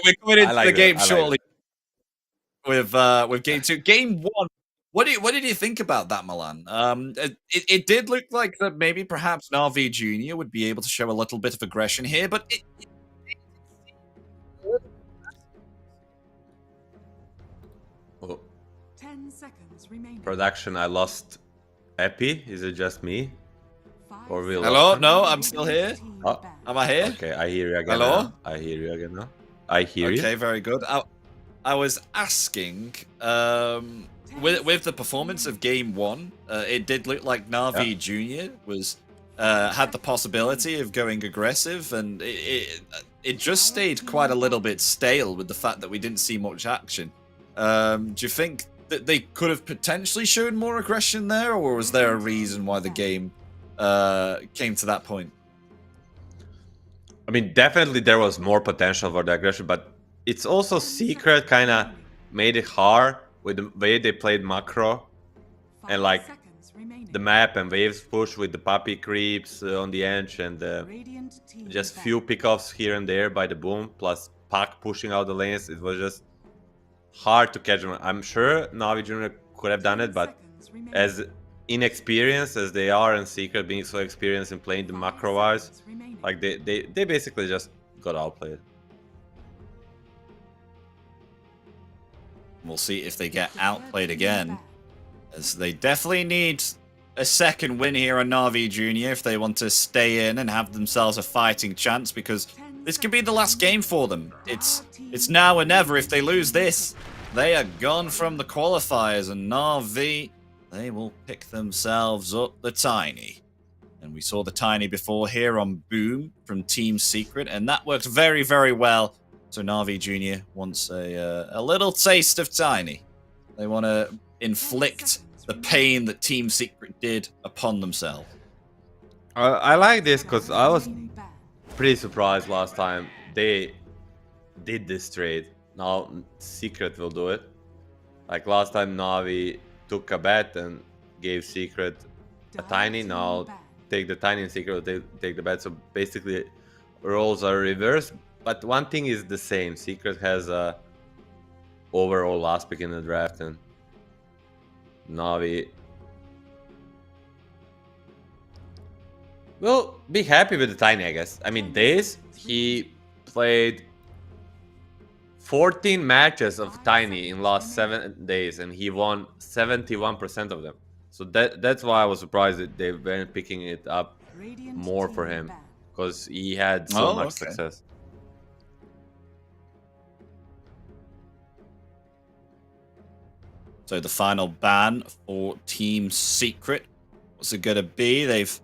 We're coming into like the that, game I like shortly with Game 2. Game 1. What did you think about that, Milan? It did look like that maybe perhaps Navi Junior would be able to show a little bit of aggression here, but Oh, 10 seconds remaining. production, I lost Epi. Is it just me? Or we lost Hello? him? No, I'm still here. Oh, Am I here? Okay, I hear you again. Hello? Now. I hear you again now. I hear Okay, you. very good. I was asking, with the performance of Game 1, it did look like Navi Junior was had the possibility of going aggressive, and it just stayed quite a little bit stale with the fact that we didn't see much action. Do you think that they could have potentially shown more aggression there, or was there a reason why the game came to that point? I mean, definitely there was more potential for the aggression, but it's also Secret kind of made it hard with the way they played macro and like the map and waves push with the puppy creeps on the edge and just few pickoffs here and there by the boom plus Pac pushing out the lanes. It was just hard to catch them. I'm sure Navi Junior could have done it, but as inexperienced as they are and Secret being so experienced in playing the macro wise, like they basically just got outplayed. We'll see if they get outplayed again, as they definitely need a second win here on Navi Junior if they want to stay in and have themselves a fighting chance, because this could be the last game for them. It's now or never. If they lose this, they are gone from the qualifiers, and Navi, they will pick themselves up the Tiny. And we saw the Tiny before here on Boom from Team Secret, and that worked very, very well. So Navi Junior wants a little taste of Tiny. They want to inflict the pain that Team Secret did upon themselves. I like this because I was pretty surprised last time. They did this trade. Now Secret will do it. Like last time, Navi took a bet and gave Secret a tiny. Now take the tiny and Secret will take the bet. So basically, roles are reversed. But one thing is the same. Secret has a overall last pick in the draft, and Navi will be happy with the tiny, I guess. I mean, Days, he played 14 matches of tiny in last 7 days, and he won 71% of them. So that's why I was surprised that they weren't picking it up more for him, because he had so much success. So the final ban for Team Secret, what's it going to be? They've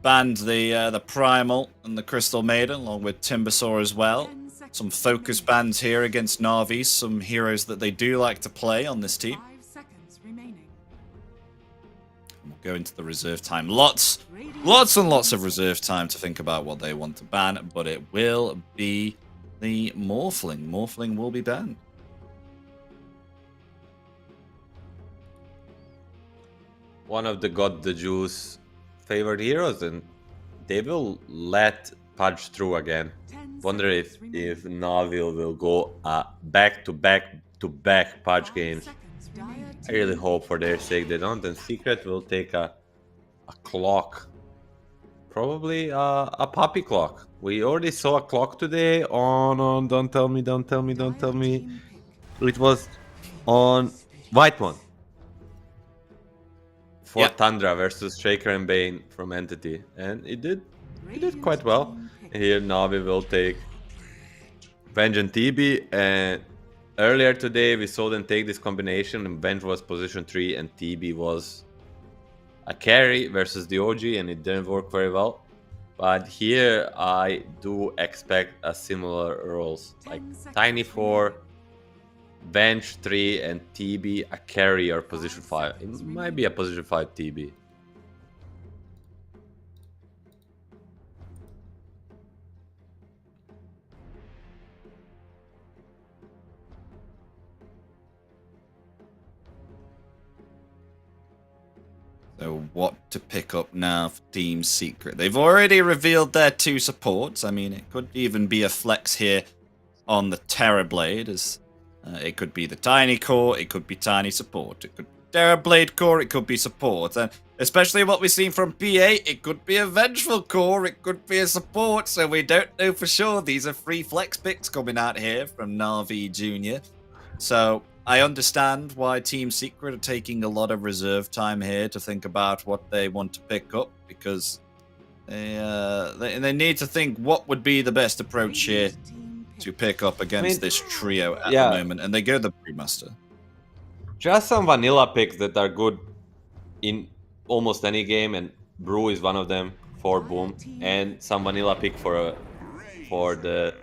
banned the Primal and the Crystal Maiden, along with Timbersaw as well. Some focus bans here against Navi, some heroes that they do like to play on this team. 5 seconds remaining. We'll go into the reserve time. Lots and lots of reserve time to think about what they want to ban, but it will be the Morphling. Morphling will be banned. One of the Got the Juice favorite heroes, and they will let Pudge through again. Wonder if Navi will go back-to-back Pudge games. I really hope for their sake they don't. And Secret will take a clock. Probably a puppy clock. We already saw a clock today on don't tell me. It was on White One. For Tundra versus Shaker and Bane from Entity. And it did quite well. Here Navi will take Venge and TB, and earlier today we saw them take this combination, and Venge was position 3 and TB was a carry versus the OG, and it didn't work very well. But here I do expect a similar roles, like Tiny 4, Venge 3 and TB a carry or position 5. It might be a position 5 TB. So what to pick up now for Team Secret? They've already revealed their 2 supports. I mean, it could even be a flex here on the Terrorblade, as it could be the Tiny Core, it could be Tiny Support, it could be Terrorblade Core, it could be Support. And especially what we've seen from PA, it could be a Vengeful Core, it could be a Support, so we don't know for sure. These are free flex picks coming out here from Navi Jr. So I understand why Team Secret are taking a lot of reserve time here to think about what they want to pick up, because they need to think what would be the best approach here to pick up against this trio at the moment, and they go the Brewmaster. Just some vanilla picks that are good in almost any game, and Brew is one of them for Boom, and some vanilla pick for the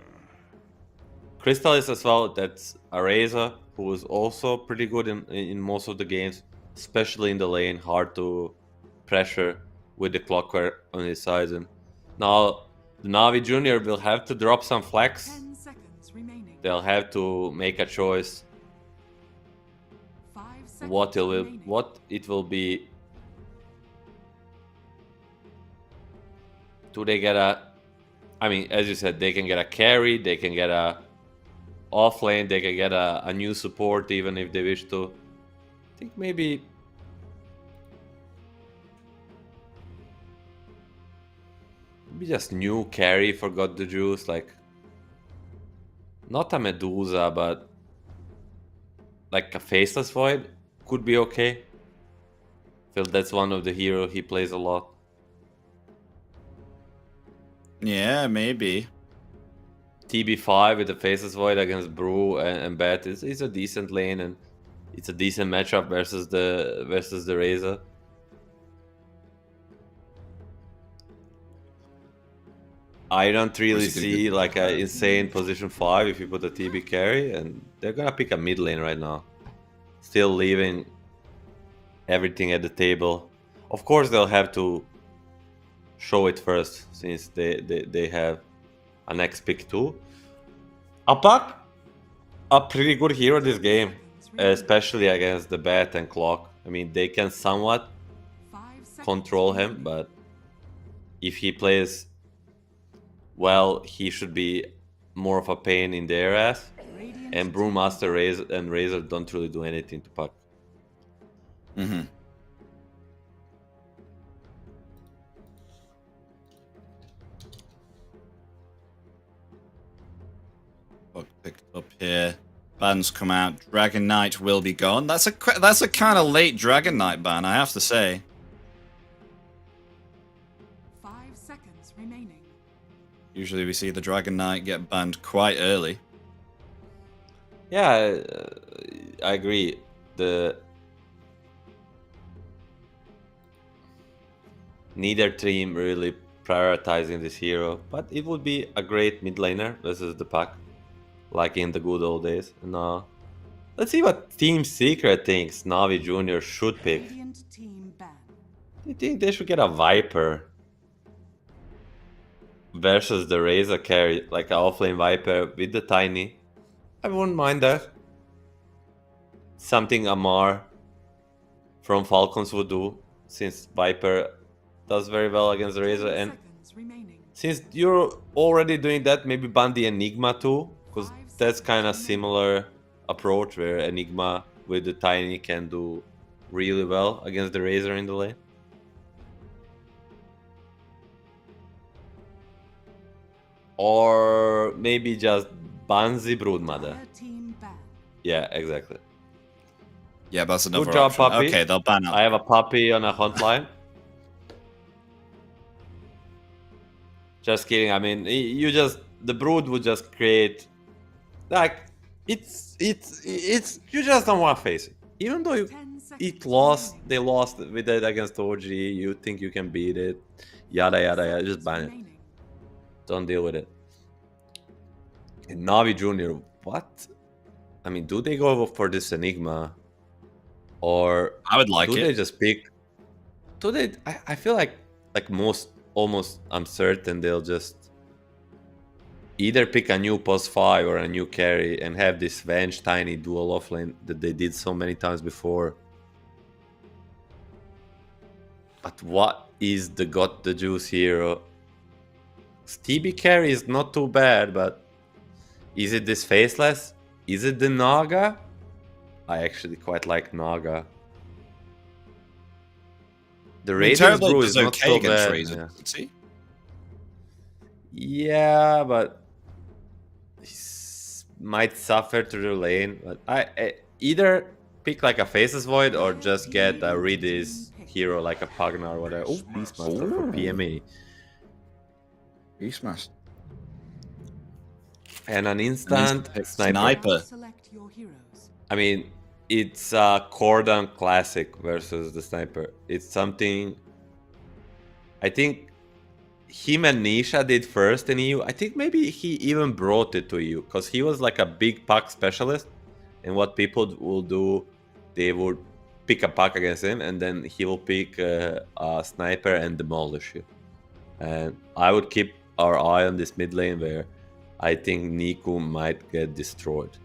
Crystallis as well. That's Areza, who is also pretty good in most of the games, especially in the lane, hard to pressure with the Clockwork on his side. And now the Navi Junior will have to drop some flex. 10 seconds remaining. They'll have to make a choice 5 seconds what remaining. it will be. Do they get a... I mean, as you said, they can get a carry, they can get a off lane, they can get a new support even if they wish to. I think maybe just new carry for God the Juice, like not a Medusa, but like a Faceless Void could be okay. I feel that's one of the heroes he plays a lot. Yeah, maybe. TB5 with the Faceless Void against Brew and Bat is a decent lane, and it's a decent matchup versus the Razor. I don't really see like an insane position 5 if you put a TB carry, and they're gonna pick a mid lane right now. Still leaving everything at the table. Of course they'll have to show it first, since they have a next pick too. Apak, a pretty good hero this game, especially against the Bat and Clock. I mean, they can somewhat 5 seconds control him, remaining. but if he plays well, he should be more of a pain in their ass. Radiant And Brewmaster and Razor don't really do anything to Puck. Mm-hmm. Puck picked up here. Bans come out. Dragon Knight will be gone. That's a kind of late Dragon Knight ban, I have to say. 5 seconds remaining. Usually we see the Dragon Knight get banned quite early. Yeah, I agree. Neither team really prioritizing this hero, but it would be a great mid laner versus the Puck, like in the good old days. And let's see what Team Secret thinks Navi Jr. should pick. Radiant team ban. I think they should get a Viper versus the Razor carry, like an offlane Viper with the Tiny. I wouldn't mind that. Something Amar from Falcons would do, since Viper does very well against the Razor. 10 And seconds remaining. since you're already doing that, maybe ban the Enigma too, because that's kind of similar approach where Enigma with the Tiny can do really well against the Razor in the lane. Or maybe just ban the Broodmother. Dire team ban. Yeah, exactly. Yeah, that's another Good job, option. puppy. Okay, they'll ban out. I have a puppy on a hotline. Just kidding. I mean, the Brood would just create, like, it's you just don't want to face it. Even though 10 seconds it lost, remaining. they lost with it against OG. You think you can beat it? Yada yada yada. Just ban it. Remaining. Don't deal with it. And Navi Jr. What? I mean, do they go for this Enigma, or I would like do it. they just pick? Do they? I feel like almost I'm certain they'll just either pick a new post 5 or a new carry and have this Venge Tiny dual offlane that they did so many times before. But what is the got the juice hero? Stevie carry is not too bad, but is it this Faceless? Is it the Naga? I actually quite like Naga. The Radiance Brew is not so against bad. Razor. Yeah. See? Yeah, but he might suffer through the lane. But I either pick like a Faceless Void or just get a Redis hero like a Pagna or whatever. Oh, Beastmaster for PMA. Beastmaster. And an instant sniper. Sniper. Select your heroes. I mean, it's a Cordon Classic versus the Sniper. It's something I think him and Nisha did first in EU. I think maybe he even brought it to EU because he was like a big pack specialist. And what people will do, they would pick a pack against him and then he will pick a Sniper and demolish you. And I would keep our eye on this mid lane where I think Niku might get destroyed.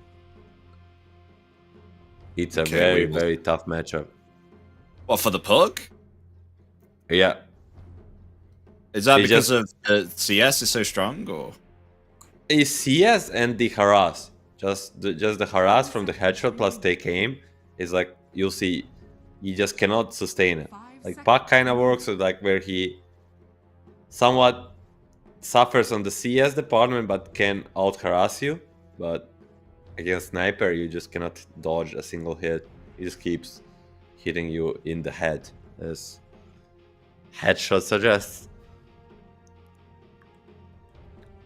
It's a very tough matchup. What, for the Pug? Yeah. Is that It because just- of CS is so strong, or? It's CS and the harass. Just the harass from the headshot plus take aim is like, you'll see, you just cannot sustain it. 5 Like seconds. Puck kind of works with like where he somewhat suffers on the CS department but can out harass you. But against Sniper, you just cannot dodge a single hit. He just keeps hitting you in the head, as headshot suggests.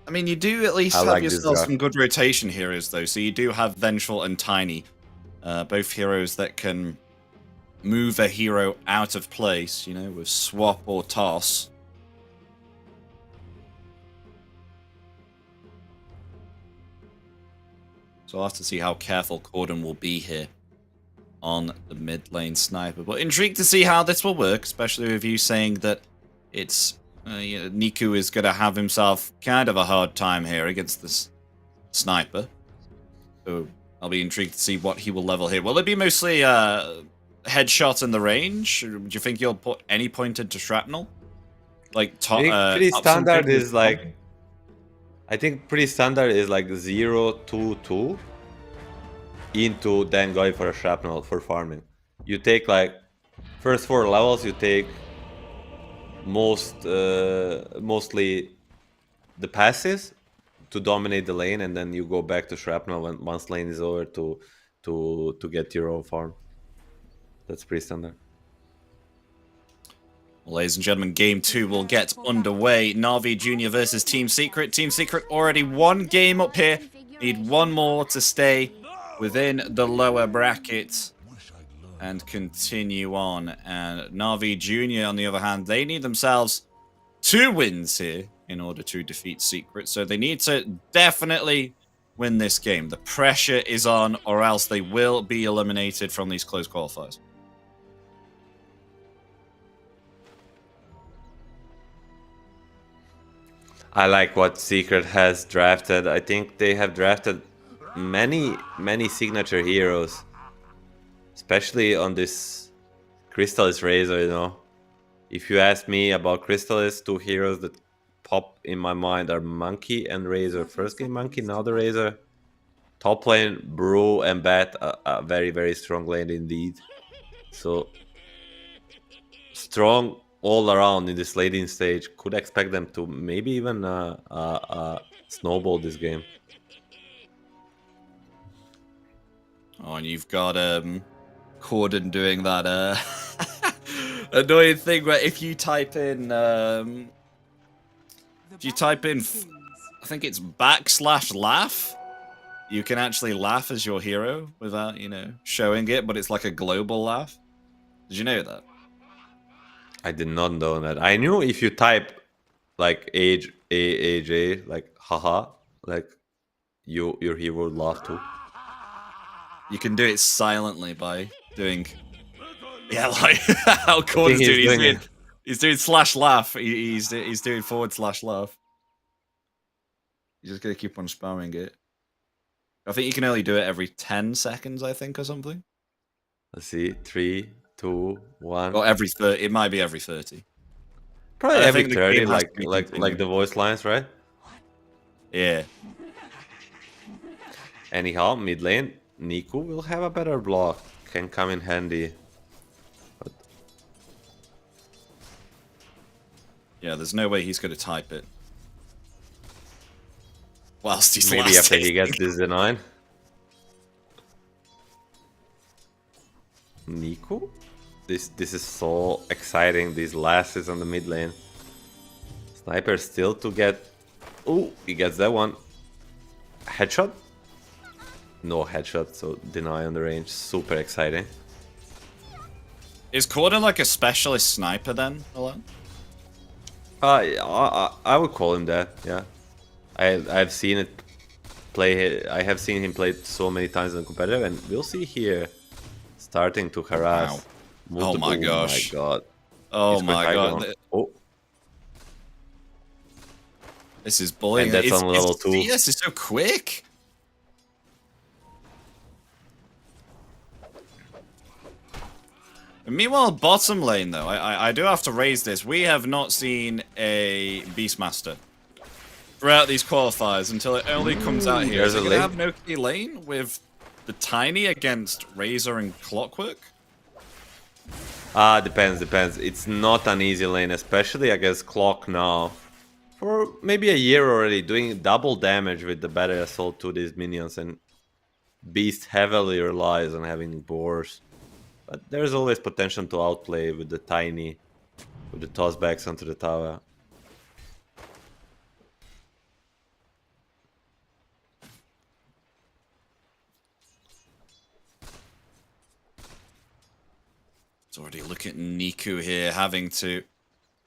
I mean, you do at least I have like this yourself draft. some good rotation heroes, though. So you do have Vengeful and Tiny, both heroes that can move a hero out of place, you know, with swap or toss. So I'll have to see how careful Corden will be here on the mid lane Sniper. But intrigued to see how this will work, especially with you saying that it's Niku is going to have himself kind of a hard time here against this sniper. So I'll be intrigued to see what he will level here. Will it be mostly headshot in the range? Do you think he'll put any point into shrapnel? Like I think pretty top standard something is like, I think pretty standard is like 0, 2, 2 into then going for a shrapnel for farming. You take like first 4 levels, you take mostly the passes to dominate the lane, and then you go back to shrapnel when once lane is over to get your own farm. That's pretty standard. Well, ladies and gentlemen, game 2 will get underway. Navi Junior versus Team Secret. Team Secret already 1 game up here. Need 1 more to stay within the lower bracket and continue on. And Navi Junior, on the other hand, they need themselves 2 wins here in order to defeat Secret. So they need to definitely win this game. The pressure is on, or else they will be eliminated from these close qualifiers. I like what Secret has drafted. I think they have drafted many signature heroes, especially on this Crystallis Razor, you know. If you ask me about Crystallis, 2 heroes that pop in my mind are Monkey and Razor. First game Monkey, now the Razor. Top lane, Brew and Bat, a very strong lane indeed. So strong all around in this laning stage. Could expect them to maybe even snowball this game. Oh, and you've got Corden doing that annoying thing where if you type in I think it's \laugh, you can actually laugh as your hero without, you know, showing it, but it's like a global laugh. Did you know that? I did not know that. I knew if you type like AJ, like haha, like your hero would laugh too. You can do it silently by doing, yeah, like how Corden's doing. He's doing /laugh. He's doing /laugh. He's just gonna keep on spamming it. I think you can only do it every 10 seconds, I think, or something. Let's see, 3, 2, 1. Or every 30. It might be every 30. Probably I every think the 30, game has like to be like continuing. the voice lines, right? Yeah. Anyhow, mid lane, Niku will have a better block. Can come in handy. But Yeah, there's no way he's going to type it. Whilst he's maybe last after he hitting. gets this denied. Niku? This is so exciting. These lasses on the mid lane. Sniper still to get. Oh, he gets that one. Headshot? No headshot, so deny on the range. Super exciting. Is Corden like a specialist sniper then, Milan? I would call him that. Yeah, I've seen it play. I have seen him play so many times in competitive, and we'll see here starting to harass. Wow. Multiple, Oh my gosh. Oh my god. Oh He's my quite god. high. Oh, This is bullying. And that's on level 2. Yes, it's so quick. Meanwhile, bottom lane, though, I do have to raise this. We have not seen a Beastmaster throughout these qualifiers until it only comes out here. There's Is it a going to lane. have no key lane with the Tiny against Razor and Clockwork? Depends. It's not an easy lane, especially against Clock now. For maybe a year already, doing double damage with the Battery Assault to these minions, and Beast heavily relies on having boars. But there's always potential to outplay with the Tiny, with the tossbacks onto the tower. It's already look at Niku here, having to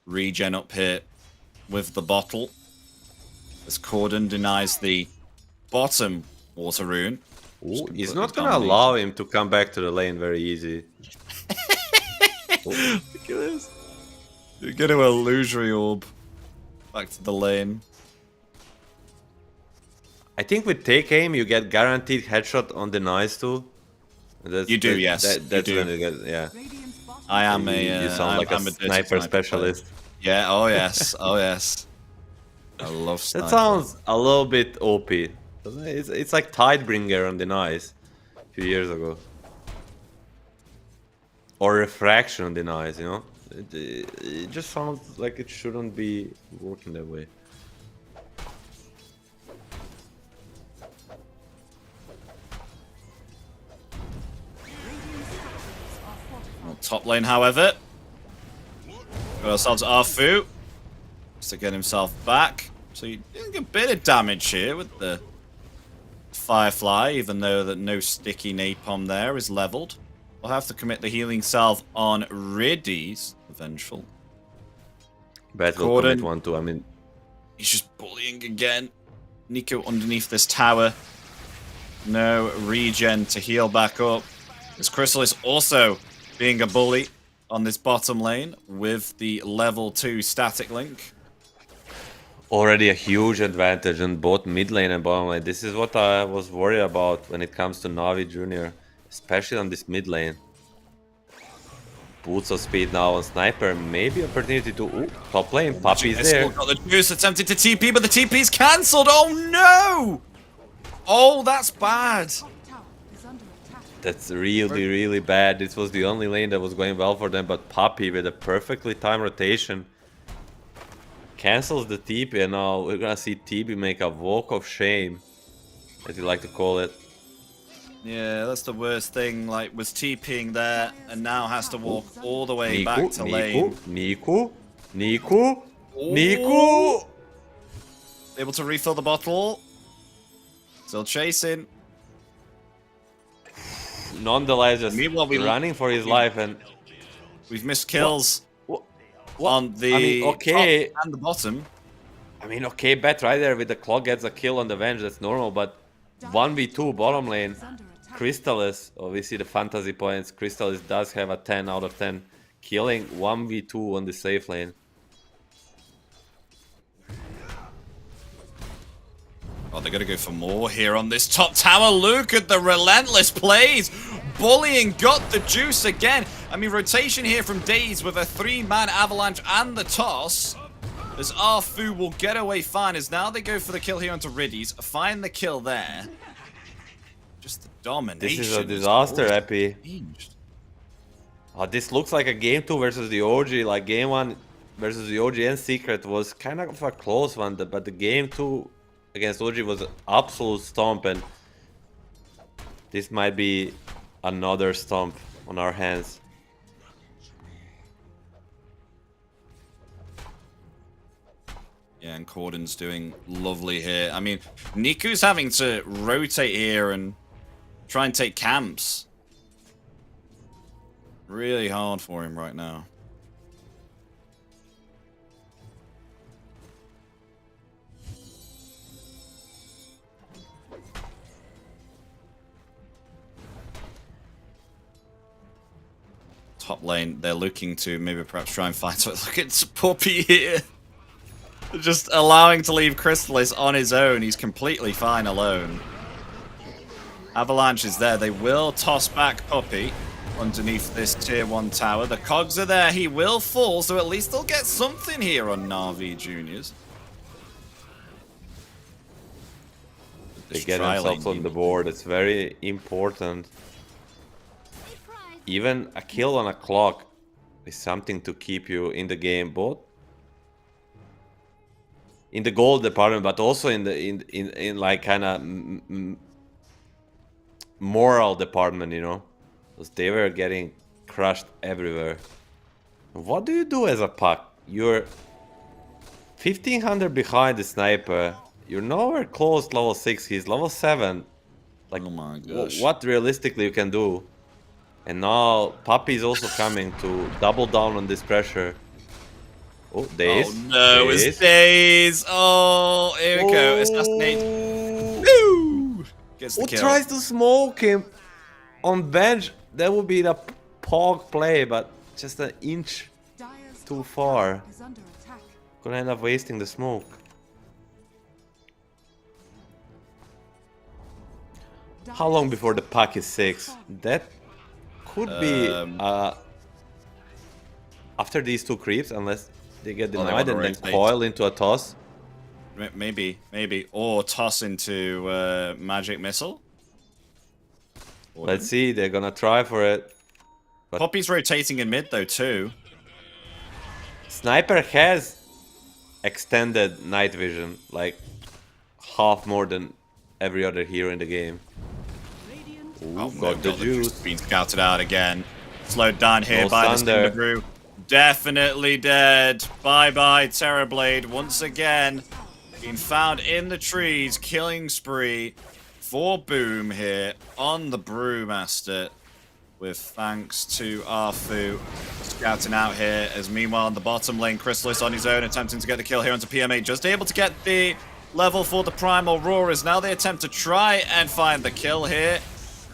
regen up here with the bottle. As Corden denies the bottom water rune. Ooh, he's not gonna allow him to come back to the lane very easy. Look at this. You get an illusory orb back to the lane. I think with take aim you get guaranteed headshot on the nice too. You do, yes. That's you do. when you get, yeah. Radiant's bottom I am You sound like a I'm dirty sniper player. specialist. Yeah, oh yes, oh yes. I love That sniper. sounds a little bit OP. Doesn't it? It's like Tidebringer on the nice a few years ago. Or Refraction on the nice, you know? It just sounds like it shouldn't be working that way. Radiant's structures are fortified. Top lane, however. Got ourselves Arfu. Just to get himself back. So you're doing a bit of damage here with the Firefly, even though that no sticky napalm there is leveled. We'll have to commit the healing salve on Riddy's Vengeful. Bet will Gordon. commit one too, I mean... He's just bullying again. Nico underneath this tower. No regen to heal back up. This Chrysalis also being a bully on this bottom lane with the level 2 static link. Already a huge advantage on both mid lane and bottom lane. This is what I was worried about when it comes to Navi Junior. Especially on this mid lane. Boots of speed now on Sniper. Maybe opportunity to... Ooh, top lane. Puppy's there. Got the juice, attempted to TP, but the TP's cancelled. Oh no! Oh, that's bad. Top tower is under attack. That's really, really bad. This was the only lane that was going well for them, but Puppy with a perfectly timed rotation cancels the TP, and now we're gonna see TP make a walk of shame, as you like to call it. Yeah, that's the worst thing. Like, was TPing there, and now has to walk all the way Niku, back to lane. Niku. Able to refill the bottle. Still chasing. Nonetheless, just Meanwhile, running for his life, and We've missed kills what? on the I mean, okay. top and the bottom. I mean, okay, bet right there with the clock gets a kill on the Venge, that's normal, but 1v2 bottom lane, Is under attack. Crystallis, obviously the fantasy points, Crystallis does have a 10 out of 10, killing 1v2 on the safe lane. Oh, they're gonna go for more here on this top tower. Look at the relentless plays. Bullying got the juice again. I mean, rotation here from Daze with a 3-man avalanche and the toss. As Arfu will get away fine, as now they go for the kill here onto Riddy's. Find the kill there. Just the domination. This is a disaster, Epi. Changed. Oh, this looks like a game 2 versus the OG, like game 1 versus the OG and Secret was kind of a close one, but the game 2 against OG was an absolute stomp, and this might be another stomp on our hands. Yeah, and Cordon's doing lovely here. I mean, Niku's having to rotate here and try and take camps. Really hard for him right now. Top lane, they're looking to maybe perhaps try and find something. Look at Puppy here. Just allowing to leave Crystallis on his own. He's completely fine alone. Avalanche is there. They will toss back Puppy underneath this tier 1 tower. The cogs are there. He will fall, so at least they'll get something here on Navi Juniors. They get themselves on the board. It's very important. Even a kill on a clock is something to keep you in the game, both in the gold department, but also in the in like kind of moral department, you know, because they were getting crushed everywhere. What do you do as a puck? You're 1500 behind the sniper. You're nowhere close level 6. He's level 7. Like, oh my gosh. what realistically you can do? And now Puppy is also coming to double down on this pressure. Oh, Daze. Oh no, it's Daze. Oh, here we go. Assassinate. Woo! Gets the Who kill. tries to smoke him on bench? That would be the pog play, but just an inch Dire's too top far. tower is under attack. Gonna end up wasting the smoke. How long before the pack is 6? That could be after these 2 creeps, unless they get Well, they denied and wanna then rotate. coil into a toss. Maybe. Or toss into magic missile. Let's see, they're gonna try for it. Poppy's rotating in mid though too. Sniper has extended night vision, like half more than every other hero in the game. Ooh, got the juice. Being scouted out again. Slowed down here No by thunder. the Brew. Definitely dead. Bye-bye, Terrorblade. Once again, being found in the trees. Killing spree for Boom here on the Brewmaster. With thanks to Arfu scouting out here. As meanwhile, in the bottom lane, Chrysalis on his own, attempting to get the kill here onto PMA. Just able to get the level for the Primal Roarers. Now they attempt to try and find the kill here.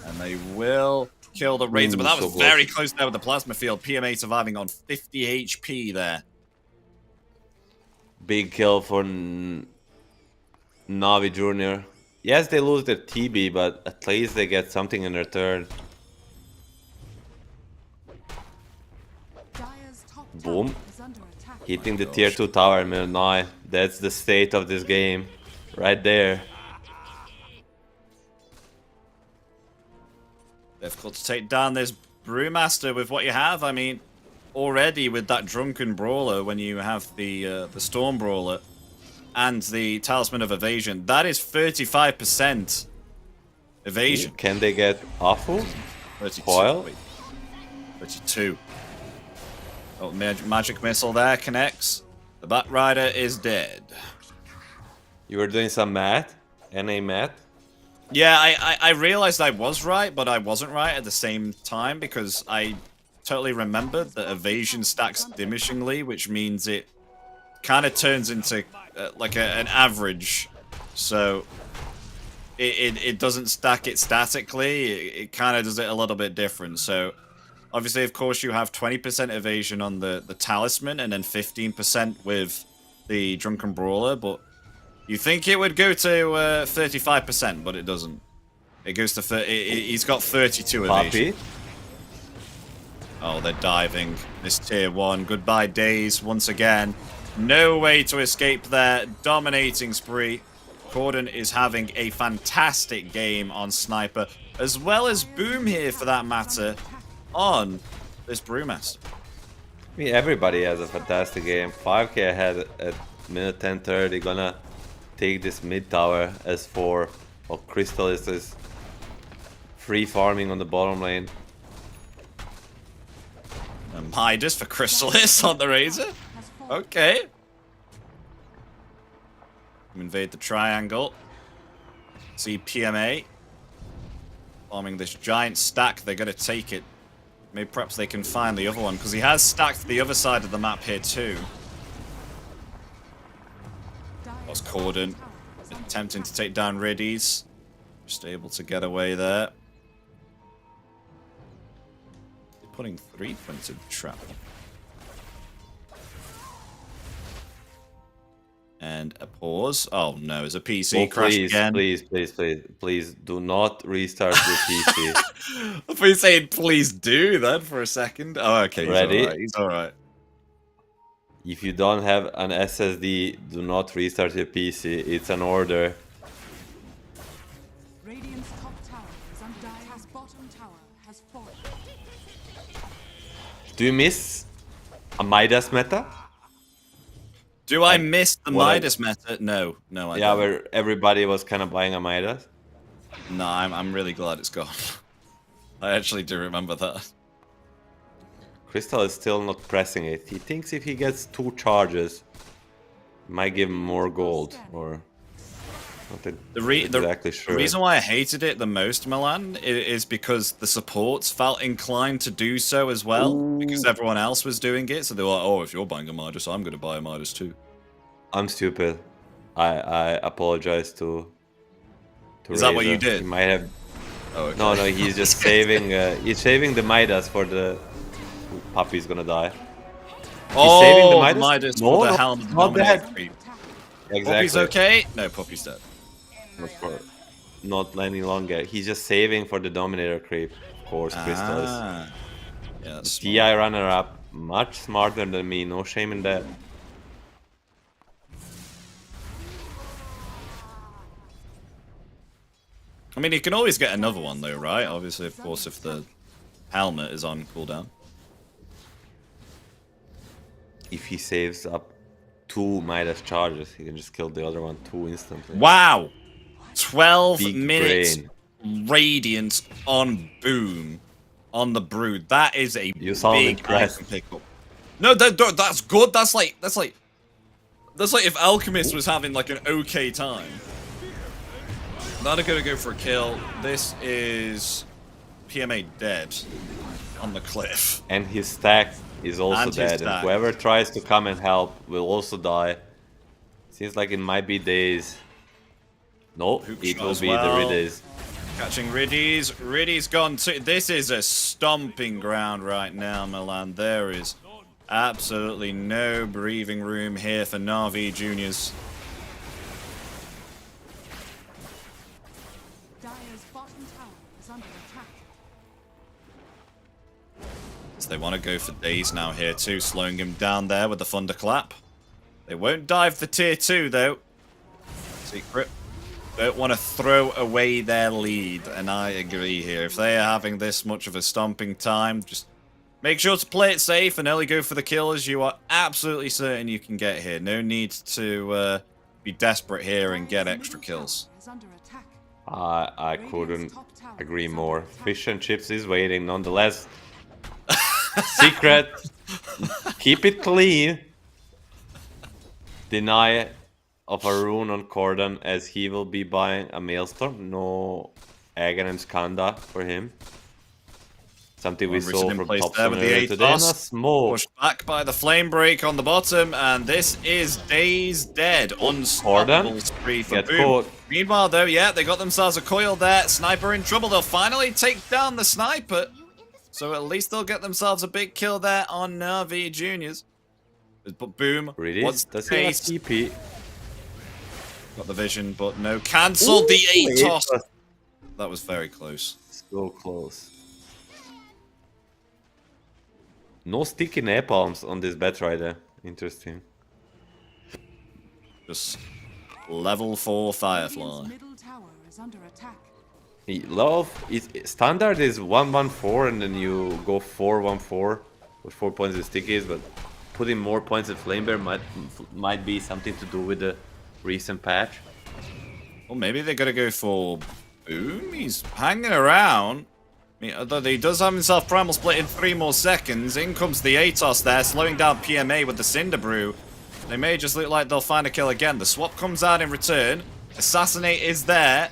And they will kill the Razor, but that was very close there with the Plasma Field. PMA surviving on 50 HP there. Big kill for Navi Jr. Yes, they lose their TB, but at least they get something in return. Dire's top Boom. tower is under attack. Hitting the tier 2 tower in minute 9. That's the state of this game. Right there. Difficult to take down this Brewmaster with what you have. I mean, already with that Drunken Brawler, when you have the Storm Brawler and the Talisman of Evasion, that is 35% evasion. Can they get Afu? 32. Coil? Wait, 32. Oh, magic missile there connects. The Batrider is dead. You were doing some math? NA math? Yeah, I realized I was right, but I wasn't right at the same time because I totally remembered that evasion stacks diminishingly, which means it kind of turns into like an average. So it doesn't stack it statically. It kind of does it a little bit different. So obviously, of course, you have 20% evasion on the Talisman and then 15% with the Drunken Brawler, but you think it would go to 35%, but it doesn't. It goes to he's got 32 evasion. Poppy? Oh, they're diving. This tier 1. Goodbye, Days, once again. No way to escape there. Dominating spree. Corden is having a fantastic game on Sniper, as well as Boom here, for that matter, on this Brewmaster. I mean, everybody has a fantastic game. 5k ahead at minute 10:30. Gonna take this mid tower as 4. While Crystal is free farming on the bottom lane. Midas for Chrysalis on the Razor. Okay. Invade the triangle. See PMA farming this giant stack. They're going to take it. Maybe perhaps they can find the other one, because he has stacked the other side of the map here too. That's Corden attempting to take down Riddies. Just able to get away there. They're putting 3 points in trap. And a pause. Oh no, it's a PC crash again. Please do not restart your PC. I thought you saying please do that for a second. Oh, okay. Ready? He's alright. If you don't have an SSD, do not restart your PC. It's an order. Radiant's top tower is under Dire's bottom tower has fallen. Do you miss a Midas meta? Do I miss the Midas meta? No, I don't. Where everybody was kind of buying a Midas. No, I'm really glad it's gone. I actually do remember that. Crystal is still not pressing it. He thinks if he gets 2 charges, it might give him more gold, or not exactly sure. The reason why I hated it the most, Milan, is because the supports felt inclined to do so as well, because everyone else was doing it. So they were like, "Oh, if you're buying a Midas, I'm going to buy a Midas too." I'm stupid. I apologize to Is that what you did? He might have. Oh, okay. No, he's just saving. He's saving the Midas for the. Puppy's gonna die. Oh, saving the Midas No, for the no, helm. not that. Exactly. Exactly. Poppy's okay? No, Poppy's dead. not any longer. He's just saving for the Dominator creep. Of course, Crystal is. Ah. Yeah, that's TI smart. runner-up. Much smarter than me. No shame in that. I mean, you can always get another one though, right? Obviously, of course, if the helmet is on cooldown. If he saves up 2 Midas charges, he can just kill the other one 2 instantly. Wow! 12 Big minutes brain. radiance on Boom on the Brood. That is a You sound big impressed. item pickup. No, that's good. That's like if Alchemist was having like an okay time. Not gonna go for a kill. This is PMA dead on the cliff. And his stack is also And his dead. And stack. whoever tries to come and help will also die. Seems like it might be days. No, Hook it shot will as be well. the Riddis. Catching Riddies. Riddies gone too. This is a stomping ground right now, Milan. There is absolutely no breathing room here for NAVI juniors. Dire's bottom tower is under attack. So they want to go for Daze now here too, slowing him down there with the Thunderclap. They won't dive the tier 2 though. Secret. Don't want to throw away their lead, and I agree here. If they are having this much of a stomping time, just make sure to play it safe and only go for the kills you are absolutely certain you can get here. No need to be desperate here and get extra kills. Is under attack. I couldn't agree more. Fish and Chips is waiting nonetheless. Secret. Keep it clean. Deny of a rune on Cordon as he will be buying a Maelstrom. No Agan and Skanda for him. Something we One saw in from place Top there with the Simulator today. And a Atos. smoke. Pushed back by the Flame Break on the bottom, and this is Daze dead. Unstoppable spree for Get Boom. caught. Meanwhile, though, yeah, they got themselves a coil there. Sniper in trouble. They'll finally take down the Sniper. So at least they'll get themselves a big kill there on NAVI Juniors. But Boom, Really? what's the Does he have case? TP? Got the vision, but no. Cancelled the Atos. That was very close. So close. No sticky napalms on this Batrider. Interesting. Just level 4 Firefly. Radiant's middle tower is under attack. Standard is 1-1-4 and then you go 4-1-4 with 4 points of stickies, but putting more points in Flamebear might be something to do with the recent patch. Well, maybe they're gonna go for Boom. He's hanging around. I mean, although he does have himself Primal Split in 3 more seconds. In comes the Atos there, slowing down PMA with the Cinder Brew. They may just look like they'll find a kill again. The swap comes out in return. Assassinate is there.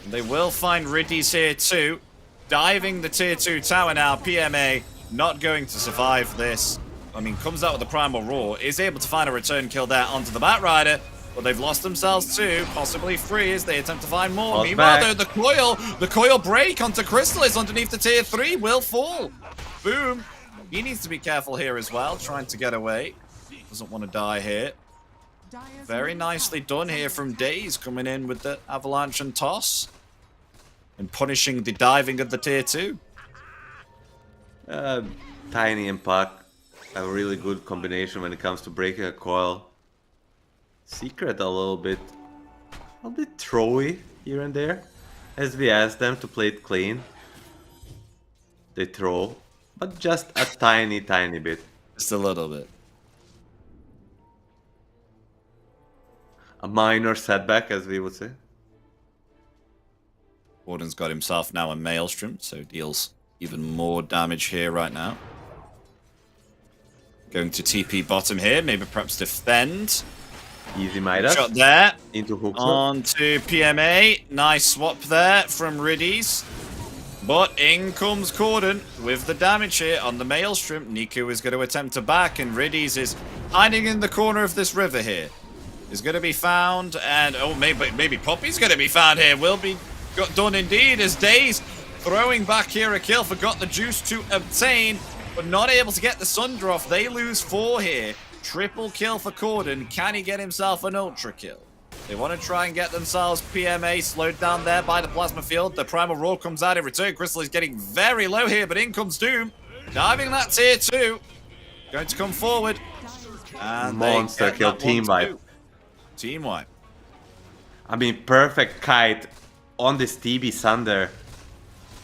They will find Riddies here too. Diving the tier 2 tower now. PMA not going to survive this. I mean, comes out with the Primal Roar. Is able to find a return kill there onto the Batrider. But they've lost themselves 2, possibly 3 as they attempt to find more. Falls Meanwhile, back. though, the coil break onto Crystallis underneath the tier 3 will fall. Boom. He needs to be careful here as well, trying to get away. Doesn't want to die here. Dire's Very middle nicely tower done is here under from attack. Daze, coming in with the Avalanche and Toss. And punishing the diving of the tier 2. Tiny and Puck have a really good combination when it comes to breaking a coil. Secret a little bit throwy here and there. As we ask them to play it clean, they throw, but just a tiny bit. Just a little bit. A minor setback, as we would say. Warden's got himself now a Maelstrom, so deals even more damage here right now. Going to TP bottom here, maybe perhaps defend. Easy Midas Shot there. into hook shot. On to PMA. Nice swap there from Riddies. But in comes Corden with the damage here on the Maelstrom. Nico is going to attempt to back, and Riddies is hiding in the corner of this river here. Is going to be found, and oh, maybe Poppy's going to be found here. Will be done indeed as Daze throwing back here a kill. Forgot the juice to obtain, but not able to get the Sunder off. They lose 4 here. Triple kill for Corden. Can he get himself an ultra kill? They want to try and get themselves PMA slowed down there by the plasma field. The primal roar comes out in return. Crystal is getting very low here, but in comes Doom. Diving that tier 2. Going to come forward. And Monster kill, team wipe. Too. Team wipe. I mean, perfect kite on this TB Sunder.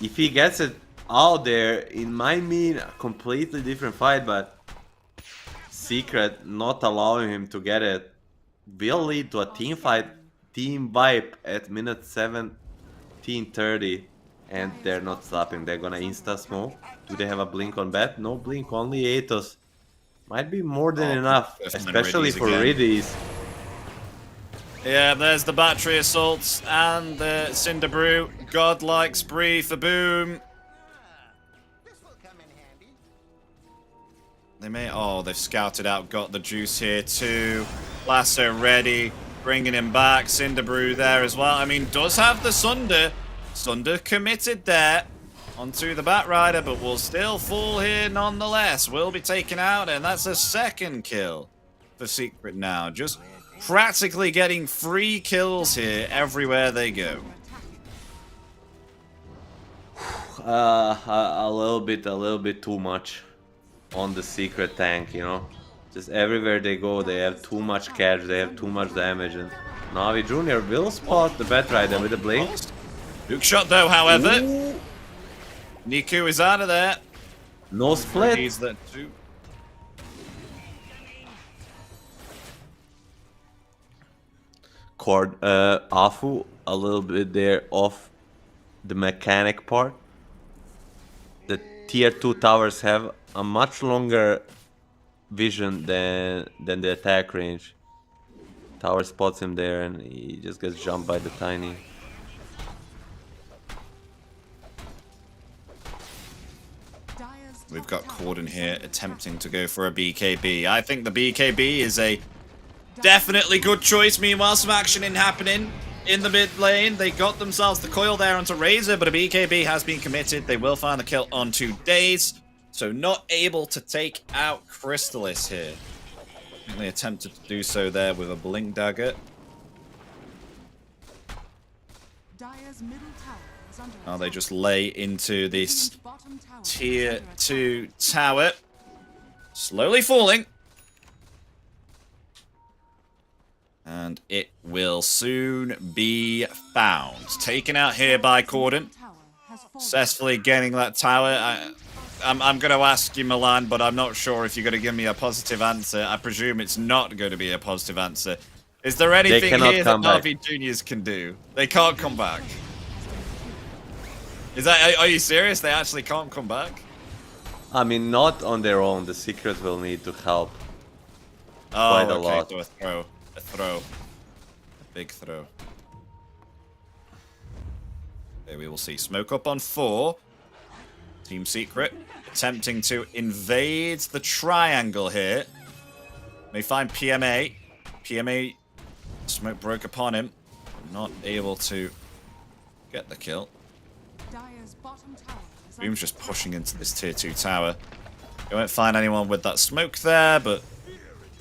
If he gets it out there, it might mean a completely different fight, but Secret not allowing him to get it will lead to a team fight, team wipe at minute 17:30, and they're not stopping. They're gonna insta smoke. Do they have a blink on bat? No blink, only Atos. Might be more than enough, especially for Riddies. Yeah, there's the battery assaults and the Cinder Brew. Godlike spree for Boom. They may. Oh, they've scouted out, got the juice here too. Lasso ready, bringing him back. Cinder Brew there as well. I mean, does have the Sunder. Sunder committed there onto the Batrider, but will still fall here nonetheless. Will be taken out, and that's a second kill for Secret now. Just practically getting free kills here everywhere they go. A little bit too much on the Secret tank, you know. Just everywhere they go, they have too much cash, they have too much damage, and Navi Jr. will spot the Batrider with a blink. Hook shot though, however. Ooh. Niku is out of there. No split. He's there too. Cord, Afu a little bit there off the mechanic part. The tier 2 towers have a much longer vision than the attack range. Tower spots him there and he just gets jumped by the Tiny. We've got Corden here attempting to go for a BKB. I think the BKB is a definitely good choice. Meanwhile, some action happening in the mid lane. They got themselves the coil there onto Razor, but a BKB has been committed. They will find the kill on 2 days. So not able to take out Crystallis here. I think they attempted to do so there with a Blink Dagger. Dire's middle tower is under Oh, they attack. just lay into this Radiant's bottom tower is tier under attack. 2 tower. Slowly falling. And it will soon be found. Taken out here by Corden. Tower has fallen. Successfully getting that tower. I'm going to ask you, Milan, but I'm not sure if you're going to give me a positive answer. I presume it's not going to be a positive answer. Is there anything cannot here that come back. NAVI Juniors can do? They can't come back. Is that? Are you serious? They actually can't come back? I mean, not on their own. The Secret will need to help Oh, quite a okay, lot. so a throw. A throw. A big throw. There we will see. Smoke up on 4. Team Secret attempting to invade the triangle here. May find PMA. PMA smoke broke upon him. Not able to get the kill. Dire's bottom tower is Boom's under just attack. pushing into this tier 2 tower. They won't find anyone with that smoke there, but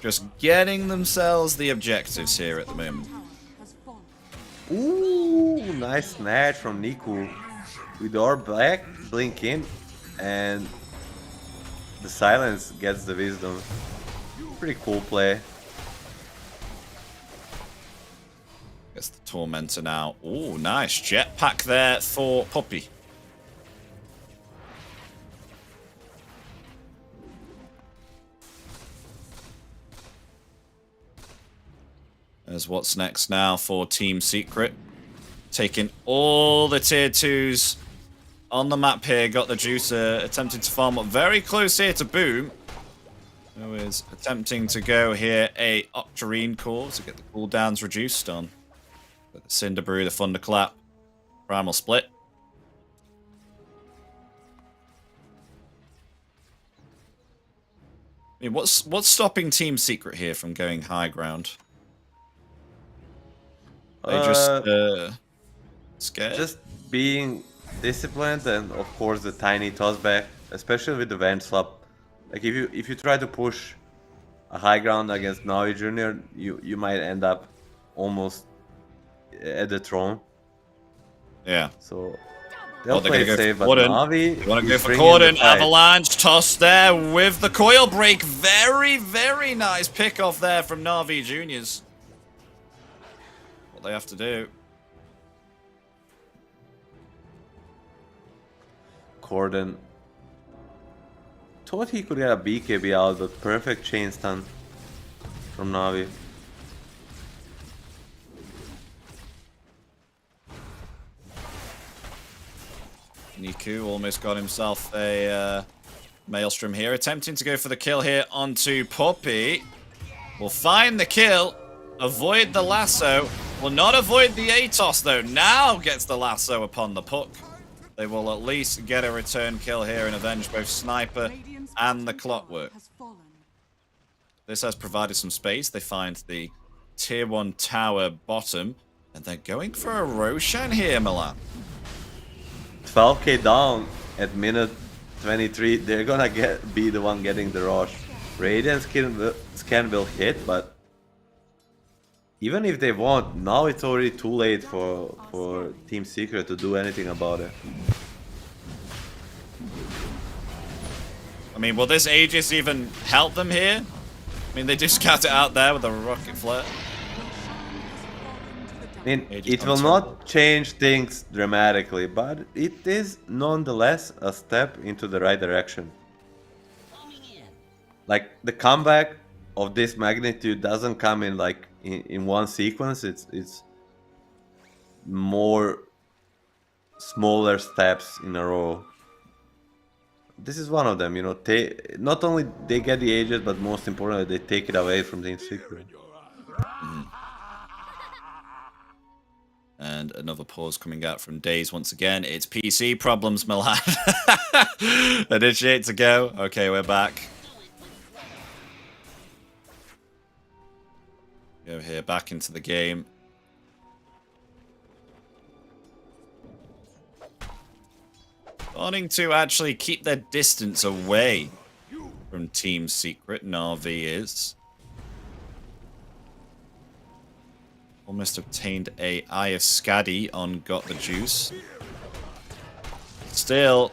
just getting themselves the objectives here at the moment. Tower has fallen. Ooh, nice snatch from Niku. With our back, blink in, and the silence gets the wisdom. Pretty cool play. Gets the Tormentor now. Ooh, nice jetpack there for Puppy. As what's next now for Team Secret. Taking all the tier 2s on the map here. Got the Juicer attempting to farm up very close here to Boom. Who is attempting to go here a Octarine core to get the cooldowns reduced on. Got the Cinder Brew, the Thunderclap, Primal Split. I mean, what's stopping Team Secret here from going high ground? They just scared. Just being disciplined, and of course the tiny tossback, especially with the Vent Swap. Like if you try to push a high ground against Navi Junior, you might end up almost at the throne. Yeah. So they'll they're play gonna go safe, for but Corden. Navi You want to go is for bringing the Corden. fight. Avalanche toss there with the coil break. Very, very nice pick off there from Navi Juniors. What they have to do. Corden thought he could get a BKB out, but perfect chain stun from Navi. Niku almost got himself a Maelstrom here, attempting to go for the kill here onto Poppy. Will find the kill, avoid the lasso, will not avoid the Atos though, now gets the lasso upon the puck. They will at least get a return kill here and avenge both Sniper and the Clockwork. This has provided some space. They find the tier 1 tower bottom, and they're going for a Roshan here, Milan. 12k down at minute 23. They're gonna be the one getting the rush. Radiant scan will hit, but even if they won't, now it's already too late for Team Secret to do anything about it. I mean, will this Aegis even help them here? I mean, they just scout it out there with a rocket flare. I mean, Aegis it will on not change things dramatically, but it is nonetheless a step into the right direction. Like, the comeback of this magnitude doesn't come in like in one sequence. It's more smaller steps in a row. This is one of them, you know. Not only they get the Aegis, but most importantly, they take it away from Team Secret. And another pause coming out from Days once again. It's PC problems, Milan. Initiate to go. Okay, we're back. Go here, back into the game. Wanting to actually keep their distance away from Team Secret. Navi is. Almost obtained a Eye of Skadi on Got the Juice. Still,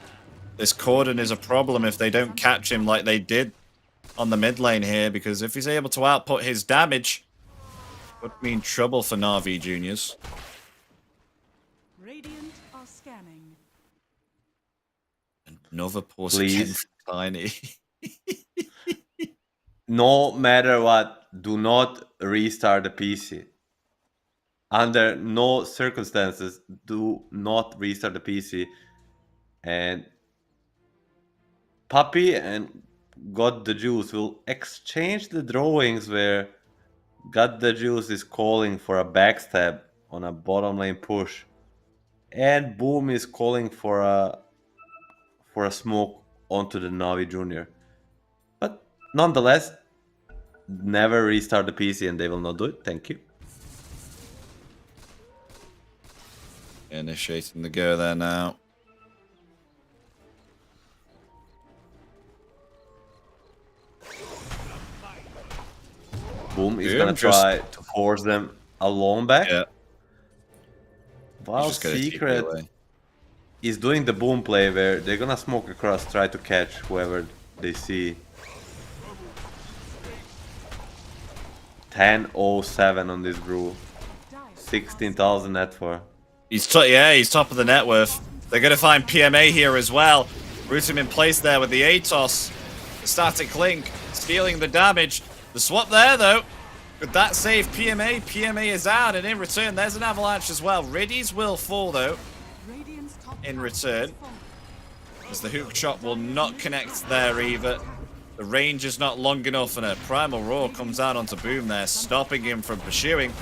this Corden is a problem if they don't catch him like they did on the mid lane here, because if he's able to output his damage, it would mean trouble for Navi Juniors. Radiant are scanning. Another pause Please. again from Tiny. No matter what, do not restart the PC. Under no circumstances, do not restart the PC. And Puppy and Got the Juice will exchange the drawings where Got the Juice is calling for a backstab on a bottom lane push, and Boom is calling for a smoke onto the Navi Junior. But nonetheless, never restart the PC, and they will not do it. Thank you. Initiating the go there now. Boom is Yeah, gonna just- try to force them alone back. Yeah. While Just gotta keep it Secret away. is doing the boom play where they're gonna smoke across, try to catch whoever they see. 10:07 on this brew. 16,000 net for. He's top of the net worth. They're going to find PMA here as well. Root him in place there with the Atos. The static link, stealing the damage. The swap there, though. With that save, PMA is out, and in return, there's an avalanche as well. Riddies will fall, though, Radiant's top in tower return, has fallen. as the hook shot will not connect there either. The range is not long enough, and a Primal Roar comes out onto Boom there, stopping him from pursuing.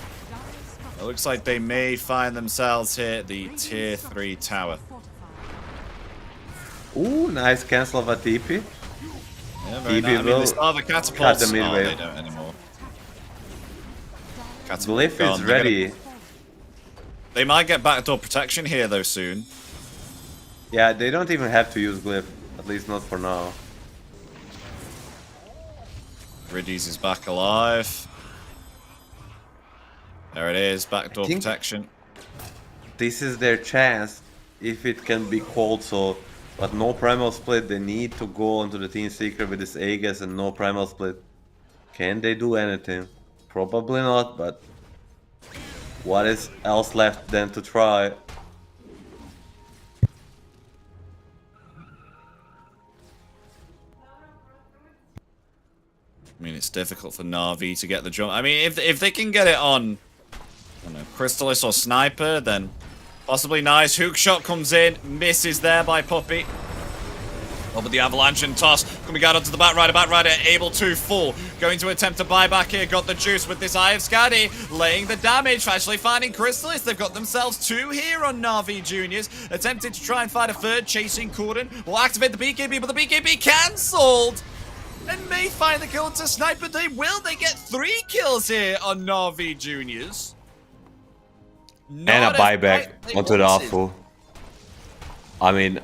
It looks like they may find themselves here at the tier 3 tower. Ooh, nice cancel of a TP. Yeah, very TP nice. I mean, will they still have the cut catapults. the mid Oh, wave. they don't anymore. Catapult Glyph gone. is They're ready. gonna- They might get backdoor protection here, though, soon. Yeah, they don't even have to use Glyph. At least not for now. Riddies is back alive. There it is, backdoor think- protection. This is their chance if it can be called so. But no primal split. They need to go onto the team secret with this Aegis and no primal split. Can they do anything? Probably not, but what is else left than to try? I mean, it's difficult for Na'Vi to get the jump. I mean, if they can get it on, I don't know, Crystallis or Sniper, then possibly nice. Hook shot comes in, misses there by Puppy. Over the avalanche and toss. Coming out onto the Batrider able to fall. Going to attempt to buy back here. Got the juice with this Eye of Skadi. Laying the damage. Actually finding Crystallis. They've got themselves 2 here on Na'Vi Juniors. Attempted to try and find a third. Chasing Corden. Will activate the BKB, but the BKB cancelled. And may find the kill to Sniper. They will. They get 3 kills here on Na'Vi Juniors. And a buyback onto the Afu. I mean,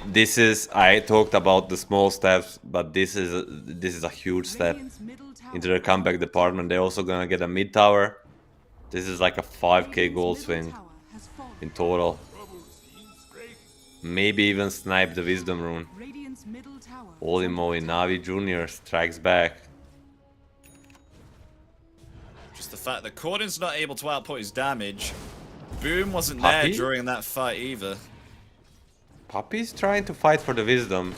this is. I talked about the small steps, but this is a huge step into the comeback department. They're also gonna get a mid tower. This is like a 5k gold swing in total. Maybe even snipe the Wisdom rune. Holy moly, Navi Junior strikes back. Just the fact that Corden's not able to output his damage. Boom wasn't Puppy? there during that fight either. Puppy's trying to fight for the Wisdom.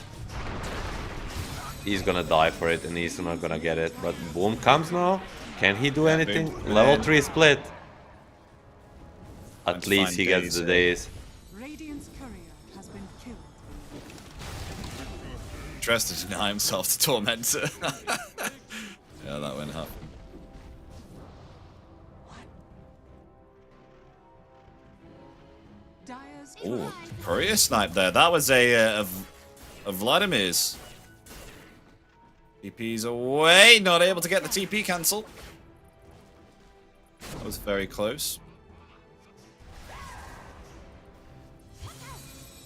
He's gonna die for it and he's not gonna get it. But Boom comes now. Can he do anything? Boom. Level 3 split. At Let's least find he gets Days the here. days. Radiant's courier has been killed. Tries to deny himself to Tormentor. Yeah, that went up. Dire's Oh, Courier snipe there. That was a Vladimir's. TP's away. Not able to get the TP cancel. That was very close.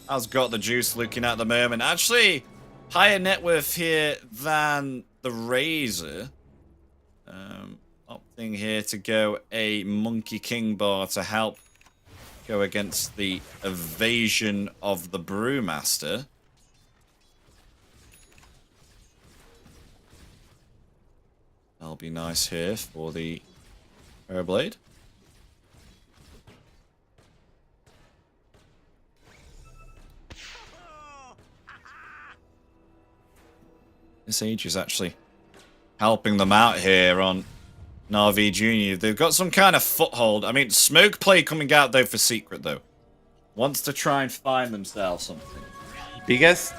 Has got the juice looking at the moment. Actually, higher net worth here than the Razor. Opting here to go a Monkey King bar to help go against the evasion of the Brewmaster. That'll be nice here for the Airblade. This Age is actually helping them out here on Na'Vi Junior. They've got some kind of foothold. I mean, Smoke Play coming out though for Secret though. Wants to try and find themselves something. Biggest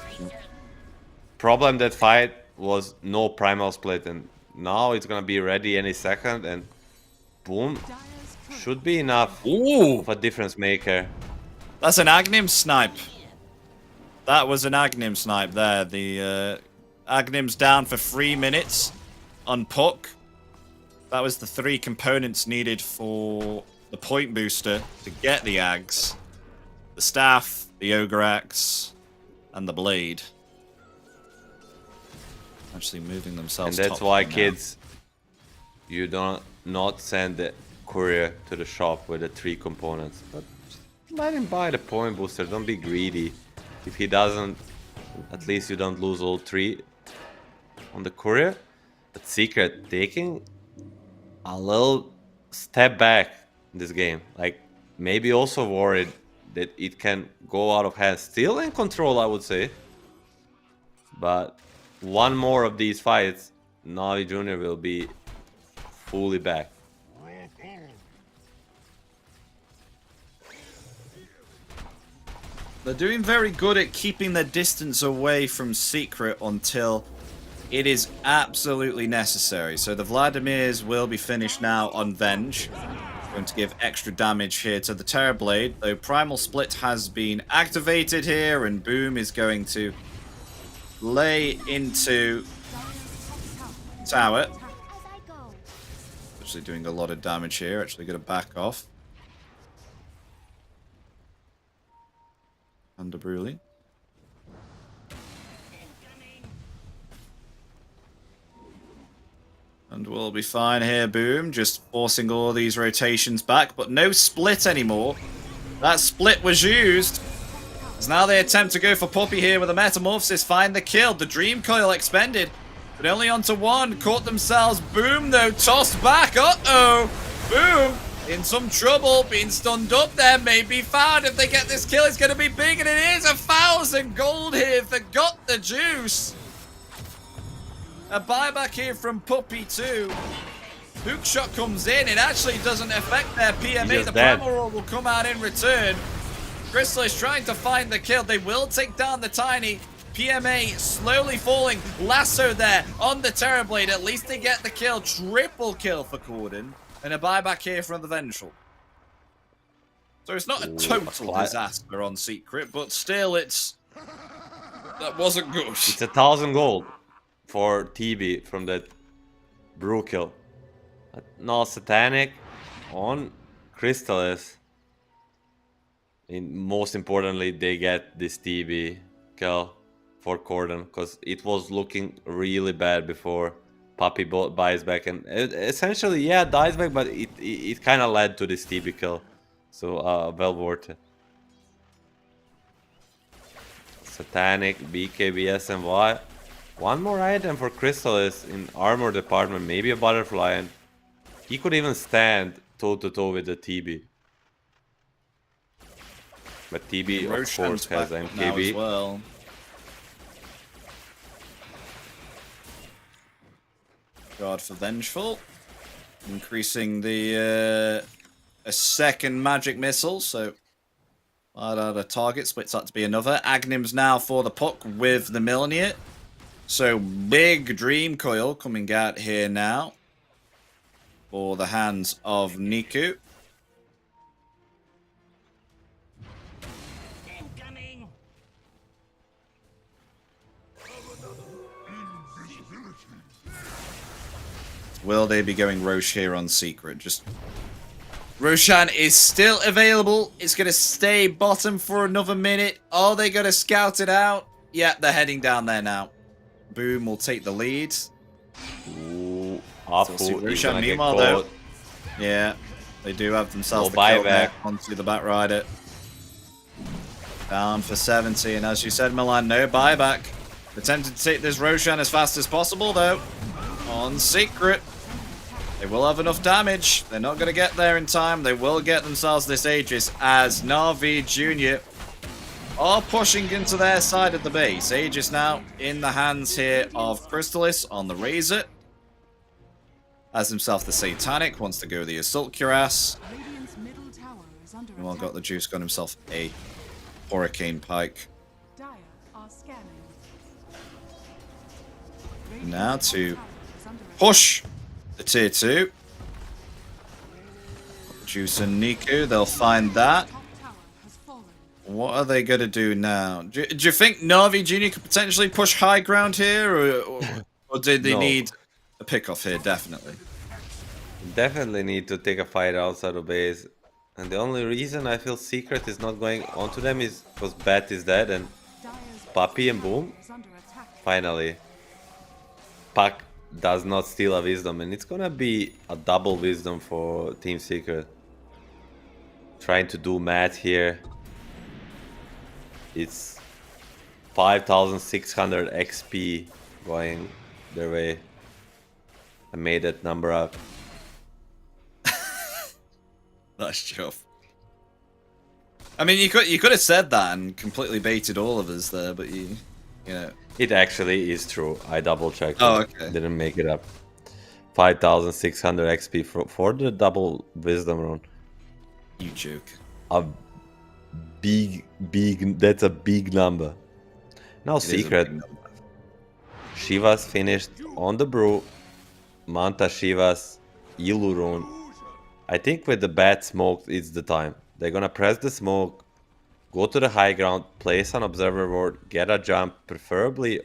problem that fight was no primal split, and now it's gonna be ready any second, and Boom should be enough Ooh, of a difference maker. that's an Agnim snipe. That was an Agnim snipe there. The Agnim's down for 3 minutes on Puck. That was the 3 components needed for the point booster to get the Ags. The Staff, the Ogre Axe, and the Blade. Actually moving And themselves that's top why, now. kids, you don't not send the courier to the shop with the 3 components, but just let him buy the point booster. Don't be greedy. If he doesn't, at least you don't lose all 3 on the courier. But Secret taking a little step back in this game, like maybe also worried that it can go out of hand. Still in control, I would say, but one more of these fights, Navi Junior will be fully back. They're doing very good at keeping their distance away from Secret until it is absolutely necessary. So the Vladimirs will be finished now on Venge. Going to give extra damage here to the Terrorblade, though Primal Split has been activated here, and Boom is going to lay into tower. Actually doing a lot of damage here. Actually going to back off. Under Bruley. And we'll be fine here, Boom. Just forcing all these rotations back, but no split anymore. That split was used. As now they attempt to go for Puppy here with a Metamorphosis. Find the kill. The Dream Coil expended, but only onto one. Caught themselves. Boom, though, tossed back. Uh-oh. Boom in some trouble. Being stunned up there. May be found. If they get this kill, it's going to be big, and it is 1,000 gold here if they got the juice. A buyback here from Puppy too. Hook shot comes in. It actually doesn't affect their PMA. The Primal Roar will come out in return. Crystal is trying to find the kill. They will take down the Tiny. PMA slowly falling. Lasso there on the Terrorblade. At least they get the kill. Triple kill for Corden. And a buyback here from the Vengeful. So it's not a total disaster on Secret, but still that wasn't good. It's 1,000 gold for TB from that brew kill. No Satanic on Crystallis. And most importantly, they get this TB kill for Corden, because it was looking really bad before Puppy buys back, and essentially, yeah, dies back, but it kind of led to this TB kill, so well worth it. Satanic, BKBS, and Y. One more item for Crystallis in armor department, maybe a butterfly, and he could even stand toe-to-toe with the TB. But TB, of course, has MKB. As well. God for Vengeful. Increasing the a second magic missile, so a target splits out to be another. Agnim's now for the puck with the Millennium. So big Dream Coil coming out here now for the hands of Niku. Incoming. Will they be going Roche here on Secret? Just Roshan is still available. It's going to stay bottom for another minute. Are they going to scout it out? Yeah, they're heading down there now. Boom will take the lead. Ooh, Roshan, meanwhile, though, yeah, they do have themselves the kill back onto the back rider. Down for 70, and as you said, Milan, no buyback. Attempted to take this Roshan as fast as possible, though. On Secret. They will have enough damage. They're not going to get there in time. They will get themselves this Aegis as NAVI Jr. are pushing into their side of the base. Aegis now in the hands here of Crystallis on the Razor. As himself the Satanic wants to go the Assault Cuirass. Radiant's middle tower is under Well, attack. got the juice, got himself a Hurricane Pike. Dire are scanning. Now Radiant's to top tower is under attack. push the tier 2. Juice and Niku, they'll find that. Top tower has fallen. What are they going to do now? Do you think Navi Jr. could potentially push high ground here? Or did they need a pick-off here? Definitely. Definitely need to take a fight outside of base. And the only reason I feel Secret is not going onto them is because Bat is dead and Dire's Puppy and Boom. is under attack. Finally, Puck does not steal a Wisdom, and it's gonna be a double Wisdom for Team Secret. Trying to do math here. It's 5,600 XP going their way. I made that number up. That's tough. I mean, you could have said that and completely baited all of us there, but you know. It actually is true. I double checked. Oh, it. okay. Didn't make it up. 5,600 XP for the double Wisdom run. You joke. A big, that's a big number. Now It is a Secret. big number. Shivas finished on the brew. Manta Shivas, Ilu rune. I think with the bad smoke, it's the time. They're gonna press the smoke, go to the high ground, place an observer ward, get a jump, preferably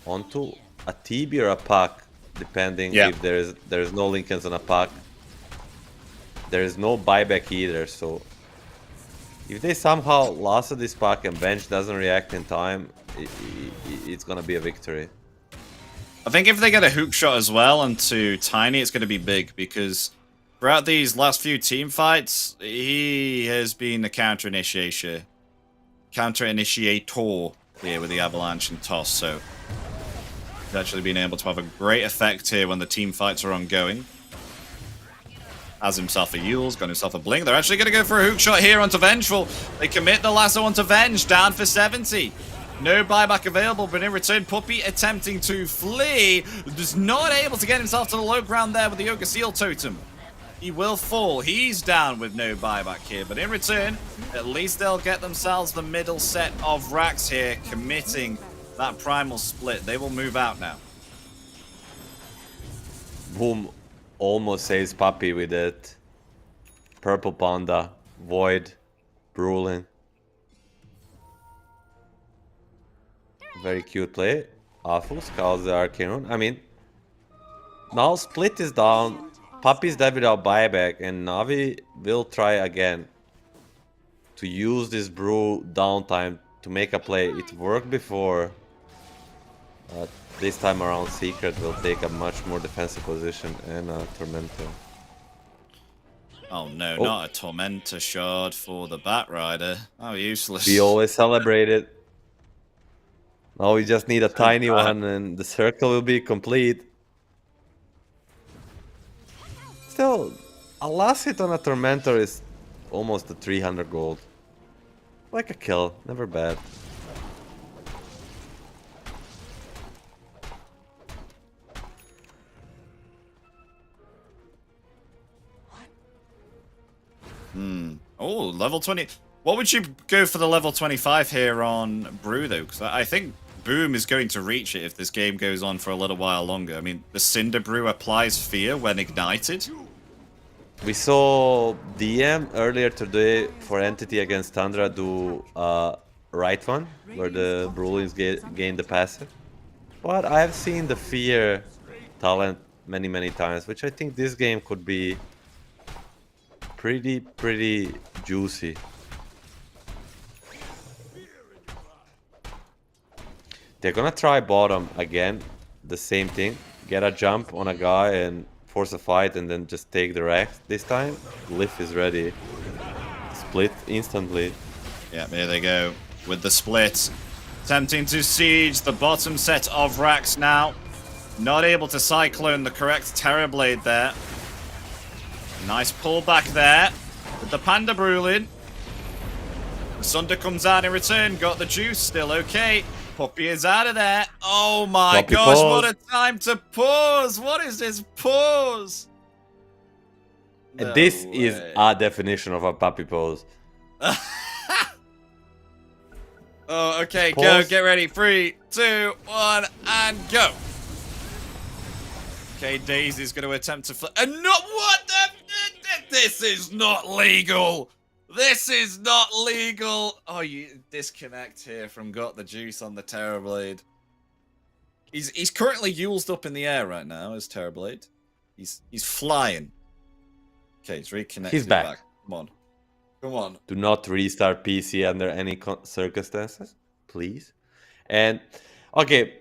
onto a TB or a puck, depending if there's no Lincolns on a puck. There is no buyback either, so if they somehow lost this puck and bench doesn't react in time, it's gonna be a victory. I think if they get a hook shot as well onto Tiny, it's going to be big because throughout these last few team fights, he has been the counter-initiator here with the Avalanche and Toss. So he's actually been able to have a great effect here when the team fights are ongoing. Has himself a Yules, got himself a Blink. They're actually going to go for a hook shot here onto Vengeful. They commit the lasso onto Venge, down for 70. No buyback available, but in return, Puppey attempting to flee. Just not able to get himself to the low ground there with the Yoga Seal Totem. He will fall. He's down with no buyback here, but in return, at least they'll get themselves the middle set of racks here, committing that primal split. They will move out now. Boom almost saves Puppey with it. Purple Panda, Void, Brulin. Very cute play. Awful scouts the Arcane. I mean, now split is down. Puppey's dead without buyback, and Navi will try again to use this brew downtime to make a play. It worked before. This time around, Secret will take a much more defensive position and a Tormentor. Oh no, not a Tormentor shard for the Batrider. How useless. We always celebrate it. Now we just need a tiny one and the circle will be complete. Still, a last hit on a Tormentor is almost a 300 gold. Like a kill, never bad. Oh, level 20. What would you go for the level 25 here on Brew, though? Because I think Boom is going to reach it if this game goes on for a little while longer. I mean, the Cinder Brew applies fear when ignited. We saw DM earlier today for Entity against Tundra do right one, where the Brulins gain the passive. But I've seen the fear talent many times, which I think this game could be pretty juicy. They're gonna try bottom again, the same thing. Get a jump on a guy and force a fight and then just take the rack. This time, Glyph is ready. Split instantly. Yeah, there they go. With the split. Attempting to siege the bottom set of racks now. Not able to cyclone the correct Terrorblade there. Nice pullback there. With the Panda Brulin. The Sunder comes out in return. Got the juice, still okay. Puppey is out of there. Oh my Puppey gosh, pause. what a time to pause. What is this pause? No This way. is a definition of a puppy pose. Oh, okay, Pause. go, get ready. 3, 2, 1, and go. Okay, Daisy's going to attempt to flip. And not what the... This is not legal. This is not legal. Oh, you disconnect here from Got the Juice on the Terrorblade. He's currently Yulesed up in the air right now as Terrorblade. He's flying. Okay, he's reconnected. He's back. Come on. Come on. Do not restart PC under any circumstances, please. And, okay,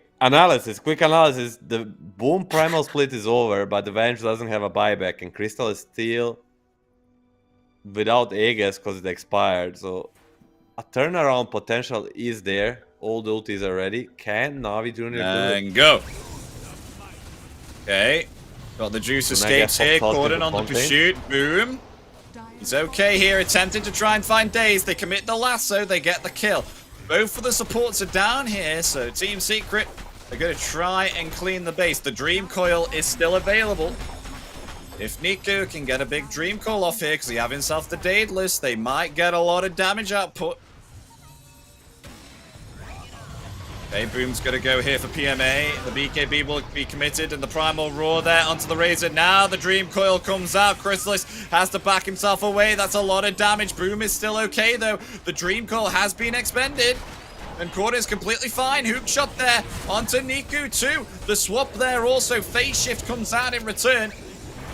quick analysis. The Boom Primal Split is over, but the Venge doesn't have a buyback, and Crystal is still without Aegis because it expired. So, a turnaround potential is there. All the ultis are ready. Can Navi Jr. do it? And go. Okay. Got the Juice So now I escapes guess here. Fox Corden into on the Fontaine. pursuit. Boom. He's okay here, attempting to try and find Daze. They commit the lasso, they get the kill. Both of the supports are down here, so Team Secret are going to try and clean the base. The Dream Coil is still available. If Nico can get a big Dream Coil off here, because he have himself the Daedalus, they might get a lot of damage output. Okay, Boom's going to go here for PMA. The BKB will be committed, and the Primal Roar there onto the Razor. Now the Dream Coil comes out. Chrysalis has to back himself away. That's a lot of damage. Boom is still okay, though. The Dream Coil has been expended. And Corda is completely fine. Hook shot there onto Niku, too. The swap there also. Phase Shift comes out in return.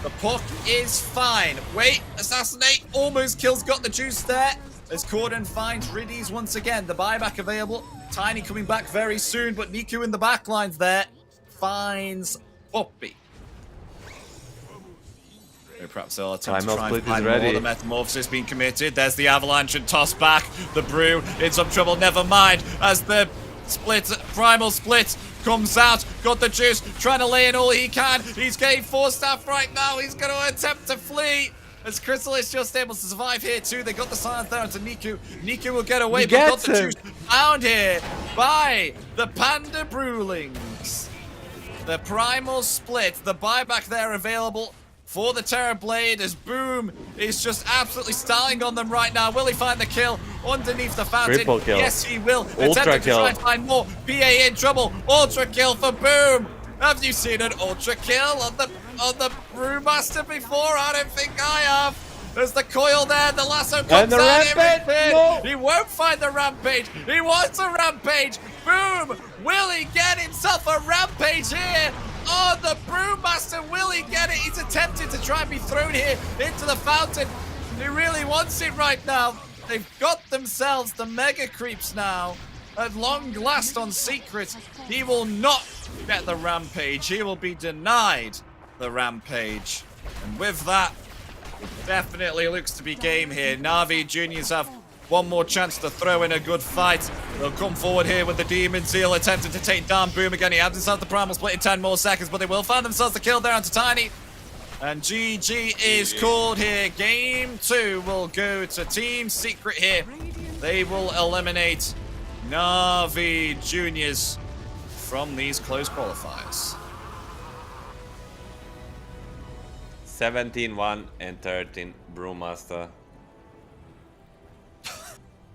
The puck is fine. Wait, Assassinate almost kills Got the Juice there. As Corden finds Riddies once again. The buyback available. Tiny coming back very soon, but Niku in the backlines there. finds Poppy. Perhaps they'll attempt to Primal try and Split is find more. ready. The Metamorphosis being committed. There's the Avalanche and toss back. The Brew in some trouble. Never mind. As the Primal Split comes out. Got the juice. Trying to lay in all he can. He's getting 4 staff right now. He's going to attempt to flee. As Crystal is just able to survive here too. They got the silence there onto Niku. Niku will get away, but got the juice found here by the Panda Brewlings. The Primal Split. The buyback there available for the Terror Blade as Boom is just absolutely styling on them right now. Will he find the kill underneath the fountain? Triple kill. Yes, he will. Ultra Attempting to kill. try and find more. PA in trouble. Ultra kill for Boom. Have you seen an ultra kill on the Brewmaster before? I don't think I have. There's the coil there. The lasso comes And the out. rampage. No. He won't find the rampage. He wants a rampage. Boom. Will he get himself a rampage here? Oh, the Brewmaster, will he get it? He's attempting to try and be thrown here into the fountain. He really wants it right now. They've got themselves the Mega Creeps now. At long last on Secret, he will not get the Rampage. He will be denied the Rampage. And with that, it definitely looks to be game here. NAVI Juniors have one more chance to throw in a good fight. They'll come forward here with the Demon Seal attempting to take down Boom again. He has himself the Primal Split in 10 more seconds, but they will find themselves the kill there onto Tiny. And GG is called here. Game 2 will go to Team Secret here. They will eliminate NAVI Juniors from these close qualifiers. 17-1 and 13 Brewmaster.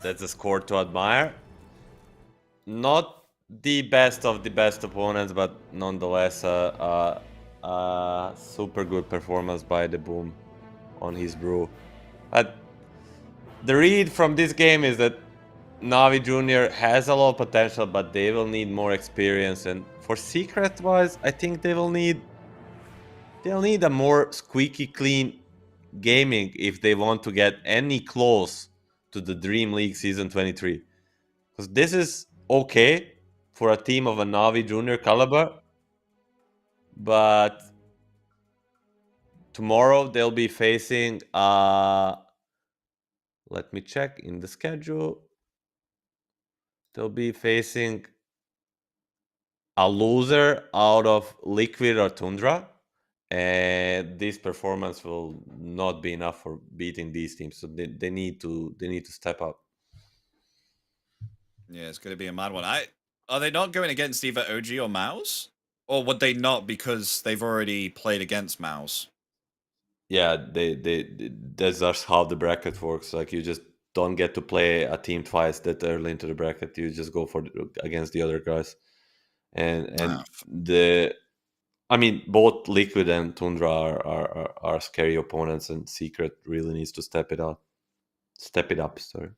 That's a score to admire. Not the best of the best opponents, but nonetheless super good performance by the Boom on his Brew. But the read from this game is that NAVI Junior has a lot of potential, but they will need more experience. And for Secret wise, I think they'll need a more squeaky clean gaming if they want to get any close to the DreamLeague season 23. Because this is okay for a team of a NAVI Junior caliber, but tomorrow they'll be facing let me check in the schedule. They'll be facing a loser out of Liquid or Tundra, and this performance will not be enough for beating these teams. So they need to step up. Yeah, it's going to be a mad one. Are they not going against either OG or Mouse? Or would they not because they've already played against Mouse? Yeah, that's just how the bracket works. Like, you just don't get to play a team twice that early into the bracket. You just go against the other guys. And both Liquid and Tundra are scary opponents, and Secret really needs to step it up. Sorry.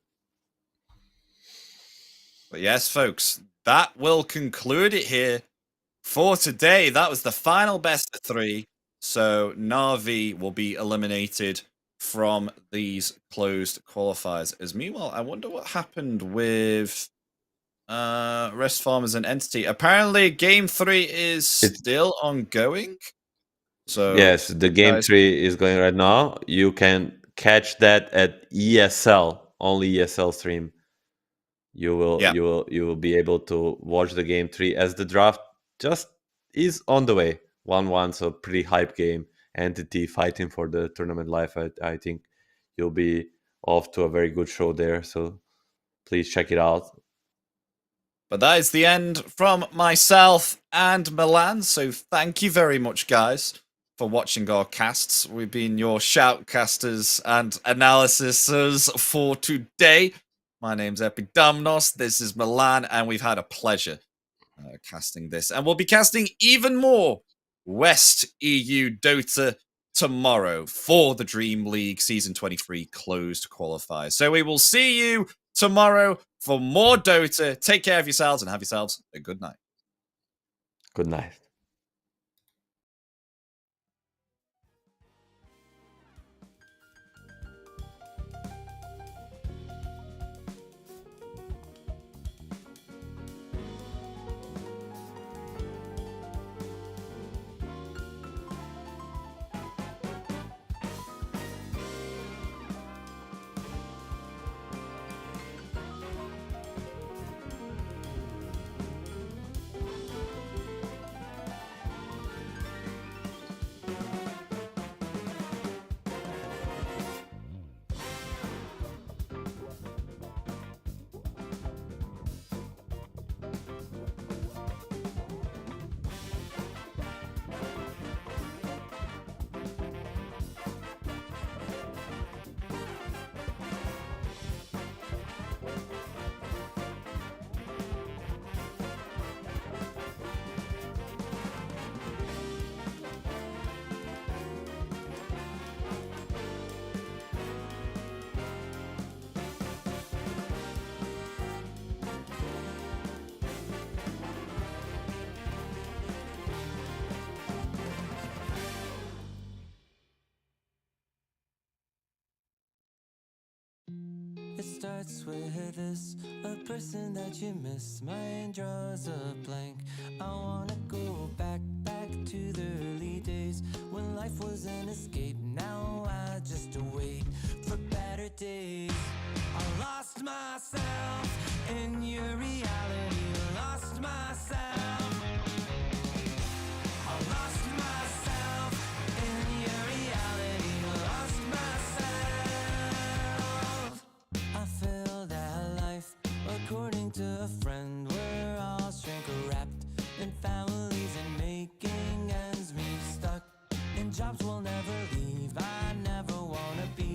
But yes, folks, that will conclude it here for today. That was the final best of 3. So NAVI will be eliminated from these closed qualifiers. As meanwhile, I wonder what happened with Rest Farmers and Entity. Apparently, Game 3 is still ongoing. So yes, the Game 3 is going right now. You can catch that at ESL, only ESL stream. You will be able to watch the Game 3 as the draft just is on the way. 1-1, so pretty hype game. Entity fighting for the tournament life. I think you'll be off to a very good show there. So please check it out. But that is the end from myself and Milan. So thank you very much, guys, for watching our casts. We've been your shoutcasters and analysisers for today. My name's Epidamnos. This is Milan, and we've had a pleasure casting this. And we'll be casting even more West EU Dota tomorrow for the DreamLeague Season 23 closed qualifiers. So we will see you tomorrow for more Dota. Take care of yourselves and have yourselves a good night. Good night. It starts with this, a person that you miss. Mine draws a blank. I wanna go back to the early days when life was an escape. Now I just wait for better days. I lost myself in your reality. Lost myself. I lost myself in your reality. Lost myself. I filled that life according to a friend. We're all shrink wrapped in families and making ends meet. Stuck in jobs we'll never leave. I never wanna be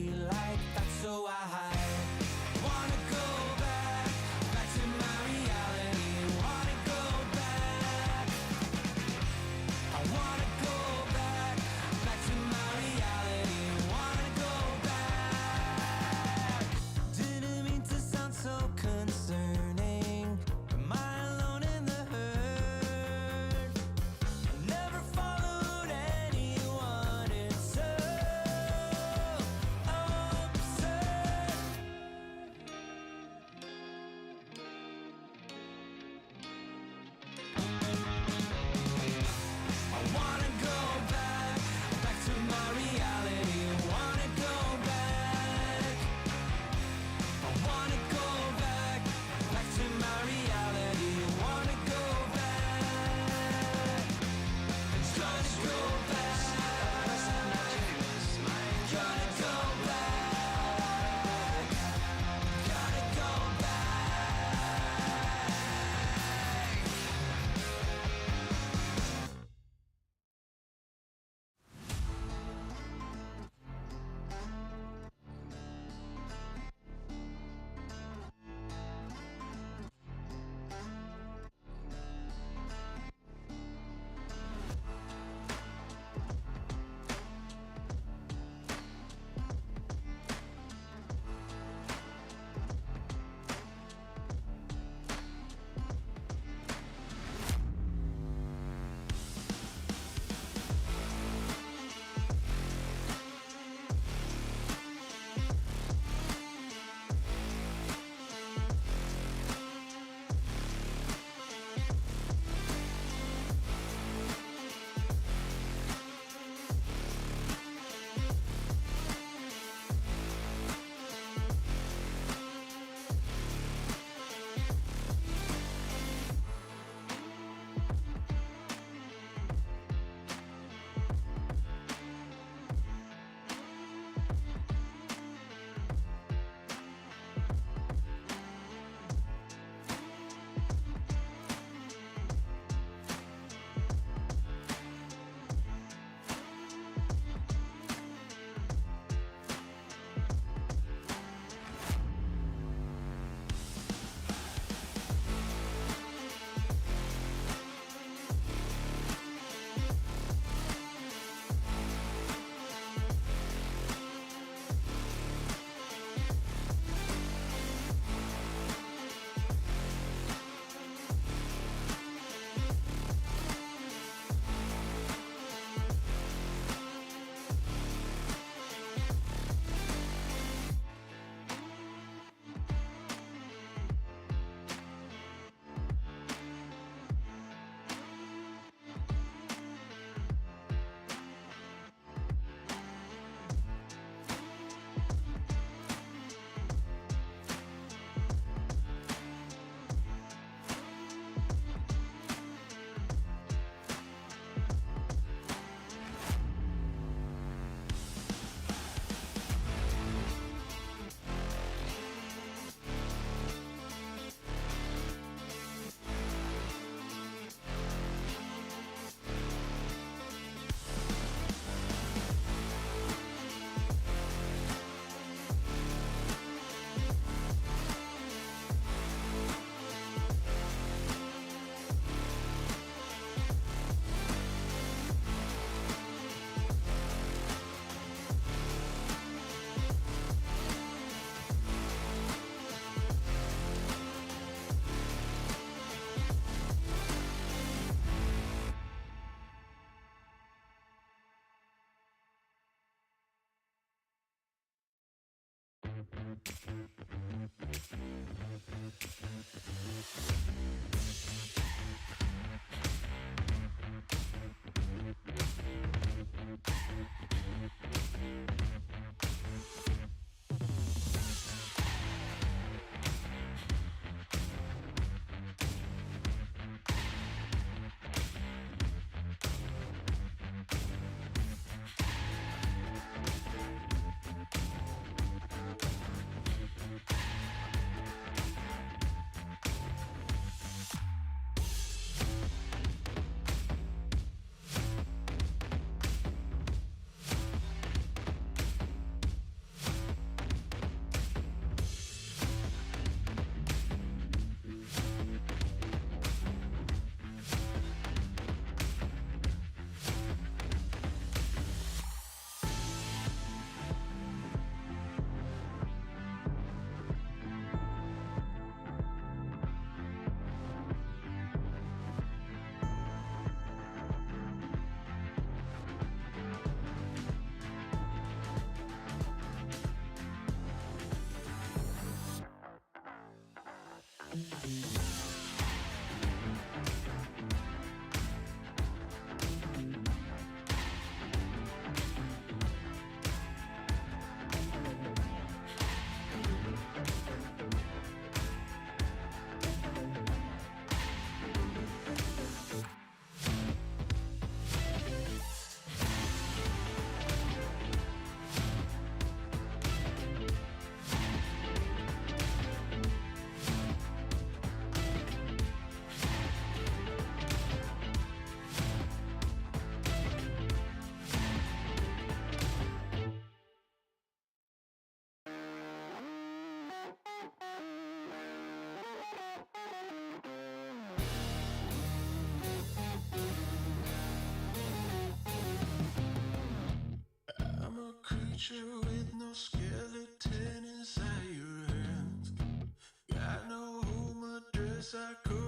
I'm a creature with no skeleton inside your hands. Got no home address, I could